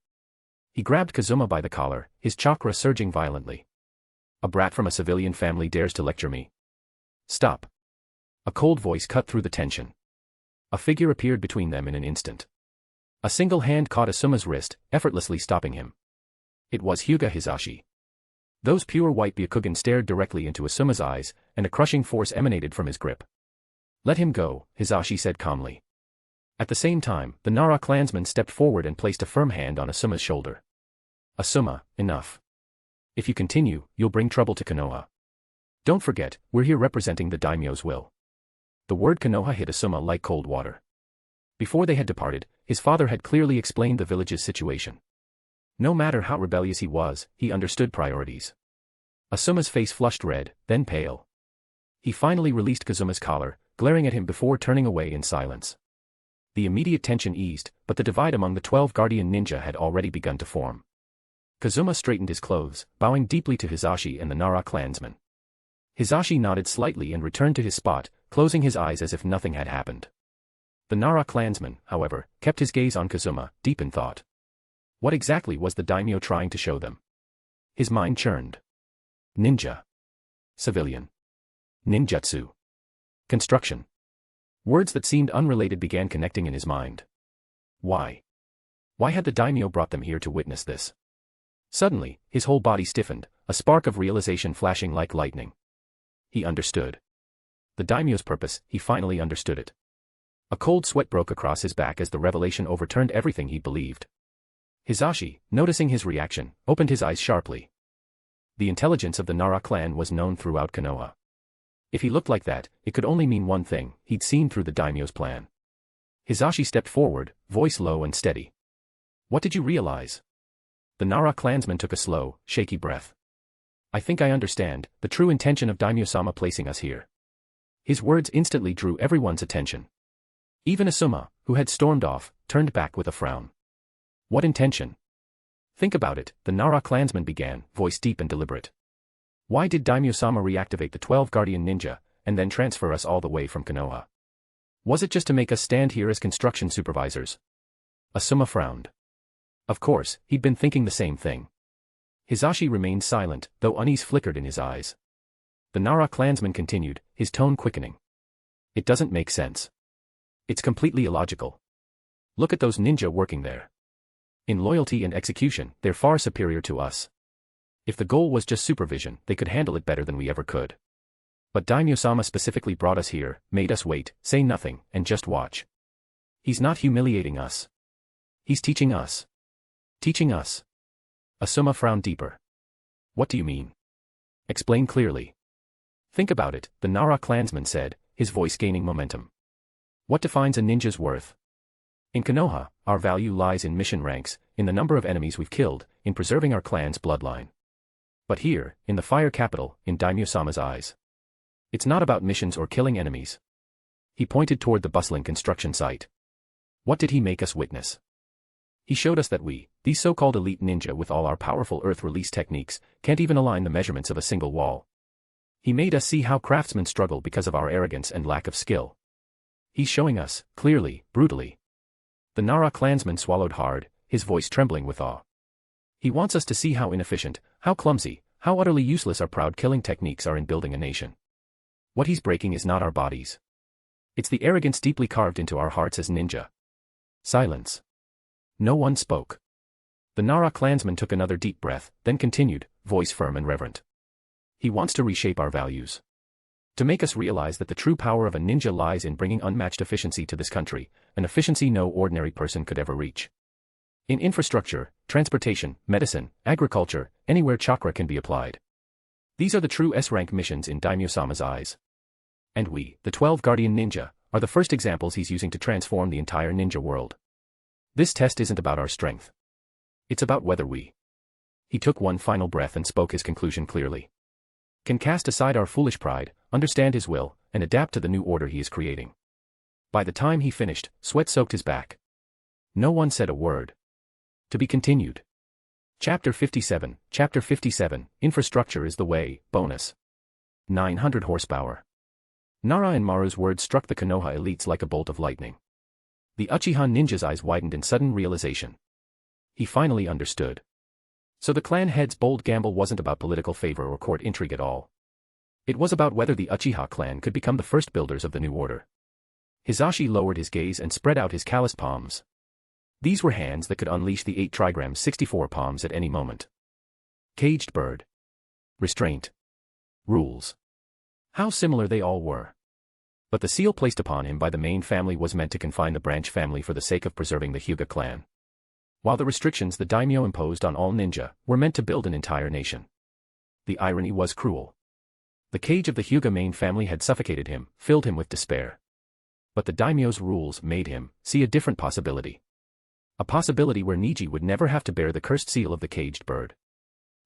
He grabbed Kazuma by the collar, his chakra surging violently. A brat from a civilian family dares to lecture me. Stop. A cold voice cut through the tension. A figure appeared between them in an instant. A single hand caught Asuma's wrist, effortlessly stopping him. It was Hyuga Hisashi. Those pure white Byakugan stared directly into Asuma's eyes, and a crushing force emanated from his grip. "Let him go," Hisashi said calmly. At the same time, the Nara clansman stepped forward and placed a firm hand on Asuma's shoulder. "Asuma, enough. If you continue, you'll bring trouble to Konoha. Don't forget, we're here representing the daimyo's will." The word Konoha hit Asuma like cold water. Before they had departed, his father had clearly explained the village's situation. No matter how rebellious he was, he understood priorities. Asuma's face flushed red, then pale. He finally released Kazuma's collar, glaring at him before turning away in silence. The immediate tension eased, but the divide among the 12 guardian ninja had already begun to form. Kazuma straightened his clothes, bowing deeply to Hisashi and the Nara clansmen. Hisashi nodded slightly and returned to his spot, closing his eyes as if nothing had happened. The Nara clansman, however, kept his gaze on Kazuma, deep in thought. What exactly was the daimyo trying to show them? His mind churned. Ninja. Civilian. Ninjutsu. Construction. Words that seemed unrelated began connecting in his mind. Why? Why had the daimyo brought them here to witness this? Suddenly, his whole body stiffened, a spark of realization flashing like lightning. He understood. The daimyo's purpose, he finally understood it. A cold sweat broke across his back as the revelation overturned everything he believed. Hisashi, noticing his reaction, opened his eyes sharply. The intelligence of the Nara clan was known throughout Konoha. If he looked like that, it could only mean one thing: he'd seen through the daimyo's plan. Hisashi stepped forward, voice low and steady. "What did you realize?" The Nara clansman took a slow, shaky breath. "I think I understand the true intention of Daimyo-sama placing us here." His words instantly drew everyone's attention. Even Asuma, who had stormed off, turned back with a frown. "What intention?" "Think about it," the Nara clansman began, voice deep and deliberate. "Why did Daimyo-sama reactivate the 12 guardian ninja, and then transfer us all the way from Konoha? Was it just to make us stand here as construction supervisors?" Asuma frowned. Of course, he'd been thinking the same thing. Hisashi remained silent, though unease flickered in his eyes. The Nara clansman continued, his tone quickening. "It doesn't make sense. It's completely illogical. Look at those ninja working there. In loyalty and execution, they're far superior to us. If the goal was just supervision, they could handle it better than we ever could. But Daimyo-sama specifically brought us here, made us wait, say nothing, and just watch. He's not humiliating us. He's teaching us. Teaching us." Asuma frowned deeper. "What do you mean? Explain clearly." "Think about it," the Nara clansman said, his voice gaining momentum. "What defines a ninja's worth? In Konoha, our value lies in mission ranks, in the number of enemies we've killed, in preserving our clan's bloodline. But here, in the fire capital, in Daimyo-sama's eyes, it's not about missions or killing enemies." He pointed toward the bustling construction site. "What did he make us witness? He showed us that we, these so-called elite ninja with all our powerful earth release techniques, can't even align the measurements of a single wall. He made us see how craftsmen struggle because of our arrogance and lack of skill. He's showing us, clearly, brutally." The Nara clansman swallowed hard, his voice trembling with awe. "He wants us to see how inefficient, how clumsy, how utterly useless our proud killing techniques are in building a nation. What he's breaking is not our bodies. It's the arrogance deeply carved into our hearts as ninja." Silence. No one spoke. The Nara clansman took another deep breath, then continued, voice firm and reverent. "He wants to reshape our values. To make us realize that the true power of a ninja lies in bringing unmatched efficiency to this country, an efficiency no ordinary person could ever reach. In infrastructure, transportation, medicine, agriculture, anywhere chakra can be applied. These are the true S-rank missions in Daimyo-sama's eyes. And we, the 12 guardian ninja, are the first examples he's using to transform the entire ninja world. This test isn't about our strength. It's about whether we..." He took one final breath and spoke his conclusion clearly. "Can cast aside our foolish pride, understand his will, and adapt to the new order he is creating." By the time he finished, sweat soaked his back. No one said a word. To be continued. Chapter 57, Infrastructure is the Way, bonus. 900 horsepower. Nara and Maru's words struck the Konoha elites like a bolt of lightning. The Uchiha ninja's eyes widened in sudden realization. He finally understood. So the clan head's bold gamble wasn't about political favor or court intrigue at all. It was about whether the Uchiha clan could become the first builders of the new order. Hisashi lowered his gaze and spread out his calloused palms. These were hands that could unleash the 8 trigrams 64 palms at any moment. Caged bird. restraint, rules. How similar they all were. But the seal placed upon him by the main family was meant to confine the branch family for the sake of preserving the Hyuga clan. While the restrictions the daimyo imposed on all ninja were meant to build an entire nation. The irony was cruel. The cage of the Hyuga main family had suffocated him, filled him with despair. But the daimyo's rules made him see a different possibility. A possibility where Niji would never have to bear the cursed seal of the caged bird.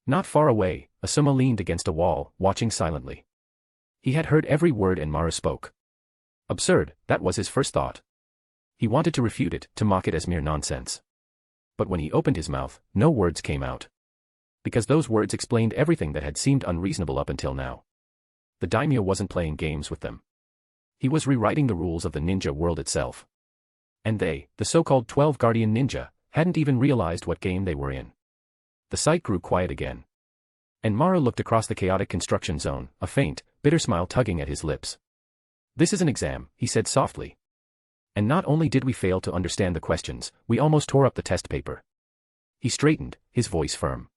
Not far away, Asuma leaned against a wall, watching silently. He had heard every word Enmaru spoke. Absurd, that was his first thought. He wanted to refute it, to mock it as mere nonsense. But when he opened his mouth, no words came out. Because those words explained everything that had seemed unreasonable up until now. The daimyo wasn't playing games with them. He was rewriting the rules of the ninja world itself. And they, the so-called 12 guardian ninja, hadn't even realized what game they were in. The sight grew quiet again. Enmaru looked across the chaotic construction zone, a faint, bitter smile tugging at his lips. This is an exam, he said softly. And not only did we fail to understand the questions, we almost tore up the test paper. He straightened, his voice firm.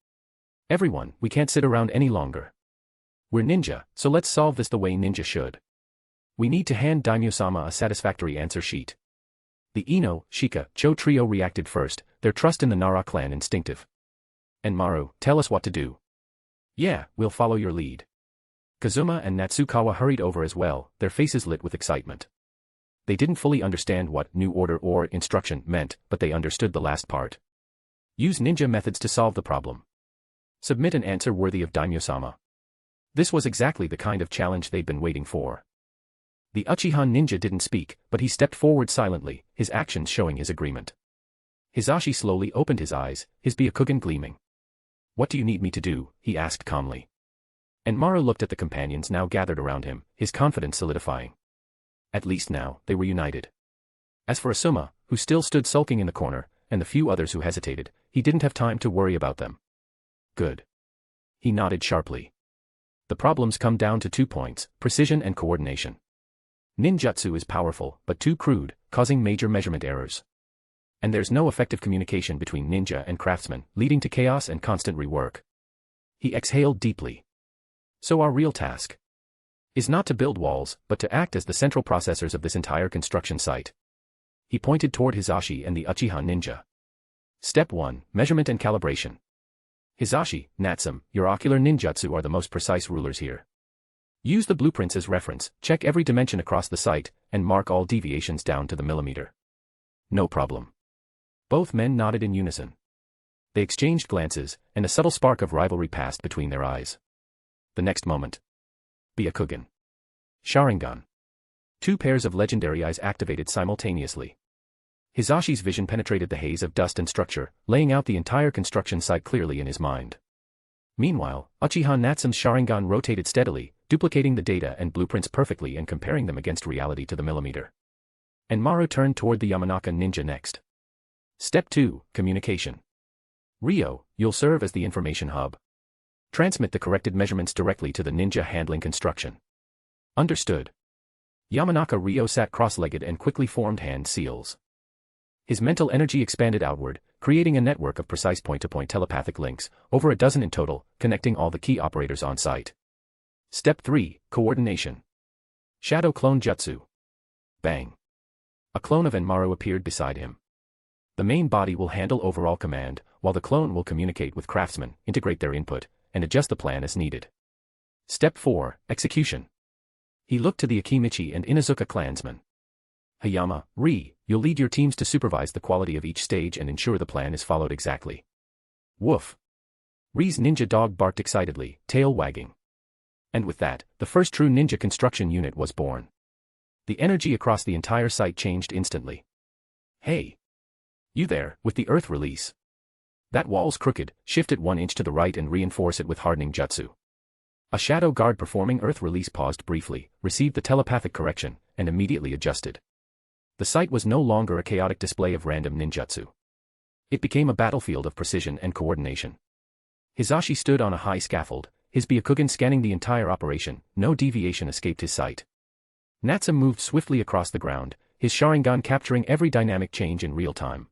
Everyone, we can't sit around any longer. We're ninja, so let's solve this the way ninja should. We need to hand Daimyo-sama a satisfactory answer sheet. The Ino, Shika, Cho trio reacted first, their trust in the Nara clan instinctive. Enmaru, tell us what to do. Yeah, we'll follow your lead. Kazuma and Natsukawa hurried over as well, their faces lit with excitement. They didn't fully understand what new order or instruction meant, but they understood the last part. Use ninja methods to solve the problem. Submit an answer worthy of Daimyo-sama. This was exactly the kind of challenge they'd been waiting for. The Uchiha ninja didn't speak, but he stepped forward silently, his actions showing his agreement. Hisashi slowly opened his eyes, his Byakugan gleaming. What do you need me to do? He asked calmly. Enmaru looked at the companions now gathered around him, his confidence solidifying. At least now, they were united. As for Asuma, who still stood sulking in the corner, and the few others who hesitated, he didn't have time to worry about them. Good. He nodded sharply. The problems come down to 2 points, precision and coordination. Ninjutsu is powerful, but too crude, causing major measurement errors. And there's no effective communication between ninja and craftsmen, leading to chaos and constant rework. He exhaled deeply. So our real task is not to build walls, but to act as the central processors of this entire construction site. He pointed toward Hisashi and the Uchiha ninja. Step 1, measurement and calibration. Hisashi, Natsum, your ocular ninjutsu are the most precise rulers here. Use the blueprints as reference, check every dimension across the site, and mark all deviations down to the millimeter. No problem. Both men nodded in unison. They exchanged glances, and a subtle spark of rivalry passed between their eyes. The next moment. Byakugan. Sharingan. 2 pairs of legendary eyes activated simultaneously. Hisashi's vision penetrated the haze of dust and structure, laying out the entire construction site clearly in his mind. Meanwhile, Uchiha Natsum's Sharingan rotated steadily, duplicating the data and blueprints perfectly and comparing them against reality to the millimeter. Enmaru turned toward the Yamanaka ninja next. Step 2, communication. Ryo, you'll serve as the information hub. Transmit the corrected measurements directly to the ninja handling construction. Understood. Yamanaka Ryo sat cross-legged and quickly formed hand seals. His mental energy expanded outward, creating a network of precise point-to-point telepathic links, over a dozen in total, connecting all the key operators on site. Step 3, coordination. Shadow clone jutsu. Bang. A clone of Enmaru appeared beside him. The main body will handle overall command, while the clone will communicate with craftsmen, integrate their input, and adjust the plan as needed. Step 4, execution. He looked to the Akimichi and Inuzuka clansmen. Hayama, Ri, you'll lead your teams to supervise the quality of each stage and ensure the plan is followed exactly. Woof. Ri's ninja dog barked excitedly, tail wagging. And with that, the first true ninja construction unit was born. The energy across the entire site changed instantly. Hey! You there, with the earth release. That wall's crooked, shift it 1 inch to the right and reinforce it with hardening jutsu. A shadow guard performing earth release paused briefly, received the telepathic correction, and immediately adjusted. The site was no longer a chaotic display of random ninjutsu. It became a battlefield of precision and coordination. Hisashi stood on a high scaffold, his Byakugan scanning the entire operation, no deviation escaped his sight. Natsum moved swiftly across the ground, his Sharingan capturing every dynamic change in real time.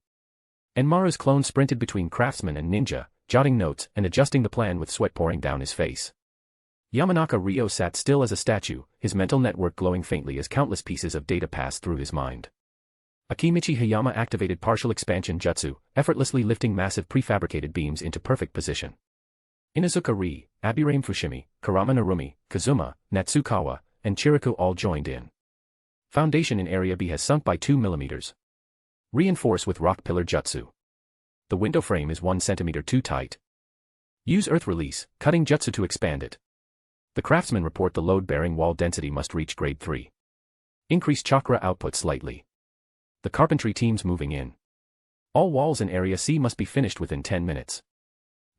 Enmaru's clone sprinted between craftsman and ninja, jotting notes and adjusting the plan with sweat pouring down his face. Yamanaka Ryo sat still as a statue, his mental network glowing faintly as countless pieces of data passed through his mind. Akimichi Hayama activated partial expansion jutsu, effortlessly lifting massive prefabricated beams into perfect position. Inuzuka Ri, Abirame Fushimi, Karama Narumi, Kazuma, Natsukawa, and Chiriku all joined in. Foundation in Area B has sunk by 2 mm. Reinforce with rock pillar jutsu. The window frame is 1 cm too tight. Use earth release, cutting jutsu to expand it. The craftsmen report the load-bearing wall density must reach grade 3. Increase chakra output slightly. The carpentry team's moving in. All walls in Area C must be finished within 10 minutes.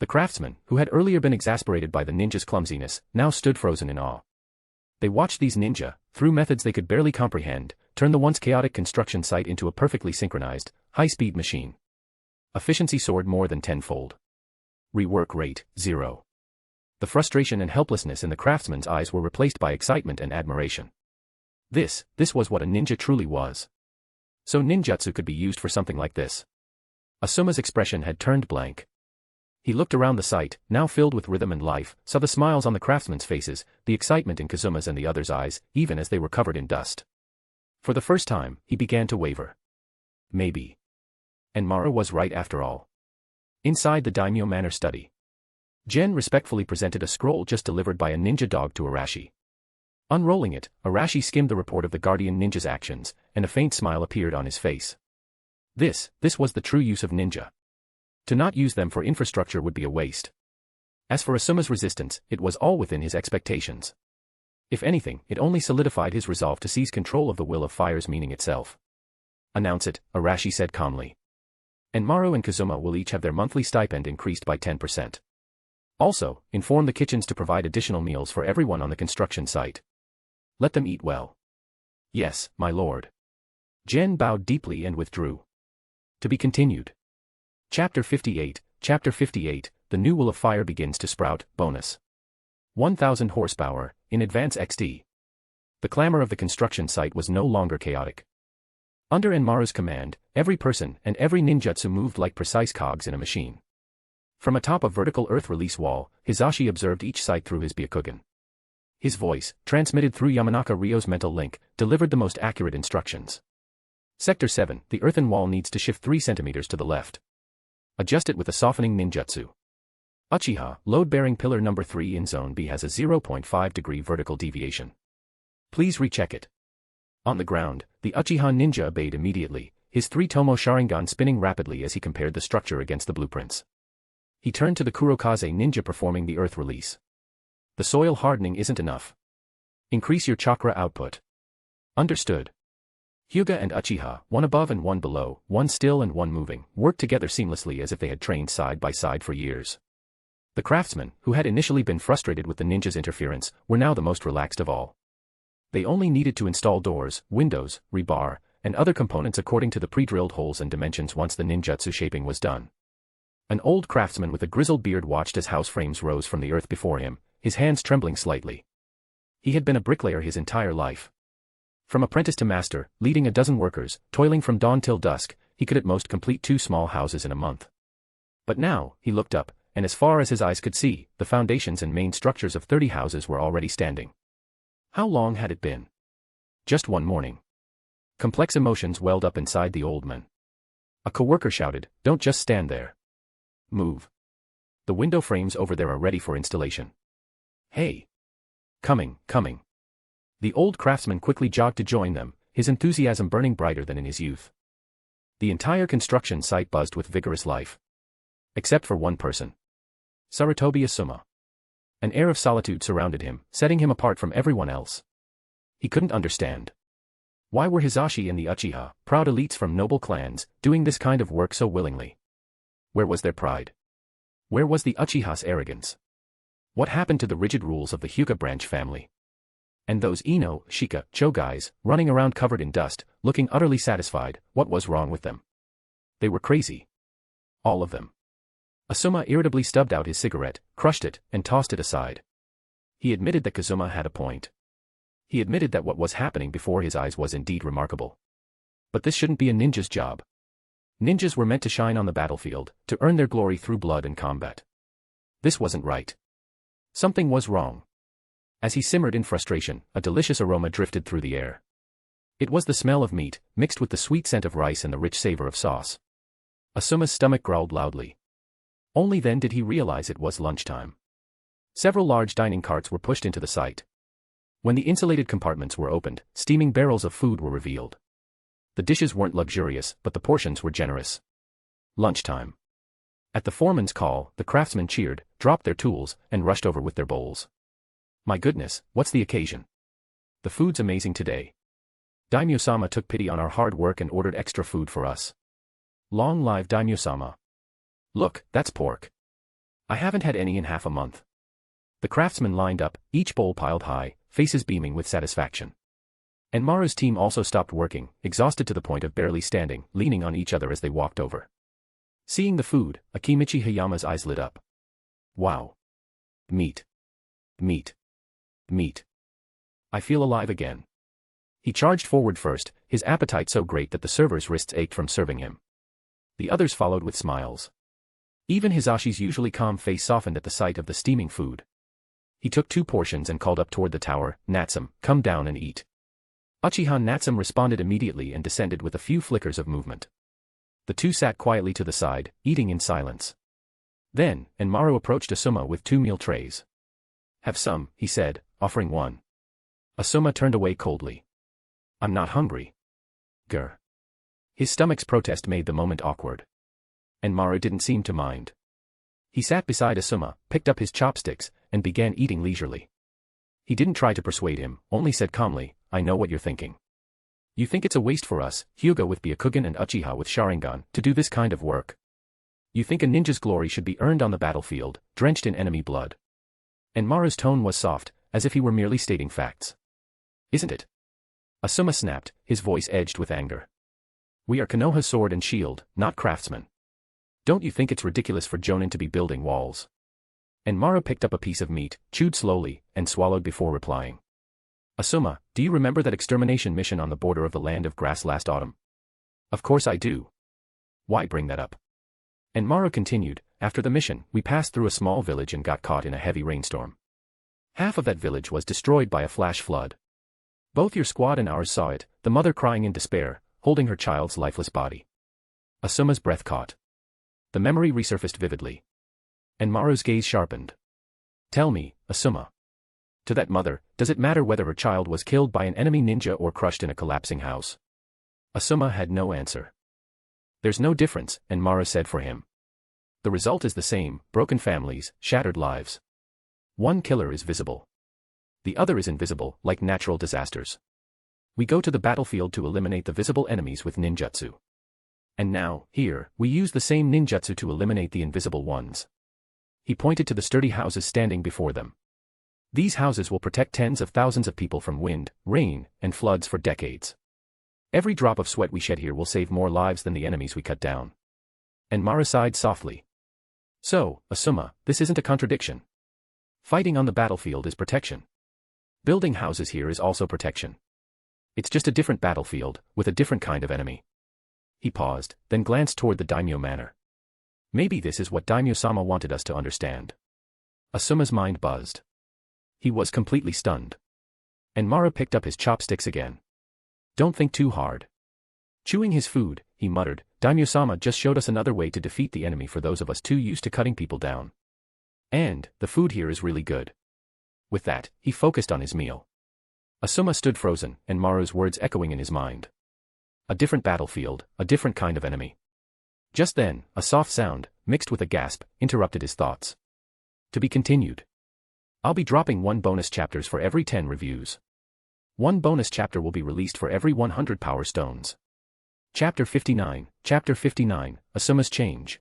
The craftsmen, who had earlier been exasperated by the ninja's clumsiness, now stood frozen in awe. They watched these ninja, through methods they could barely comprehend, turn the once chaotic construction site into a perfectly synchronized, high-speed machine. Efficiency soared more than tenfold. Rework rate, 0. The frustration and helplessness in the craftsman's eyes were replaced by excitement and admiration. This was what a ninja truly was. So ninjutsu could be used for something like this. Asuma's expression had turned blank. He looked around the site, now filled with rhythm and life, saw the smiles on the craftsmen's faces, the excitement in Kazuma's and the others' eyes, even as they were covered in dust. For the first time, he began to waver. Maybe. And Mara was right after all. Inside the Daimyo Manor study, Gen respectfully presented a scroll just delivered by a ninja dog to Arashi. Unrolling it, Arashi skimmed the report of the guardian ninja's actions, and a faint smile appeared on his face. This was the true use of ninja. To not use them for infrastructure would be a waste. As for Asuma's resistance, it was all within his expectations. If anything, it only solidified his resolve to seize control of the will of fire's meaning itself. Announce it, Arashi said calmly. And Maru and Kazuma will each have their monthly stipend increased by 10%. Also, inform the kitchens to provide additional meals for everyone on the construction site. Let them eat well. Yes, my lord. Gen bowed deeply and withdrew. To be continued. Chapter 58, The New Will of Fire begins to sprout, bonus. 1000 horsepower, in advance XD. The clamor of the construction site was no longer chaotic. Under Enmaru's command, every person and every ninjutsu moved like precise cogs in a machine. From atop a vertical earth release wall, Hizashi observed each site through his Byakugan. His voice, transmitted through Yamanaka Ryo's mental link, delivered the most accurate instructions. Sector 7, the earthen wall needs to shift 3 centimeters to the left. Adjust it with a softening ninjutsu. Uchiha, load-bearing pillar number 3 in Zone B has a 0.5 degree vertical deviation. Please recheck it. On the ground, the Uchiha ninja obeyed immediately, his 3-tomo Sharingan spinning rapidly as he compared the structure against the blueprints. He turned to the Kurokaze ninja performing the earth release. The soil hardening isn't enough. Increase your chakra output. Understood. Hyuga and Uchiha, one above and one below, one still and one moving, worked together seamlessly as if they had trained side by side for years. The craftsmen, who had initially been frustrated with the ninja's interference, were now the most relaxed of all. They only needed to install doors, windows, rebar, and other components according to the pre-drilled holes and dimensions once the ninjutsu shaping was done. An old craftsman with a grizzled beard watched as house frames rose from the earth before him, his hands trembling slightly. He had been a bricklayer his entire life. From apprentice to master, leading a dozen workers, toiling from dawn till dusk, he could at most complete 2 small houses in a month. But now, he looked up, and as far as his eyes could see, the foundations and main structures of 30 houses were already standing. How long had it been? Just one morning. Complex emotions welled up inside the old man. A coworker shouted, "Don't just stand there. Move. The window frames over there are ready for installation." "Hey. Coming. The old craftsman quickly jogged to join them, his enthusiasm burning brighter than in his youth. The entire construction site buzzed with vigorous life. Except for one person. Sarutobi Asuma. An air of solitude surrounded him, setting him apart from everyone else. He couldn't understand. Why were Hizashi and the Uchiha, proud elites from noble clans, doing this kind of work so willingly? Where was their pride? Where was the Uchiha's arrogance? What happened to the rigid rules of the Hyuga branch family? And those Ino, Shika, Cho guys, running around covered in dust, looking utterly satisfied, what was wrong with them? They were crazy. All of them. Asuma irritably stubbed out his cigarette, crushed it, and tossed it aside. He admitted that Kazuma had a point. He admitted that what was happening before his eyes was indeed remarkable. But this shouldn't be a ninja's job. Ninjas were meant to shine on the battlefield, to earn their glory through blood and combat. This wasn't right. Something was wrong. As he simmered in frustration, a delicious aroma drifted through the air. It was the smell of meat, mixed with the sweet scent of rice and the rich savor of sauce. Asuma's stomach growled loudly. Only then did he realize it was lunchtime. Several large dining carts were pushed into the site. When the insulated compartments were opened, steaming barrels of food were revealed. The dishes weren't luxurious, but the portions were generous. Lunchtime. At the foreman's call, the craftsmen cheered, dropped their tools, and rushed over with their bowls. My goodness, what's the occasion? The food's amazing today. Daimyo-sama took pity on our hard work and ordered extra food for us. Long live Daimyo-sama. Look, that's pork. I haven't had any in half a month. The craftsmen lined up, each bowl piled high, faces beaming with satisfaction. And Maru's team also stopped working, exhausted to the point of barely standing, leaning on each other as they walked over. Seeing the food, Akimichi Hayama's eyes lit up. Wow. Meat. Meat. Meat. I feel alive again. He charged forward first, his appetite so great that the server's wrists ached from serving him. The others followed with smiles. Even Hisashi's usually calm face softened at the sight of the steaming food. He took 2 portions and called up toward the tower, Natsum, come down and eat. Uchiha Natsum responded immediately and descended with a few flickers of movement. The two sat quietly to the side, eating in silence. Then, Maru approached Asuma with 2 meal trays. Have some, he said, offering one. Asuma turned away coldly. I'm not hungry. Grr. His stomach's protest made the moment awkward. And Maru didn't seem to mind. He sat beside Asuma, picked up his chopsticks, and began eating leisurely. He didn't try to persuade him, only said calmly, I know what you're thinking. You think it's a waste for us, Hyuga with Byakugan and Uchiha with Sharingan, to do this kind of work. You think a ninja's glory should be earned on the battlefield, drenched in enemy blood. And Maru's tone was soft, as if he were merely stating facts. Isn't it? Asuma snapped, his voice edged with anger. We are Konoha sword and shield, not craftsmen. Don't you think it's ridiculous for Jonin to be building walls? And Maru picked up a piece of meat, chewed slowly, and swallowed before replying. Asuma, do you remember that extermination mission on the border of the land of grass last autumn? Of course I do. Why bring that up? And Maru continued, after the mission, we passed through a small village and got caught in a heavy rainstorm. Half of that village was destroyed by a flash flood. Both your squad and ours saw it, the mother crying in despair, holding her child's lifeless body. Asuma's breath caught. The memory resurfaced vividly. And Maru's gaze sharpened. Tell me, Asuma. To that mother, does it matter whether her child was killed by an enemy ninja or crushed in a collapsing house? Asuma had no answer. There's no difference, and Maru said for him. The result is the same, broken families, shattered lives. One killer is visible. The other is invisible, like natural disasters. We go to the battlefield to eliminate the visible enemies with ninjutsu. And now, here, we use the same ninjutsu to eliminate the invisible ones. He pointed to the sturdy houses standing before them. These houses will protect tens of thousands of people from wind, rain, and floods for decades. Every drop of sweat we shed here will save more lives than the enemies we cut down. And Maru sighed softly. So, Asuma, this isn't a contradiction. Fighting on the battlefield is protection. Building houses here is also protection. It's just a different battlefield, with a different kind of enemy. He paused, then glanced toward the Daimyo manor. Maybe this is what Daimyo-sama wanted us to understand. Asuma's mind buzzed. He was completely stunned. And Maru picked up his chopsticks again. Don't think too hard. Chewing his food, he muttered, Daimyo-sama just showed us another way to defeat the enemy for those of us too used to cutting people down. And, the food here is really good. With that, he focused on his meal. Asuma stood frozen, and Maru's words echoing in his mind. A different battlefield, a different kind of enemy. Just then, a soft sound, mixed with a gasp, interrupted his thoughts. To be continued. I'll be dropping 1 bonus chapters for every 10 reviews. 1 bonus chapter will be released for every 100 power stones. Chapter 59, Asuma's change.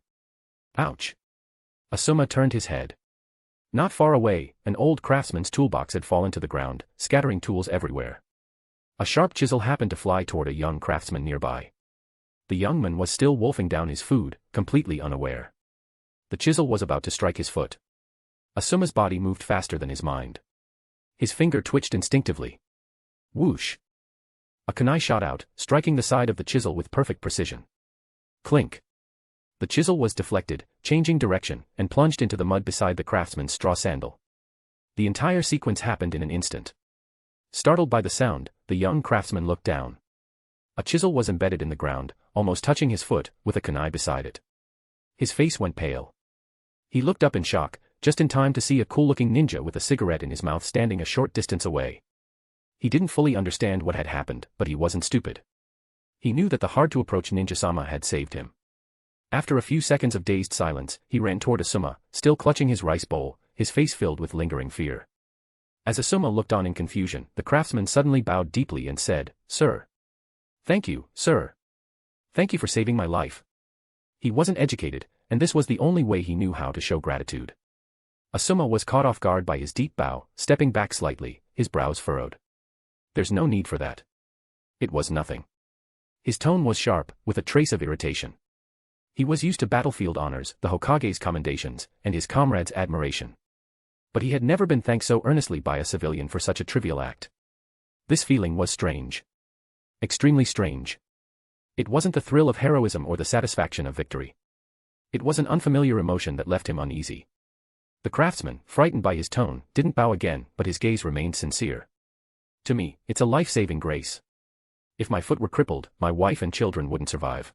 Ouch. Asuma turned his head. Not far away, an old craftsman's toolbox had fallen to the ground, scattering tools everywhere. A sharp chisel happened to fly toward a young craftsman nearby. The young man was still wolfing down his food, completely unaware. The chisel was about to strike his foot. Asuma's body moved faster than his mind. His finger twitched instinctively. Whoosh. A kunai shot out, striking the side of the chisel with perfect precision. Clink. The chisel was deflected, changing direction, and plunged into the mud beside the craftsman's straw sandal. The entire sequence happened in an instant. Startled by the sound, the young craftsman looked down. A chisel was embedded in the ground, almost touching his foot, with a kunai beside it. His face went pale. He looked up in shock, just in time to see a cool-looking ninja with a cigarette in his mouth standing a short distance away. He didn't fully understand what had happened, but he wasn't stupid. He knew that the hard-to-approach ninja-sama had saved him. After a few seconds of dazed silence, he ran toward Asuma, still clutching his rice bowl, his face filled with lingering fear. As Asuma looked on in confusion, the craftsman suddenly bowed deeply and said, "Sir. Thank you, sir. Thank you for saving my life." He wasn't educated, and this was the only way he knew how to show gratitude. Asuma was caught off guard by his deep bow, stepping back slightly, his brows furrowed. "There's no need for that. It was nothing." His tone was sharp, with a trace of irritation. He was used to battlefield honors, the Hokage's commendations, and his comrades' admiration. But he had never been thanked so earnestly by a civilian for such a trivial act. This feeling was strange. Extremely strange. It wasn't the thrill of heroism or the satisfaction of victory. It was an unfamiliar emotion that left him uneasy. The craftsman, frightened by his tone, didn't bow again, but his gaze remained sincere. "To me, it's a life-saving grace. If my foot were crippled, my wife and children wouldn't survive.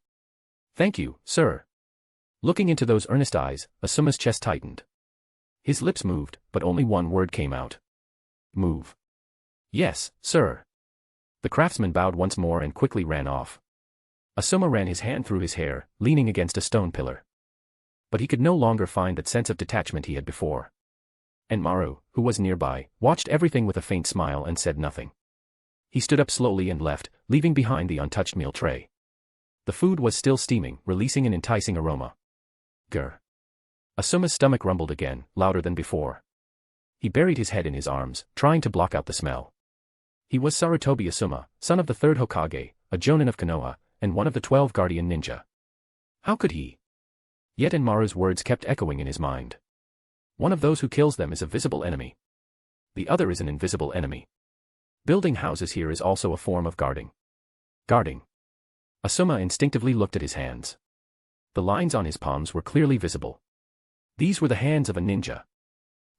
Thank you, sir." Looking into those earnest eyes, Asuma's chest tightened. His lips moved, but only one word came out. "Move." "Yes, sir." The craftsman bowed once more and quickly ran off. Asuma ran his hand through his hair, leaning against a stone pillar. But he could no longer find that sense of detachment he had before. And Maru, who was nearby, watched everything with a faint smile and said nothing. He stood up slowly and left, leaving behind the untouched meal tray. The food was still steaming, releasing an enticing aroma. Grr. Asuma's stomach rumbled again, louder than before. He buried his head in his arms, trying to block out the smell. He was Sarutobi Asuma, son of the third Hokage, a jonin of Konoha, and one of the 12 guardian ninja. How could he? Yet Maru's words kept echoing in his mind. One of those who kills them is a visible enemy. The other is an invisible enemy. Building houses here is also a form of guarding. Guarding. Asuma instinctively looked at his hands. The lines on his palms were clearly visible. These were the hands of a ninja.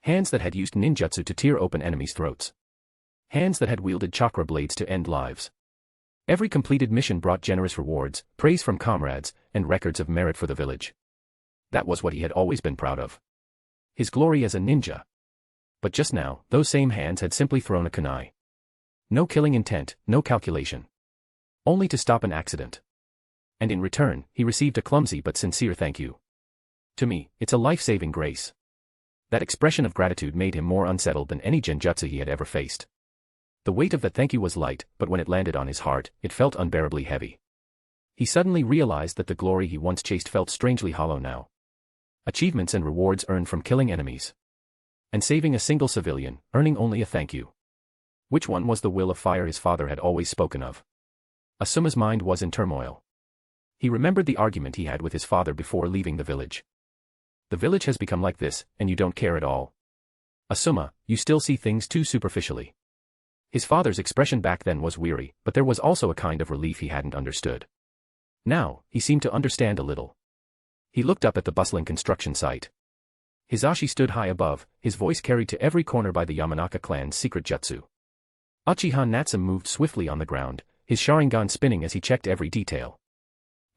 Hands that had used ninjutsu to tear open enemies' throats. Hands that had wielded chakra blades to end lives. Every completed mission brought generous rewards, praise from comrades, and records of merit for the village. That was what he had always been proud of. His glory as a ninja. But just now, those same hands had simply thrown a kunai. No killing intent, no calculation. Only to stop an accident. And in return, he received a clumsy but sincere thank you. To me, it's a life-saving grace. That expression of gratitude made him more unsettled than any genjutsu he had ever faced. The weight of that thank you was light, but when it landed on his heart, it felt unbearably heavy. He suddenly realized that the glory he once chased felt strangely hollow now. Achievements and rewards earned from killing enemies. And saving a single civilian, earning only a thank you. Which one was the will of fire his father had always spoken of? Asuma's mind was in turmoil. He remembered the argument he had with his father before leaving the village. The village has become like this, and you don't care at all. Asuma, you still see things too superficially. His father's expression back then was weary, but there was also a kind of relief he hadn't understood. Now, he seemed to understand a little. He looked up at the bustling construction site. Hizashi stood high above, his voice carried to every corner by the Yamanaka clan's secret jutsu. Uchiha Natsume moved swiftly on the ground, his Sharingan spinning as he checked every detail.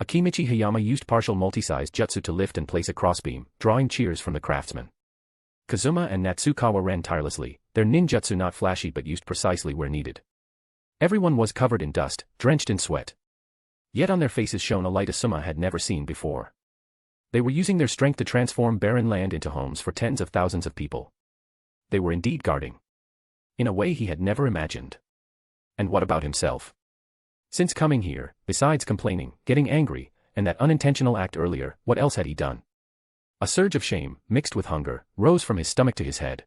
Akimichi Hayama used partial multi-sized jutsu to lift and place a crossbeam, drawing cheers from the craftsmen. Kazuma and Natsukawa ran tirelessly, their ninjutsu not flashy but used precisely where needed. Everyone was covered in dust, drenched in sweat. Yet on their faces shone a light Asuma had never seen before. They were using their strength to transform barren land into homes for tens of thousands of people. They were indeed guarding. In a way he had never imagined. And what about himself? Since coming here, besides complaining, getting angry, and that unintentional act earlier, what else had he done? A surge of shame, mixed with hunger, rose from his stomach to his head.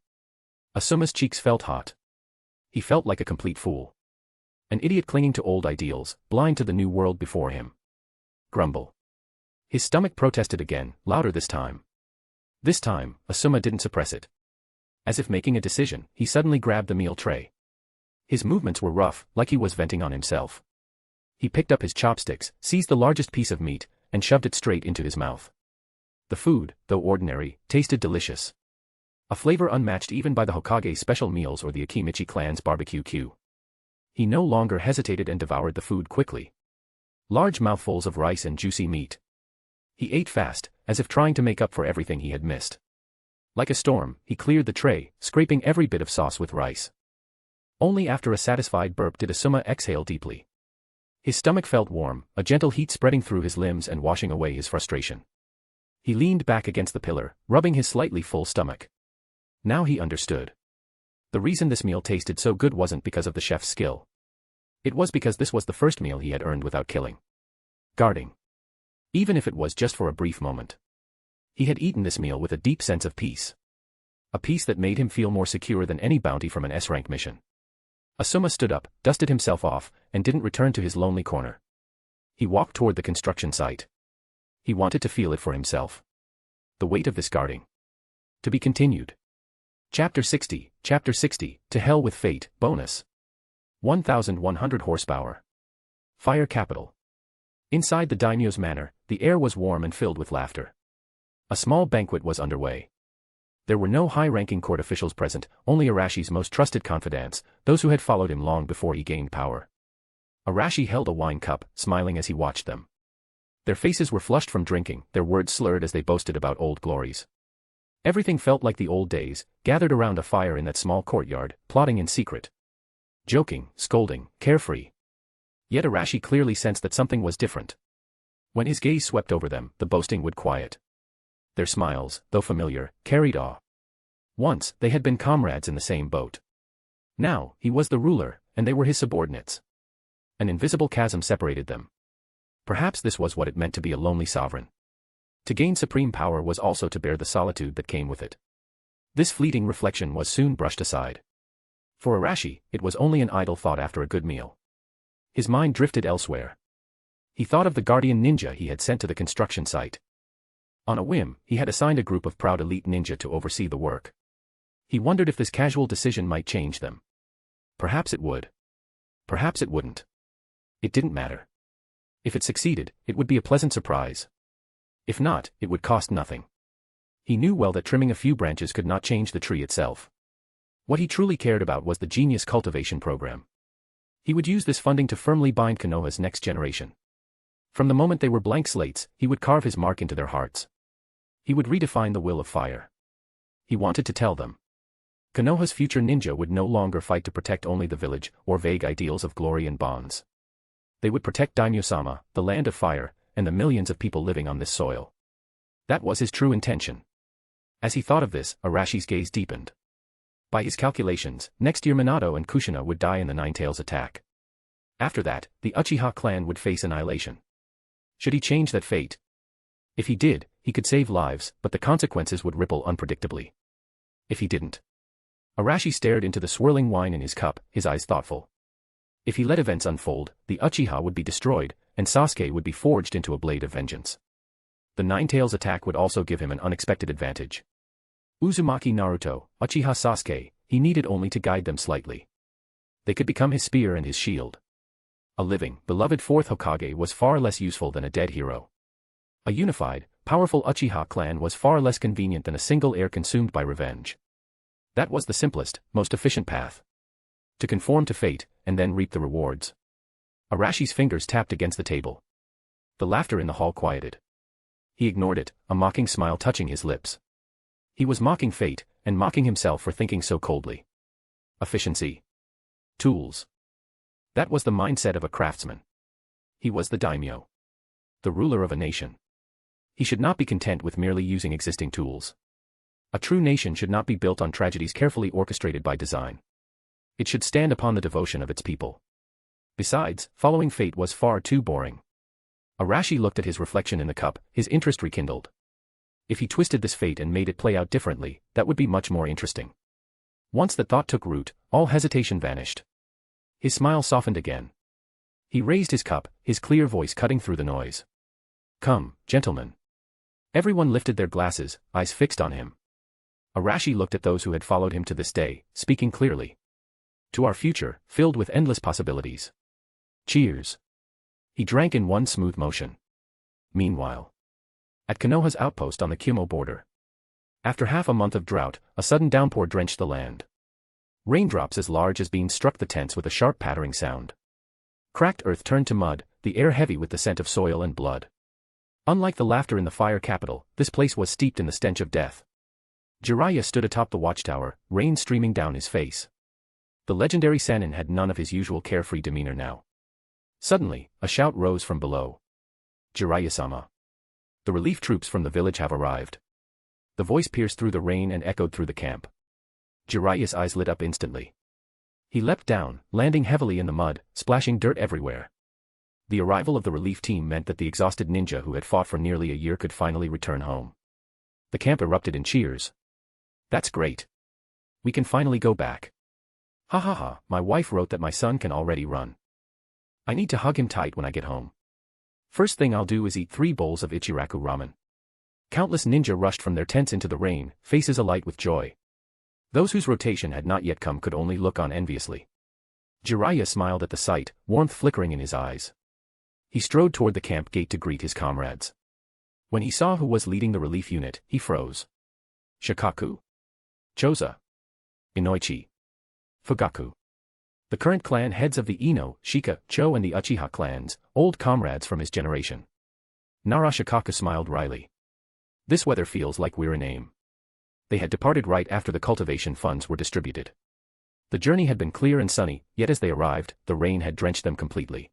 Asuma's cheeks felt hot. He felt like a complete fool. An idiot clinging to old ideals, blind to the new world before him. Grumble. His stomach protested again, louder this time. This time, Asuma didn't suppress it. As if making a decision, he suddenly grabbed the meal tray. His movements were rough, like he was venting on himself. He picked up his chopsticks, seized the largest piece of meat, and shoved it straight into his mouth. The food, though ordinary, tasted delicious. A flavor unmatched even by the Hokage's special meals or the Akimichi clan's barbecue queue. He no longer hesitated and devoured the food quickly. Large mouthfuls of rice and juicy meat. He ate fast, as if trying to make up for everything he had missed. Like a storm, he cleared the tray, scraping every bit of sauce with rice. Only after a satisfied burp did Asuma exhale deeply. His stomach felt warm, a gentle heat spreading through his limbs and washing away his frustration. He leaned back against the pillar, rubbing his slightly full stomach. Now he understood. The reason this meal tasted so good wasn't because of the chef's skill. It was because this was the first meal he had earned without killing. Guarding. Even if it was just for a brief moment. He had eaten this meal with a deep sense of peace. A peace that made him feel more secure than any bounty from an S-rank mission. Asuma stood up, dusted himself off, and didn't return to his lonely corner. He walked toward the construction site. He wanted to feel it for himself. The weight of this guarding. To be continued. Chapter 60, To Hell with Fate, Bonus. 1,100 horsepower. Fire Capital. Inside the daimyo's manor, the air was warm and filled with laughter. A small banquet was underway. There were no high-ranking court officials present, only Arashi's most trusted confidants, those who had followed him long before he gained power. Arashi held a wine cup, smiling as he watched them. Their faces were flushed from drinking, their words slurred as they boasted about old glories. Everything felt like the old days, gathered around a fire in that small courtyard, plotting in secret. Joking, scolding, carefree. Yet Arashi clearly sensed that something was different. When his gaze swept over them, the boasting would quiet. Their smiles, though familiar, carried awe. Once, they had been comrades in the same boat. Now, he was the ruler, and they were his subordinates. An invisible chasm separated them. Perhaps this was what it meant to be a lonely sovereign. To gain supreme power was also to bear the solitude that came with it. This fleeting reflection was soon brushed aside. For Arashi, it was only an idle thought after a good meal. His mind drifted elsewhere. He thought of the guardian ninja he had sent to the construction site. On a whim, he had assigned a group of proud elite ninja to oversee the work. He wondered if this casual decision might change them. Perhaps it would. Perhaps it wouldn't. It didn't matter. If it succeeded, it would be a pleasant surprise. If not, it would cost nothing. He knew well that trimming a few branches could not change the tree itself. What he truly cared about was the genius cultivation program. He would use this funding to firmly bind Konoha's next generation. From the moment they were blank slates, he would carve his mark into their hearts. He would redefine the will of fire. He wanted to tell them. Konoha's future ninja would no longer fight to protect only the village, or vague ideals of glory and bonds. They would protect Daimyo-sama, the land of fire, and the millions of people living on this soil. That was his true intention. As he thought of this, Arashi's gaze deepened. By his calculations, next year Minato and Kushina would die in the Nine-Tails attack. After that, the Uchiha clan would face annihilation. Should he change that fate? If he did, he could save lives, but the consequences would ripple unpredictably. If he didn't. Arashi stared into the swirling wine in his cup, his eyes thoughtful. If he let events unfold, the Uchiha would be destroyed, and Sasuke would be forged into a blade of vengeance. The Nine-Tails attack would also give him an unexpected advantage. Uzumaki Naruto, Uchiha Sasuke, he needed only to guide them slightly. They could become his spear and his shield. A living, beloved fourth Hokage was far less useful than a dead hero. A unified, powerful Uchiha clan was far less convenient than a single heir consumed by revenge. That was the simplest, most efficient path. To conform to fate, and then reap the rewards. Arashi's fingers tapped against the table. The laughter in the hall quieted. He ignored it, a mocking smile touching his lips. He was mocking fate, and mocking himself for thinking so coldly. Efficiency. Tools. That was the mindset of a craftsman. He was the daimyo. The ruler of a nation. He should not be content with merely using existing tools. A true nation should not be built on tragedies carefully orchestrated by design. It should stand upon the devotion of its people. Besides, following fate was far too boring. Arashi looked at his reflection in the cup, his interest rekindled. If he twisted this fate and made it play out differently, that would be much more interesting. Once that thought took root, all hesitation vanished. His smile softened again. He raised his cup, his clear voice cutting through the noise. Come, gentlemen. Everyone lifted their glasses, eyes fixed on him. Arashi looked at those who had followed him to this day, speaking clearly. To our future, filled with endless possibilities. Cheers. He drank in one smooth motion. Meanwhile. At Konoha's outpost on the Kyumo border. After half a month of drought, a sudden downpour drenched the land. Raindrops as large as beans struck the tents with a sharp pattering sound. Cracked earth turned to mud, the air heavy with the scent of soil and blood. Unlike the laughter in the fire capital, this place was steeped in the stench of death. Jiraiya stood atop the watchtower, rain streaming down his face. The legendary Sannin had none of his usual carefree demeanor now. Suddenly, a shout rose from below. Jiraiya-sama. The relief troops from the village have arrived. The voice pierced through the rain and echoed through the camp. Jiraiya's eyes lit up instantly. He leapt down, landing heavily in the mud, splashing dirt everywhere. The arrival of the relief team meant that the exhausted ninja who had fought for nearly a year could finally return home. The camp erupted in cheers. That's great. We can finally go back. Ha ha ha, my wife wrote that my son can already run. I need to hug him tight when I get home. First thing I'll do is eat 3 bowls of Ichiraku ramen. Countless ninja rushed from their tents into the rain, faces alight with joy. Those whose rotation had not yet come could only look on enviously. Jiraiya smiled at the sight, warmth flickering in his eyes. He strode toward the camp gate to greet his comrades. When he saw who was leading the relief unit, he froze. Shikaku. Choza. Inoichi. Fugaku. The current clan heads of the Ino, Shika, Cho and the Uchiha clans, old comrades from his generation. Nara Shikaku smiled wryly. This weather feels like we're in aim. They had departed right after the cultivation funds were distributed. The journey had been clear and sunny, yet as they arrived, the rain had drenched them completely.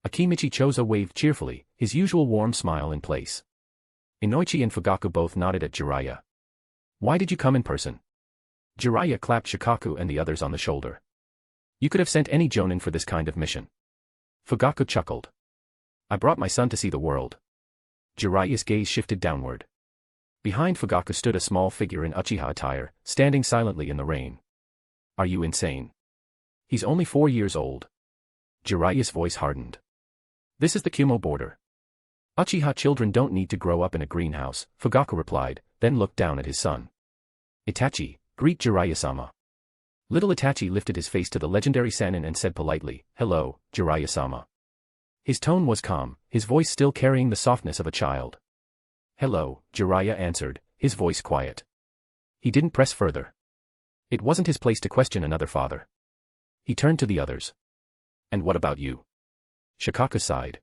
Akimichi Choza waved cheerfully, his usual warm smile in place. Inoichi and Fugaku both nodded at Jiraiya. Why did you come in person? Jiraiya clapped Shikaku and the others on the shoulder. You could have sent any jonin for this kind of mission. Fugaku chuckled. I brought my son to see the world. Jiraiya's gaze shifted downward. Behind Fugaku stood a small figure in Uchiha attire, standing silently in the rain. Are you insane? He's only 4 years old. Jiraiya's voice hardened. This is the Kumo border. Uchiha children don't need to grow up in a greenhouse, Fugaku replied, then looked down at his son. Itachi, greet Jiraiya-sama. Little Itachi lifted his face to the legendary Sannin and said politely, Hello, Jiraiya-sama. His tone was calm, his voice still carrying the softness of a child. Hello, Jiraiya answered, his voice quiet. He didn't press further. It wasn't his place to question another father. He turned to the others. And what about you? Shikaku sighed.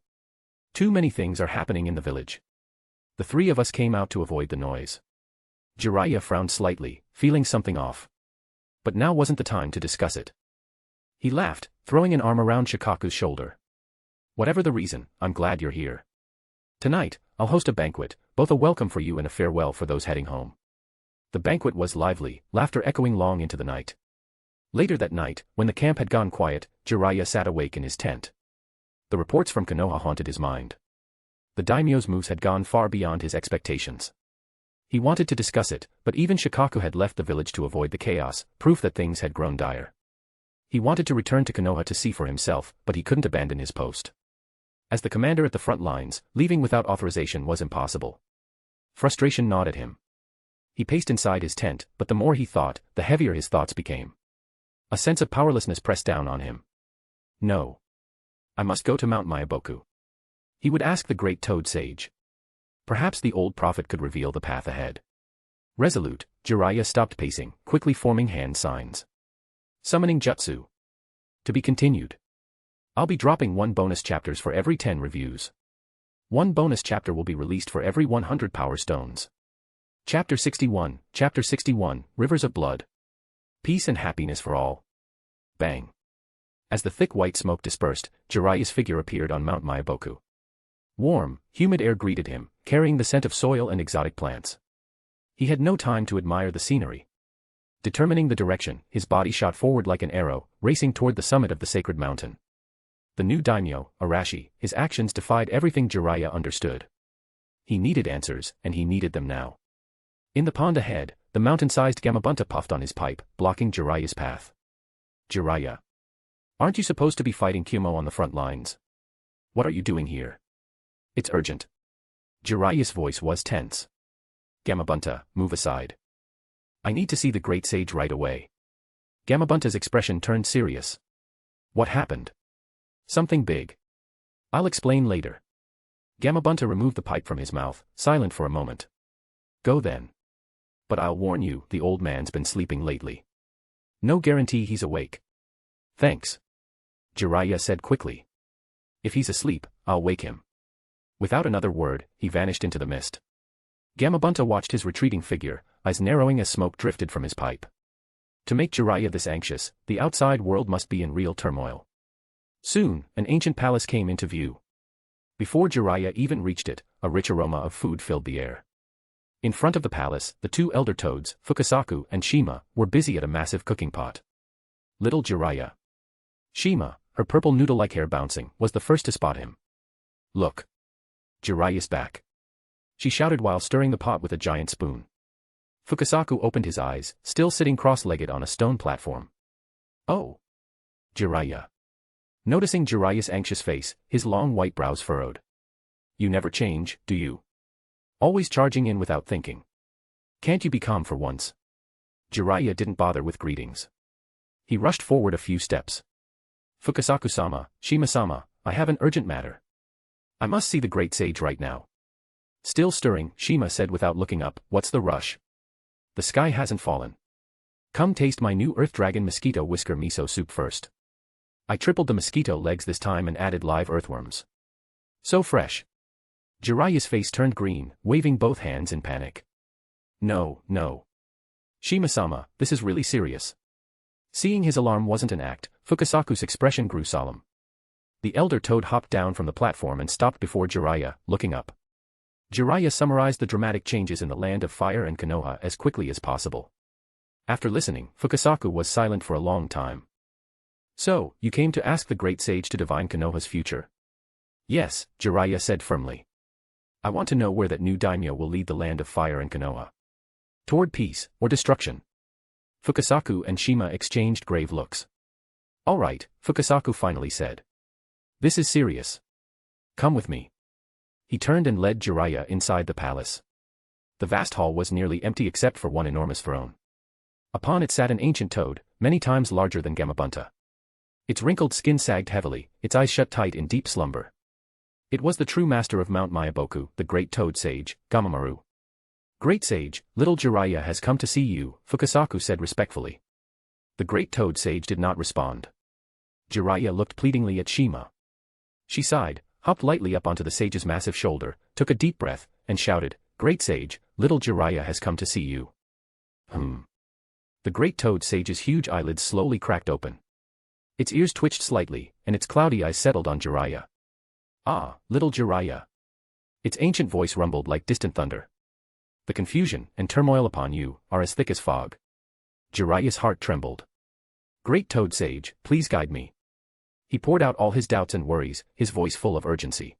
Too many things are happening in the village. The 3 of us came out to avoid the noise. Jiraiya frowned slightly, feeling something off. But now wasn't the time to discuss it. He laughed, throwing an arm around Shikaku's shoulder. Whatever the reason, I'm glad you're here. Tonight, I'll host a banquet, both a welcome for you and a farewell for those heading home. The banquet was lively, laughter echoing long into the night. Later that night, when the camp had gone quiet, Jiraiya sat awake in his tent. The reports from Konoha haunted his mind. The daimyo's moves had gone far beyond his expectations. He wanted to discuss it, but even Shikaku had left the village to avoid the chaos, proof that things had grown dire. He wanted to return to Konoha to see for himself, but he couldn't abandon his post. As the commander at the front lines, leaving without authorization was impossible. Frustration gnawed at him. He paced inside his tent, but the more he thought, the heavier his thoughts became. A sense of powerlessness pressed down on him. No. I must go to Mount Myaboku. He would ask the great toad sage. Perhaps the old prophet could reveal the path ahead. Resolute, Jiraiya stopped pacing, quickly forming hand signs. Summoning jutsu. To be continued. I'll be dropping 1 bonus chapters for every 10 reviews. 1 bonus chapter will be released for every 100 power stones. Chapter 61, Rivers of Blood. Peace and happiness for all. Bang. As the thick white smoke dispersed, Jiraiya's figure appeared on Mount Myaboku. Warm, humid air greeted him, carrying the scent of soil and exotic plants. He had no time to admire the scenery. Determining the direction, his body shot forward like an arrow, racing toward the summit of the sacred mountain. The new daimyo, Arashi, his actions defied everything Jiraiya understood. He needed answers, and he needed them now. In the pond ahead, the mountain-sized Gamabunta puffed on his pipe, blocking Jiraiya's path. Jiraiya. Aren't you supposed to be fighting Kumo on the front lines? What are you doing here? It's urgent. Jiraiya's voice was tense. Gamabunta, move aside. I need to see the great sage right away. Gamabunta's expression turned serious. What happened? Something big. I'll explain later. Gamabunta removed the pipe from his mouth, silent for a moment. Go then. But I'll warn you, the old man's been sleeping lately. No guarantee he's awake. Thanks. Jiraiya said quickly. If he's asleep, I'll wake him. Without another word, he vanished into the mist. Gamabunta watched his retreating figure, eyes narrowing as smoke drifted from his pipe. To make Jiraiya this anxious, the outside world must be in real turmoil. Soon, an ancient palace came into view. Before Jiraiya even reached it, a rich aroma of food filled the air. In front of the palace, the two elder toads, Fukasaku and Shima, were busy at a massive cooking pot. Little Jiraiya. Shima, her purple noodle-like hair bouncing, was the first to spot him. Look. Jiraiya's back. She shouted while stirring the pot with a giant spoon. Fukasaku opened his eyes, still sitting cross-legged on a stone platform. Oh. Jiraiya. Noticing Jiraiya's anxious face, his long white brows furrowed. You never change, do you? Always charging in without thinking. Can't you be calm for once? Jiraiya didn't bother with greetings. He rushed forward a few steps. Fukasaku-sama, Shima-sama, I have an urgent matter. I must see the great sage right now. Still stirring, Shima said without looking up, what's the rush? The sky hasn't fallen. Come taste my new Earth Dragon Mosquito Whisker Miso Soup first. I tripled the mosquito legs this time and added live earthworms. So fresh. Jiraiya's face turned green, waving both hands in panic. No, no. Shima-sama, this is really serious. Seeing his alarm wasn't an act, Fukasaku's expression grew solemn. The elder toad hopped down from the platform and stopped before Jiraiya, looking up. Jiraiya summarized the dramatic changes in the land of fire and Konoha as quickly as possible. After listening, Fukasaku was silent for a long time. So, you came to ask the great sage to divine Konoha's future? Yes, Jiraiya said firmly. I want to know where that new daimyo will lead the land of fire and Konoha. Toward peace, or destruction? Fukasaku and Shima exchanged grave looks. All right, Fukasaku finally said. This is serious. Come with me. He turned and led Jiraiya inside the palace. The vast hall was nearly empty except for one enormous throne. Upon it sat an ancient toad, many times larger than Gamabunta. Its wrinkled skin sagged heavily, its eyes shut tight in deep slumber. It was the true master of Mount Myaboku, the great toad sage, Gamamaru. Great sage, little Jiraiya has come to see you, Fukasaku said respectfully. The great toad sage did not respond. Jiraiya looked pleadingly at Shima. She sighed, hopped lightly up onto the sage's massive shoulder, took a deep breath, and shouted, Great sage, little Jiraiya has come to see you. The great toad sage's huge eyelids slowly cracked open. Its ears twitched slightly, and its cloudy eyes settled on Jiraiya. Ah, little Jiraiya. Its ancient voice rumbled like distant thunder. The confusion and turmoil upon you are as thick as fog. Jiraiya's heart trembled. Great toad sage, please guide me. He poured out all his doubts and worries, his voice full of urgency.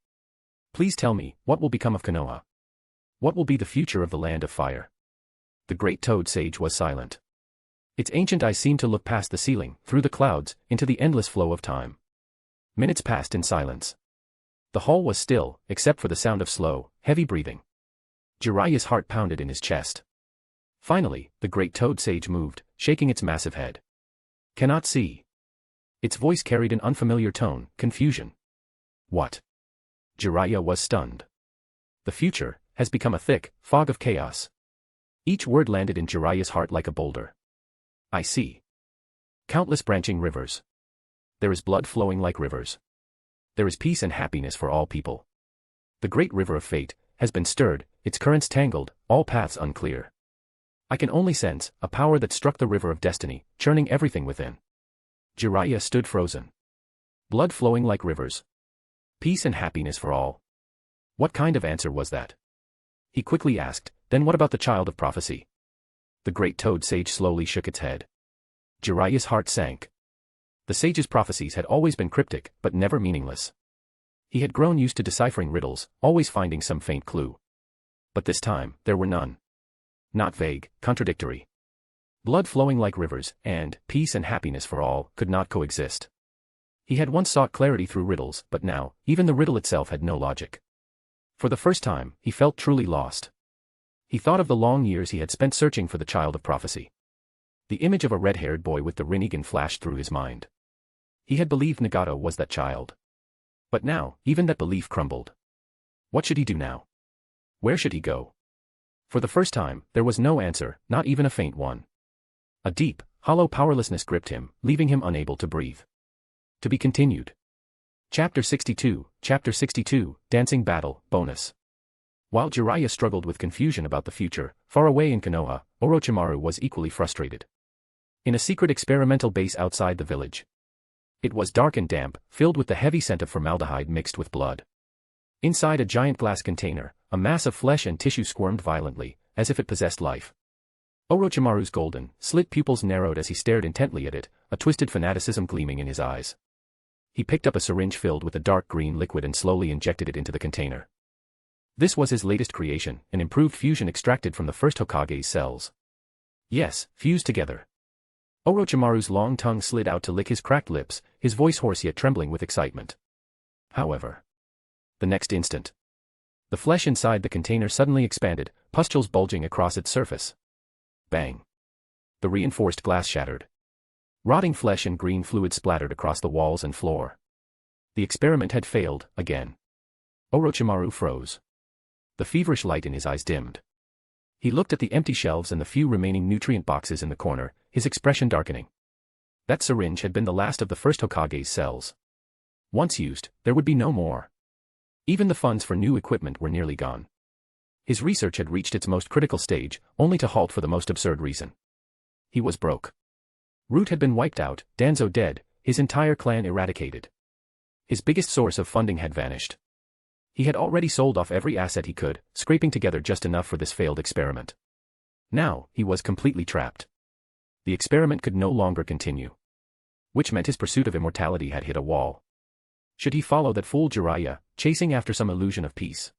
Please tell me, what will become of Konoha? What will be the future of the land of fire? The great toad sage was silent. Its ancient eyes seemed to look past the ceiling, through the clouds, into the endless flow of time. Minutes passed in silence. The hall was still, except for the sound of slow, heavy breathing. Jiraiya's heart pounded in his chest. Finally, the great toad sage moved, shaking its massive head. Cannot see. Its voice carried an unfamiliar tone, confusion. What? Jiraiya was stunned. The future has become a thick fog of chaos. Each word landed in Jiraiya's heart like a boulder. I see. Countless branching rivers. There is blood flowing like rivers. There is peace and happiness for all people. The great river of fate has been stirred, its currents tangled, all paths unclear. I can only sense a power that struck the river of destiny, churning everything within. Jiraiya stood frozen. Blood flowing like rivers. Peace and happiness for all. What kind of answer was that? He quickly asked, then what about the child of prophecy? The great toad sage slowly shook its head. Jiraiya's heart sank. The sage's prophecies had always been cryptic, but never meaningless. He had grown used to deciphering riddles, always finding some faint clue. But this time, there were none. Not vague, contradictory. Blood flowing like rivers, and peace and happiness for all, could not coexist. He had once sought clarity through riddles, but now, even the riddle itself had no logic. For the first time, he felt truly lost. He thought of the long years he had spent searching for the child of prophecy. The image of a red-haired boy with the Rinnegan flashed through his mind. He had believed Nagato was that child. But now, even that belief crumbled. What should he do now? Where should he go? For the first time, there was no answer, not even a faint one. A deep, hollow powerlessness gripped him, leaving him unable to breathe. To be continued. Chapter 62, Dancing Battle, Bonus. While Jiraiya struggled with confusion about the future, far away in Konoha, Orochimaru was equally frustrated. In a secret experimental base outside the village. It was dark and damp, filled with the heavy scent of formaldehyde mixed with blood. Inside a giant glass container, a mass of flesh and tissue squirmed violently, as if it possessed life. Orochimaru's golden, slit pupils narrowed as he stared intently at it, a twisted fanaticism gleaming in his eyes. He picked up a syringe filled with a dark green liquid and slowly injected it into the container. This was his latest creation, an improved fusion extracted from the first Hokage's cells. Yes, fused together. Orochimaru's long tongue slid out to lick his cracked lips, his voice hoarse yet trembling with excitement. However, the next instant, the flesh inside the container suddenly expanded, pustules bulging across its surface. Bang! The reinforced glass shattered. Rotting flesh and green fluid splattered across the walls and floor. The experiment had failed, again. Orochimaru froze. The feverish light in his eyes dimmed. He looked at the empty shelves and the few remaining nutrient boxes in the corner, his expression darkening. That syringe had been the last of the first Hokage's cells. Once used, there would be no more. Even the funds for new equipment were nearly gone. His research had reached its most critical stage, only to halt for the most absurd reason. He was broke. Root had been wiped out, Danzo dead, his entire clan eradicated. His biggest source of funding had vanished. He had already sold off every asset he could, scraping together just enough for this failed experiment. Now, he was completely trapped. The experiment could no longer continue. Which meant his pursuit of immortality had hit a wall. Should he follow that fool Jiraiya, chasing after some illusion of peace?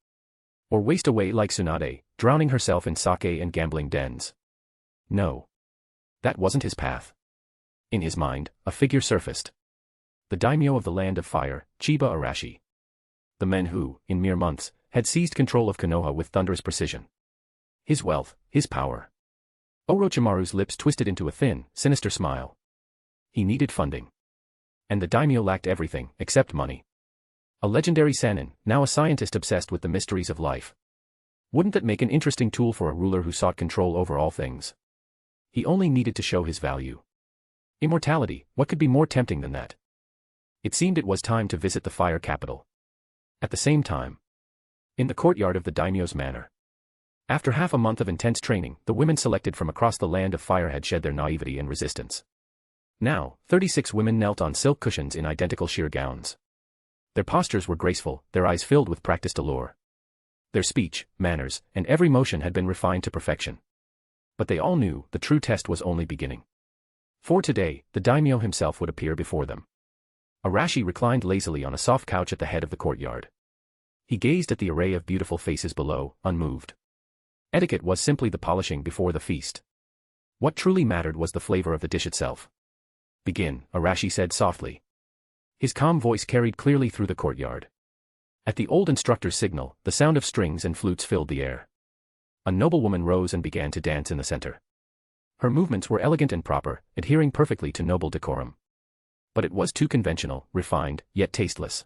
Or waste away like Tsunade, drowning herself in sake and gambling dens? No. That wasn't his path. In his mind, a figure surfaced. The daimyo of the land of fire, Chiba Arashi. The men who, in mere months, had seized control of Konoha with thunderous precision. His wealth, his power. Orochimaru's lips twisted into a thin, sinister smile. He needed funding. And the daimyo lacked everything, except money. A legendary sannin, now a scientist obsessed with the mysteries of life. Wouldn't that make an interesting tool for a ruler who sought control over all things? He only needed to show his value. Immortality, what could be more tempting than that? It seemed it was time to visit the fire capital. At the same time, in the courtyard of the daimyo's manor. After half a month of intense training, the women selected from across the land of fire had shed their naivety and resistance. Now, 36 women knelt on silk cushions in identical sheer gowns. Their postures were graceful, their eyes filled with practiced allure. Their speech, manners, and every motion had been refined to perfection. But they all knew the true test was only beginning. For today, the daimyo himself would appear before them. Arashi reclined lazily on a soft couch at the head of the courtyard. He gazed at the array of beautiful faces below, unmoved. Etiquette was simply the polishing before the feast. What truly mattered was the flavor of the dish itself. Begin, Arashi said softly. His calm voice carried clearly through the courtyard. At the old instructor's signal, the sound of strings and flutes filled the air. A noblewoman rose and began to dance in the center. Her movements were elegant and proper, adhering perfectly to noble decorum. But it was too conventional, refined, yet tasteless.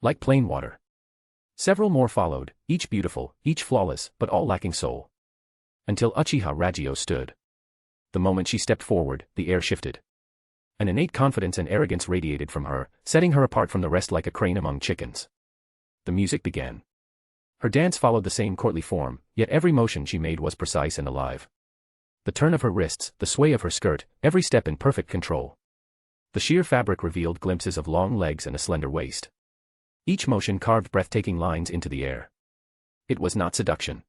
Like plain water. Several more followed, each beautiful, each flawless, but all lacking soul. Until Uchiha Ragyo stood. The moment she stepped forward, the air shifted. An innate confidence and arrogance radiated from her, setting her apart from the rest like a crane among chickens. The music began. Her dance followed the same courtly form, yet every motion she made was precise and alive. The turn of her wrists, the sway of her skirt, every step in perfect control. The sheer fabric revealed glimpses of long legs and a slender waist. Each motion carved breathtaking lines into the air. It was not seduction.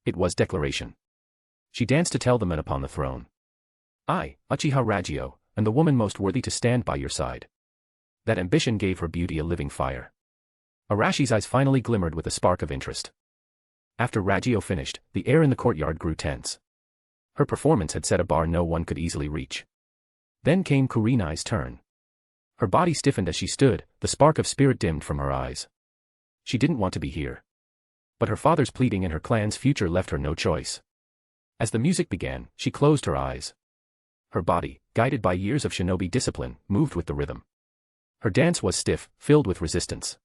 It was declaration. She danced to tell the men upon the throne. I, Uchiha Ragyo, am the woman most worthy to stand by your side. That ambition gave her beauty a living fire. Arashi's eyes finally glimmered with a spark of interest. After Ragyo finished, the air in the courtyard grew tense. Her performance had set a bar no one could easily reach. Then came Kurenai's turn. Her body stiffened as she stood, the spark of spirit dimmed from her eyes. She didn't want to be here. But her father's pleading and her clan's future left her no choice. As the music began, she closed her eyes. Her body, guided by years of shinobi discipline, moved with the rhythm. Her dance was stiff, filled with resistance.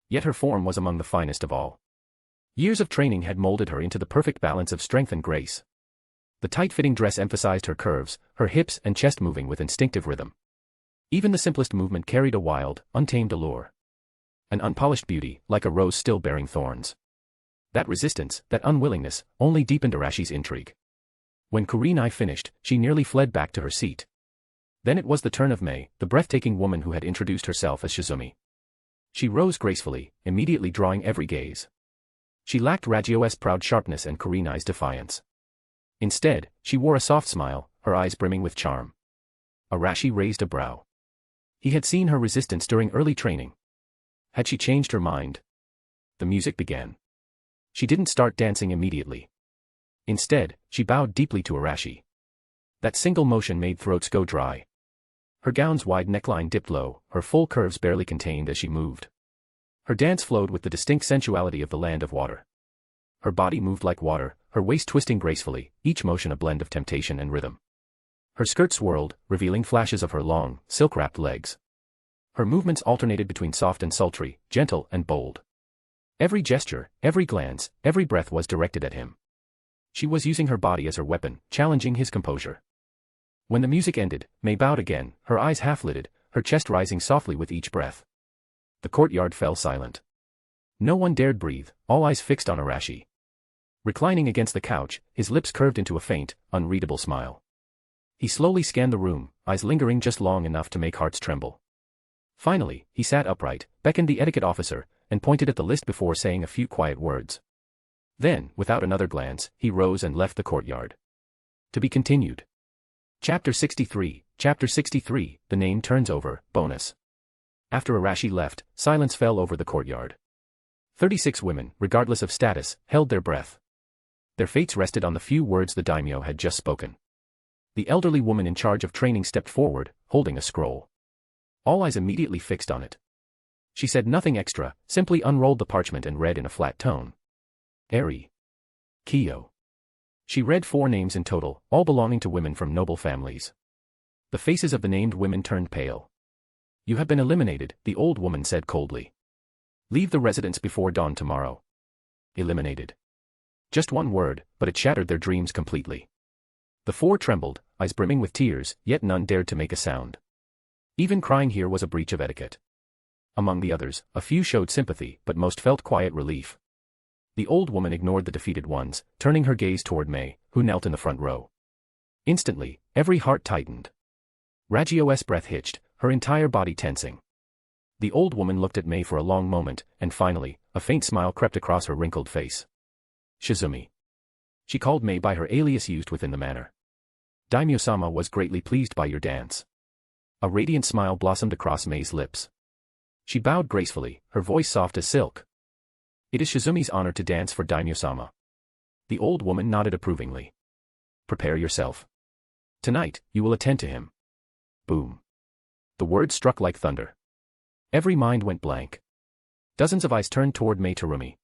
Yet her form was among the finest of all. Years of training had molded her into the perfect balance of strength and grace. The tight-fitting dress emphasized her curves, her hips and chest moving with instinctive rhythm. Even the simplest movement carried a wild, untamed allure. An unpolished beauty, like a rose still bearing thorns. That resistance, that unwillingness, only deepened Arashi's intrigue. When Kurenai finished, she nearly fled back to her seat. Then it was the turn of Mei, the breathtaking woman who had introduced herself as Shizumi. She rose gracefully, immediately drawing every gaze. She lacked Ragio's proud sharpness and Kurenai's defiance. Instead, she wore a soft smile, her eyes brimming with charm. Arashi raised a brow. He had seen her resistance during early training. Had she changed her mind? The music began. She didn't start dancing immediately. Instead, she bowed deeply to Arashi. That single motion made throats go dry. Her gown's wide neckline dipped low, her full curves barely contained as she moved. Her dance flowed with the distinct sensuality of the land of water. Her body moved like water, her waist twisting gracefully, each motion a blend of temptation and rhythm. Her skirt swirled, revealing flashes of her long, silk-wrapped legs. Her movements alternated between soft and sultry, gentle and bold. Every gesture, every glance, every breath was directed at him. She was using her body as her weapon, challenging his composure. When the music ended, Mei bowed again, her eyes half-lidded, her chest rising softly with each breath. The courtyard fell silent. No one dared breathe, all eyes fixed on Arashi. Reclining against the couch, his lips curved into a faint, unreadable smile. He slowly scanned the room, eyes lingering just long enough to make hearts tremble. Finally, he sat upright, beckoned the etiquette officer, and pointed at the list before saying a few quiet words. Then, without another glance, he rose and left the courtyard. To be continued. Chapter 63, The Name Turns Over, Bonus. After Arashi left, silence fell over the courtyard. 36 women, regardless of status, held their breath. Their fates rested on the few words the daimyo had just spoken. The elderly woman in charge of training stepped forward, holding a scroll. All eyes immediately fixed on it. She said nothing extra, simply unrolled the parchment and read in a flat tone. Eri. Kiyo. She read 4 names in total, all belonging to women from noble families. The faces of the named women turned pale. You have been eliminated, the old woman said coldly. Leave the residence before dawn tomorrow. Eliminated. Just one word, but it shattered their dreams completely. The 4 trembled, eyes brimming with tears, yet none dared to make a sound. Even crying here was a breach of etiquette. Among the others, a few showed sympathy, but most felt quiet relief. The old woman ignored the defeated ones, turning her gaze toward Mei, who knelt in the front row. Instantly, every heart tightened. Ragio's breath hitched, her entire body tensing. The old woman looked at Mei for a long moment, and finally, a faint smile crept across her wrinkled face. Shizumi. She called Mei by her alias used within the manor. Daimyo-sama was greatly pleased by your dance. A radiant smile blossomed across Mei's lips. She bowed gracefully, her voice soft as silk. It is Shizumi's honor to dance for Daimyo-sama. The old woman nodded approvingly. Prepare yourself. Tonight, you will attend to him. Boom. The words struck like thunder. Every mind went blank. Dozens of eyes turned toward Mei Terumi.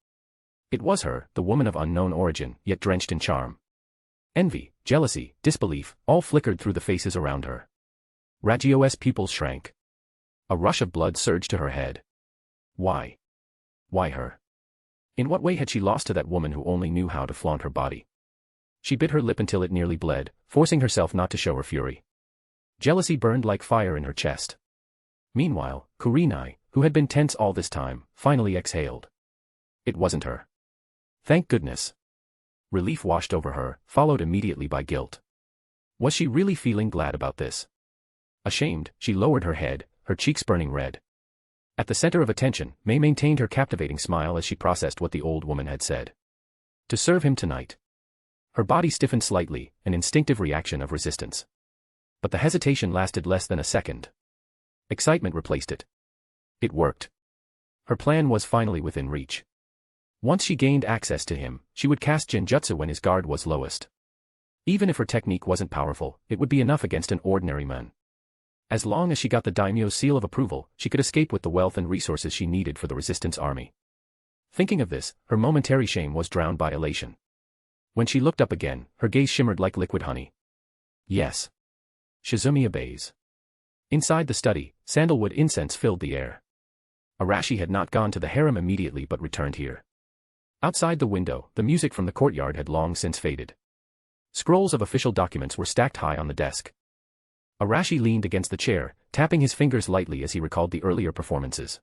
It was her, the woman of unknown origin, yet drenched in charm. Envy, jealousy, disbelief, all flickered through the faces around her. Ragio's pupils shrank. A rush of blood surged to her head. Why? Why her? In what way had she lost to that woman who only knew how to flaunt her body? She bit her lip until it nearly bled, forcing herself not to show her fury. Jealousy burned like fire in her chest. Meanwhile, Kurenai, who had been tense all this time, finally exhaled. It wasn't her. Thank goodness. Relief washed over her, followed immediately by guilt. Was she really feeling glad about this? Ashamed, she lowered her head, her cheeks burning red. At the center of attention, Mei maintained her captivating smile as she processed what the old woman had said. To serve him tonight. Her body stiffened slightly, an instinctive reaction of resistance. But the hesitation lasted less than a second. Excitement replaced it. It worked. Her plan was finally within reach. Once she gained access to him, she would cast genjutsu when his guard was lowest. Even if her technique wasn't powerful, it would be enough against an ordinary man. As long as she got the daimyo's seal of approval, she could escape with the wealth and resources she needed for the resistance army. Thinking of this, her momentary shame was drowned by elation. When she looked up again, her gaze shimmered like liquid honey. Yes. Shizumi obeys. Inside the study, sandalwood incense filled the air. Arashi had not gone to the harem immediately but returned here. Outside the window, the music from the courtyard had long since faded. Scrolls of official documents were stacked high on the desk. Arashi leaned against the chair, tapping his fingers lightly as he recalled the earlier performances.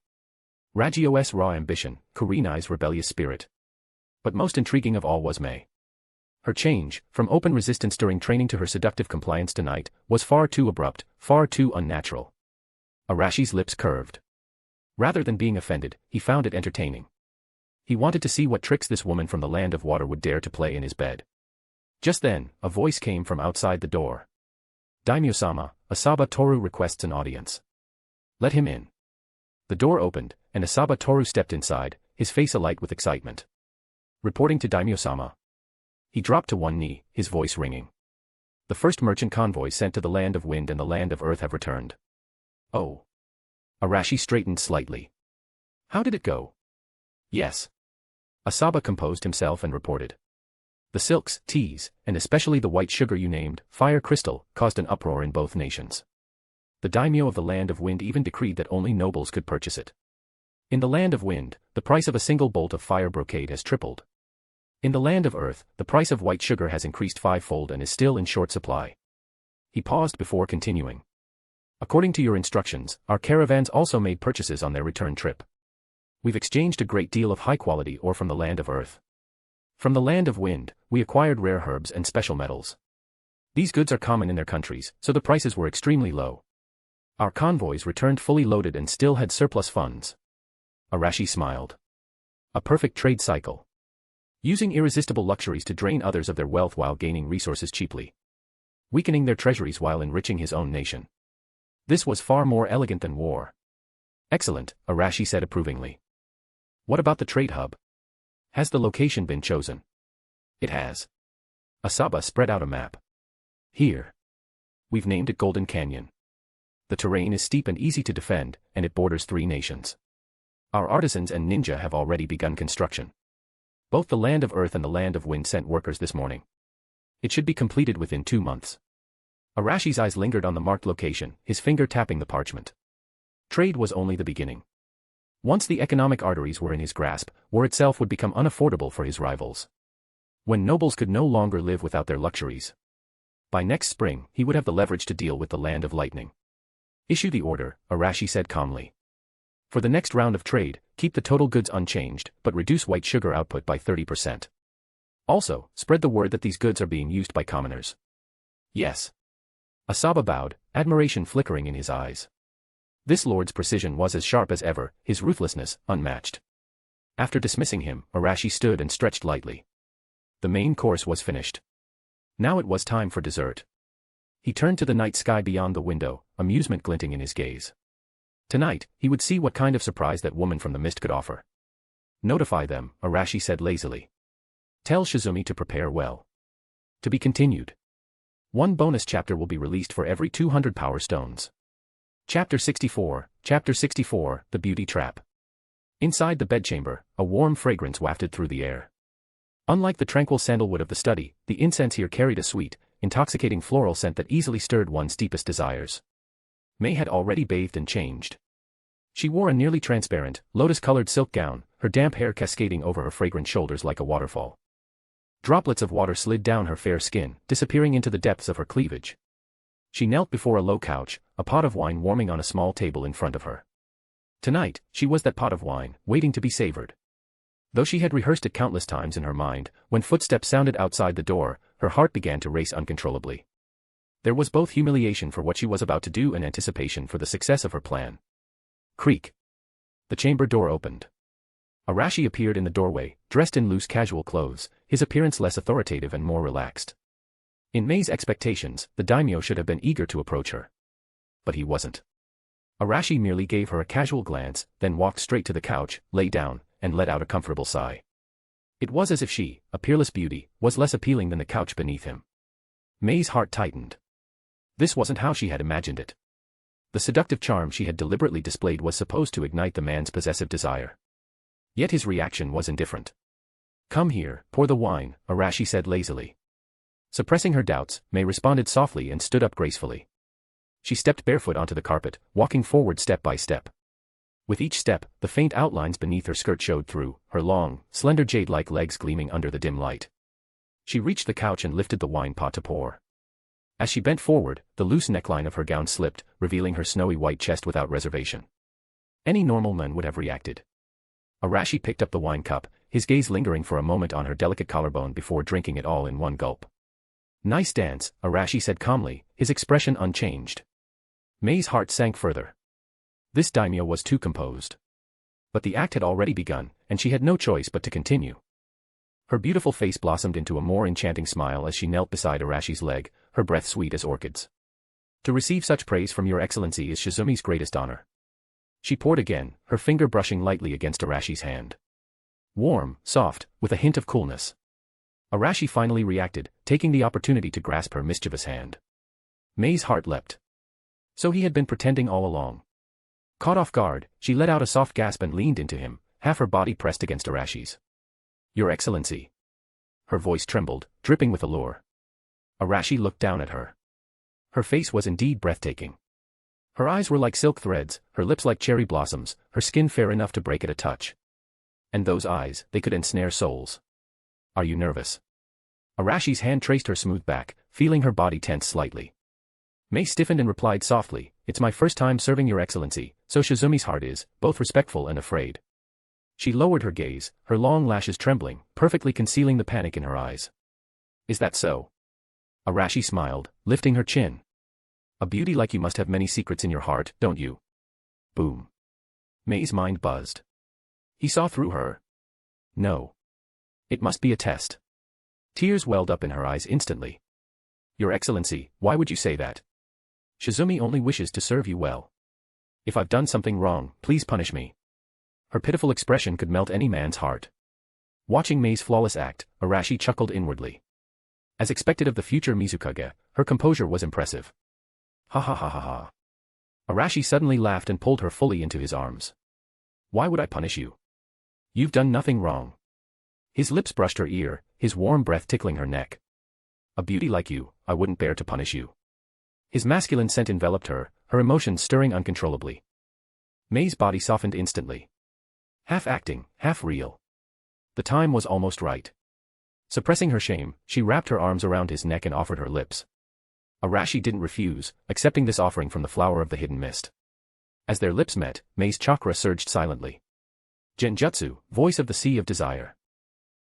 Ragio's raw ambition, Kurenai's rebellious spirit. But most intriguing of all was Mei. Her change, from open resistance during training to her seductive compliance tonight, was far too abrupt, far too unnatural. Arashi's lips curved. Rather than being offended, he found it entertaining. He wanted to see what tricks this woman from the land of water would dare to play in his bed. Just then, a voice came from outside the door. Daimyo-sama, Asaba Toru requests an audience. Let him in. The door opened, and Asaba Toru stepped inside, his face alight with excitement. Reporting to Daimyo-sama. He dropped to one knee, his voice ringing. The first merchant convoys sent to the land of wind and the land of earth have returned. Oh. Arashi straightened slightly. How did it go? Yes. Asaba composed himself and reported. The silks, teas, and especially the white sugar you named, fire crystal, caused an uproar in both nations. The daimyo of the land of wind even decreed that only nobles could purchase it. In the land of wind, the price of a single bolt of fire brocade has tripled. In the land of earth, the price of white sugar has increased fivefold and is still in short supply. He paused before continuing. According to your instructions, our caravans also made purchases on their return trip. We've exchanged a great deal of high-quality ore from the land of earth. From the land of wind, we acquired rare herbs and special metals. These goods are common in their countries, so the prices were extremely low. Our convoys returned fully loaded and still had surplus funds. Arashi smiled. A perfect trade cycle. Using irresistible luxuries to drain others of their wealth while gaining resources cheaply. Weakening their treasuries while enriching his own nation. This was far more elegant than war. Excellent, Arashi said approvingly. What about the trade hub? Has the location been chosen? It has. Asaba spread out a map. Here. We've named it Golden Canyon. The terrain is steep and easy to defend, and it borders 3 nations. Our artisans and ninja have already begun construction. Both the land of earth and the land of wind sent workers this morning. It should be completed within 2 months. Arashi's eyes lingered on the marked location, his finger tapping the parchment. Trade was only the beginning. Once the economic arteries were in his grasp, war itself would become unaffordable for his rivals. When nobles could no longer live without their luxuries. By next spring, he would have the leverage to deal with the land of lightning. Issue the order, Arashi said calmly. For the next round of trade, keep the total goods unchanged, but reduce white sugar output by 30%. Also, spread the word that these goods are being used by commoners. Yes. Asaba bowed, admiration flickering in his eyes. This lord's precision was as sharp as ever, his ruthlessness, unmatched. After dismissing him, Arashi stood and stretched lightly. The main course was finished. Now it was time for dessert. He turned to the night sky beyond the window, amusement glinting in his gaze. Tonight, he would see what kind of surprise that woman from the mist could offer. Notify them, Arashi said lazily. Tell Shizumi to prepare well. To be continued. 1 bonus chapter will be released for every 200 power stones. Chapter 64, The Beauty Trap. Inside the bedchamber, a warm fragrance wafted through the air. Unlike the tranquil sandalwood of the study, the incense here carried a sweet, intoxicating floral scent that easily stirred one's deepest desires. Mei had already bathed and changed. She wore a nearly transparent, lotus-colored silk gown, her damp hair cascading over her fragrant shoulders like a waterfall. Droplets of water slid down her fair skin, disappearing into the depths of her cleavage. She knelt before a low couch, a pot of wine warming on a small table in front of her. Tonight, she was that pot of wine, waiting to be savored. Though she had rehearsed it countless times in her mind, when footsteps sounded outside the door, her heart began to race uncontrollably. There was both humiliation for what she was about to do and anticipation for the success of her plan. Creak. The chamber door opened. Arashi appeared in the doorway, dressed in loose casual clothes, his appearance less authoritative and more relaxed. In Mei's expectations, the daimyo should have been eager to approach her. But he wasn't. Arashi merely gave her a casual glance, then walked straight to the couch, lay down, and let out a comfortable sigh. It was as if she, a peerless beauty, was less appealing than the couch beneath him. Mei's heart tightened. This wasn't how she had imagined it. The seductive charm she had deliberately displayed was supposed to ignite the man's possessive desire. Yet his reaction was indifferent. Come here, pour the wine, Arashi said lazily. Suppressing her doubts, Mei responded softly and stood up gracefully. She stepped barefoot onto the carpet, walking forward step by step. With each step, the faint outlines beneath her skirt showed through, her long, slender jade-like legs gleaming under the dim light. She reached the couch and lifted the wine pot to pour. As she bent forward, the loose neckline of her gown slipped, revealing her snowy white chest without reservation. Any normal man would have reacted. Arashi picked up the wine cup, his gaze lingering for a moment on her delicate collarbone before drinking it all in one gulp. "Nice dance," Arashi said calmly, his expression unchanged. Mei's heart sank further. This daimyo was too composed. But the act had already begun, and she had no choice but to continue. Her beautiful face blossomed into a more enchanting smile as she knelt beside Arashi's leg, her breath sweet as orchids. "To receive such praise from your excellency is Shizumi's greatest honor." She poured again, her finger brushing lightly against Arashi's hand. Warm, soft, with a hint of coolness. Arashi finally reacted, taking the opportunity to grasp her mischievous hand. Mei's heart leapt. So he had been pretending all along. Caught off guard, she let out a soft gasp and leaned into him, half her body pressed against Arashi's. "Your Excellency." Her voice trembled, dripping with allure. Arashi looked down at her. Her face was indeed breathtaking. Her eyes were like silk threads, her lips like cherry blossoms, her skin fair enough to break at a touch. And those eyes, they could ensnare souls. "Are you nervous?" Arashi's hand traced her smooth back, feeling her body tense slightly. Mei stiffened and replied softly, "It's my first time serving your excellency, so Shizumi's heart is, both respectful and afraid." She lowered her gaze, her long lashes trembling, perfectly concealing the panic in her eyes. "Is that so?" Arashi smiled, lifting her chin. "A beauty like you must have many secrets in your heart, don't you?" Boom. Mei's mind buzzed. He saw through her. No. It must be a test. Tears welled up in her eyes instantly. "Your Excellency, why would you say that? Shizumi only wishes to serve you well. If I've done something wrong, please punish me." Her pitiful expression could melt any man's heart. Watching Mei's flawless act, Arashi chuckled inwardly. As expected of the future Mizukage, her composure was impressive. "Ha ha ha ha ha." Arashi suddenly laughed and pulled her fully into his arms. "Why would I punish you? You've done nothing wrong." His lips brushed her ear, his warm breath tickling her neck. "A beauty like you, I wouldn't bear to punish you." His masculine scent enveloped her, her emotions stirring uncontrollably. Mei's body softened instantly. Half acting, half real. The time was almost right. Suppressing her shame, she wrapped her arms around his neck and offered her lips. Arashi didn't refuse, accepting this offering from the flower of the hidden mist. As their lips met, Mei's chakra surged silently. Genjutsu, voice of the sea of desire.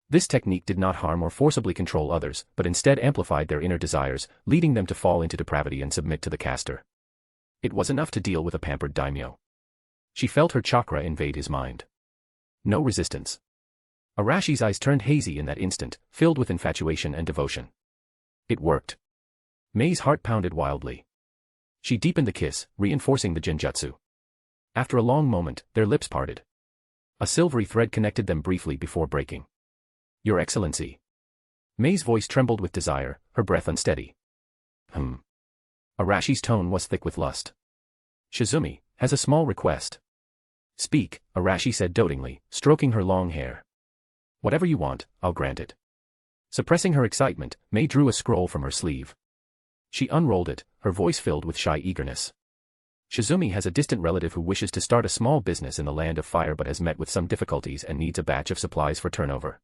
This technique did not harm or forcibly control others, but instead amplified their inner desires, leading them to fall into depravity and submit to the caster. It was enough to deal with a pampered daimyo. She felt her chakra invade his mind. No resistance. Arashi's eyes turned hazy in that instant, filled with infatuation and devotion. It worked. Mei's heart pounded wildly. She deepened the kiss, reinforcing the genjutsu. After a long moment, their lips parted. A silvery thread connected them briefly before breaking. "Your Excellency." Mei's voice trembled with desire, her breath unsteady. Arashi's tone was thick with lust. "Shizumi has a small request." "Speak," Arashi said dotingly, stroking her long hair. "Whatever you want, I'll grant it." Suppressing her excitement, Mei drew a scroll from her sleeve. She unrolled it, her voice filled with shy eagerness. "Shizumi has a distant relative who wishes to start a small business in the Land of Fire but has met with some difficulties and needs a batch of supplies for turnover.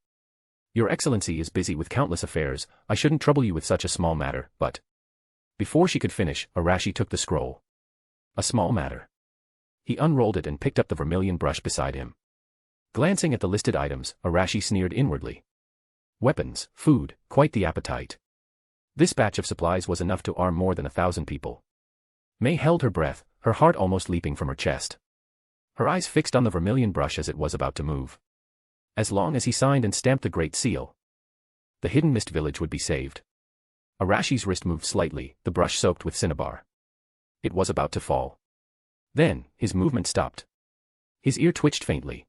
Your Excellency is busy with countless affairs, I shouldn't trouble you with such a small matter, but..." Before she could finish, Arashi took the scroll. A small matter. He unrolled it and picked up the vermilion brush beside him. Glancing at the listed items, Arashi sneered inwardly. Weapons, food, quite the appetite. This batch of supplies was enough to arm more than 1,000 people. Mei held her breath, her heart almost leaping from her chest. Her eyes fixed on the vermilion brush as it was about to move. As long as he signed and stamped the Great Seal, the Hidden Mist Village would be saved. Arashi's wrist moved slightly, the brush soaked with cinnabar. It was about to fall. Then, his movement stopped. His ear twitched faintly.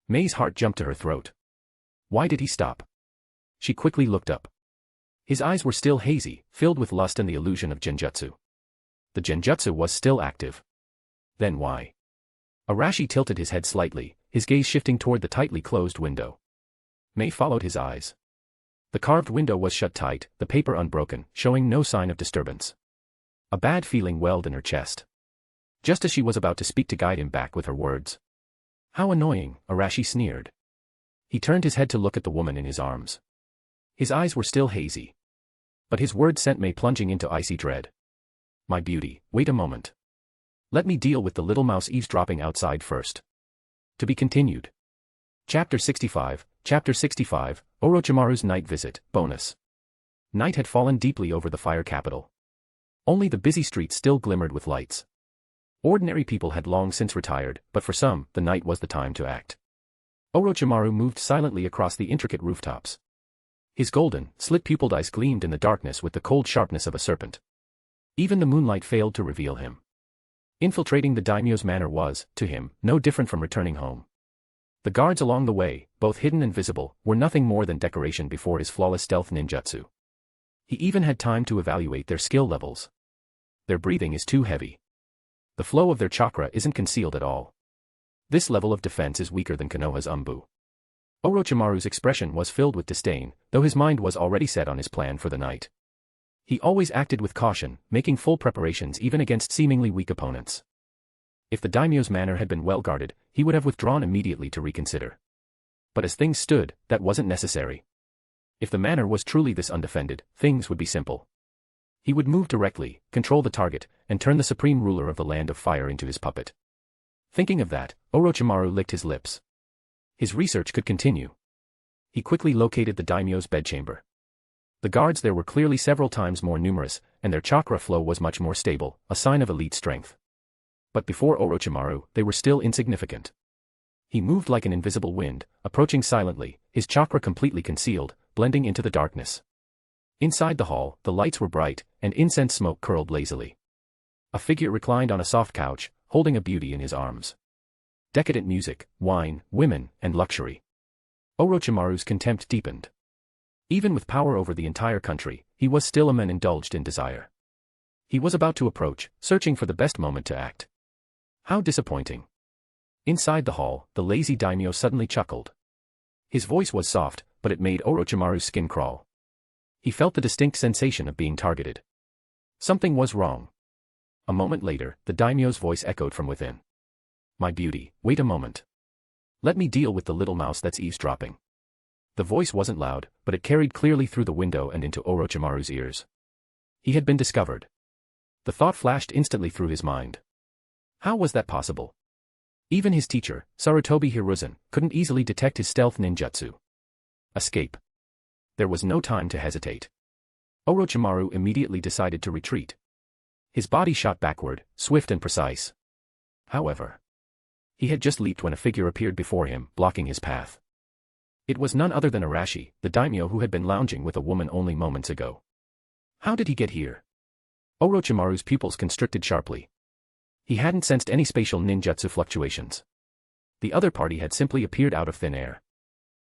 Mei's heart jumped to her throat. Why did he stop? She quickly looked up. His eyes were still hazy, filled with lust and the illusion of genjutsu. The genjutsu was still active. Then why? Arashi tilted his head slightly, his gaze shifting toward the tightly closed window. Mei followed his eyes. The carved window was shut tight, the paper unbroken, showing no sign of disturbance. A bad feeling welled in her chest. Just as she was about to speak to guide him back with her words. How annoying, Arashi sneered. He turned his head to look at the woman in his arms. His eyes were still hazy. But his words sent May plunging into icy dread. My beauty, wait a moment. Let me deal with the little mouse eavesdropping outside first. To be continued. Chapter 65, Orochimaru's Night Visit, Bonus. Night had fallen deeply over the fire capital. Only the busy streets still glimmered with lights. Ordinary people had long since retired, but for some, the night was the time to act. Orochimaru moved silently across the intricate rooftops. His golden, slit-pupiled eyes gleamed in the darkness with the cold sharpness of a serpent. Even the moonlight failed to reveal him. Infiltrating the daimyo's manor was, to him, no different from returning home. The guards along the way, both hidden and visible, were nothing more than decoration before his flawless stealth ninjutsu. He even had time to evaluate their skill levels. Their breathing is too heavy. The flow of their chakra isn't concealed at all. This level of defense is weaker than Konoha's Umbu. Orochimaru's expression was filled with disdain, though his mind was already set on his plan for the night. He always acted with caution, making full preparations even against seemingly weak opponents. If the daimyo's manor had been well guarded, he would have withdrawn immediately to reconsider. But as things stood, that wasn't necessary. If the manor was truly this undefended, things would be simple. He would move directly, control the target, and turn the supreme ruler of the land of fire into his puppet. Thinking of that, Orochimaru licked his lips. His research could continue. He quickly located the daimyo's bedchamber. The guards there were clearly several times more numerous, and their chakra flow was much more stable, a sign of elite strength. But before Orochimaru, they were still insignificant. He moved like an invisible wind, approaching silently, his chakra completely concealed, blending into the darkness. Inside the hall, the lights were bright, and incense smoke curled lazily. A figure reclined on a soft couch, holding a beauty in his arms. Decadent music, wine, women, and luxury. Orochimaru's contempt deepened. Even with power over the entire country, he was still a man indulged in desire. He was about to approach, searching for the best moment to act. How disappointing. Inside the hall, the lazy daimyo suddenly chuckled. His voice was soft, but it made Orochimaru's skin crawl. He felt the distinct sensation of being targeted. Something was wrong. A moment later, the daimyo's voice echoed from within. My beauty, wait a moment. Let me deal with the little mouse that's eavesdropping. The voice wasn't loud, but it carried clearly through the window and into Orochimaru's ears. He had been discovered. The thought flashed instantly through his mind. How was that possible? Even his teacher, Sarutobi Hiruzen, couldn't easily detect his stealth ninjutsu. Escape. There was no time to hesitate. Orochimaru immediately decided to retreat. His body shot backward, swift and precise. However, he had just leaped when a figure appeared before him, blocking his path. It was none other than Arashi, the daimyo who had been lounging with a woman only moments ago. How did he get here? Orochimaru's pupils constricted sharply. He hadn't sensed any spatial ninjutsu fluctuations. The other party had simply appeared out of thin air.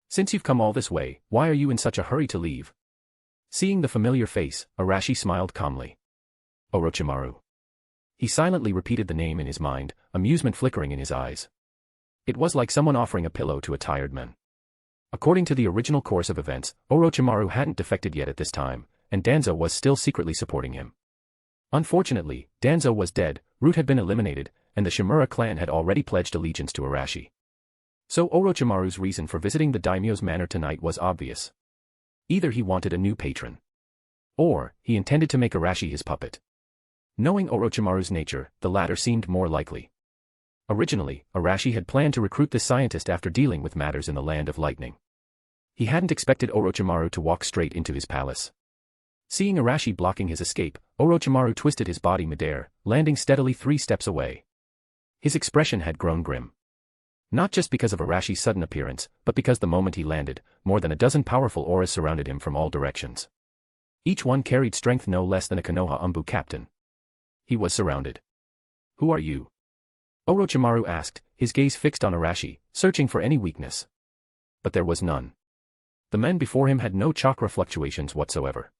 Since you've come all this way, why are you in such a hurry to leave? Seeing the familiar face, Arashi smiled calmly. Orochimaru. He silently repeated the name in his mind, amusement flickering in his eyes. It was like someone offering a pillow to a tired man. According to the original course of events, Orochimaru hadn't defected yet at this time, and Danzo was still secretly supporting him. Unfortunately, Danzo was dead, Root had been eliminated, and the Shimura clan had already pledged allegiance to Arashi. So Orochimaru's reason for visiting the daimyo's manor tonight was obvious. Either he wanted a new patron, or he intended to make Arashi his puppet. Knowing Orochimaru's nature, the latter seemed more likely. Originally, Arashi had planned to recruit this scientist after dealing with matters in the Land of Lightning. He hadn't expected Orochimaru to walk straight into his palace. Seeing Arashi blocking his escape, Orochimaru twisted his body midair, landing steadily 3 steps away. His expression had grown grim. Not just because of Arashi's sudden appearance, but because the moment he landed, more than a dozen powerful auras surrounded him from all directions. Each one carried strength no less than a Konoha Umbu captain. He was surrounded. Who are you? Orochimaru asked, his gaze fixed on Arashi, searching for any weakness. But there was none. The men before him had no chakra fluctuations whatsoever.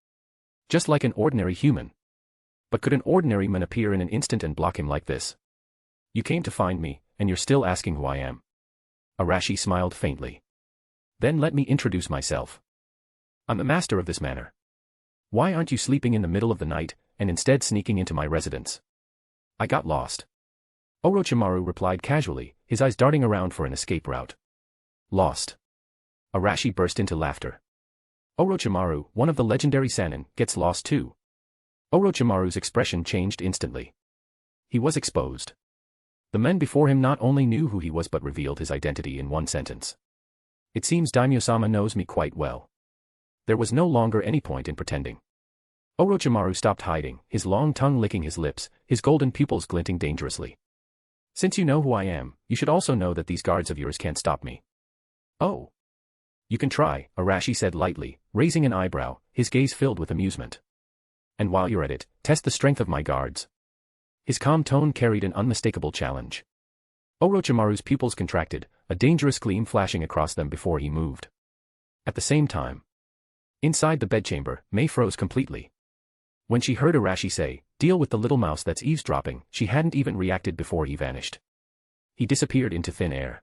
Just like an ordinary human. But could an ordinary man appear in an instant and block him like this? You came to find me, and you're still asking who I am. Arashi smiled faintly. Then let me introduce myself. I'm the master of this manor. Why aren't you sleeping in the middle of the night, and instead sneaking into my residence? I got lost. Orochimaru replied casually, his eyes darting around for an escape route. Lost. Arashi burst into laughter. Orochimaru, one of the legendary Sannin, gets lost too. Orochimaru's expression changed instantly. He was exposed. The men before him not only knew who he was but revealed his identity in one sentence. It seems Daimyo-sama knows me quite well. There was no longer any point in pretending. Orochimaru stopped hiding, his long tongue licking his lips, his golden pupils glinting dangerously. Since you know who I am, you should also know that these guards of yours can't stop me. Oh. You can try, Arashi said lightly, raising an eyebrow, his gaze filled with amusement. And while you're at it, test the strength of my guards. His calm tone carried an unmistakable challenge. Orochimaru's pupils contracted, a dangerous gleam flashing across them before he moved. At the same time, inside the bedchamber, Mei froze completely. When she heard Arashi say, "Deal with the little mouse that's eavesdropping," she hadn't even reacted before he vanished. He disappeared into thin air.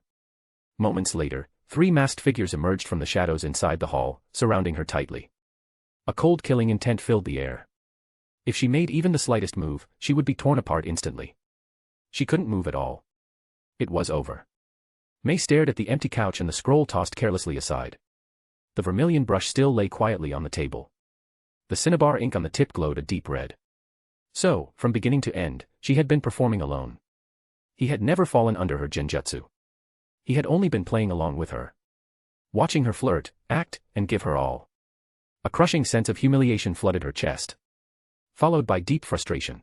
Moments later, 3 masked figures emerged from the shadows inside the hall, surrounding her tightly. A cold killing intent filled the air. If she made even the slightest move, she would be torn apart instantly. She couldn't move at all. It was over. Mei stared at the empty couch and the scroll tossed carelessly aside. The vermilion brush still lay quietly on the table. The cinnabar ink on the tip glowed a deep red. So, from beginning to end, she had been performing alone. He had never fallen under her genjutsu. He had only been playing along with her. Watching her flirt, act, and give her all. A crushing sense of humiliation flooded her chest, followed by deep frustration.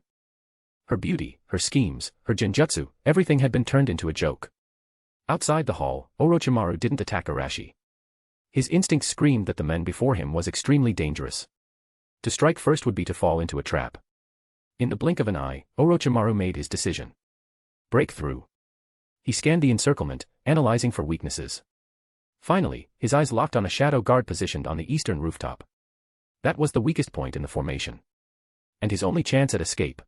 Her beauty, her schemes, her genjutsu, everything had been turned into a joke. Outside the hall, Orochimaru didn't attack Arashi. His instincts screamed that the men before him was extremely dangerous. To strike first would be to fall into a trap. In the blink of an eye, Orochimaru made his decision. Breakthrough. He scanned the encirclement, analyzing for weaknesses. Finally, his eyes locked on a shadow guard positioned on the eastern rooftop. That was the weakest point in the formation. And his only chance at escape.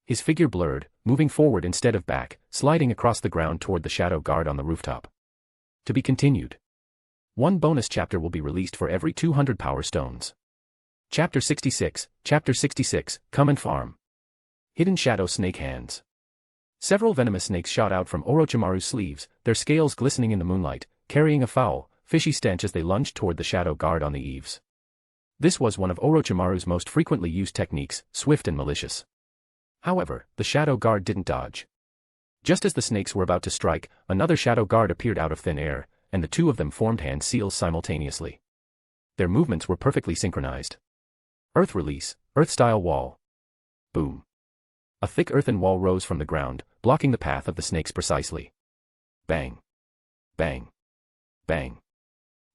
His figure blurred, moving forward instead of back, sliding across the ground toward the shadow guard on the rooftop. To be continued. One bonus chapter will be released for every 200 power stones. Chapter 66, Come and Farm. Hidden Shadow Snake Hands. Several venomous snakes shot out from Orochimaru's sleeves, their scales glistening in the moonlight, carrying a foul, fishy stench as they lunged toward the shadow guard on the eaves. This was one of Orochimaru's most frequently used techniques, swift and malicious. However, the shadow guard didn't dodge. Just as the snakes were about to strike, another shadow guard appeared out of thin air, and the two of them formed hand seals simultaneously. Their movements were perfectly synchronized. Earth release, earth-style wall. Boom. A thick earthen wall rose from the ground, blocking the path of the snakes precisely. Bang. Bang. Bang.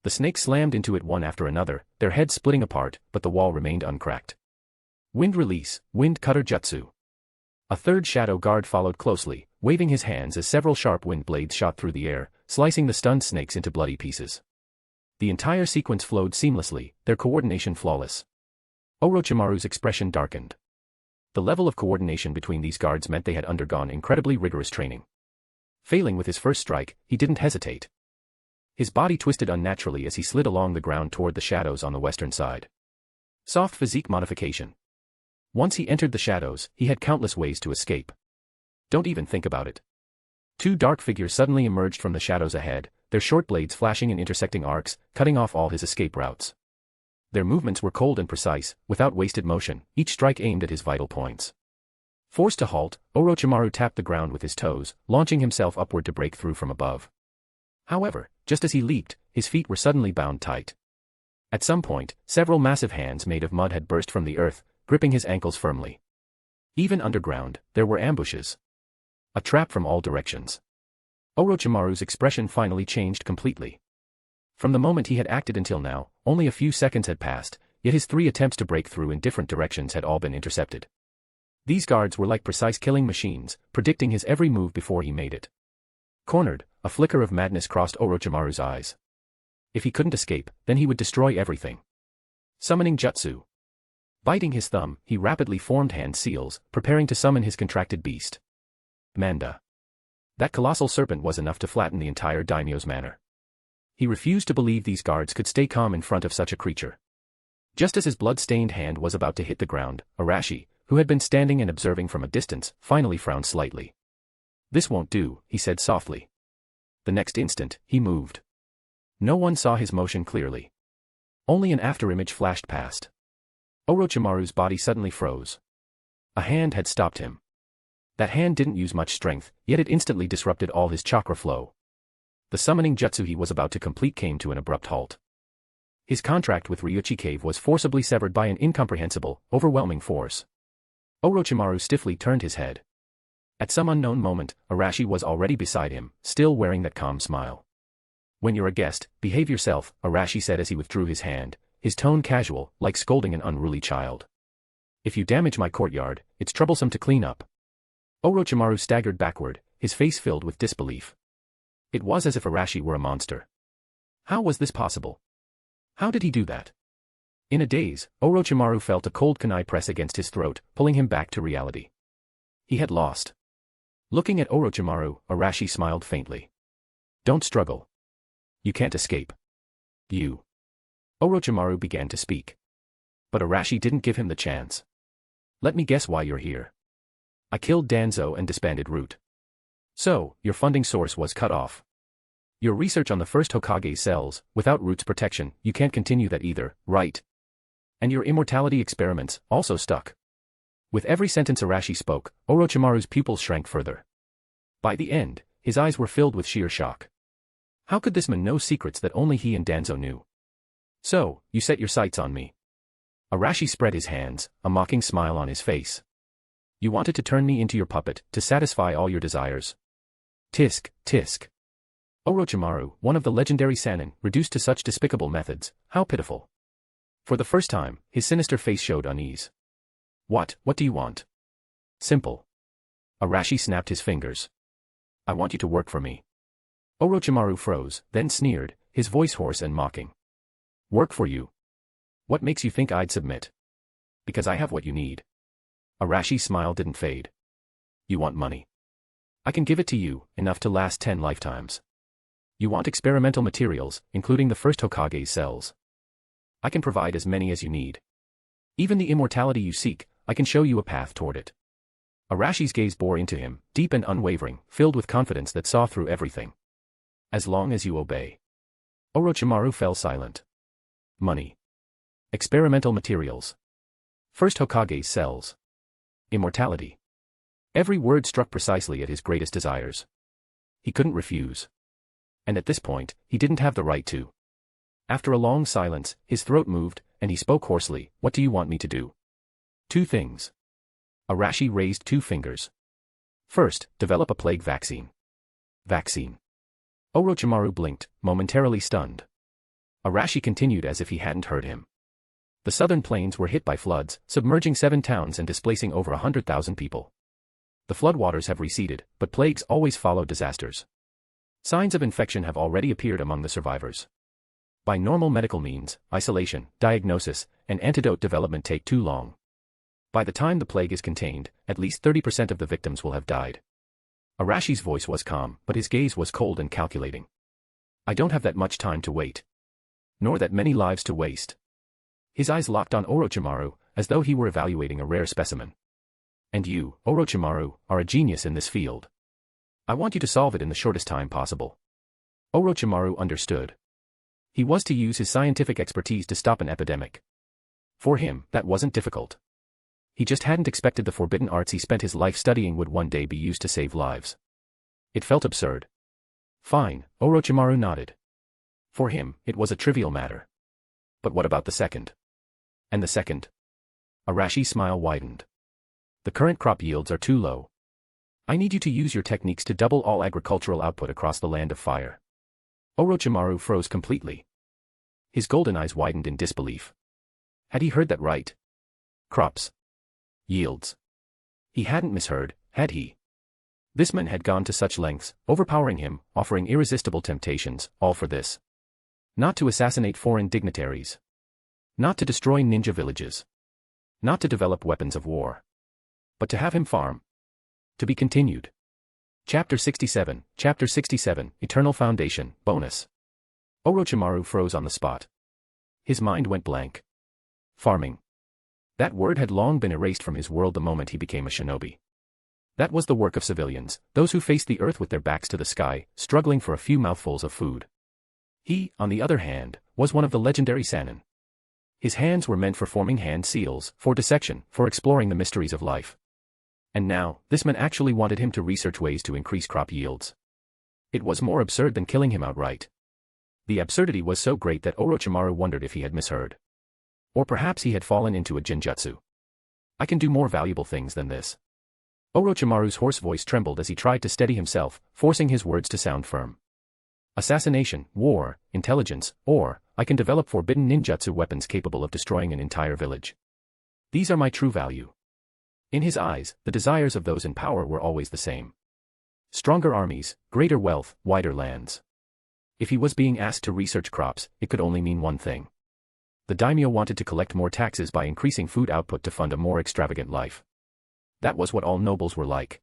The snakes slammed into it one after another, their heads splitting apart, but the wall remained uncracked. Wind release, wind cutter jutsu. A third shadow guard followed closely, waving his hands as several sharp wind blades shot through the air, slicing the stunned snakes into bloody pieces. The entire sequence flowed seamlessly, their coordination flawless. Orochimaru's expression darkened. The level of coordination between these guards meant they had undergone incredibly rigorous training. Failing with his first strike, he didn't hesitate. His body twisted unnaturally as he slid along the ground toward the shadows on the western side. Soft physique modification. Once he entered the shadows, he had countless ways to escape. Don't even think about it. 2 dark figures suddenly emerged from the shadows ahead, their short blades flashing in intersecting arcs, cutting off all his escape routes. Their movements were cold and precise, without wasted motion, each strike aimed at his vital points. Forced to halt, Orochimaru tapped the ground with his toes, launching himself upward to break through from above. However, just as he leaped, his feet were suddenly bound tight. At some point, several massive hands made of mud had burst from the earth, gripping his ankles firmly. Even underground, there were ambushes. A trap from all directions. Orochimaru's expression finally changed completely. From the moment he had acted until now, only a few seconds had passed, yet his 3 attempts to break through in different directions had all been intercepted. These guards were like precise killing machines, predicting his every move before he made it. Cornered, a flicker of madness crossed Orochimaru's eyes. If he couldn't escape, then he would destroy everything. Summoning jutsu. Biting his thumb, he rapidly formed hand seals, preparing to summon his contracted beast. Manda. That colossal serpent was enough to flatten the entire daimyo's manor. He refused to believe these guards could stay calm in front of such a creature. Just as his blood-stained hand was about to hit the ground, Arashi, who had been standing and observing from a distance, finally frowned slightly. This won't do, he said softly. The next instant, he moved. No one saw his motion clearly. Only an afterimage flashed past. Orochimaru's body suddenly froze. A hand had stopped him. That hand didn't use much strength, yet it instantly disrupted all his chakra flow. The summoning jutsu he was about to complete came to an abrupt halt. His contract with Ryuchi Cave was forcibly severed by an incomprehensible, overwhelming force. Orochimaru stiffly turned his head. At some unknown moment, Arashi was already beside him, still wearing that calm smile. When you're a guest, behave yourself, Arashi said as he withdrew his hand, his tone casual, like scolding an unruly child. If you damage my courtyard, it's troublesome to clean up. Orochimaru staggered backward, his face filled with disbelief. It was as if Arashi were a monster. How was this possible? How did he do that? In a daze, Orochimaru felt a cold kunai press against his throat, pulling him back to reality. He had lost. Looking at Orochimaru, Arashi smiled faintly. Don't struggle. You can't escape. You. Orochimaru began to speak. But Arashi didn't give him the chance. Let me guess why you're here. I killed Danzo and disbanded Root. So, your funding source was cut off. Your research on the first Hokage's cells, without Root's protection, you can't continue that either, right? And your immortality experiments, also stuck. With every sentence Arashi spoke, Orochimaru's pupils shrank further. By the end, his eyes were filled with sheer shock. How could this man know secrets that only he and Danzo knew? So, you set your sights on me. Arashi spread his hands, a mocking smile on his face. You wanted to turn me into your puppet, to satisfy all your desires. Tisk, tisk. Orochimaru, one of the legendary Sannin, reduced to such despicable methods, how pitiful. For the first time, his sinister face showed unease. What do you want? Simple. Arashi snapped his fingers. I want you to work for me. Orochimaru froze, then sneered, his voice hoarse and mocking. Work for you? What makes you think I'd submit? Because I have what you need. Arashi's smile didn't fade. You want money. I can give it to you, enough to last 10 lifetimes. You want experimental materials, including the first Hokage's cells. I can provide as many as you need. Even the immortality you seek, I can show you a path toward it. Arashi's gaze bore into him, deep and unwavering, filled with confidence that saw through everything. As long as you obey. Orochimaru fell silent. Money. Experimental materials. First Hokage's cells. Immortality. Every word struck precisely at his greatest desires. He couldn't refuse. And at this point, he didn't have the right to. After a long silence, his throat moved, and he spoke hoarsely, What do you want me to do? 2 things. Arashi raised 2 fingers. First, develop a plague vaccine. Vaccine. Orochimaru blinked, momentarily stunned. Arashi continued as if he hadn't heard him. The southern plains were hit by floods, submerging 7 towns and displacing over 100,000 people. The floodwaters have receded, but plagues always follow disasters. Signs of infection have already appeared among the survivors. By normal medical means, isolation, diagnosis, and antidote development take too long. By the time the plague is contained, at least 30% of the victims will have died. Arashi's voice was calm, but his gaze was cold and calculating. I don't have that much time to wait. Nor that many lives to waste. His eyes locked on Orochimaru, as though he were evaluating a rare specimen. And you, Orochimaru, are a genius in this field. I want you to solve it in the shortest time possible. Orochimaru understood. He was to use his scientific expertise to stop an epidemic. For him, that wasn't difficult. He just hadn't expected the forbidden arts he spent his life studying would one day be used to save lives. It felt absurd. Fine, Orochimaru nodded. For him, it was a trivial matter. But what about the second? And the second? Arashi's smile widened. The current crop yields are too low. I need you to use your techniques to double all agricultural output across the Land of Fire. Orochimaru froze completely. His golden eyes widened in disbelief. Had he heard that right? Crops. Yields. He hadn't misheard, had he? This man had gone to such lengths, overpowering him, offering irresistible temptations, all for this. Not to assassinate foreign dignitaries. Not to destroy ninja villages. Not to develop weapons of war. But to have him farm. To be continued. Chapter 67, Eternal Foundation, Bonus. Orochimaru froze on the spot. His mind went blank. Farming. That word had long been erased from his world the moment he became a shinobi. That was the work of civilians, those who faced the earth with their backs to the sky, struggling for a few mouthfuls of food. He, on the other hand, was one of the legendary Sannin. His hands were meant for forming hand seals, for dissection, for exploring the mysteries of life. And now, this man actually wanted him to research ways to increase crop yields. It was more absurd than killing him outright. The absurdity was so great that Orochimaru wondered if he had misheard. Or perhaps he had fallen into a genjutsu. I can do more valuable things than this. Orochimaru's hoarse voice trembled as he tried to steady himself, forcing his words to sound firm. Assassination, war, intelligence, or, I can develop forbidden ninjutsu weapons capable of destroying an entire village. These are my true value. In his eyes, the desires of those in power were always the same. Stronger armies, greater wealth, wider lands. If he was being asked to research crops, it could only mean one thing. The daimyo wanted to collect more taxes by increasing food output to fund a more extravagant life. That was what all nobles were like.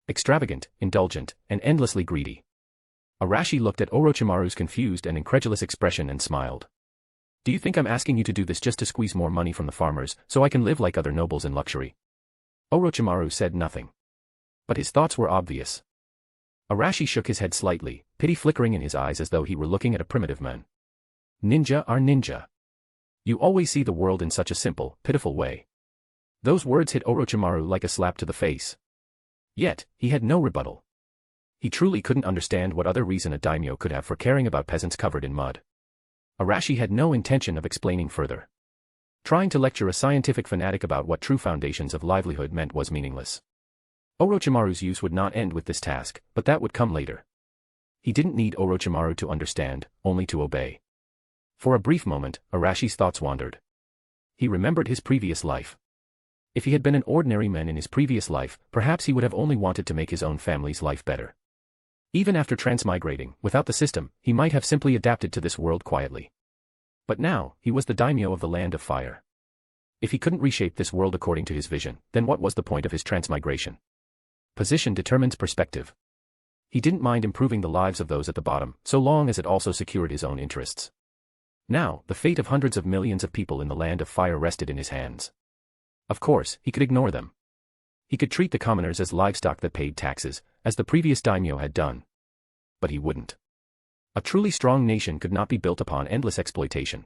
Extravagant, indulgent, and endlessly greedy. Arashi looked at Orochimaru's confused and incredulous expression and smiled. Do you think I'm asking you to do this just to squeeze more money from the farmers, so I can live like other nobles in luxury? Orochimaru said nothing. But his thoughts were obvious. Arashi shook his head slightly, pity flickering in his eyes as though he were looking at a primitive man. Ninja are ninja. You always see the world in such a simple, pitiful way. Those words hit Orochimaru like a slap to the face. Yet, he had no rebuttal. He truly couldn't understand what other reason a daimyo could have for caring about peasants covered in mud. Arashi had no intention of explaining further. Trying to lecture a scientific fanatic about what true foundations of livelihood meant was meaningless. Orochimaru's use would not end with this task, but that would come later. He didn't need Orochimaru to understand, only to obey. For a brief moment, Arashi's thoughts wandered. He remembered his previous life. If he had been an ordinary man in his previous life, perhaps he would have only wanted to make his own family's life better. Even after transmigrating, without the system, he might have simply adapted to this world quietly. But now, he was the daimyo of the Land of Fire. If he couldn't reshape this world according to his vision, then what was the point of his transmigration? Position determines perspective. He didn't mind improving the lives of those at the bottom, so long as it also secured his own interests. Now, the fate of hundreds of millions of people in the Land of Fire rested in his hands. Of course, he could ignore them. He could treat the commoners as livestock that paid taxes, as the previous daimyo had done. But he wouldn't. A truly strong nation could not be built upon endless exploitation.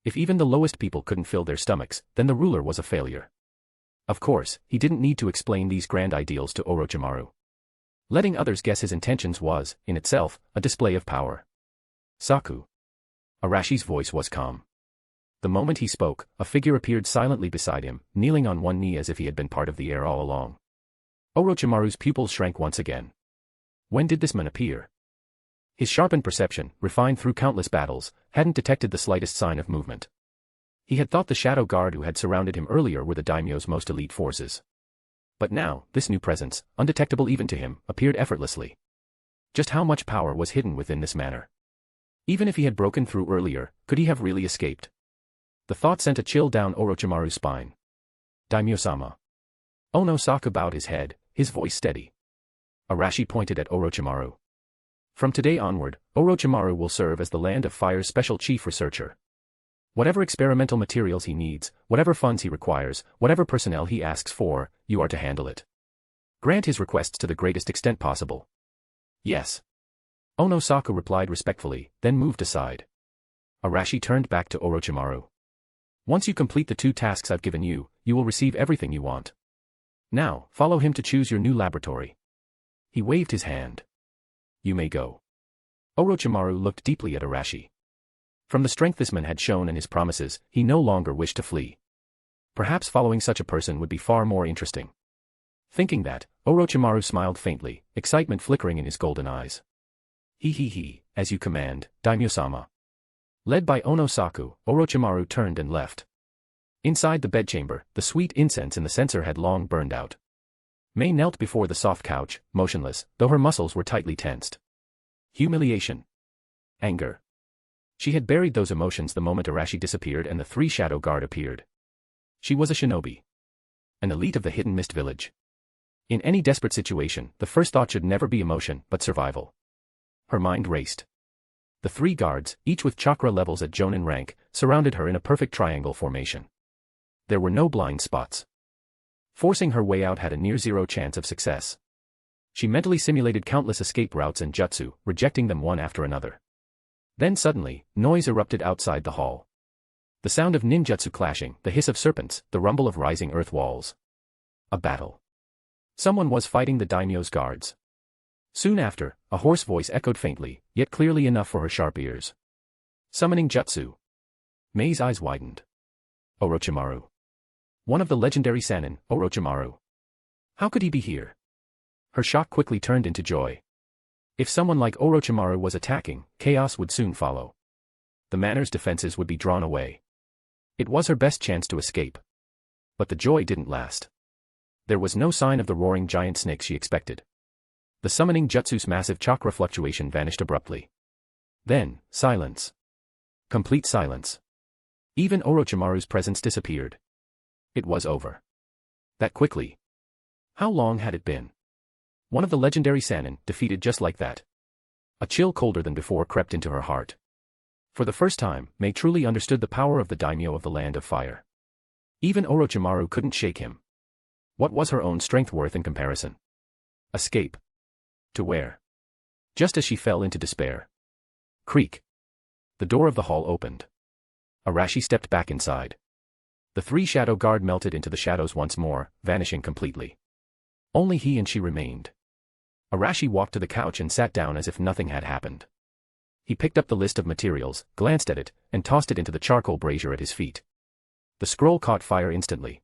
If even the lowest people couldn't fill their stomachs, then the ruler was a failure. Of course, he didn't need to explain these grand ideals to Orochimaru. Letting others guess his intentions was, in itself, a display of power. Saku. Arashi's voice was calm. The moment he spoke, a figure appeared silently beside him, kneeling on one knee as if he had been part of the air all along. Orochimaru's pupils shrank once again. When did this man appear? His sharpened perception, refined through countless battles, hadn't detected the slightest sign of movement. He had thought the shadow guard who had surrounded him earlier were the daimyo's most elite forces. But now, this new presence, undetectable even to him, appeared effortlessly. Just how much power was hidden within this manner? Even if he had broken through earlier, could he have really escaped? The thought sent a chill down Orochimaru's spine. Daimyo-sama. Ono Saku bowed his head, his voice steady. Arashi pointed at Orochimaru. From today onward, Orochimaru will serve as the Land of Fire's special chief researcher. Whatever experimental materials he needs, whatever funds he requires, whatever personnel he asks for, you are to handle it. Grant his requests to the greatest extent possible. Yes. Ono Saku replied respectfully, then moved aside. Arashi turned back to Orochimaru. Once you complete the 2 tasks I've given you, you will receive everything you want. Now, follow him to choose your new laboratory. He waved his hand. You may go. Orochimaru looked deeply at Arashi. From the strength this man had shown and his promises, he no longer wished to flee. Perhaps following such a person would be far more interesting. Thinking that, Orochimaru smiled faintly, excitement flickering in his golden eyes. He, as you command, Daimyo-sama. Led by Ono Saku, Orochimaru turned and left. Inside the bedchamber, the sweet incense in the censer had long burned out. Mei knelt before the soft couch, motionless, though her muscles were tightly tensed. Humiliation. Anger. She had buried those emotions the moment Arashi disappeared and the 3 shadow guard appeared. She was a shinobi. An elite of the hidden mist village. In any desperate situation, the first thought should never be emotion, but survival. Her mind raced. The 3 guards, each with chakra levels at Jonin rank, surrounded her in a perfect triangle formation. There were no blind spots. Forcing her way out had a near-zero chance of success. She mentally simulated countless escape routes and jutsu, rejecting them one after another. Then suddenly, noise erupted outside the hall. The sound of ninjutsu clashing, the hiss of serpents, the rumble of rising earth walls. A battle. Someone was fighting the daimyo's guards. Soon after, a hoarse voice echoed faintly, yet clearly enough for her sharp ears. Summoning jutsu. Mei's eyes widened. Orochimaru. One of the legendary Sannin, Orochimaru. How could he be here? Her shock quickly turned into joy. If someone like Orochimaru was attacking, chaos would soon follow. The manor's defenses would be drawn away. It was her best chance to escape. But the joy didn't last. There was no sign of the roaring giant snake she expected. The summoning jutsu's massive chakra fluctuation vanished abruptly. Then, silence. Complete silence. Even Orochimaru's presence disappeared. It was over. That quickly. How long had it been? One of the legendary Sannin, defeated just like that. A chill colder than before crept into her heart. For the first time, Mei truly understood the power of the daimyo of the Land of Fire. Even Orochimaru couldn't shake him. What was her own strength worth in comparison? Escape. To where? Just as she fell into despair. Creak. The door of the hall opened. Arashi stepped back inside. The three shadow guard melted into the shadows once more, vanishing completely. Only he and she remained. Arashi walked to the couch and sat down as if nothing had happened. He picked up the list of materials, glanced at it, and tossed it into the charcoal brazier at his feet. The scroll caught fire instantly.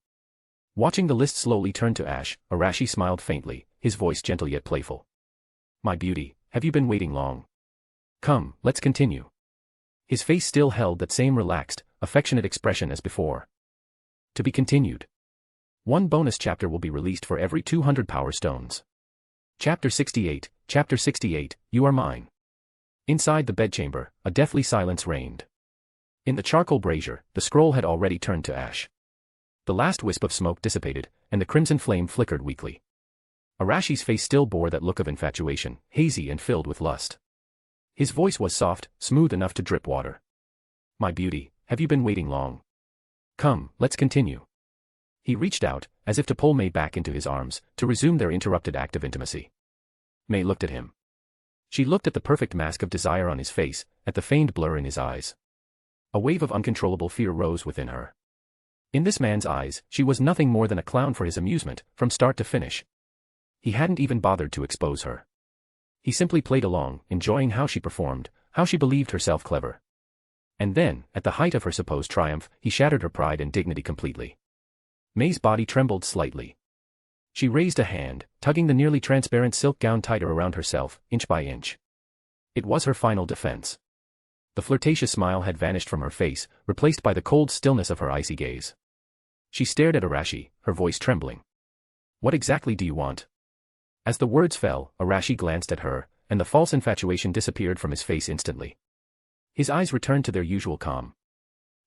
Watching the list slowly turn to ash, Arashi smiled faintly, his voice gentle yet playful. My beauty, have you been waiting long? Come, let's continue. His face still held that same relaxed, affectionate expression as before. To be continued. One bonus chapter will be released for every 200 power stones. Chapter 68, You Are Mine. Inside the bedchamber, a deathly silence reigned. In the charcoal brazier, the scroll had already turned to ash. The last wisp of smoke dissipated, and the crimson flame flickered weakly. Arashi's face still bore that look of infatuation, hazy and filled with lust. His voice was soft, smooth enough to drip water. My beauty, have you been waiting long? Come, let's continue. He reached out, as if to pull Mei back into his arms, to resume their interrupted act of intimacy. Mei looked at him. She looked at the perfect mask of desire on his face, at the feigned blur in his eyes. A wave of uncontrollable fear rose within her. In this man's eyes, she was nothing more than a clown for his amusement, from start to finish. He hadn't even bothered to expose her. He simply played along, enjoying how she performed, how she believed herself clever. And then, at the height of her supposed triumph, he shattered her pride and dignity completely. Mei's body trembled slightly. She raised a hand, tugging the nearly transparent silk gown tighter around herself, inch by inch. It was her final defense. The flirtatious smile had vanished from her face, replaced by the cold stillness of her icy gaze. She stared at Arashi, her voice trembling. What exactly do you want? As the words fell, Arashi glanced at her, and the false infatuation disappeared from his face instantly. His eyes returned to their usual calm.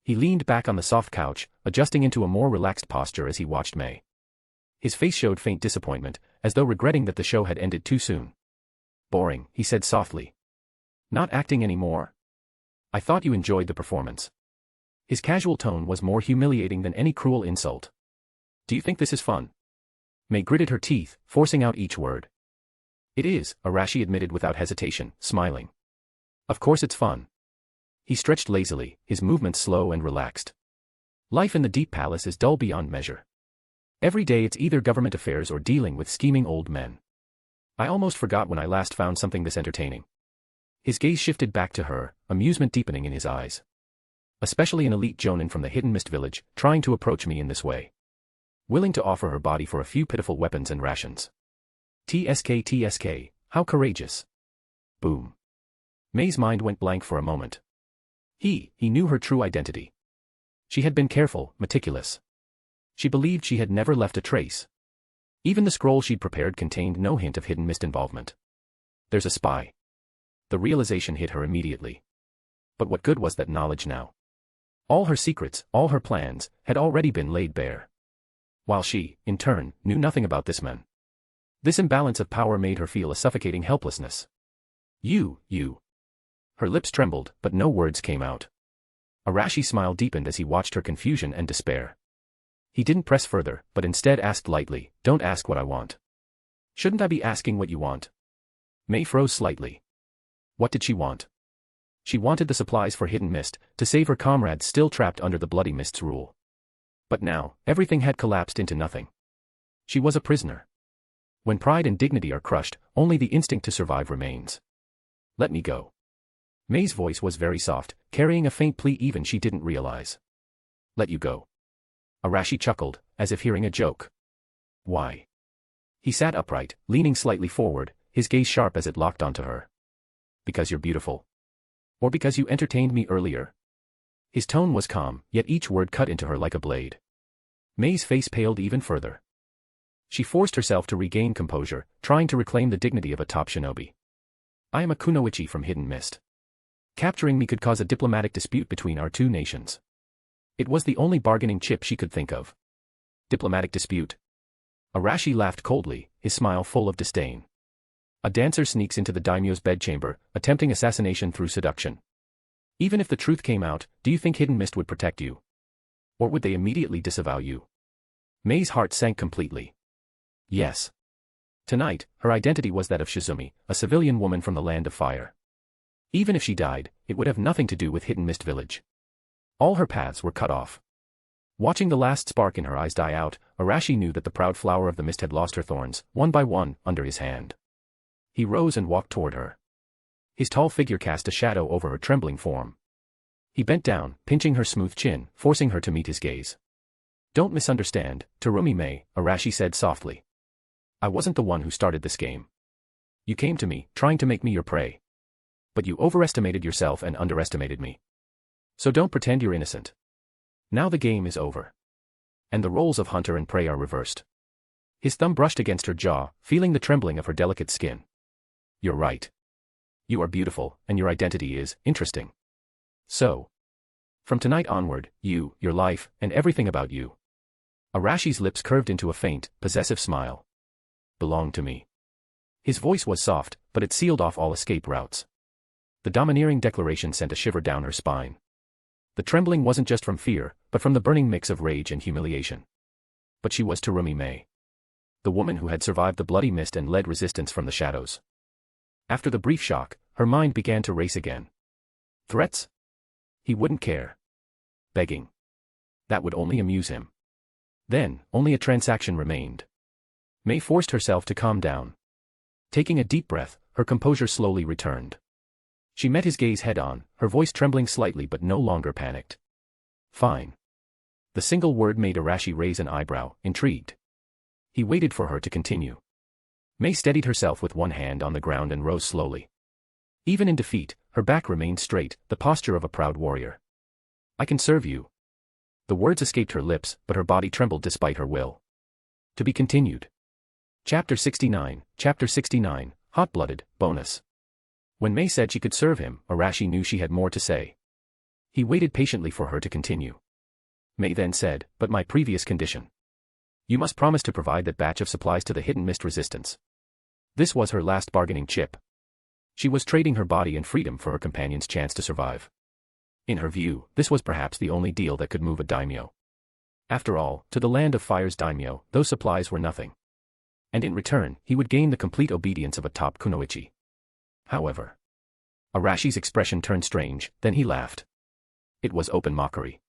He leaned back on the soft couch, adjusting into a more relaxed posture as he watched Mei. His face showed faint disappointment, as though regretting that the show had ended too soon. Boring, he said softly. Not acting anymore? I thought you enjoyed the performance. His casual tone was more humiliating than any cruel insult. Do you think this is fun? Mei gritted her teeth, forcing out each word. It is, Arashi admitted without hesitation, smiling. Of course it's fun. He stretched lazily, his movements slow and relaxed. Life in the Deep Palace is dull beyond measure. Every day it's either government affairs or dealing with scheming old men. I almost forgot when I last found something this entertaining. His gaze shifted back to her, amusement deepening in his eyes. Especially an elite jonin from the hidden mist village, trying to approach me in this way. Willing to offer her body for a few pitiful weapons and rations. TSK, how courageous. Boom. Mei's mind went blank for a moment. He knew her true identity. She had been careful, meticulous. She believed she had never left a trace. Even the scroll she'd prepared contained no hint of hidden mist involvement. There's a spy. The realization hit her immediately. But what good was that knowledge now? All her secrets, all her plans, had already been laid bare. While she, in turn, knew nothing about this man. This imbalance of power made her feel a suffocating helplessness. You. Her lips trembled, but no words came out. Arashi's smile deepened as he watched her confusion and despair. He didn't press further, but instead asked lightly, "Don't ask what I want." "Shouldn't I be asking what you want?" Mei froze slightly. What did she want? She wanted the supplies for Hidden Mist, to save her comrades still trapped under the Bloody Mist's rule. But now, everything had collapsed into nothing. She was a prisoner. When pride and dignity are crushed, only the instinct to survive remains. "Let me go." Mei's voice was very soft, carrying a faint plea even she didn't realize. "Let you go." Arashi chuckled, as if hearing a joke. "Why?" He sat upright, leaning slightly forward, his gaze sharp as it locked onto her. "Because you're beautiful. Or because you entertained me earlier?" His tone was calm, yet each word cut into her like a blade. Mei's face paled even further. She forced herself to regain composure, trying to reclaim the dignity of a top shinobi. "I am a kunoichi from Hidden Mist. Capturing me could cause a diplomatic dispute between our two nations." It was the only bargaining chip she could think of. Diplomatic dispute? Arashi laughed coldly, his smile full of disdain. A dancer sneaks into the daimyo's bedchamber, attempting assassination through seduction. Even if the truth came out, do you think Hidden Mist would protect you? Or would they immediately disavow you? Mei's heart sank completely. Yes. Tonight, her identity was that of Shizumi, a civilian woman from the Land of Fire. Even if she died, it would have nothing to do with Hidden Mist Village. All her paths were cut off. Watching the last spark in her eyes die out, Arashi knew that the proud flower of the mist had lost her thorns, one by one, under his hand. He rose and walked toward her. His tall figure cast a shadow over her trembling form. He bent down, pinching her smooth chin, forcing her to meet his gaze. "Don't misunderstand, Terumi Mei," Arashi said softly. "I wasn't the one who started this game. You came to me, trying to make me your prey. But you overestimated yourself and underestimated me. So don't pretend you're innocent. Now the game is over. And the roles of hunter and prey are reversed." His thumb brushed against her jaw, feeling the trembling of her delicate skin. "You're right. You are beautiful, and your identity is interesting. So, from tonight onward, you, your life, and everything about you." Arashi's lips curved into a faint, possessive smile. "Belong to me." His voice was soft, but it sealed off all escape routes. The domineering declaration sent a shiver down her spine. The trembling wasn't just from fear, but from the burning mix of rage and humiliation. But she was Terumi Mei. The woman who had survived the bloody mist and led resistance from the shadows. After the brief shock, her mind began to race again. Threats? He wouldn't care. Begging? That would only amuse him. Then, only a transaction remained. Mei forced herself to calm down. Taking a deep breath, her composure slowly returned. She met his gaze head-on, her voice trembling slightly but no longer panicked. "Fine." The single word made Arashi raise an eyebrow, intrigued. He waited for her to continue. Mei steadied herself with one hand on the ground and rose slowly. Even in defeat, her back remained straight, the posture of a proud warrior. "I can serve you." The words escaped her lips, but her body trembled despite her will. To be continued. Chapter 69, Hot-Blooded, Bonus. When Mei said she could serve him, Arashi knew she had more to say. He waited patiently for her to continue. Mei then said, "But my previous condition. You must promise to provide that batch of supplies to the Hidden Mist Resistance." This was her last bargaining chip. She was trading her body and freedom for her companion's chance to survive. In her view, this was perhaps the only deal that could move a daimyo. After all, to the Land of Fire's daimyo, those supplies were nothing. And in return, he would gain the complete obedience of a top kunoichi. However, Arashi's expression turned strange, then he laughed. It was open mockery.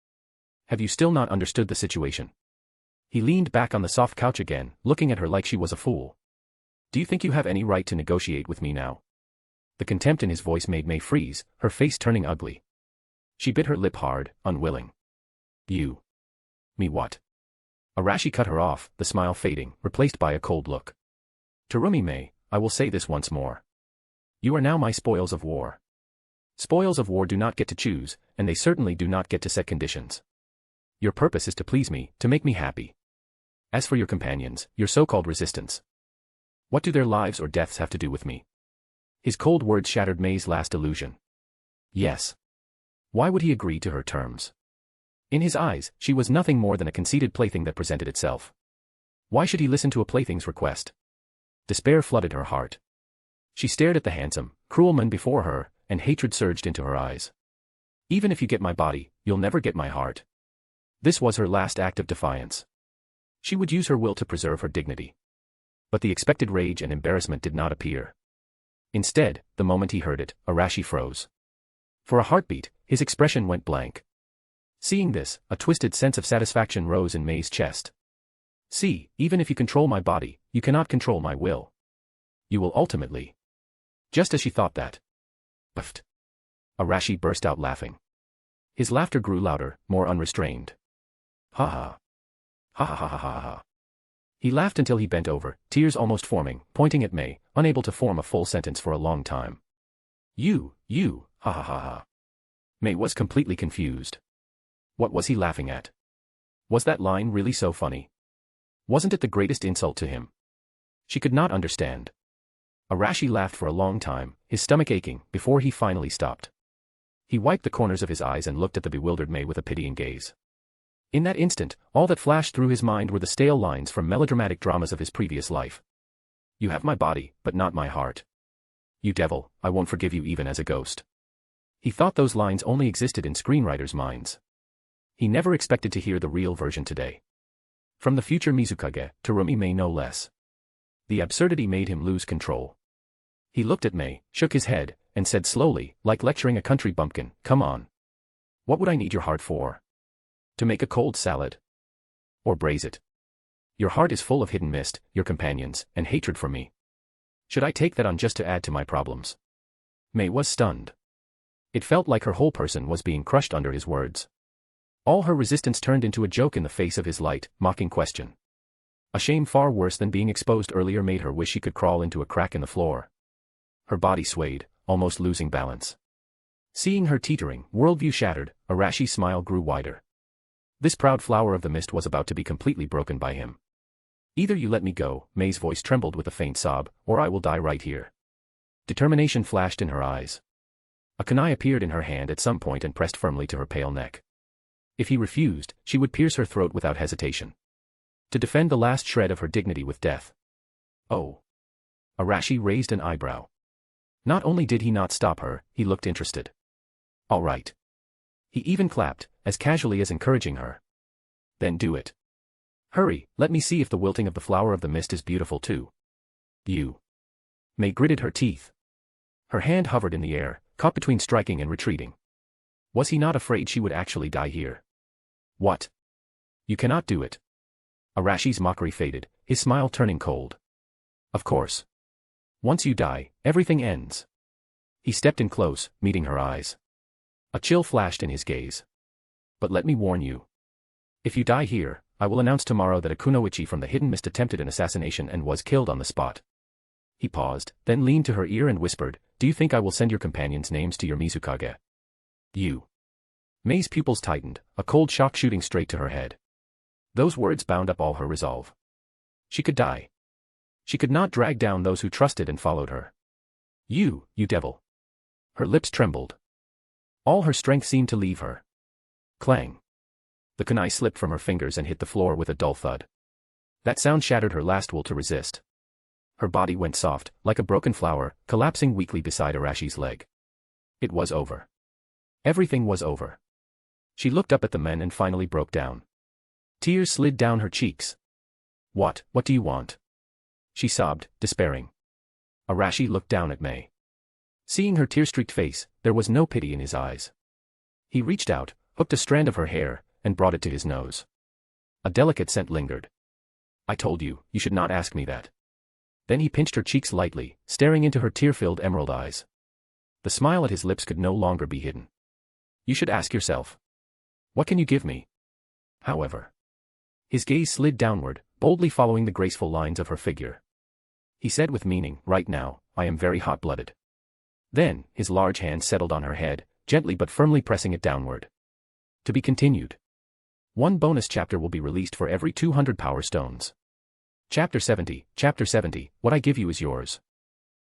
"Have you still not understood the situation?" He leaned back on the soft couch again, looking at her like she was a fool. "Do you think you have any right to negotiate with me now?" The contempt in his voice made Mei freeze, her face turning ugly. She bit her lip hard, unwilling. "You. Me what?" Arashi cut her off, the smile fading, replaced by a cold look. "Terumi Mei, I will say this once more. You are now my spoils of war. Spoils of war do not get to choose, and they certainly do not get to set conditions. Your purpose is to please me, to make me happy. As for your companions, your so-called resistance. What do their lives or deaths have to do with me?" His cold words shattered Mei's last illusion. Yes. Why would he agree to her terms? In his eyes, she was nothing more than a conceited plaything that presented itself. Why should he listen to a plaything's request? Despair flooded her heart. She stared at the handsome, cruel man before her, and hatred surged into her eyes. "Even if you get my body, you'll never get my heart." This was her last act of defiance. She would use her will to preserve her dignity. But the expected rage and embarrassment did not appear. Instead, the moment he heard it, Arashi froze. For a heartbeat, his expression went blank. Seeing this, a twisted sense of satisfaction rose in Mei's chest. See, even if you control my body, you cannot control my will. You will ultimately. Just as she thought that. Puffed. Arashi burst out laughing. His laughter grew louder, more unrestrained. Ha ha. Ha ha ha ha ha ha. He laughed until he bent over, tears almost forming, pointing at Mei, unable to form a full sentence for a long time. You, ha ha ha ha. Mei was completely confused. What was he laughing at? Was that line really so funny? Wasn't it the greatest insult to him? She could not understand. Arashi laughed for a long time, his stomach aching, before he finally stopped. He wiped the corners of his eyes and looked at the bewildered Mei with a pitying gaze. In that instant, all that flashed through his mind were the stale lines from melodramatic dramas of his previous life. You have my body, but not my heart. You devil, I won't forgive you even as a ghost. He thought those lines only existed in screenwriters' minds. He never expected to hear the real version today. From the future Mizukage, to Rumi Mei no less. The absurdity made him lose control. He looked at Mei, shook his head, and said slowly, like lecturing a country bumpkin, come on. What would I need your heart for? To make a cold salad? Or braise it? Your heart is full of hidden mist, your companions, and hatred for me. Should I take that on just to add to my problems? Mei was stunned. It felt like her whole person was being crushed under his words. All her resistance turned into a joke in the face of his light, mocking question. A shame far worse than being exposed earlier made her wish she could crawl into a crack in the floor. Her body swayed, almost losing balance. Seeing her teetering, worldview shattered, Arashi's smile grew wider. This proud flower of the mist was about to be completely broken by him. Either you let me go, Mei's voice trembled with a faint sob, or I will die right here. Determination flashed in her eyes. A kunai appeared in her hand at some point and pressed firmly to her pale neck. If he refused, she would pierce her throat without hesitation. To defend the last shred of her dignity with death. Oh. Arashi raised an eyebrow. Not only did he not stop her, he looked interested. All right. He even clapped, as casually as encouraging her. Then do it. Hurry, let me see if the wilting of the flower of the mist is beautiful too. You. Mei gritted her teeth. Her hand hovered in the air, caught between striking and retreating. Was he not afraid she would actually die here? What? You cannot do it. Arashi's mockery faded, his smile turning cold. Of course. Once you die, everything ends. He stepped in close, meeting her eyes. A chill flashed in his gaze. But let me warn you. If you die here, I will announce tomorrow that a kunoichi from the Hidden Mist attempted an assassination and was killed on the spot. He paused, then leaned to her ear and whispered, do you think I will send your companions' names to your Mizukage? You. Mei's pupils tightened, a cold shock shooting straight to her head. Those words bound up all her resolve. She could die. She could not drag down those who trusted and followed her. You devil. Her lips trembled. All her strength seemed to leave her. Clang. The kunai slipped from her fingers and hit the floor with a dull thud. That sound shattered her last will to resist. Her body went soft, like a broken flower, collapsing weakly beside Arashi's leg. It was over. Everything was over. She looked up at the men and finally broke down. Tears slid down her cheeks. What do you want? She sobbed, despairing. Arashi looked down at Mei. Seeing her tear-streaked face, there was no pity in his eyes. He reached out, hooked a strand of her hair, and brought it to his nose. A delicate scent lingered. I told you, you should not ask me that. Then he pinched her cheeks lightly, staring into her tear-filled emerald eyes. The smile at his lips could no longer be hidden. You should ask yourself. What can you give me? However. His gaze slid downward, boldly following the graceful lines of her figure. He said with meaning, right now, I am very hot-blooded. Then, his large hand settled on her head, gently but firmly pressing it downward. To be continued. One bonus chapter will be released for every 200 power stones. Chapter 70, what I give you is yours.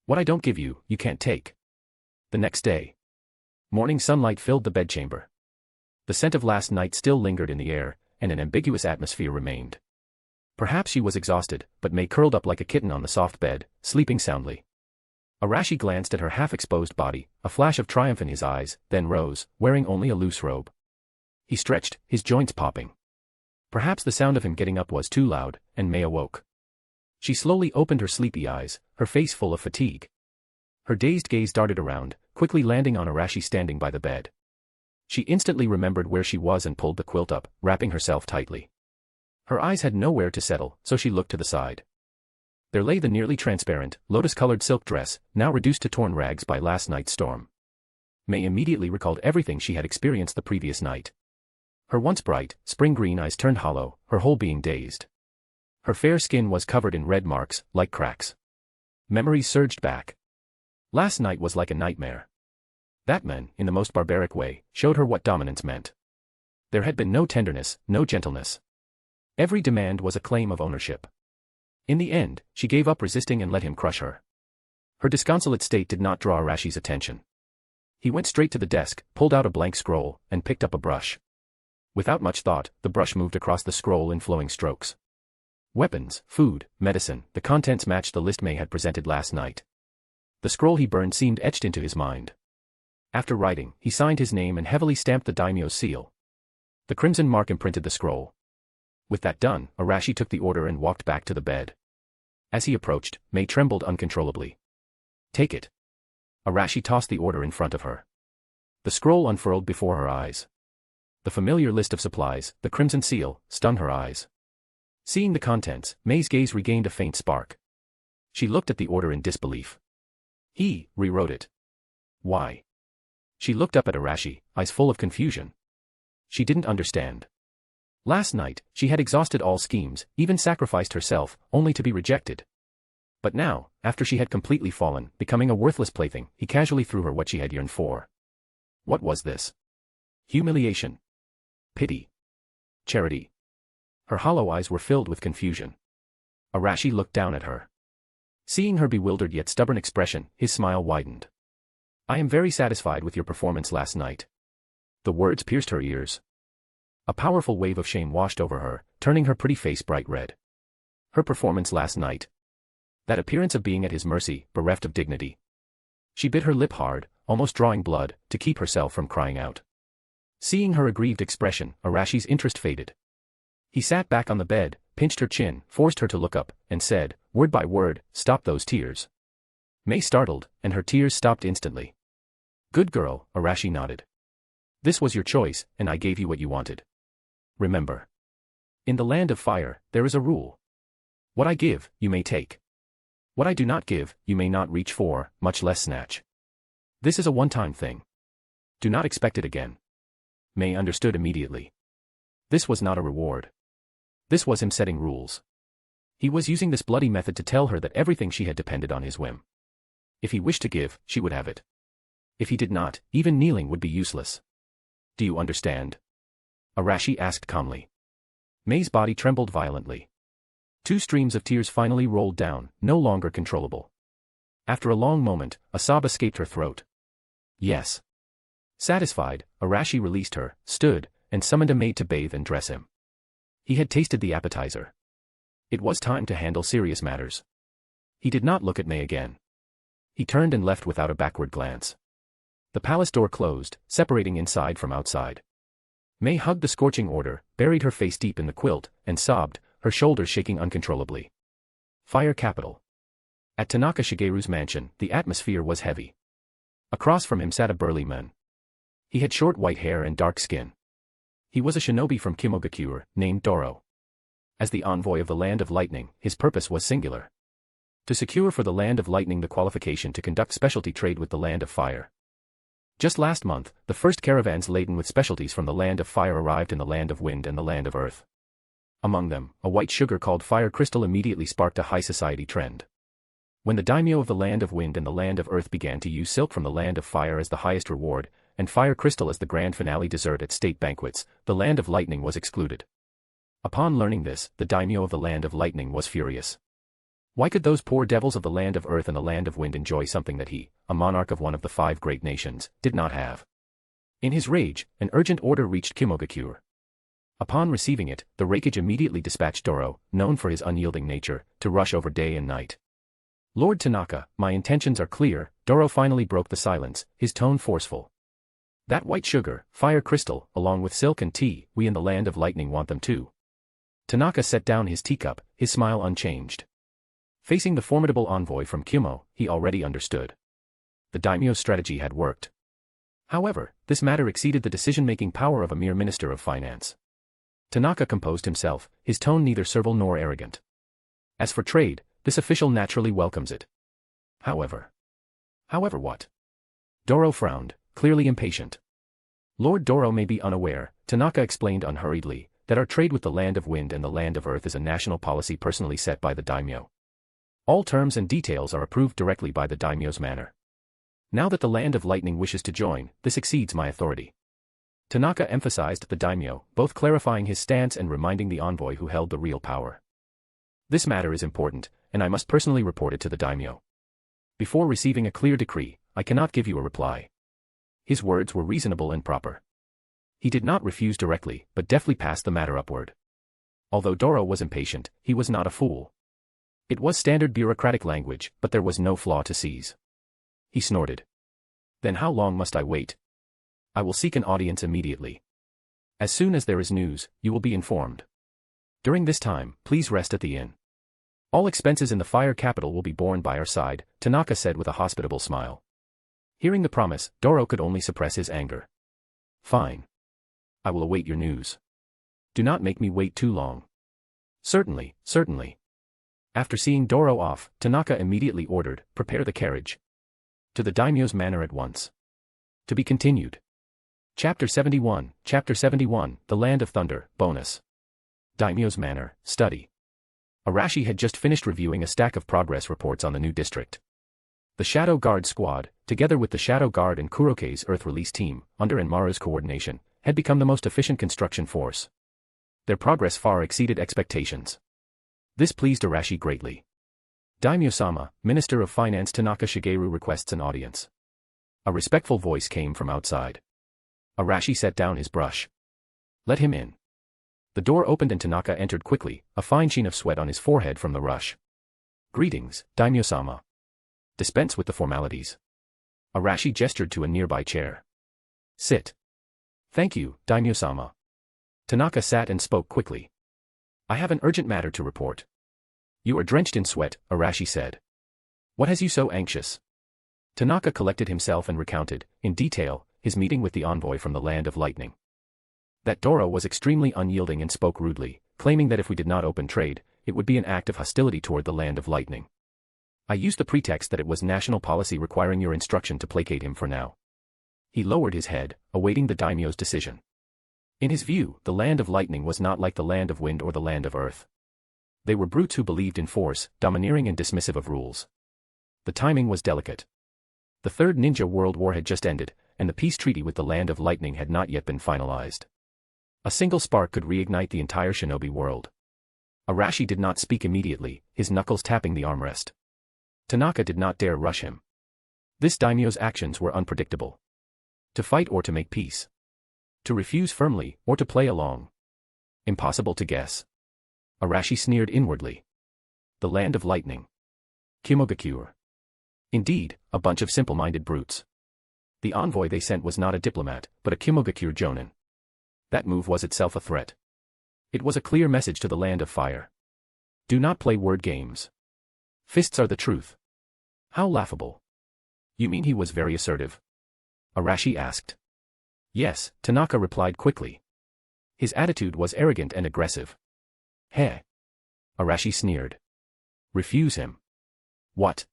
What I don't give you, you can't take. The next day. Morning sunlight filled the bedchamber. The scent of last night still lingered in the air, and an ambiguous atmosphere remained. Perhaps she was exhausted, but Mei curled up like a kitten on the soft bed, sleeping soundly. Arashi glanced at her half-exposed body, a flash of triumph in his eyes, then rose, wearing only a loose robe. He stretched, his joints popping. Perhaps the sound of him getting up was too loud, and Mei awoke. She slowly opened her sleepy eyes, her face full of fatigue. Her dazed gaze darted around, quickly landing on Arashi standing by the bed. She instantly remembered where she was and pulled the quilt up, wrapping herself tightly. Her eyes had nowhere to settle, so she looked to the side. There lay the nearly transparent, lotus-colored silk dress, now reduced to torn rags by last night's storm. Mei immediately recalled everything she had experienced the previous night. Her once bright, spring-green eyes turned hollow, her whole being dazed. Her fair skin was covered in red marks, like cracks. Memories surged back. Last night was like a nightmare. That man, in the most barbaric way, showed her what dominance meant. There had been no tenderness, no gentleness. Every demand was a claim of ownership. In the end, she gave up resisting and let him crush her. Her disconsolate state did not draw Arashi's attention. He went straight to the desk, pulled out a blank scroll, and picked up a brush. Without much thought, the brush moved across the scroll in flowing strokes. Weapons, food, medicine, the contents matched the list Mei had presented last night. The scroll he burned seemed etched into his mind. After writing, he signed his name and heavily stamped the Daimyo's seal. The crimson mark imprinted the scroll. With that done, Arashi took the order and walked back to the bed. As he approached, Mei trembled uncontrollably. "Take it." Arashi tossed the order in front of her. The scroll unfurled before her eyes. The familiar list of supplies, the crimson seal, stung her eyes. Seeing the contents, Mei's gaze regained a faint spark. She looked at the order in disbelief. He rewrote it. Why? She looked up at Arashi, eyes full of confusion. She didn't understand. Last night, she had exhausted all schemes, even sacrificed herself, only to be rejected. But now, after she had completely fallen, becoming a worthless plaything, he casually threw her what she had yearned for. What was this? Humiliation. Pity. Charity. Her hollow eyes were filled with confusion. Arashi looked down at her. Seeing her bewildered yet stubborn expression, his smile widened. "I am very satisfied with your performance last night." The words pierced her ears. A powerful wave of shame washed over her, turning her pretty face bright red. Her performance last night. That appearance of being at his mercy, bereft of dignity. She bit her lip hard, almost drawing blood, to keep herself from crying out. Seeing her aggrieved expression, Arashi's interest faded. He sat back on the bed, pinched her chin, forced her to look up, and said, word by word, "Stop those tears." Mei startled, and her tears stopped instantly. "Good girl," Arashi nodded. "This was your choice, and I gave you what you wanted. Remember. In the land of fire, there is a rule. What I give, you may take. What I do not give, you may not reach for, much less snatch. This is a one-time thing. Do not expect it again." Mei understood immediately. This was not a reward. This was him setting rules. He was using this bloody method to tell her that everything she had depended on his whim. If he wished to give, she would have it. If he did not, even kneeling would be useless. "Do you understand?" Arashi asked calmly. Mei's body trembled violently. 2 streams of tears finally rolled down, no longer controllable. After a long moment, a sob escaped her throat. Yes. Satisfied, Arashi released her, stood, and summoned a maid to bathe and dress him. He had tasted the appetizer. It was time to handle serious matters. He did not look at Mei again. He turned and left without a backward glance. The palace door closed, separating inside from outside. Mei hugged the scorching order, buried her face deep in the quilt, and sobbed, her shoulders shaking uncontrollably. Fire capital. At Tanaka Shigeru's mansion, the atmosphere was heavy. Across from him sat a burly man. He had short white hair and dark skin. He was a shinobi from Kimogakure, named Doro. As the envoy of the Land of Lightning, his purpose was singular. To secure for the Land of Lightning the qualification to conduct specialty trade with the Land of Fire. Just last month, the first caravans laden with specialties from the Land of Fire arrived in the Land of Wind and the Land of Earth. Among them, a white sugar called fire crystal immediately sparked a high society trend. When the daimyo of the Land of Wind and the Land of Earth began to use silk from the Land of Fire as the highest reward, and fire crystal as the grand finale dessert at state banquets, the Land of Lightning was excluded. Upon learning this, the daimyo of the Land of Lightning was furious. Why could those poor devils of the Land of Earth and the Land of Wind enjoy something that he, a monarch of one of the 5 great nations, did not have? In his rage, an urgent order reached Kimogakure. Upon receiving it, the Raikage immediately dispatched Doro, known for his unyielding nature, to rush over day and night. "Lord Tanaka, my intentions are clear," Doro finally broke the silence, his tone forceful. "That white sugar, fire crystal, along with silk and tea, we in the Land of Lightning want them too. Tanaka set down his teacup, his smile unchanged. Facing the formidable envoy from Kyumo, he already understood. The daimyo's strategy had worked. However, this matter exceeded the decision-making power of a mere minister of finance. Tanaka composed himself, his tone neither servile nor arrogant. As for trade, this official naturally welcomes it. However what? Doro frowned, clearly impatient. Lord Doro may be unaware, Tanaka explained unhurriedly, that our trade with the Land of Wind and the Land of Earth is a national policy personally set by the daimyo. All terms and details are approved directly by the daimyo's manor. Now that the Land of Lightning wishes to join, this exceeds my authority. Tanaka emphasized the daimyo, both clarifying his stance and reminding the envoy who held the real power. This matter is important, and I must personally report it to the daimyo. Before receiving a clear decree, I cannot give you a reply. His words were reasonable and proper. He did not refuse directly, but deftly passed the matter upward. Although Doro was impatient, he was not a fool. It was standard bureaucratic language, but there was no flaw to seize. He snorted. Then how long must I wait? I will seek an audience immediately. As soon as there is news, you will be informed. During this time, please rest at the inn. All expenses in the fire capital will be borne by our side, Tanaka said with a hospitable smile. Hearing the promise, Doro could only suppress his anger. Fine. I will await your news. Do not make me wait too long. Certainly, certainly. After seeing Doro off, Tanaka immediately ordered, prepare the carriage. To the daimyo's manor at once. To be continued. Chapter 71, The Land of Thunder, Bonus. Daimyo's manor, study. Arashi had just finished reviewing a stack of progress reports on the new district. The Shadow Guard squad, together with the Shadow Guard and Kuroke's Earth Release team, under Enmaru's coordination, had become the most efficient construction force. Their progress far exceeded expectations. This pleased Arashi greatly. Daimyo-sama, Minister of Finance Tanaka Shigeru requests an audience. A respectful voice came from outside. Arashi set down his brush. Let him in. The door opened and Tanaka entered quickly, a fine sheen of sweat on his forehead from the rush. Greetings, Daimyo-sama. Dispense with the formalities. Arashi gestured to a nearby chair. Sit. Thank you, Daimyo-sama. Tanaka sat and spoke quickly. I have an urgent matter to report. You are drenched in sweat, Arashi said. What has you so anxious? Tanaka collected himself and recounted, in detail, his meeting with the envoy from the Land of Lightning. That Doro was extremely unyielding and spoke rudely, claiming that if we did not open trade, it would be an act of hostility toward the Land of Lightning. I used the pretext that it was national policy requiring your instruction to placate him for now. He lowered his head, awaiting the daimyo's decision. In his view, the Land of Lightning was not like the Land of Wind or the Land of Earth. They were brutes who believed in force, domineering and dismissive of rules. The timing was delicate. The Third Ninja World War had just ended, and the peace treaty with the Land of Lightning had not yet been finalized. A single spark could reignite the entire shinobi world. Arashi did not speak immediately, his knuckles tapping the armrest. Tanaka did not dare rush him. This daimyo's actions were unpredictable. To fight or to make peace. To refuse firmly, or to play along. Impossible to guess. Arashi sneered inwardly. The Land of Lightning. Kimogakure. Indeed, a bunch of simple-minded brutes. The envoy they sent was not a diplomat, but a Kimogakure jonin. That move was itself a threat. It was a clear message to the Land of Fire. Do not play word games. Fists are the truth. How laughable. You mean he was very assertive? Arashi asked. Yes, Tanaka replied quickly. His attitude was arrogant and aggressive. Heh. Arashi sneered. Refuse him. What?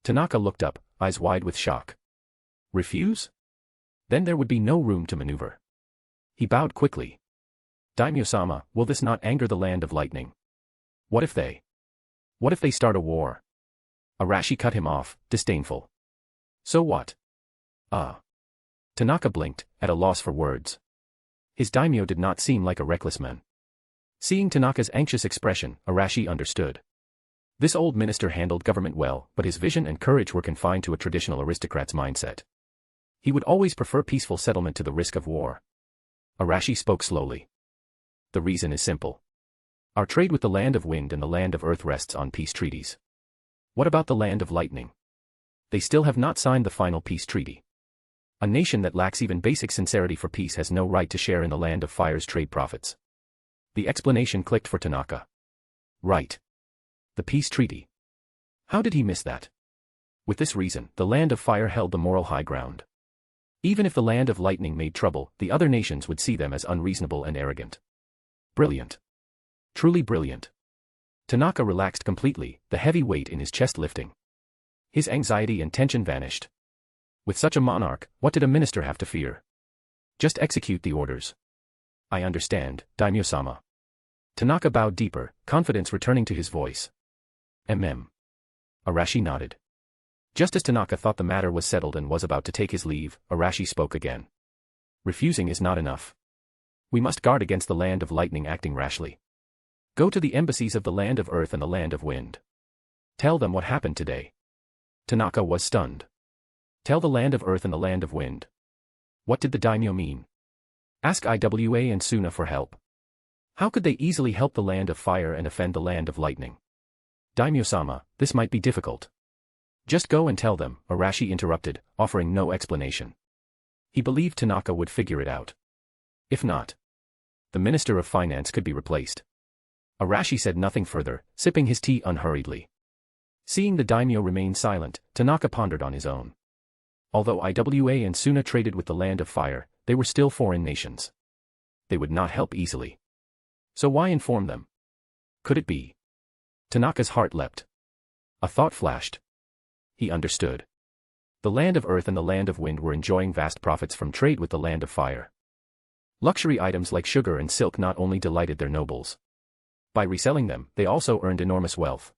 Tanaka looked up, eyes wide with shock. Refuse? Then there would be no room to maneuver. He bowed quickly. Daimyo-sama, will this not anger the Land of Lightning? What if they start a war? Arashi cut him off, disdainful. So what? Tanaka blinked, at a loss for words. His daimyo did not seem like a reckless man. Seeing Tanaka's anxious expression, Arashi understood. This old minister handled government well, but his vision and courage were confined to a traditional aristocrat's mindset. He would always prefer peaceful settlement to the risk of war. Arashi spoke slowly. The reason is simple. Our trade with the Land of Wind and the Land of Earth rests on peace treaties. What about the Land of Lightning? They still have not signed the final peace treaty. A nation that lacks even basic sincerity for peace has no right to share in the Land of Fire's trade profits. The explanation clicked for Tanaka. Right. The peace treaty. How did he miss that? With this reason, the Land of Fire held the moral high ground. Even if the Land of Lightning made trouble, the other nations would see them as unreasonable and arrogant. Brilliant. Truly brilliant. Tanaka relaxed completely, the heavy weight in his chest lifting. His anxiety and tension vanished. With such a monarch, what did a minister have to fear? Just execute the orders. I understand, Daimyo-sama. Tanaka bowed deeper, confidence returning to his voice. Arashi nodded. Just as Tanaka thought the matter was settled and was about to take his leave, Arashi spoke again. Refusing is not enough. We must guard against the Land of Lightning acting rashly. Go to the embassies of the Land of Earth and the Land of Wind. Tell them what happened today. Tanaka was stunned. Tell the Land of Earth and the Land of Wind. What did the daimyo mean? Ask Iwa and Suna for help. How could they easily help the Land of Fire and offend the Land of Lightning? Daimyo-sama, this might be difficult. Just go and tell them, Arashi interrupted, offering no explanation. He believed Tanaka would figure it out. If not, the Minister of Finance could be replaced. Arashi said nothing further, sipping his tea unhurriedly. Seeing the daimyo remain silent, Tanaka pondered on his own. Although Iwa and Suna traded with the Land of Fire, they were still foreign nations. They would not help easily. So why inform them? Could it be? Tanaka's heart leapt. A thought flashed. He understood. The Land of Earth and the Land of Wind were enjoying vast profits from trade with the Land of Fire. Luxury items like sugar and silk not only delighted their nobles. By reselling them, they also earned enormous wealth.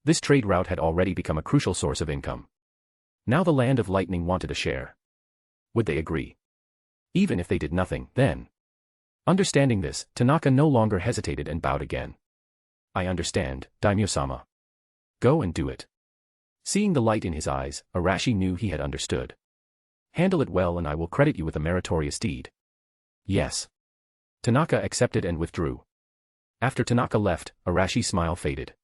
This trade route had already become a crucial source of income. Now the Land of Lightning wanted a share. Would they agree? Even if they did nothing, then. Understanding this, Tanaka no longer hesitated and bowed again. I understand, Daimyo-sama. Go and do it. Seeing the light in his eyes, Arashi knew he had understood. Handle it well and I will credit you with a meritorious deed. Yes. Tanaka accepted and withdrew. After Tanaka left, Arashi's smile faded.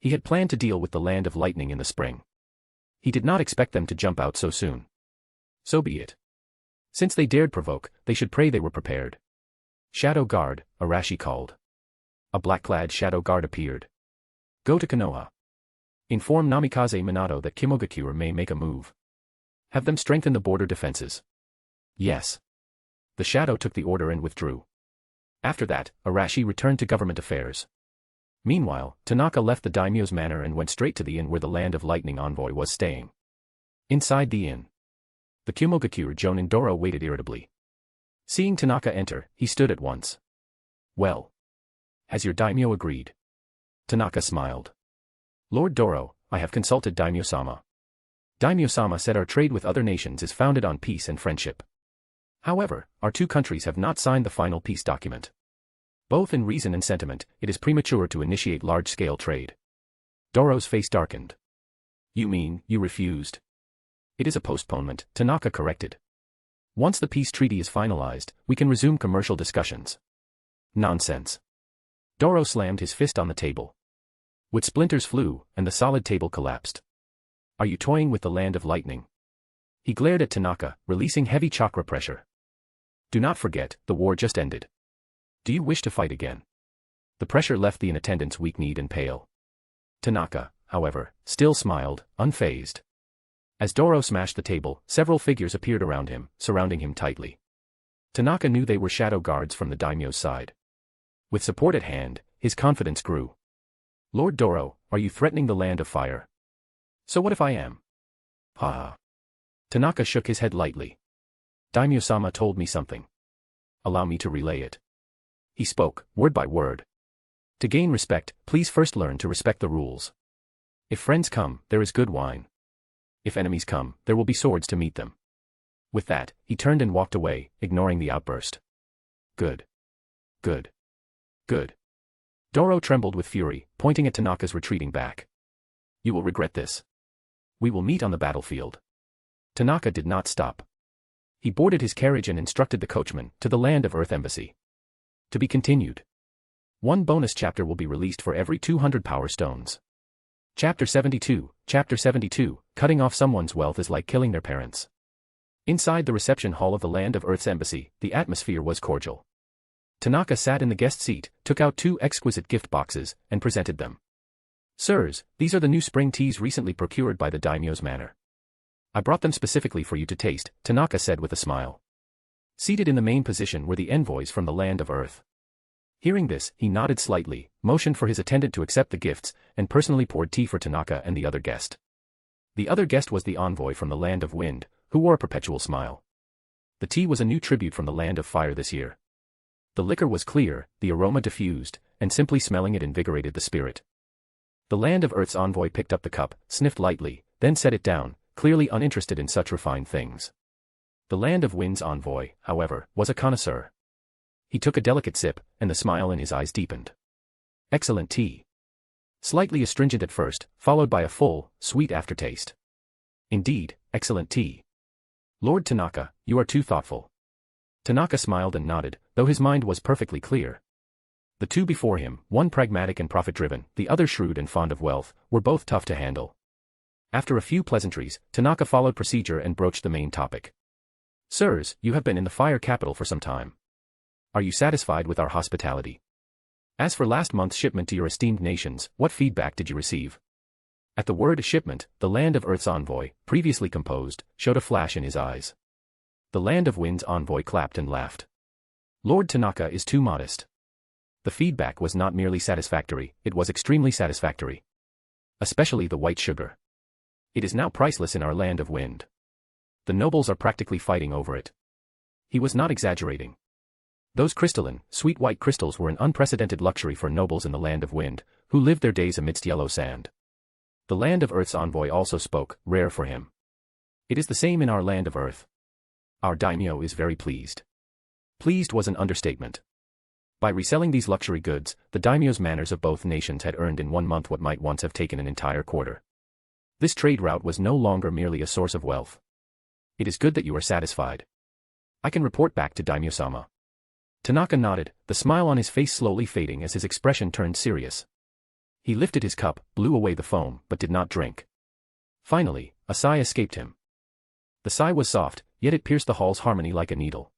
He had planned to deal with the Land of Lightning in the spring. He did not expect them to jump out so soon. So be it. Since they dared provoke, they should pray they were prepared. Shadow Guard, Arashi called. A black-clad shadow guard appeared. Go to Konoha. Inform Namikaze Minato that Kimogakure may make a move. Have them strengthen the border defenses. Yes. The shadow took the order and withdrew. After that, Arashi returned to government affairs. Meanwhile, Tanaka left the daimyo's manor and went straight to the inn where the Land of Lightning envoy was staying. Inside the inn, the Kimogakure Jonin Doro waited irritably. Seeing Tanaka enter, he stood at once. Well. Has your daimyo agreed? Tanaka smiled. Lord Doro, I have consulted Daimyo-sama. Daimyo-sama said our trade with other nations is founded on peace and friendship. However, our two countries have not signed the final peace document. Both in reason and sentiment, it is premature to initiate large-scale trade. Doro's face darkened. You mean, you refused? It is a postponement, Tanaka corrected. Once the peace treaty is finalized, we can resume commercial discussions. Nonsense. Doro slammed his fist on the table. Wood splinters flew, and the solid table collapsed. Are you toying with the Land of Lightning? He glared at Tanaka, releasing heavy chakra pressure. Do not forget, the war just ended. Do you wish to fight again? The pressure left the in attendants weak-kneed and pale. Tanaka, however, still smiled, unfazed. As Doro smashed the table, several figures appeared around him, surrounding him tightly. Tanaka knew they were shadow guards from the daimyo's side. With support at hand, his confidence grew. Lord Doro, are you threatening the Land of Fire? So what if I am? Ha ha. Tanaka shook his head lightly. Daimyo-sama told me something. Allow me to relay it. He spoke, word by word. To gain respect, please first learn to respect the rules. If friends come, there is good wine. If enemies come, there will be swords to meet them. With that, he turned and walked away, ignoring the outburst. Good. Good. Good. Doro trembled with fury, pointing at Tanaka's retreating back. You will regret this. We will meet on the battlefield. Tanaka did not stop. He boarded his carriage and instructed the coachman to the Land of Earth Embassy. To be continued. One bonus chapter will be released for every 200 power stones. Chapter 72, Cutting off someone's wealth is like killing their parents. Inside the reception hall of the Land of Earth's embassy, the atmosphere was cordial. Tanaka sat in the guest seat, took out 2 exquisite gift boxes, and presented them. Sirs, these are the new spring teas recently procured by the daimyo's manor. I brought them specifically for you to taste, Tanaka said with a smile. Seated in the main position were the envoys from the land of Earth. Hearing this, he nodded slightly, motioned for his attendant to accept the gifts, and personally poured tea for Tanaka and the other guest. The other guest was the envoy from the land of Wind, who wore a perpetual smile. The tea was a new tribute from the land of Fire this year. The liquor was clear, the aroma diffused, and simply smelling it invigorated the spirit. The land of Earth's envoy picked up the cup, sniffed lightly, then set it down, clearly uninterested in such refined things. The land of Wind's envoy, however, was a connoisseur. He took a delicate sip, and the smile in his eyes deepened. Excellent tea. Slightly astringent at first, followed by a full, sweet aftertaste. Indeed, excellent tea. Lord Tanaka, you are too thoughtful. Tanaka smiled and nodded, though his mind was perfectly clear. The two before him, one pragmatic and profit-driven, the other shrewd and fond of wealth, were both tough to handle. After a few pleasantries, Tanaka followed procedure and broached the main topic. Sirs, you have been in the fire capital for some time. Are you satisfied with our hospitality? As for last month's shipment to your esteemed nations, what feedback did you receive? At the word shipment, the land of Earth's envoy, previously composed, showed a flash in his eyes. The land of Wind's envoy clapped and laughed. Lord Tanaka is too modest. The feedback was not merely satisfactory, it was extremely satisfactory. Especially the white sugar. It is now priceless in our land of Wind. The nobles are practically fighting over it. He was not exaggerating. Those crystalline, sweet white crystals were an unprecedented luxury for nobles in the land of Wind, who lived their days amidst yellow sand. The land of Earth's envoy also spoke, rare for him. It is the same in our land of Earth. Our daimyo is very pleased. Pleased was an understatement. By reselling these luxury goods, the daimyo's manors of both nations had earned in 1 month what might once have taken an entire quarter. This trade route was no longer merely a source of wealth. It is good that you are satisfied. I can report back to Daimyo-sama. Tanaka nodded, the smile on his face slowly fading as his expression turned serious. He lifted his cup, blew away the foam, but did not drink. Finally, a sigh escaped him. The sigh was soft, yet it pierced the hall's harmony like a needle.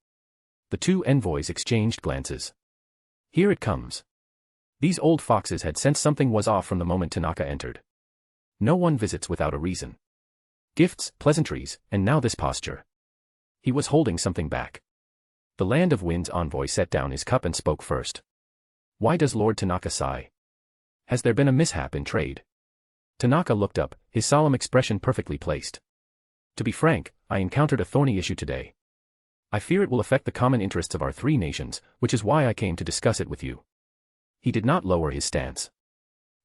The two envoys exchanged glances. Here it comes. These old foxes had sensed something was off from the moment Tanaka entered. No one visits without a reason. Gifts, pleasantries, and now this posture. He was holding something back. The land of Wind's envoy set down his cup and spoke first. Why does Lord Tanaka sigh? Has there been a mishap in trade? Tanaka looked up, his solemn expression perfectly placed. To be frank, I encountered a thorny issue today. I fear it will affect the common interests of our 3 nations, which is why I came to discuss it with you. He did not lower his stance.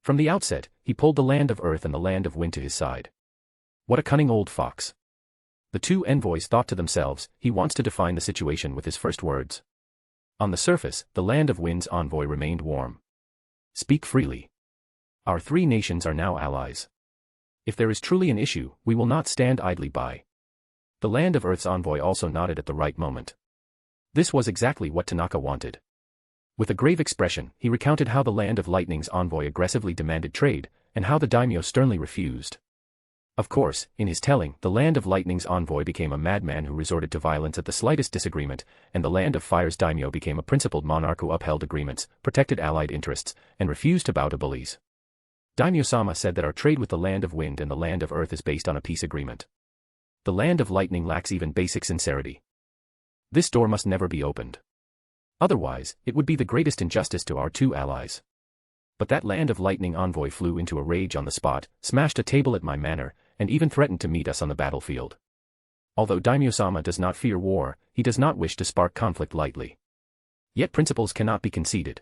From the outset, he pulled the land of Earth and the land of Wind to his side. What a cunning old fox. The two envoys thought to themselves, he wants to define the situation with his first words. On the surface, the land of Wind's envoy remained warm. Speak freely. Our 3 nations are now allies. If there is truly an issue, we will not stand idly by. The land of Earth's envoy also nodded at the right moment. This was exactly what Tanaka wanted. With a grave expression, he recounted how the land of Lightning's envoy aggressively demanded trade, and how the daimyo sternly refused. Of course, in his telling, the land of Lightning's envoy became a madman who resorted to violence at the slightest disagreement, and the land of Fire's daimyo became a principled monarch who upheld agreements, protected allied interests, and refused to bow to bullies. Daimyo-sama said that our trade with the land of Wind and the land of Earth is based on a peace agreement. The land of Lightning lacks even basic sincerity. This door must never be opened. Otherwise, it would be the greatest injustice to our 2 allies. But that land of Lightning envoy flew into a rage on the spot, smashed a table at my manor, and even threatened to meet us on the battlefield. Although Daimyo-sama does not fear war, he does not wish to spark conflict lightly. Yet principles cannot be conceded.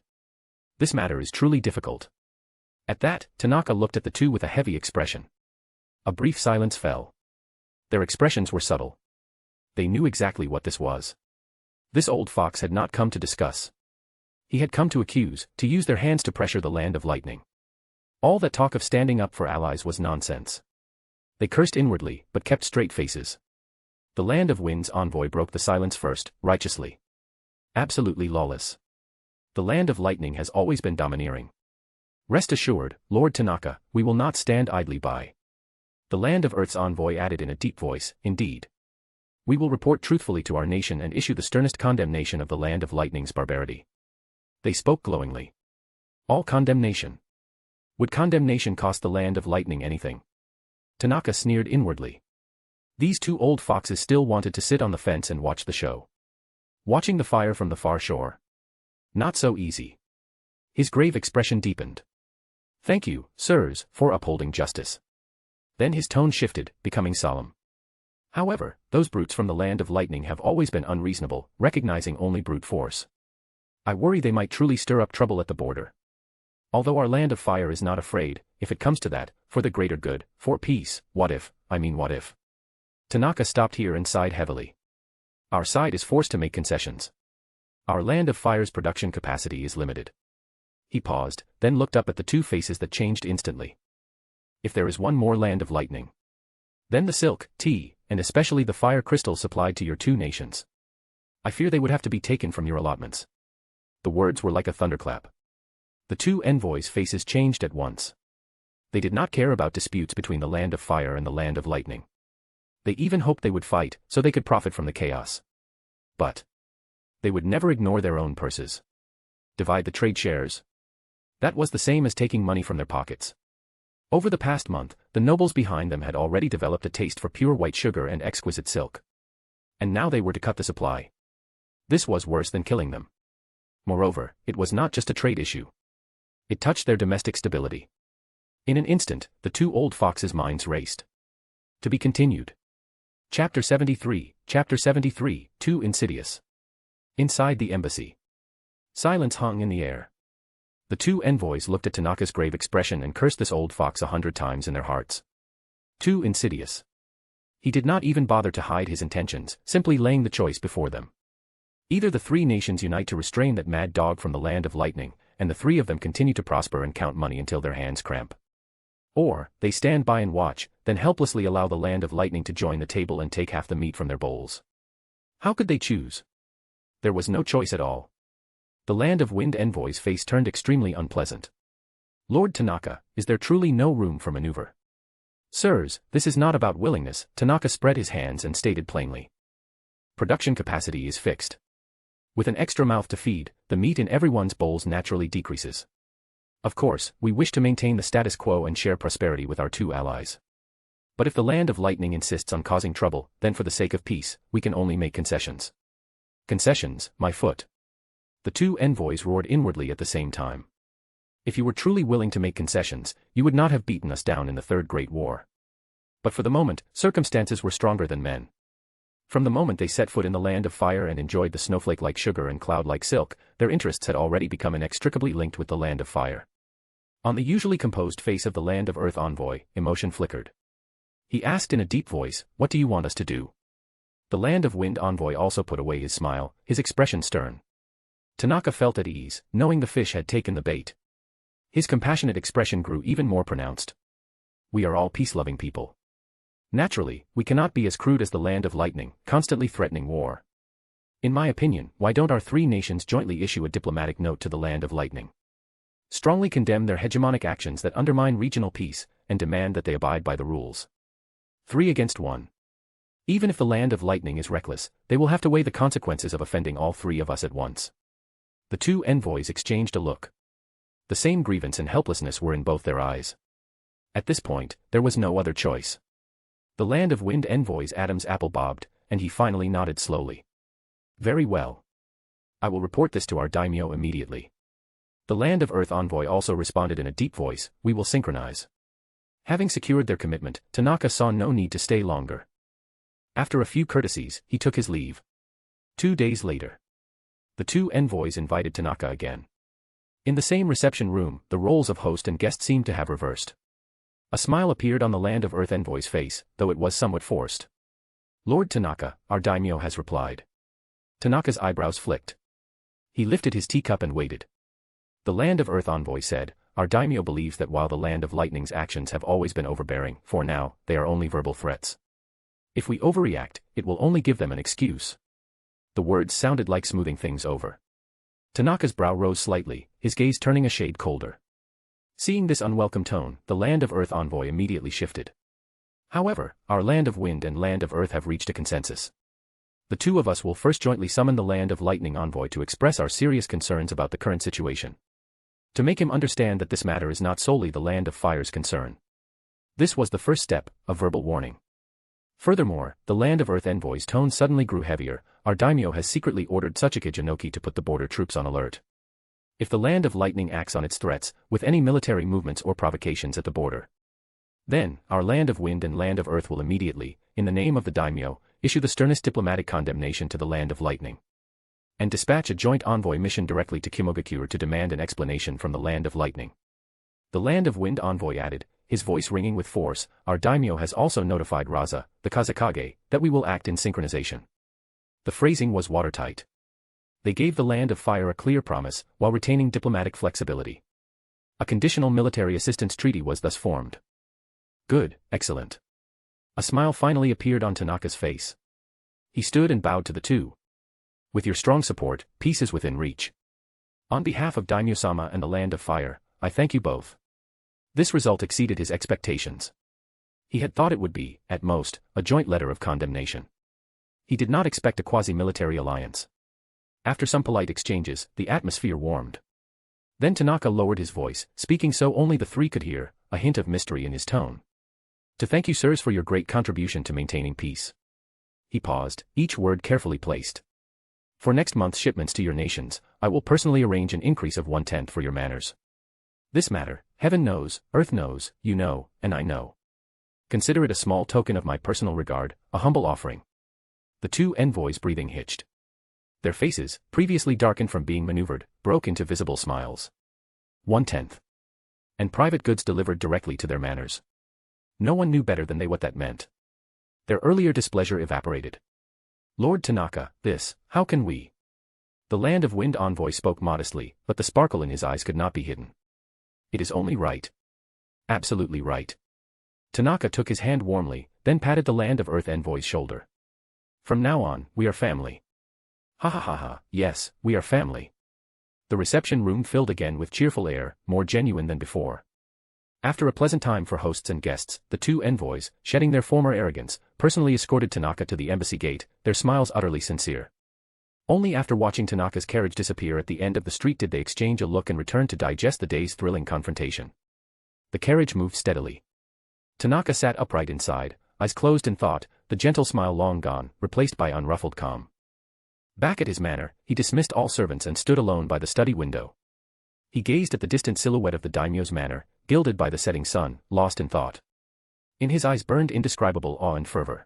This matter is truly difficult. At that, Tanaka looked at the two with a heavy expression. A brief silence fell. Their expressions were subtle. They knew exactly what this was. This old fox had not come to discuss. He had come to accuse, to use their hands to pressure the land of Lightning. All that talk of standing up for allies was nonsense. They cursed inwardly, but kept straight faces. The land of Wind's envoy broke the silence first, righteously. Absolutely lawless. The land of Lightning has always been domineering. Rest assured, Lord Tanaka, we will not stand idly by. The land of Earth's envoy added in a deep voice, indeed. We will report truthfully to our nation and issue the sternest condemnation of the land of Lightning's barbarity. They spoke glowingly. All condemnation. Would condemnation cost the land of lightning anything? Tanaka sneered inwardly. These two old foxes still wanted to sit on the fence and watch the show. Watching the fire from the far shore. Not so easy. His grave expression deepened. Thank you, sirs, for upholding justice. Then his tone shifted, becoming solemn. However, those brutes from the land of lightning have always been unreasonable, recognizing only brute force. I worry they might truly stir up trouble at the border. Although our land of fire is not afraid, if it comes to that, for the greater good, for peace, what if? Tanaka stopped here and sighed heavily. Our side is forced to make concessions. Our land of fire's production capacity is limited. He paused, then looked up at the two faces that changed instantly. If there is one more land of lightning, then the silk, tea, and especially the fire crystals supplied to your two nations. I fear they would have to be taken from your allotments. The words were like a thunderclap. The two envoys' faces changed at once. They did not care about disputes between the land of fire and the land of lightning. They even hoped they would fight, so they could profit from the chaos. But they would never ignore their own purses. Divide the trade shares. That was the same as taking money from their pockets. Over the past month, the nobles behind them had already developed a taste for pure white sugar and exquisite silk. And now they were to cut the supply. This was worse than killing them. Moreover, it was not just a trade issue. It touched their domestic stability. In an instant, the two old foxes' minds raced. To be continued. Chapter 73, Too Insidious. Inside the embassy. Silence hung in the air. The two envoys looked at Tanaka's grave expression and cursed this old fox 100 times in their hearts. Too insidious. He did not even bother to hide his intentions, simply laying the choice before them. Either the three nations unite to restrain that mad dog from the land of lightning, and the three of them continue to prosper and count money until their hands cramp. Or, they stand by and watch, then helplessly allow the land of lightning to join the table and take half the meat from their bowls. How could they choose? There was no choice at all. The land of wind envoy's face turned extremely unpleasant. Lord Tanaka, is there truly no room for maneuver? Sirs, this is not about willingness, Tanaka spread his hands and stated plainly. Production capacity is fixed. With an extra mouth to feed, the meat in everyone's bowls naturally decreases. Of course, we wish to maintain the status quo and share prosperity with our two allies. But if the land of lightning insists on causing trouble, then for the sake of peace, we can only make concessions. Concessions, my foot. The two envoys roared inwardly at the same time. If you were truly willing to make concessions, you would not have beaten us down in the Third Great War. But for the moment, circumstances were stronger than men. From the moment they set foot in the land of fire and enjoyed the snowflake-like sugar and cloud-like silk, their interests had already become inextricably linked with the land of fire. On the usually composed face of the land of earth envoy, emotion flickered. He asked in a deep voice, "What do you want us to do?" The land of wind envoy also put away his smile, his expression stern. Tanaka felt at ease, knowing the fish had taken the bait. His compassionate expression grew even more pronounced. We are all peace-loving people. Naturally, we cannot be as crude as the land of lightning, constantly threatening war. In my opinion, why don't our three nations jointly issue a diplomatic note to the land of lightning? Strongly condemn their hegemonic actions that undermine regional peace, and demand that they abide by the rules. 3 against 1. Even if the land of lightning is reckless, they will have to weigh the consequences of offending all three of us at once. The two envoys exchanged a look. The same grievance and helplessness were in both their eyes. At this point, there was no other choice. The land of wind envoy's Adam's apple bobbed, and he finally nodded slowly. Very well. I will report this to our Daimyo immediately. The land of earth envoy also responded in a deep voice, we will synchronize. Having secured their commitment, Tanaka saw no need to stay longer. After a few courtesies, he took his leave. 2 days later. The two envoys invited Tanaka again. In the same reception room, the roles of host and guest seemed to have reversed. A smile appeared on the land of earth envoy's face, though it was somewhat forced. Lord Tanaka, our daimyo has replied. Tanaka's eyebrows flicked. He lifted his teacup and waited. The land of earth envoy said, our daimyo believes that while the land of lightning's actions have always been overbearing, for now, they are only verbal threats. If we overreact, it will only give them an excuse. The words sounded like smoothing things over. Tanaka's brow rose slightly, his gaze turning a shade colder. Seeing this unwelcome tone, the land of earth envoy immediately shifted. However, our land of wind and land of earth have reached a consensus. The two of us will first jointly summon the Land of Lightning envoy to express our serious concerns about the current situation. To make him understand that this matter is not solely the Land of Fire's concern. This was the first step, a verbal warning. Furthermore, the Land of Earth envoy's tone suddenly grew heavier. Our daimyo has secretly ordered Tsuchika Jinoki to put the border troops on alert. If the Land of Lightning acts on its threats, with any military movements or provocations at the border, then, our Land of Wind and Land of Earth will immediately, in the name of the daimyo, issue the sternest diplomatic condemnation to the Land of Lightning. And dispatch a joint envoy mission directly to Kimogakure to demand an explanation from the Land of Lightning. The Land of Wind envoy added, his voice ringing with force, our daimyo has also notified Raza, the Kazakage, that we will act in synchronization. The phrasing was watertight. They gave the Land of Fire a clear promise, while retaining diplomatic flexibility. A conditional military assistance treaty was thus formed. Good, excellent. A smile finally appeared on Tanaka's face. He stood and bowed to the two. With your strong support, peace is within reach. On behalf of Daimyo-sama and the Land of Fire, I thank you both. This result exceeded his expectations. He had thought it would be, at most, a joint letter of condemnation. He did not expect a quasi-military alliance. After some polite exchanges, the atmosphere warmed. Then Tanaka lowered his voice, speaking so only the three could hear, a hint of mystery in his tone. To thank you sirs for your great contribution to maintaining peace. He paused, each word carefully placed. For next month's shipments to your nations, I will personally arrange an increase of 1/10 for your manors. This matter, heaven knows, earth knows, you know, and I know. Consider it a small token of my personal regard, a humble offering. The two envoys breathing hitched. Their faces, previously darkened from being maneuvered, broke into visible smiles. 1/10. And private goods delivered directly to their manors. No one knew better than they what that meant. Their earlier displeasure evaporated. Lord Tanaka, how can we? The Land of Wind envoy spoke modestly, but the sparkle in his eyes could not be hidden. It is only right. Absolutely right. Tanaka took his hand warmly, then patted the Land of Earth envoy's shoulder. From now on, we are family. Ha ha ha ha, yes, we are family. The reception room filled again with cheerful air, more genuine than before. After a pleasant time for hosts and guests, the two envoys, shedding their former arrogance, personally escorted Tanaka to the embassy gate, their smiles utterly sincere. Only after watching Tanaka's carriage disappear at the end of the street did they exchange a look and return to digest the day's thrilling confrontation. The carriage moved steadily. Tanaka sat upright inside, eyes closed in thought, the gentle smile long gone, replaced by unruffled calm. Back at his manor, he dismissed all servants and stood alone by the study window. He gazed at the distant silhouette of the daimyo's manor, gilded by the setting sun, lost in thought. In his eyes burned indescribable awe and fervor.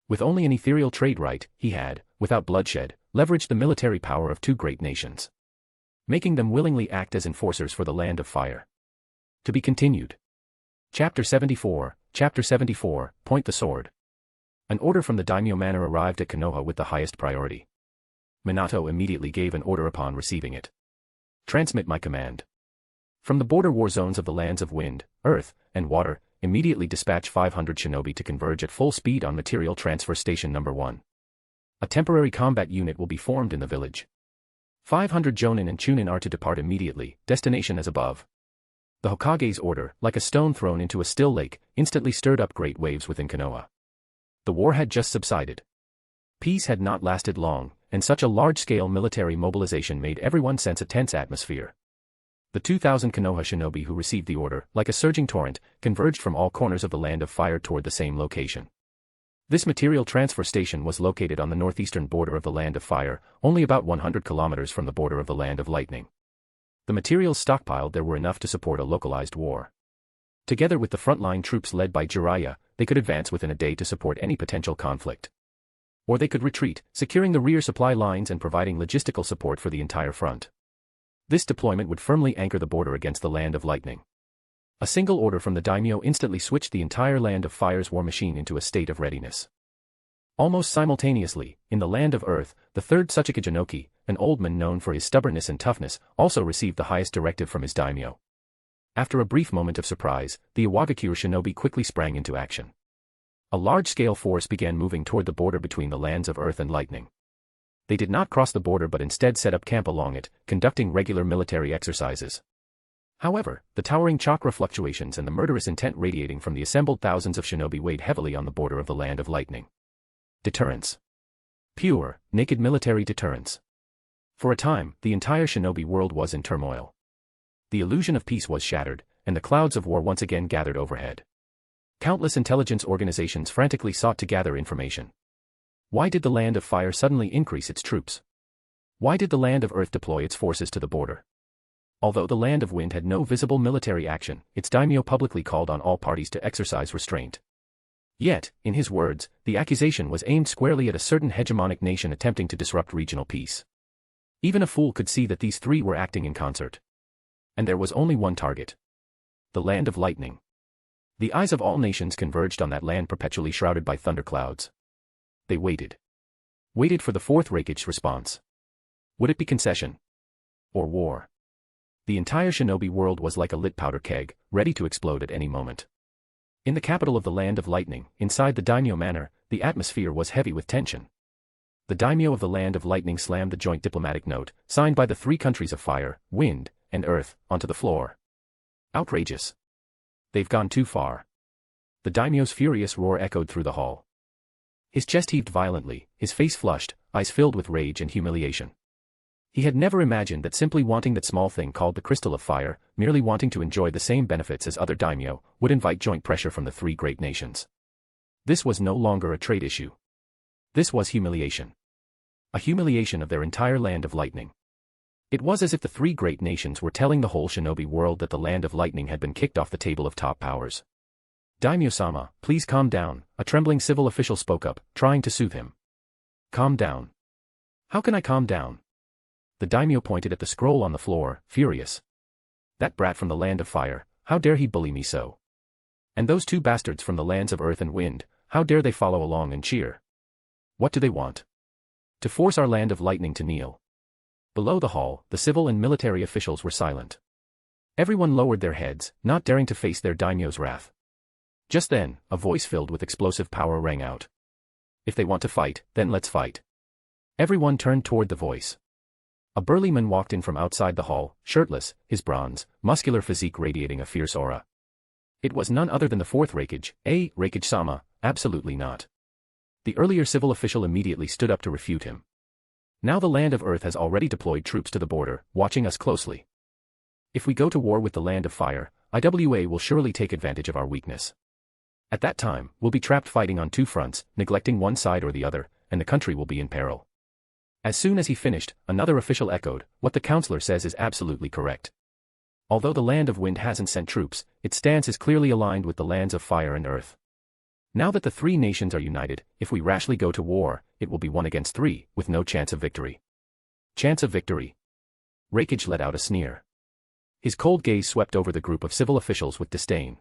With only an ethereal trade right, he had, without bloodshed, leveraged the military power of two great nations, making them willingly act as enforcers for the Land of Fire. To be continued. Chapter 74, Point the Sword. An order from the daimyo manor arrived at Konoha with the highest priority. Minato immediately gave an order upon receiving it. Transmit my command. From the border war zones of the lands of wind, earth, and water, immediately dispatch 500 shinobi to converge at full speed on material transfer station number 1. A temporary combat unit will be formed in the village. 500 jonin and chunin are to depart immediately, destination as above. The Hokage's order, like a stone thrown into a still lake, instantly stirred up great waves within Konoha. The war had just subsided. Peace had not lasted long, and such a large-scale military mobilization made everyone sense a tense atmosphere. The 2,000 Konoha shinobi who received the order, like a surging torrent, converged from all corners of the Land of Fire toward the same location. This material transfer station was located on the northeastern border of the Land of Fire, only about 100 kilometers from the border of the Land of Lightning. The materials stockpiled there were enough to support a localized war. Together with the frontline troops led by Jiraiya, they could advance within a day to support any potential conflict. Or they could retreat, securing the rear supply lines and providing logistical support for the entire front. This deployment would firmly anchor the border against the Land of Lightning. A single order from the daimyo instantly switched the entire Land of Fire's war machine into a state of readiness. Almost simultaneously, in the Land of Earth, the third Tsuchika Jinoki, an old man known for his stubbornness and toughness, also received the highest directive from his daimyo. After a brief moment of surprise, the Iwagakure shinobi quickly sprang into action. A large-scale force began moving toward the border between the lands of Earth and Lightning. They did not cross the border but instead set up camp along it, conducting regular military exercises. However, the towering chakra fluctuations and the murderous intent radiating from the assembled thousands of shinobi weighed heavily on the border of the Land of Lightning. Deterrence. Pure, naked military deterrence. For a time, the entire shinobi world was in turmoil. The illusion of peace was shattered, and the clouds of war once again gathered overhead. Countless intelligence organizations frantically sought to gather information. Why did the Land of Fire suddenly increase its troops? Why did the Land of Earth deploy its forces to the border? Although the Land of Wind had no visible military action, its daimyo publicly called on all parties to exercise restraint. Yet, in his words, the accusation was aimed squarely at a certain hegemonic nation attempting to disrupt regional peace. Even a fool could see that these three were acting in concert. And there was only one target. The Land of Lightning. The eyes of all nations converged on that land perpetually shrouded by thunderclouds. They waited. Waited for the fourth Reiki's response. Would it be concession? Or war? The entire shinobi world was like a lit powder keg, ready to explode at any moment. In the capital of the Land of Lightning, inside the Daimyo Manor, the atmosphere was heavy with tension. The daimyo of the Land of Lightning slammed the joint diplomatic note, signed by the three countries of fire, wind, and earth, onto the floor. Outrageous. They've gone too far. The daimyo's furious roar echoed through the hall. His chest heaved violently, his face flushed, eyes filled with rage and humiliation. He had never imagined that simply wanting that small thing called the Crystal of Fire, merely wanting to enjoy the same benefits as other daimyo, would invite joint pressure from the three great nations. This was no longer a trade issue. This was humiliation. A humiliation of their entire Land of Lightning. It was as if the three great nations were telling the whole shinobi world that the Land of Lightning had been kicked off the table of top powers. Daimyo-sama, please calm down, a trembling civil official spoke up, trying to soothe him. Calm down. How can I calm down? The daimyo pointed at the scroll on the floor, furious. That brat from the Land of Fire, how dare he bully me so? And those two bastards from the lands of Earth and Wind, how dare they follow along and cheer? What do they want? To force our Land of Lightning to kneel. Below the hall, the civil and military officials were silent. Everyone lowered their heads, not daring to face their daimyo's wrath. Just then, a voice filled with explosive power rang out. If they want to fight, then let's fight. Everyone turned toward the voice. A burly man walked in from outside the hall, shirtless, his bronze, muscular physique radiating a fierce aura. It was none other than the fourth Reikage, Reikage-sama, absolutely not. The earlier civil official immediately stood up to refute him. Now the Land of Earth has already deployed troops to the border, watching us closely. If we go to war with the Land of Fire, IWA will surely take advantage of our weakness. At that time, we'll be trapped fighting on two fronts, neglecting one side or the other, and the country will be in peril. As soon as he finished, another official echoed, what the counselor says is absolutely correct. Although the Land of Wind hasn't sent troops, its stance is clearly aligned with the lands of Fire and Earth. Now that the three nations are united, if we rashly go to war, it will be 1 against 3, with no chance of victory. Chance of victory? Reikage let out a sneer. His cold gaze swept over the group of civil officials with disdain.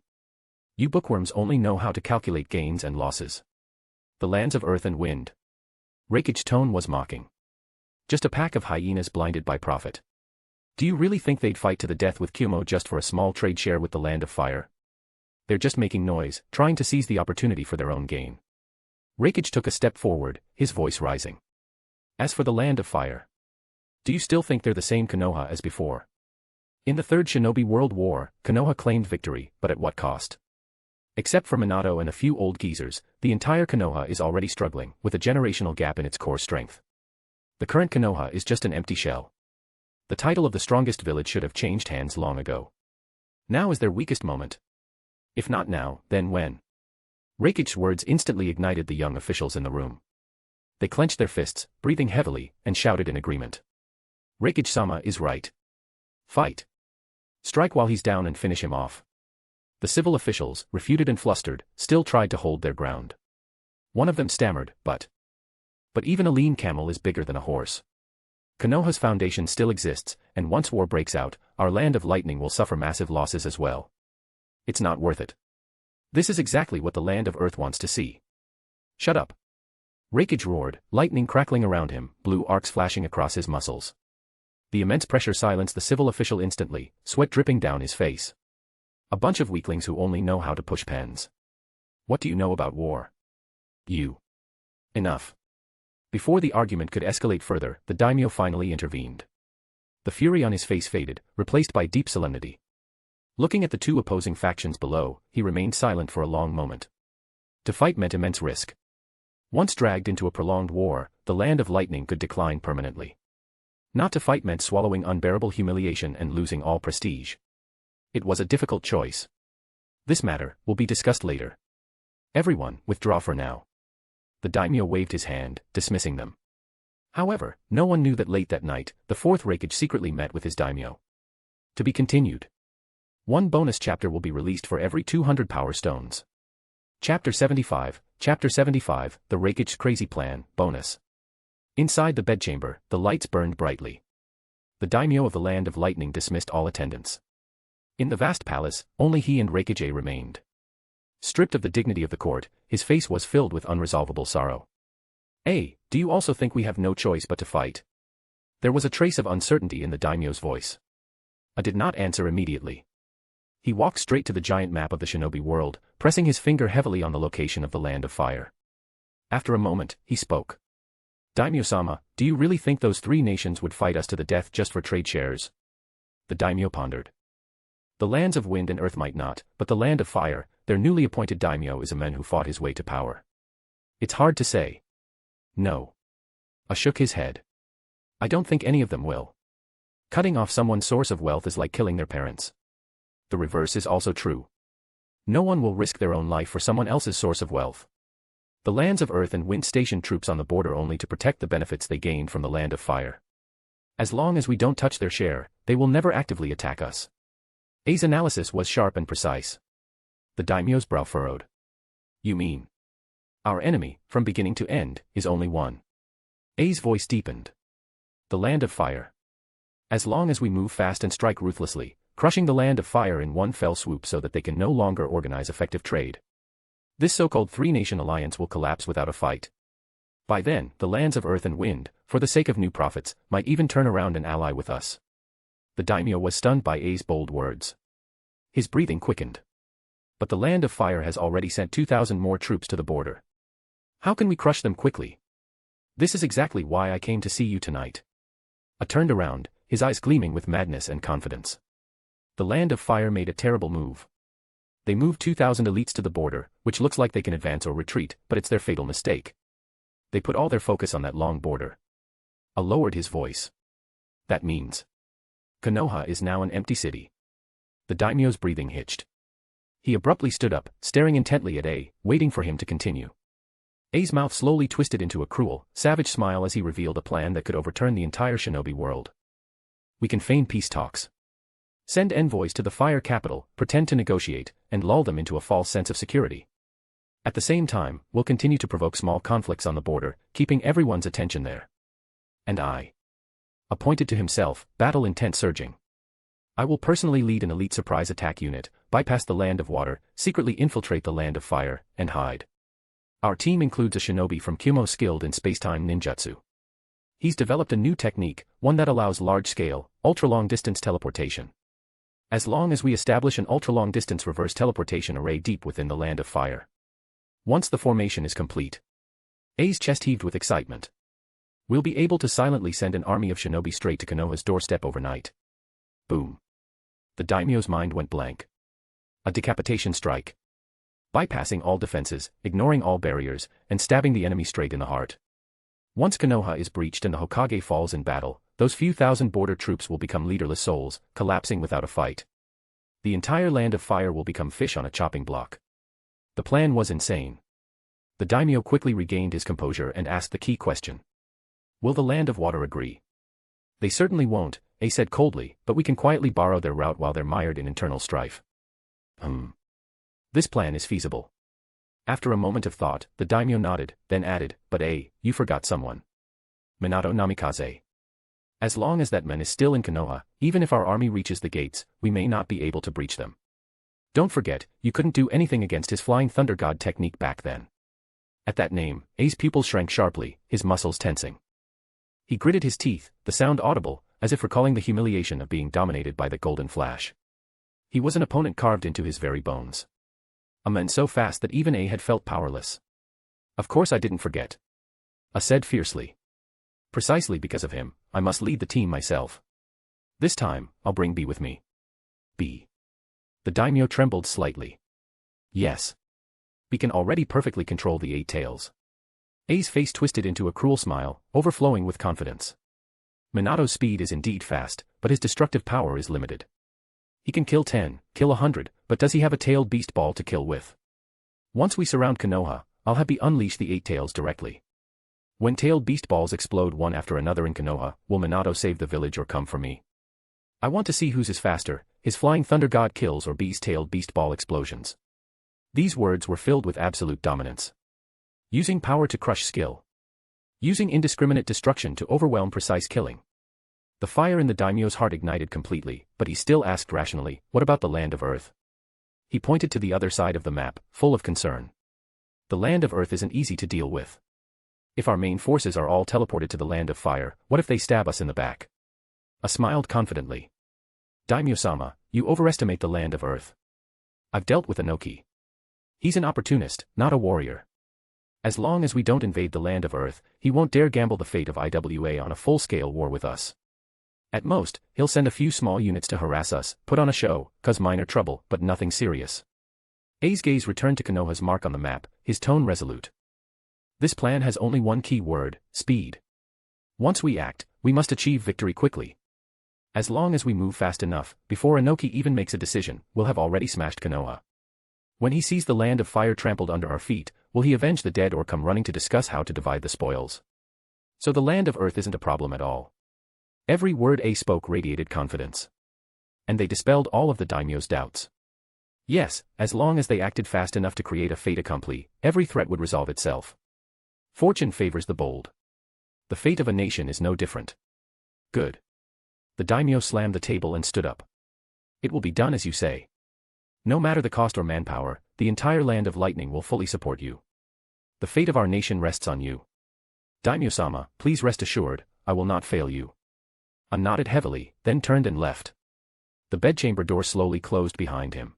You bookworms only know how to calculate gains and losses. The lands of Earth and Wind. Reikage's tone was mocking. Just a pack of hyenas blinded by profit. Do you really think they'd fight to the death with Kyumo just for a small trade share with the Land of Fire? They're just making noise, trying to seize the opportunity for their own gain. Reikage took a step forward, his voice rising. As for the Land of Fire, do you still think they're the same Konoha as before? In the Third Shinobi World War, Konoha claimed victory, but at what cost? Except for Minato and a few old geezers, the entire Konoha is already struggling, with a generational gap in its core strength. The current Konoha is just an empty shell. The title of the strongest village should have changed hands long ago. Now is their weakest moment. If not now, then when? Reikage's words instantly ignited the young officials in the room. They clenched their fists, breathing heavily, and shouted in agreement. Reikage-sama is right. Fight. Strike while he's down and finish him off. The civil officials, refuted and flustered, still tried to hold their ground. One of them stammered, but even a lean camel is bigger than a horse. Konoha's foundation still exists, and once war breaks out, our Land of Lightning will suffer massive losses as well. It's not worth it. This is exactly what the Land of Earth wants to see. Shut up. Reikage roared, lightning crackling around him, blue arcs flashing across his muscles. The immense pressure silenced the civil official instantly, sweat dripping down his face. A bunch of weaklings who only know how to push pens. What do you know about war? You. Enough. Before the argument could escalate further, the daimyo finally intervened. The fury on his face faded, replaced by deep solemnity. Looking at the two opposing factions below, he remained silent for a long moment. To fight meant immense risk. Once dragged into a prolonged war, the Land of Lightning could decline permanently. Not to fight meant swallowing unbearable humiliation and losing all prestige. It was a difficult choice. This matter will be discussed later. Everyone, withdraw for now. The daimyo waved his hand, dismissing them. However, no one knew that late that night, the fourth Reikage secretly met with his daimyo. To be continued. One bonus chapter will be released for every 200 power stones. Chapter 75, The Reikage's Crazy Plan, bonus. Inside the bedchamber, the lights burned brightly. The daimyo of the Land of Lightning dismissed all attendants. In the vast palace, only he and Reikage remained. Stripped of the dignity of the court, his face was filled with unresolvable sorrow. Do you also think we have no choice but to fight? There was a trace of uncertainty in the daimyo's voice. I did not answer immediately. He walked straight to the giant map of the shinobi world, pressing his finger heavily on the location of the Land of Fire. After a moment, he spoke. Daimyo-sama, do you really think those three nations would fight us to the death just for trade shares? The daimyo pondered. The lands of wind and earth might not, but the Land of Fire, their newly appointed daimyo is a man who fought his way to power. It's hard to say. No. I shook his head. I don't think any of them will. Cutting off someone's source of wealth is like killing their parents. The reverse is also true. No one will risk their own life for someone else's source of wealth. The lands of earth and wind station troops on the border only to protect the benefits they gain from the Land of Fire. As long as we don't touch their share, they will never actively attack us. A's analysis was sharp and precise. The daimyo's brow furrowed. You mean? Our enemy, from beginning to end, is only one. A's voice deepened. The Land of Fire. As long as we move fast and strike ruthlessly, crushing the Land of Fire in one fell swoop so that they can no longer organize effective trade. This so-called three-nation alliance will collapse without a fight. By then, the lands of earth and wind, for the sake of new profits, might even turn around and ally with us. The daimyo was stunned by A's bold words. His breathing quickened. But the Land of Fire has already sent 2,000 more troops to the border. How can we crush them quickly? This is exactly why I came to see you tonight. I turned around, his eyes gleaming with madness and confidence. The Land of Fire made a terrible move. They moved 2,000 elites to the border, which looks like they can advance or retreat, but it's their fatal mistake. They put all their focus on that long border. I lowered his voice. That means Konoha is now an empty city. The daimyo's breathing hitched. He abruptly stood up, staring intently at A, waiting for him to continue. A's mouth slowly twisted into a cruel, savage smile as he revealed a plan that could overturn the entire shinobi world. We can feign peace talks. Send envoys to the Fire capital, pretend to negotiate, and lull them into a false sense of security. At the same time, we'll continue to provoke small conflicts on the border, keeping everyone's attention there. And I. Appointed to himself, battle intent surging. I will personally lead an elite surprise attack unit, bypass the Land of Water, secretly infiltrate the Land of Fire, and hide. Our team includes a shinobi from Kumo skilled in spacetime ninjutsu. He's developed a new technique, one that allows large-scale, ultra-long-distance teleportation. As long as we establish an ultra-long-distance reverse teleportation array deep within the Land of Fire. Once the formation is complete. A's chest heaved with excitement. We'll be able to silently send an army of shinobi straight to Konoha's doorstep overnight. Boom. The daimyo's mind went blank. A decapitation strike. Bypassing all defenses, ignoring all barriers, and stabbing the enemy straight in the heart. Once Konoha is breached and the Hokage falls in battle, those few thousand border troops will become leaderless souls, collapsing without a fight. The entire Land of Fire will become fish on a chopping block. The plan was insane. The daimyo quickly regained his composure and asked the key question. Will the Land of Water agree? They certainly won't, A said coldly, but we can quietly borrow their route while they're mired in internal strife. This plan is feasible. After a moment of thought, the daimyo nodded, then added, but A, you forgot someone. Minato Namikaze. As long as that man is still in Konoha, even if our army reaches the gates, we may not be able to breach them. Don't forget, you couldn't do anything against his Flying Thunder God technique back then. At that name, A's pupils shrank sharply, his muscles tensing. He gritted his teeth, the sound audible, as if recalling the humiliation of being dominated by the Golden Flash. He was an opponent carved into his very bones. A man so fast that even A had felt powerless. Of course I didn't forget. A said fiercely. Precisely because of him, I must lead the team myself. This time, I'll bring B with me. B. The daimyo trembled slightly. Yes. B can already perfectly control the 8 tails. A's face twisted into a cruel smile, overflowing with confidence. Minato's speed is indeed fast, but his destructive power is limited. He can kill 10, kill 100, but does he have a tailed beast ball to kill with? Once we surround Konoha, I'll have Be unleash the 8 tails directly. When tailed beast balls explode one after another in Konoha, will Minato save the village or come for me? I want to see whose is faster, his flying thunder god kills or B's tailed beast ball explosions. These words were filled with absolute dominance. Using power to crush skill. Using indiscriminate destruction to overwhelm precise killing. The fire in the daimyo's heart ignited completely, but he still asked rationally, what about the land of Earth? He pointed to the other side of the map, full of concern. The land of Earth isn't easy to deal with. If our main forces are all teleported to the land of fire, what if they stab us in the back? A smiled confidently. Daimyo-sama, you overestimate the land of Earth. I've dealt with Inoki. He's an opportunist, not a warrior. As long as we don't invade the land of Earth, he won't dare gamble the fate of IWA on a full-scale war with us. At most, he'll send a few small units to harass us, put on a show, cause minor trouble, but nothing serious. A's gaze returned to Konoha's mark on the map, his tone resolute. This plan has only one key word, speed. Once we act, we must achieve victory quickly. As long as we move fast enough, before Inoki even makes a decision, we'll have already smashed Konoha. When he sees the land of fire trampled under our feet, will he avenge the dead or come running to discuss how to divide the spoils? So the land of Earth isn't a problem at all. Every word A spoke radiated confidence. And they dispelled all of the daimyo's doubts. Yes, as long as they acted fast enough to create a fait accompli, every threat would resolve itself. Fortune favors the bold. The fate of a nation is no different. Good. The daimyo slammed the table and stood up. It will be done as you say. No matter the cost or manpower, the entire land of lightning will fully support you. The fate of our nation rests on you. Daimyo-sama, please rest assured, I will not fail you. A nodded heavily, then turned and left. The bedchamber door slowly closed behind him.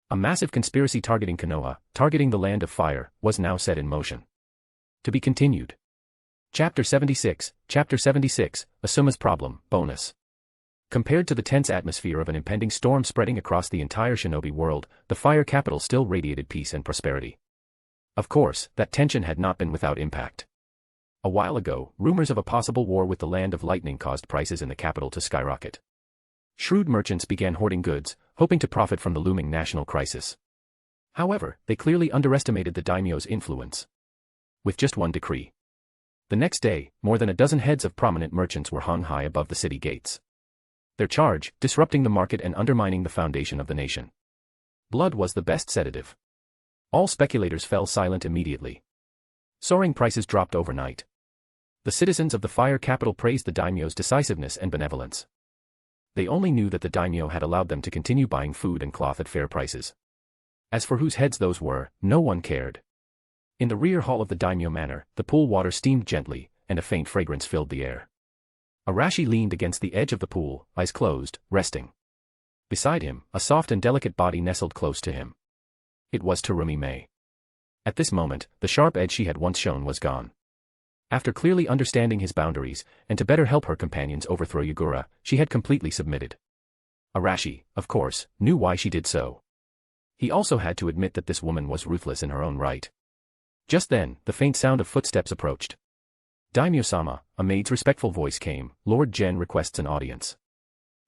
A massive conspiracy targeting Konoha, targeting the land of fire, was now set in motion. To be continued. Chapter 76, Asuma's Problem, Bonus. Compared to the tense atmosphere of an impending storm spreading across the entire shinobi world, the fire capital still radiated peace and prosperity. Of course, that tension had not been without impact. A while ago, rumors of a possible war with the land of lightning caused prices in the capital to skyrocket. Shrewd merchants began hoarding goods, hoping to profit from the looming national crisis. However, they clearly underestimated the daimyo's influence. With just one decree. The next day, more than a dozen heads of prominent merchants were hung high above the city gates. Their charge, disrupting the market and undermining the foundation of the nation. Blood was the best sedative. All speculators fell silent immediately. Soaring prices dropped overnight. The citizens of the fire capital praised the daimyo's decisiveness and benevolence. They only knew that the daimyo had allowed them to continue buying food and cloth at fair prices. As for whose heads those were, no one cared. In the rear hall of the daimyo manor, the pool water steamed gently, and a faint fragrance filled the air. Arashi leaned against the edge of the pool, eyes closed, resting. Beside him, a soft and delicate body nestled close to him. It was Terumi Mei. At this moment, the sharp edge she had once shown was gone. After clearly understanding his boundaries, and to better help her companions overthrow Yagura, she had completely submitted. Arashi, of course, knew why she did so. He also had to admit that this woman was ruthless in her own right. Just then, the faint sound of footsteps approached. Daimyo-sama, a maid's respectful voice came, Lord Gen requests an audience.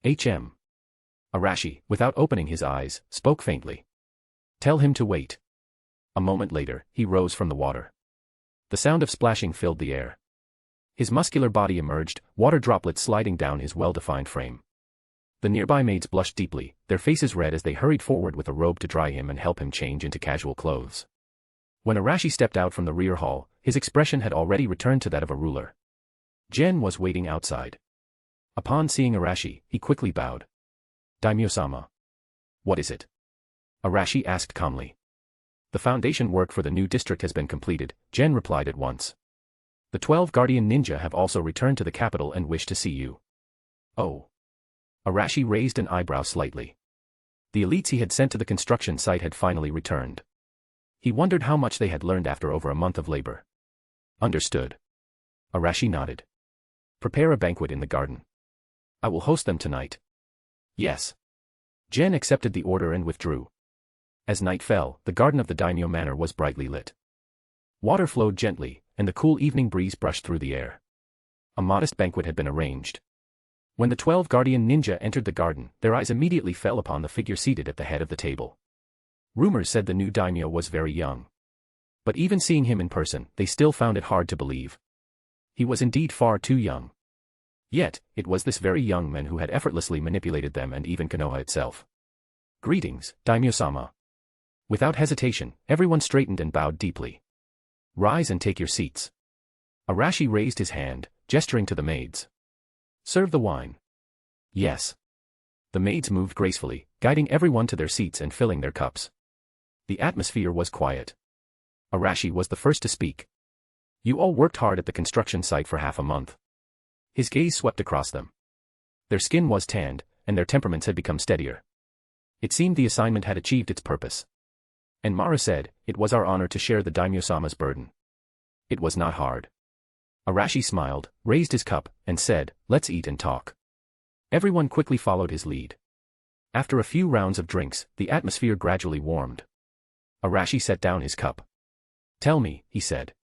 H.M. Arashi, without opening his eyes, spoke faintly. Tell him to wait. A moment later, he rose from the water. The sound of splashing filled the air. His muscular body emerged, water droplets sliding down his well-defined frame. The nearby maids blushed deeply, their faces red as they hurried forward with a robe to dry him and help him change into casual clothes. When Arashi stepped out from the rear hall, his expression had already returned to that of a ruler. Gen was waiting outside. Upon seeing Arashi, he quickly bowed. Daimyo-sama. What is it? Arashi asked calmly. The foundation work for the new district has been completed, Gen replied at once. The 12 guardian ninja have also returned to the capital and wish to see you. Oh. Arashi raised an eyebrow slightly. The elites he had sent to the construction site had finally returned. He wondered how much they had learned after over a month of labor. Understood. Arashi nodded. Prepare a banquet in the garden. I will host them tonight. Yes. Gen accepted the order and withdrew. As night fell, the garden of the daimyo manor was brightly lit. Water flowed gently, and the cool evening breeze brushed through the air. A modest banquet had been arranged. When the 12 guardian ninja entered the garden, their eyes immediately fell upon the figure seated at the head of the table. Rumors said the new daimyo was very young. But even seeing him in person, they still found it hard to believe. He was indeed far too young. Yet, it was this very young man who had effortlessly manipulated them and even Konoha itself. "Greetings, Daimyo-sama." Without hesitation, everyone straightened and bowed deeply. "Rise and take your seats." Arashi raised his hand, gesturing to the maids. "Serve the wine." "Yes." The maids moved gracefully, guiding everyone to their seats and filling their cups. The atmosphere was quiet. Arashi was the first to speak. "You all worked hard at the construction site for half a month." His gaze swept across them. Their skin was tanned, and their temperaments had become steadier. It seemed the assignment had achieved its purpose. And Mara said, "It was our honor to share the daimyo-sama's burden." It was not hard. Arashi smiled, raised his cup, and said, "Let's eat and talk." Everyone quickly followed his lead. After a few rounds of drinks, the atmosphere gradually warmed. Arashi set down his cup. "Tell me," he said.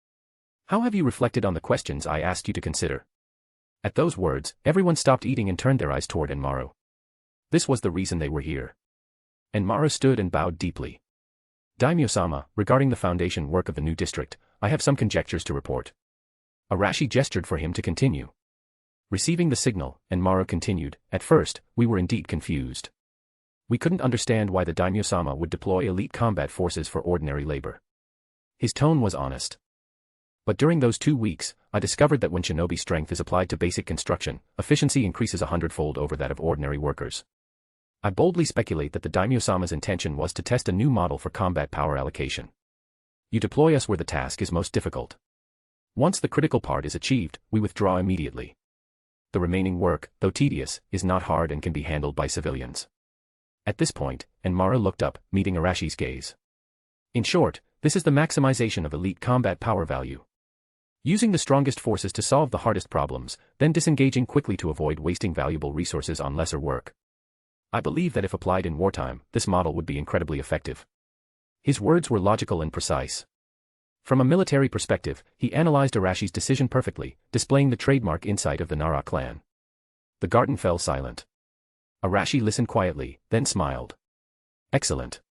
"How have you reflected on the questions I asked you to consider?" At those words, everyone stopped eating and turned their eyes toward Enmaru. This was the reason they were here. Enmaru stood and bowed deeply. "Daimyo-sama, regarding the foundation work of the new district, I have some conjectures to report." Arashi gestured for him to continue. Receiving the signal, Enmaru continued, "At first, we were indeed confused. We couldn't understand why the Daimyo-sama would deploy elite combat forces for ordinary labor." His tone was honest. "But during those 2 weeks, I discovered that when shinobi strength is applied to basic construction, efficiency increases 100-fold over that of ordinary workers. I boldly speculate that the Daimyo-sama's intention was to test a new model for combat power allocation. You deploy us where the task is most difficult. Once the critical part is achieved, we withdraw immediately. The remaining work, though tedious, is not hard and can be handled by civilians." At this point, Enmaru looked up, meeting Arashi's gaze. "In short, this is the maximization of elite combat power value. Using the strongest forces to solve the hardest problems, then disengaging quickly to avoid wasting valuable resources on lesser work. I believe that if applied in wartime, this model would be incredibly effective." His words were logical and precise. From a military perspective, he analyzed Arashi's decision perfectly, displaying the trademark insight of the Nara clan. The garden fell silent. Arashi listened quietly, then smiled. "Excellent."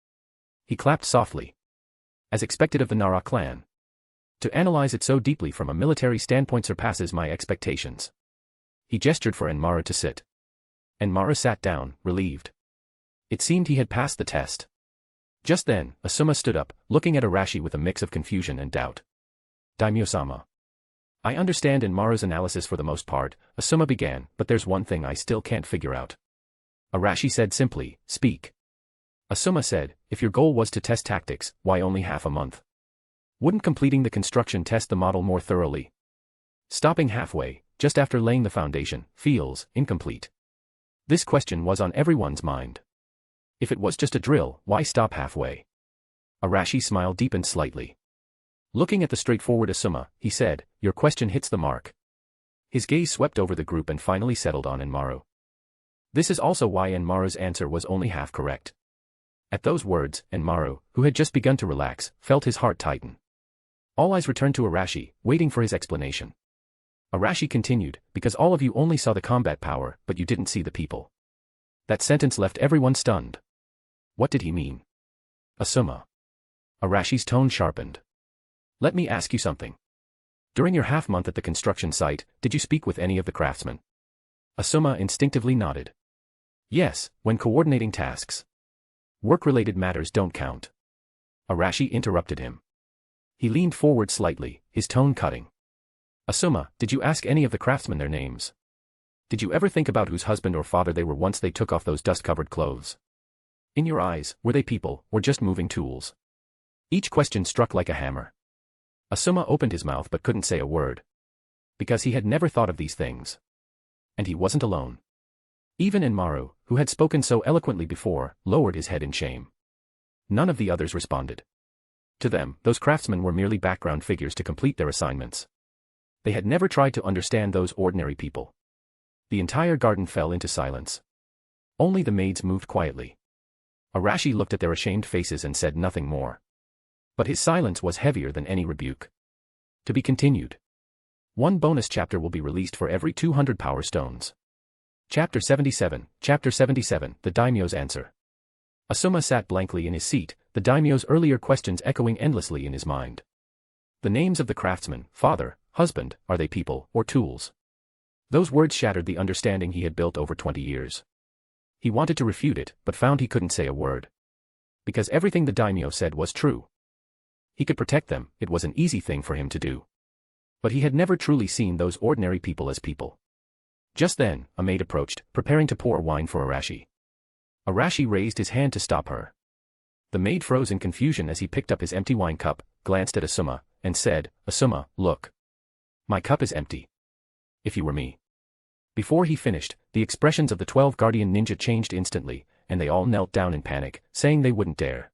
He clapped softly. "As expected of the Nara clan. To analyze it so deeply from a military standpoint surpasses my expectations." He gestured for Enmaru to sit. Enmaru sat down, relieved. It seemed he had passed the test. Just then, Asuma stood up, looking at Arashi with a mix of confusion and doubt. "Daimyo-sama. I understand Enmaru's analysis for the most part," Asuma began, "but there's one thing I still can't figure out." Arashi said simply, "Speak." Asuma said, "If your goal was to test tactics, why only half a month? Wouldn't completing the construction test the model more thoroughly? Stopping halfway, just after laying the foundation, feels incomplete." This question was on everyone's mind. If it was just a drill, why stop halfway? Arashi smiled deepened slightly. Looking at the straightforward Asuma, he said, "Your question hits the mark." His gaze swept over the group and finally settled on Enmaru. This is also why Enmaru's answer was only half correct. At those words, Enmaru, who had just begun to relax, felt his heart tighten. All eyes returned to Arashi, waiting for his explanation. Arashi continued, "Because all of you only saw the combat power, but you didn't see the people." That sentence left everyone stunned. What did he mean? Asuma. Arashi's tone sharpened. "Let me ask you something. During your half-month at the construction site, did you speak with any of the craftsmen?" Asuma instinctively nodded. "Yes, when coordinating tasks. Work-related matters don't count." Arashi interrupted him. He leaned forward slightly, his tone cutting. "Asuma, did you ask any of the craftsmen their names? Did you ever think about whose husband or father they were once they took off those dust-covered clothes? In your eyes, were they people, or just moving tools?" Each question struck like a hammer. Asuma opened his mouth but couldn't say a word. Because he had never thought of these things. And he wasn't alone. Even Enmaru, who had spoken so eloquently before, lowered his head in shame. None of the others responded. To them, those craftsmen were merely background figures to complete their assignments. They had never tried to understand those ordinary people. The entire garden fell into silence. Only the maids moved quietly. Arashi looked at their ashamed faces and said nothing more. But his silence was heavier than any rebuke. To be continued. One bonus chapter will be released for every 200 power stones. Chapter 77, The Daimyo's Answer. Asuma sat blankly in his seat, the daimyo's earlier questions echoing endlessly in his mind. The names of the craftsman, father, husband, are they people or tools? Those words shattered the understanding he had built over 20 years. He wanted to refute it, but found he couldn't say a word. Because everything the daimyo said was true. He could protect them, it was an easy thing for him to do. But he had never truly seen those ordinary people as people. Just then, a maid approached, preparing to pour wine for Arashi. Arashi raised his hand to stop her. The maid froze in confusion as he picked up his empty wine cup, glanced at Asuma, and said, "Asuma, look. My cup is empty. If you were me." Before he finished, the expressions of the 12 guardian ninja changed instantly, and they all knelt down in panic, saying they wouldn't dare.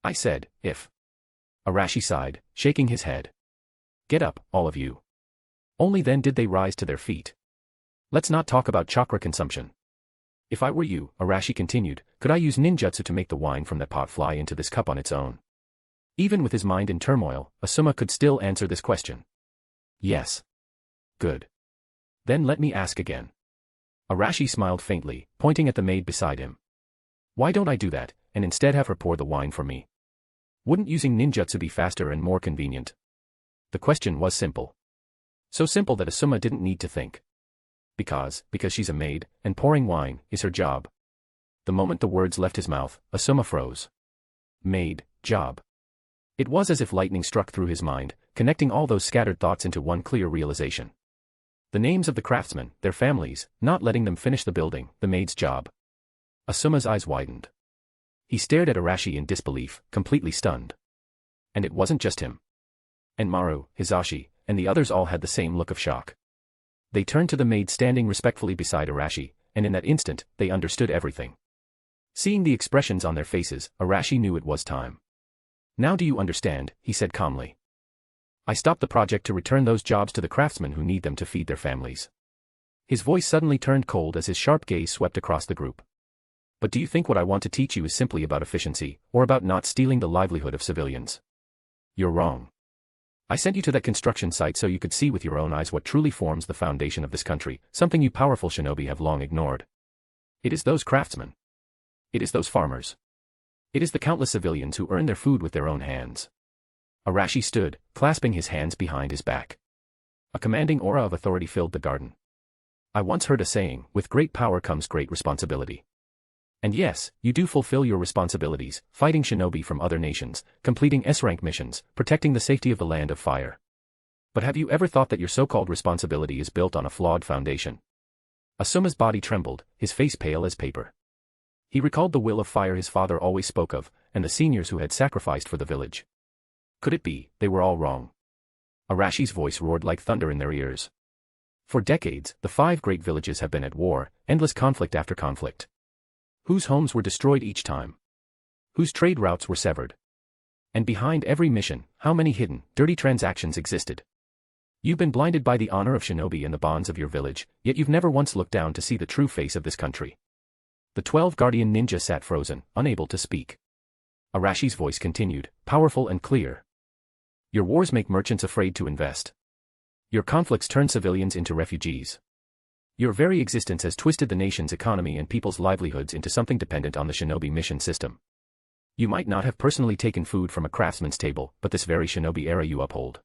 I said, if. Arashi sighed, shaking his head. Get up, all of you. Only then did they rise to their feet. Let's not talk about chakra consumption. If I were you, Arashi continued, could I use ninjutsu to make the wine from that pot fly into this cup on its own? Even with his mind in turmoil, Asuma could still answer this question. Yes. Good. Then let me ask again. Arashi smiled faintly, pointing at the maid beside him. Why don't I do that, and instead have her pour the wine for me? Wouldn't using ninjutsu be faster and more convenient? The question was simple. So simple that Asuma didn't need to think. Because she's a maid, and pouring wine is her job. The moment the words left his mouth, Asuma froze. Maid, job. It was as if lightning struck through his mind, connecting all those scattered thoughts into one clear realization. The names of the craftsmen, their families, not letting them finish the building, the maid's job. Asuma's eyes widened. He stared at Arashi in disbelief, completely stunned. And it wasn't just him. And Maru, Hizashi, and the others all had the same look of shock. They turned to the maid standing respectfully beside Arashi, and in that instant, they understood everything. Seeing the expressions on their faces, Arashi knew it was time. Now do you understand, he said calmly. I stopped the project to return those jobs to the craftsmen who need them to feed their families. His voice suddenly turned cold as his sharp gaze swept across the group. But do you think what I want to teach you is simply about efficiency, or about not stealing the livelihood of civilians? You're wrong. I sent you to that construction site so you could see with your own eyes what truly forms the foundation of this country, something you powerful shinobi have long ignored. It is those craftsmen. It is those farmers. It is the countless civilians who earn their food with their own hands. Arashi stood, clasping his hands behind his back. A commanding aura of authority filled the garden. I once heard a saying, with great power comes great responsibility. And yes, you do fulfill your responsibilities, fighting shinobi from other nations, completing S-rank missions, protecting the safety of the land of fire. But have you ever thought that your so-called responsibility is built on a flawed foundation? Asuma's body trembled, his face pale as paper. He recalled the will of fire his father always spoke of, and the seniors who had sacrificed for the village. Could it be, they were all wrong? Arashi's voice roared like thunder in their ears. For decades, the 5 great villages have been at war, endless conflict after conflict. Whose homes were destroyed each time? Whose trade routes were severed? And behind every mission, how many hidden, dirty transactions existed? You've been blinded by the honor of shinobi and the bonds of your village, yet you've never once looked down to see the true face of this country. The 12 guardian ninja sat frozen, unable to speak. Arashi's voice continued, powerful and clear. Your wars make merchants afraid to invest. Your conflicts turn civilians into refugees. Your very existence has twisted the nation's economy and people's livelihoods into something dependent on the shinobi mission system. You might not have personally taken food from a craftsman's table, but this very shinobi era you uphold.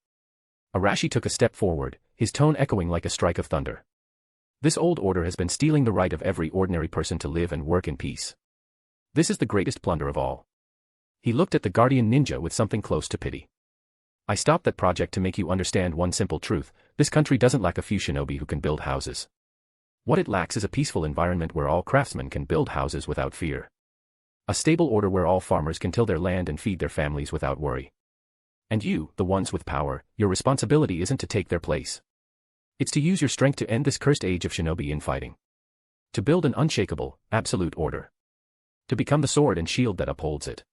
Arashi took a step forward, his tone echoing like a strike of thunder. This old order has been stealing the right of every ordinary person to live and work in peace. This is the greatest plunder of all. He looked at the guardian ninja with something close to pity. I stopped that project to make you understand one simple truth: this country doesn't lack a few shinobi who can build houses. What it lacks is a peaceful environment where all craftsmen can build houses without fear. A stable order where all farmers can till their land and feed their families without worry. And you, the ones with power, your responsibility isn't to take their place. It's to use your strength to end this cursed age of shinobi infighting. To build an unshakable, absolute order. To become the sword and shield that upholds it.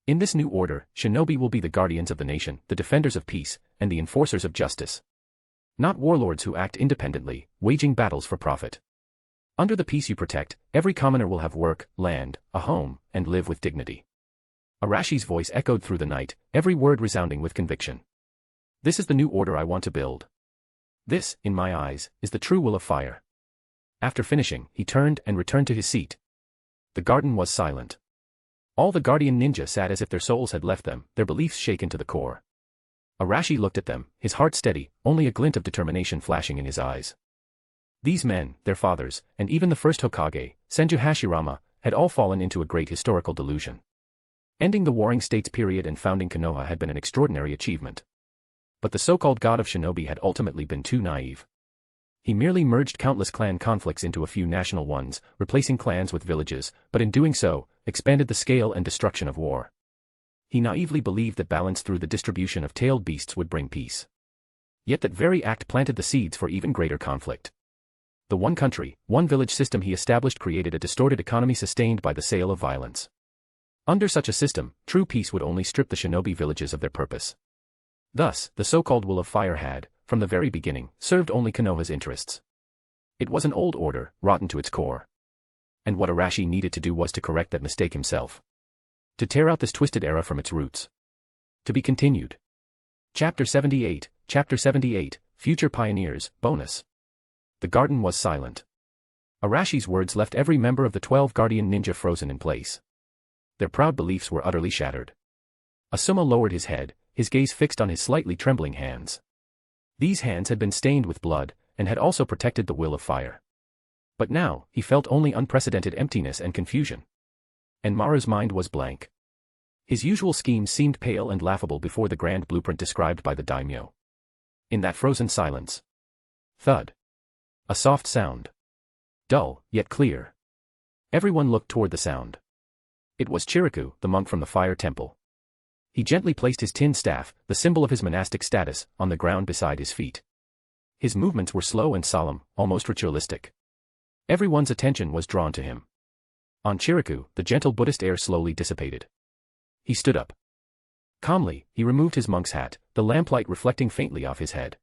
In this new order, shinobi will be the guardians of the nation, the defenders of peace, and the enforcers of justice. Not warlords who act independently, waging battles for profit. Under the peace you protect, every commoner will have work, land, a home, and live with dignity. Arashi's voice echoed through the night, every word resounding with conviction. This is the new order I want to build. This, in my eyes, is the true will of fire. After finishing, he turned and returned to his seat. The garden was silent. All the guardian ninja sat as if their souls had left them, their beliefs shaken to the core. Arashi looked at them, his heart steady, only a glint of determination flashing in his eyes. These men, their fathers, and even the first Hokage, Senju Hashirama, had all fallen into a great historical delusion. Ending the Warring States period and founding Konoha had been an extraordinary achievement. But the so-called god of shinobi had ultimately been too naive. He merely merged countless clan conflicts into a few national ones, replacing clans with villages, but in doing so, expanded the scale and destruction of war. He naively believed that balance through the distribution of tailed beasts would bring peace. Yet that very act planted the seeds for even greater conflict. The one country, one village system he established created a distorted economy sustained by the sale of violence. Under such a system, true peace would only strip the shinobi villages of their purpose. Thus, the so-called will of fire had, from the very beginning, served only Konoha's interests. It was an old order, rotten to its core. And what Arashi needed to do was to correct that mistake himself. To tear out this twisted era from its roots. To be continued. Chapter 78, Future Pioneers, Bonus. The garden was silent. Arashi's words left every member of the 12 guardian ninja frozen in place. Their proud beliefs were utterly shattered. Asuma lowered his head, his gaze fixed on his slightly trembling hands. These hands had been stained with blood, and had also protected the will of fire. But now, he felt only unprecedented emptiness and confusion. And Maru's mind was blank. His usual schemes seemed pale and laughable before the grand blueprint described by the daimyo. In that frozen silence. Thud. A soft sound. Dull, yet clear. Everyone looked toward the sound. It was Chiriku, the monk from the fire temple. He gently placed his tin staff, the symbol of his monastic status, on the ground beside his feet. His movements were slow and solemn, almost ritualistic. Everyone's attention was drawn to him. On Chiriku, the gentle Buddhist air slowly dissipated. He stood up. Calmly, he removed his monk's hat, the lamplight reflecting faintly off his head.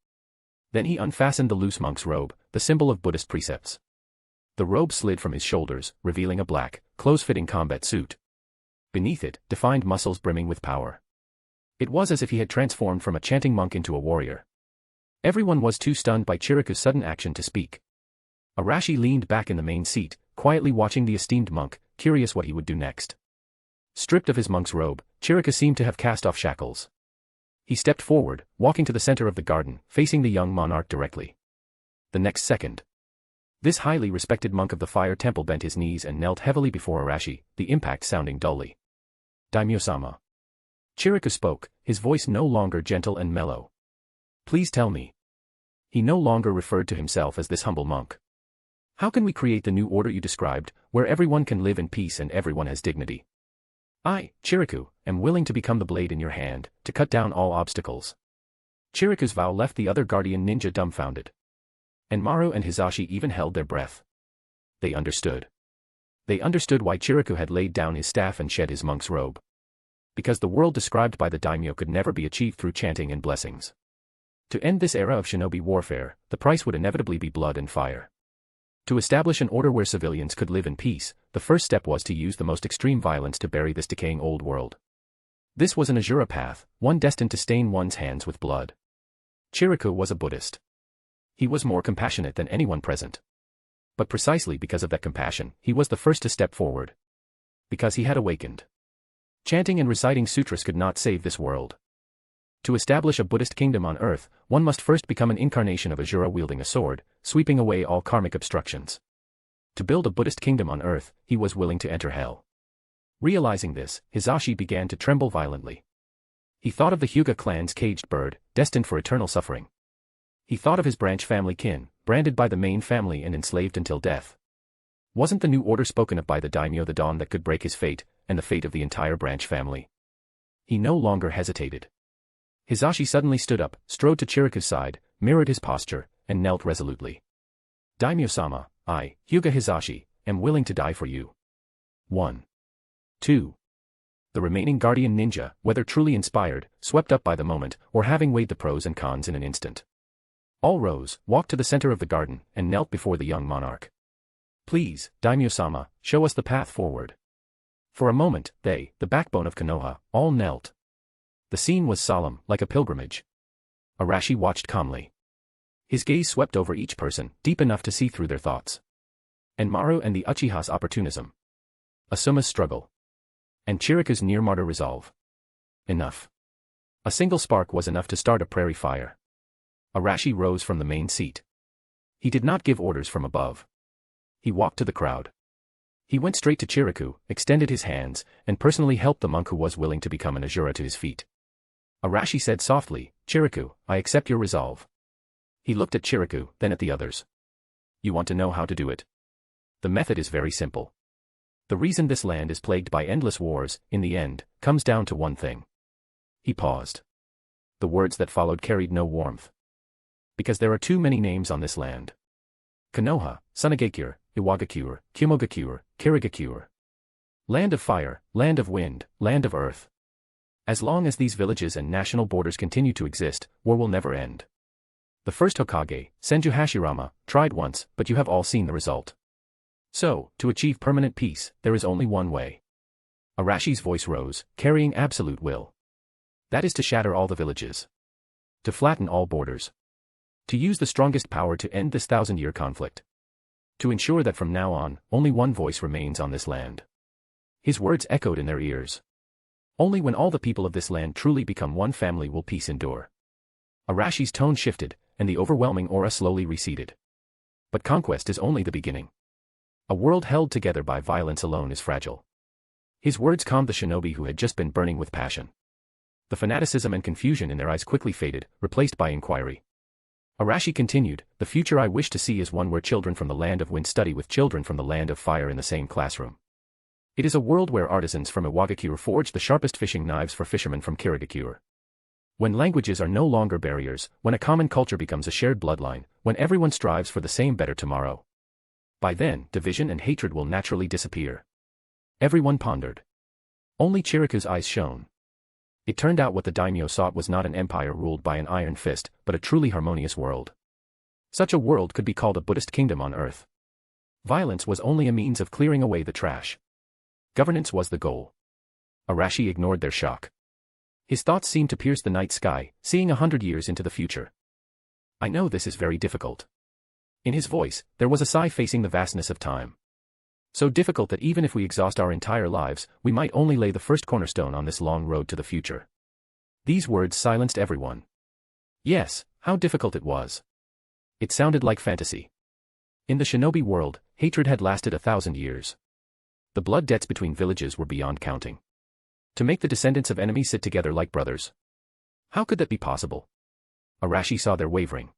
Then he unfastened the loose monk's robe, the symbol of Buddhist precepts. The robe slid from his shoulders, revealing a black, close-fitting combat suit. Beneath it, defined muscles brimming with power. It was as if he had transformed from a chanting monk into a warrior. Everyone was too stunned by Chiriku's sudden action to speak. Arashi leaned back in the main seat, quietly watching the esteemed monk, curious what he would do next. Stripped of his monk's robe, Chiriku seemed to have cast off shackles. He stepped forward, walking to the center of the garden, facing the young monarch directly. The next second. This highly respected monk of the fire temple bent his knees and knelt heavily before Arashi, the impact sounding dully. Daimyo-sama. Chiriku spoke, his voice no longer gentle and mellow. Please tell me. He no longer referred to himself as this humble monk. How can we create the new order you described, where everyone can live in peace and everyone has dignity? I, Chiriku, am willing to become the blade in your hand, to cut down all obstacles. Chiriku's vow left the other guardian ninja dumbfounded. And Maru and Hizashi even held their breath. They understood. They understood why Chiriku had laid down his staff and shed his monk's robe. Because the world described by the daimyo could never be achieved through chanting and blessings. To end this era of shinobi warfare, the price would inevitably be blood and fire. To establish an order where civilians could live in peace, the first step was to use the most extreme violence to bury this decaying old world. This was an Asura path, one destined to stain one's hands with blood. Chiriku was a Buddhist. He was more compassionate than anyone present. But precisely because of that compassion, he was the first to step forward. Because he had awakened. Chanting and reciting sutras could not save this world. To establish a Buddhist kingdom on earth, one must first become an incarnation of Asura wielding a sword, sweeping away all karmic obstructions. To build a Buddhist kingdom on earth, he was willing to enter hell. Realizing this, Hizashi began to tremble violently. He thought of the Hyuga clan's caged bird, destined for eternal suffering. He thought of his branch family kin, branded by the main family and enslaved until death. Wasn't the new order spoken of by the daimyo the dawn that could break his fate, and the fate of the entire branch family? He no longer hesitated. Hizashi suddenly stood up, strode to Chiriku's side, mirrored his posture, and knelt resolutely. Daimyo-sama, I, Hyuga Hizashi, am willing to die for you. 1. 2. The remaining guardian ninja, whether truly inspired, swept up by the moment, or having weighed the pros and cons in an instant. All rose, walked to the center of the garden, and knelt before the young monarch. Please, Daimyo-sama, show us the path forward. For a moment, they, the backbone of Konoha, all knelt. The scene was solemn, like a pilgrimage. Arashi watched calmly. His gaze swept over each person, deep enough to see through their thoughts. And Maru and the Uchiha's opportunism. Asuma's struggle. And Chirika's near-martyr resolve. Enough. A single spark was enough to start a prairie fire. Arashi rose from the main seat. He did not give orders from above. He walked to the crowd. He went straight to Chiriku, extended his hands, and personally helped the monk who was willing to become an Asura to his feet. Arashi said softly, "Chiriku, I accept your resolve." He looked at Chiriku, then at the others. "You want to know how to do it? The method is very simple. The reason this land is plagued by endless wars, in the end, comes down to one thing." He paused. The words that followed carried no warmth. Because there are too many names on this land. Konoha, Sunagakure, Iwagakure, Kumogakure, Kirigakure. Land of fire, land of wind, land of earth. As long as these villages and national borders continue to exist, war will never end. The first Hokage, Senju Hashirama, tried once, but you have all seen the result. So, to achieve permanent peace, there is only one way. Arashi's voice rose, carrying absolute will. That is to shatter all the villages. To flatten all borders. To use the strongest power to end this 1,000-year conflict. To ensure that from now on, only one voice remains on this land. His words echoed in their ears. Only when all the people of this land truly become one family will peace endure. Arashi's tone shifted, and the overwhelming aura slowly receded. But conquest is only the beginning. A world held together by violence alone is fragile. His words calmed the shinobi who had just been burning with passion. The fanaticism and confusion in their eyes quickly faded, replaced by inquiry. Arashi continued, "The future I wish to see is one where children from the land of wind study with children from the land of fire in the same classroom. It is a world where artisans from Iwagakure forge the sharpest fishing knives for fishermen from Kirigakure. When languages are no longer barriers, when a common culture becomes a shared bloodline, when everyone strives for the same better tomorrow. By then, division and hatred will naturally disappear." Everyone pondered. Only Chiriku's eyes shone. It turned out what the daimyo sought was not an empire ruled by an iron fist, but a truly harmonious world. Such a world could be called a Buddhist kingdom on earth. Violence was only a means of clearing away the trash. Governance was the goal. Arashi ignored their shock. His thoughts seemed to pierce the night sky, seeing 100 years into the future. "I know this is very difficult." In his voice, there was a sigh facing the vastness of time. So difficult that even if we exhaust our entire lives, we might only lay the first cornerstone on this long road to the future. These words silenced everyone. Yes, how difficult it was. It sounded like fantasy. In the shinobi world, hatred had lasted 1,000 years. The blood debts between villages were beyond counting. To make the descendants of enemies sit together like brothers. How could that be possible? Arashi saw their wavering.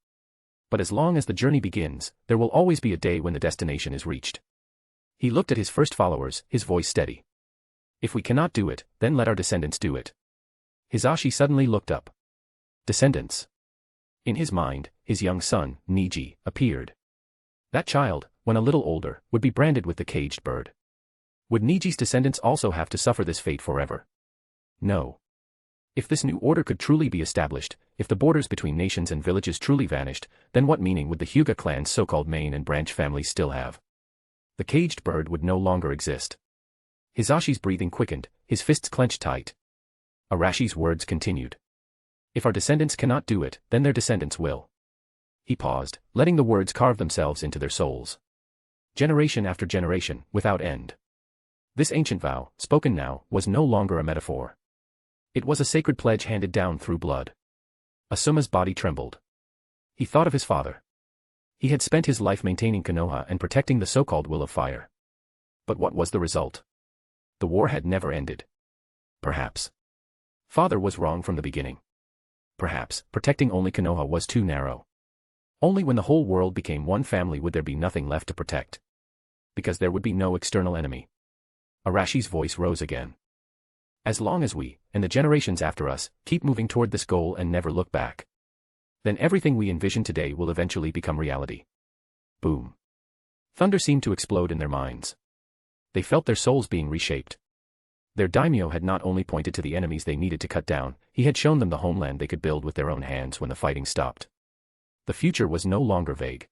But as long as the journey begins, there will always be a day when the destination is reached. He looked at his first followers, his voice steady. "If we cannot do it, then let our descendants do it." Hizashi suddenly looked up. Descendants. In his mind, his young son, Niji, appeared. That child, when a little older, would be branded with the caged bird. Would Niji's descendants also have to suffer this fate forever? No. If this new order could truly be established, if the borders between nations and villages truly vanished, then what meaning would the Hyuga clan's so-called main and branch families still have? The caged bird would no longer exist. Hizashi's breathing quickened, his fists clenched tight. Arashi's words continued. "If our descendants cannot do it, then their descendants will." He paused, letting the words carve themselves into their souls. Generation after generation, without end. This ancient vow, spoken now, was no longer a metaphor. It was a sacred pledge handed down through blood. Asuma's body trembled. He thought of his father. He had spent his life maintaining Konoha and protecting the so-called will of fire. But what was the result? The war had never ended. Perhaps. Father was wrong from the beginning. Perhaps, protecting only Konoha was too narrow. Only when the whole world became one family would there be nothing left to protect. Because there would be no external enemy. Arashi's voice rose again. As long as we, and the generations after us, keep moving toward this goal and never look back, then everything we envision today will eventually become reality. Boom. Thunder seemed to explode in their minds. They felt their souls being reshaped. Their daimyo had not only pointed to the enemies they needed to cut down, he had shown them the homeland they could build with their own hands when the fighting stopped. The future was no longer vague.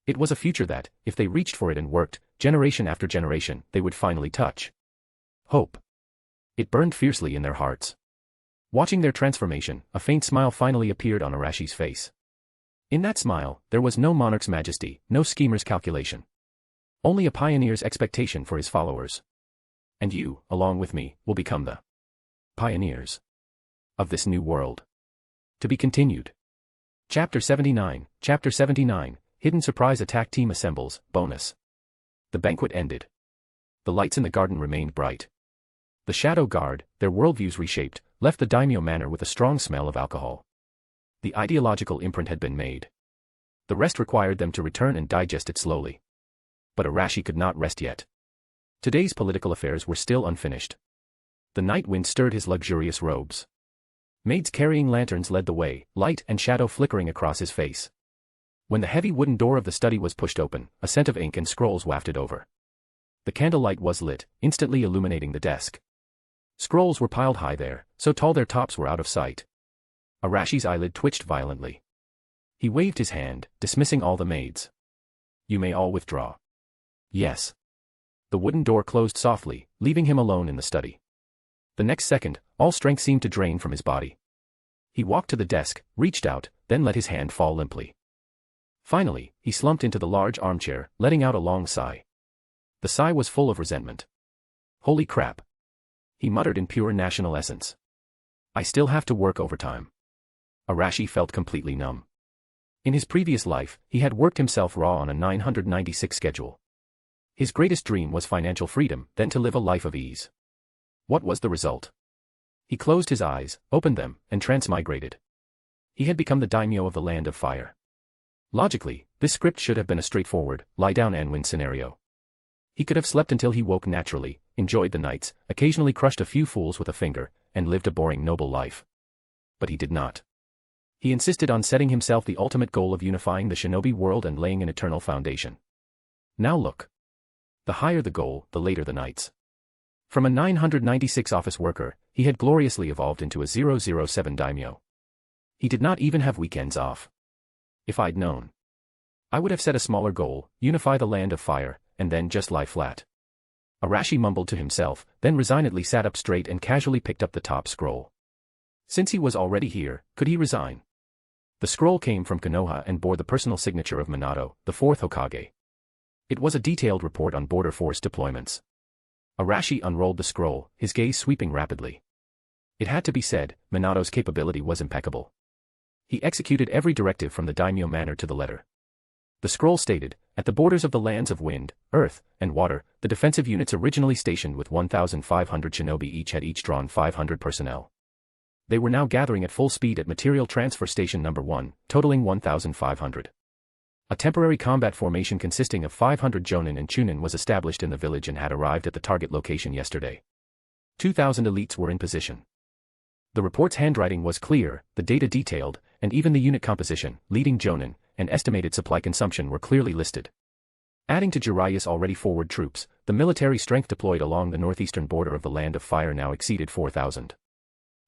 It was a future that, if they reached for it and worked, generation after generation, they would finally touch. Hope. It burned fiercely in their hearts. Watching their transformation, a faint smile finally appeared on Arashi's face. In that smile, there was no monarch's majesty, no schemer's calculation. Only a pioneer's expectation for his followers. And you, along with me, will become the pioneers of this new world. To be continued. Chapter 79, Hidden Surprise Attack Team Assembles, Bonus. The banquet ended. The lights in the garden remained bright. The Shadow Guard, their worldviews reshaped, left the Daimyo manor with a strong smell of alcohol. The ideological imprint had been made. The rest required them to return and digest it slowly. But Arashi could not rest yet. Today's political affairs were still unfinished. The night wind stirred his luxurious robes. Maids carrying lanterns led the way, light and shadow flickering across his face. When the heavy wooden door of the study was pushed open, a scent of ink and scrolls wafted over. The candlelight was lit, instantly illuminating the desk. Scrolls were piled high there, so tall their tops were out of sight. Arashi's eyelid twitched violently. He waved his hand, dismissing all the maids. You may all withdraw. Yes. The wooden door closed softly, leaving him alone in the study. The next second, all strength seemed to drain from his body. He walked to the desk, reached out, then let his hand fall limply. Finally, he slumped into the large armchair, letting out a long sigh. The sigh was full of resentment. Holy crap. He muttered in pure national essence. I still have to work overtime. Arashi felt completely numb. In his previous life, he had worked himself raw on a 996 schedule. His greatest dream was financial freedom, then to live a life of ease. What was the result? He closed his eyes, opened them, and transmigrated. He had become the daimyo of the Land of Fire. Logically, this script should have been a straightforward, lie down and win scenario. He could have slept until he woke naturally, enjoyed the nights, occasionally crushed a few fools with a finger, and lived a boring noble life. But he did not. He insisted on setting himself the ultimate goal of unifying the shinobi world and laying an eternal foundation. Now look. The higher the goal, the later the nights. From a 996 office worker, he had gloriously evolved into a 007 daimyo. He did not even have weekends off. If I'd known, I would have set a smaller goal, unify the Land of Fire, and then just lie flat. Arashi mumbled to himself, then resignedly sat up straight and casually picked up the top scroll. Since he was already here, could he resign? The scroll came from Konoha and bore the personal signature of Minato, the fourth Hokage. It was a detailed report on border force deployments. Arashi unrolled the scroll, his gaze sweeping rapidly. It had to be said, Minato's capability was impeccable. He executed every directive from the daimyo manor to the letter. The scroll stated, at the borders of the lands of wind, earth, and water, the defensive units originally stationed with 1,500 shinobi each had each drawn 500 personnel. They were now gathering at full speed at Material Transfer Station No. 1, totaling 1,500. A temporary combat formation consisting of 500 jonin and chunin was established in the village and had arrived at the target location yesterday. 2,000 elites were in position. The report's handwriting was clear, the data detailed, and even the unit composition, leading jonin, and estimated supply consumption were clearly listed. Adding to Jiraiya's already forward troops, the military strength deployed along the northeastern border of the Land of Fire now exceeded 4,000.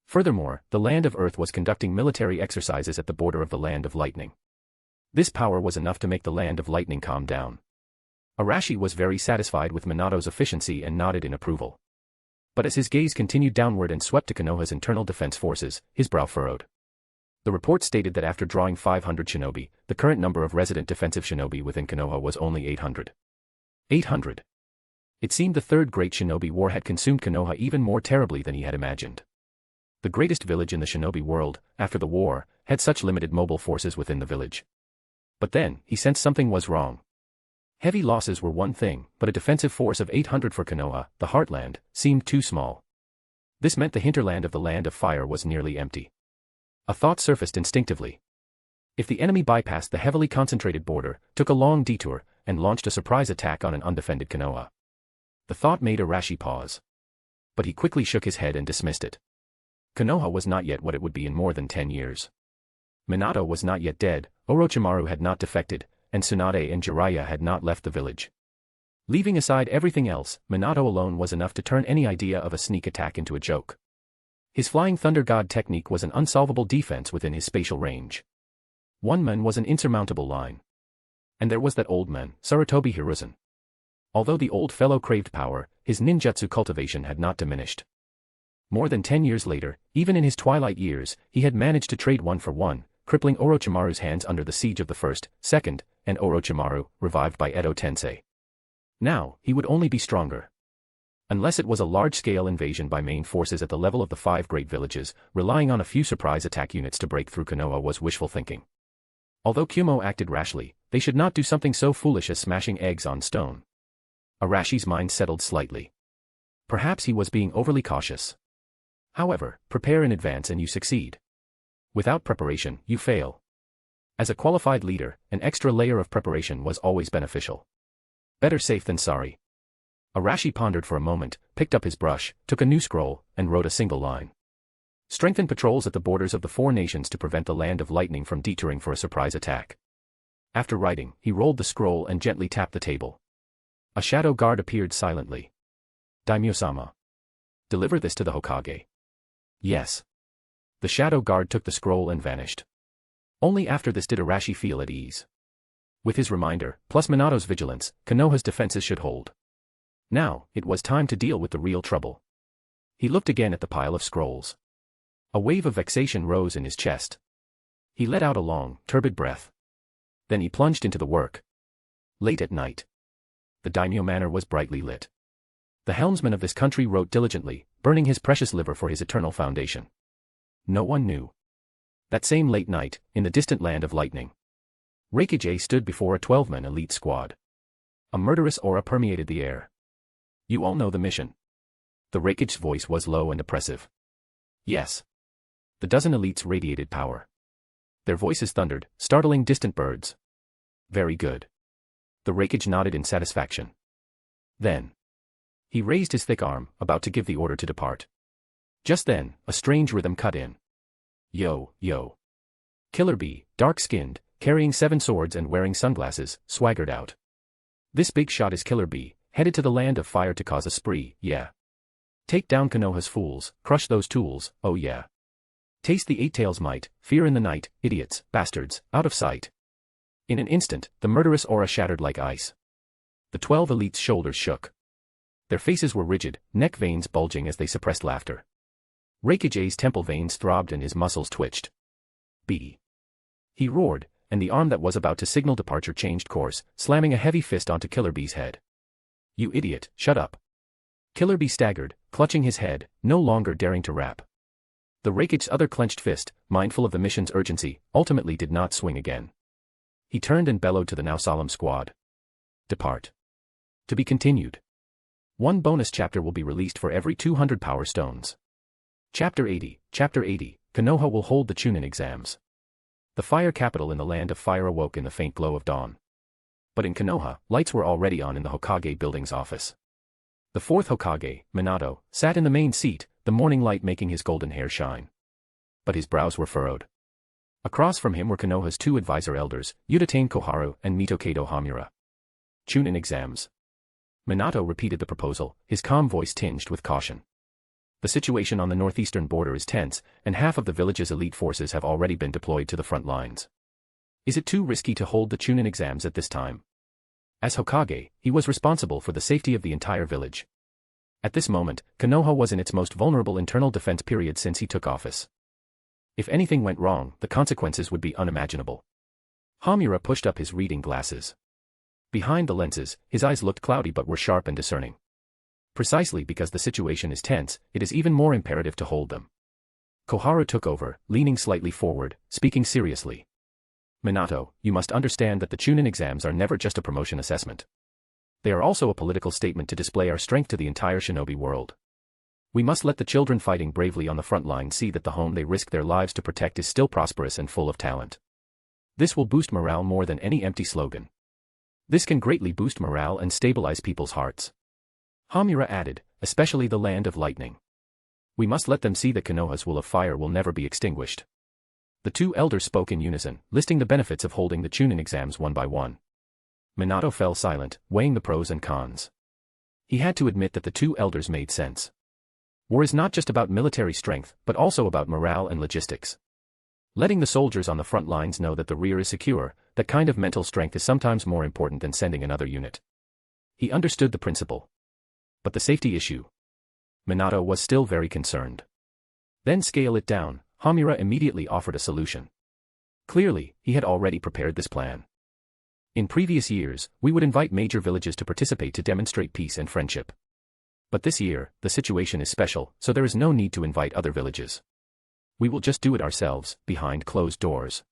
Furthermore, the Land of Earth was conducting military exercises at the border of the Land of Lightning. This power was enough to make the Land of Lightning calm down. Arashi was very satisfied with Minato's efficiency and nodded in approval. But as his gaze continued downward and swept to Konoha's internal defense forces, his brow furrowed. The report stated that after drawing 500 shinobi, the current number of resident defensive shinobi within Konoha was only 800. 800. It seemed the Third Great Shinobi War had consumed Konoha even more terribly than he had imagined. The greatest village in the shinobi world, after the war, had such limited mobile forces within the village. But then, he sensed something was wrong. Heavy losses were one thing, but a defensive force of 800 for Konoha, the heartland, seemed too small. This meant the hinterland of the Land of Fire was nearly empty. A thought surfaced instinctively. If the enemy bypassed the heavily concentrated border, took a long detour, and launched a surprise attack on an undefended Konoha. The thought made Arashi pause. But he quickly shook his head and dismissed it. Konoha was not yet what it would be in more than 10 years. Minato was not yet dead, Orochimaru had not defected, and Tsunade and Jiraiya had not left the village. Leaving aside everything else, Minato alone was enough to turn any idea of a sneak attack into a joke. His Flying Thunder God technique was an unsolvable defense within his spatial range. One man was an insurmountable line. And there was that old man, Sarutobi Hiruzen. Although the old fellow craved power, his ninjutsu cultivation had not diminished. More than 10 years later, even in his twilight years, he had managed to trade 1-for-1, crippling Orochimaru's hands under the siege of the first, second, and Orochimaru, revived by Edo Tensei. Now, he would only be stronger. Unless it was a large-scale invasion by main forces at the level of the 5 great villages, relying on a few surprise attack units to break through Konoha was wishful thinking. Although Kyumo acted rashly, they should not do something so foolish as smashing eggs on stone. Arashi's mind settled slightly. Perhaps he was being overly cautious. However, prepare in advance and you succeed. Without preparation, you fail. As a qualified leader, an extra layer of preparation was always beneficial. Better safe than sorry. Arashi pondered for a moment, picked up his brush, took a new scroll, and wrote a single line. Strengthen patrols at the borders of the 4 nations to prevent the Land of Lightning from detouring for a surprise attack. After writing, he rolled the scroll and gently tapped the table. A shadow guard appeared silently. Daimyo-sama. Deliver this to the Hokage. Yes. The shadow guard took the scroll and vanished. Only after this did Arashi feel at ease. With his reminder, plus Minato's vigilance, Konoha's defenses should hold. Now, it was time to deal with the real trouble. He looked again at the pile of scrolls. A wave of vexation rose in his chest. He let out a long, turbid breath. Then he plunged into the work. Late at night. The Daimyo manor was brightly lit. The helmsman of this country wrote diligently, burning his precious liver for his eternal foundation. No one knew. That same late night, in the distant Land of Lightning, Reikage stood before a 12-man elite squad. A murderous aura permeated the air. You all know the mission. The Reikage's voice was low and oppressive. Yes. The dozen elites radiated power. Their voices thundered, startling distant birds. Very good. The Reikage nodded in satisfaction. Then. He raised his thick arm, about to give the order to depart. Just then, a strange rhythm cut in. Yo, yo. Killer Bee, dark-skinned, carrying 7 swords and wearing sunglasses, swaggered out. This big shot is Killer Bee, headed to the Land of Fire to cause a spree, yeah. Take down Konoha's fools, crush those tools, oh yeah. Taste the 8 Tails' might, fear in the night, idiots, bastards, out of sight. In an instant, the murderous aura shattered like ice. The 12 elites' shoulders shook. Their faces were rigid, neck veins bulging as they suppressed laughter. Reikage's temple veins throbbed and his muscles twitched. B. He roared, and the arm that was about to signal departure changed course, slamming a heavy fist onto Killer Bee's head. You idiot, shut up. Killer Bee staggered, clutching his head, no longer daring to rap. The Reikage's other clenched fist, mindful of the mission's urgency, ultimately did not swing again. He turned and bellowed to the now solemn squad. Depart. To be continued. 1 bonus chapter will be released for every 200 power stones. Chapter 80, Konoha will hold the Chunin exams. The fire capital in the Land of Fire awoke in the faint glow of dawn. But in Konoha, lights were already on in the Hokage building's office. The 4th Hokage, Minato, sat in the main seat, the morning light making his golden hair shine. But his brows were furrowed. Across from him were Konoha's 2 advisor elders, Udatane Koharu and Mitokado Hamura. Chunin exams. Minato repeated the proposal, his calm voice tinged with caution. The situation on the northeastern border is tense, and half of the village's elite forces have already been deployed to the front lines. Is it too risky to hold the Chunin exams at this time? As Hokage, he was responsible for the safety of the entire village. At this moment, Konoha was in its most vulnerable internal defense period since he took office. If anything went wrong, the consequences would be unimaginable. Hamura pushed up his reading glasses. Behind the lenses, his eyes looked cloudy but were sharp and discerning. Precisely because the situation is tense, it is even more imperative to hold them. Koharu took over, leaning slightly forward, speaking seriously. Minato, you must understand that the Chunin exams are never just a promotion assessment. They are also a political statement to display our strength to the entire shinobi world. We must let the children fighting bravely on the front line see that the home they risk their lives to protect is still prosperous and full of talent. This will boost morale more than any empty slogan. This can greatly boost morale and stabilize people's hearts. Hamura added, especially the Land of Lightning. We must let them see that Konoha's will of fire will never be extinguished. The 2 elders spoke in unison, listing the benefits of holding the Chunin exams one by one. Minato fell silent, weighing the pros and cons. He had to admit that the 2 elders made sense. War is not just about military strength, but also about morale and logistics. Letting the soldiers on the front lines know that the rear is secure, that kind of mental strength is sometimes more important than sending another unit. He understood the principle. But the safety issue. Minato was still very concerned. Then scale it down, Hamura immediately offered a solution. Clearly, he had already prepared this plan. In previous years, we would invite major villages to participate to demonstrate peace and friendship. But this year, the situation is special, so there is no need to invite other villages. We will just do it ourselves, behind closed doors.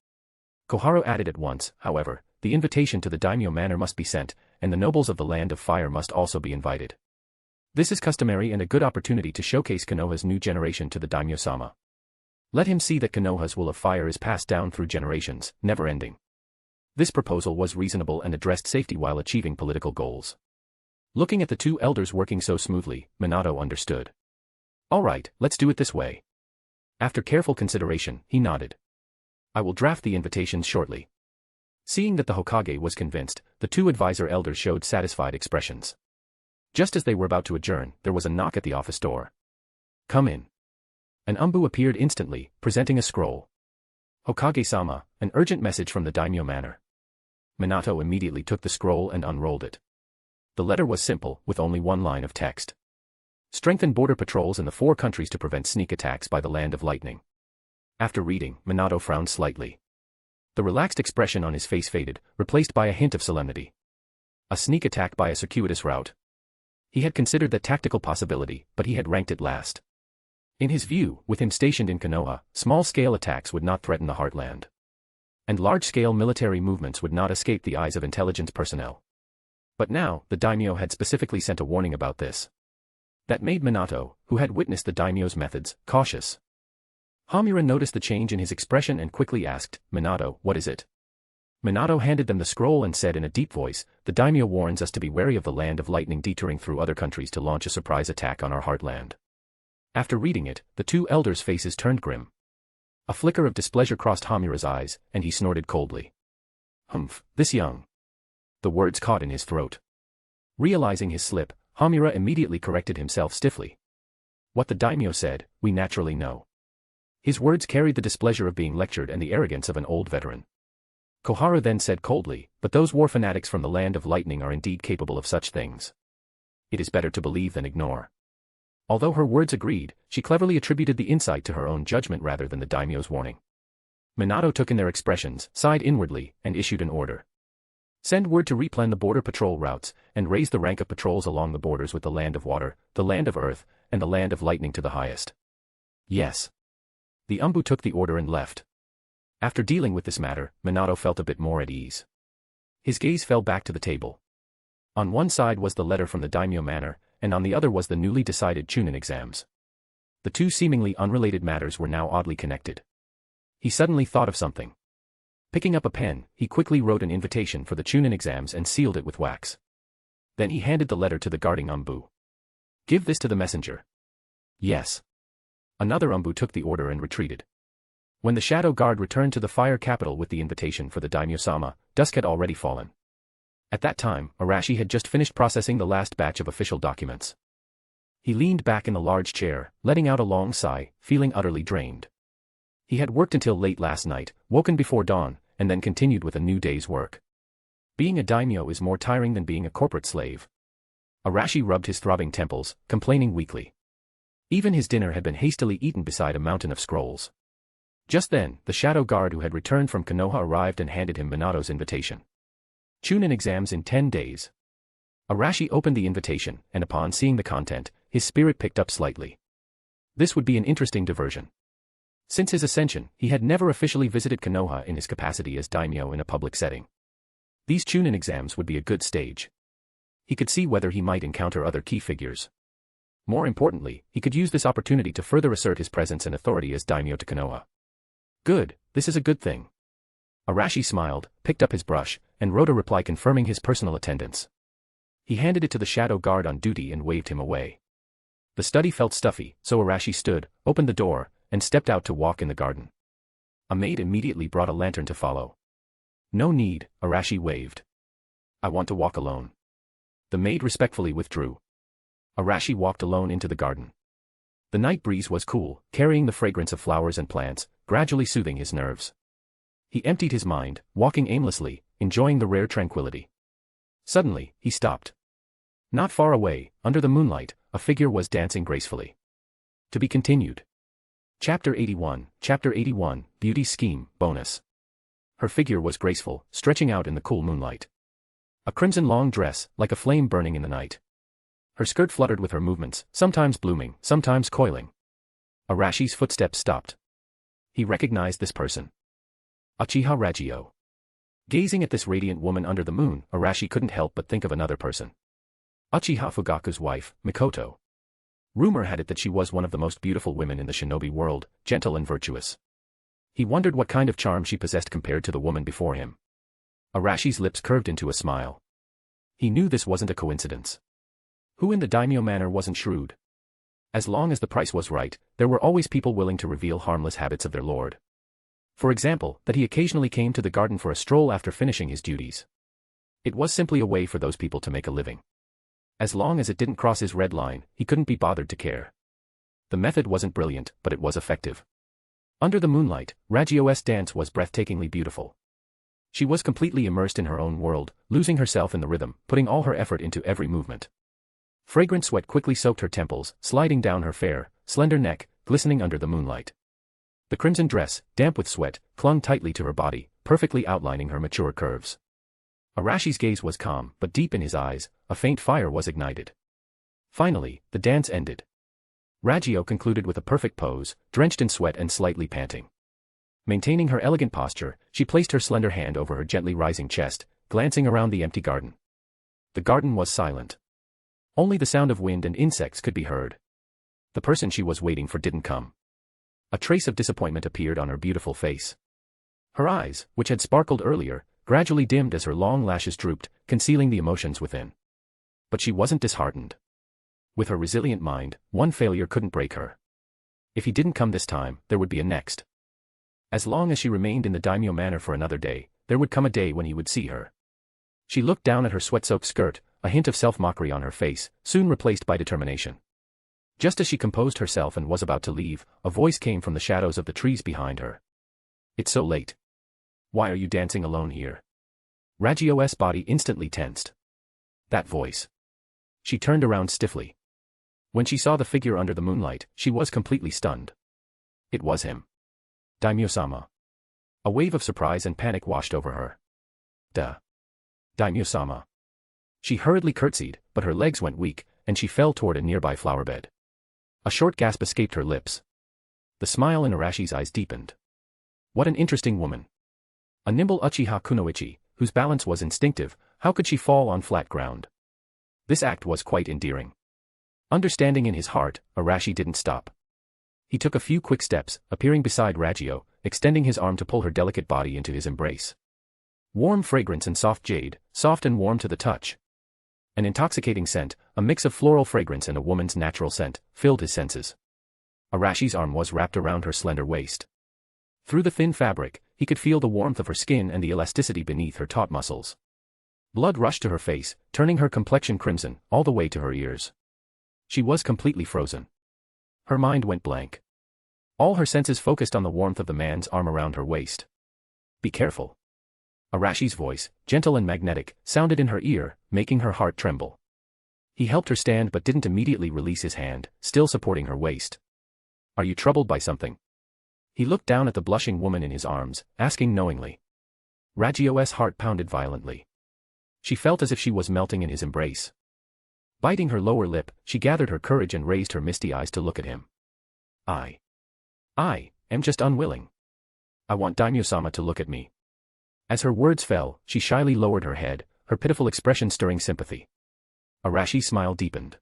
Koharu added at once, however, the invitation to the Daimyo manor must be sent, and the nobles of the Land of Fire must also be invited. This is customary and a good opportunity to showcase Konoha's new generation to the Daimyo-sama. Let him see that Konoha's will of fire is passed down through generations, never ending. This proposal was reasonable and addressed safety while achieving political goals. Looking at the two elders working so smoothly, Minato understood. All right, let's do it this way. After careful consideration, he nodded. I will draft the invitations shortly. Seeing that the Hokage was convinced, the two advisor elders showed satisfied expressions. Just as they were about to adjourn, there was a knock at the office door. Come in. An umbu appeared instantly, presenting a scroll. Hokage-sama, an urgent message from the Daimyo manor. Minato immediately took the scroll and unrolled it. The letter was simple, with only one line of text. Strengthen border patrols in the 4 countries to prevent sneak attacks by the Land of Lightning. After reading, Minato frowned slightly. The relaxed expression on his face faded, replaced by a hint of solemnity. A sneak attack by a circuitous route. He had considered that tactical possibility, but he had ranked it last. In his view, with him stationed in Konoha, small-scale attacks would not threaten the heartland. And large-scale military movements would not escape the eyes of intelligence personnel. But now, the daimyo had specifically sent a warning about this. That made Minato, who had witnessed the daimyo's methods, cautious. Hamura noticed the change in his expression and quickly asked, Minato, what is it? Minato handed them the scroll and said in a deep voice, the daimyo warns us to be wary of the Land of Lightning detouring through other countries to launch a surprise attack on our heartland. After reading it, the two elders' faces turned grim. A flicker of displeasure crossed Hamura's eyes, and he snorted coldly. Humph, this young. The words caught in his throat. Realizing his slip, Hamura immediately corrected himself stiffly. What the daimyo said, we naturally know. His words carried the displeasure of being lectured and the arrogance of an old veteran. Koharu then said coldly, but those war fanatics from the Land of Lightning are indeed capable of such things. It is better to believe than ignore. Although her words agreed, she cleverly attributed the insight to her own judgment rather than the daimyo's warning. Minato took in their expressions, sighed inwardly, and issued an order. Send word to replan the border patrol routes, and raise the rank of patrols along the borders with the Land of Water, the Land of Earth, and the Land of Lightning to the highest. Yes. The umbu took the order and left. After dealing with this matter, Minato felt a bit more at ease. His gaze fell back to the table. On one side was the letter from the daimyo manor, and on the other was the newly decided Chunin exams. The two seemingly unrelated matters were now oddly connected. He suddenly thought of something. Picking up a pen, he quickly wrote an invitation for the Chunin exams and sealed it with wax. Then he handed the letter to the guarding umbu. Give this to the messenger. Yes. Another umbu took the order and retreated. When the shadow guard returned to the fire capital with the invitation for the daimyo-sama, dusk had already fallen. At that time, Arashi had just finished processing the last batch of official documents. He leaned back in the large chair, letting out a long sigh, feeling utterly drained. He had worked until late last night, woken before dawn, and then continued with a new day's work. Being a daimyo is more tiring than being a corporate slave. Arashi rubbed his throbbing temples, complaining weakly. Even his dinner had been hastily eaten beside a mountain of scrolls. Just then, the shadow guard who had returned from Konoha arrived and handed him Minato's invitation. Chunin exams in 10 days. Arashi opened the invitation, and upon seeing the content, his spirit picked up slightly. This would be an interesting diversion. Since his ascension, he had never officially visited Konoha in his capacity as daimyo in a public setting. These Chunin exams would be a good stage. He could see whether he might encounter other key figures. More importantly, he could use this opportunity to further assert his presence and authority as daimyo to Konoha. Good, this is a good thing. Arashi smiled, picked up his brush, and wrote a reply confirming his personal attendance. He handed it to the shadow guard on duty and waved him away. The study felt stuffy, so Arashi stood, opened the door, and stepped out to walk in the garden. A maid immediately brought a lantern to follow. No need, Arashi waved. I want to walk alone. The maid respectfully withdrew. Arashi walked alone into the garden. The night breeze was cool, carrying the fragrance of flowers and plants, gradually soothing his nerves. He emptied his mind, walking aimlessly, enjoying the rare tranquility. Suddenly, he stopped. Not far away, under the moonlight, a figure was dancing gracefully. To be continued. Chapter 81, Beauty Scheme, Bonus. Her figure was graceful, stretching out in the cool moonlight. A crimson long dress, like a flame burning in the night. Her skirt fluttered with her movements, sometimes blooming, sometimes coiling. Arashi's footsteps stopped. He recognized this person. Uchiha Ragyo. Gazing at this radiant woman under the moon, Arashi couldn't help but think of another person. Uchiha Fugaku's wife, Mikoto. Rumor had it that she was one of the most beautiful women in the shinobi world, gentle and virtuous. He wondered what kind of charm she possessed compared to the woman before him. Arashi's lips curved into a smile. He knew this wasn't a coincidence. Who in the daimyo manor wasn't shrewd? As long as the price was right, there were always people willing to reveal harmless habits of their lord. For example, that he occasionally came to the garden for a stroll after finishing his duties. It was simply a way for those people to make a living. As long as it didn't cross his red line, he couldn't be bothered to care. The method wasn't brilliant, but it was effective. Under the moonlight, Ragyo's dance was breathtakingly beautiful. She was completely immersed in her own world, losing herself in the rhythm, putting all her effort into every movement. Fragrant sweat quickly soaked her temples, sliding down her fair, slender neck, glistening under the moonlight. The crimson dress, damp with sweat, clung tightly to her body, perfectly outlining her mature curves. Arashi's gaze was calm, but deep in his eyes, a faint fire was ignited. Finally, the dance ended. Ragyo concluded with a perfect pose, drenched in sweat and slightly panting. Maintaining her elegant posture, she placed her slender hand over her gently rising chest, glancing around the empty garden. The garden was silent. Only the sound of wind and insects could be heard. The person she was waiting for didn't come. A trace of disappointment appeared on her beautiful face. Her eyes, which had sparkled earlier, gradually dimmed as her long lashes drooped, concealing the emotions within. But she wasn't disheartened. With her resilient mind, one failure couldn't break her. If he didn't come this time, there would be a next. As long as she remained in the daimyo manor for another day, there would come a day when he would see her. She looked down at her sweat-soaked skirt, a hint of self-mockery on her face, soon replaced by determination. Just as she composed herself and was about to leave, a voice came from the shadows of the trees behind her. "It's so late. Why are you dancing alone here?" Ragyo's body instantly tensed. That voice. She turned around stiffly. When she saw the figure under the moonlight, she was completely stunned. It was him. Daimyo-sama. A wave of surprise and panic washed over her. Daimyo-sama. She hurriedly curtsied, but her legs went weak, and she fell toward a nearby flowerbed. A short gasp escaped her lips. The smile in Arashi's eyes deepened. What an interesting woman. A nimble Uchiha Kunoichi, whose balance was instinctive, how could she fall on flat ground? This act was quite endearing. Understanding in his heart, Arashi didn't stop. He took a few quick steps, appearing beside Ragyo, extending his arm to pull her delicate body into his embrace. Warm fragrance and soft jade, soft and warm to the touch. An intoxicating scent, a mix of floral fragrance and a woman's natural scent, filled his senses. Arashi's arm was wrapped around her slender waist. Through the thin fabric, he could feel the warmth of her skin and the elasticity beneath her taut muscles. Blood rushed to her face, turning her complexion crimson, all the way to her ears. She was completely frozen. Her mind went blank. All her senses focused on the warmth of the man's arm around her waist. "Be careful." Arashi's voice, gentle and magnetic, sounded in her ear, making her heart tremble. He helped her stand but didn't immediately release his hand, still supporting her waist. "Are you troubled by something?" He looked down at the blushing woman in his arms, asking knowingly. Ragyo's heart pounded violently. She felt as if she was melting in his embrace. Biting her lower lip, she gathered her courage and raised her misty eyes to look at him. I am just unwilling. I want Daimyo-sama to look at me." As her words fell, she shyly lowered her head, her pitiful expression stirring sympathy. Arashi's smile deepened.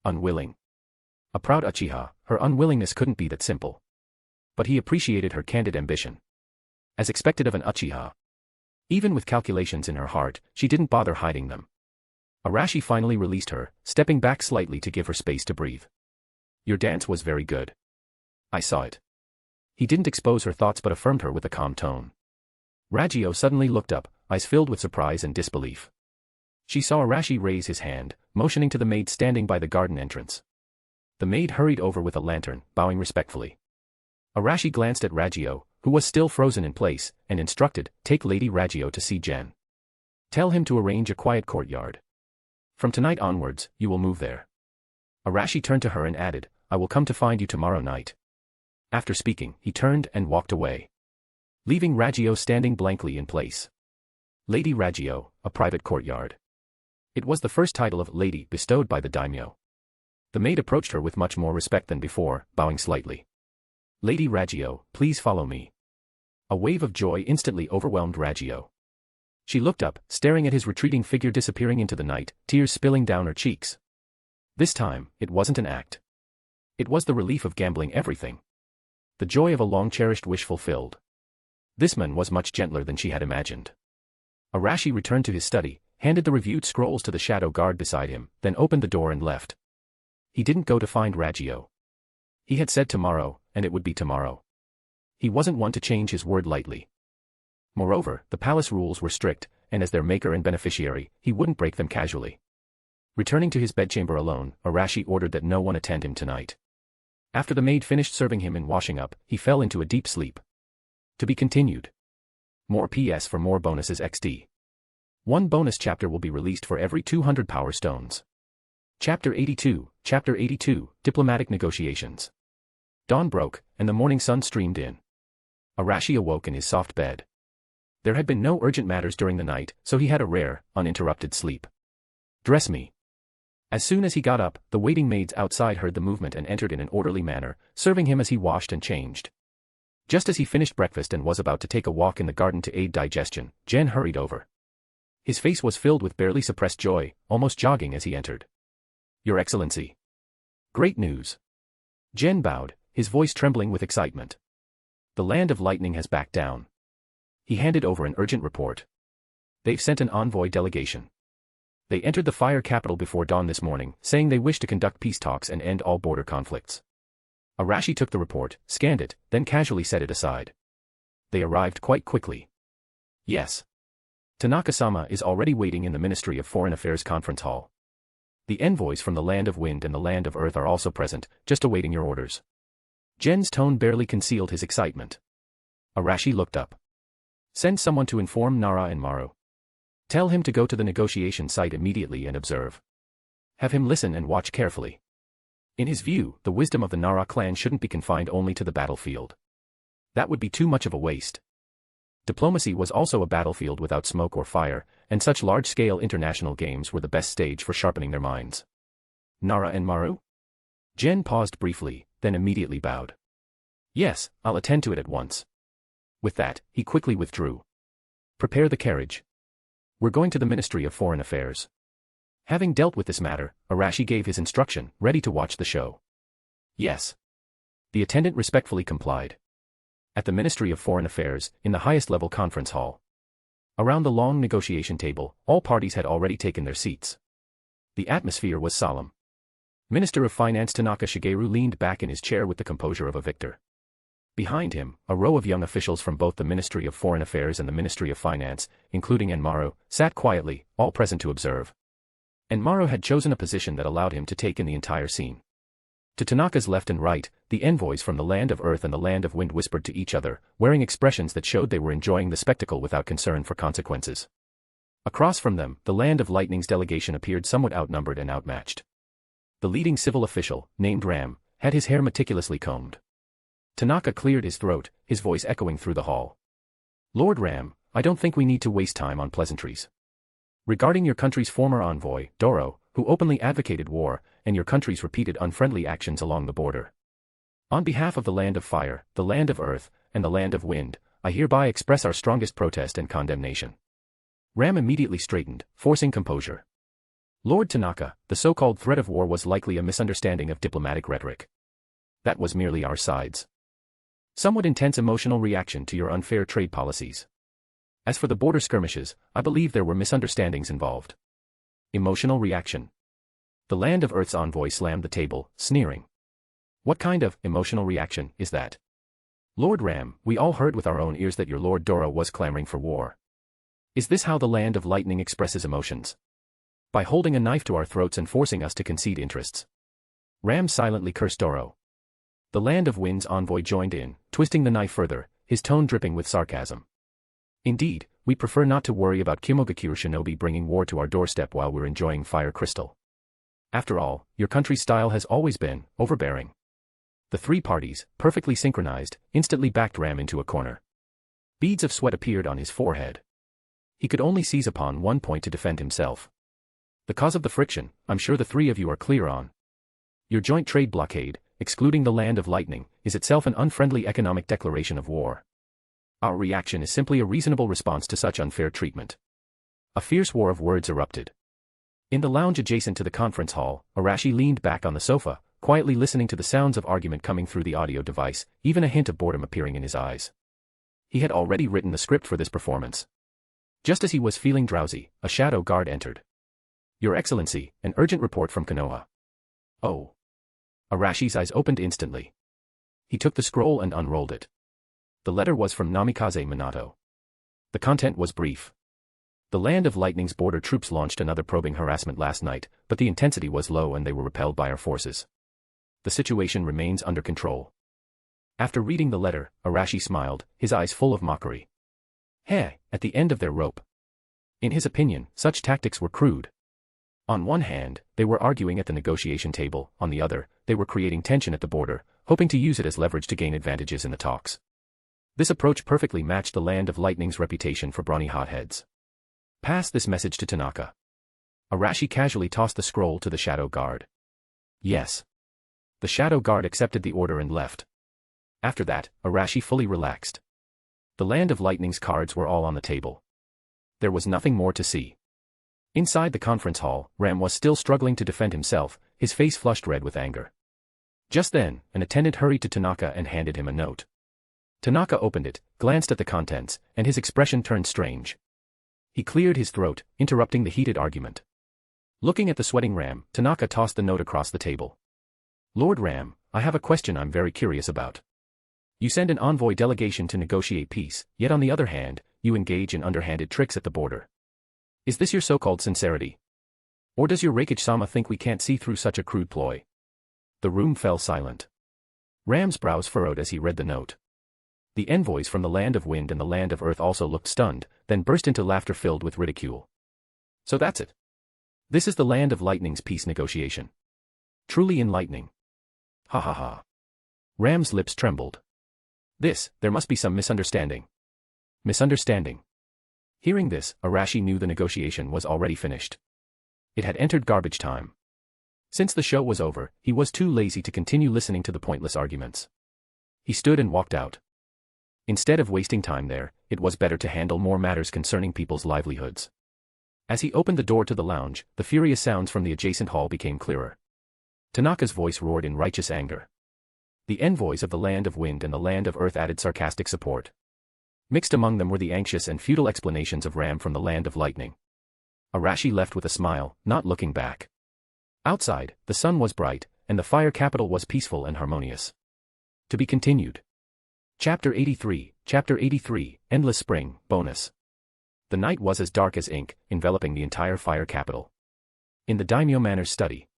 Unwilling. A proud Uchiha, her unwillingness couldn't be that simple. But he appreciated her candid ambition. As expected of an Uchiha. Even with calculations in her heart, she didn't bother hiding them. Arashi finally released her, stepping back slightly to give her space to breathe. "Your dance was very good. I saw it." He didn't expose her thoughts but affirmed her with a calm tone. Ragyo suddenly looked up, eyes filled with surprise and disbelief. She saw Arashi raise his hand, motioning to the maid standing by the garden entrance. The maid hurried over with a lantern, bowing respectfully. Arashi glanced at Ragyo, who was still frozen in place, and instructed, "Take Lady Ragyo to see Gen. Tell him to arrange a quiet courtyard. From tonight onwards, you will move there." Arashi turned to her and added, I will come to find you tomorrow night. After speaking, he turned and walked away, leaving Ragio standing blankly in place. Lady Ragio, a private courtyard. It was the first title of lady bestowed by the daimyo. The maid approached her with much more respect than before, bowing slightly. Lady Ragio, please follow me. A wave of joy instantly overwhelmed Ragio. She looked up, staring at his retreating figure disappearing into the night, tears spilling down her cheeks. This time, it wasn't an act. It was the relief of gambling everything. The joy of a long-cherished wish fulfilled. This man was much gentler than she had imagined. Arashi returned to his study, handed the reviewed scrolls to the shadow guard beside him, then opened the door and left. He didn't go to find Ragio. He had said tomorrow, and it would be tomorrow. He wasn't one to change his word lightly. Moreover, the palace rules were strict, and as their maker and beneficiary, he wouldn't break them casually. Returning to his bedchamber alone, Arashi ordered that no one attend him tonight. After the maid finished serving him and washing up, he fell into a deep sleep. To be continued. More PS for more bonuses XD. One bonus chapter will be released for every 200 power stones. Chapter 82, Diplomatic Negotiations. Dawn broke, and the morning sun streamed in. Arashi awoke in his soft bed. There had been no urgent matters during the night, so he had a rare, uninterrupted sleep. Dress me. As soon as he got up, the waiting maids outside heard the movement and entered in an orderly manner, serving him as he washed and changed. Just as he finished breakfast and was about to take a walk in the garden to aid digestion, Gen hurried over. His face was filled with barely suppressed joy, almost jogging as he entered. Your Excellency. Great news. Gen bowed, his voice trembling with excitement. The land of lightning has backed down. He handed over an urgent report. They've sent an envoy delegation. They entered the fire capital before dawn this morning, saying they wish to conduct peace talks and end all border conflicts. Arashi took the report, scanned it, then casually set it aside. They arrived quite quickly. Yes. Tanaka-sama is already waiting in the Ministry of Foreign Affairs conference hall. The envoys from the Land of Wind and the Land of Earth are also present, just awaiting your orders. Gen's tone barely concealed his excitement. Arashi looked up. Send someone to inform Nara and Maru. Tell him to go to the negotiation site immediately and observe. Have him listen and watch carefully. In his view, the wisdom of the Nara clan shouldn't be confined only to the battlefield. That would be too much of a waste. Diplomacy was also a battlefield without smoke or fire, and such large-scale international games were the best stage for sharpening their minds. Nara and Maru? Gen paused briefly, then immediately bowed. Yes, I'll attend to it at once. With that, he quickly withdrew. Prepare the carriage. We're going to the Ministry of Foreign Affairs. Having dealt with this matter, Arashi gave his instruction, ready to watch the show. Yes. The attendant respectfully complied. At the Ministry of Foreign Affairs, in the highest-level conference hall. Around the long negotiation table, all parties had already taken their seats. The atmosphere was solemn. Minister of Finance Tanaka Shigeru leaned back in his chair with the composure of a victor. Behind him, a row of young officials from both the Ministry of Foreign Affairs and the Ministry of Finance, including Enmaru, sat quietly, all present to observe. Enmaru had chosen a position that allowed him to take in the entire scene. To Tanaka's left and right, the envoys from the Land of Earth and the Land of Wind whispered to each other, wearing expressions that showed they were enjoying the spectacle without concern for consequences. Across from them, the Land of Lightning's delegation appeared somewhat outnumbered and outmatched. The leading civil official, named Ram, had his hair meticulously combed. Tanaka cleared his throat, his voice echoing through the hall. Lord Ram, I don't think we need to waste time on pleasantries. Regarding your country's former envoy, Doro, who openly advocated war, and your country's repeated unfriendly actions along the border. On behalf of the Land of Fire, the Land of Earth, and the Land of Wind, I hereby express our strongest protest and condemnation. Ram immediately straightened, forcing composure. Lord Tanaka, the so-called threat of war was likely a misunderstanding of diplomatic rhetoric. That was merely our side's somewhat intense emotional reaction to your unfair trade policies. As for the border skirmishes, I believe there were misunderstandings involved. Emotional reaction. The Land of Earth's envoy slammed the table, sneering. What kind of emotional reaction is that? Lord Ram, we all heard with our own ears that your Lord Doro was clamoring for war. Is this how the Land of Lightning expresses emotions? By holding a knife to our throats and forcing us to concede interests. Ram silently cursed Doro. The Land of Wind's envoy joined in, twisting the knife further, his tone dripping with sarcasm. Indeed, we prefer not to worry about Kimogakiru shinobi bringing war to our doorstep while we're enjoying Fire Crystal. After all, your country's style has always been overbearing. The three parties, perfectly synchronized, instantly backed Ram into a corner. Beads of sweat appeared on his forehead. He could only seize upon one point to defend himself. The cause of the friction, I'm sure the three of you are clear on. Your joint trade blockade, excluding the Land of Lightning, is itself an unfriendly economic declaration of war. Our reaction is simply a reasonable response to such unfair treatment. A fierce war of words erupted. In the lounge adjacent to the conference hall, Arashi leaned back on the sofa, quietly listening to the sounds of argument coming through the audio device, even a hint of boredom appearing in his eyes. He had already written the script for this performance. Just as he was feeling drowsy, a shadow guard entered. Your Excellency, an urgent report from Konoha. Oh. Arashi's eyes opened instantly. He took the scroll and unrolled it. The letter was from Namikaze Minato. The content was brief. The Land of Lightning's border troops launched another probing harassment last night, but the intensity was low and they were repelled by our forces. The situation remains under control. After reading the letter, Arashi smiled, his eyes full of mockery. At the end of their rope. In his opinion, such tactics were crude. On one hand, they were arguing at the negotiation table, on the other, they were creating tension at the border, hoping to use it as leverage to gain advantages in the talks. This approach perfectly matched the Land of Lightning's reputation for brawny hotheads. Pass this message to Tanaka. Arashi casually tossed the scroll to the shadow guard. Yes. The shadow guard accepted the order and left. After that, Arashi fully relaxed. The Land of Lightning's cards were all on the table. There was nothing more to see. Inside the conference hall, Ram was still struggling to defend himself, his face flushed red with anger. Just then, an attendant hurried to Tanaka and handed him a note. Tanaka opened it, glanced at the contents, and his expression turned strange. He cleared his throat, interrupting the heated argument. Looking at the sweating Ram, Tanaka tossed the note across the table. Lord Ram, I have a question I'm very curious about. You send an envoy delegation to negotiate peace, yet on the other hand, you engage in underhanded tricks at the border. Is this your so-called sincerity? Or does your Reikage-sama think we can't see through such a crude ploy? The room fell silent. Ram's brows furrowed as he read the note. The envoys from the Land of Wind and the Land of Earth also looked stunned, then burst into laughter filled with ridicule. So that's it. This is the Land of Lightning's peace negotiation. Truly enlightening. Ha ha ha. Ram's lips trembled. There must be some misunderstanding. Misunderstanding. Hearing this, Arashi knew the negotiation was already finished. It had entered garbage time. Since the show was over, he was too lazy to continue listening to the pointless arguments. He stood and walked out. Instead of wasting time there, it was better to handle more matters concerning people's livelihoods. As he opened the door to the lounge, the furious sounds from the adjacent hall became clearer. Tanaka's voice roared in righteous anger. The envoys of the Land of Wind and the Land of Earth added sarcastic support. Mixed among them were the anxious and futile explanations of Ram from the Land of Lightning. Arashi left with a smile, not looking back. Outside, the sun was bright, and the fire capital was peaceful and harmonious. To be continued. Chapter 83, Endless Spring, Bonus. The night was as dark as ink, enveloping the entire fire capital. In the Daimyo Manor's study.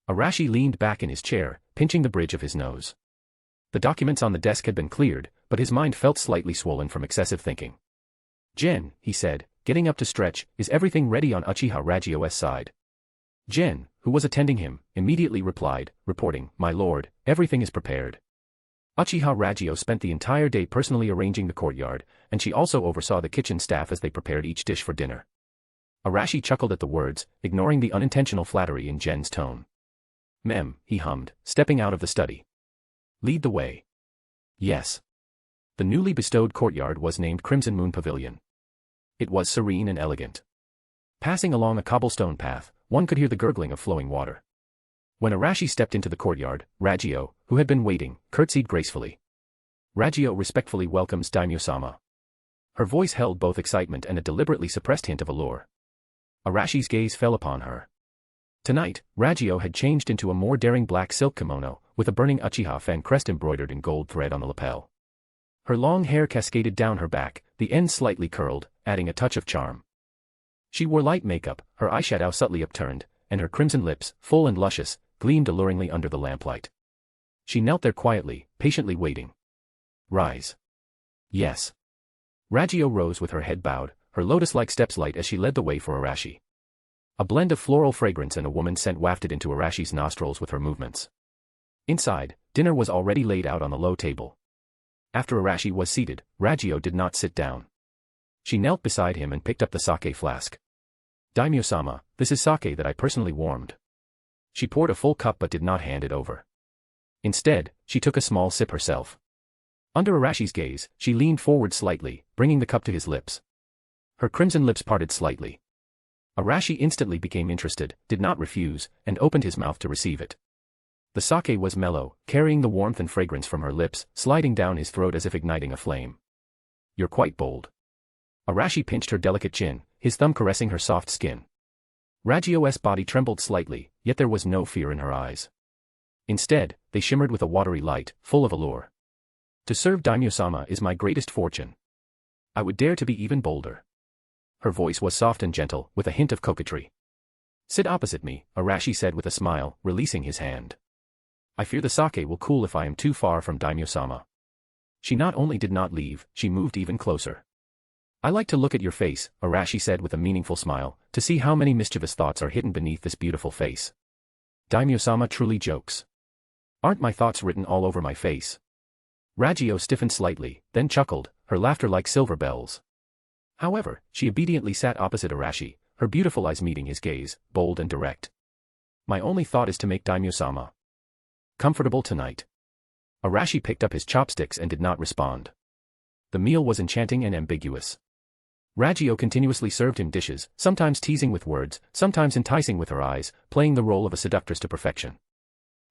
Arashi leaned back in his chair, pinching the bridge of his nose. The documents on the desk had been cleared, but his mind felt slightly swollen from excessive thinking. Gen, he said, getting up to stretch, is everything ready on Uchiha Ragio's side? Gen, who was attending him, immediately replied, reporting, My lord, everything is prepared. Uchiha Ragio spent the entire day personally arranging the courtyard, and she also oversaw the kitchen staff as they prepared each dish for dinner. Arashi chuckled at the words, ignoring the unintentional flattery in Gen's tone. Mem, he hummed, stepping out of the study. Lead the way. Yes. The newly bestowed courtyard was named Crimson Moon Pavilion. It was serene and elegant. Passing along a cobblestone path, one could hear the gurgling of flowing water. When Arashi stepped into the courtyard, Ragio, who had been waiting, curtsied gracefully. Ragio respectfully welcomes Daimyo-sama. Her voice held both excitement and a deliberately suppressed hint of allure. Arashi's gaze fell upon her. Tonight, Ragio had changed into a more daring black silk kimono, with a burning Uchiha fan crest embroidered in gold thread on the lapel. Her long hair cascaded down her back, the ends slightly curled, adding a touch of charm. She wore light makeup, her eyeshadow subtly upturned, and her crimson lips, full and luscious, gleamed alluringly under the lamplight. She knelt there quietly, patiently waiting. Rise. Yes. Ragio rose with her head bowed, her lotus-like steps light as she led the way for Arashi. A blend of floral fragrance and a woman's scent wafted into Arashi's nostrils with her movements. Inside, dinner was already laid out on the low table. After Arashi was seated, Ragyo did not sit down. She knelt beside him and picked up the sake flask. Daimyo-sama, this is sake that I personally warmed. She poured a full cup but did not hand it over. Instead, she took a small sip herself. Under Arashi's gaze, she leaned forward slightly, bringing the cup to his lips. Her crimson lips parted slightly. Arashi instantly became interested, did not refuse, and opened his mouth to receive it. The sake was mellow, carrying the warmth and fragrance from her lips, sliding down his throat as if igniting a flame. You're quite bold. Arashi pinched her delicate chin, his thumb caressing her soft skin. Ragyo's body trembled slightly, yet there was no fear in her eyes. Instead, they shimmered with a watery light, full of allure. To serve Daimyo-sama is my greatest fortune. I would dare to be even bolder. Her voice was soft and gentle, with a hint of coquetry. Sit opposite me, Arashi said with a smile, releasing his hand. I fear the sake will cool if I am too far from Daimyo-sama. She not only did not leave, she moved even closer. I like to look at your face, Arashi said with a meaningful smile, to see how many mischievous thoughts are hidden beneath this beautiful face. Daimyo-sama truly jokes. Aren't my thoughts written all over my face? Ragyo stiffened slightly, then chuckled, her laughter like silver bells. However, she obediently sat opposite Arashi, her beautiful eyes meeting his gaze, bold and direct. My only thought is to make Daimyo-sama comfortable tonight. Arashi picked up his chopsticks and did not respond. The meal was enchanting and ambiguous. Ragyo continuously served him dishes, sometimes teasing with words, sometimes enticing with her eyes, playing the role of a seductress to perfection.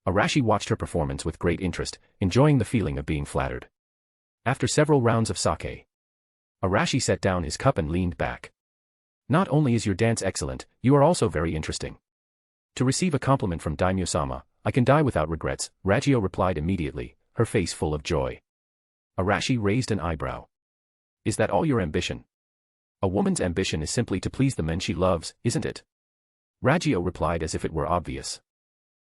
Arashi watched her performance with great interest, enjoying the feeling of being flattered. After several rounds of sake, Arashi set down his cup and leaned back. Not only is your dance excellent, you are also very interesting. To receive a compliment from Daimyo-sama, I can die without regrets, Ragyo replied immediately, her face full of joy. Arashi raised an eyebrow. Is that all your ambition? A woman's ambition is simply to please the men she loves, isn't it? Ragyo replied as if it were obvious.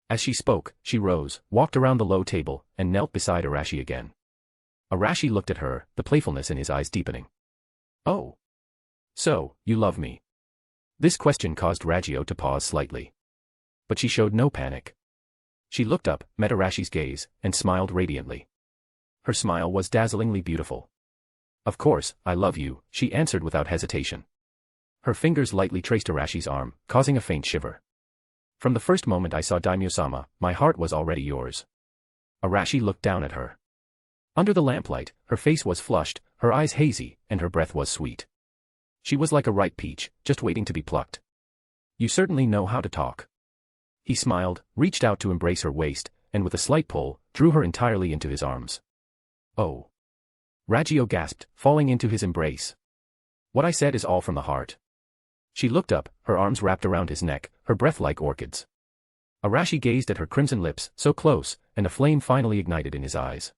As she spoke, she rose, walked around the low table, and knelt beside Arashi again. Arashi looked at her, the playfulness in his eyes deepening. Oh. So, you love me? This question caused Ragyo to pause slightly. But she showed no panic. She looked up, met Arashi's gaze, and smiled radiantly. Her smile was dazzlingly beautiful. Of course, I love you, she answered without hesitation. Her fingers lightly traced Arashi's arm, causing a faint shiver. From the first moment I saw Daimyo-sama, my heart was already yours. Arashi looked down at her. Under the lamplight, her face was flushed, her eyes hazy, and her breath was sweet. She was like a ripe peach, just waiting to be plucked. You certainly know how to talk. He smiled, reached out to embrace her waist, and with a slight pull, drew her entirely into his arms. Oh. Ragyo gasped, falling into his embrace. What I said is all from the heart. She looked up, her arms wrapped around his neck, her breath like orchids. Arashi gazed at her crimson lips, so close, and a flame finally ignited in his eyes.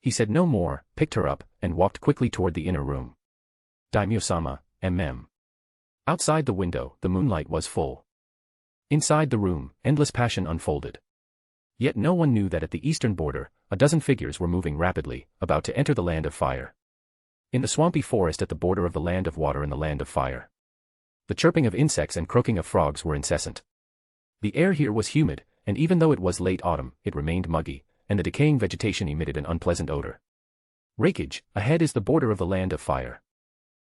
He said no more, picked her up, and walked quickly toward the inner room. Daimyo-sama, mm. Outside the window, the moonlight was full. Inside the room, endless passion unfolded. Yet no one knew that at the eastern border, a dozen figures were moving rapidly, about to enter the land of fire. In the swampy forest at the border of the land of water and the land of fire, the chirping of insects and croaking of frogs were incessant. The air here was humid, and even though it was late autumn, it remained muggy, and the decaying vegetation emitted an unpleasant odor. Raikage, ahead is the border of the land of fire.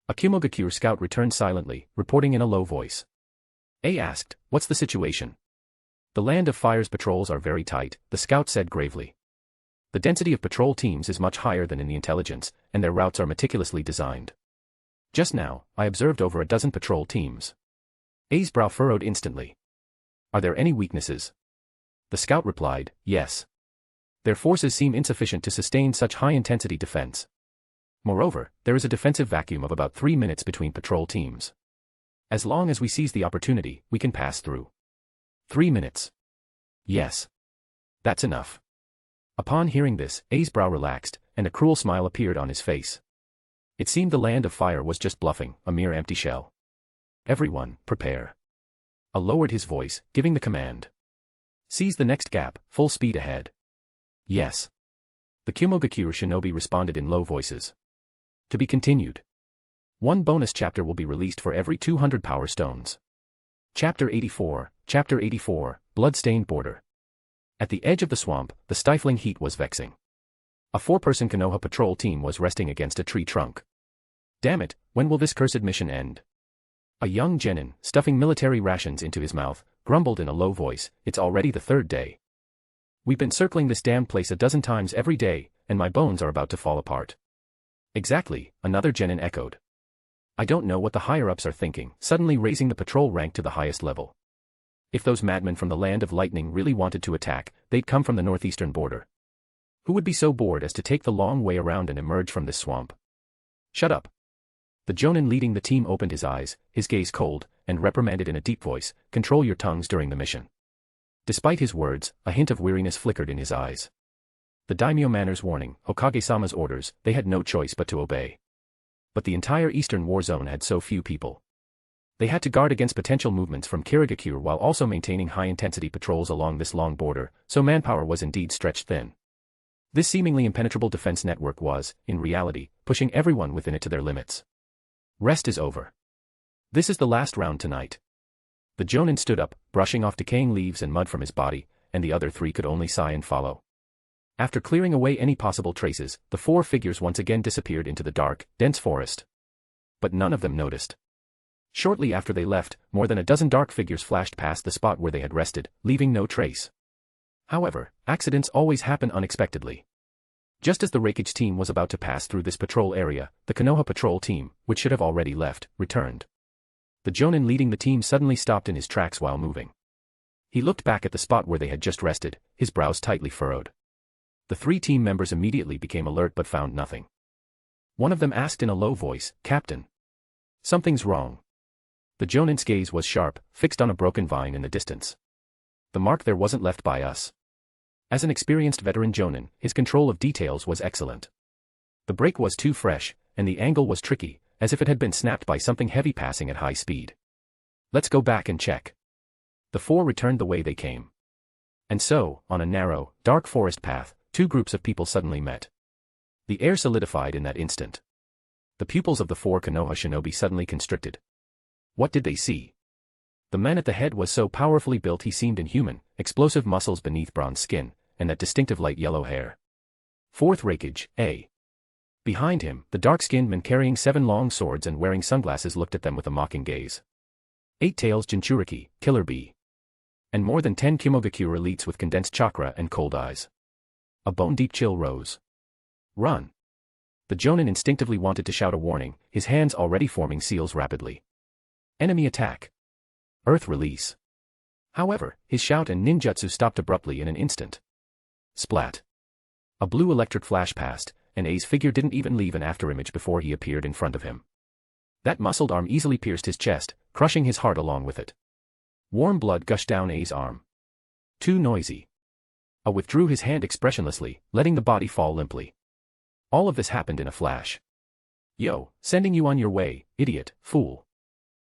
A Kumogakure scout returned silently, reporting in a low voice. A asked, what's the situation? The land of fire's patrols are very tight, the scout said gravely. The density of patrol teams is much higher than in the intelligence, and their routes are meticulously designed. Just now, I observed over a dozen patrol teams. A's brow furrowed instantly. Are there any weaknesses? The scout replied, yes. Their forces seem insufficient to sustain such high-intensity defense. Moreover, there is a defensive vacuum of about 3 minutes between patrol teams. As long as we seize the opportunity, we can pass through. 3 minutes. Yes. That's enough. Upon hearing this, A's brow relaxed, and a cruel smile appeared on his face. It seemed the land of fire was just bluffing, a mere empty shell. Everyone, prepare. A lowered his voice, giving the command. Seize the next gap, full speed ahead. Yes. The Kumogakure shinobi responded in low voices. To be continued. 1 bonus chapter will be released for every 200 power stones. Chapter 84, Blood-Stained Border. At the edge of the swamp, the stifling heat was vexing. A 4-person Konoha patrol team was resting against a tree trunk. Damn it, when will this cursed mission end? A young genin, stuffing military rations into his mouth, grumbled in a low voice, it's already the 3rd day. We've been circling this damned place a dozen times every day, and my bones are about to fall apart. Exactly, another genin echoed. I don't know what the higher-ups are thinking, suddenly raising the patrol rank to the highest level. If those madmen from the Land of Lightning really wanted to attack, they'd come from the northeastern border. Who would be so bored as to take the long way around and emerge from this swamp? Shut up. The jonin leading the team opened his eyes, his gaze cold, and reprimanded in a deep voice, control your tongues during the mission. Despite his words, a hint of weariness flickered in his eyes. The daimyo manners warning, Hokage-sama's orders, they had no choice but to obey. But the entire eastern war zone had so few people. They had to guard against potential movements from Kirigakure while also maintaining high-intensity patrols along this long border, so manpower was indeed stretched thin. This seemingly impenetrable defense network was, in reality, pushing everyone within it to their limits. Rest is over. This is the last round tonight. The jonin stood up, brushing off decaying leaves and mud from his body, and the other 3 could only sigh and follow. After clearing away any possible traces, the 4 figures once again disappeared into the dark, dense forest. But none of them noticed. Shortly after they left, more than a dozen dark figures flashed past the spot where they had rested, leaving no trace. However, accidents always happen unexpectedly. Just as the Reikage team was about to pass through this patrol area, the Konoha patrol team, which should have already left, returned. The jonin leading the team suddenly stopped in his tracks while moving. He looked back at the spot where they had just rested, his brows tightly furrowed. The 3 team members immediately became alert but found nothing. One of them asked in a low voice, Captain. Something's wrong. The jonin's gaze was sharp, fixed on a broken vine in the distance. The mark there wasn't left by us. As an experienced veteran jonin, his control of details was excellent. The break was too fresh, and the angle was tricky, as if it had been snapped by something heavy passing at high speed. Let's go back and check. The 4 returned the way they came. And so, on a narrow, dark forest path, 2 groups of people suddenly met. The air solidified in that instant. The pupils of the 4 Konoha shinobi suddenly constricted. What did they see? The man at the head was so powerfully built he seemed inhuman, explosive muscles beneath bronze skin, and that distinctive light yellow hair. 4th Reikage, A. Behind him, the dark-skinned man carrying 7 long swords and wearing sunglasses looked at them with a mocking gaze. 8 Tails Jinchuriki, Killer Bee. And more than 10 Kimogakure elites with condensed chakra and cold eyes. A bone-deep chill rose. Run. The jonin instinctively wanted to shout a warning, his hands already forming seals rapidly. Enemy attack. Earth release. However, his shout and ninjutsu stopped abruptly in an instant. Splat. A blue electric flash passed, and A's figure didn't even leave an afterimage before he appeared in front of him. That muscled arm easily pierced his chest, crushing his heart along with it. Warm blood gushed down A's arm. Too noisy. A withdrew his hand expressionlessly, letting the body fall limply. All of this happened in a flash. Yo, sending you on your way, idiot, fool.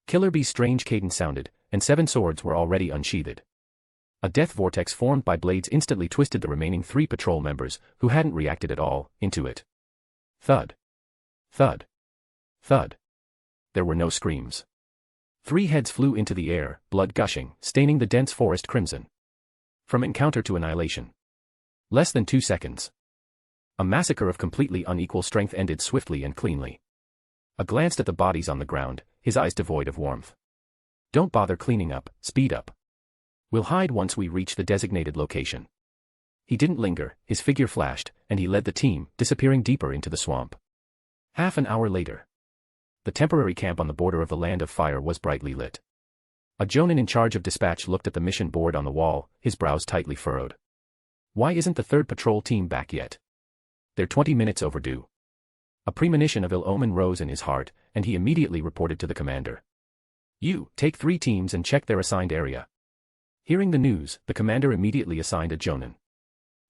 Killer Bee's strange cadence sounded, and 7 swords were already unsheathed. A death vortex formed by blades instantly twisted the remaining 3 patrol members, who hadn't reacted at all, into it. Thud. Thud. Thud. There were no screams. 3 heads flew into the air, blood gushing, staining the dense forest crimson. From encounter to annihilation. Less than 2 seconds. A massacre of completely unequal strength ended swiftly and cleanly. A glanced at the bodies on the ground, his eyes devoid of warmth. Don't bother cleaning up, speed up. We'll hide once we reach the designated location. He didn't linger, his figure flashed, and he led the team, disappearing deeper into the swamp. Half an hour later. The temporary camp on the border of the Land of Fire was brightly lit. A jonin in charge of dispatch looked at the mission board on the wall, his brows tightly furrowed. Why isn't the 3rd patrol team back yet? They're 20 minutes overdue. A premonition of ill omen rose in his heart, and he immediately reported to the commander. You, take 3 teams and check their assigned area. Hearing the news, the commander immediately assigned a jonin.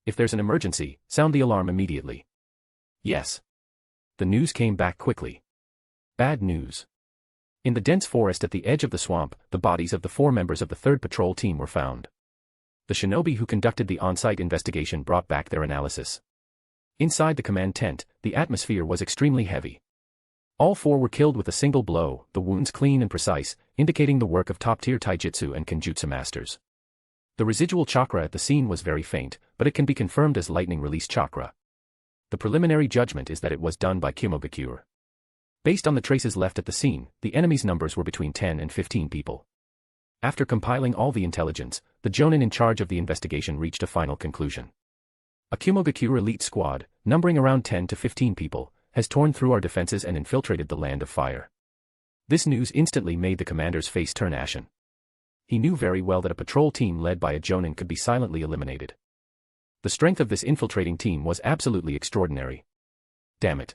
If there's an emergency, sound the alarm immediately. Yes. The news came back quickly. Bad news. In the dense forest at the edge of the swamp, the bodies of the 4 members of the 3rd patrol team were found. The shinobi who conducted the on-site investigation brought back their analysis. Inside the command tent, the atmosphere was extremely heavy. All 4 were killed with a single blow, the wounds clean and precise, indicating the work of top-tier taijutsu and kenjutsu masters. The residual chakra at the scene was very faint, but it can be confirmed as lightning release chakra. The preliminary judgment is that it was done by Kimogakure. Based on the traces left at the scene, the enemy's numbers were between 10 and 15 people. After compiling all the intelligence, the Jonin in charge of the investigation reached a final conclusion. A Kimogakure elite squad, numbering around 10 to 15 people, has torn through our defenses and infiltrated the Land of Fire. This news instantly made the commander's face turn ashen. He knew very well that a patrol team led by a Jonin could be silently eliminated. The strength of this infiltrating team was absolutely extraordinary. Damn it.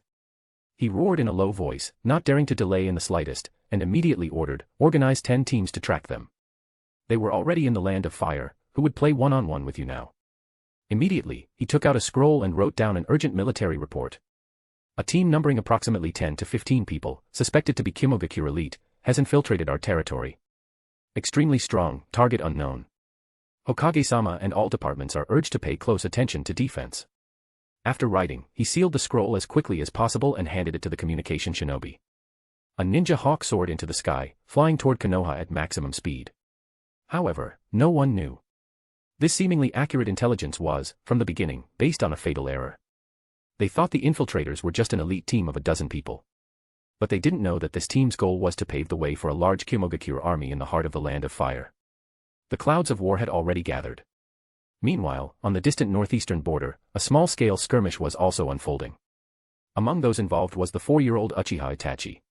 He roared in a low voice, not daring to delay in the slightest, and immediately ordered, organize 10 teams to track them. They were already in the Land of Fire, who would play one-on-one with you now? Immediately, he took out a scroll and wrote down an urgent military report. A team numbering approximately 10 to 15 people, suspected to be Kimogakure elite, has infiltrated our territory. Extremely strong, target unknown. Hokage-sama and all departments are urged to pay close attention to defense. After writing, he sealed the scroll as quickly as possible and handed it to the communication shinobi. A ninja hawk soared into the sky, flying toward Konoha at maximum speed. However, no one knew. This seemingly accurate intelligence was, from the beginning, based on a fatal error. They thought the infiltrators were just an elite team of a dozen people. But they didn't know that this team's goal was to pave the way for a large Kimogakure army in the heart of the Land of Fire. The clouds of war had already gathered. Meanwhile, on the distant northeastern border, a small-scale skirmish was also unfolding. Among those involved was the 4-year-old Uchiha Itachi.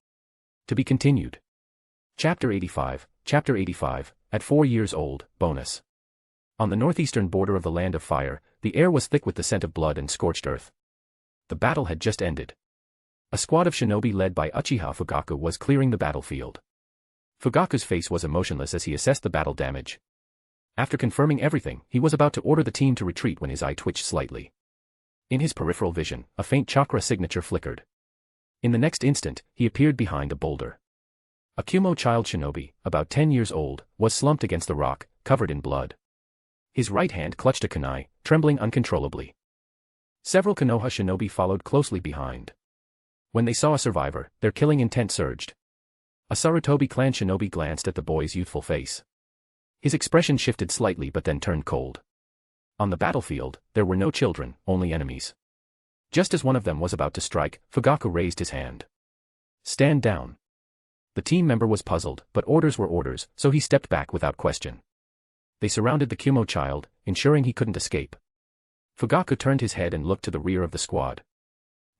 To be continued. Chapter 85, at 4 years old, bonus. On the northeastern border of the Land of Fire, the air was thick with the scent of blood and scorched earth. The battle had just ended. A squad of shinobi led by Uchiha Fugaku was clearing the battlefield. Fugaku's face was emotionless as he assessed the battle damage. After confirming everything, he was about to order the team to retreat when his eye twitched slightly. In his peripheral vision, a faint chakra signature flickered. In the next instant, he appeared behind a boulder. A Kumo child shinobi, about 10 years old, was slumped against the rock, covered in blood. His right hand clutched a kunai, trembling uncontrollably. Several Konoha shinobi followed closely behind. When they saw a survivor, their killing intent surged. A Sarutobi clan shinobi glanced at the boy's youthful face. His expression shifted slightly but then turned cold. On the battlefield, there were no children, only enemies. Just as one of them was about to strike, Fugaku raised his hand. Stand down. The team member was puzzled, but orders were orders, so he stepped back without question. They surrounded the Kumo child, ensuring he couldn't escape. Fugaku turned his head and looked to the rear of the squad.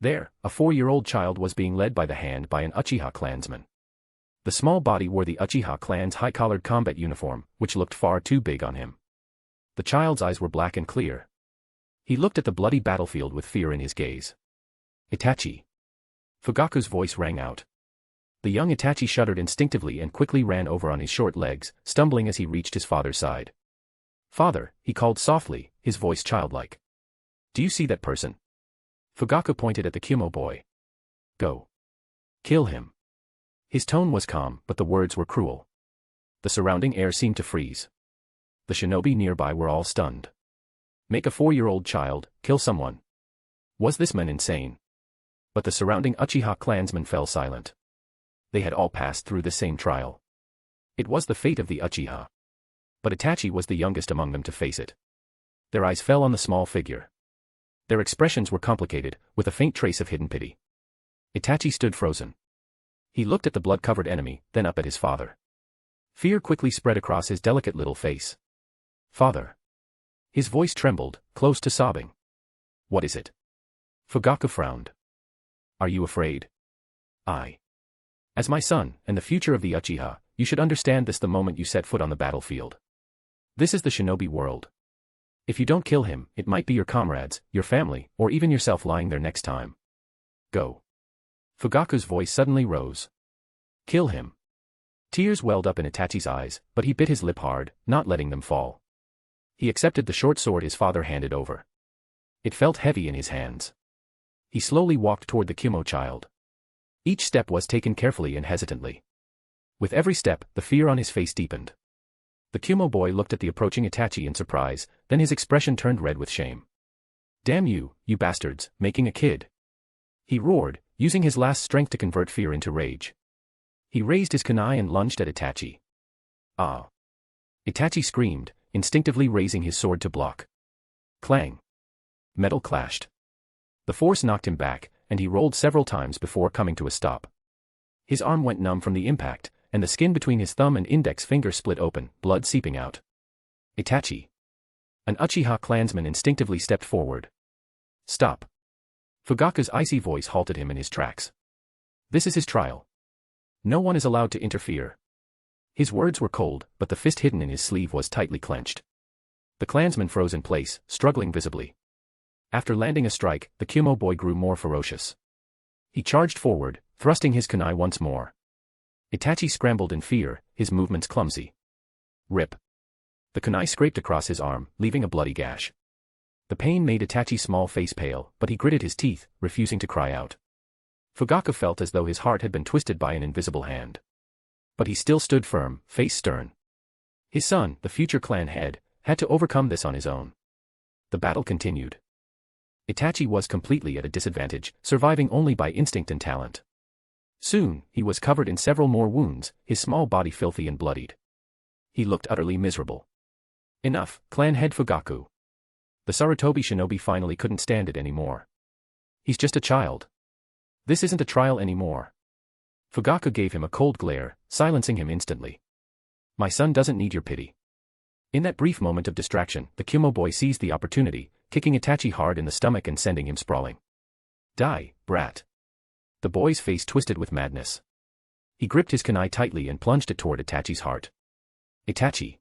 There, a 4-year-old child was being led by the hand by an Uchiha clansman. The small body wore the Uchiha clan's high-collared combat uniform, which looked far too big on him. The child's eyes were black and clear. He looked at the bloody battlefield with fear in his gaze. Itachi. Fugaku's voice rang out. The young Itachi shuddered instinctively and quickly ran over on his short legs, stumbling as he reached his father's side. Father, he called softly, his voice childlike. Do you see that person? Fugaku pointed at the Kumo boy. Go. Kill him. His tone was calm, but the words were cruel. The surrounding air seemed to freeze. The shinobi nearby were all stunned. Make a 4-year-old child, kill someone. Was this man insane? But the surrounding Uchiha clansmen fell silent. They had all passed through the same trial. It was the fate of the Uchiha. But Itachi was the youngest among them to face it. Their eyes fell on the small figure. Their expressions were complicated, with a faint trace of hidden pity. Itachi stood frozen. He looked at the blood-covered enemy, then up at his father. Fear quickly spread across his delicate little face. Father. His voice trembled, close to sobbing. What is it? Fugaku frowned. Are you afraid? As my son, and the future of the Uchiha, you should understand this the moment you set foot on the battlefield. This is the shinobi world. If you don't kill him, it might be your comrades, your family, or even yourself lying there next time. Go. Fugaku's voice suddenly rose. Kill him. Tears welled up in Itachi's eyes, but he bit his lip hard, not letting them fall. He accepted the short sword his father handed over. It felt heavy in his hands. He slowly walked toward the Kumo child. Each step was taken carefully and hesitantly. With every step, the fear on his face deepened. The Kumo boy looked at the approaching Itachi in surprise, then his expression turned red with shame. Damn you, you bastards, making a kid. He roared, using his last strength to convert fear into rage. He raised his kunai and lunged at Itachi. Ah! Itachi screamed, instinctively raising his sword to block. Clang! Metal clashed. The force knocked him back, and he rolled several times before coming to a stop. His arm went numb from the impact, and the skin between his thumb and index finger split open, blood seeping out. Itachi! An Uchiha clansman instinctively stepped forward. Stop! Fugaku's icy voice halted him in his tracks. This is his trial. No one is allowed to interfere. His words were cold, but the fist hidden in his sleeve was tightly clenched. The clansman froze in place, struggling visibly. After landing a strike, the Kyumo boy grew more ferocious. He charged forward, thrusting his kunai once more. Itachi scrambled in fear, his movements clumsy. Rip. The kunai scraped across his arm, leaving a bloody gash. The pain made Itachi's small face pale, but he gritted his teeth, refusing to cry out. Fugaku felt as though his heart had been twisted by an invisible hand. But he still stood firm, face stern. His son, the future clan head, had to overcome this on his own. The battle continued. Itachi was completely at a disadvantage, surviving only by instinct and talent. Soon, he was covered in several more wounds, his small body filthy and bloodied. He looked utterly miserable. Enough, clan head Fugaku. The Sarutobi shinobi finally couldn't stand it anymore. He's just a child. This isn't a trial anymore. Fugaku gave him a cold glare, silencing him instantly. My son doesn't need your pity. In that brief moment of distraction, the Kyumo boy seized the opportunity, kicking Itachi hard in the stomach and sending him sprawling. Die, brat. The boy's face twisted with madness. He gripped his kunai tightly and plunged it toward Itachi's heart. Itachi.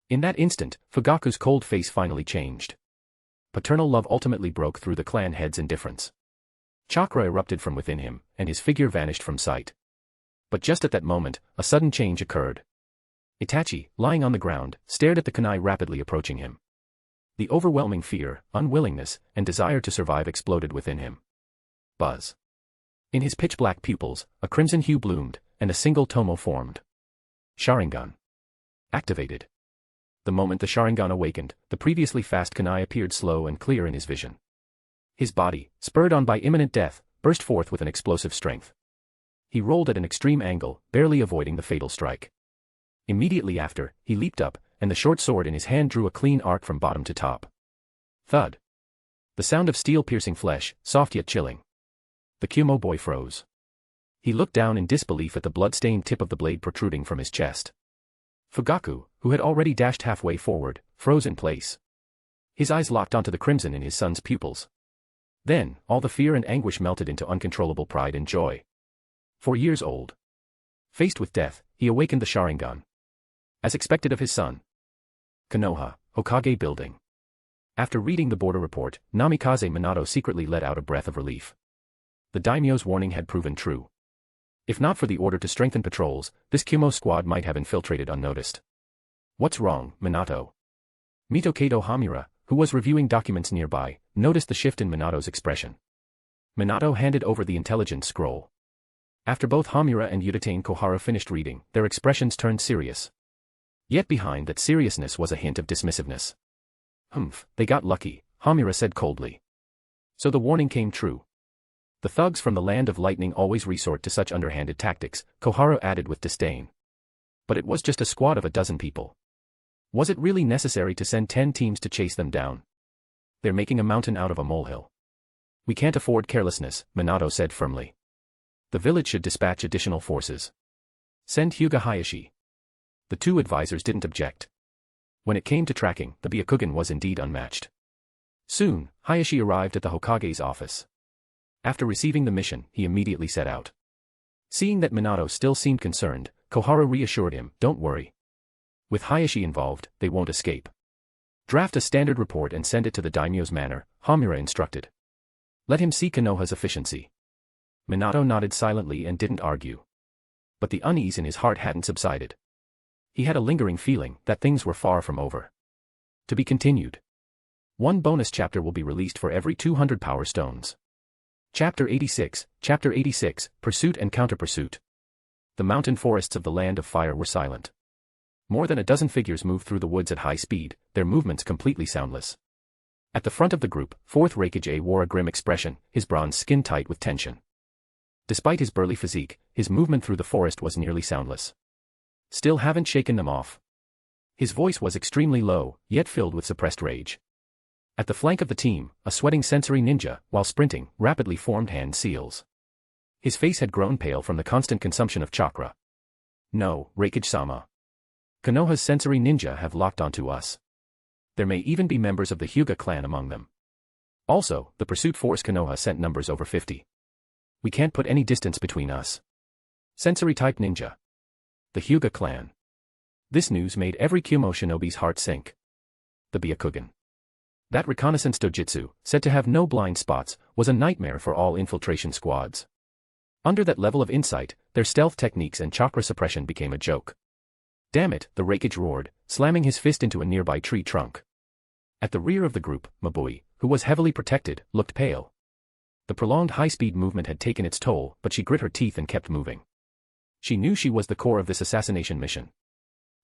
In that instant, Fugaku's cold face finally changed. Paternal love ultimately broke through the clan head's indifference. Chakra erupted from within him, and his figure vanished from sight. But just at that moment, a sudden change occurred. Itachi, lying on the ground, stared at the kunai rapidly approaching him. The overwhelming fear, unwillingness, and desire to survive exploded within him. Buzz. In his pitch-black pupils, a crimson hue bloomed, and a single tomo formed. Sharingan. Activated. The moment the Sharingan awakened, the previously fast kunai appeared slow and clear in his vision. His body, spurred on by imminent death, burst forth with an explosive strength. He rolled at an extreme angle, barely avoiding the fatal strike. Immediately after, he leaped up, and the short sword in his hand drew a clean arc from bottom to top. Thud. The sound of steel piercing flesh, soft yet chilling. The Kyumo boy froze. He looked down in disbelief at the blood-stained tip of the blade protruding from his chest. Fugaku, who had already dashed halfway forward, froze in place. His eyes locked onto the crimson in his son's pupils. Then, all the fear and anguish melted into uncontrollable pride and joy. 4 years old. Faced with death, he awakened the Sharingan. As expected of his son. Konoha, Hokage Building. After reading the border report, Namikaze Minato secretly let out a breath of relief. The daimyo's warning had proven true. If not for the order to strengthen patrols, this Kyumo squad might have infiltrated unnoticed. What's wrong, Minato? Mitokato Hamura, who was reviewing documents nearby, noticed the shift in Minato's expression. Minato handed over the intelligence scroll. After both Hamura and Udatane Kohara finished reading, their expressions turned serious. Yet behind that seriousness was a hint of dismissiveness. Humph, they got lucky, Hamura said coldly. So the warning came true. The thugs from the land of lightning always resort to such underhanded tactics, Kohara added with disdain. But it was just a squad of a dozen people. Was it really necessary to send 10 teams to chase them down? They're making a mountain out of a molehill. We can't afford carelessness, Minato said firmly. The village should dispatch additional forces. Send Hyuga Hayashi. The two advisors didn't object. When it came to tracking, the Byakugan was indeed unmatched. Soon, Hayashi arrived at the Hokage's office. After receiving the mission, he immediately set out. Seeing that Minato still seemed concerned, Kohara reassured him, don't worry. With Hayashi involved, they won't escape. Draft a standard report and send it to the daimyo's manor, Hamura instructed. Let him see Konoha's efficiency. Minato nodded silently and didn't argue. But the unease in his heart hadn't subsided. He had a lingering feeling that things were far from over. To be continued. One bonus chapter will be released for every 200 power stones. Chapter 86, Pursuit and Counter-Pursuit. The mountain forests of the Land of Fire were silent. More than a dozen figures moved through the woods at high speed, their movements completely soundless. At the front of the group, 4th Raikage wore a grim expression, his bronze skin tight with tension. Despite his burly physique, his movement through the forest was nearly soundless. Still haven't shaken them off. His voice was extremely low, yet filled with suppressed rage. At the flank of the team, a sweating sensory ninja, while sprinting, rapidly formed hand seals. His face had grown pale from the constant consumption of chakra. No, Reikage-sama. Konoha's sensory ninja have locked onto us. There may even be members of the Hyuga clan among them. Also, the pursuit force Konoha sent numbers over 50. We can't put any distance between us. Sensory-type ninja. The Hyuga clan. This news made every Kyumo shinobi's heart sink. The Byakugan. That reconnaissance dojutsu, said to have no blind spots, was a nightmare for all infiltration squads. Under that level of insight, their stealth techniques and chakra suppression became a joke. Damn it, the Reikage roared, slamming his fist into a nearby tree trunk. At the rear of the group, Mabui, who was heavily protected, looked pale. The prolonged high-speed movement had taken its toll, but she grit her teeth and kept moving. She knew she was the core of this assassination mission.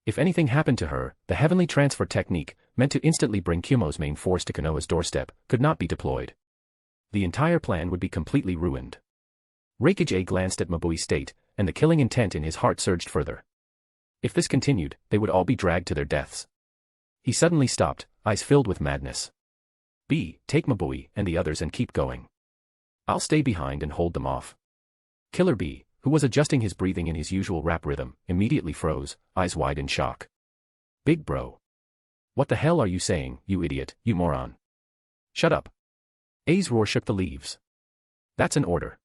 If anything happened to her, the heavenly transfer technique, meant to instantly bring Kyumo's main force to Konoha's doorstep, could not be deployed. The entire plan would be completely ruined. Reikage glanced at Mabui's state, and the killing intent in his heart surged further. If this continued, they would all be dragged to their deaths. He suddenly stopped, eyes filled with madness. B, take Mabui and the others and keep going. I'll stay behind and hold them off. Killer B, who was adjusting his breathing in his usual rap rhythm, immediately froze, eyes wide in shock. Big bro. What the hell are you saying, you idiot, you moron? Shut up. A's roar shook the leaves. That's an order.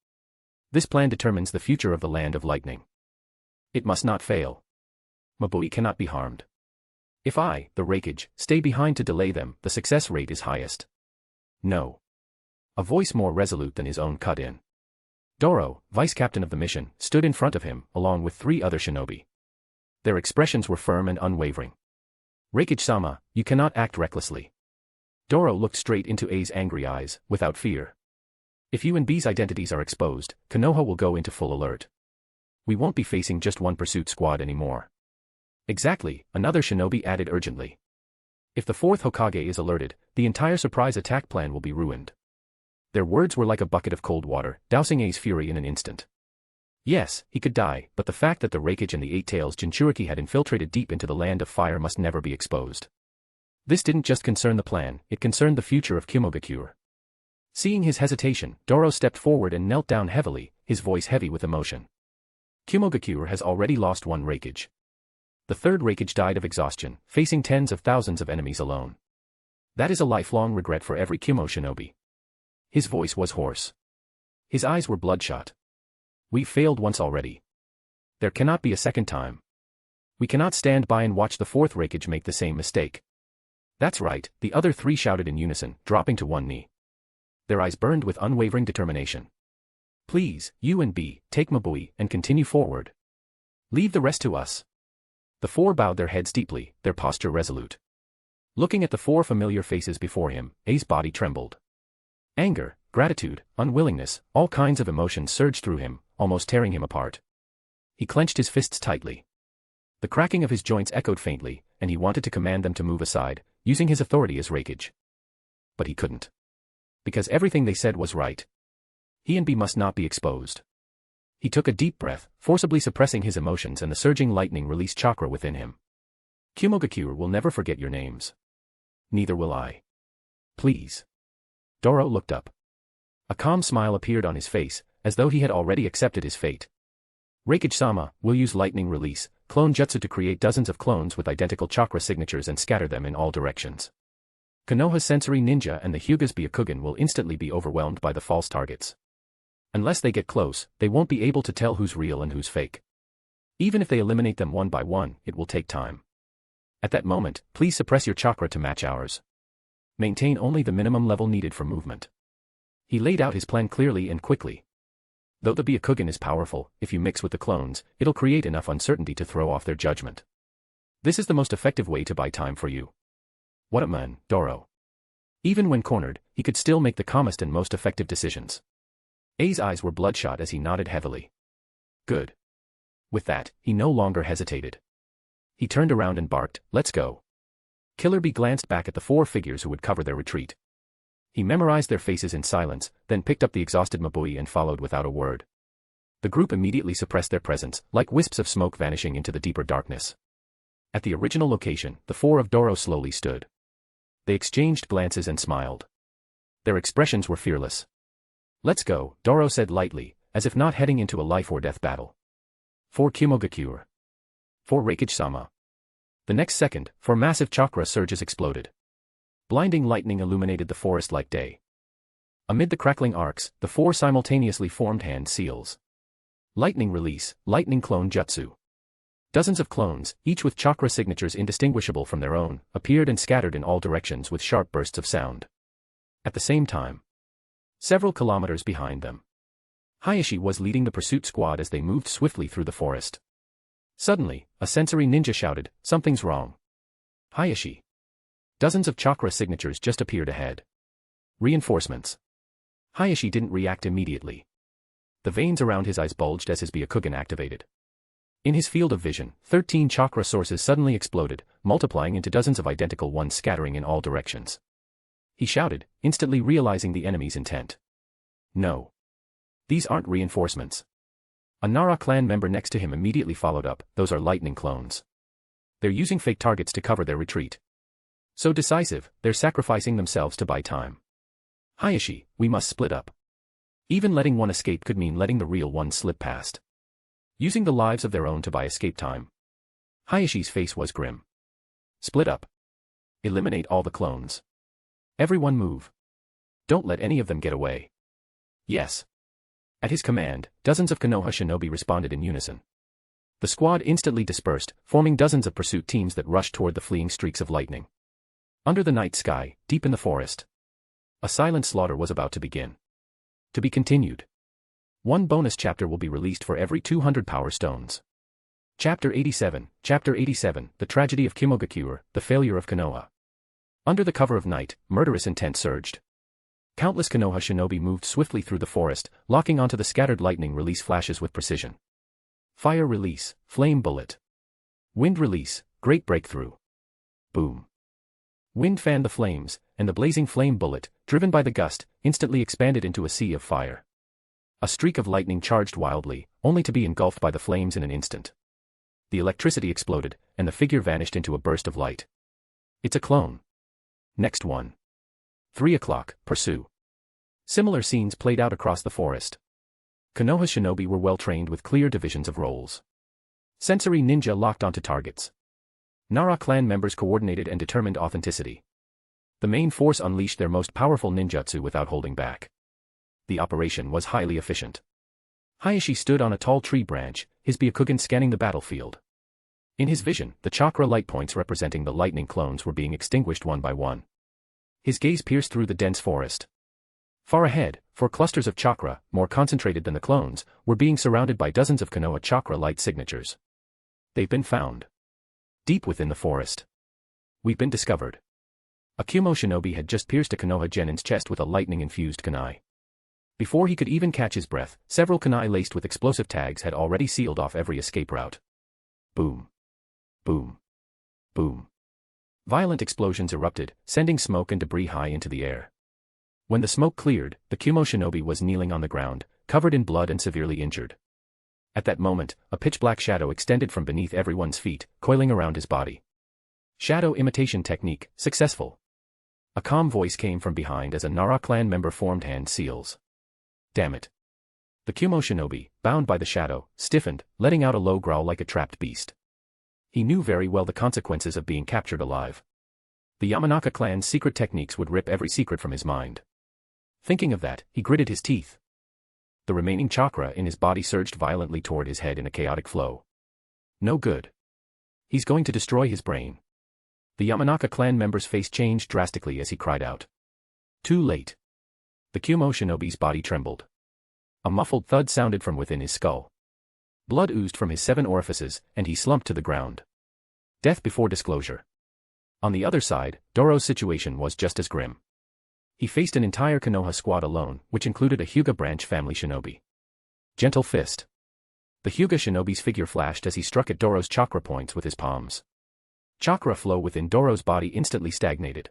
This plan determines the future of the land of lightning. It must not fail. Mabui cannot be harmed. If I, the Reikage, stay behind to delay them, the success rate is highest. No. A voice more resolute than his own cut in. Doro, vice captain of the mission, stood in front of him, along with 3 other shinobi. Their expressions were firm and unwavering. Reikage-sama, you cannot act recklessly. Doro looked straight into A's angry eyes, without fear. If you and B's identities are exposed, Konoha will go into full alert. We won't be facing just one pursuit squad anymore. Exactly, another shinobi added urgently. If the 4th Hokage is alerted, the entire surprise attack plan will be ruined. Their words were like a bucket of cold water, dousing A's fury in an instant. Yes, he could die, but the fact that the Reikage and the Eight Tails Jinchuriki had infiltrated deep into the land of fire must never be exposed. This didn't just concern the plan, it concerned the future of Kumogakure. Seeing his hesitation, Doro stepped forward and knelt down heavily, his voice heavy with emotion. Kumogakure has already lost 1 Reikage. The 3rd Reikage died of exhaustion, facing tens of thousands of enemies alone. That is a lifelong regret for every Kyumo shinobi. His voice was hoarse. His eyes were bloodshot. We failed once already. There cannot be a second time. We cannot stand by and watch the 4th Reikage make the same mistake. That's right, the other 3 shouted in unison, dropping to one knee. Their eyes burned with unwavering determination. Please, you and B, take Mabui and continue forward. Leave the rest to us. The 4 bowed their heads deeply, their posture resolute. Looking at the 4 familiar faces before him, A's body trembled. Anger, gratitude, unwillingness, all kinds of emotions surged through him, almost tearing him apart. He clenched his fists tightly. The cracking of his joints echoed faintly, and he wanted to command them to move aside, using his authority as Reikage. But he couldn't. Because everything they said was right. He and B must not be exposed. He took a deep breath, forcibly suppressing his emotions, and the surging lightning released chakra within him. Kumogakure will never forget your names. Neither will I. Please. Doro looked up. A calm smile appeared on his face, as though he had already accepted his fate. Reikage-sama, will use lightning release, clone jutsu to create dozens of clones with identical chakra signatures and scatter them in all directions. Konoha's sensory ninja and the Hyuga's Byakugan will instantly be overwhelmed by the false targets. Unless they get close, they won't be able to tell who's real and who's fake. Even if they eliminate them one by one, it will take time. At that moment, please suppress your chakra to match ours. Maintain only the minimum level needed for movement. He laid out his plan clearly and quickly. Though the Byakugan is powerful, if you mix with the clones, it'll create enough uncertainty to throw off their judgment. This is the most effective way to buy time for you. What a man, Doro. Even when cornered, he could still make the calmest and most effective decisions. A's eyes were bloodshot as he nodded heavily. Good. With that, he no longer hesitated. He turned around and barked, let's go. Killer B glanced back at the 4 figures who would cover their retreat. He memorized their faces in silence, then picked up the exhausted Mabui and followed without a word. The group immediately suppressed their presence, like wisps of smoke vanishing into the deeper darkness. At the original location, the four of Doro slowly stood. They exchanged glances and smiled. Their expressions were fearless. "Let's go," Doro said lightly, as if not heading into a life-or-death battle. For Kimogakure. For Reikage-sama. The next second, four massive chakra surges exploded. Blinding lightning illuminated the forest like day. Amid the crackling arcs, the four simultaneously formed hand seals. Lightning release, lightning clone jutsu. Dozens of clones, each with chakra signatures indistinguishable from their own, appeared and scattered in all directions with sharp bursts of sound. At the same time, several kilometers behind them, Hayashi was leading the pursuit squad as they moved swiftly through the forest. Suddenly, a sensory ninja shouted, "Something's wrong. Hayashi." Dozens of chakra signatures just appeared ahead. Reinforcements. Hayashi didn't react immediately. The veins around his eyes bulged as his Byakugan activated. In his field of vision, 13 chakra sources suddenly exploded, multiplying into dozens of identical ones scattering in all directions. He shouted, instantly realizing the enemy's intent. "No. These aren't reinforcements." A Nara clan member next to him immediately followed up, "Those are lightning clones. They're using fake targets to cover their retreat. So decisive, they're sacrificing themselves to buy time. Hayashi, we must split up. Even letting one escape could mean letting the real one slip past. Using the lives of their own to buy escape time." Hayashi's face was grim. "Split up. Eliminate all the clones. Everyone move. Don't let any of them get away." "Yes." At his command, dozens of Konoha shinobi responded in unison. The squad instantly dispersed, forming dozens of pursuit teams that rushed toward the fleeing streaks of lightning. Under the night sky, deep in the forest, a silent slaughter was about to begin. To be continued. One bonus chapter will be released for every 200 power stones. Chapter 87, The Tragedy of Kimogakure, The Failure of Konoha. Under the cover of night, murderous intent surged. Countless Konoha shinobi moved swiftly through the forest, locking onto the scattered lightning release flashes with precision. Fire release, flame bullet. Wind release, great breakthrough. Boom. Wind fanned the flames, and the blazing flame bullet, driven by the gust, instantly expanded into a sea of fire. A streak of lightning charged wildly, only to be engulfed by the flames in an instant. The electricity exploded, and the figure vanished into a burst of light. "It's a clone. Next one. 3 o'clock, pursue." Similar scenes played out across the forest. Konoha shinobi were well trained with clear divisions of roles. Sensory ninja locked onto targets. Nara clan members coordinated and determined authenticity. The main force unleashed their most powerful ninjutsu without holding back. The operation was highly efficient. Hayashi stood on a tall tree branch, his Byakugan scanning the battlefield. In his vision, the chakra light points representing the lightning clones were being extinguished one by one. His gaze pierced through the dense forest. Far ahead, 4 clusters of chakra, more concentrated than the clones, were being surrounded by dozens of Konoha chakra light signatures. "They've been found. Deep within the forest. We've been discovered." A Kyumo shinobi had just pierced a Konoha genin's chest with a lightning-infused kunai. Before he could even catch his breath, several kunai laced with explosive tags had already sealed off every escape route. Boom. Boom. Boom. Violent explosions erupted, sending smoke and debris high into the air. When the smoke cleared, the Kyumo shinobi was kneeling on the ground, covered in blood and severely injured. At that moment, a pitch-black shadow extended from beneath everyone's feet, coiling around his body. Shadow imitation technique, successful. A calm voice came from behind as a Nara clan member formed hand seals. "Damn it." The Kyumo shinobi, bound by the shadow, stiffened, letting out a low growl like a trapped beast. He knew very well the consequences of being captured alive. The Yamanaka clan's secret techniques would rip every secret from his mind. Thinking of that, he gritted his teeth. The remaining chakra in his body surged violently toward his head in a chaotic flow. No good. He's going to destroy his brain. The Yamanaka clan member's face changed drastically as he cried out. Too late. The Kyumo shinobi's body trembled. A muffled thud sounded from within his skull. Blood oozed from his 7 orifices, and he slumped to the ground. Death before disclosure. On the other side, Doro's situation was just as grim. He faced an entire Konoha squad alone, which included a Hyuga branch family shinobi. Gentle fist. The Hyuga shinobi's figure flashed as he struck at Doro's chakra points with his palms. Chakra flow within Doro's body instantly stagnated.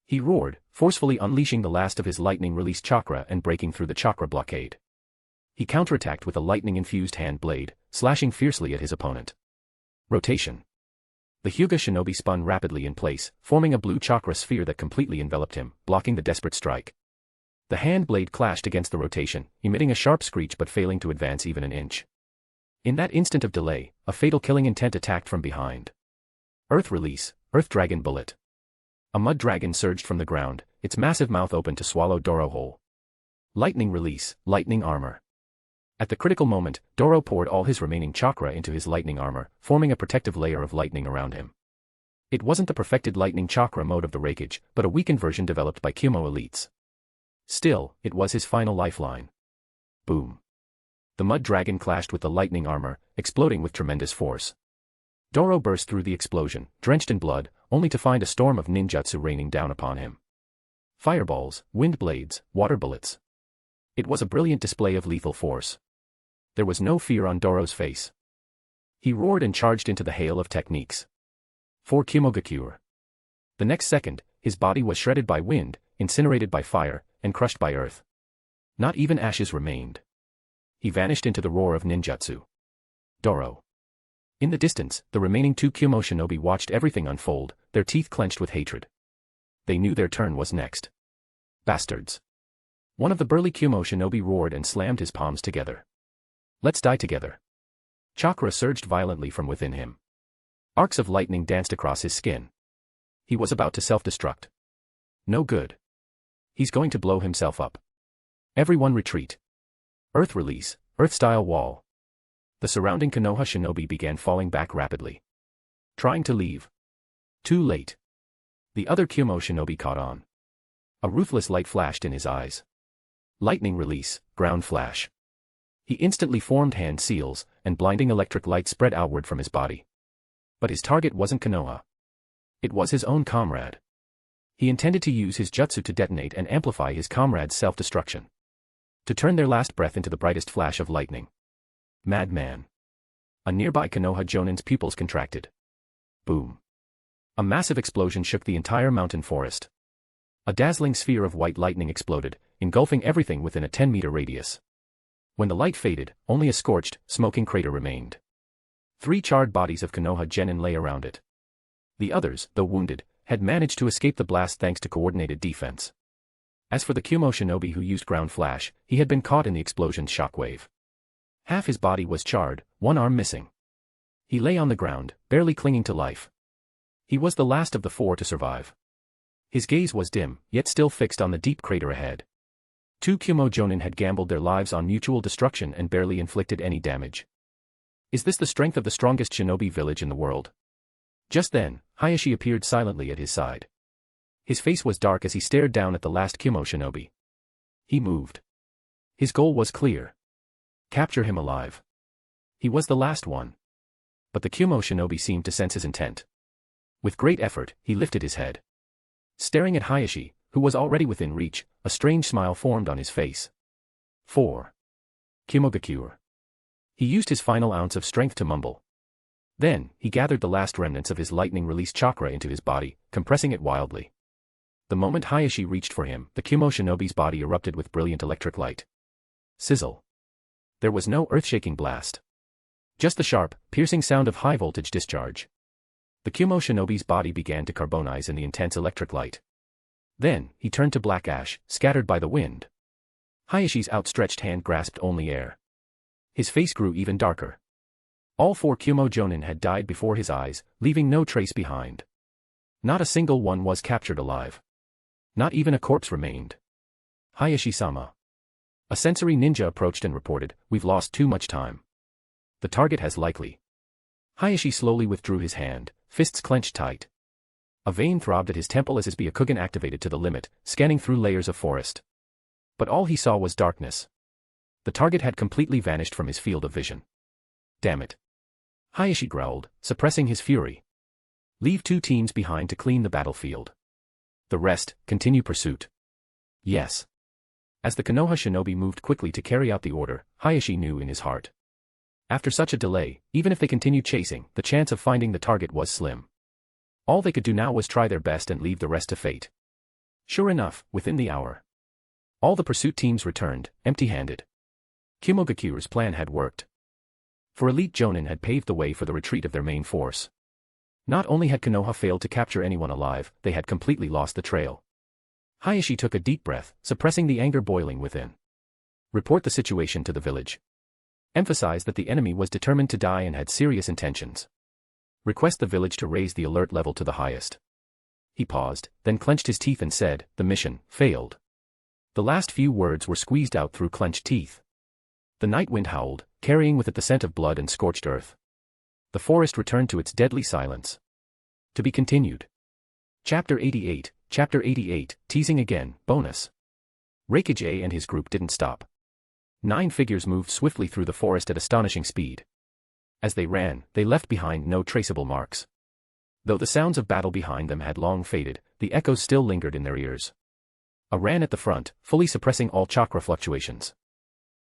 He roared, forcefully unleashing the last of his lightning-released chakra and breaking through the chakra blockade. He counterattacked with a lightning-infused hand blade, slashing fiercely at his opponent. Rotation. The Hyuga shinobi spun rapidly in place, forming a blue chakra sphere that completely enveloped him, blocking the desperate strike. The hand blade clashed against the rotation, emitting a sharp screech but failing to advance even an inch. In that instant of delay, a fatal killing intent attacked from behind. Earth release, Earth Dragon bullet. A mud dragon surged from the ground, its massive mouth open to swallow Doro whole. Lightning release, lightning armor. At the critical moment, Doro poured all his remaining chakra into his lightning armor, forming a protective layer of lightning around him. It wasn't the perfected lightning chakra mode of the Reikage, but a weakened version developed by Kyumo elites. Still, it was his final lifeline. Boom. The mud dragon clashed with the lightning armor, exploding with tremendous force. Doro burst through the explosion, drenched in blood, only to find a storm of ninjutsu raining down upon him. Fireballs, wind blades, water bullets. It was a brilliant display of lethal force. There was no fear on Doro's face. He roared and charged into the hail of techniques. For Kumogakure. The next second, his body was shredded by wind, incinerated by fire, and crushed by earth. Not even ashes remained. He vanished into the roar of ninjutsu. Doro. In the distance, the remaining two Kyumo shinobi watched everything unfold, their teeth clenched with hatred. They knew their turn was next. Bastards. One of the burly Kyumo shinobi roared and slammed his palms together. Let's die together. Chakra surged violently from within him. Arcs of lightning danced across his skin. He was about to self-destruct. No good. He's going to blow himself up. Everyone retreat. Earth release, Earth-style wall. The surrounding Konoha shinobi began falling back rapidly. Trying to leave. Too late. The other Kyumo shinobi caught on. A ruthless light flashed in his eyes. Lightning release, ground flash. He instantly formed hand seals, and blinding electric light spread outward from his body. But his target wasn't Konoha. It was his own comrade. He intended to use his jutsu to detonate and amplify his comrade's self-destruction. To turn their last breath into the brightest flash of lightning. Madman. A nearby Konoha Jonin's pupils contracted. Boom. A massive explosion shook the entire mountain forest. A dazzling sphere of white lightning exploded, engulfing everything within a 10-meter radius. When the light faded, only a scorched, smoking crater remained. 3 charred bodies of Konoha genin lay around it. The others, though wounded, had managed to escape the blast thanks to coordinated defense. As for the Kyumo shinobi who used ground flash, he had been caught in the explosion's shockwave. Half his body was charred, one arm missing. He lay on the ground, barely clinging to life. He was the last of the 4 to survive. His gaze was dim, yet still fixed on the deep crater ahead. 2 Kyumo jonin had gambled their lives on mutual destruction and barely inflicted any damage. Is this the strength of the strongest shinobi village in the world? Just then, Hayashi appeared silently at his side. His face was dark as he stared down at the last Kyumo shinobi. He moved. His goal was clear. Capture him alive. He was the last one. But the Kyumo shinobi seemed to sense his intent. With great effort, he lifted his head. Staring at Hayashi, who was already within reach, a strange smile formed on his face. 4. Kumogakure. He used his final ounce of strength to mumble. Then, he gathered the last remnants of his lightning-release chakra into his body, compressing it wildly. The moment Hayashi reached for him, the Kyumo shinobi's body erupted with brilliant electric light. Sizzle. There was no earth-shaking blast. Just the sharp, piercing sound of high-voltage discharge. The Kyumo shinobi's body began to carbonize in the intense electric light. Then, he turned to black ash, scattered by the wind. Hayashi's outstretched hand grasped only air. His face grew even darker. All 4 Kyumo jonin had died before his eyes, leaving no trace behind. Not a single one was captured alive. Not even a corpse remained. Hayashi-sama. A sensory ninja approached and reported, "We've lost too much time. The target has likely." Hayashi slowly withdrew his hand, fists clenched tight. A vein throbbed at his temple as his Byakugan activated to the limit, scanning through layers of forest. But all he saw was darkness. The target had completely vanished from his field of vision. Damn it. Hayashi growled, suppressing his fury. Leave 2 teams behind to clean the battlefield. The rest, continue pursuit. Yes. As the Konoha shinobi moved quickly to carry out the order, Hayashi knew in his heart. After such a delay, even if they continued chasing, the chance of finding the target was slim. All they could do now was try their best and leave the rest to fate. Sure enough, within the hour, all the pursuit teams returned, empty-handed. Kumogakure's plan had worked. For elite Jonin had paved the way for the retreat of their main force. Not only had Konoha failed to capture anyone alive, they had completely lost the trail. Hayashi took a deep breath, suppressing the anger boiling within. Report the situation to the village. Emphasize that the enemy was determined to die and had serious intentions. Request the village to raise the alert level to the highest. He paused, then clenched his teeth and said, "The mission failed." The last few words were squeezed out through clenched teeth. The night wind howled, carrying with it the scent of blood and scorched earth. The forest returned to its deadly silence. To be continued. Chapter 88, Teasing Again, Bonus. Reikage and his group didn't stop. 9 figures moved swiftly through the forest at astonishing speed. As they ran, they left behind no traceable marks. Though the sounds of battle behind them had long faded, the echoes still lingered in their ears. A ran at the front, fully suppressing all chakra fluctuations.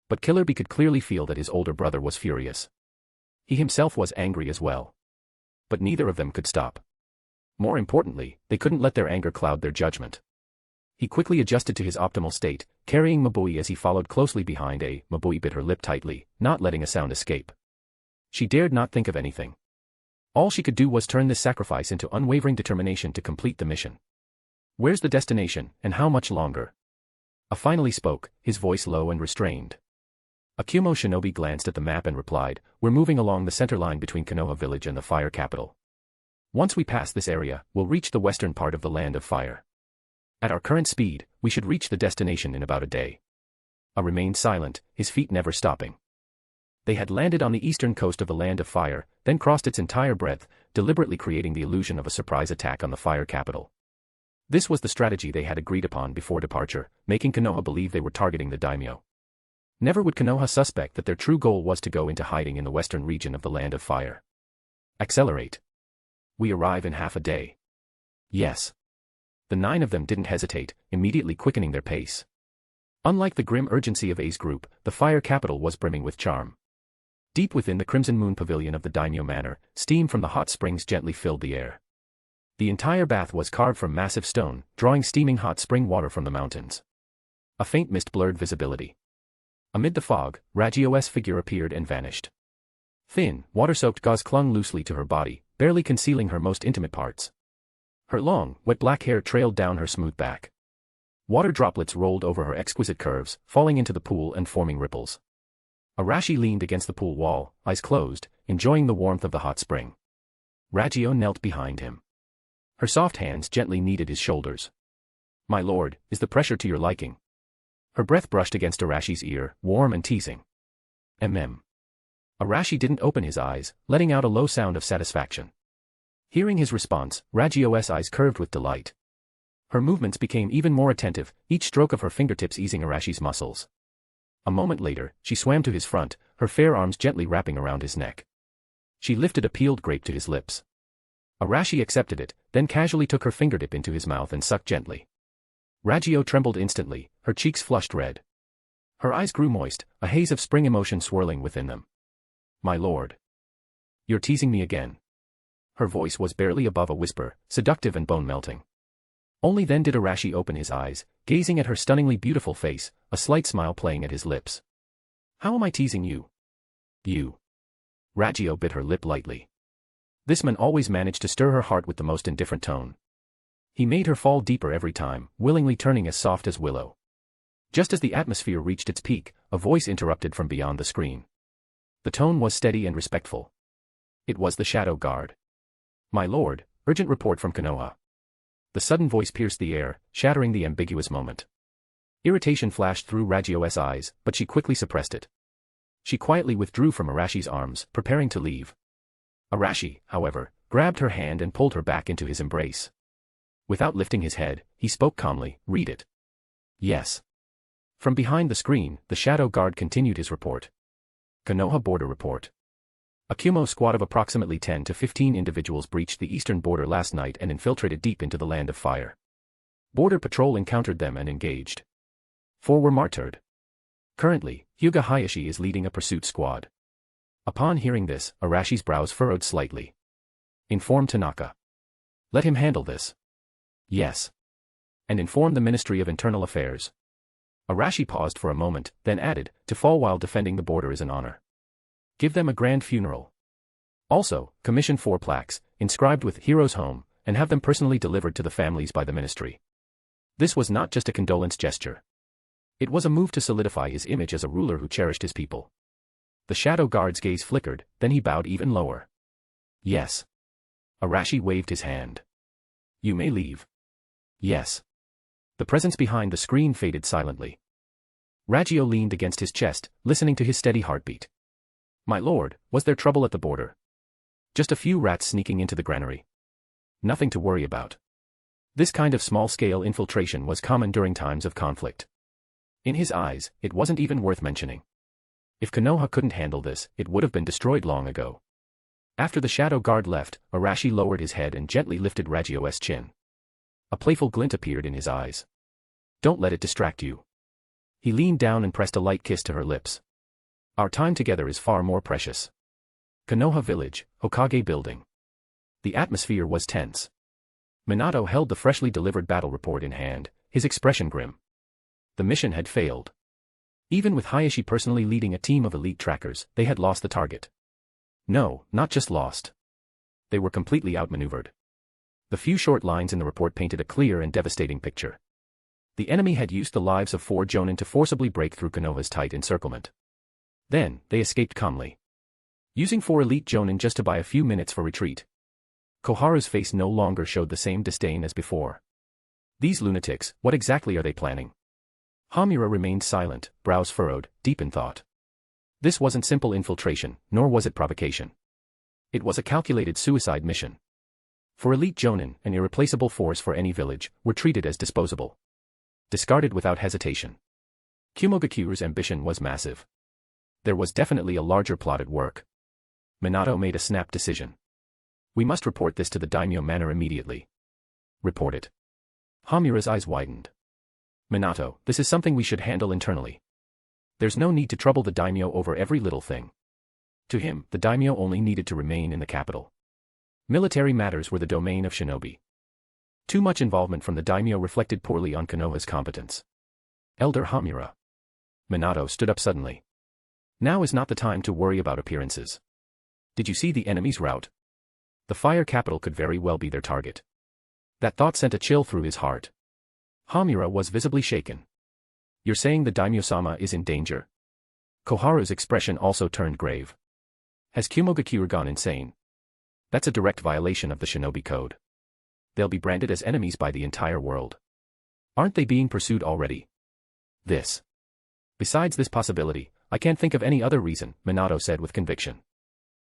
But Killer Bee could clearly feel that his older brother was furious. He himself was angry as well. But neither of them could stop. More importantly, they couldn't let their anger cloud their judgment. He quickly adjusted to his optimal state, carrying Mabui as he followed closely behind. Mabui bit her lip tightly, not letting a sound escape. She dared not think of anything. All she could do was turn this sacrifice into unwavering determination to complete the mission. "Where's the destination, and how much longer?" A finally spoke, his voice low and restrained. A Kumo shinobi glanced at the map and replied, "We're moving along the center line between Konoha village and the fire capital. Once we pass this area, we'll reach the western part of the Land of Fire. At our current speed, we should reach the destination in about a day." A remained silent, his feet never stopping. They had landed on the eastern coast of the Land of Fire, then crossed its entire breadth, deliberately creating the illusion of a surprise attack on the fire capital. This was the strategy they had agreed upon before departure, making Konoha believe they were targeting the Daimyo. Never would Konoha suspect that their true goal was to go into hiding in the western region of the Land of Fire. Accelerate. We arrive in half a day. Yes. The 9 of them didn't hesitate, immediately quickening their pace. Unlike the grim urgency of A's group, the fire capital was brimming with charm. Deep within the Crimson Moon Pavilion of the Daimyo Manor, steam from the hot springs gently filled the air. The entire bath was carved from massive stone, drawing steaming hot spring water from the mountains. A faint mist blurred visibility. Amid the fog, Ragio's figure appeared and vanished. Thin, water-soaked gauze clung loosely to her body, barely concealing her most intimate parts. Her long, wet black hair trailed down her smooth back. Water droplets rolled over her exquisite curves, falling into the pool and forming ripples. Arashi leaned against the pool wall, eyes closed, enjoying the warmth of the hot spring. Ragio knelt behind him. Her soft hands gently kneaded his shoulders. "My lord, is the pressure to your liking?" Her breath brushed against Arashi's ear, warm and teasing. Arashi didn't open his eyes, letting out a low sound of satisfaction. Hearing his response, Ragio's eyes curved with delight. Her movements became even more attentive, each stroke of her fingertips easing Arashi's muscles. A moment later, she swam to his front, her fair arms gently wrapping around his neck. She lifted a peeled grape to his lips. Arashi accepted it, then casually took her fingertip into his mouth and sucked gently. Ragio trembled instantly, her cheeks flushed red. Her eyes grew moist, a haze of spring emotion swirling within them. "My lord. You're teasing me again." Her voice was barely above a whisper, seductive and bone-melting. Only then did Arashi open his eyes, gazing at her stunningly beautiful face, a slight smile playing at his lips. "How am I teasing you?" "You." Ragio bit her lip lightly. This man always managed to stir her heart with the most indifferent tone. He made her fall deeper every time, willingly turning as soft as willow. Just as the atmosphere reached its peak, a voice interrupted from beyond the screen. The tone was steady and respectful. It was the Shadow Guard. "My lord, urgent report from Konoha." The sudden voice pierced the air, shattering the ambiguous moment. Irritation flashed through Ragio's eyes, but she quickly suppressed it. She quietly withdrew from Arashi's arms, preparing to leave. Arashi, however, grabbed her hand and pulled her back into his embrace. Without lifting his head, he spoke calmly, "Read it." "Yes." From behind the screen, the Shadow Guard continued his report. Konoha Border Report. A Kumo squad of approximately 10 to 15 individuals breached the eastern border last night and infiltrated deep into the Land of Fire. Border Patrol encountered them and engaged. 4 were martyred. Currently, Hyuga Hayashi is leading a pursuit squad. Upon hearing this, Arashi's brows furrowed slightly. "Inform Tanaka. Let him handle this." "Yes." "And inform the Ministry of Internal Affairs." Arashi paused for a moment, then added, to fall while defending the border is an honor. Give them a grand funeral. Also, commission 4 plaques, inscribed with Hero's Home, and have them personally delivered to the families by the ministry. This was not just a condolence gesture. It was a move to solidify his image as a ruler who cherished his people. The shadow guard's gaze flickered, then he bowed even lower. Yes. Arashi waved his hand. You may leave. Yes. The presence behind the screen faded silently. Ragio leaned against his chest, listening to his steady heartbeat. My lord, was there trouble at the border? Just a few rats sneaking into the granary. Nothing to worry about. This kind of small-scale infiltration was common during times of conflict. In his eyes, it wasn't even worth mentioning. If Konoha couldn't handle this, it would have been destroyed long ago. After the shadow guard left, Arashi lowered his head and gently lifted Ragio's chin. A playful glint appeared in his eyes. Don't let it distract you. He leaned down and pressed a light kiss to her lips. Our time together is far more precious. Konoha Village, Hokage Building. The atmosphere was tense. Minato held the freshly delivered battle report in hand, his expression grim. The mission had failed. Even with Hayashi personally leading a team of elite trackers, they had lost the target. No, not just lost. They were completely outmaneuvered. The few short lines in the report painted a clear and devastating picture. The enemy had used the lives of 4 jonin to forcibly break through Konoha's tight encirclement. Then, they escaped calmly. Using 4 elite jonin just to buy a few minutes for retreat. Koharu's face no longer showed the same disdain as before. These lunatics, what exactly are they planning? Hamura remained silent, brows furrowed, deep in thought. This wasn't simple infiltration, nor was it provocation. It was a calculated suicide mission. For elite jonin, an irreplaceable force for any village, were treated as disposable. Discarded without hesitation. Kumogakure's ambition was massive. There was definitely a larger plot at work. Minato made a snap decision. We must report this to the Daimyo Manor immediately. Report it. Hamura's eyes widened. Minato, this is something we should handle internally. There's no need to trouble the Daimyo over every little thing. To him, the Daimyo only needed to remain in the capital. Military matters were the domain of shinobi. Too much involvement from the Daimyo reflected poorly on Konoha's competence. Elder Hamura. Minato stood up suddenly. Now is not the time to worry about appearances. Did you see the enemy's route? The fire capital could very well be their target. That thought sent a chill through his heart. Hamura was visibly shaken. You're saying the Daimyo-sama is in danger? Koharu's expression also turned grave. Has Kumogakure gone insane? That's a direct violation of the shinobi code. They'll be branded as enemies by the entire world. Aren't they being pursued already? Besides this possibility, I can't think of any other reason, Minato said with conviction.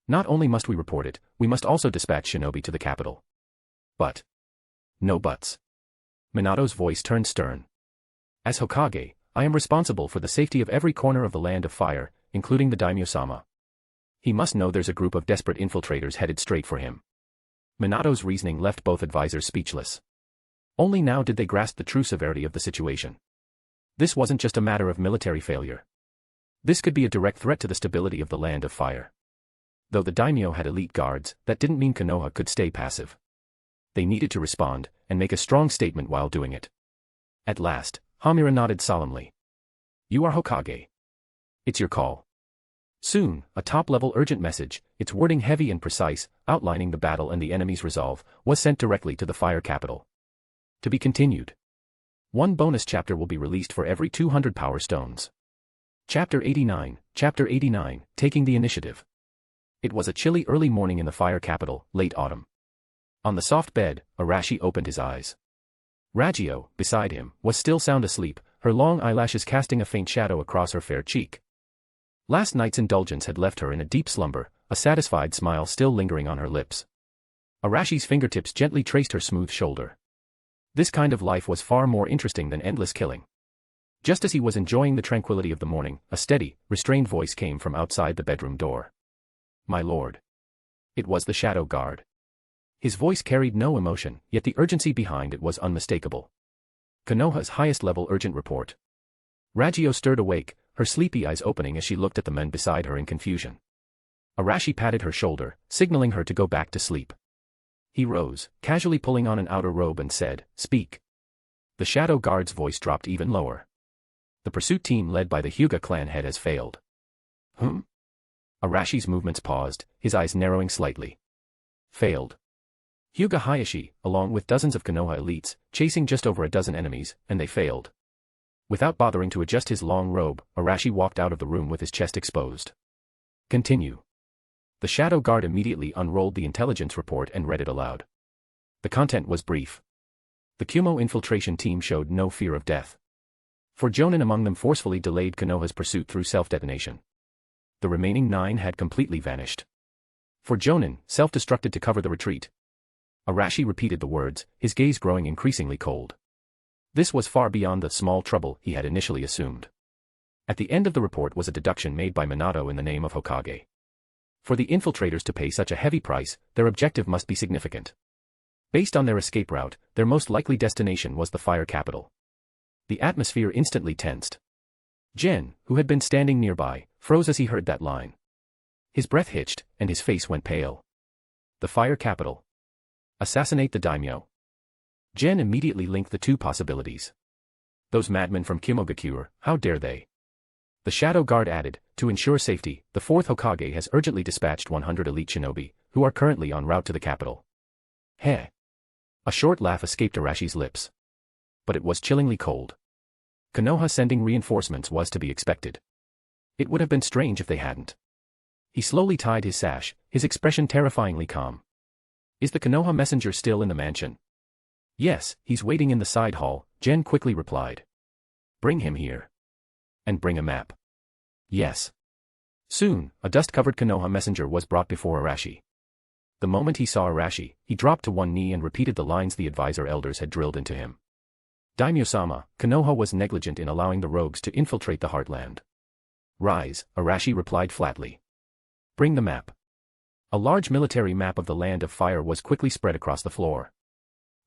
Not only must we report it, we must also dispatch shinobi to the capital. But. No buts. Minato's voice turned stern. As Hokage, I am responsible for the safety of every corner of the Land of Fire, including the Daimyo-sama. He must know there's a group of desperate infiltrators headed straight for him. Minato's reasoning left both advisors speechless. Only now did they grasp the true severity of the situation. This wasn't just a matter of military failure. This could be a direct threat to the stability of the Land of Fire. Though the Daimyo had elite guards, that didn't mean Konoha could stay passive. They needed to respond, and make a strong statement while doing it. At last, Hamura nodded solemnly. You are Hokage. It's your call. Soon, a top-level urgent message, its wording heavy and precise, outlining the battle and the enemy's resolve, was sent directly to the fire capital. To be continued. One bonus chapter will be released for every 200 power stones. Chapter 89, Taking the Initiative. It was a chilly early morning in the fire capital, late autumn. On the soft bed, Arashi opened his eyes. Ragio, beside him, was still sound asleep, her long eyelashes casting a faint shadow across her fair cheek. Last night's indulgence had left her in a deep slumber, a satisfied smile still lingering on her lips. Arashi's fingertips gently traced her smooth shoulder. This kind of life was far more interesting than endless killing. Just as he was enjoying the tranquility of the morning, a steady, restrained voice came from outside the bedroom door. My lord. It was the shadow guard. His voice carried no emotion, yet the urgency behind it was unmistakable. Konoha's highest-level urgent report. Ragio stirred awake, her sleepy eyes opening as she looked at the men beside her in confusion. Arashi patted her shoulder, signaling her to go back to sleep. He rose, casually pulling on an outer robe and said, Speak. The shadow guard's voice dropped even lower. The pursuit team led by the Hyuga clan head has failed. Arashi's movements paused, his eyes narrowing slightly. Failed. Hyuga Hayashi, along with dozens of Konoha elites, chasing just over a dozen enemies, and they failed. Without bothering to adjust his long robe, Arashi walked out of the room with his chest exposed. Continue. The Shadow Guard immediately unrolled the intelligence report and read it aloud. The content was brief. The Kumo infiltration team showed no fear of death. 4 Jonin among them forcefully delayed Konoha's pursuit through self-detonation. The remaining 9 had completely vanished. 4 Jonin, self-destructed to cover the retreat. Arashi repeated the words, his gaze growing increasingly cold. This was far beyond the small trouble he had initially assumed. At the end of the report was a deduction made by Minato in the name of Hokage. For the infiltrators to pay such a heavy price, their objective must be significant. Based on their escape route, their most likely destination was the fire capital. The atmosphere instantly tensed. Gen, who had been standing nearby, froze as he heard that line. His breath hitched, and his face went pale. The fire capital. Assassinate the daimyo. Gen immediately linked the two possibilities. Those madmen from Kimogakure, how dare they? The Shadow Guard added, to ensure safety, the 4th Hokage has urgently dispatched 100 elite shinobi, who are currently en route to the capital. Heh. A short laugh escaped Arashi's lips. But it was chillingly cold. Konoha sending reinforcements was to be expected. It would have been strange if they hadn't. He slowly tied his sash, his expression terrifyingly calm. Is the Konoha messenger still in the mansion? Yes, he's waiting in the side hall, Gen quickly replied. Bring him here. And bring a map. Yes. Soon, a dust-covered Konoha messenger was brought before Arashi. The moment he saw Arashi, he dropped to one knee and repeated the lines the advisor elders had drilled into him. Daimyo-sama, Konoha was negligent in allowing the rogues to infiltrate the heartland. Rise, Arashi replied flatly. Bring the map. A large military map of the Land of Fire was quickly spread across the floor.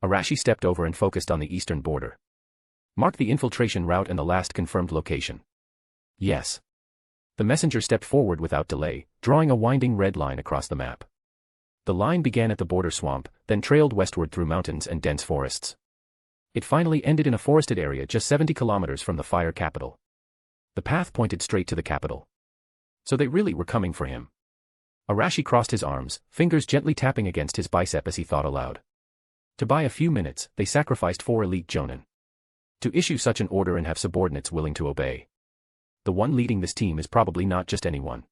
Arashi stepped over and focused on the eastern border. Mark the infiltration route and the last confirmed location. Yes. The messenger stepped forward without delay, drawing a winding red line across the map. The line began at the border swamp, then trailed westward through mountains and dense forests. It finally ended in a forested area just 70 kilometers from the fire capital. The path pointed straight to the capital. So they really were coming for him. Arashi crossed his arms, fingers gently tapping against his bicep as he thought aloud. To buy a few minutes, they sacrificed 4 elite jonin. To issue such an order and have subordinates willing to obey. The one leading this team is probably not just anyone.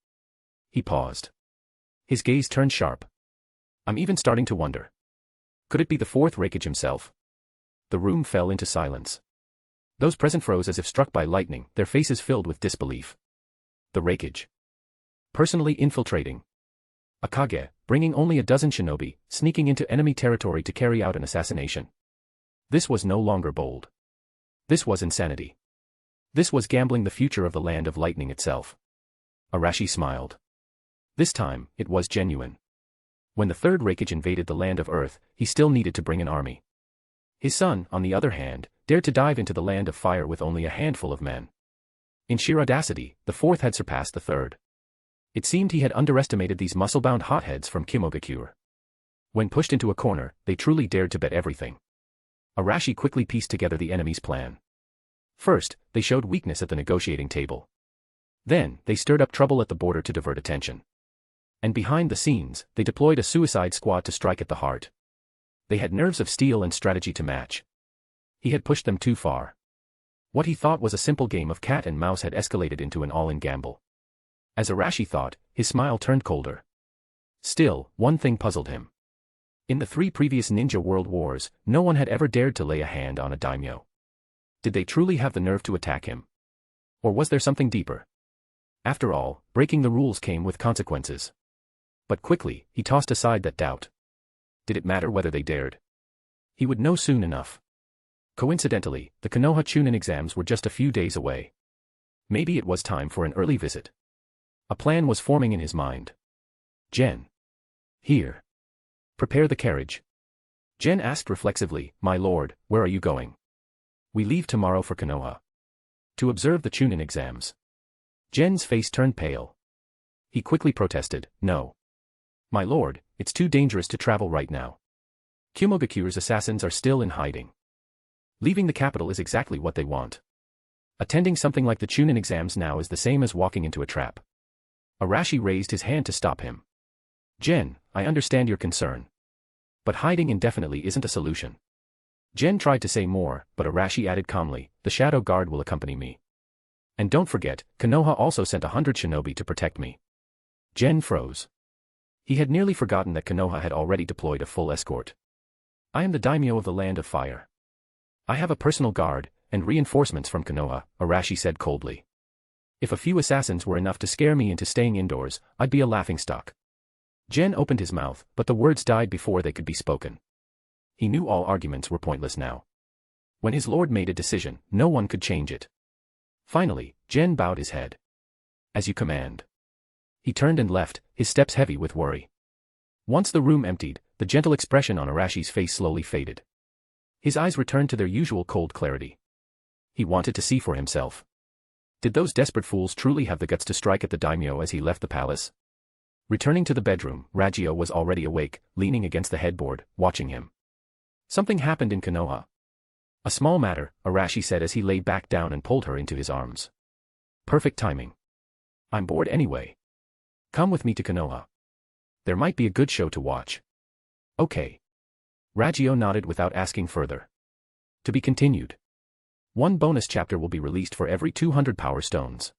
He paused. His gaze turned sharp. I'm even starting to wonder. Could it be the 4th Raikage himself? The room fell into silence. Those present froze as if struck by lightning, their faces filled with disbelief. The Raikage. Personally infiltrating. A Kage, bringing only a dozen shinobi, sneaking into enemy territory to carry out an assassination. This was no longer bold. This was insanity. This was gambling the future of the Land of Lightning itself. Arashi smiled. This time, it was genuine. When the 3rd Raikage invaded the Land of Earth, he still needed to bring an army. His son, on the other hand, dared to dive into the Land of Fire with only a handful of men. In sheer audacity, the 4th had surpassed the 3rd. It seemed he had underestimated these muscle-bound hotheads from Kimogakure. When pushed into a corner, they truly dared to bet everything. Arashi quickly pieced together the enemy's plan. First, they showed weakness at the negotiating table. Then, they stirred up trouble at the border to divert attention. And behind the scenes, they deployed a suicide squad to strike at the heart. They had nerves of steel and strategy to match. He had pushed them too far. What he thought was a simple game of cat and mouse had escalated into an all-in gamble. As Arashi thought, his smile turned colder. Still, one thing puzzled him. In the 3 previous ninja world wars, no one had ever dared to lay a hand on a daimyo. Did they truly have the nerve to attack him? Or was there something deeper? After all, breaking the rules came with consequences. But quickly, he tossed aside that doubt. Did it matter whether they dared? He would know soon enough. Coincidentally, the Konoha Chunin exams were just a few days away. Maybe it was time for an early visit. A plan was forming in his mind. Gen. Here. Prepare the carriage. Gen asked reflexively, My lord, where are you going? We leave tomorrow for Konoha. To observe the Chunin exams. Gen's face turned pale. He quickly protested, No. My lord, it's too dangerous to travel right now. Kumogakure's assassins are still in hiding. Leaving the capital is exactly what they want. Attending something like the Chunin exams now is the same as walking into a trap. Arashi raised his hand to stop him. Gen, I understand your concern. But hiding indefinitely isn't a solution. Gen tried to say more, but Arashi added calmly, the Shadow Guard will accompany me. And don't forget, Konoha also sent 100 shinobi to protect me. Gen froze. He had nearly forgotten that Konoha had already deployed a full escort. I am the daimyo of the Land of Fire. I have a personal guard, and reinforcements from Konoha, Arashi said coldly. If a few assassins were enough to scare me into staying indoors, I'd be a laughingstock. Gen opened his mouth, but the words died before they could be spoken. He knew all arguments were pointless now. When his lord made a decision, no one could change it. Finally, Gen bowed his head. As you command. He turned and left, his steps heavy with worry. Once the room emptied, the gentle expression on Arashi's face slowly faded. His eyes returned to their usual cold clarity. He wanted to see for himself. Did those desperate fools truly have the guts to strike at the daimyo as he left the palace? Returning to the bedroom, Ragio was already awake, leaning against the headboard, watching him. Something happened in Konoha. A small matter, Arashi said as he lay back down and pulled her into his arms. Perfect timing. I'm bored anyway. Come with me to Konoha. There might be a good show to watch. Okay. Ragio nodded without asking further. To be continued. One bonus chapter will be released for every 200 power stones.